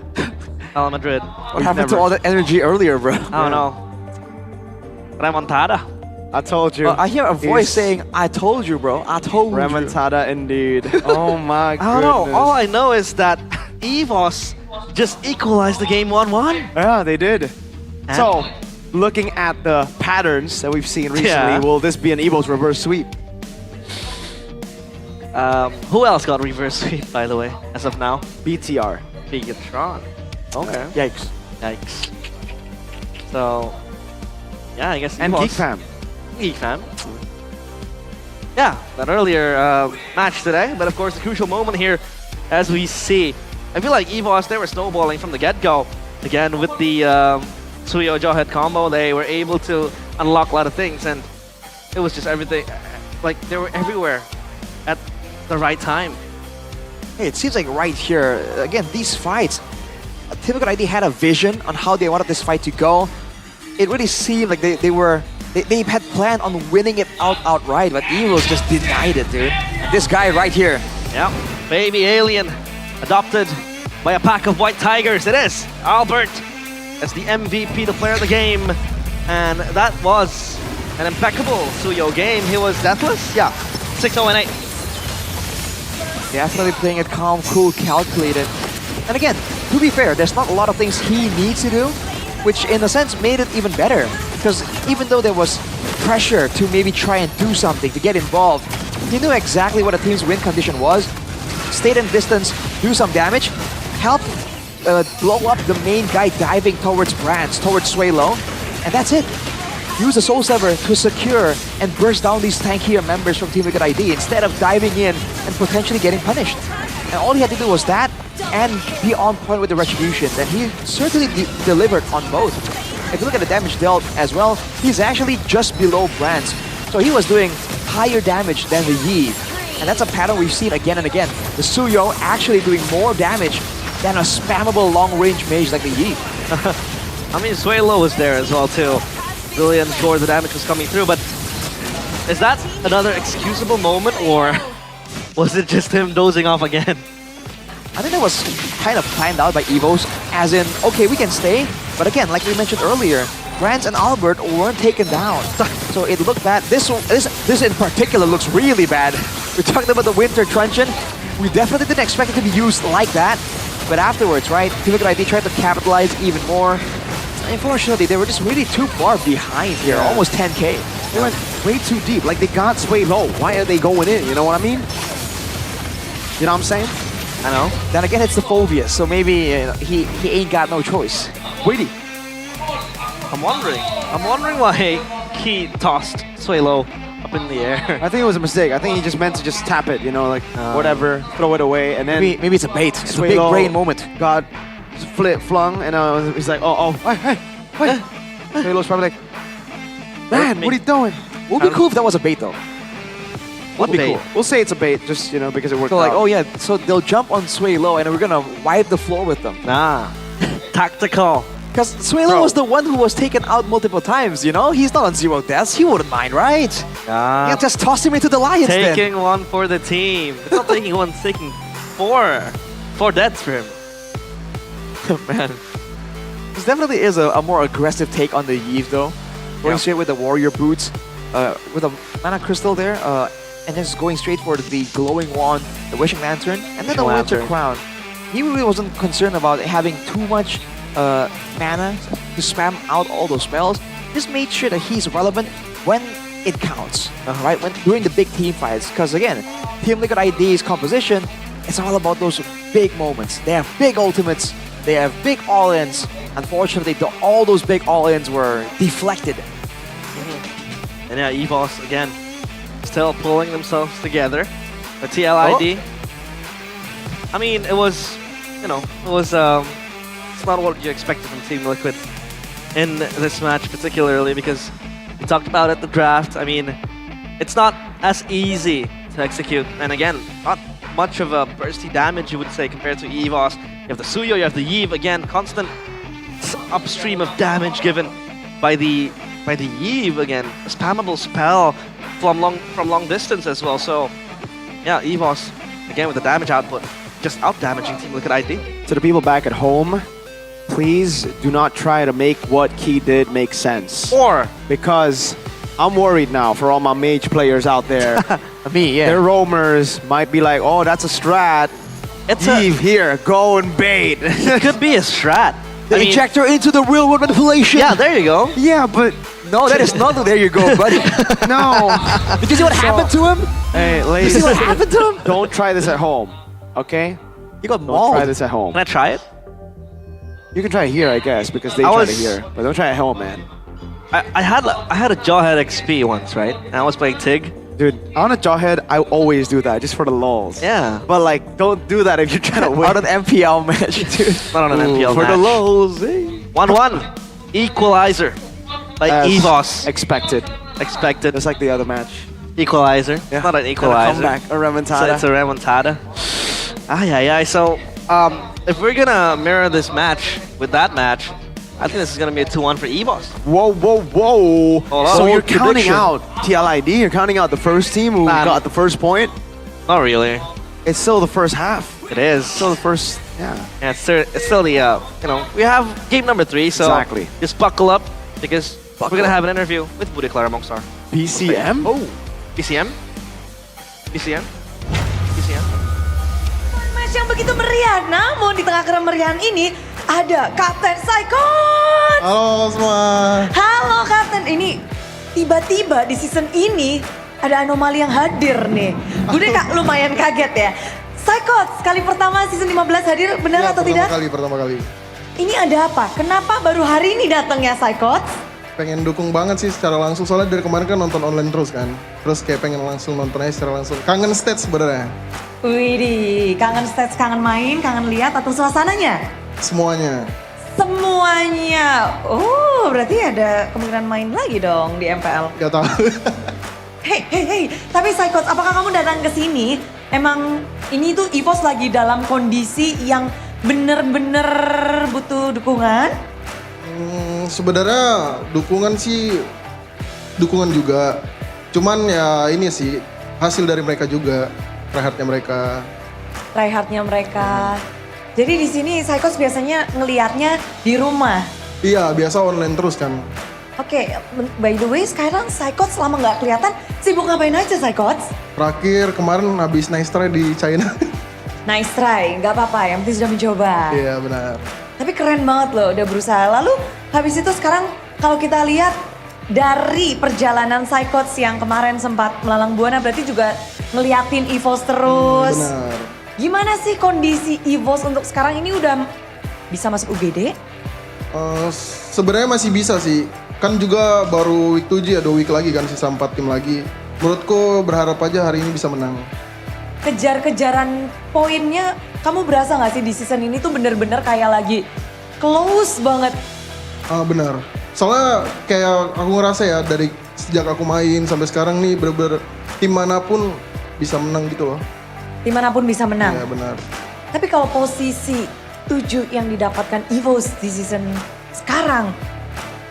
L: Real Madrid.
N: What happened to all that energy earlier, bro?
L: I don't know. Remontada.
M: I told you.
N: I hear a voice saying, I told you, bro. I told you.
M: Remontada indeed. Oh my goodness.
L: I don't know. All I know is that EVOS just equalized the game 1-1.
M: Yeah, they did. And so, looking at the patterns that we've seen recently, will this be an EVOS reverse sweep?
L: Who else got reverse sweep, by the way, as of now?
M: BTR.
L: Bigatron. Okay.
N: Yikes.
L: Yikes. So, yeah, I guess.
M: And
L: EVOS.
M: Geek Fam.
L: Geek Fam. Yeah, that earlier match today, but of course the crucial moment here, as we see, I feel like EVOS, they were snowballing from the get-go. Again, with the Suyo Jawhead combo, they were able to unlock a lot of things, and it was just everything, like they were everywhere at the right time.
N: Hey, it seems like right here, again, these fights, Team Liquid ID had a vision on how they wanted this fight to go. It really seemed like they had planned on winning it outright, but Evils just denied it, dude. And this guy right here.
L: Yeah, baby alien, adopted by a pack of white tigers. It is Albert. That's the MVP, the player of the game. And that was an impeccable Suyo game. He was deathless? Yeah, 6-0-8.
N: Definitely playing it calm, cool, calculated. And again, to be fair, there's not a lot of things he needs to do, which in a sense made it even better. Because even though there was pressure to maybe try and do something, to get involved, he knew exactly what a team's win condition was. Stayed in distance, do some damage, help blow up the main guy diving towards Brands, towards Suelo, and that's it. Use the Soul Sever to secure and burst down these tankier members from Team Liquid ID instead of diving in and potentially getting punished. And all he had to do was that and be on point with the retributions, and he certainly delivered on both. If you look at the damage dealt as well, he's actually just below Brands. So he was doing higher damage than the Yi. And that's a pattern we've seen again and again. The Suyo actually doing more damage than a spammable long-range mage like the Yi.
L: I mean, Suelo was there as well too. Really unsure the damage was coming through, but is that another excusable moment, or was it just him dozing off again?
N: I think that was kind of planned out by Evos, as in, okay, we can stay, but again, like we mentioned earlier, Brands and Albert weren't taken down. So it looked bad. This in particular looks really bad. We talked about the Winter Truncheon. We definitely didn't expect it to be used like that. But afterwards, right, Team Liquid ID tried to capitalize even more. Unfortunately, they were just really too far behind here, almost 10k.
M: They went way too deep, like they got sway low. Why are they going in, you know what I mean? You know what I'm saying?
N: I know. Then again, it's the Phobius, so maybe he ain't got no choice. Witty.
L: I'm wondering why he tossed Suelo up in the air.
M: I think it was a mistake. I think he just meant to just tap it, you know, like whatever, throw it away, and then
N: maybe it's a bait. It's a big brain moment.
M: Got flung, and he's like, hey. Suelo's probably like, man, what are you doing?
N: Would be cool if that was a bait though.
M: Would be cool. We'll say it's a bait, just because it worked
N: so
M: out.
N: Like, oh yeah, so they'll jump on Suelo and we're gonna wipe the floor with them.
L: Nah, tactical.
N: Because Suelo was the one who was taken out multiple times, you know? He's not on 0 deaths, he wouldn't mind, right? Yeah, just toss him into the Lions
L: taking one for the team. It's not taking one, it's taking four. 4 deaths for him.
N: Man. This definitely is a more aggressive take on the Yves though. Going straight with the Warrior Boots, with a Mana Crystal there, and just going straight for the Glowing Wand, the Wishing Lantern, and then the Winter Crown. He really wasn't concerned about having too much mana to spam out all those spells. Just made sure that he's relevant when it counts, right? When during the big team fights, because again, Team Liquid ID's composition, it's all about those big moments. They have big ultimates, they have big all-ins. Unfortunately, all those big all-ins were deflected.
L: And yeah, EVOS again, still pulling themselves together. The TLID. I mean, it was, it's not what you expected from Team Liquid in this match particularly, because we talked about it, the draft. I mean, it's not as easy to execute. And again, not much of a bursty damage, you would say, compared to EVOS. You have the Suyo, you have the Yves, again, constant upstream of damage given by the Yves, again, a spammable spell from long distance as well. So yeah, EVOS again with the damage output, just out damaging Team Liquid ID.
M: To the people back at home, please do not try to make what Key did make sense. Because I'm worried now for all my mage players out there.
N: Me, yeah.
M: Their roamers might be like, oh, that's a strat.
N: It's
M: Yves, here, go and bait.
L: It could be a strat.
N: The injector into the real world manipulation.
L: Yeah, there you go.
M: Yeah, but
N: no, that is not. There you go, buddy.
M: No.
N: Did you see what happened to him?
M: Hey, ladies.
N: Did you see what happened to him?
M: Don't try this at home, okay?
N: You got
M: Don't
N: mauled.
M: try this at home.
L: Can I try it?
M: You can try it here, I guess, because they
L: I
M: tried
L: was-
M: it here. But don't try it at home, man.
L: I had a Jawhead XP once, right? And I was playing Tig.
M: Dude, on a Jawhead, I always do that, just for the lulls.
L: Yeah.
M: But like, don't do that if you're trying to win.
N: On an MPL match, dude.
L: Not on an MPL
M: For
L: match.
M: the lulls.
L: 1-1. Equalizer. By
M: As
L: EVOS.
M: Expected.
L: Expected.
M: Just like the other match.
L: Equalizer.
M: Yeah.
L: Not an
M: And a
L: equalizer.
M: comeback, a remontada.
L: So it's a remontada. Ay. So, if we're gonna mirror this match with that match, I think this is gonna be a 2-1 for EVOS.
M: Whoa.
L: Hold on.
M: So you're
L: Bold
M: counting
L: prediction.
M: out TLID? You're counting out the first team who
L: Nah.
M: got the first point?
L: Not really.
M: It's still the first half.
L: It is.
M: Still the first, yeah.
L: Yeah, it's still the, we have game number 3, so
M: Exactly.
L: just buckle up because we're gonna have an interview with Bude Clara Mongstar.
M: PCM?
L: Oh, PCM? PCM? PCM?
F: Match yang begitu meriah, namun di tengah kemeriahan ini ada Kapten Saikot.
Q: Halo semua.
F: Halo Kapten, ini tiba-tiba di season ini ada anomali yang hadir nih. Bude Kak lumayan kaget ya. Saikot, sekali pertama season 15 hadir, benar atau tidak?
Q: Pertama kali.
F: Ini ada apa? Kenapa baru hari ini datang ya Saikot?
Q: Pengen dukung banget sih secara langsung, soalnya dari kemarin kan nonton online terus kan. Terus kayak pengen langsung nonton aja secara langsung. Kangen stats sebenarnya.
F: Widih, kangen stats, kangen main, kangen lihat atau suasananya?
Q: Semuanya.
F: Semuanya. Oh, berarti ada kemungkinan main lagi dong di MPL.
Q: Gak tahu.
F: Hey. Tapi Saikot, apakah kamu datang ke sini? Emang ini tuh EVOS lagi dalam kondisi yang bener-bener butuh dukungan?
Q: Sebenarnya dukungan sih, dukungan juga. Cuman ya ini sih, hasil dari mereka juga. Tryhardnya mereka.
F: Tryhardnya mereka. Jadi di sini Saikot biasanya ngelihatnya di rumah.
Q: Iya, biasa online terus kan.
F: Oke, by the way sekarang Saikot selama nggak kelihatan sibuk ngapain aja Saikot?
Q: Terakhir kemarin habis nice try di China.
F: Nice try, nggak apa-apa, yang penting sudah mencoba.
Q: Iya benar.
F: Tapi keren banget loh, udah berusaha. Lalu habis itu sekarang kalau kita lihat dari perjalanan Saikot yang kemarin sempat melalang buana, berarti juga ngeliatin EVOS terus.
Q: Benar.
F: Gimana sih kondisi EVOS untuk sekarang ini udah bisa masuk UGD?
Q: Sebenarnya masih bisa sih. Kan juga baru week 7 ya, 2 week lagi kan, sisa 4 tim lagi. Menurutku berharap aja hari ini bisa menang.
F: Kejar-kejaran poinnya, kamu berasa gak sih di season ini tuh bener-bener kayak lagi close banget?
Q: Benar. Soalnya kayak aku ngerasa ya dari sejak aku main sampai sekarang nih bener-bener tim manapun bisa menang gitu loh.
F: Tim manapun bisa menang.
Q: Iya benar.
F: Tapi kalau posisi 7 yang didapatkan EVOS di season sekarang,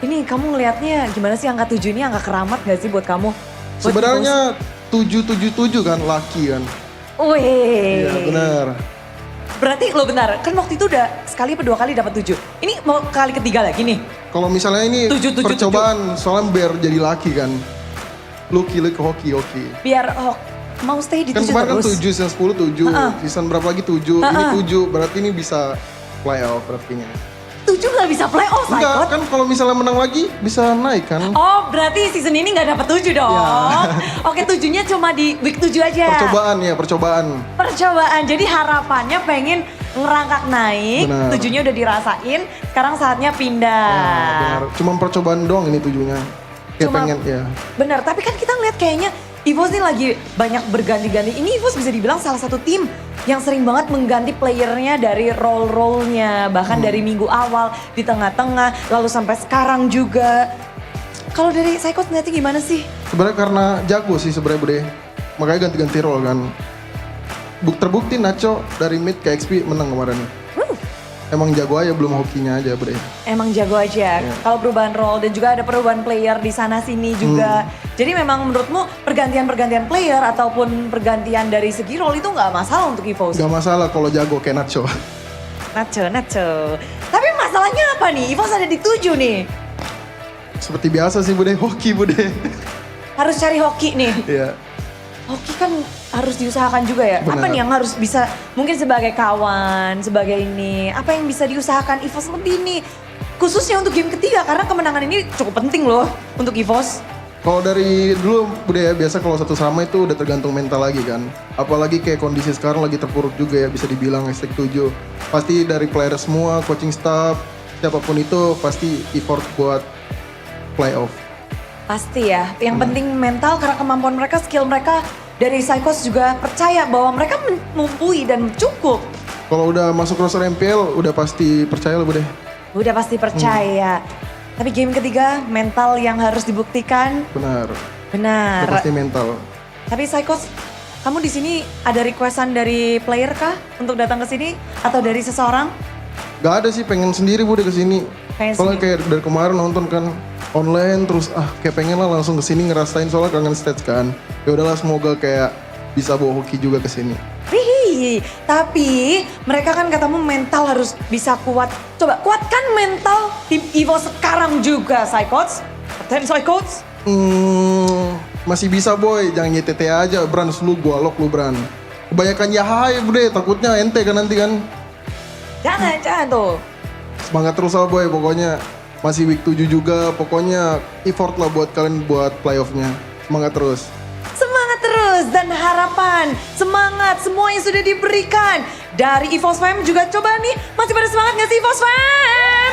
F: ini kamu ngelihatnya gimana sih angka 7 ini, angka keramat gak sih buat kamu? Buat
Q: Sebenarnya 777 kan lucky kan.
F: EVOS? Wih.
Q: Iya benar.
F: Berarti lo benar, kan waktu itu udah sekali apa 2 kali dapat 7. Ini mau kali ketiga lagi nih.
Q: Kalau misalnya ini
F: 7.
Q: percobaan soalnya biar jadi lucky kan. Lucky hoki.
F: Biar mau stay di
Q: Kan
F: 7
Q: kemarin kan
F: terus.
Q: 7, season 10 7, season berapa lagi 7, ini 7, berarti ini bisa playoff berartinya.
F: 7 gak bisa playoff,
Q: Enggak,
F: Saikot?
Q: kan kalau misalnya menang lagi bisa naik kan.
F: Oh, berarti season ini gak dapat 7 dong. Oke, 7-nya cuma di week 7 aja.
Q: Percobaan.
F: Percobaan. Jadi harapannya pengen ngerangkak naik,
Q: Benar.
F: 7-nya udah dirasain, sekarang saatnya pindah.
Q: Benar. Cuma percobaan doang ini 7-nya. Kayak
F: Cuma-
Q: pengen ya.
F: Benar, tapi kan kita ngeliat kayaknya EVOS nih lagi banyak berganti-ganti. Ini EVOS bisa dibilang salah satu tim yang sering banget mengganti playernya dari role-role-nya. Bahkan dari minggu awal, di tengah-tengah, lalu sampai sekarang juga. Kalau dari Saikot ngeliatnya gimana sih?
Q: Sebenarnya karena jago sih sebenarnya Bude. Makanya ganti-ganti role kan. Terbukti Nacho dari mid ke XP menang kemarin. Emang jago aja, belum hokinya aja Bude.
F: Emang jago aja. Kalau perubahan role dan juga ada perubahan player di sana sini juga. Jadi memang menurutmu pergantian-pergantian player ataupun pergantian dari segi role itu nggak masalah untuk EVOS?
Q: Gak masalah kalau jago kayak Nacho.
F: Nacho. Tapi masalahnya apa nih? EVOS ada di 7 nih.
Q: Seperti biasa sih Bude, hoki Bude.
F: Harus cari hoki nih.
Q: Iya.
F: Hoki kan harus diusahakan juga ya. Apa
Q: Benar.
F: nih yang harus bisa, mungkin sebagai kawan, sebagai ini, apa yang bisa diusahakan EVOS lebih nih? Khususnya untuk game ketiga, karena kemenangan ini cukup penting loh untuk EVOS.
Q: Kalau dari dulu udah ya biasa kalau satu sama itu udah tergantung mental lagi kan. Apalagi kayak kondisi sekarang lagi terpuruk juga ya bisa dibilang #7. Pasti dari player semua, coaching staff, siapapun itu pasti effort buat playoff.
F: Pasti ya, yang penting mental karena kemampuan mereka, skill mereka dari Psychos juga percaya bahwa mereka mumpuni dan cukup.
Q: Kalau udah masuk roster MPL udah pasti percaya lah deh.
F: Udah pasti percaya. Tapi game ketiga mental yang harus dibuktikan.
Q: Benar.
F: Benar.
Q: Udah pasti mental.
F: Tapi Psychos, kamu di sini ada requestan dari player kah untuk datang ke sini atau dari seseorang?
Q: Gak ada sih, pengen sendiri bude kesini. Soalnya kayak dari kemarin nonton kan online terus kayak pengen lah langsung kesini ngerasain soalnya kangen stage kan. Ya udahlah semoga kayak bisa bawa hoki juga kesini.
F: Wih, tapi mereka kan katamu mental harus bisa kuat. Coba kuatkan mental tim Evo sekarang juga, Psychots. Kapten Psychots.
Q: Masih bisa boy, jangan YTT aja, Bran. Lu gua lock lu, Bran. Kebanyakan yahai bude, takutnya ente kan nanti kan.
F: Jangan tuh.
Q: Semangat terus lah boy, pokoknya masih week 7 juga, pokoknya effort lah buat kalian buat playoffnya. Semangat terus.
F: Semangat terus dan harapan, semangat semua yang sudah diberikan. Dari EVOS Fam juga coba nih, masih pada semangat gak sih EVOS Fam?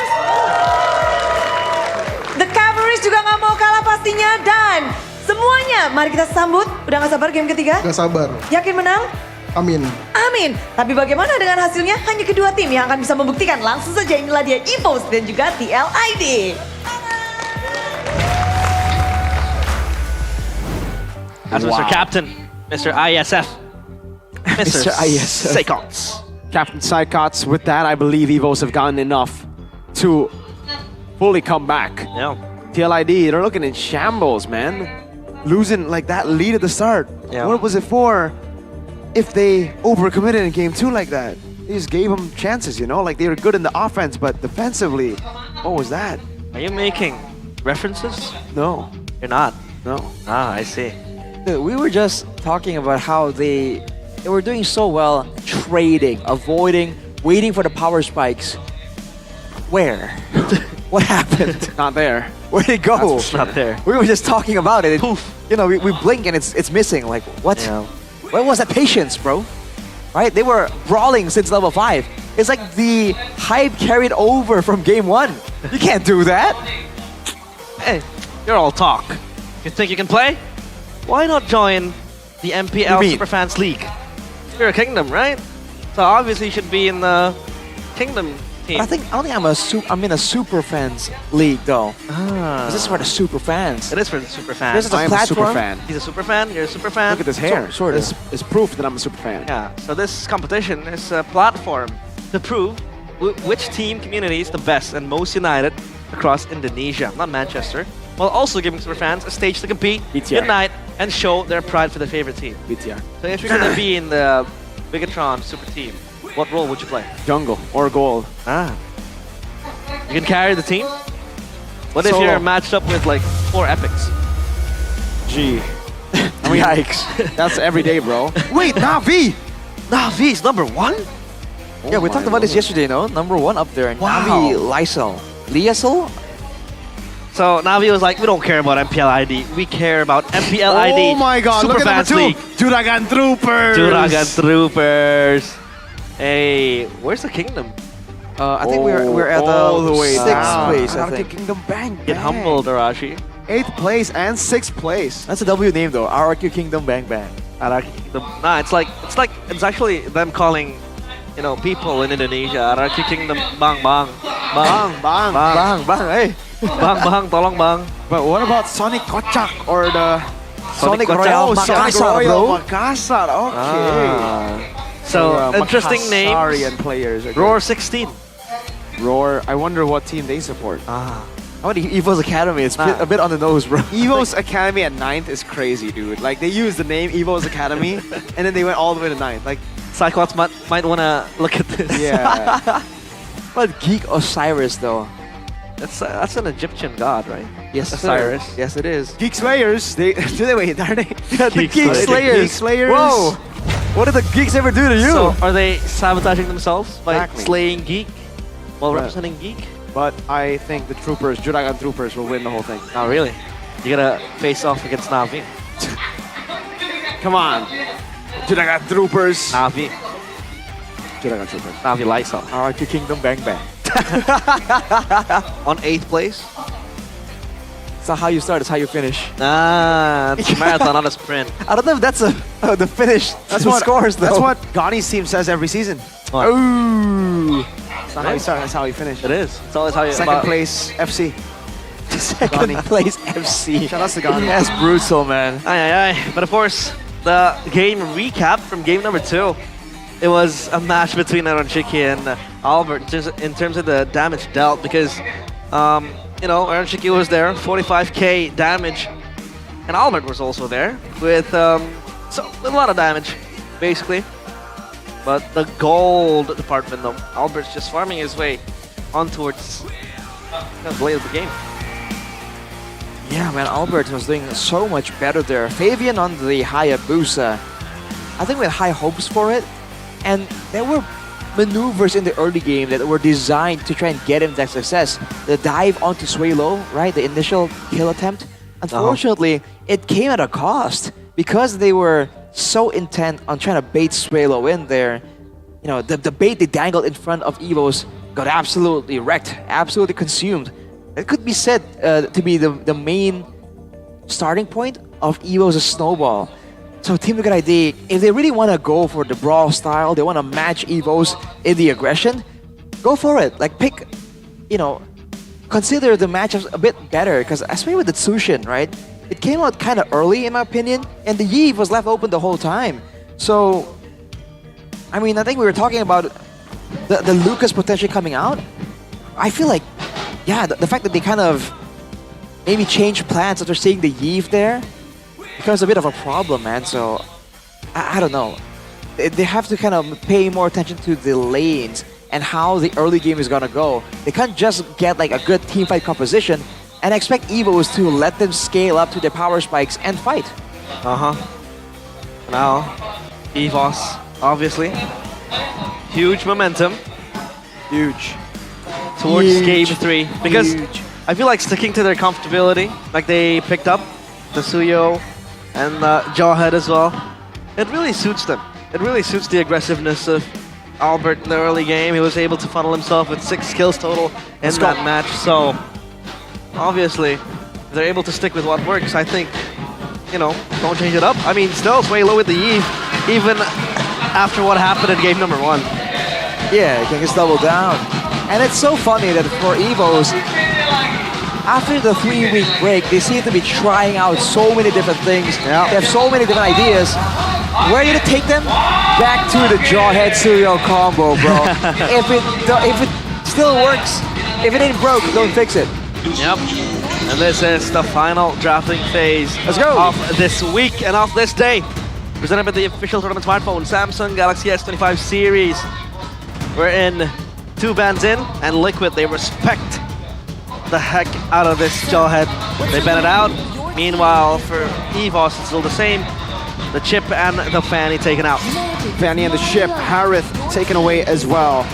F: The Cavalry juga gak mau kalah pastinya dan semuanya mari kita sambut. Udah gak sabar game ketiga?
Q: Gak sabar.
F: Yakin menang?
Q: Amin.
F: Amin. Tapi bagaimana dengan hasilnya? Hanya kedua tim yang akan bisa membuktikan. Langsung saja inilah dia EVOS dan juga TLID.
L: That's Mr. Captain, Mr. ISF, Mr.
M: ISF.
L: Psychots.
M: Captain Psychots, with that, I believe Evos have gotten enough to fully come back.
L: Yeah.
M: TLID, they're looking in shambles, man. Losing like that lead at the start.
L: Yeah.
M: What was it for if they overcommitted in game 2 like that? They just gave them chances, you know? Like they were good in the offense, but defensively, what was that?
L: Are you making references?
M: No.
L: You're not?
M: No.
L: Ah, I see.
N: Dude, we were just talking about how they were doing so well trading, avoiding, waiting for the power spikes. Where? What happened?
M: Not there.
N: Where'd it go?
L: It's not there.
N: We were just talking about it. You know, we blink and it's missing. Like, what?
L: Yeah.
N: Where was that patience, bro? Right? They were brawling since level 5. It's like the hype carried over from game 1. You can't do that.
L: Hey, you're all talk. You think you can play? Why not join the MPL Superfans League? You're a Kingdom, right? So obviously you should be in the Kingdom team.
N: But I don't think I'm in a super fans league though.
L: Ah.
N: This is for the super fans.
L: It is for the super fans.
N: This is a
M: I'm a
N: platform.
M: super fan.
L: He's a super fan, you're a super fan.
M: Look at this hair.
N: Sort of.
M: It's proof that I'm a super fan.
L: Yeah, so this competition is a platform to prove which team community is the best and most united across Indonesia, not Manchester, while also giving super fans a stage to compete,
M: BTR.
L: unite, and show their pride for their favorite team.
M: BTR.
L: So if you're gonna be in the Bigatron super team, what role would you play?
M: Jungle or gold.
L: Ah. You can carry the team? What if
M: Solo.
L: you're matched up with like 4 epics?
M: Gee. I mean, yikes. That's every day, bro.
N: Wait, Navi!
L: Navi's number 1?
N: Yeah, we talked about this yesterday, no? Number 1 up there.
L: Wow.
N: Navi Lysel. Liesel?
L: So Navi was like, we don't care about MPL ID. We care about MPL ID.
M: Oh my god, look at number
L: Superfans
M: 2.
L: League.
M: Juragan Troopers.
L: Juragan Troopers. Hey, where's the Kingdom?
N: I think we're at
M: all the way
N: 6th
M: down.
N: place, I
M: Anarchy
N: think.
M: Kingdom Bang
L: Get
M: Bang.
L: humbled, Arashi.
M: 8th place and 6th place.
N: That's a W name though. RRQ Kingdom Bang Bang.
L: Araki Kingdom. Nah, it's actually them calling, you know, people in Indonesia. Araki Kingdom Bang Bang.
M: Bang, bang,
N: Bang, bang, hey.
L: Bang Bang, tolong Bang.
M: But what about Sonic Kocak or the
L: Sonic
N: Royal
M: Sonic
N: Makassar,
M: Royal
N: bro.
M: Makassar? Okay.
L: So, interesting names.
M: Makassarian players.
L: Roar 16.
M: Roar. I wonder what team they support.
N: How about Evo's Academy? It's a bit on the nose, bro.
M: Evo's Academy at 9th is crazy, dude. Like, they used the name Evo's Academy, and then they went all the way to 9th. Like,
L: Psychots might want to look at this.
M: yeah.
N: But Geek Osiris though.
L: That's an Egyptian god, right?
N: Yes,
L: Osiris.
N: sir. Yes, it is.
M: Geek Slayers. They wait, are they?
N: The
L: Geek
N: Geek
L: Slayers.
N: Slayers.
M: Geek Slayers.
N: Whoa! What did the geeks ever do to you?
L: So, are they sabotaging themselves by
M: Exactly.
L: slaying Geek while
M: Right.
L: representing Geek?
M: But I think the Troopers, Juragan Troopers, will win the whole thing.
L: Oh, really? You gotta face off against Navi.
M: Come on. Dude, I got troopers.
L: Navi.
M: Dude, I got troopers.
L: Navi lights up.
N: RRQ Kingdom Bang Bang.
L: On 8th place.
N: It's not how you start, it's how you finich.
L: Nah, it's a marathon, not a sprint.
N: I don't know if that's the finish.
M: That's
N: the
M: what
N: scores, though.
M: That's what Ghani's team says every season.
L: What?
M: Ooh. It's not how you start, that's how you finish.
L: It is. It's always how you...
M: Second place, FC.
N: Second place, FC.
M: Shout out to Ghani.
N: That's brutal, man.
L: Aye, aye, aye. But of course, the game recap from game number 2. It was a match between Aronchiki and Albert in terms of the damage dealt because, you know, Aronchiki was there, 45k damage, and Albert was also there with a lot of damage, basically. But the gold department, though, Albert's just farming his way on towards the blade of the game.
N: Yeah, man, Albert was doing so much better there. Fabian on the Hayabusa. I think we had high hopes for it. And there were maneuvers in the early game that were designed to try and get him that success. The dive onto Suelo, right? The initial kill attempt. Unfortunately, it came at a cost. Because they were so intent on trying to bait Suelo in there, you know, the bait they dangled in front of Evos got absolutely wrecked, absolutely consumed. It could be said to be the main starting point of Evo's snowball. So Team Liquid ID, if they really want to go for the brawl style, they want to match Evos in the aggression, go for it. Like pick, you know, consider the matchups a bit better because especially with the Tsushin, right? It came out kind of early in my opinion and the Eve was left open the whole time. So, I mean, I think we were talking about the Lucas potentially coming out. I feel like, yeah, the fact that they kind of maybe changed plans after seeing the Eve there becomes a bit of a problem, man. So, I don't know. They have to kind of pay more attention to the lanes and how the early game is gonna go. They can't just get like a good teamfight composition and expect Evos to let them scale up to their power spikes and fight.
L: Now, Evos, obviously. Huge momentum.
N: Huge.
L: Towards
N: Huge.
L: game 3. Because
N: Huge.
L: I feel like sticking to their comfortability, like they picked up the Suyo and Jawhead as well, it really suits them. It really suits the aggressiveness of Albert in the early game. He was able to funnel himself with 6 kills total in that match. So, obviously, if they're able to stick with what works, I think, you know, don't change it up. I mean, still Suelo with the Eve, even after what happened in game number 1.
N: Yeah, you can just double down. And it's so funny that for Evos, after the 3-week break, they seem to be trying out so many different things. They have so many different ideas. Where did it take them? Back to the Jawhead Suyo combo, bro. if it still works, if it ain't broke, don't fix it.
L: Yep. And this is the final drafting phase of this week and of this day. Presented by the official tournament smartphone, Samsung Galaxy S25 series. We're in 2 bands in, and Liquid, they respect the heck out of this Jawhead. They ban it out. Meanwhile, for EVOS, it's still the same. The chip and the Fanny taken out.
M: Fanny and the ship, Harith taken away as well.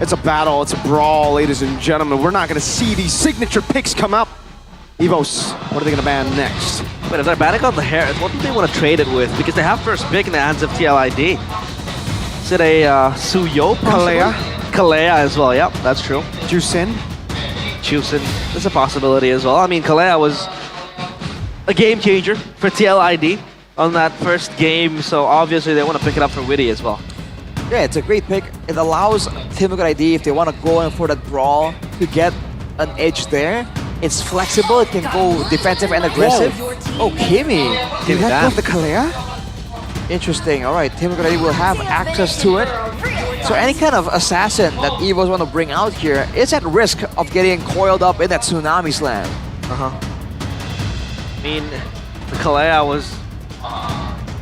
M: It's a battle, it's a brawl, ladies and gentlemen. We're not going to see these signature picks come up. EVOS, what are they going to ban next?
L: But if they're banning out the Harith, what do they want to trade it with? Because they have first pick in the hands of TLID. Is it a Suyo?
M: Kalea.
L: Kalea as well, yep, that's true.
M: Jusin.
L: There's a possibility as well. I mean, Kalea was a game changer for TLID on that first game, so obviously they want to pick it up for Witty as well.
N: Yeah, it's a great pick. It allows Team Liquid ID, if they want to go in for that brawl, to get an edge there. It's flexible, it can go defensive and aggressive. Oh, Kimmy. Did that go the Kalea? Interesting. All right, Team Liquid ID will have access to it. So any kind of assassin that Evos want to bring out here is at risk of getting coiled up in that Tsunami Slam.
L: I mean, the Kalea was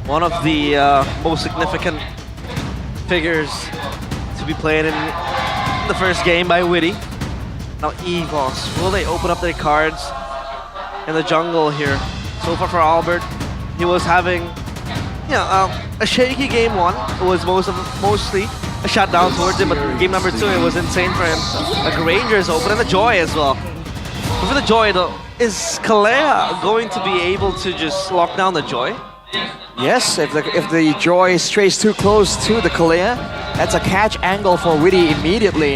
L: one of the most significant figures to be played in the first game by Witty. Now EVOS, will they open up their cards in the jungle here? So far for Albert, he was having a shaky game 1. It was mostly a shutdown towards him, but game number 2 it was insane for him. A Granger's open and a Joy as well. But for the Joy though, is Kalea going to be able to just lock down the Joy?
N: Yes, if the Joy strays too close to the Kalea, that's a catch angle for Witty immediately.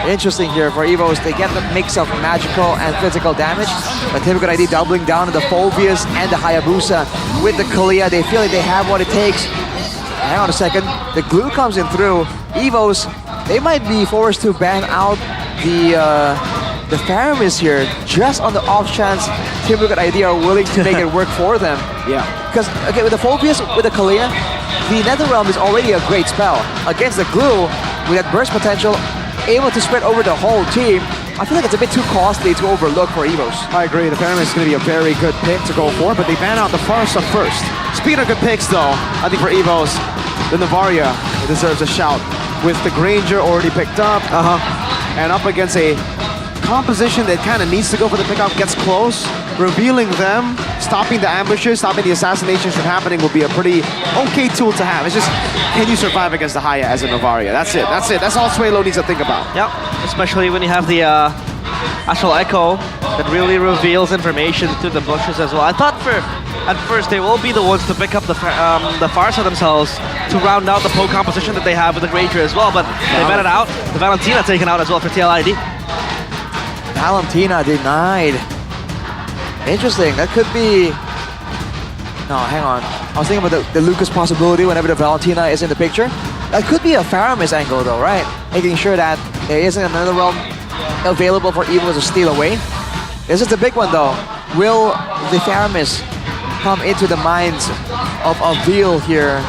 N: Interesting here for EVOs. They get the mix of magical and physical damage. But Team Liquid ID doubling down on the Phobias and the Hayabusa with the Kalea. They feel like they have what it takes. Hang on a second. The glue comes in through. EVOs, they might be forced to ban out the Faramis here just on the off chance Team Liquid ID are willing to make it work for them.
M: Yeah.
N: Because, okay, with the Phobias, with the Kalea, the Netherrealm is already a great spell. Against the glue, with that burst potential, able to spread over the whole team, I feel like it's a bit too costly to overlook for EVOs.
M: I agree, the Faramis is going to be a very good pick to go for, but they ban out the Farsa first. Speaking of good picks though, I think for EVOs, the Navaria deserves a shout. With the Granger already picked up, and up against a composition that kind of needs to go for the pickup, gets close, revealing them, stopping the ambushes, stopping the assassinations from happening will be a pretty okay tool to have. It's just, can you survive against the Haya as a Navaria? That's it. That's all Suelo needs to think about.
L: Yeah, especially when you have the Astral Echo that really reveals information through the bushes as well. I thought at first they will be the ones to pick up the Farsa themselves to round out the poke composition that they have with the Granger as well, but they banned it out. The Valentina taken out as well for TLID.
N: Valentina denied. Interesting, that could be... No, hang on. I was thinking about the Lucas possibility whenever the Valentina is in the picture. That could be a Faramis angle though, right? Making sure that there isn't another realm available for EVOs to steal away. This is the big one though. Will the Faramis come into the minds of Avil here?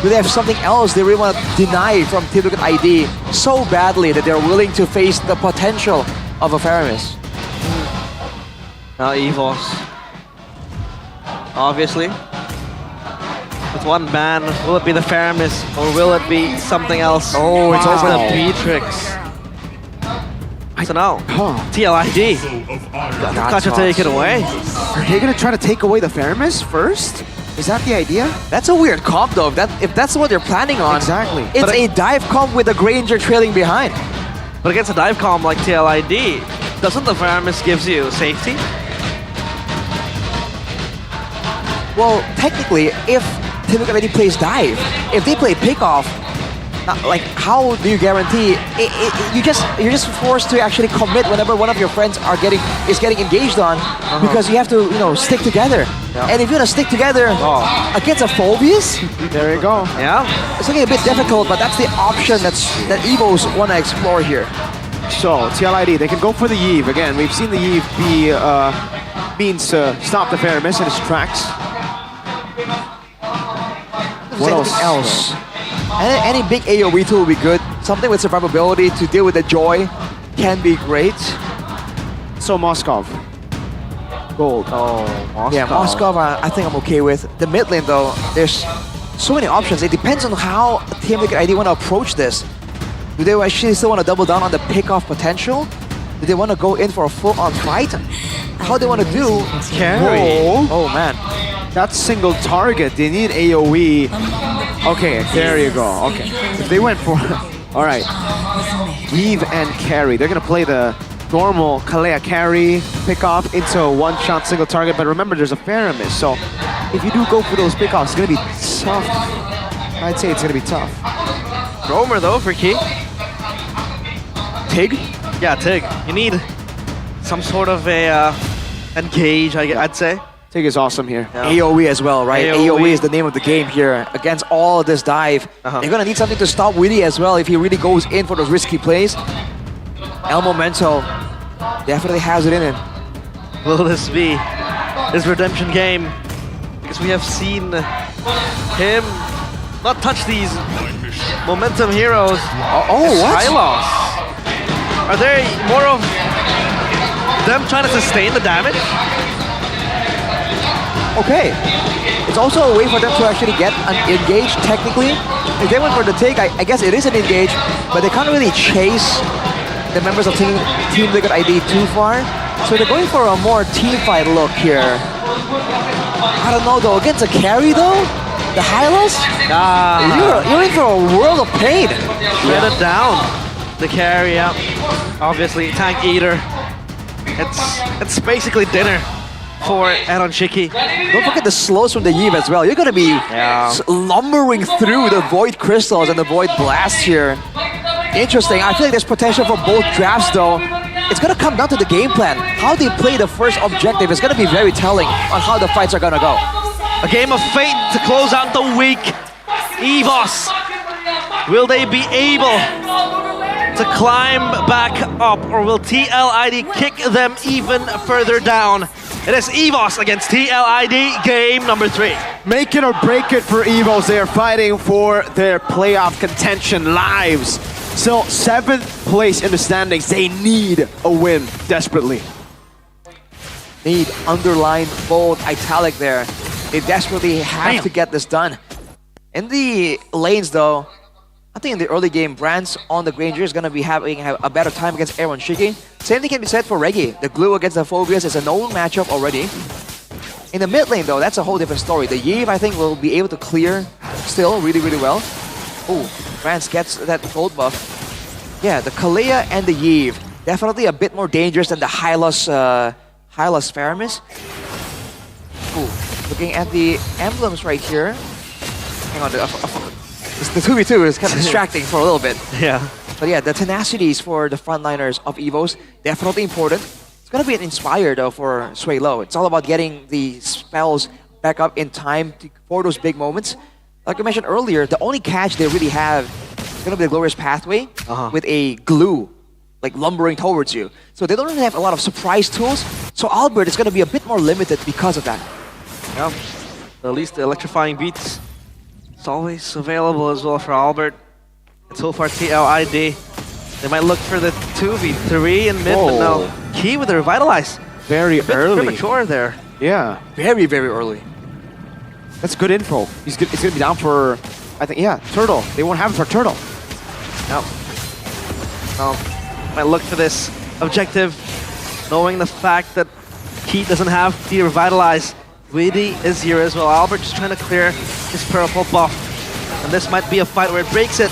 N: Do they have something else they really want to deny from Team Liquid ID so badly that they're willing to face the potential of a Faramis?
L: Now EVOs, obviously, with one ban, will it be the Faramis or will it be something else?
N: Oh, it's
L: over
N: over.
L: the Beatrix. So now, TLID, got to take it away.
M: Are they going to try to take away the Faramis first? Is that the idea?
N: That's a weird comp though, if that's what they're planning on.
M: Exactly.
N: It's a dive comp with a Granger trailing behind.
L: But against a dive comp like TLID, doesn't the Faramis gives you safety?
N: Well, technically, if Team Liquid ID plays dive, if they play pickoff, like how do you guarantee? You're just forced to actually commit whenever one of your friends is getting engaged on, because you have to stick together.
L: Yeah.
N: And if you're gonna stick together against a Phobias,
M: there you go.
L: Yeah,
N: it's looking a bit difficult, but that's the option that EVOs want to explore here.
M: So TLID, they can go for the Yeve again. We've seen the Yeve be means to stop the Faramis in his tracks.
N: What else? Any big AoE tool will be good. Something with survivability to deal with the Joy can be great.
M: So Moskov. Gold.
L: Oh, Moskov.
N: Yeah, Moskov I think I'm okay with. The mid lane though, there's so many options. It depends on how Team Liquid ID want to approach this. Do they actually still want to double down on the pick-off potential? Do they want to go in for a full-on fight? How they want to do?
M: Carry.
N: Oh man.
M: That's single target. They need AoE. Okay, there you go. Okay. If they went for... All right. Weave and carry. They're going to play the normal Kalea carry, pick off into a one-shot single target. But remember, there's a Faramis. So if you do go for those pick-offs, it's going to be tough. I'd say it's going to be tough.
L: Roamer though for Key.
N: Tig?
L: Yeah, Tig. You need some sort of a engage, I'd say.
M: Tig is awesome here.
L: Yeah.
N: AoE as well, right? AoE is the name of the game here. Against all of this dive, they're gonna need something to stop Witty as well if he really goes in for those risky plays. El Momento definitely has it in him.
L: Will this be his redemption game? Because we have seen him not touch these momentum heroes.
N: What?
L: Hylos. Are they more of them trying to sustain the damage?
N: Okay. It's also a way for them to actually get an engage technically. If they went for the take, I guess it is an engage, but they can't really chase the members of Team Liquid ID too far. So they're going for a more team fight look here. I don't know though, against a carry though? The Hylos? You're in for a world of pain.
L: Shred it down. The carry out. Obviously, Tank Eater It's basically dinner for Aaron Shiki.
N: Don't forget the slows from the Yves as well. You're gonna be lumbering through the Void Crystals and the Void Blast here. Interesting. I feel like there's potential for both drafts though. It's gonna come down to the game plan. How they play the first objective is gonna be very telling on how the fights are gonna go.
L: A game of fate to close out the week. EVOS, will they be able to climb back up, or will TLID kick them even further down? It is EVOS against TLID, game number 3.
M: Make it or break it for EVOS. They are fighting for their playoff contention lives. Still 7th place in the standings. They need a win desperately.
N: Need underline, bold, italic there. They desperately have to get this done. In the lanes though, I think in the early game, Brands on the Granger is going to be having a better time against Aaron Shiki. Same thing can be said for Reggie. The glue against the Phobias is a known matchup already. In the mid lane though, that's a whole different story. The Yves, I think, will be able to clear still really, really well. Ooh, Brands gets that gold buff. Yeah, the Kalea and the Yves, definitely a bit more dangerous than the Hylos Faramis. Ooh, looking at the emblems right here. Hang on, the 2v2 is kind of distracting for a little bit.
L: Yeah.
N: But yeah, the tenacities for the frontliners of EVOS, definitely important. It's going to be an inspire though for Sway Low. It's all about getting the spells back up in time for those big moments. Like I mentioned earlier, the only catch they really have is going to be the Glorious Pathway with a glue like lumbering towards you. So they don't really have a lot of surprise tools. So Albert is going to be a bit more limited because of that.
L: Yeah, at least the electrifying beats. It's always available as well for Albert. And so far, TLID, they might look for the 2v3 in mid, but no. Key with the Revitalize.
M: Very
L: a bit
M: early.
L: premature there.
M: Yeah.
N: Very, very early.
M: That's good info. He's going to be down for, I think, yeah, Turtle. They won't have it for Turtle.
L: No. Might look for this objective, knowing the fact that Key doesn't have the Revitalize. Witty is here as well. Albert just trying to clear his purple buff. And this might be a fight where it breaks it.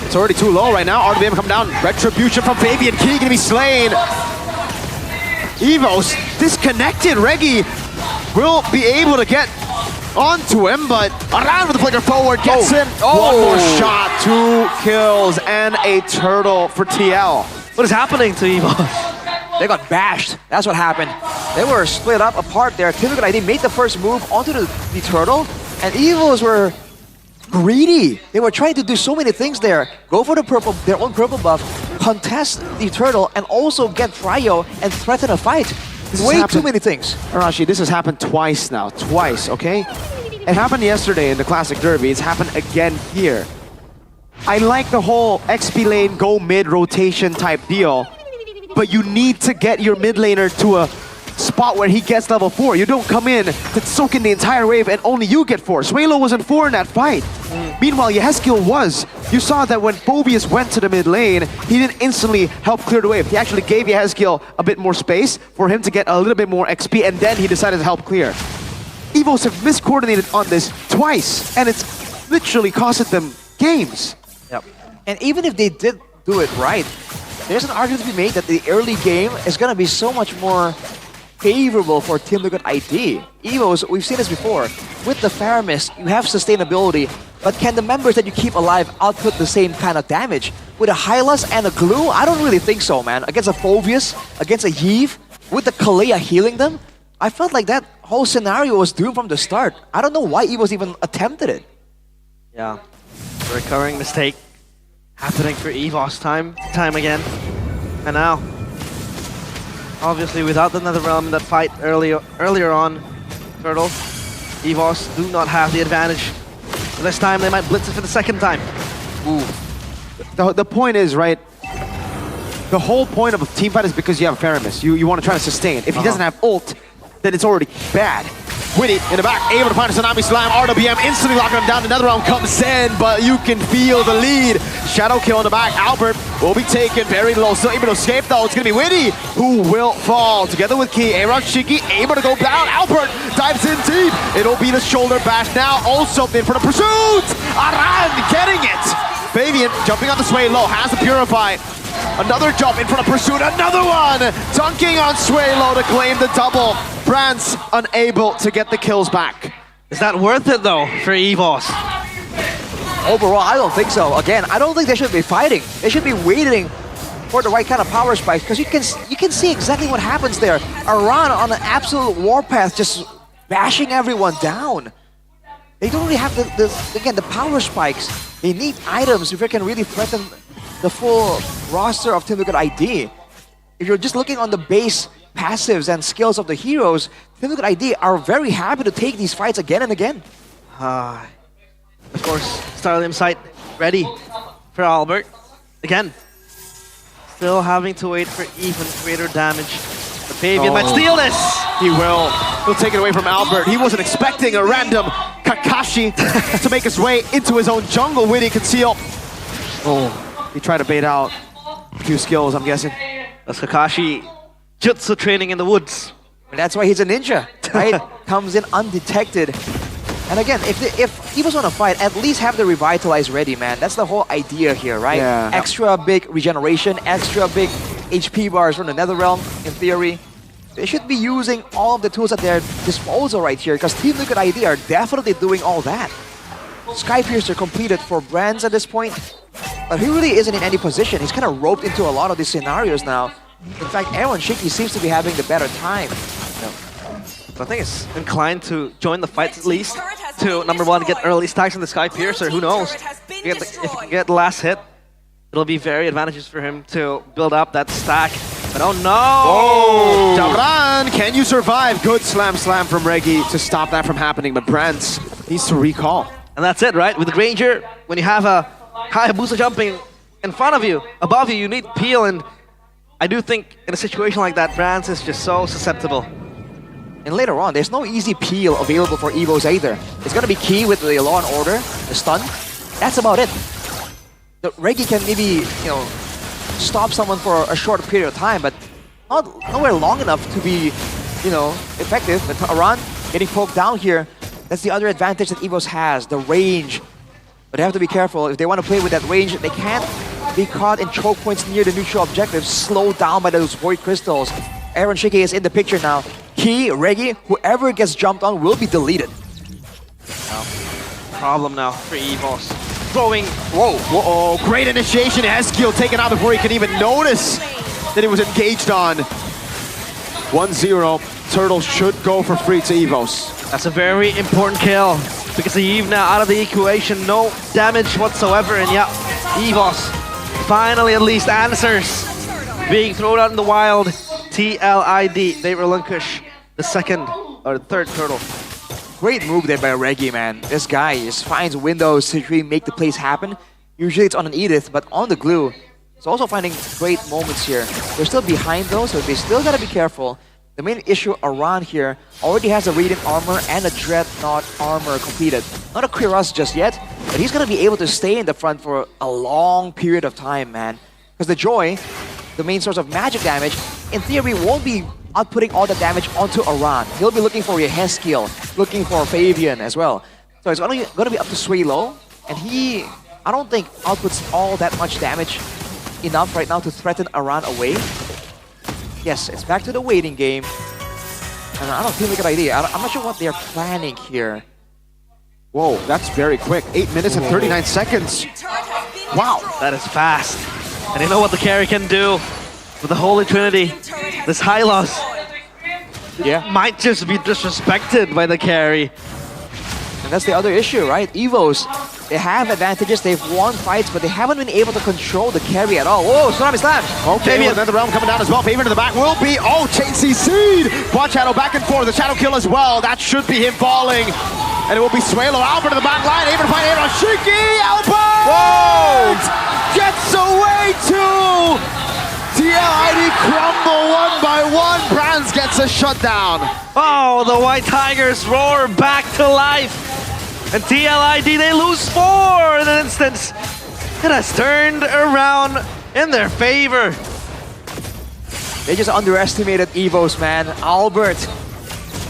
M: It's already too low right now. RWM come down. Retribution from Fabian. Key gonna be slain. EVOS disconnected. Reggie will be able to get onto him, but around with the flicker forward gets him. One more shot, 2 kills, and a turtle for TL.
L: What is happening to EVOS?
N: They got bashed. That's what happened. They were split up apart there. Typical ID made the first move onto the turtle, and EVOS were greedy. They were trying to do so many things there. Go for the purple, their own purple buff, contest the turtle, and also get Trio and threaten a fight. Way too many things.
M: Arashi, this has happened twice now. Twice, okay? It happened yesterday in the Classic Derby. It's happened again here. I like the whole XP lane go mid rotation type deal, but you need to get your mid laner to a spot where he gets level 4. You don't come in to soak in the entire wave and only you get 4. Swalo wasn't 4 in that fight. Meanwhile, Yehezkiel was. You saw that when Phobius went to the mid lane, he didn't instantly help clear the wave. He actually gave Yehezkiel a bit more space for him to get a little bit more XP, and then he decided to help clear. EVOS have miscoordinated on this twice, and it's literally costed them games.
N: Yep. And even if they did do it right, there's an argument to be made that the early game is going to be so much more favorable for Team Liquid ID. EVOS, we've seen this before. With the Faramis, you have sustainability, but can the members that you keep alive output the same kind of damage? With a Hylas and a Glue, I don't really think so, man. Against a Phobius, against a Yves, with the Kalea healing them, I felt like that whole scenario was doomed from the start. I don't know why EVOS even attempted it.
L: Yeah, recurring mistake happening for EVOS time again. And now, obviously without the Netherrealm in that fight earlier on, Turtle, EVOS do not have the advantage. This time they might blitz it for the second time.
M: Ooh. The point is, right, the whole point of a team fight is because you have Faramis. You want to try to sustain. If he doesn't have ult, then it's already bad. Witty in the back, able to find a Tsunami Slam. RWM instantly locking him down. Another round comes in, but you can feel the lead. Shadow kill in the back. Albert will be taken very low. Still able to escape though. It's going to be Witty who will fall. Together with Key, Aaron Shiki able to go down. Albert dives in deep. It'll be the shoulder bash now. Also in for the pursuit. Aran getting it. Fabian jumping on the sway low. Has to purify. Another jump in front of Pursuit, another one! Dunking on Suelo to claim the double. Brands unable to get the kills back.
L: Is that worth it though for EVOS?
N: Overall, I don't think so. Again, I don't think they should be fighting. They should be waiting for the right kind of power spike, because you can see exactly what happens there. Aran on an absolute warpath, just bashing everyone down. They don't really have the power spikes. They need items if they can really threaten the full roster of Team Liquid ID. If you're just looking on the base passives and skills of the heroes, Team Liquid ID are very happy to take these fights again and again.
L: Of course, Starlium Sight ready for Albert. Again, still having to wait for even greater damage. The Pavian might steal this!
M: He will. He'll take it away from Albert. He wasn't expecting a random Kakashi to make his way into his own jungle. Winnie conceal. Oh, he tried to bait out a few skills, I'm guessing.
L: That's Kakashi jutsu training in the woods.
N: And that's why he's a ninja, right? Comes in undetected. And again, if he was on a fight, at least have the Revitalize ready, man. That's the whole idea here, right?
M: Yeah.
N: Extra big regeneration, extra big HP bars from the Netherrealm, in theory. They should be using all of the tools at their disposal right here, because Team Liquid ID are definitely doing all that. Skypiercer completed for Brands at this point, but he really isn't in any position. He's kind of roped into a lot of these scenarios now. In fact, Aaron Shiki seems to be having the better time.
L: So I think it's inclined to join the fight at least to, number one, get early stacks on the Skypiercer. Who knows? If you get the last hit, it'll be very advantageous for him to build up that stack. But oh no!
M: Oh! Dabran, can you survive? Good slam from Reggie to stop that from happening, but Brands needs to recall.
L: And that's it, right? With the Granger, when you have a Hayabusa jumping in front of you, above you, you need peel, and I do think in a situation like that, Brands is just so susceptible.
N: And later on, there's no easy peel available for EVOs either. It's gonna be key with the Law and Order, the stun. That's about it. The Reggie can maybe, stop someone for a short period of time, but nowhere long enough to be, effective. But Aran getting poked down here, that's the other advantage that EVOS has, the range. But they have to be careful. If they want to play with that range, they can't be caught in choke points near the neutral objectives, slowed down by those Void Crystals. Aaron Shiki is in the picture now. Key, Reggie, whoever gets jumped on will be deleted.
L: Problem now for EVOS. Throwing.
M: Whoa, great initiation. Eskiel taken out before he can even notice that he was engaged on. 1-0. Turtle should go for free to EVOS.
L: That's a very important kill, because the Eve now out of the equation, no damage whatsoever, and yeah, EVOS finally at least answers. Being thrown out in the wild, TLID, they relinquish the second or the third turtle.
N: Great move there by Reggie, man. This guy just finds windows to really make the plays happen. Usually it's on an Edith, but on the glue, it's also finding great moments here. They're still behind though, so they still gotta be careful. The main issue around here already has a Radiant armor and a Dreadnought armor completed. Not a Quiros just yet, but he's gonna be able to stay in the front for a long period of time, man. Because the Joy, the main source of magic damage, in theory won't be outputting all the damage onto Aran. He'll be looking for Yeheskiel, looking for Fabian as well. So it's gonna be up to Suelo, and he, I don't think, outputs all that much damage enough right now to threaten Aran away. Yes, it's back to the waiting game. And I don't feel like a good idea. I'm not sure what they're planning here.
M: Whoa, that's very quick. 8 minutes and 39 seconds. Wow.
L: That is fast. And you know what the carry can do with the Holy Trinity. This Hylos might just be disrespected by the carry.
N: And that's the other issue, right? EVOs, they have advantages, they've won fights, but they haven't been able to control the carry at all. Whoa, Tsunami Slam!
M: Okay, well, another realm coming down as well. Fabian to the back will be, Chasey Seed! Quad Shadow back and forth, the Shadow Kill as well. That should be him falling. And it will be Suelo, Albert in the back line, able to find Aaron Shiki! Albert!
N: Whoa!
M: Gets away too! TLID crumble 1 by 1. Brands gets a shutdown.
L: Oh, the White Tigers roar back to life. And TLID, they lose 4 in an instance. It has turned around in their favor.
N: They just underestimated EVOS, man. Albert.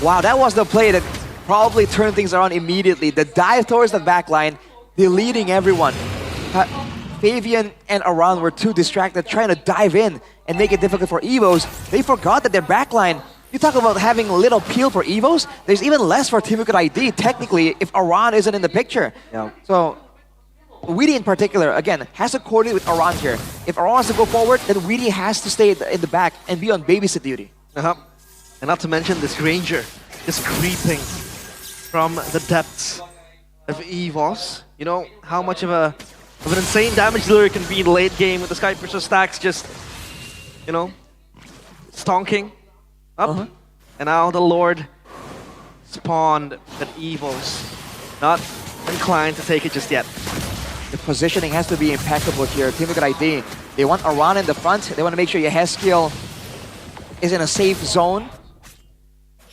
N: Wow, that was the play that probably turned things around immediately. The dive towards the backline, deleting everyone. Fabian and Aran were too distracted trying to dive in and make it difficult for Evos. They forgot that their backline, you talk about having little peel for Evos, there's even less for Team Liquid ID technically if Aran isn't in the picture.
L: Yeah.
N: So Weedy in particular, again, has to coordinate with Aran here. If Aran wants to go forward, then Weedy has to stay in the back and be on babysit duty.
L: And not to mention this Ranger just creeping from the depths of EVOS. You know how much of an insane damage dealer can be in late game with the Sky Pressure stacks just, you know, stonking up. And now the Lord spawned at EVOS. Not inclined to take it just yet.
N: The positioning has to be impeccable here. Team Liquid ID, they want Aran in the front. They want to make sure Yehezkiel is in a safe zone.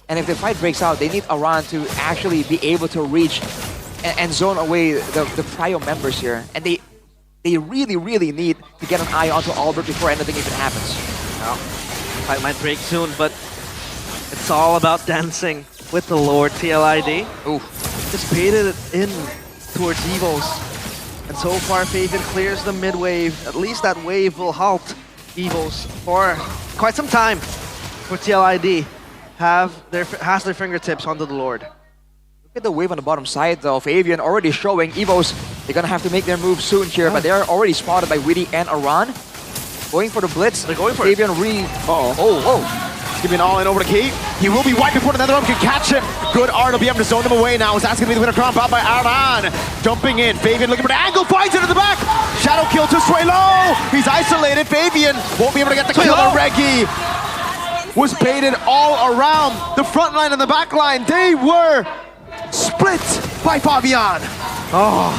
N: And if the fight breaks out, they need Aran to actually be able to reach and zone away the Prio members here. And they really, really need to get an eye onto Albert before anything even happens.
L: Well, fight might break soon, but it's all about dancing with the Lord TLID.
N: Ooh.
L: Just baited it in towards EVOS. And so far, Fabian clears the mid wave. At least that wave will halt EVOS for quite some time. For TLID has their fingertips onto the Lord.
N: Look at the wave on the bottom side though. Fabian already showing EVOS. They're gonna have to make their move soon here, but they're already spotted by Weedy and Aran. Going for the blitz.
L: They're going for
N: Fabian
L: it.
M: He's giving all in over to Key. He will be wiped before the NetherRealm can catch him. Good art will be able to zone him away now. That's going to be the winner crown found by Aran. Jumping in. Fabian looking for the angle. Finds it in the back. Shadow kill to Sway Low. He's isolated. Fabian won't be able to get the kill. The Reggie was baited all around. The front line and the back line, they were split by Fabian.
L: Oh,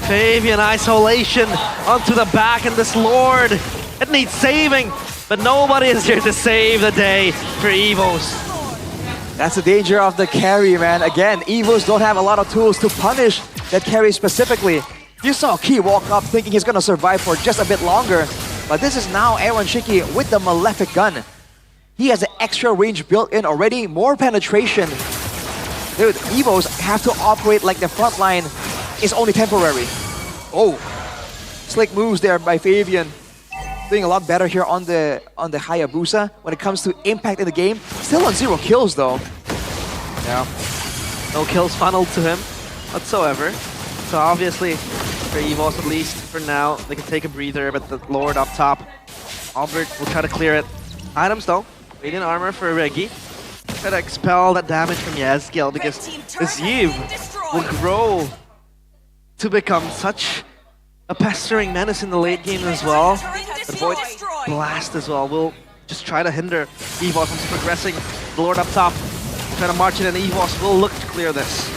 L: Fabian isolation onto the back, and this Lord, it needs saving. But nobody is here to save the day for EVOS.
N: That's the danger of the carry, man. Again, EVOS don't have a lot of tools to punish that carry specifically. You saw Key walk up thinking he's gonna survive for just a bit longer. But this is now Aaron Shiki with the Malefic gun. He has an extra range built in already, more penetration. Dude, EVOS have to operate like the front line is only temporary. Oh, slick moves there by Fabian. Doing a lot better here on the Hayabusa when it comes to impact in the game. Still on 0 kills though.
L: Yeah. No kills funneled to him whatsoever. So obviously, for EVOS at least, for now, they can take a breather, but the Lord up top, Albert will try to clear it. Items though, radiant armor for Reggie. Try to expel that damage from Yehezkiel because this Yves will grow to become such a pestering menace in the late game as well. The Void Blast as well will just try to hinder EVOS from progressing. The Lord up top, trying to march in, and EVOS will look to clear this.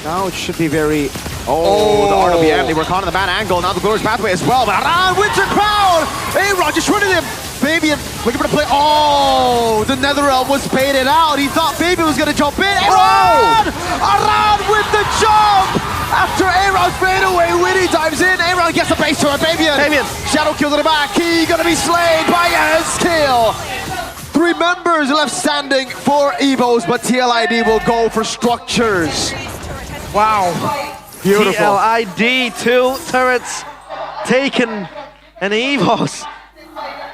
M: Now it should be very... the RWM, they were caught on the bad angle. Now the Glorious Pathway as well, but Aran Winter Crown! A-Rod just shredded him! Fabian looking for the play. Oh, the NetherRealm was baited out. He thought Fabian was going to jump in. Aran! Aran with the jump! After A-Rod's fade away, Winnie dives in. A-Rod gets the base to it. Fabian! Shadow kill to the back. He gonna be slain by Yehezkiel. 3 members left standing for EVOS, but TLID will go for structures. Wow. Beautiful.
L: TLID, 2 turrets taken, and EVOS,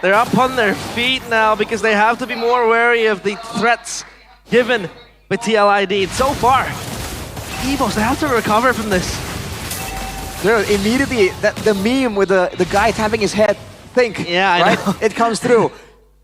L: they're up on their feet now because they have to be more wary of the threats given by TLID. So far, EVOS, they have to recover from this.
N: Dude, immediately, the meme with the guy tapping his head, think,
L: I know.
N: It comes through.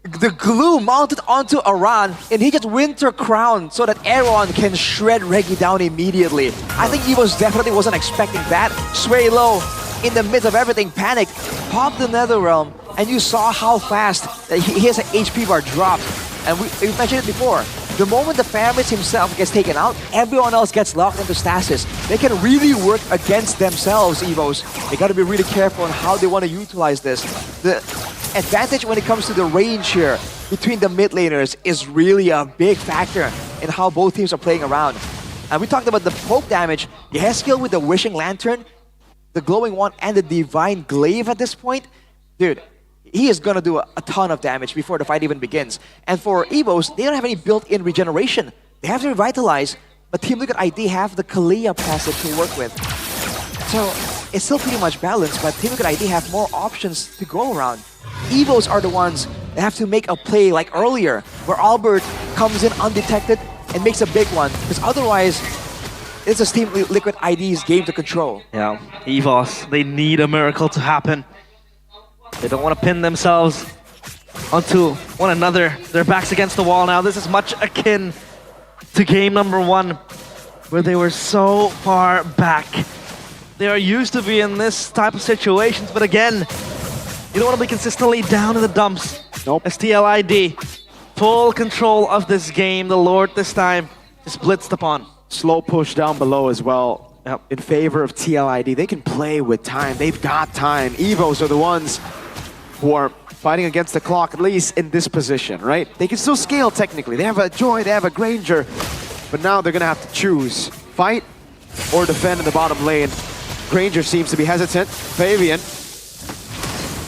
N: The glue mounted onto Aran, and he just Winter Crown so that Aaron can shred Reggie down immediately. I think EVOS definitely wasn't expecting that. Sway Low, in the midst of everything, panicked, popped the NetherRealm, and you saw how fast that his HP bar dropped. And we mentioned it before. The moment the Faramis himself gets taken out, everyone else gets locked into stasis. They can really work against themselves, EVOS. They gotta be really careful on how they want to utilize this. The advantage when it comes to the range here between the mid laners is really a big factor in how both teams are playing around. And we talked about the poke damage. Yehezkiel with the Wishing Lantern, the Glowing Wand, and the Divine Glaive at this point. Dude, he is gonna do a ton of damage before the fight even begins. And for EVOS, they don't have any built-in regeneration. They have to revitalize, but Team Liquid ID have the Kalia passive to work with. So it's still pretty much balanced, but Team Liquid ID have more options to go around. Evos are the ones that have to make a play like earlier, where Albert comes in undetected and makes a big one, because otherwise, it's a Team Liquid ID's game to control.
L: Yeah, EVOS, they need a miracle to happen. They don't want to pin themselves onto one another. Their backs against the wall now. This is much akin to game number 1, where they were so far back. They are used to be in this type of situations, but again, you don't want to be consistently down in the dumps.
M: Nope.
L: As TLID, full control of this game. The Lord this time is blitzed upon.
M: Slow push down below as well.
L: Yep.
M: In favor of TLID. They can play with time. They've got time. Evos are the ones who are fighting against the clock, at least in this position, right? They can still scale technically. They have a Joy, they have a Granger, but now they're gonna have to choose. Fight or defend in the bottom lane. Granger seems to be hesitant. Fabian.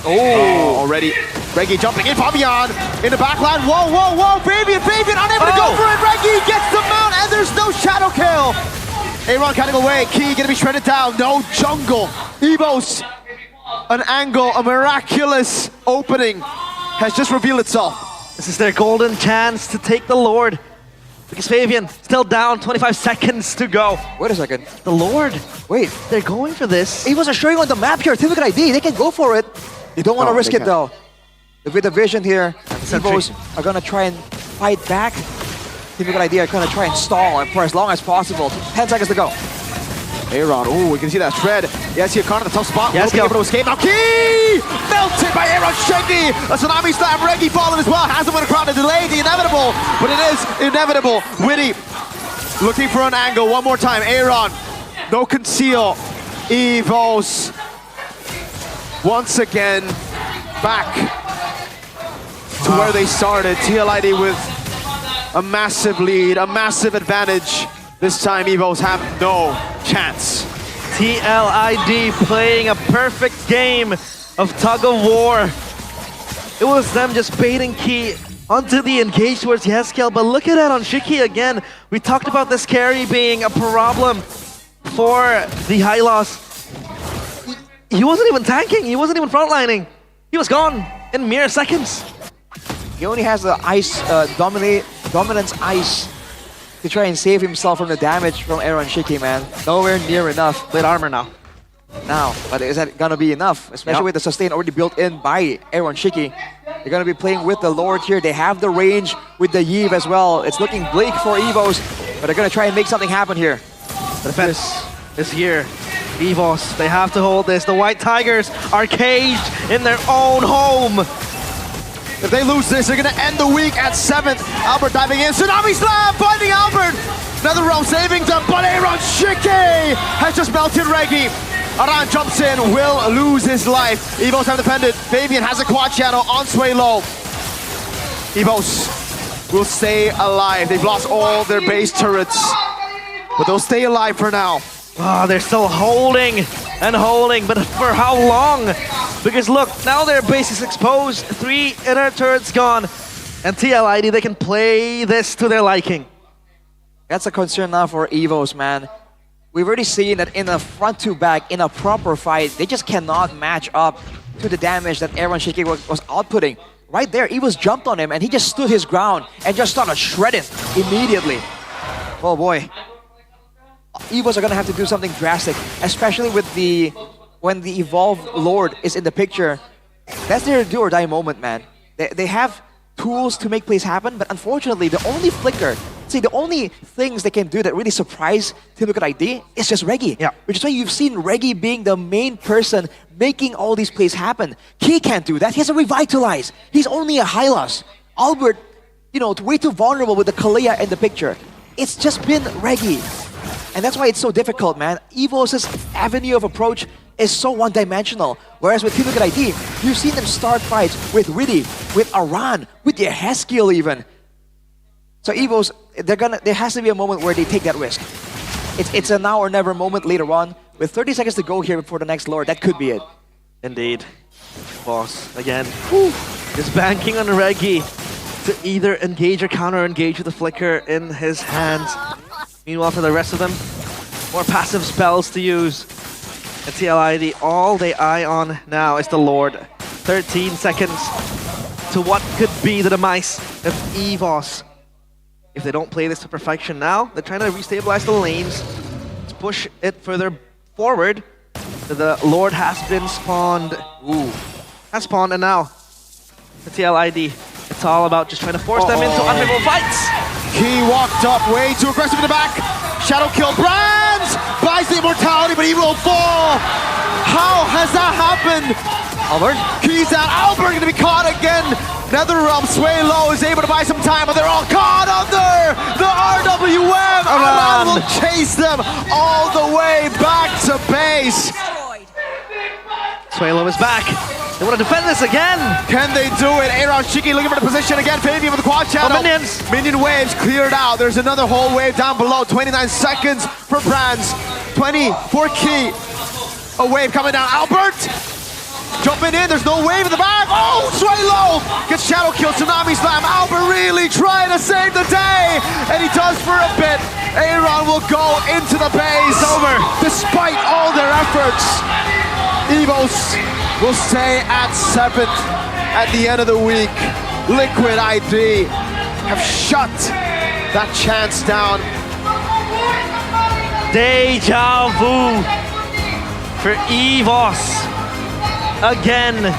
M: Oh, already. Reggie jumping in, Fabian in the backline. Whoa, whoa, whoa, Fabian unable to go for it. Reggie gets the mount and there's no shadow kill. Aaron cutting away, Key gonna be shredded down. No jungle. Evos, an angle, a miraculous opening has just revealed itself.
L: This is their golden chance to take the Lord. Because Fabian still down, 25 seconds to go.
N: Wait a second.
L: The Lord.
N: Wait.
L: They're going for this.
N: Evos are showing on the map here. Team Liquid ID, they can go for it. They don't want to risk it though. With the vision here, Evos are going to try and fight back. Team Liquid ID are going to try and stall and for as long as possible. 10 seconds to go.
M: Aaron, oh, we can see that shred. Yes, here, Connor in the tough spot.
L: Yes,
M: able to escape. Now, Key! Melted by Aaron Shengi. A tsunami slam. Reggie falling as well. Has him in a crowd to delay the inevitable, but it is inevitable. Witty looking for an angle. One more time. Aaron, no conceal. Evos once again back to where they started. TLID with a massive lead, a massive advantage. This time, Evos have no chance.
L: TLID playing a perfect game of tug of war. It was them just baiting Key onto the engage towards Yeskel, but look at that on Shiki again. We talked about this carry being a problem for the high loss. He wasn't even tanking, he wasn't even frontlining. He was gone in mere seconds.
N: He only has the ice, dominance ice to try and save himself from the damage from Aaron Shiki, man. Nowhere near enough.
L: Plate armor now.
N: But is that gonna be enough? Especially with the sustain already built in by Aaron Shiki. They're gonna be playing with the Lord here. They have the range with the Yve as well. It's looking bleak for Evos, but they're gonna try and make something happen here.
L: The defense is here. Evos, they have to hold this. The White Tigers are caged in their own home.
M: If they lose this, they're gonna end the week at 7th. Albert diving in, Tsunami Slam, finding Albert. Another round saving them, but Aaron Shiki has just melted Reggie. Aran jumps in, will lose his life. Evos have defended. Fabian has a quad channel on Sway Low. Evos will stay alive. They've lost all their base turrets, but they'll stay alive for now.
L: Oh, they're still holding and holding, but for how long? Because look, now their base is exposed, 3 inner turrets gone, and TLID, they can play this to their liking.
N: That's a concern now for Evos, man. We've already seen that in a front to back, in a proper fight, they just cannot match up to the damage that Aaron Shiki was outputting. Right there, Evos jumped on him and he just stood his ground and just started shredding immediately. Oh boy. Evos are gonna have to do something drastic, especially with when the evolved Lord is in the picture. That's their do or die moment, man. They have tools to make plays happen, but unfortunately, the only flicker, the only things they can do that really surprise Team Liquid ID is just Reggie.
L: Yeah.
N: Which is why you've seen Reggie being the main person making all these plays happen. He can't do that. He has a Revitalize. He's only a high loss. Albert, way too vulnerable with the Kalea in the picture. It's just been Reggie. And that's why it's so difficult, man. Evos' avenue of approach is so one-dimensional. Whereas with Team Liquid ID, you've seen them start fights with Riddy, with Aran, with the Haskill even. So Evos, there has to be a moment where they take that risk. It's a now or never moment later on. With 30 seconds to go here before the next Lord, that could be it.
L: Indeed. Boss, again, is banking on Reggie to either engage or counter-engage with the flicker in his hands. Meanwhile, for the rest of them, more passive spells to use. And TLID, all they eye on now is the Lord. 13 seconds to what could be the demise of EVOS. If they don't play this to perfection now, they're trying to restabilize the lanes, to push it further forward. The Lord has been spawned. Ooh, has spawned, and now the TLID. It's all about just trying to force them into unfavorable fights.
M: He walked up way too aggressive in the back. Shadow kill. Brands buys the immortality, but he will fall. How has that happened?
L: Albert?
M: Keys out. Albert gonna be caught again. Netherrealm, Sway Low is able to buy some time, but they're all caught under the RWM. Aran will chase them all the way back to base.
L: Sway Low is back. They want to defend this again.
M: Can they do it? Aaron Shiki looking for the position again. Fabian with the quad channel.
L: Minions.
M: Minion waves cleared out. There's another whole wave down below. 29 seconds for Brands. 20 for Key. A wave coming down. Albert jumping in. There's no wave in the back. Oh, Sway Low gets shadow kill. Tsunami slam. Albert really trying to save the day. And he does for a bit. Aaron will go into the base.
L: It's over.
M: Despite all their efforts, EVOS will stay at 7th at the end of the week. Liquid ID have shut that chance down.
L: Deja vu for EVOS. Again,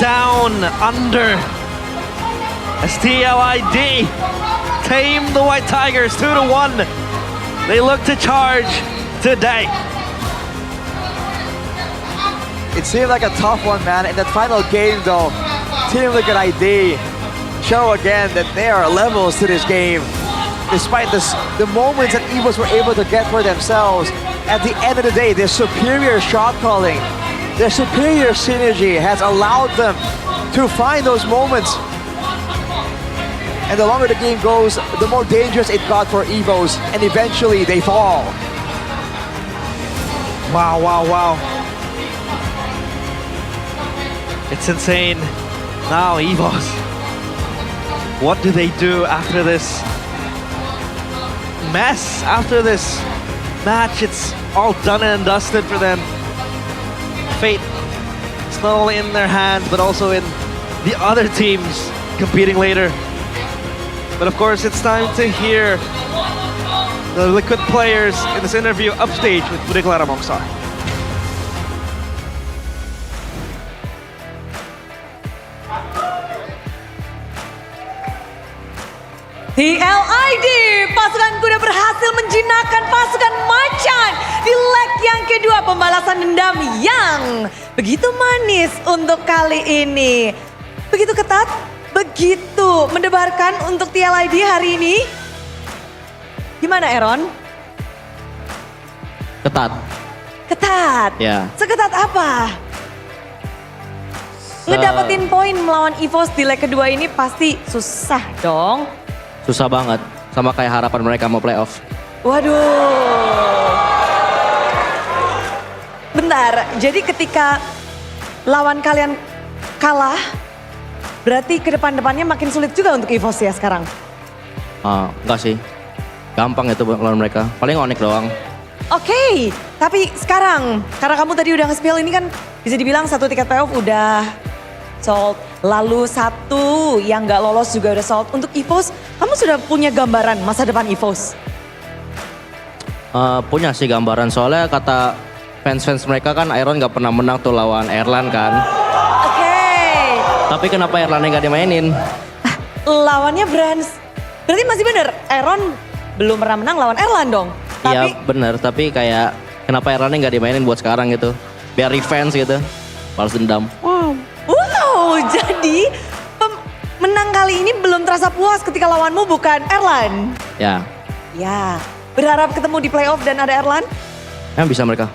L: down under. As TLID tame the White Tigers 2-1. They look to charge today.
N: It seemed like a tough one, man. In that final game, though, Team Liquid ID show again that there are levels to this game. Despite the moments that EVOS were able to get for themselves, at the end of the day, their superior shot calling, their superior synergy has allowed them to find those moments. And the longer the game goes, the more dangerous it got for EVOS, and eventually they fall.
L: Wow, wow, wow. It's insane. Now EVOS, what do they do after this mess? After this match, it's all done and dusted for them. Fate is not only in their hands, but also in the other teams competing later. But of course, it's time to hear the Liquid players in this interview upstage with Bude Clara Mongsar.
F: TLID, pasukan kuda berhasil menjinakkan pasukan macan di leg yang kedua, pembalasan dendam yang begitu manis untuk kali ini. Begitu ketat, begitu mendebarkan untuk TLID hari ini. Gimana Aaron?
K: Ketat.
F: Ketat?
K: Ya.
F: Seketat apa? Ngedapetin poin melawan EVOS di leg kedua ini pasti susah dong.
K: Susah banget, sama kayak harapan mereka mau playoff.
F: Waduh. Bentar, jadi ketika lawan kalian kalah, berarti ke depan-depannya makin sulit juga untuk EVOS ya sekarang?
K: Enggak sih, gampang itu lawan mereka, paling Onyx doang.
F: Oke, tapi sekarang, karena kamu tadi udah nge-spill ini kan bisa dibilang satu tiket playoff udah sold. Lalu satu yang nggak lolos juga udah sold. Untuk EVOS, kamu sudah punya gambaran masa depan EVOS?
K: Punya sih gambaran, soalnya kata fans-fans mereka kan Iron nggak pernah menang tuh lawan Erlan kan.
F: Oke.
K: Tapi kenapa Erlannya nggak dimainin?
F: Lawannya Brands. Berarti masih bener, Iron belum pernah menang lawan Erlan dong?
K: Iya bener, tapi kayak kenapa Erlannya nggak dimainin buat sekarang gitu. Biar revenge gitu, balas dendam.
F: Wow, jadi menang kali ini belum terasa puas ketika lawanmu bukan Erlan?
K: Ya.
F: Ya, berharap ketemu di playoff dan ada Erlan?
K: Bisa mereka.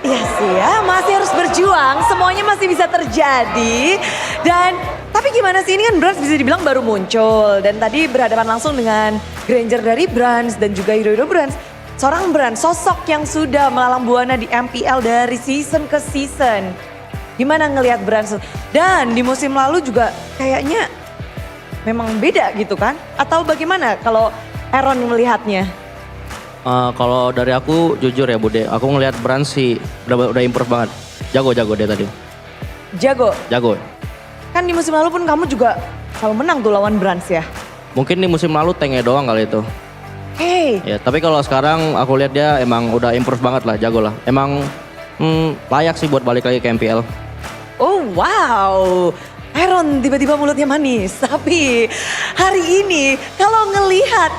F: Iya sih ya, masih harus berjuang, semuanya masih bisa terjadi. Dan tapi gimana sih, ini kan Brands bisa dibilang baru muncul. Dan tadi berhadapan langsung dengan Granger dari Brands dan juga hero-hero Brands. Seorang Brands, sosok yang sudah melalang buana di MPL dari season ke season. Gimana ngelihat Brands? Dan di musim lalu juga kayaknya memang beda gitu kan? Atau bagaimana kalau Aaron melihatnya?
K: Kalau dari aku jujur ya Bude, aku ngelihat Brand sih udah improve banget. Jago dia tadi.
F: Jago. Kan di musim lalu pun kamu juga selalu menang tuh lawan Brands ya.
K: Mungkin di musim lalu tanknya doang kali itu.
F: Hey.
K: Ya, tapi kalau sekarang aku lihat dia emang udah improve banget lah, jago lah. Emang layak sih buat balik lagi ke MPL.
F: Oh wow, Aaron tiba-tiba mulutnya manis. Tapi hari ini kalau ngelihat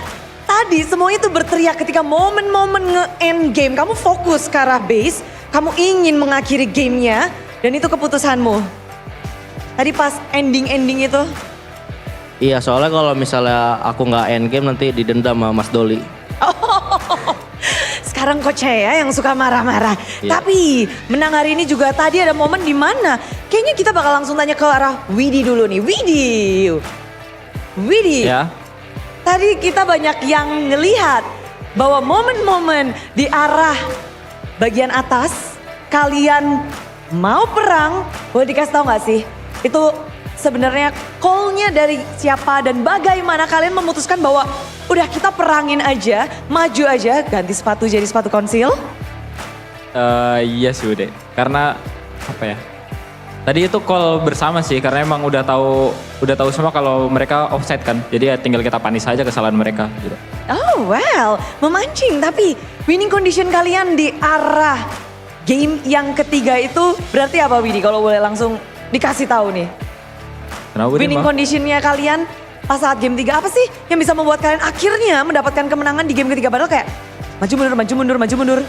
F: tadi semuanya tuh berteriak ketika momen-momen nge-end game. Kamu fokus ke arah base, kamu ingin mengakhiri gamenya dan itu keputusanmu. Tadi pas ending-ending itu.
K: Iya, soalnya kalau misalnya aku nggak end game nanti didendam sama Mas Doli.
F: Sekarang coach ya yang suka marah-marah.
K: Iya.
F: Tapi menang hari ini juga tadi ada momen di mana kayaknya kita bakal langsung tanya ke arah Widi dulu nih. Widi.
K: Ya.
F: Tadi kita banyak yang ngelihat bahwa momen-momen di arah bagian atas kalian mau perang. Boleh dikasih tahu nggak sih? Itu sebenarnya call-nya dari siapa dan bagaimana kalian memutuskan bahwa udah kita perangin aja, maju aja, ganti sepatu jadi sepatu konsil?
P: Iya sih Bude, karena apa ya? Tadi itu call bersama sih, karena emang udah tahu semua kalau mereka offside kan, jadi ya tinggal kita panis aja kesalahan mereka gitu.
F: Oh well, memancing. Tapi winning condition kalian di arah game yang ketiga itu berarti apa Widi? Kalau boleh langsung dikasih tahu nih. Winning conditionnya kalian pas saat game 3 apa sih yang bisa membuat kalian akhirnya mendapatkan kemenangan di game ketiga? Padahal kayak maju mundur.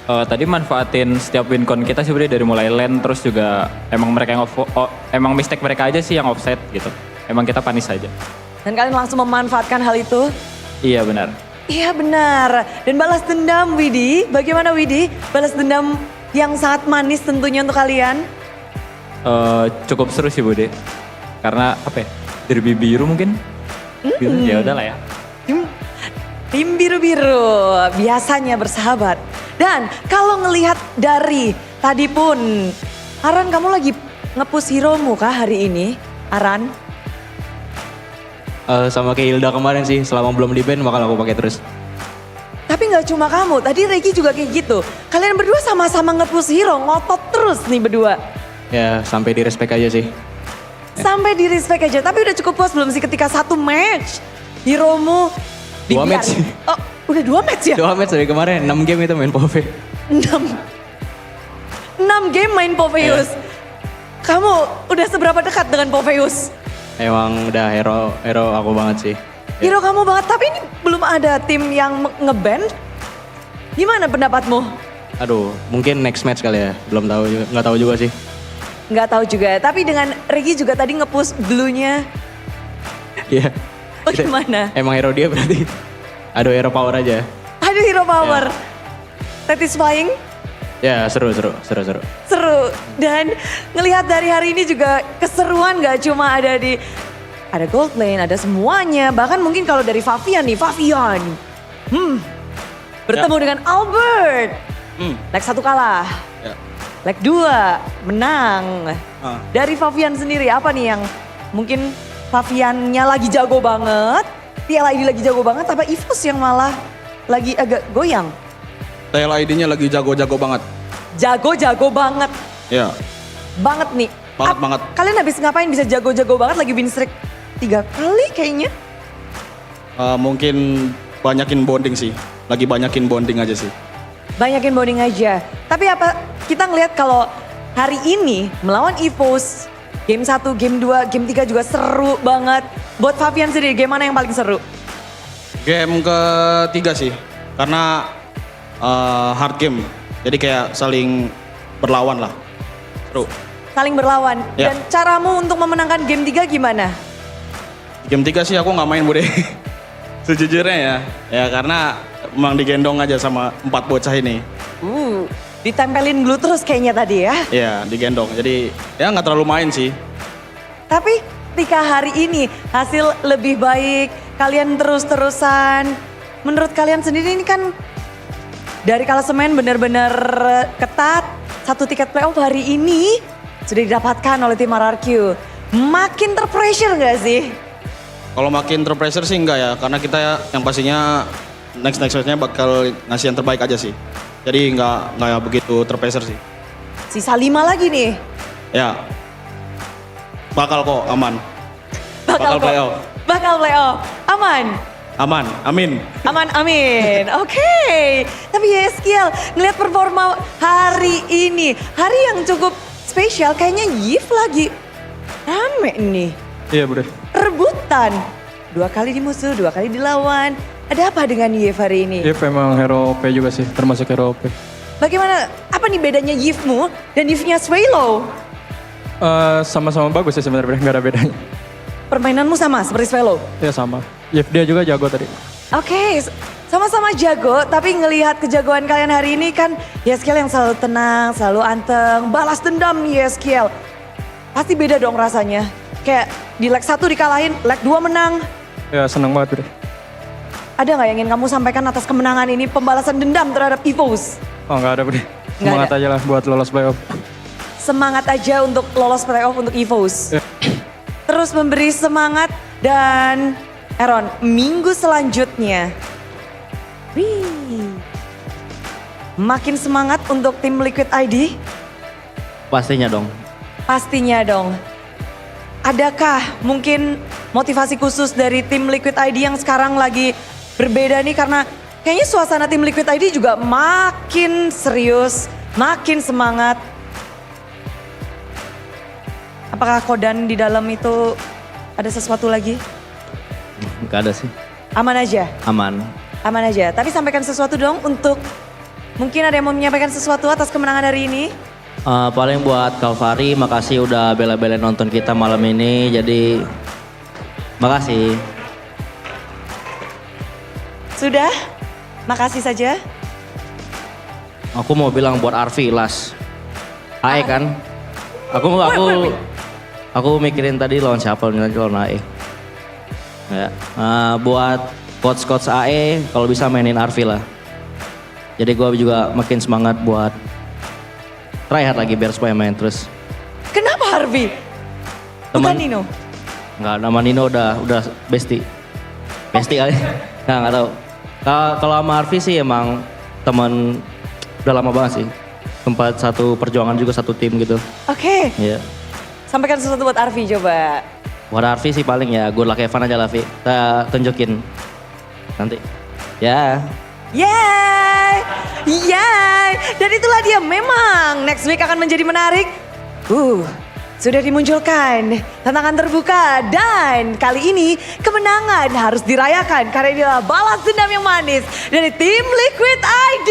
P: Tadi manfaatin setiap win con kita sebenarnya dari mulai lane, terus juga emang mereka yang emang mistake mereka aja sih yang offset gitu. Emang kita panis aja.
F: Dan kalian langsung memanfaatkan hal itu?
P: Iya benar.
F: Iya benar. Dan balas dendam Widi, bagaimana Widi? Balas dendam yang sangat manis tentunya untuk kalian.
P: Cukup seru sih Bude. Karena apa ya? Derby biru mungkin? Gitu, ya udahlah ya.
F: Tim biru-biru biasanya bersahabat. Dan kalau ngelihat dari tadi pun, Aran kamu lagi nge-push hero-mu kah hari ini? Aran?
K: Sama kayak Hilda kemarin sih, selama belum di ban bakal aku pakai terus.
F: Tapi nggak cuma kamu, tadi Regi juga kayak gitu. Kalian berdua sama-sama nge-push hero, ngotot terus nih berdua.
K: Ya sampai di respect aja sih.
F: Sampai di respect aja, tapi udah cukup puas belum sih ketika satu match hero-mu
K: 2 match.
F: Oh, udah 2 match ya?
K: 2 match dari kemarin, 6 game itu main PoV.
F: 6 game main Poveus. Kamu udah seberapa dekat dengan Poveus?
K: Emang udah hero aku banget sih.
F: Hero kamu banget, tapi ini belum ada tim yang nge-ban. Gimana pendapatmu?
K: Aduh, mungkin next match kali ya, belum tahu juga, nggak tahu juga sih.
F: Nggak tahu juga, tapi dengan Regi juga tadi nge-push blue-nya.
K: Iya.
F: Oh gimana?
K: Emang hero dia berarti. Aduh hero power aja.
F: Aduh hero power. Satisfying?
K: Ya seru.
F: Seru. Dan ngelihat dari hari ini juga keseruan gak cuma ada gold lane, ada semuanya. Bahkan mungkin kalau dari Favian nih, bertemu dengan Albert. Leg 1 kalah. Leg 2 menang. Dari Favian sendiri apa nih yang mungkin Faviannya lagi jago banget, PL ID lagi jago banget, apa Evos yang malah lagi agak goyang?
V: PL ID-nya lagi jago-jago banget.
F: Jago-jago banget.
V: Ya.
F: Banget nih.
V: Banget.
F: Kalian habis ngapain bisa jago-jago banget lagi win streak 3 kali kayaknya?
V: Mungkin banyakin bonding sih. Lagi banyakin bonding aja sih.
F: Banyakin bonding aja. Tapi apa kita ngelihat kalau hari ini melawan Evos, game 1, game 2, game 3 juga seru banget. Buat Favian sendiri, game mana yang paling seru?
V: Game ketiga sih. Karena hard game. Jadi kayak saling berlawan lah. Seru.
F: Saling berlawan.
V: Ya.
F: Dan caramu untuk memenangkan game 3 gimana?
V: Game 3 sih aku nggak main Bude. Sejujurnya ya. Ya karena emang digendong aja sama 4 bocah ini.
F: Ditempelin glue terus kayaknya tadi ya?
V: Iya digendong. Jadi ya nggak terlalu main sih.
F: Tapi ketika hari ini hasil lebih baik, kalian terus-terusan. Menurut kalian sendiri ini kan dari klasemen benar-benar ketat. 1 tiket playoff hari ini sudah didapatkan oleh tim RRQ. Makin terpressure nggak sih?
V: Kalau makin terpressure sih enggak ya. Karena kita yang pastinya next-nextnya bakal ngasih yang terbaik aja sih. Jadi nggak begitu terpeser sih.
F: Sisa 5 lagi nih.
V: Ya, bakal kok aman.
F: Bakal
V: playoff.
F: Bakal playoff. Aman.
V: Aman, amin.
F: Aman, amin. Oke. Tapi Yeskiel, ngeliat performa hari ini. Hari yang cukup spesial, kayaknya Yif lagi rame nih.
R: Iya, Bude.
F: Rebutan. 2 kali di musuh, 2 kali dilawan. Ada apa dengan Yif hari ini?
R: Yif emang hero OP juga sih, termasuk hero OP.
F: Bagaimana, apa nih bedanya Yifmu dan Yifnya Swelo?
R: Sama-sama bagus sih sebenarnya, nggak ada bedanya.
F: Permainanmu sama seperti Swelo?
R: Ya sama. Yif dia juga jago tadi.
F: Oke, sama-sama jago, tapi ngelihat kejagoan kalian hari ini kan Yeskiel yang selalu tenang, selalu anteng, balas dendam nih Yeskiel. Pasti beda dong rasanya. Kayak di leg 1 dikalahin, leg 2 menang.
R: Ya seneng banget, Bude.
F: Ada nggak yang ingin kamu sampaikan atas kemenangan ini, pembalasan dendam terhadap EVOS?
R: Oh nggak ada, Bude. Semangat aja lah buat lolos playoff.
F: Semangat aja untuk lolos playoff untuk EVOS.
R: Ya.
F: Terus memberi semangat dan Aaron, minggu selanjutnya. Wih. Makin semangat untuk tim Liquid ID?
K: Pastinya dong.
F: Pastinya dong. Adakah mungkin motivasi khusus dari tim Liquid ID yang sekarang lagi berbeda nih karena kayaknya suasana tim Liquid ID juga makin serius, makin semangat. Apakah Kodan di dalam itu ada sesuatu lagi?
K: Gak ada sih.
F: Aman aja?
K: Aman.
F: Aman aja. Tapi sampaikan sesuatu dong untuk mungkin ada yang mau menyampaikan sesuatu atas kemenangan hari ini.
K: Paling buat Kalvari, makasih udah bela-belain nonton kita malam ini. Jadi makasih.
F: Sudah? Makasih saja.
K: Aku mau bilang buat Arfi last. AE kan? Aku mikirin tadi lawan siapa, nanti lawan AE. Ya, buat coach AE kalau bisa mainin Arfi lah. Jadi gue juga makin semangat buat try hard lagi biar supaya main terus.
F: Kenapa Harvey? Bukan Nino?
K: Enggak, nama Nino udah bestie. Bestie kali. Nggak tahu. Kalau sama Harvey sih emang teman udah lama banget sih. Tempat satu perjuangan juga satu tim gitu.
F: Oke.
K: Iya.
F: Sampaikan sesuatu buat Arfi coba.
K: Buat Arfi sih paling ya good luck Evan aja lah Vi. Kita tunjukin nanti. Ya.
F: Yeay! Yeay! Dan itulah dia memang next week akan menjadi menarik. Sudah dimunculkan tantangan terbuka dan kali ini kemenangan harus dirayakan karena ini adalah balas dendam yang manis dari tim Liquid ID.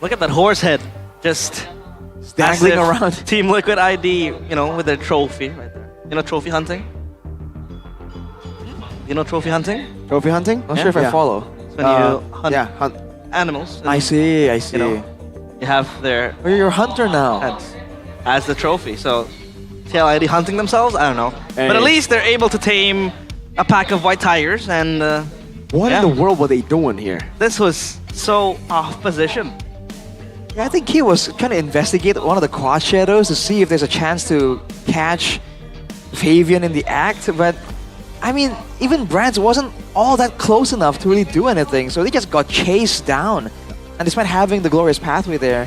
L: Look at that horse head, just
N: dangling
L: as if
N: around.
L: Team Liquid ID, you know, with their trophy right there. You know trophy hunting? You know trophy hunting?
M: Trophy hunting?
N: Not sure if I follow.
L: It's when you hunt
M: hunt
L: animals.
M: I see.
L: You know, you have their
N: you're a hunter now.
L: heads as the trophy. So, TLID hunting themselves? I don't know. But at
M: Hey.
L: least they're able to tame a pack of white tigers and
M: What in the world were they doing here?
L: this was so off position.
N: Yeah, I think he was trying to investigate one of the quad shadows to see if there's a chance to catch Fabian in the act, but I mean, even Brands wasn't all that close enough to really do anything, so they just got chased down. And despite having the glorious pathway there,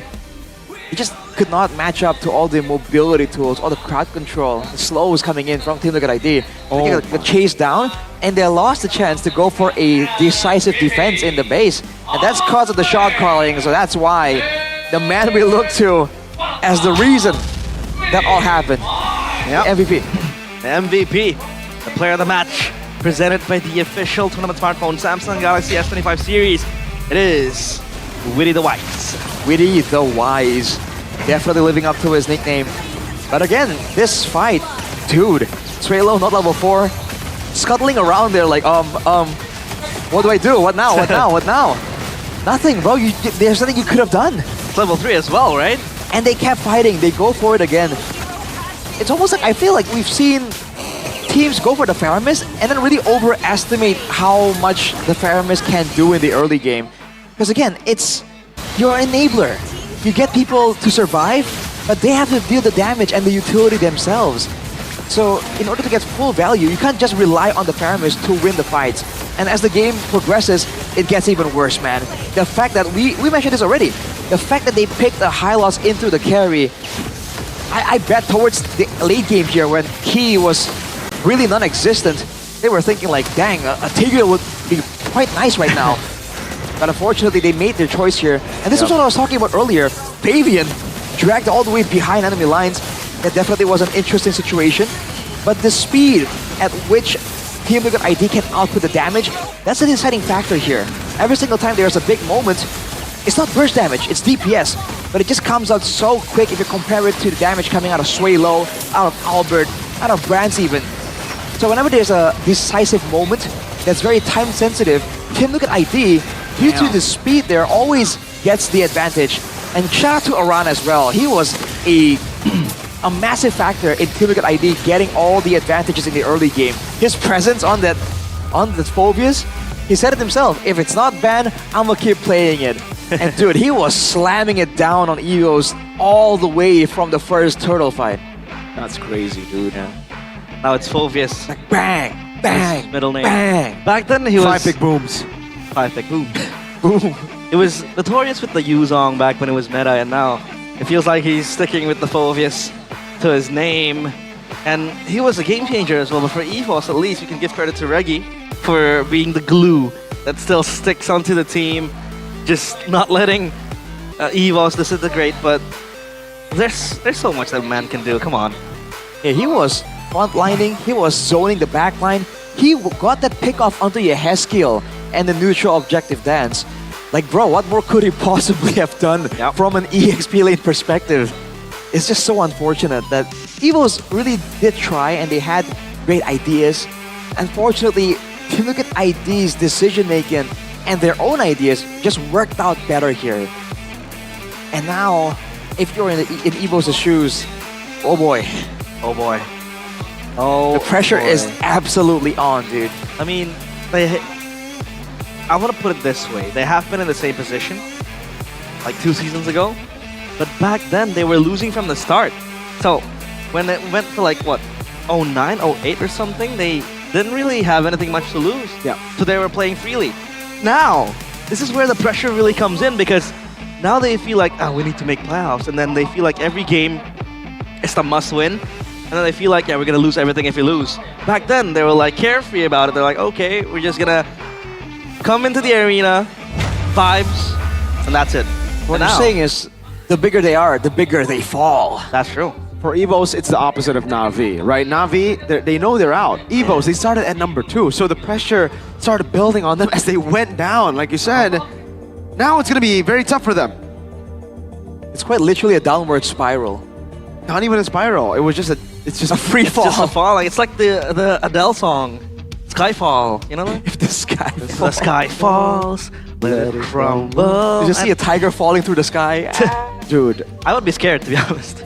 N: he just could not match up to all the mobility tools, all the crowd control, the slows coming in from Team Liquid ID. So they got chased down, and they lost the chance to go for a decisive defense in the base. And that's because of the shot calling, so that's why the man we look to as the reason that all happened.
L: Yep.
N: MVP.
L: The MVP, the player of the match, presented by the official tournament smartphone Samsung Galaxy S25 series. It is Witty the Wise.
N: Witty the Wise. Definitely living up to his nickname. But again, this fight, dude, Swalo not level 4, scuttling around there like, what do I do? What now? What now? What now? Nothing, bro. There's nothing you could have done.
L: It's level 3 as well, right?
N: And they kept fighting. They go for it again. It's almost like I feel like we've seen teams go for the Faramis and then really overestimate how much the Faramis can do in the early game. Because again, it's your enabler. You get people to survive, but they have to deal the damage and the utility themselves. So in order to get full value, you can't just rely on the Faramis to win the fights. And as the game progresses, it gets even worse, man. The fact that we mentioned this already. The fact that they picked a Hylos into the carry, I bet towards the late game here when he was really non-existent, they were thinking like, dang, a Tigreal would be quite nice right now. But unfortunately, they made their choice here. And this is what I was talking about earlier. Pavian dragged all the way behind enemy lines. That definitely was an interesting situation. But the speed at which Team Liquid ID can output the damage, that's an deciding factor here. Every single time there's a big moment, it's not burst damage, it's DPS. But it just comes out so quick if you compare it to the damage coming out of Swaylo, out of Albert, out of Brands even. So whenever there's a decisive moment that's very time sensitive, Team Liquid ID, due to the speed there, always gets the advantage. And shout out to Aran as well. He was a massive factor in Team Liquid ID getting all the advantages in the early game. His presence on the Phobias, he said it himself, if it's not banned, I'm gonna keep playing it. And dude, he was slamming it down on Egos all the way from the first turtle fight.
M: That's crazy, dude.
L: Yeah. Now it's Phobius.
N: Like bang, bang,
L: his middle name.
N: bang.
L: Back then he was
M: 5 big booms.
L: 5 big boom. Boom. It was notorious with the Yuzong back when it was meta, and now it feels like he's sticking with the Phobius to his name. And he was a game changer as well, but for EVOS at least, we can give credit to Reggie for being the glue that still sticks onto the team, just not letting EVOS disintegrate. But there's so much that man can do, come on.
N: Yeah, he was frontlining, he was zoning the backline, he got that pick off onto Yehezkiel and the neutral objective dance. Like bro, what more could he possibly have done from an EXP lane perspective? It's just so unfortunate that EVOS really did try and they had great ideas. Unfortunately, if you look at ID's decision making and their own ideas just worked out better here. And now, if you're in EVOS' shoes, oh boy.
L: Oh boy. Oh,
N: the pressure is absolutely on, dude.
L: I mean, I want to put it this way. They have been in the same position like 2 seasons ago. But back then, they were losing from the start. So, when it went to like, what, 09, 08 or something, they didn't really have anything much to lose.
N: Yeah.
L: So they were playing freely. Now, this is where the pressure really comes in because now they feel like, oh, we need to make playoffs. And then they feel like every game is the must win. And then they feel like, yeah, we're going to lose everything if we lose. Back then, they were like carefree about it. They're like, okay, we're just going to come into the arena, vibes, and that's it.
N: What you're saying is, the bigger they are, the bigger they fall.
L: That's true.
M: For EVOS, it's the opposite of Na'Vi, right? Na'Vi, they know they're out. EVOS, they started at number 2, so the pressure started building on them as they went down. Like you said, now it's going to be very tough for them.
N: It's quite literally a downward spiral.
M: Not even a spiral. It was just it's just a free fall.
L: It's just a falling. It's like the Adele song, Skyfall. You know that?
N: If the
L: sky falls, let it crumble.
N: You just see a tiger falling through the sky.
M: Dude,
L: I would be scared, to be honest.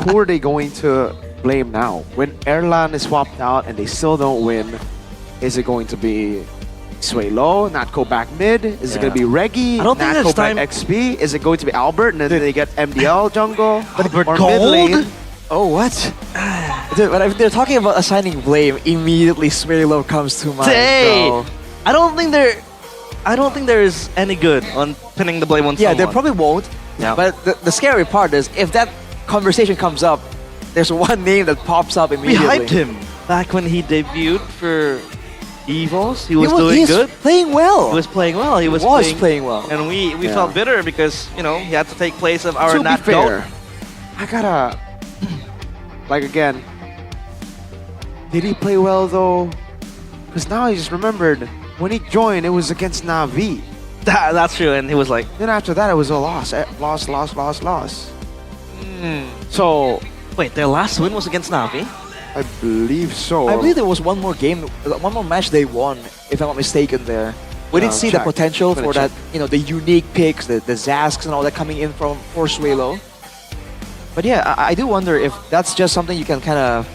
M: Who are they going to blame now? When Erlan is swapped out and they still don't win, is it going to be Swaylo, Natko back mid? Is it going to be Reggie,
L: I don't think
M: Natko back
L: time.
M: XP? Is it going to be Albert and then they get MDL jungle?
L: Albert
M: or
L: Gold?
M: mid lane?
N: Oh, what? Dude, when they're talking about assigning blame, immediately Swaylo comes to mind.
L: Hey,
N: bro.
L: I don't think there is any good on pinning the blame on
N: Yeah,
L: someone.
N: they probably won't.
L: Yeah.
N: But the scary part is, if that conversation comes up, there's one name that pops up
L: We
N: immediately.
L: hyped him back when he debuted for EVOS. He was doing good.
N: Playing well.
L: He was playing well. He was
N: playing well.
L: And we felt bitter because, you know, he had to take place of our
M: To be
L: Nat
M: fair,
L: Goat.
M: I gotta... Like again, did he play well though? Because now I just remembered, when he joined, it was against Na'Vi.
L: That's true, and he was like...
M: Then after that, it was a loss. Loss. So...
L: Wait, their last win was against Na'Vi?
M: I believe so.
N: I believe there was one more game, one more match they won, if I'm not mistaken there. We didn't see the
M: check.
N: potential
M: Gonna
N: for
M: check.
N: that, the unique picks, the Zasks and all that coming in for Suelo. But yeah, I do wonder if that's just something you can kind of,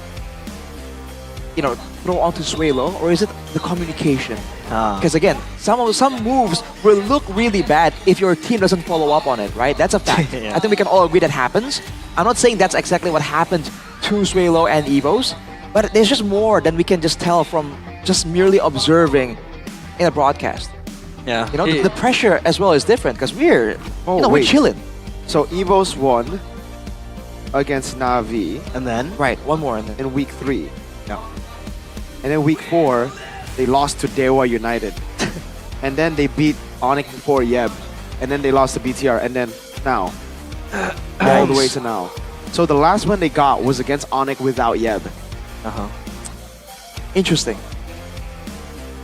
N: throw onto Suelo, or is it the communication? Because again, some moves will look really bad if your team doesn't follow up on it, right? That's a fact.
L: Yeah.
N: I think we can all agree that happens. I'm not saying that's exactly what happened to Suelo and Evos, but there's just more than we can just tell from just merely observing in a broadcast.
L: Yeah.
N: The pressure as well is different because we're we're
M: wait.
N: chilling.
M: So Evos won against Navi.
N: And then? Right, one more. And then.
M: In week 3. Yeah. And then week 4, they lost to Dewa United. And then they beat Onyx before Yeb. And then they lost to BTR. And then now. All the way to now. So the last one they got was against Onyx without Yeb.
N: Interesting.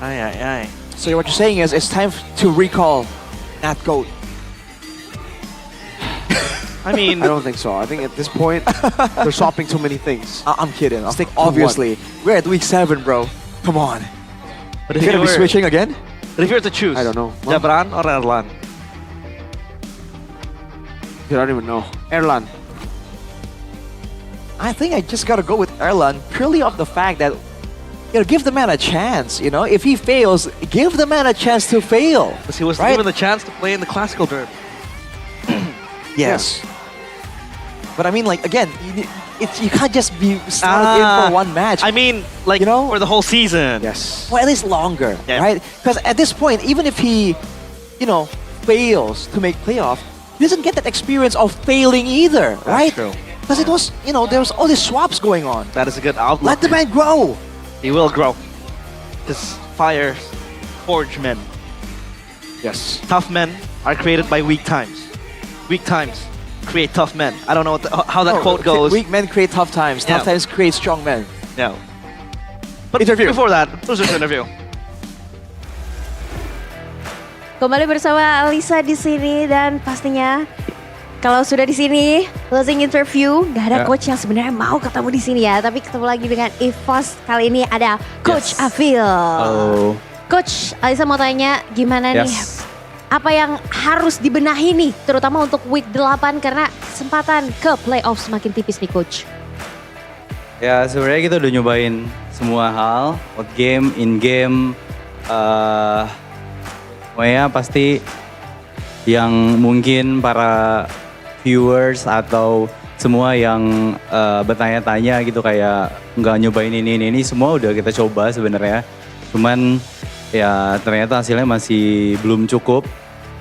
L: Aye.
N: So what you're saying is it's time to recall Nat Goat.
L: I mean,
M: I don't think so. I think at this point, they're swapping too many things.
N: I'm kidding.
M: Stick to
N: Obviously. We're at week 7, bro. Come on.
L: But
N: You're going to be switching again?
L: But if you were to choose,
M: I don't know.
L: Jabran or Erlan?
M: I don't even know. Erlan.
N: I think I just got to go with Erlan purely off the fact that, give the man a chance. If he fails, give the man a chance to fail.
L: Because he was
N: right?
L: given the chance to play in the classical derby.
N: Yes. But I mean, again, you can't just be slotted in for one match.
L: I mean, for the whole season.
M: Yes.
N: Well, at least longer,
L: Yeah.
N: right? Because at this point, even if he, fails to make playoff, he doesn't get that experience of failing either, right?
L: True.
N: Because it was, there was all these swaps going on.
L: That is a good outlook.
N: Let the man grow.
L: He will grow. Because fire forge men.
M: Yes.
L: Tough men are created by weak times. Weak times create tough men. I don't know how that quote goes.
N: Weak men create tough times. Tough
L: Yeah.
N: times create strong men.
L: No. But
N: Interview.
L: before that, losers interview.
H: Kembali bersama Alisa di sini dan pastinya kalau sudah di sini closing interview, nggak ada
P: Ya.
H: coach yang sebenarnya mau ketemu di sini ya, tapi ketemu lagi dengan EVOS. Kali ini ada Coach Afil.
P: Halo.
H: Coach, Alisa mau tanya gimana nih?
P: Yes.
H: Apa yang harus dibenahi nih, terutama untuk week 8 karena kesempatan ke playoff semakin tipis nih Coach.
S: Ya sebenarnya kita udah nyobain semua hal, out game, in game, pokoknya pasti yang mungkin para viewers atau semua yang bertanya-tanya gitu kayak nggak nyobain ini semua udah kita coba sebenarnya. Cuman ya ternyata hasilnya masih belum cukup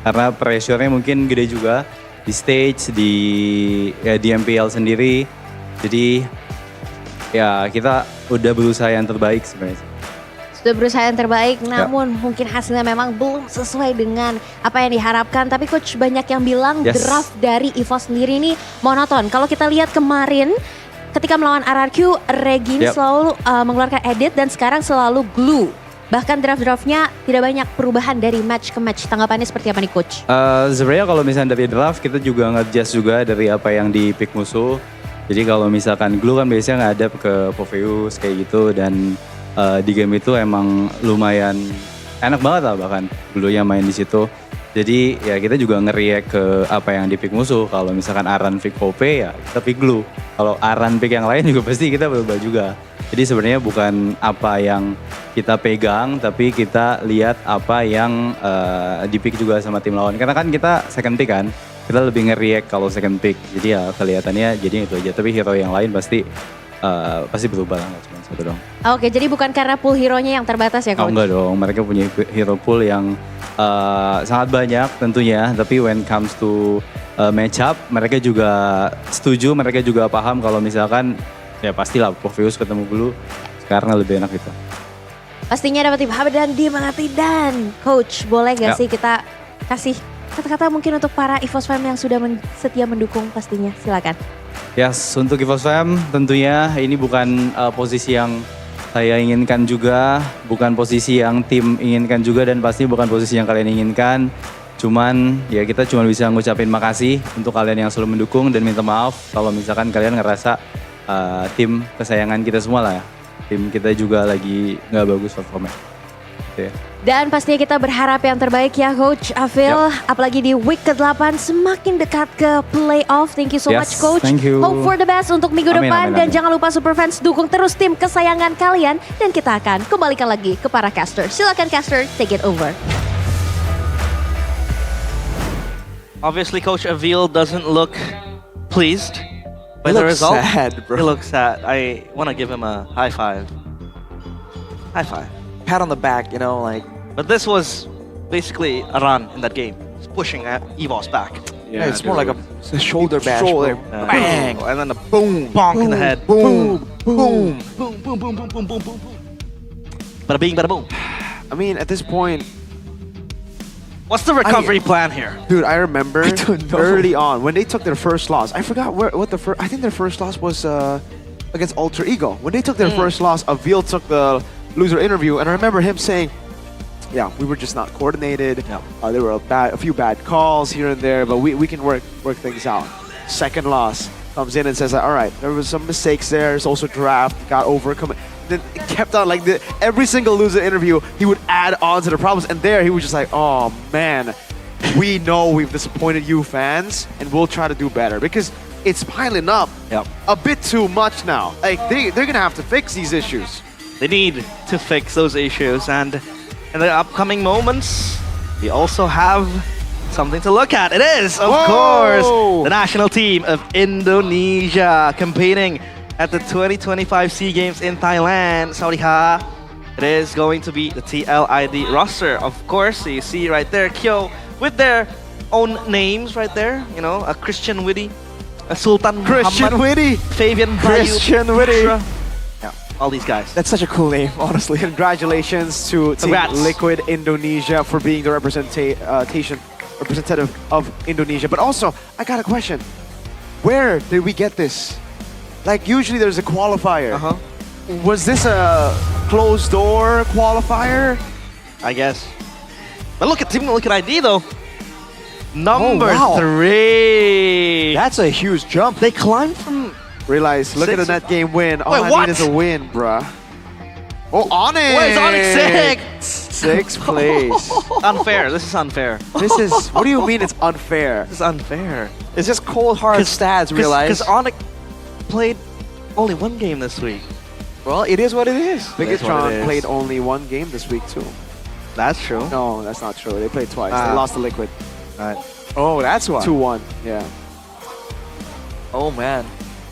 S: karena pressure-nya mungkin gede juga di stage, di MPL sendiri. Jadi ya kita udah berusaha yang terbaik sebenarnya.
H: Sudah berusaha yang terbaik, namun mungkin hasilnya memang belum sesuai dengan apa yang diharapkan. Tapi Coach banyak yang bilang draft dari EVOS sendiri ini monoton. Kalau kita lihat kemarin ketika melawan RRQ, Regin selalu mengeluarkan edit dan sekarang selalu glue. Bahkan draft-draftnya tidak banyak perubahan dari match ke match. Tanggapannya seperti apa nih Coach?
S: Sebenarnya kalau misalnya dari draft kita juga nge-adjust juga dari apa yang di pick musuh. Jadi kalau misalkan glue kan biasanya ngadap ke Poveus kayak gitu dan di game itu emang lumayan enak banget lah bahkan glue-nya main di situ. Jadi ya kita juga nge-react ke apa yang di pick musuh. Kalau misalkan Aran pick OP ya kita pick glue. Kalau Aran pick yang lain juga pasti kita berubah juga. Jadi sebenarnya bukan apa yang kita pegang, tapi kita lihat apa yang di-pick juga sama tim lawan. Karena kan kita second pick kan, kita lebih nge-react kalau second pick. Jadi ya kelihatannya jadi itu aja. Tapi hero yang lain pasti berubah lah, nggak cuma satu dong.
H: Oke, jadi bukan karena pool hero-nya yang terbatas ya Coach?
S: Oh enggak dong, mereka punya hero pool yang sangat banyak tentunya. Tapi when comes to match up, mereka juga setuju, mereka juga paham kalau misalkan ya pastilah Poveus ketemu dulu karena lebih enak gitu.
H: Pastinya dapat dipahami dan dimengerti. Dan Coach, boleh gak sih kita kasih kata-kata mungkin untuk para EVOS fam yang sudah setia mendukung pastinya, silakan.
S: Yes, untuk EVOS fam tentunya ini bukan posisi yang saya inginkan juga, bukan posisi yang tim inginkan juga dan pasti bukan posisi yang kalian inginkan. Cuman ya kita cuma bisa ngucapin makasih untuk kalian yang selalu mendukung dan minta maaf kalau misalkan kalian ngerasa tim kesayangan kita semua lah ya. Tim kita juga lagi nggak bagus performanya. gitu ya.
H: Dan pastinya kita berharap yang terbaik ya Coach Afil. Apalagi di week ke-8 semakin dekat ke playoff. Thank you so much Coach.
S: Thank you.
H: Hope for the best untuk minggu
S: Amin,
H: depan.
S: amin,
H: Dan
S: amin.
H: jangan lupa Superfans dukung terus tim kesayangan kalian. Dan kita akan kembalikan lagi ke para caster. Silakan caster, take it over.
L: Obviously, Coach Avil doesn't look pleased by
N: He
L: the
N: looks
L: result.
N: sad, bro.
L: He looks sad. I want to give him a high five. High five.
N: Pat on the back, you know, like.
L: But this was basically a run in that game. It's pushing at Evo's back.
N: Yeah, it's more like a shoulder bash.
L: Shoulder.
N: Bro.
L: Bang! And then a boom, bonk in the head.
N: Boom, boom,
L: boom, boom, boom, boom, boom, boom, boom. Bada bing, bada boom.
M: I mean, at this point,
L: what's the recovery plan here?
M: Dude, I remember
N: don't know.
M: early on when they took their first loss. I forgot what the first. I think their first loss was against Alter Ego. When they took their first loss, Avil took the loser interview, and I remember him saying, "Yeah, we were just not coordinated. There were a few bad calls here and there, but we can work things out." Second loss comes in and says, "All right, there was some mistakes there. There's also draft got overcome." Then it kept on like every single loser interview, he would add on to the problems, and there he was just like, "Oh man, we know we've disappointed you fans, and we'll try to do better because it's piling up a bit too much now. Like they're gonna have to fix these issues."
L: They need to fix those issues, and in the upcoming moments, we also have something to look at. It is, of course, the national team of Indonesia competing at the 2025 SEA Games in Thailand. Saudi Ha. It is going to be the TLID roster. Of course, you see right there, Kyo with their own names right there. You know, a Christian Witty, a Sultan
M: Christian
L: Muhammad,
M: Witty,
L: Fabian Bayu,
M: Christian Witty.
L: Putra. Yeah, all these guys.
N: That's such a cool name, honestly.
M: Congratulations to Team
L: Congrats.
M: Liquid Indonesia for being the representative of Indonesia. But also, I got a question. Where did we get this? Like, usually there's a qualifier. Was this a closed door qualifier?
L: I guess. But look at Team Liquid ID though. Number
N: wow.
L: 3.
N: That's a huge jump.
L: They climbed from.
M: Realize, look at the net game win. All
L: Wait,
M: I
L: what?
M: need is a win, bruh. Oh, Onyx!
L: Wait, it's Onyx 6!
M: 6th place.
L: Unfair. This is unfair.
M: This is, what do you mean it's unfair?
L: This is unfair.
N: It's just cold hard stats, realize.
L: Because Onyx played only one game this week.
N: Well, it is what it is.
M: Bigatron played only one game this week too.
L: That's true.
M: No, that's not true. They played twice. They lost to Liquid.
N: Oh, that's why.
M: 2-1, yeah.
N: Oh, man.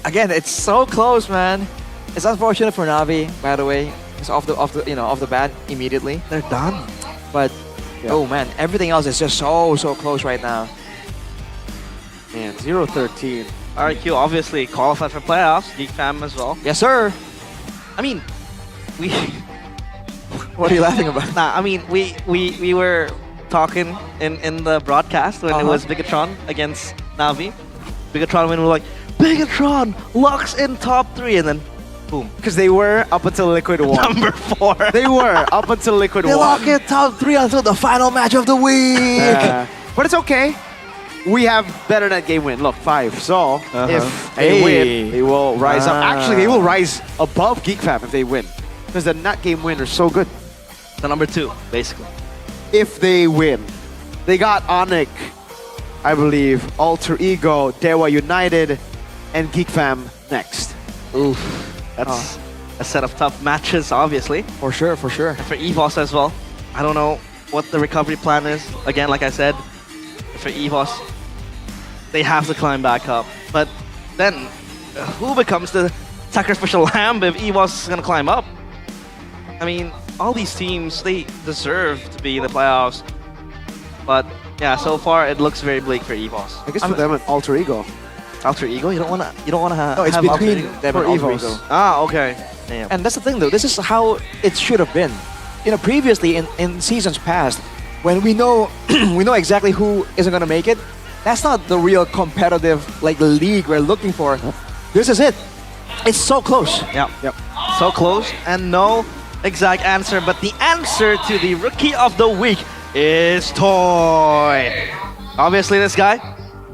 N: Again, it's so close, man. It's unfortunate for Navi, by the way. It's off the bat immediately.
L: They're done.
N: But oh man, everything else is just so close right now.
M: Man, 0-13.
L: RQ obviously qualified for playoffs. Geek Fam as well.
N: Yes, sir.
L: I mean, we.
N: What are you laughing about?
L: Nah, I mean we were talking in the broadcast when it was Bigatron against Navi. Bigatron when we were like, Bigatron locks in top 3, and then boom.
M: Because they were up until Liquid won.
L: Number 4.
M: They were up until Liquid
N: They
M: won.
N: lock in top 3 until the final match of the week.
M: But it's okay. We have better net game win. Look, 5. So if they win, they will rise up. Actually, they will rise above GeekFab if they win. Because the net game win are so good.
L: The number 2, basically.
M: If they win. They got Onyx, I believe, Alter Ego, Dewa United, and GeekFam next.
L: Oof. That's a set of tough matches, obviously.
N: For sure, for sure.
L: And for EVOS as well. I don't know what the recovery plan is. Again, like I said, for EVOS, they have to climb back up. But then, who becomes the sacrificial lamb if EVOS is going to climb up? I mean, all these teams, they deserve to be in the playoffs. But yeah, so far it looks very bleak for EVOS.
M: I guess for them, an Alter Ego.
L: Alter Ego? You don't want to have.
N: No, it's
L: have
N: between
L: Alter Ego?
N: them and Alter Ego.
L: Ah, okay. Damn.
N: And that's the thing, though. This is how it should have been. You know, previously in seasons past, when we know we know exactly who isn't gonna make it, that's not the real competitive league we're looking for. This is it. It's so close.
L: Yep. So close, and no exact answer, but the answer to the Rookie of the Week is Toy. Obviously, this guy,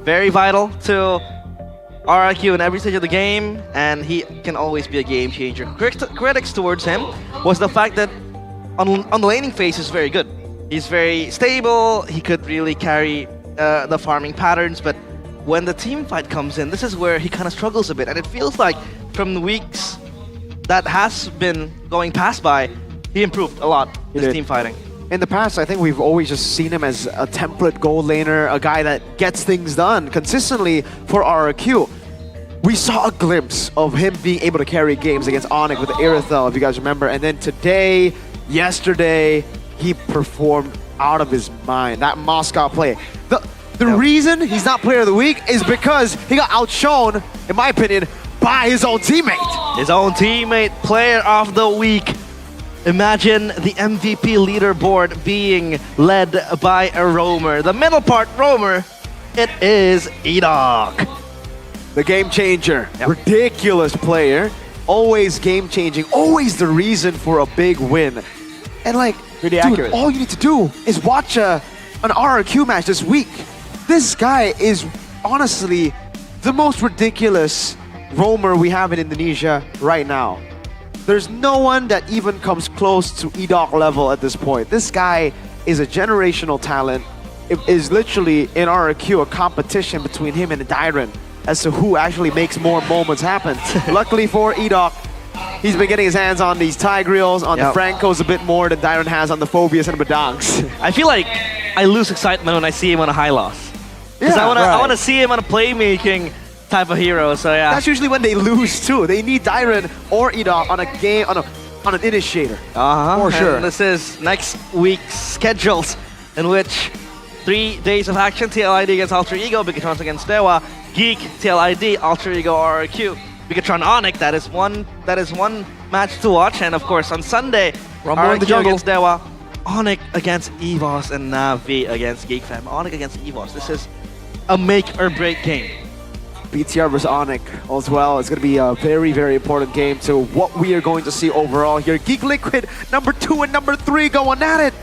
L: very vital to RRQ in every stage of the game, and he can always be a game changer. Critics towards him was the fact that on the laning phase is very good. He's very stable. He could really carry the farming patterns, but when the team fight comes in, this is where he kind of struggles a bit. And it feels like from the weeks that has been going past by, he improved a lot this team fighting.
M: In the past, I think we've always just seen him as a template gold laner, a guy that gets things done consistently for RRQ. We saw a glimpse of him being able to carry games against Onyx with the Irithel, if you guys remember. And then today, yesterday, he performed out of his mind. That Moscow play. The reason he's not player of the week is because he got outshone, in my opinion, by his own teammate.
L: His own teammate, player of the week. Imagine the MVP leaderboard being led by a roamer. The middle part roamer, it is Edok.
M: The game changer. Ridiculous player. Always game changing. Always the reason for a big win. And like,
N: pretty
M: dude,
N: accurate.
M: all you need to do is watch an RRQ match this week. This guy is honestly the most ridiculous roamer we have in Indonesia right now. There's no one that even comes close to Edok level at this point. This guy is a generational talent. It is literally in RRQ a competition between him and Dyron as to who actually makes more moments happen. Luckily for Edok, he's been getting his hands on these Tigreals, on the Francos a bit more than Dyron has on the Phobias and Badangs.
L: I feel like I lose excitement when I see him on a high loss. Because I want to see him on a playmaking type of hero, so yeah.
M: That's usually when they lose too. They need Dyron or Edok on a game, on an initiator.
L: For sure. And this is next week's schedules, in which 3 days of action, TLID against Alter Ego, Bigatron against Dewa, Geek, TLID, Alter Ego, RRQ, Bigatron Onyx. That is one match to watch, and of course on Sunday,
N: Rumble in the
L: RRQ
N: jungle
L: against Dewa, Onyx against EVOS, and Navi against Geek Fam. Onyx against EVOS. This is a make or break game.
M: BTR versus Onyx as well. It's going to be a very, very important game to what we are going to see overall here. Geek Liquid, number 2 and number 3 going at it.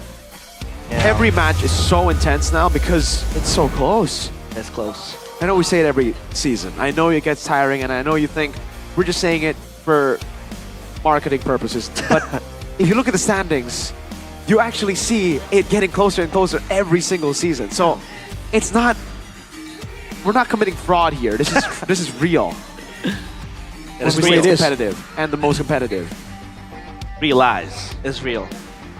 M: Every match is so intense now because it's so close.
L: It's close.
M: I know we say it every season. I know it gets tiring, and I know you think we're just saying it for marketing purposes. But if you look at the standings, you actually see it getting closer and closer every single season. So it's not... We're not committing fraud here. This is real.
L: It's
M: real.
L: real.
M: It's competitive and the most competitive.
L: Realize is real.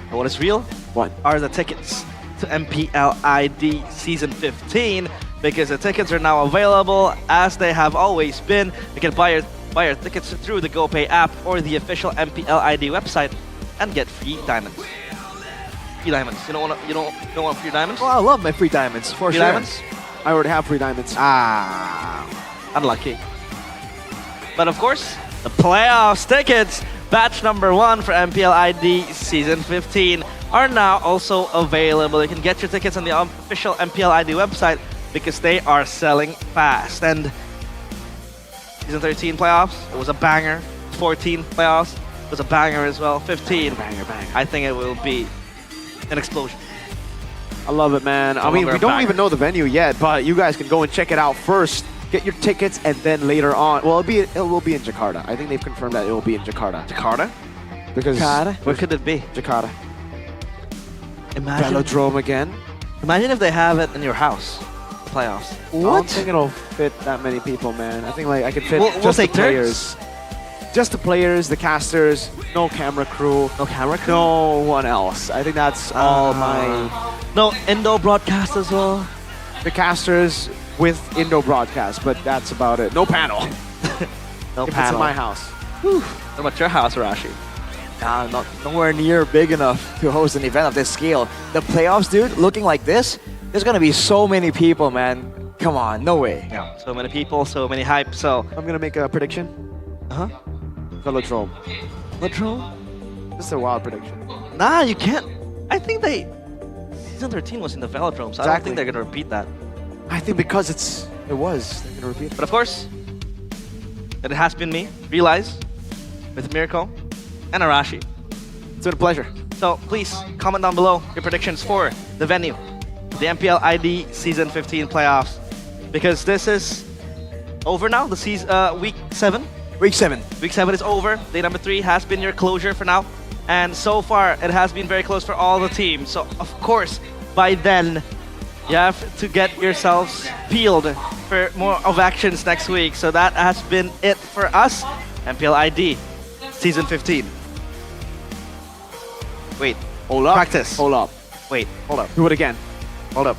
L: And what is real?
M: What?
L: Are the tickets to MPL ID Season 15, because the tickets are now available as they have always been. You can buy your tickets through the GoPay app or the official MPL ID website and get free diamonds. Free diamonds. You don't want free diamonds?
N: Oh, I love my free diamonds, for
L: free
N: sure.
L: Diamonds?
M: I already have free diamonds.
L: Unlucky. But of course, the playoffs tickets, batch number 1 for MPL ID Season 15, are now also available. You can get your tickets on the official MPL ID website because they are selling fast. And Season 13 playoffs, it was a banger. 14 playoffs, it was a banger as well. 15,
M: banger.
L: I think it will be an explosion.
M: I love it, man. I mean, we don't even know the venue yet, but you guys can go and check it out first. Get your tickets, and then later on, well, it will be in Jakarta. I think they've confirmed that it will be in Jakarta.
L: Jakarta?
M: Because
L: where could it be?
M: Jakarta.
L: Imagine
M: Velodrome again.
L: Imagine if they have it in your house. The playoffs.
M: I don't think it'll fit that many people, man. I think like I can fit
L: We'll
M: just the
L: take
M: players. Just the players, the casters, no camera crew.
L: No camera crew?
M: No one else. I think that's all my...
L: No Indo broadcast as well?
M: The casters with Indo broadcast, but that's about it. No panel.
L: No
M: if
L: panel.
M: It's in my house.
L: Whew. What about your house, Rashi?
N: Not nowhere near big enough to host an event of this scale. The playoffs, dude, looking like this, there's gonna be so many people, man. Come on, no way.
L: Yeah, so many people, so many hype. So
M: I'm gonna make a prediction. Velodrome.
L: Velodrome?
M: This is a wild prediction.
L: Nah, you can't. I think Season 13 was in the Velodrome, so I don't think they're gonna repeat that.
M: I think because it was, they're gonna repeat it.
L: But of course, it has been me, Realize, with Mirko, and Arashi.
M: It's been a pleasure.
L: So please comment down below your predictions for the venue, the MPL ID Season 15 playoffs, because this is over now. The season, week 7.
N: Week 7.
L: Week 7 is over. Day number 3 has been your closure for now, And so far, it has been very close for all the teams. So, of course, by then, you have to get yourselves peeled for more of actions next week. So that has been it for us. MPL ID Season 15. Wait.
M: Hold up.
L: Practice.
M: Hold up.
L: Wait. Hold up.
M: Do it again.
L: Hold up.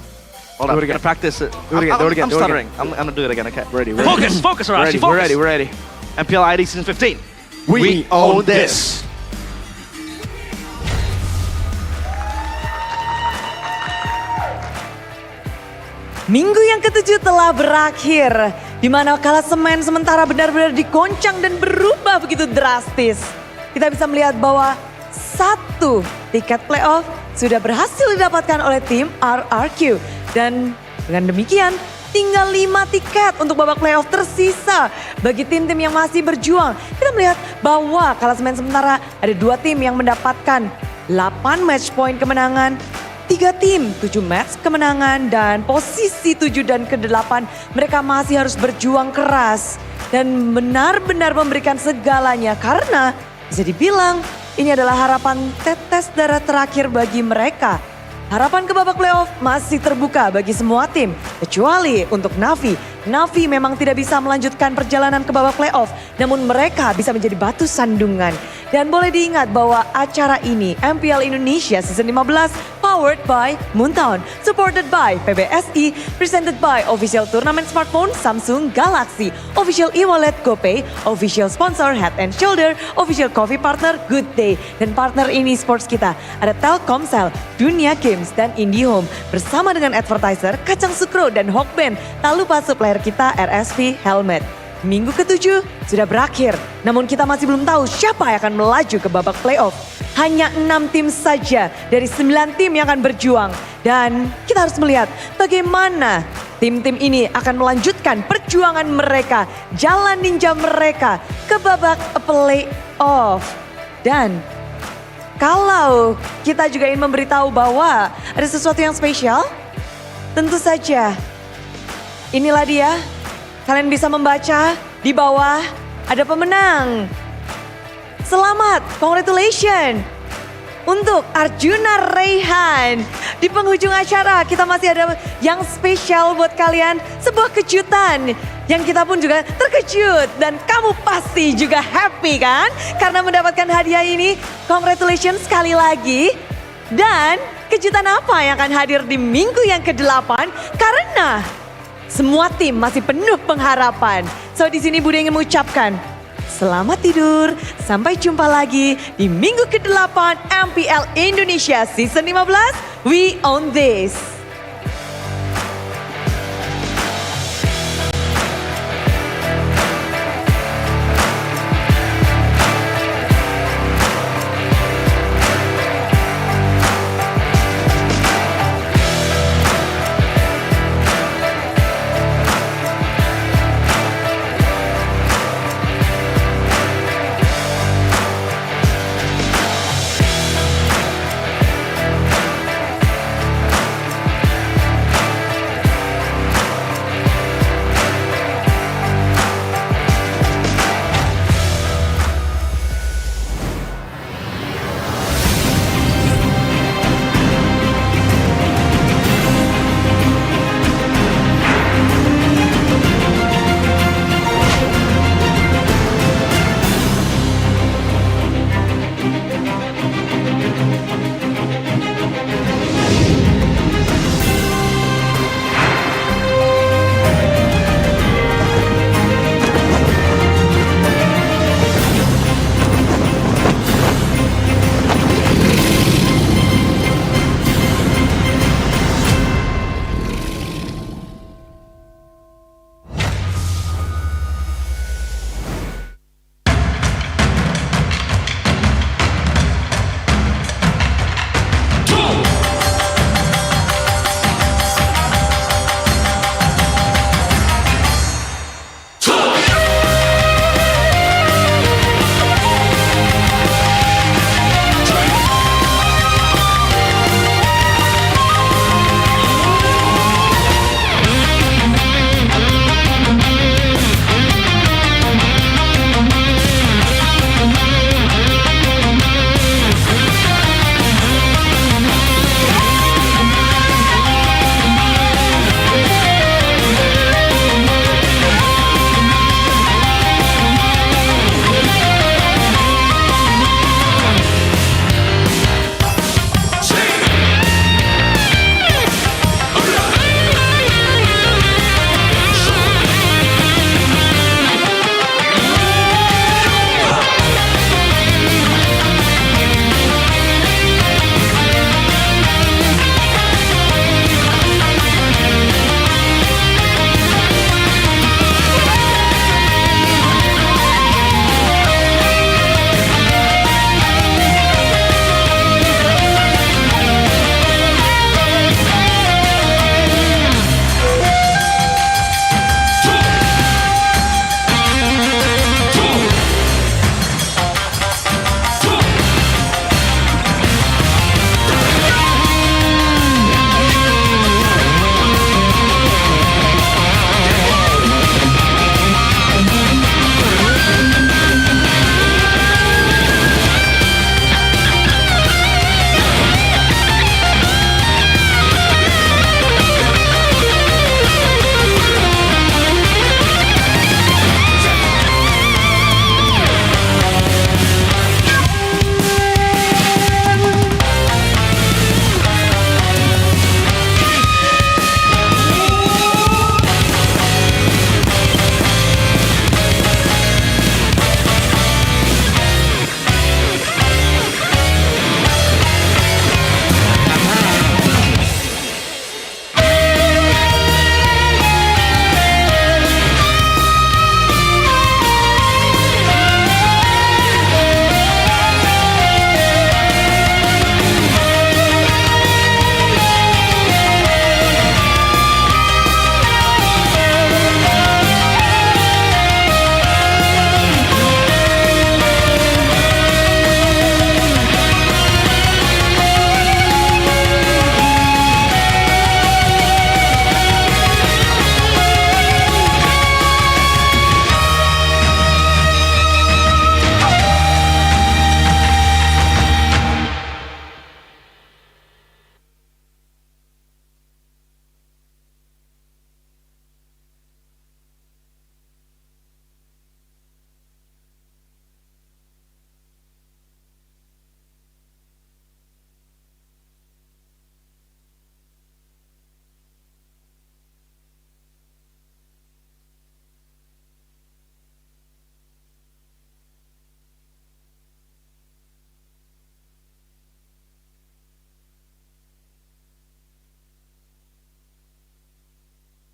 L: Hold
M: Do
L: up.
M: it again.
L: Gonna practice it.
M: Do it again. Do it again.
L: I'm
M: Do it
L: stuttering.
M: again.
L: I'm gonna do it again. Okay.
M: Ready.
L: Focus. Focus, Arashi.
M: Ready.
L: Focus.
M: We're ready. We're ready.
L: MPL ID Season 15.
M: We own this.
F: Minggu yang ketujuh telah berakhir, di mana klasemen sementara benar-benar dikoncang dan berubah begitu drastis. Kita bisa melihat bahwa satu tiket playoff sudah berhasil didapatkan oleh tim RRQ. Dan dengan demikian, tinggal 5 tiket untuk babak playoff tersisa bagi tim-tim yang masih berjuang. Kita melihat bahwa klasemen sementara ada 2 tim yang mendapatkan 8 match point kemenangan. 3 tim, 7 match kemenangan, dan posisi 7 dan ke-8 mereka masih harus berjuang keras dan benar-benar memberikan segalanya karena bisa dibilang ini adalah harapan tetes darah terakhir bagi mereka. Harapan ke babak playoff masih terbuka bagi semua tim kecuali untuk Navi. Navi memang tidak bisa melanjutkan perjalanan ke babak playoff, namun mereka bisa menjadi batu sandungan. Dan boleh diingat bahwa acara ini MPL Indonesia Season 15 powered by Moontown, supported by PBSI, presented by official turnamen smartphone Samsung Galaxy, official e-wallet GoPay, official sponsor Head and Shoulder, official coffee partner Good Day, dan partner ini sports kita ada Telkomsel, Dunia Games, dan IndiHome bersama dengan advertiser Kacang Sukro dan Hawkband. Tak lupa supplier kita RSV Helmet. Minggu ke-7 sudah berakhir, namun kita masih belum tahu siapa yang akan melaju ke babak playoff. Hanya 6 tim saja dari 9 tim yang akan berjuang. Dan kita harus melihat bagaimana tim-tim ini akan melanjutkan perjuangan mereka, jalan ninja mereka ke babak playoff. Dan kalau kita juga ingin memberitahu bahwa ada sesuatu yang spesial, tentu saja inilah dia. Kalian bisa membaca di bawah ada pemenang. Selamat, congratulations untuk Arjuna Raihan. Di penghujung acara kita masih ada yang spesial buat kalian. Sebuah kejutan yang kita pun juga terkejut. Dan kamu pasti juga happy kan? Karena mendapatkan hadiah ini. Congratulations sekali lagi. Dan kejutan apa yang akan hadir di minggu yang ke-8? Karena semua tim masih penuh pengharapan. So di sini Bude ingin mengucapkan selamat tidur. Sampai jumpa lagi di minggu ke-8 MPL Indonesia Season 15. We own this.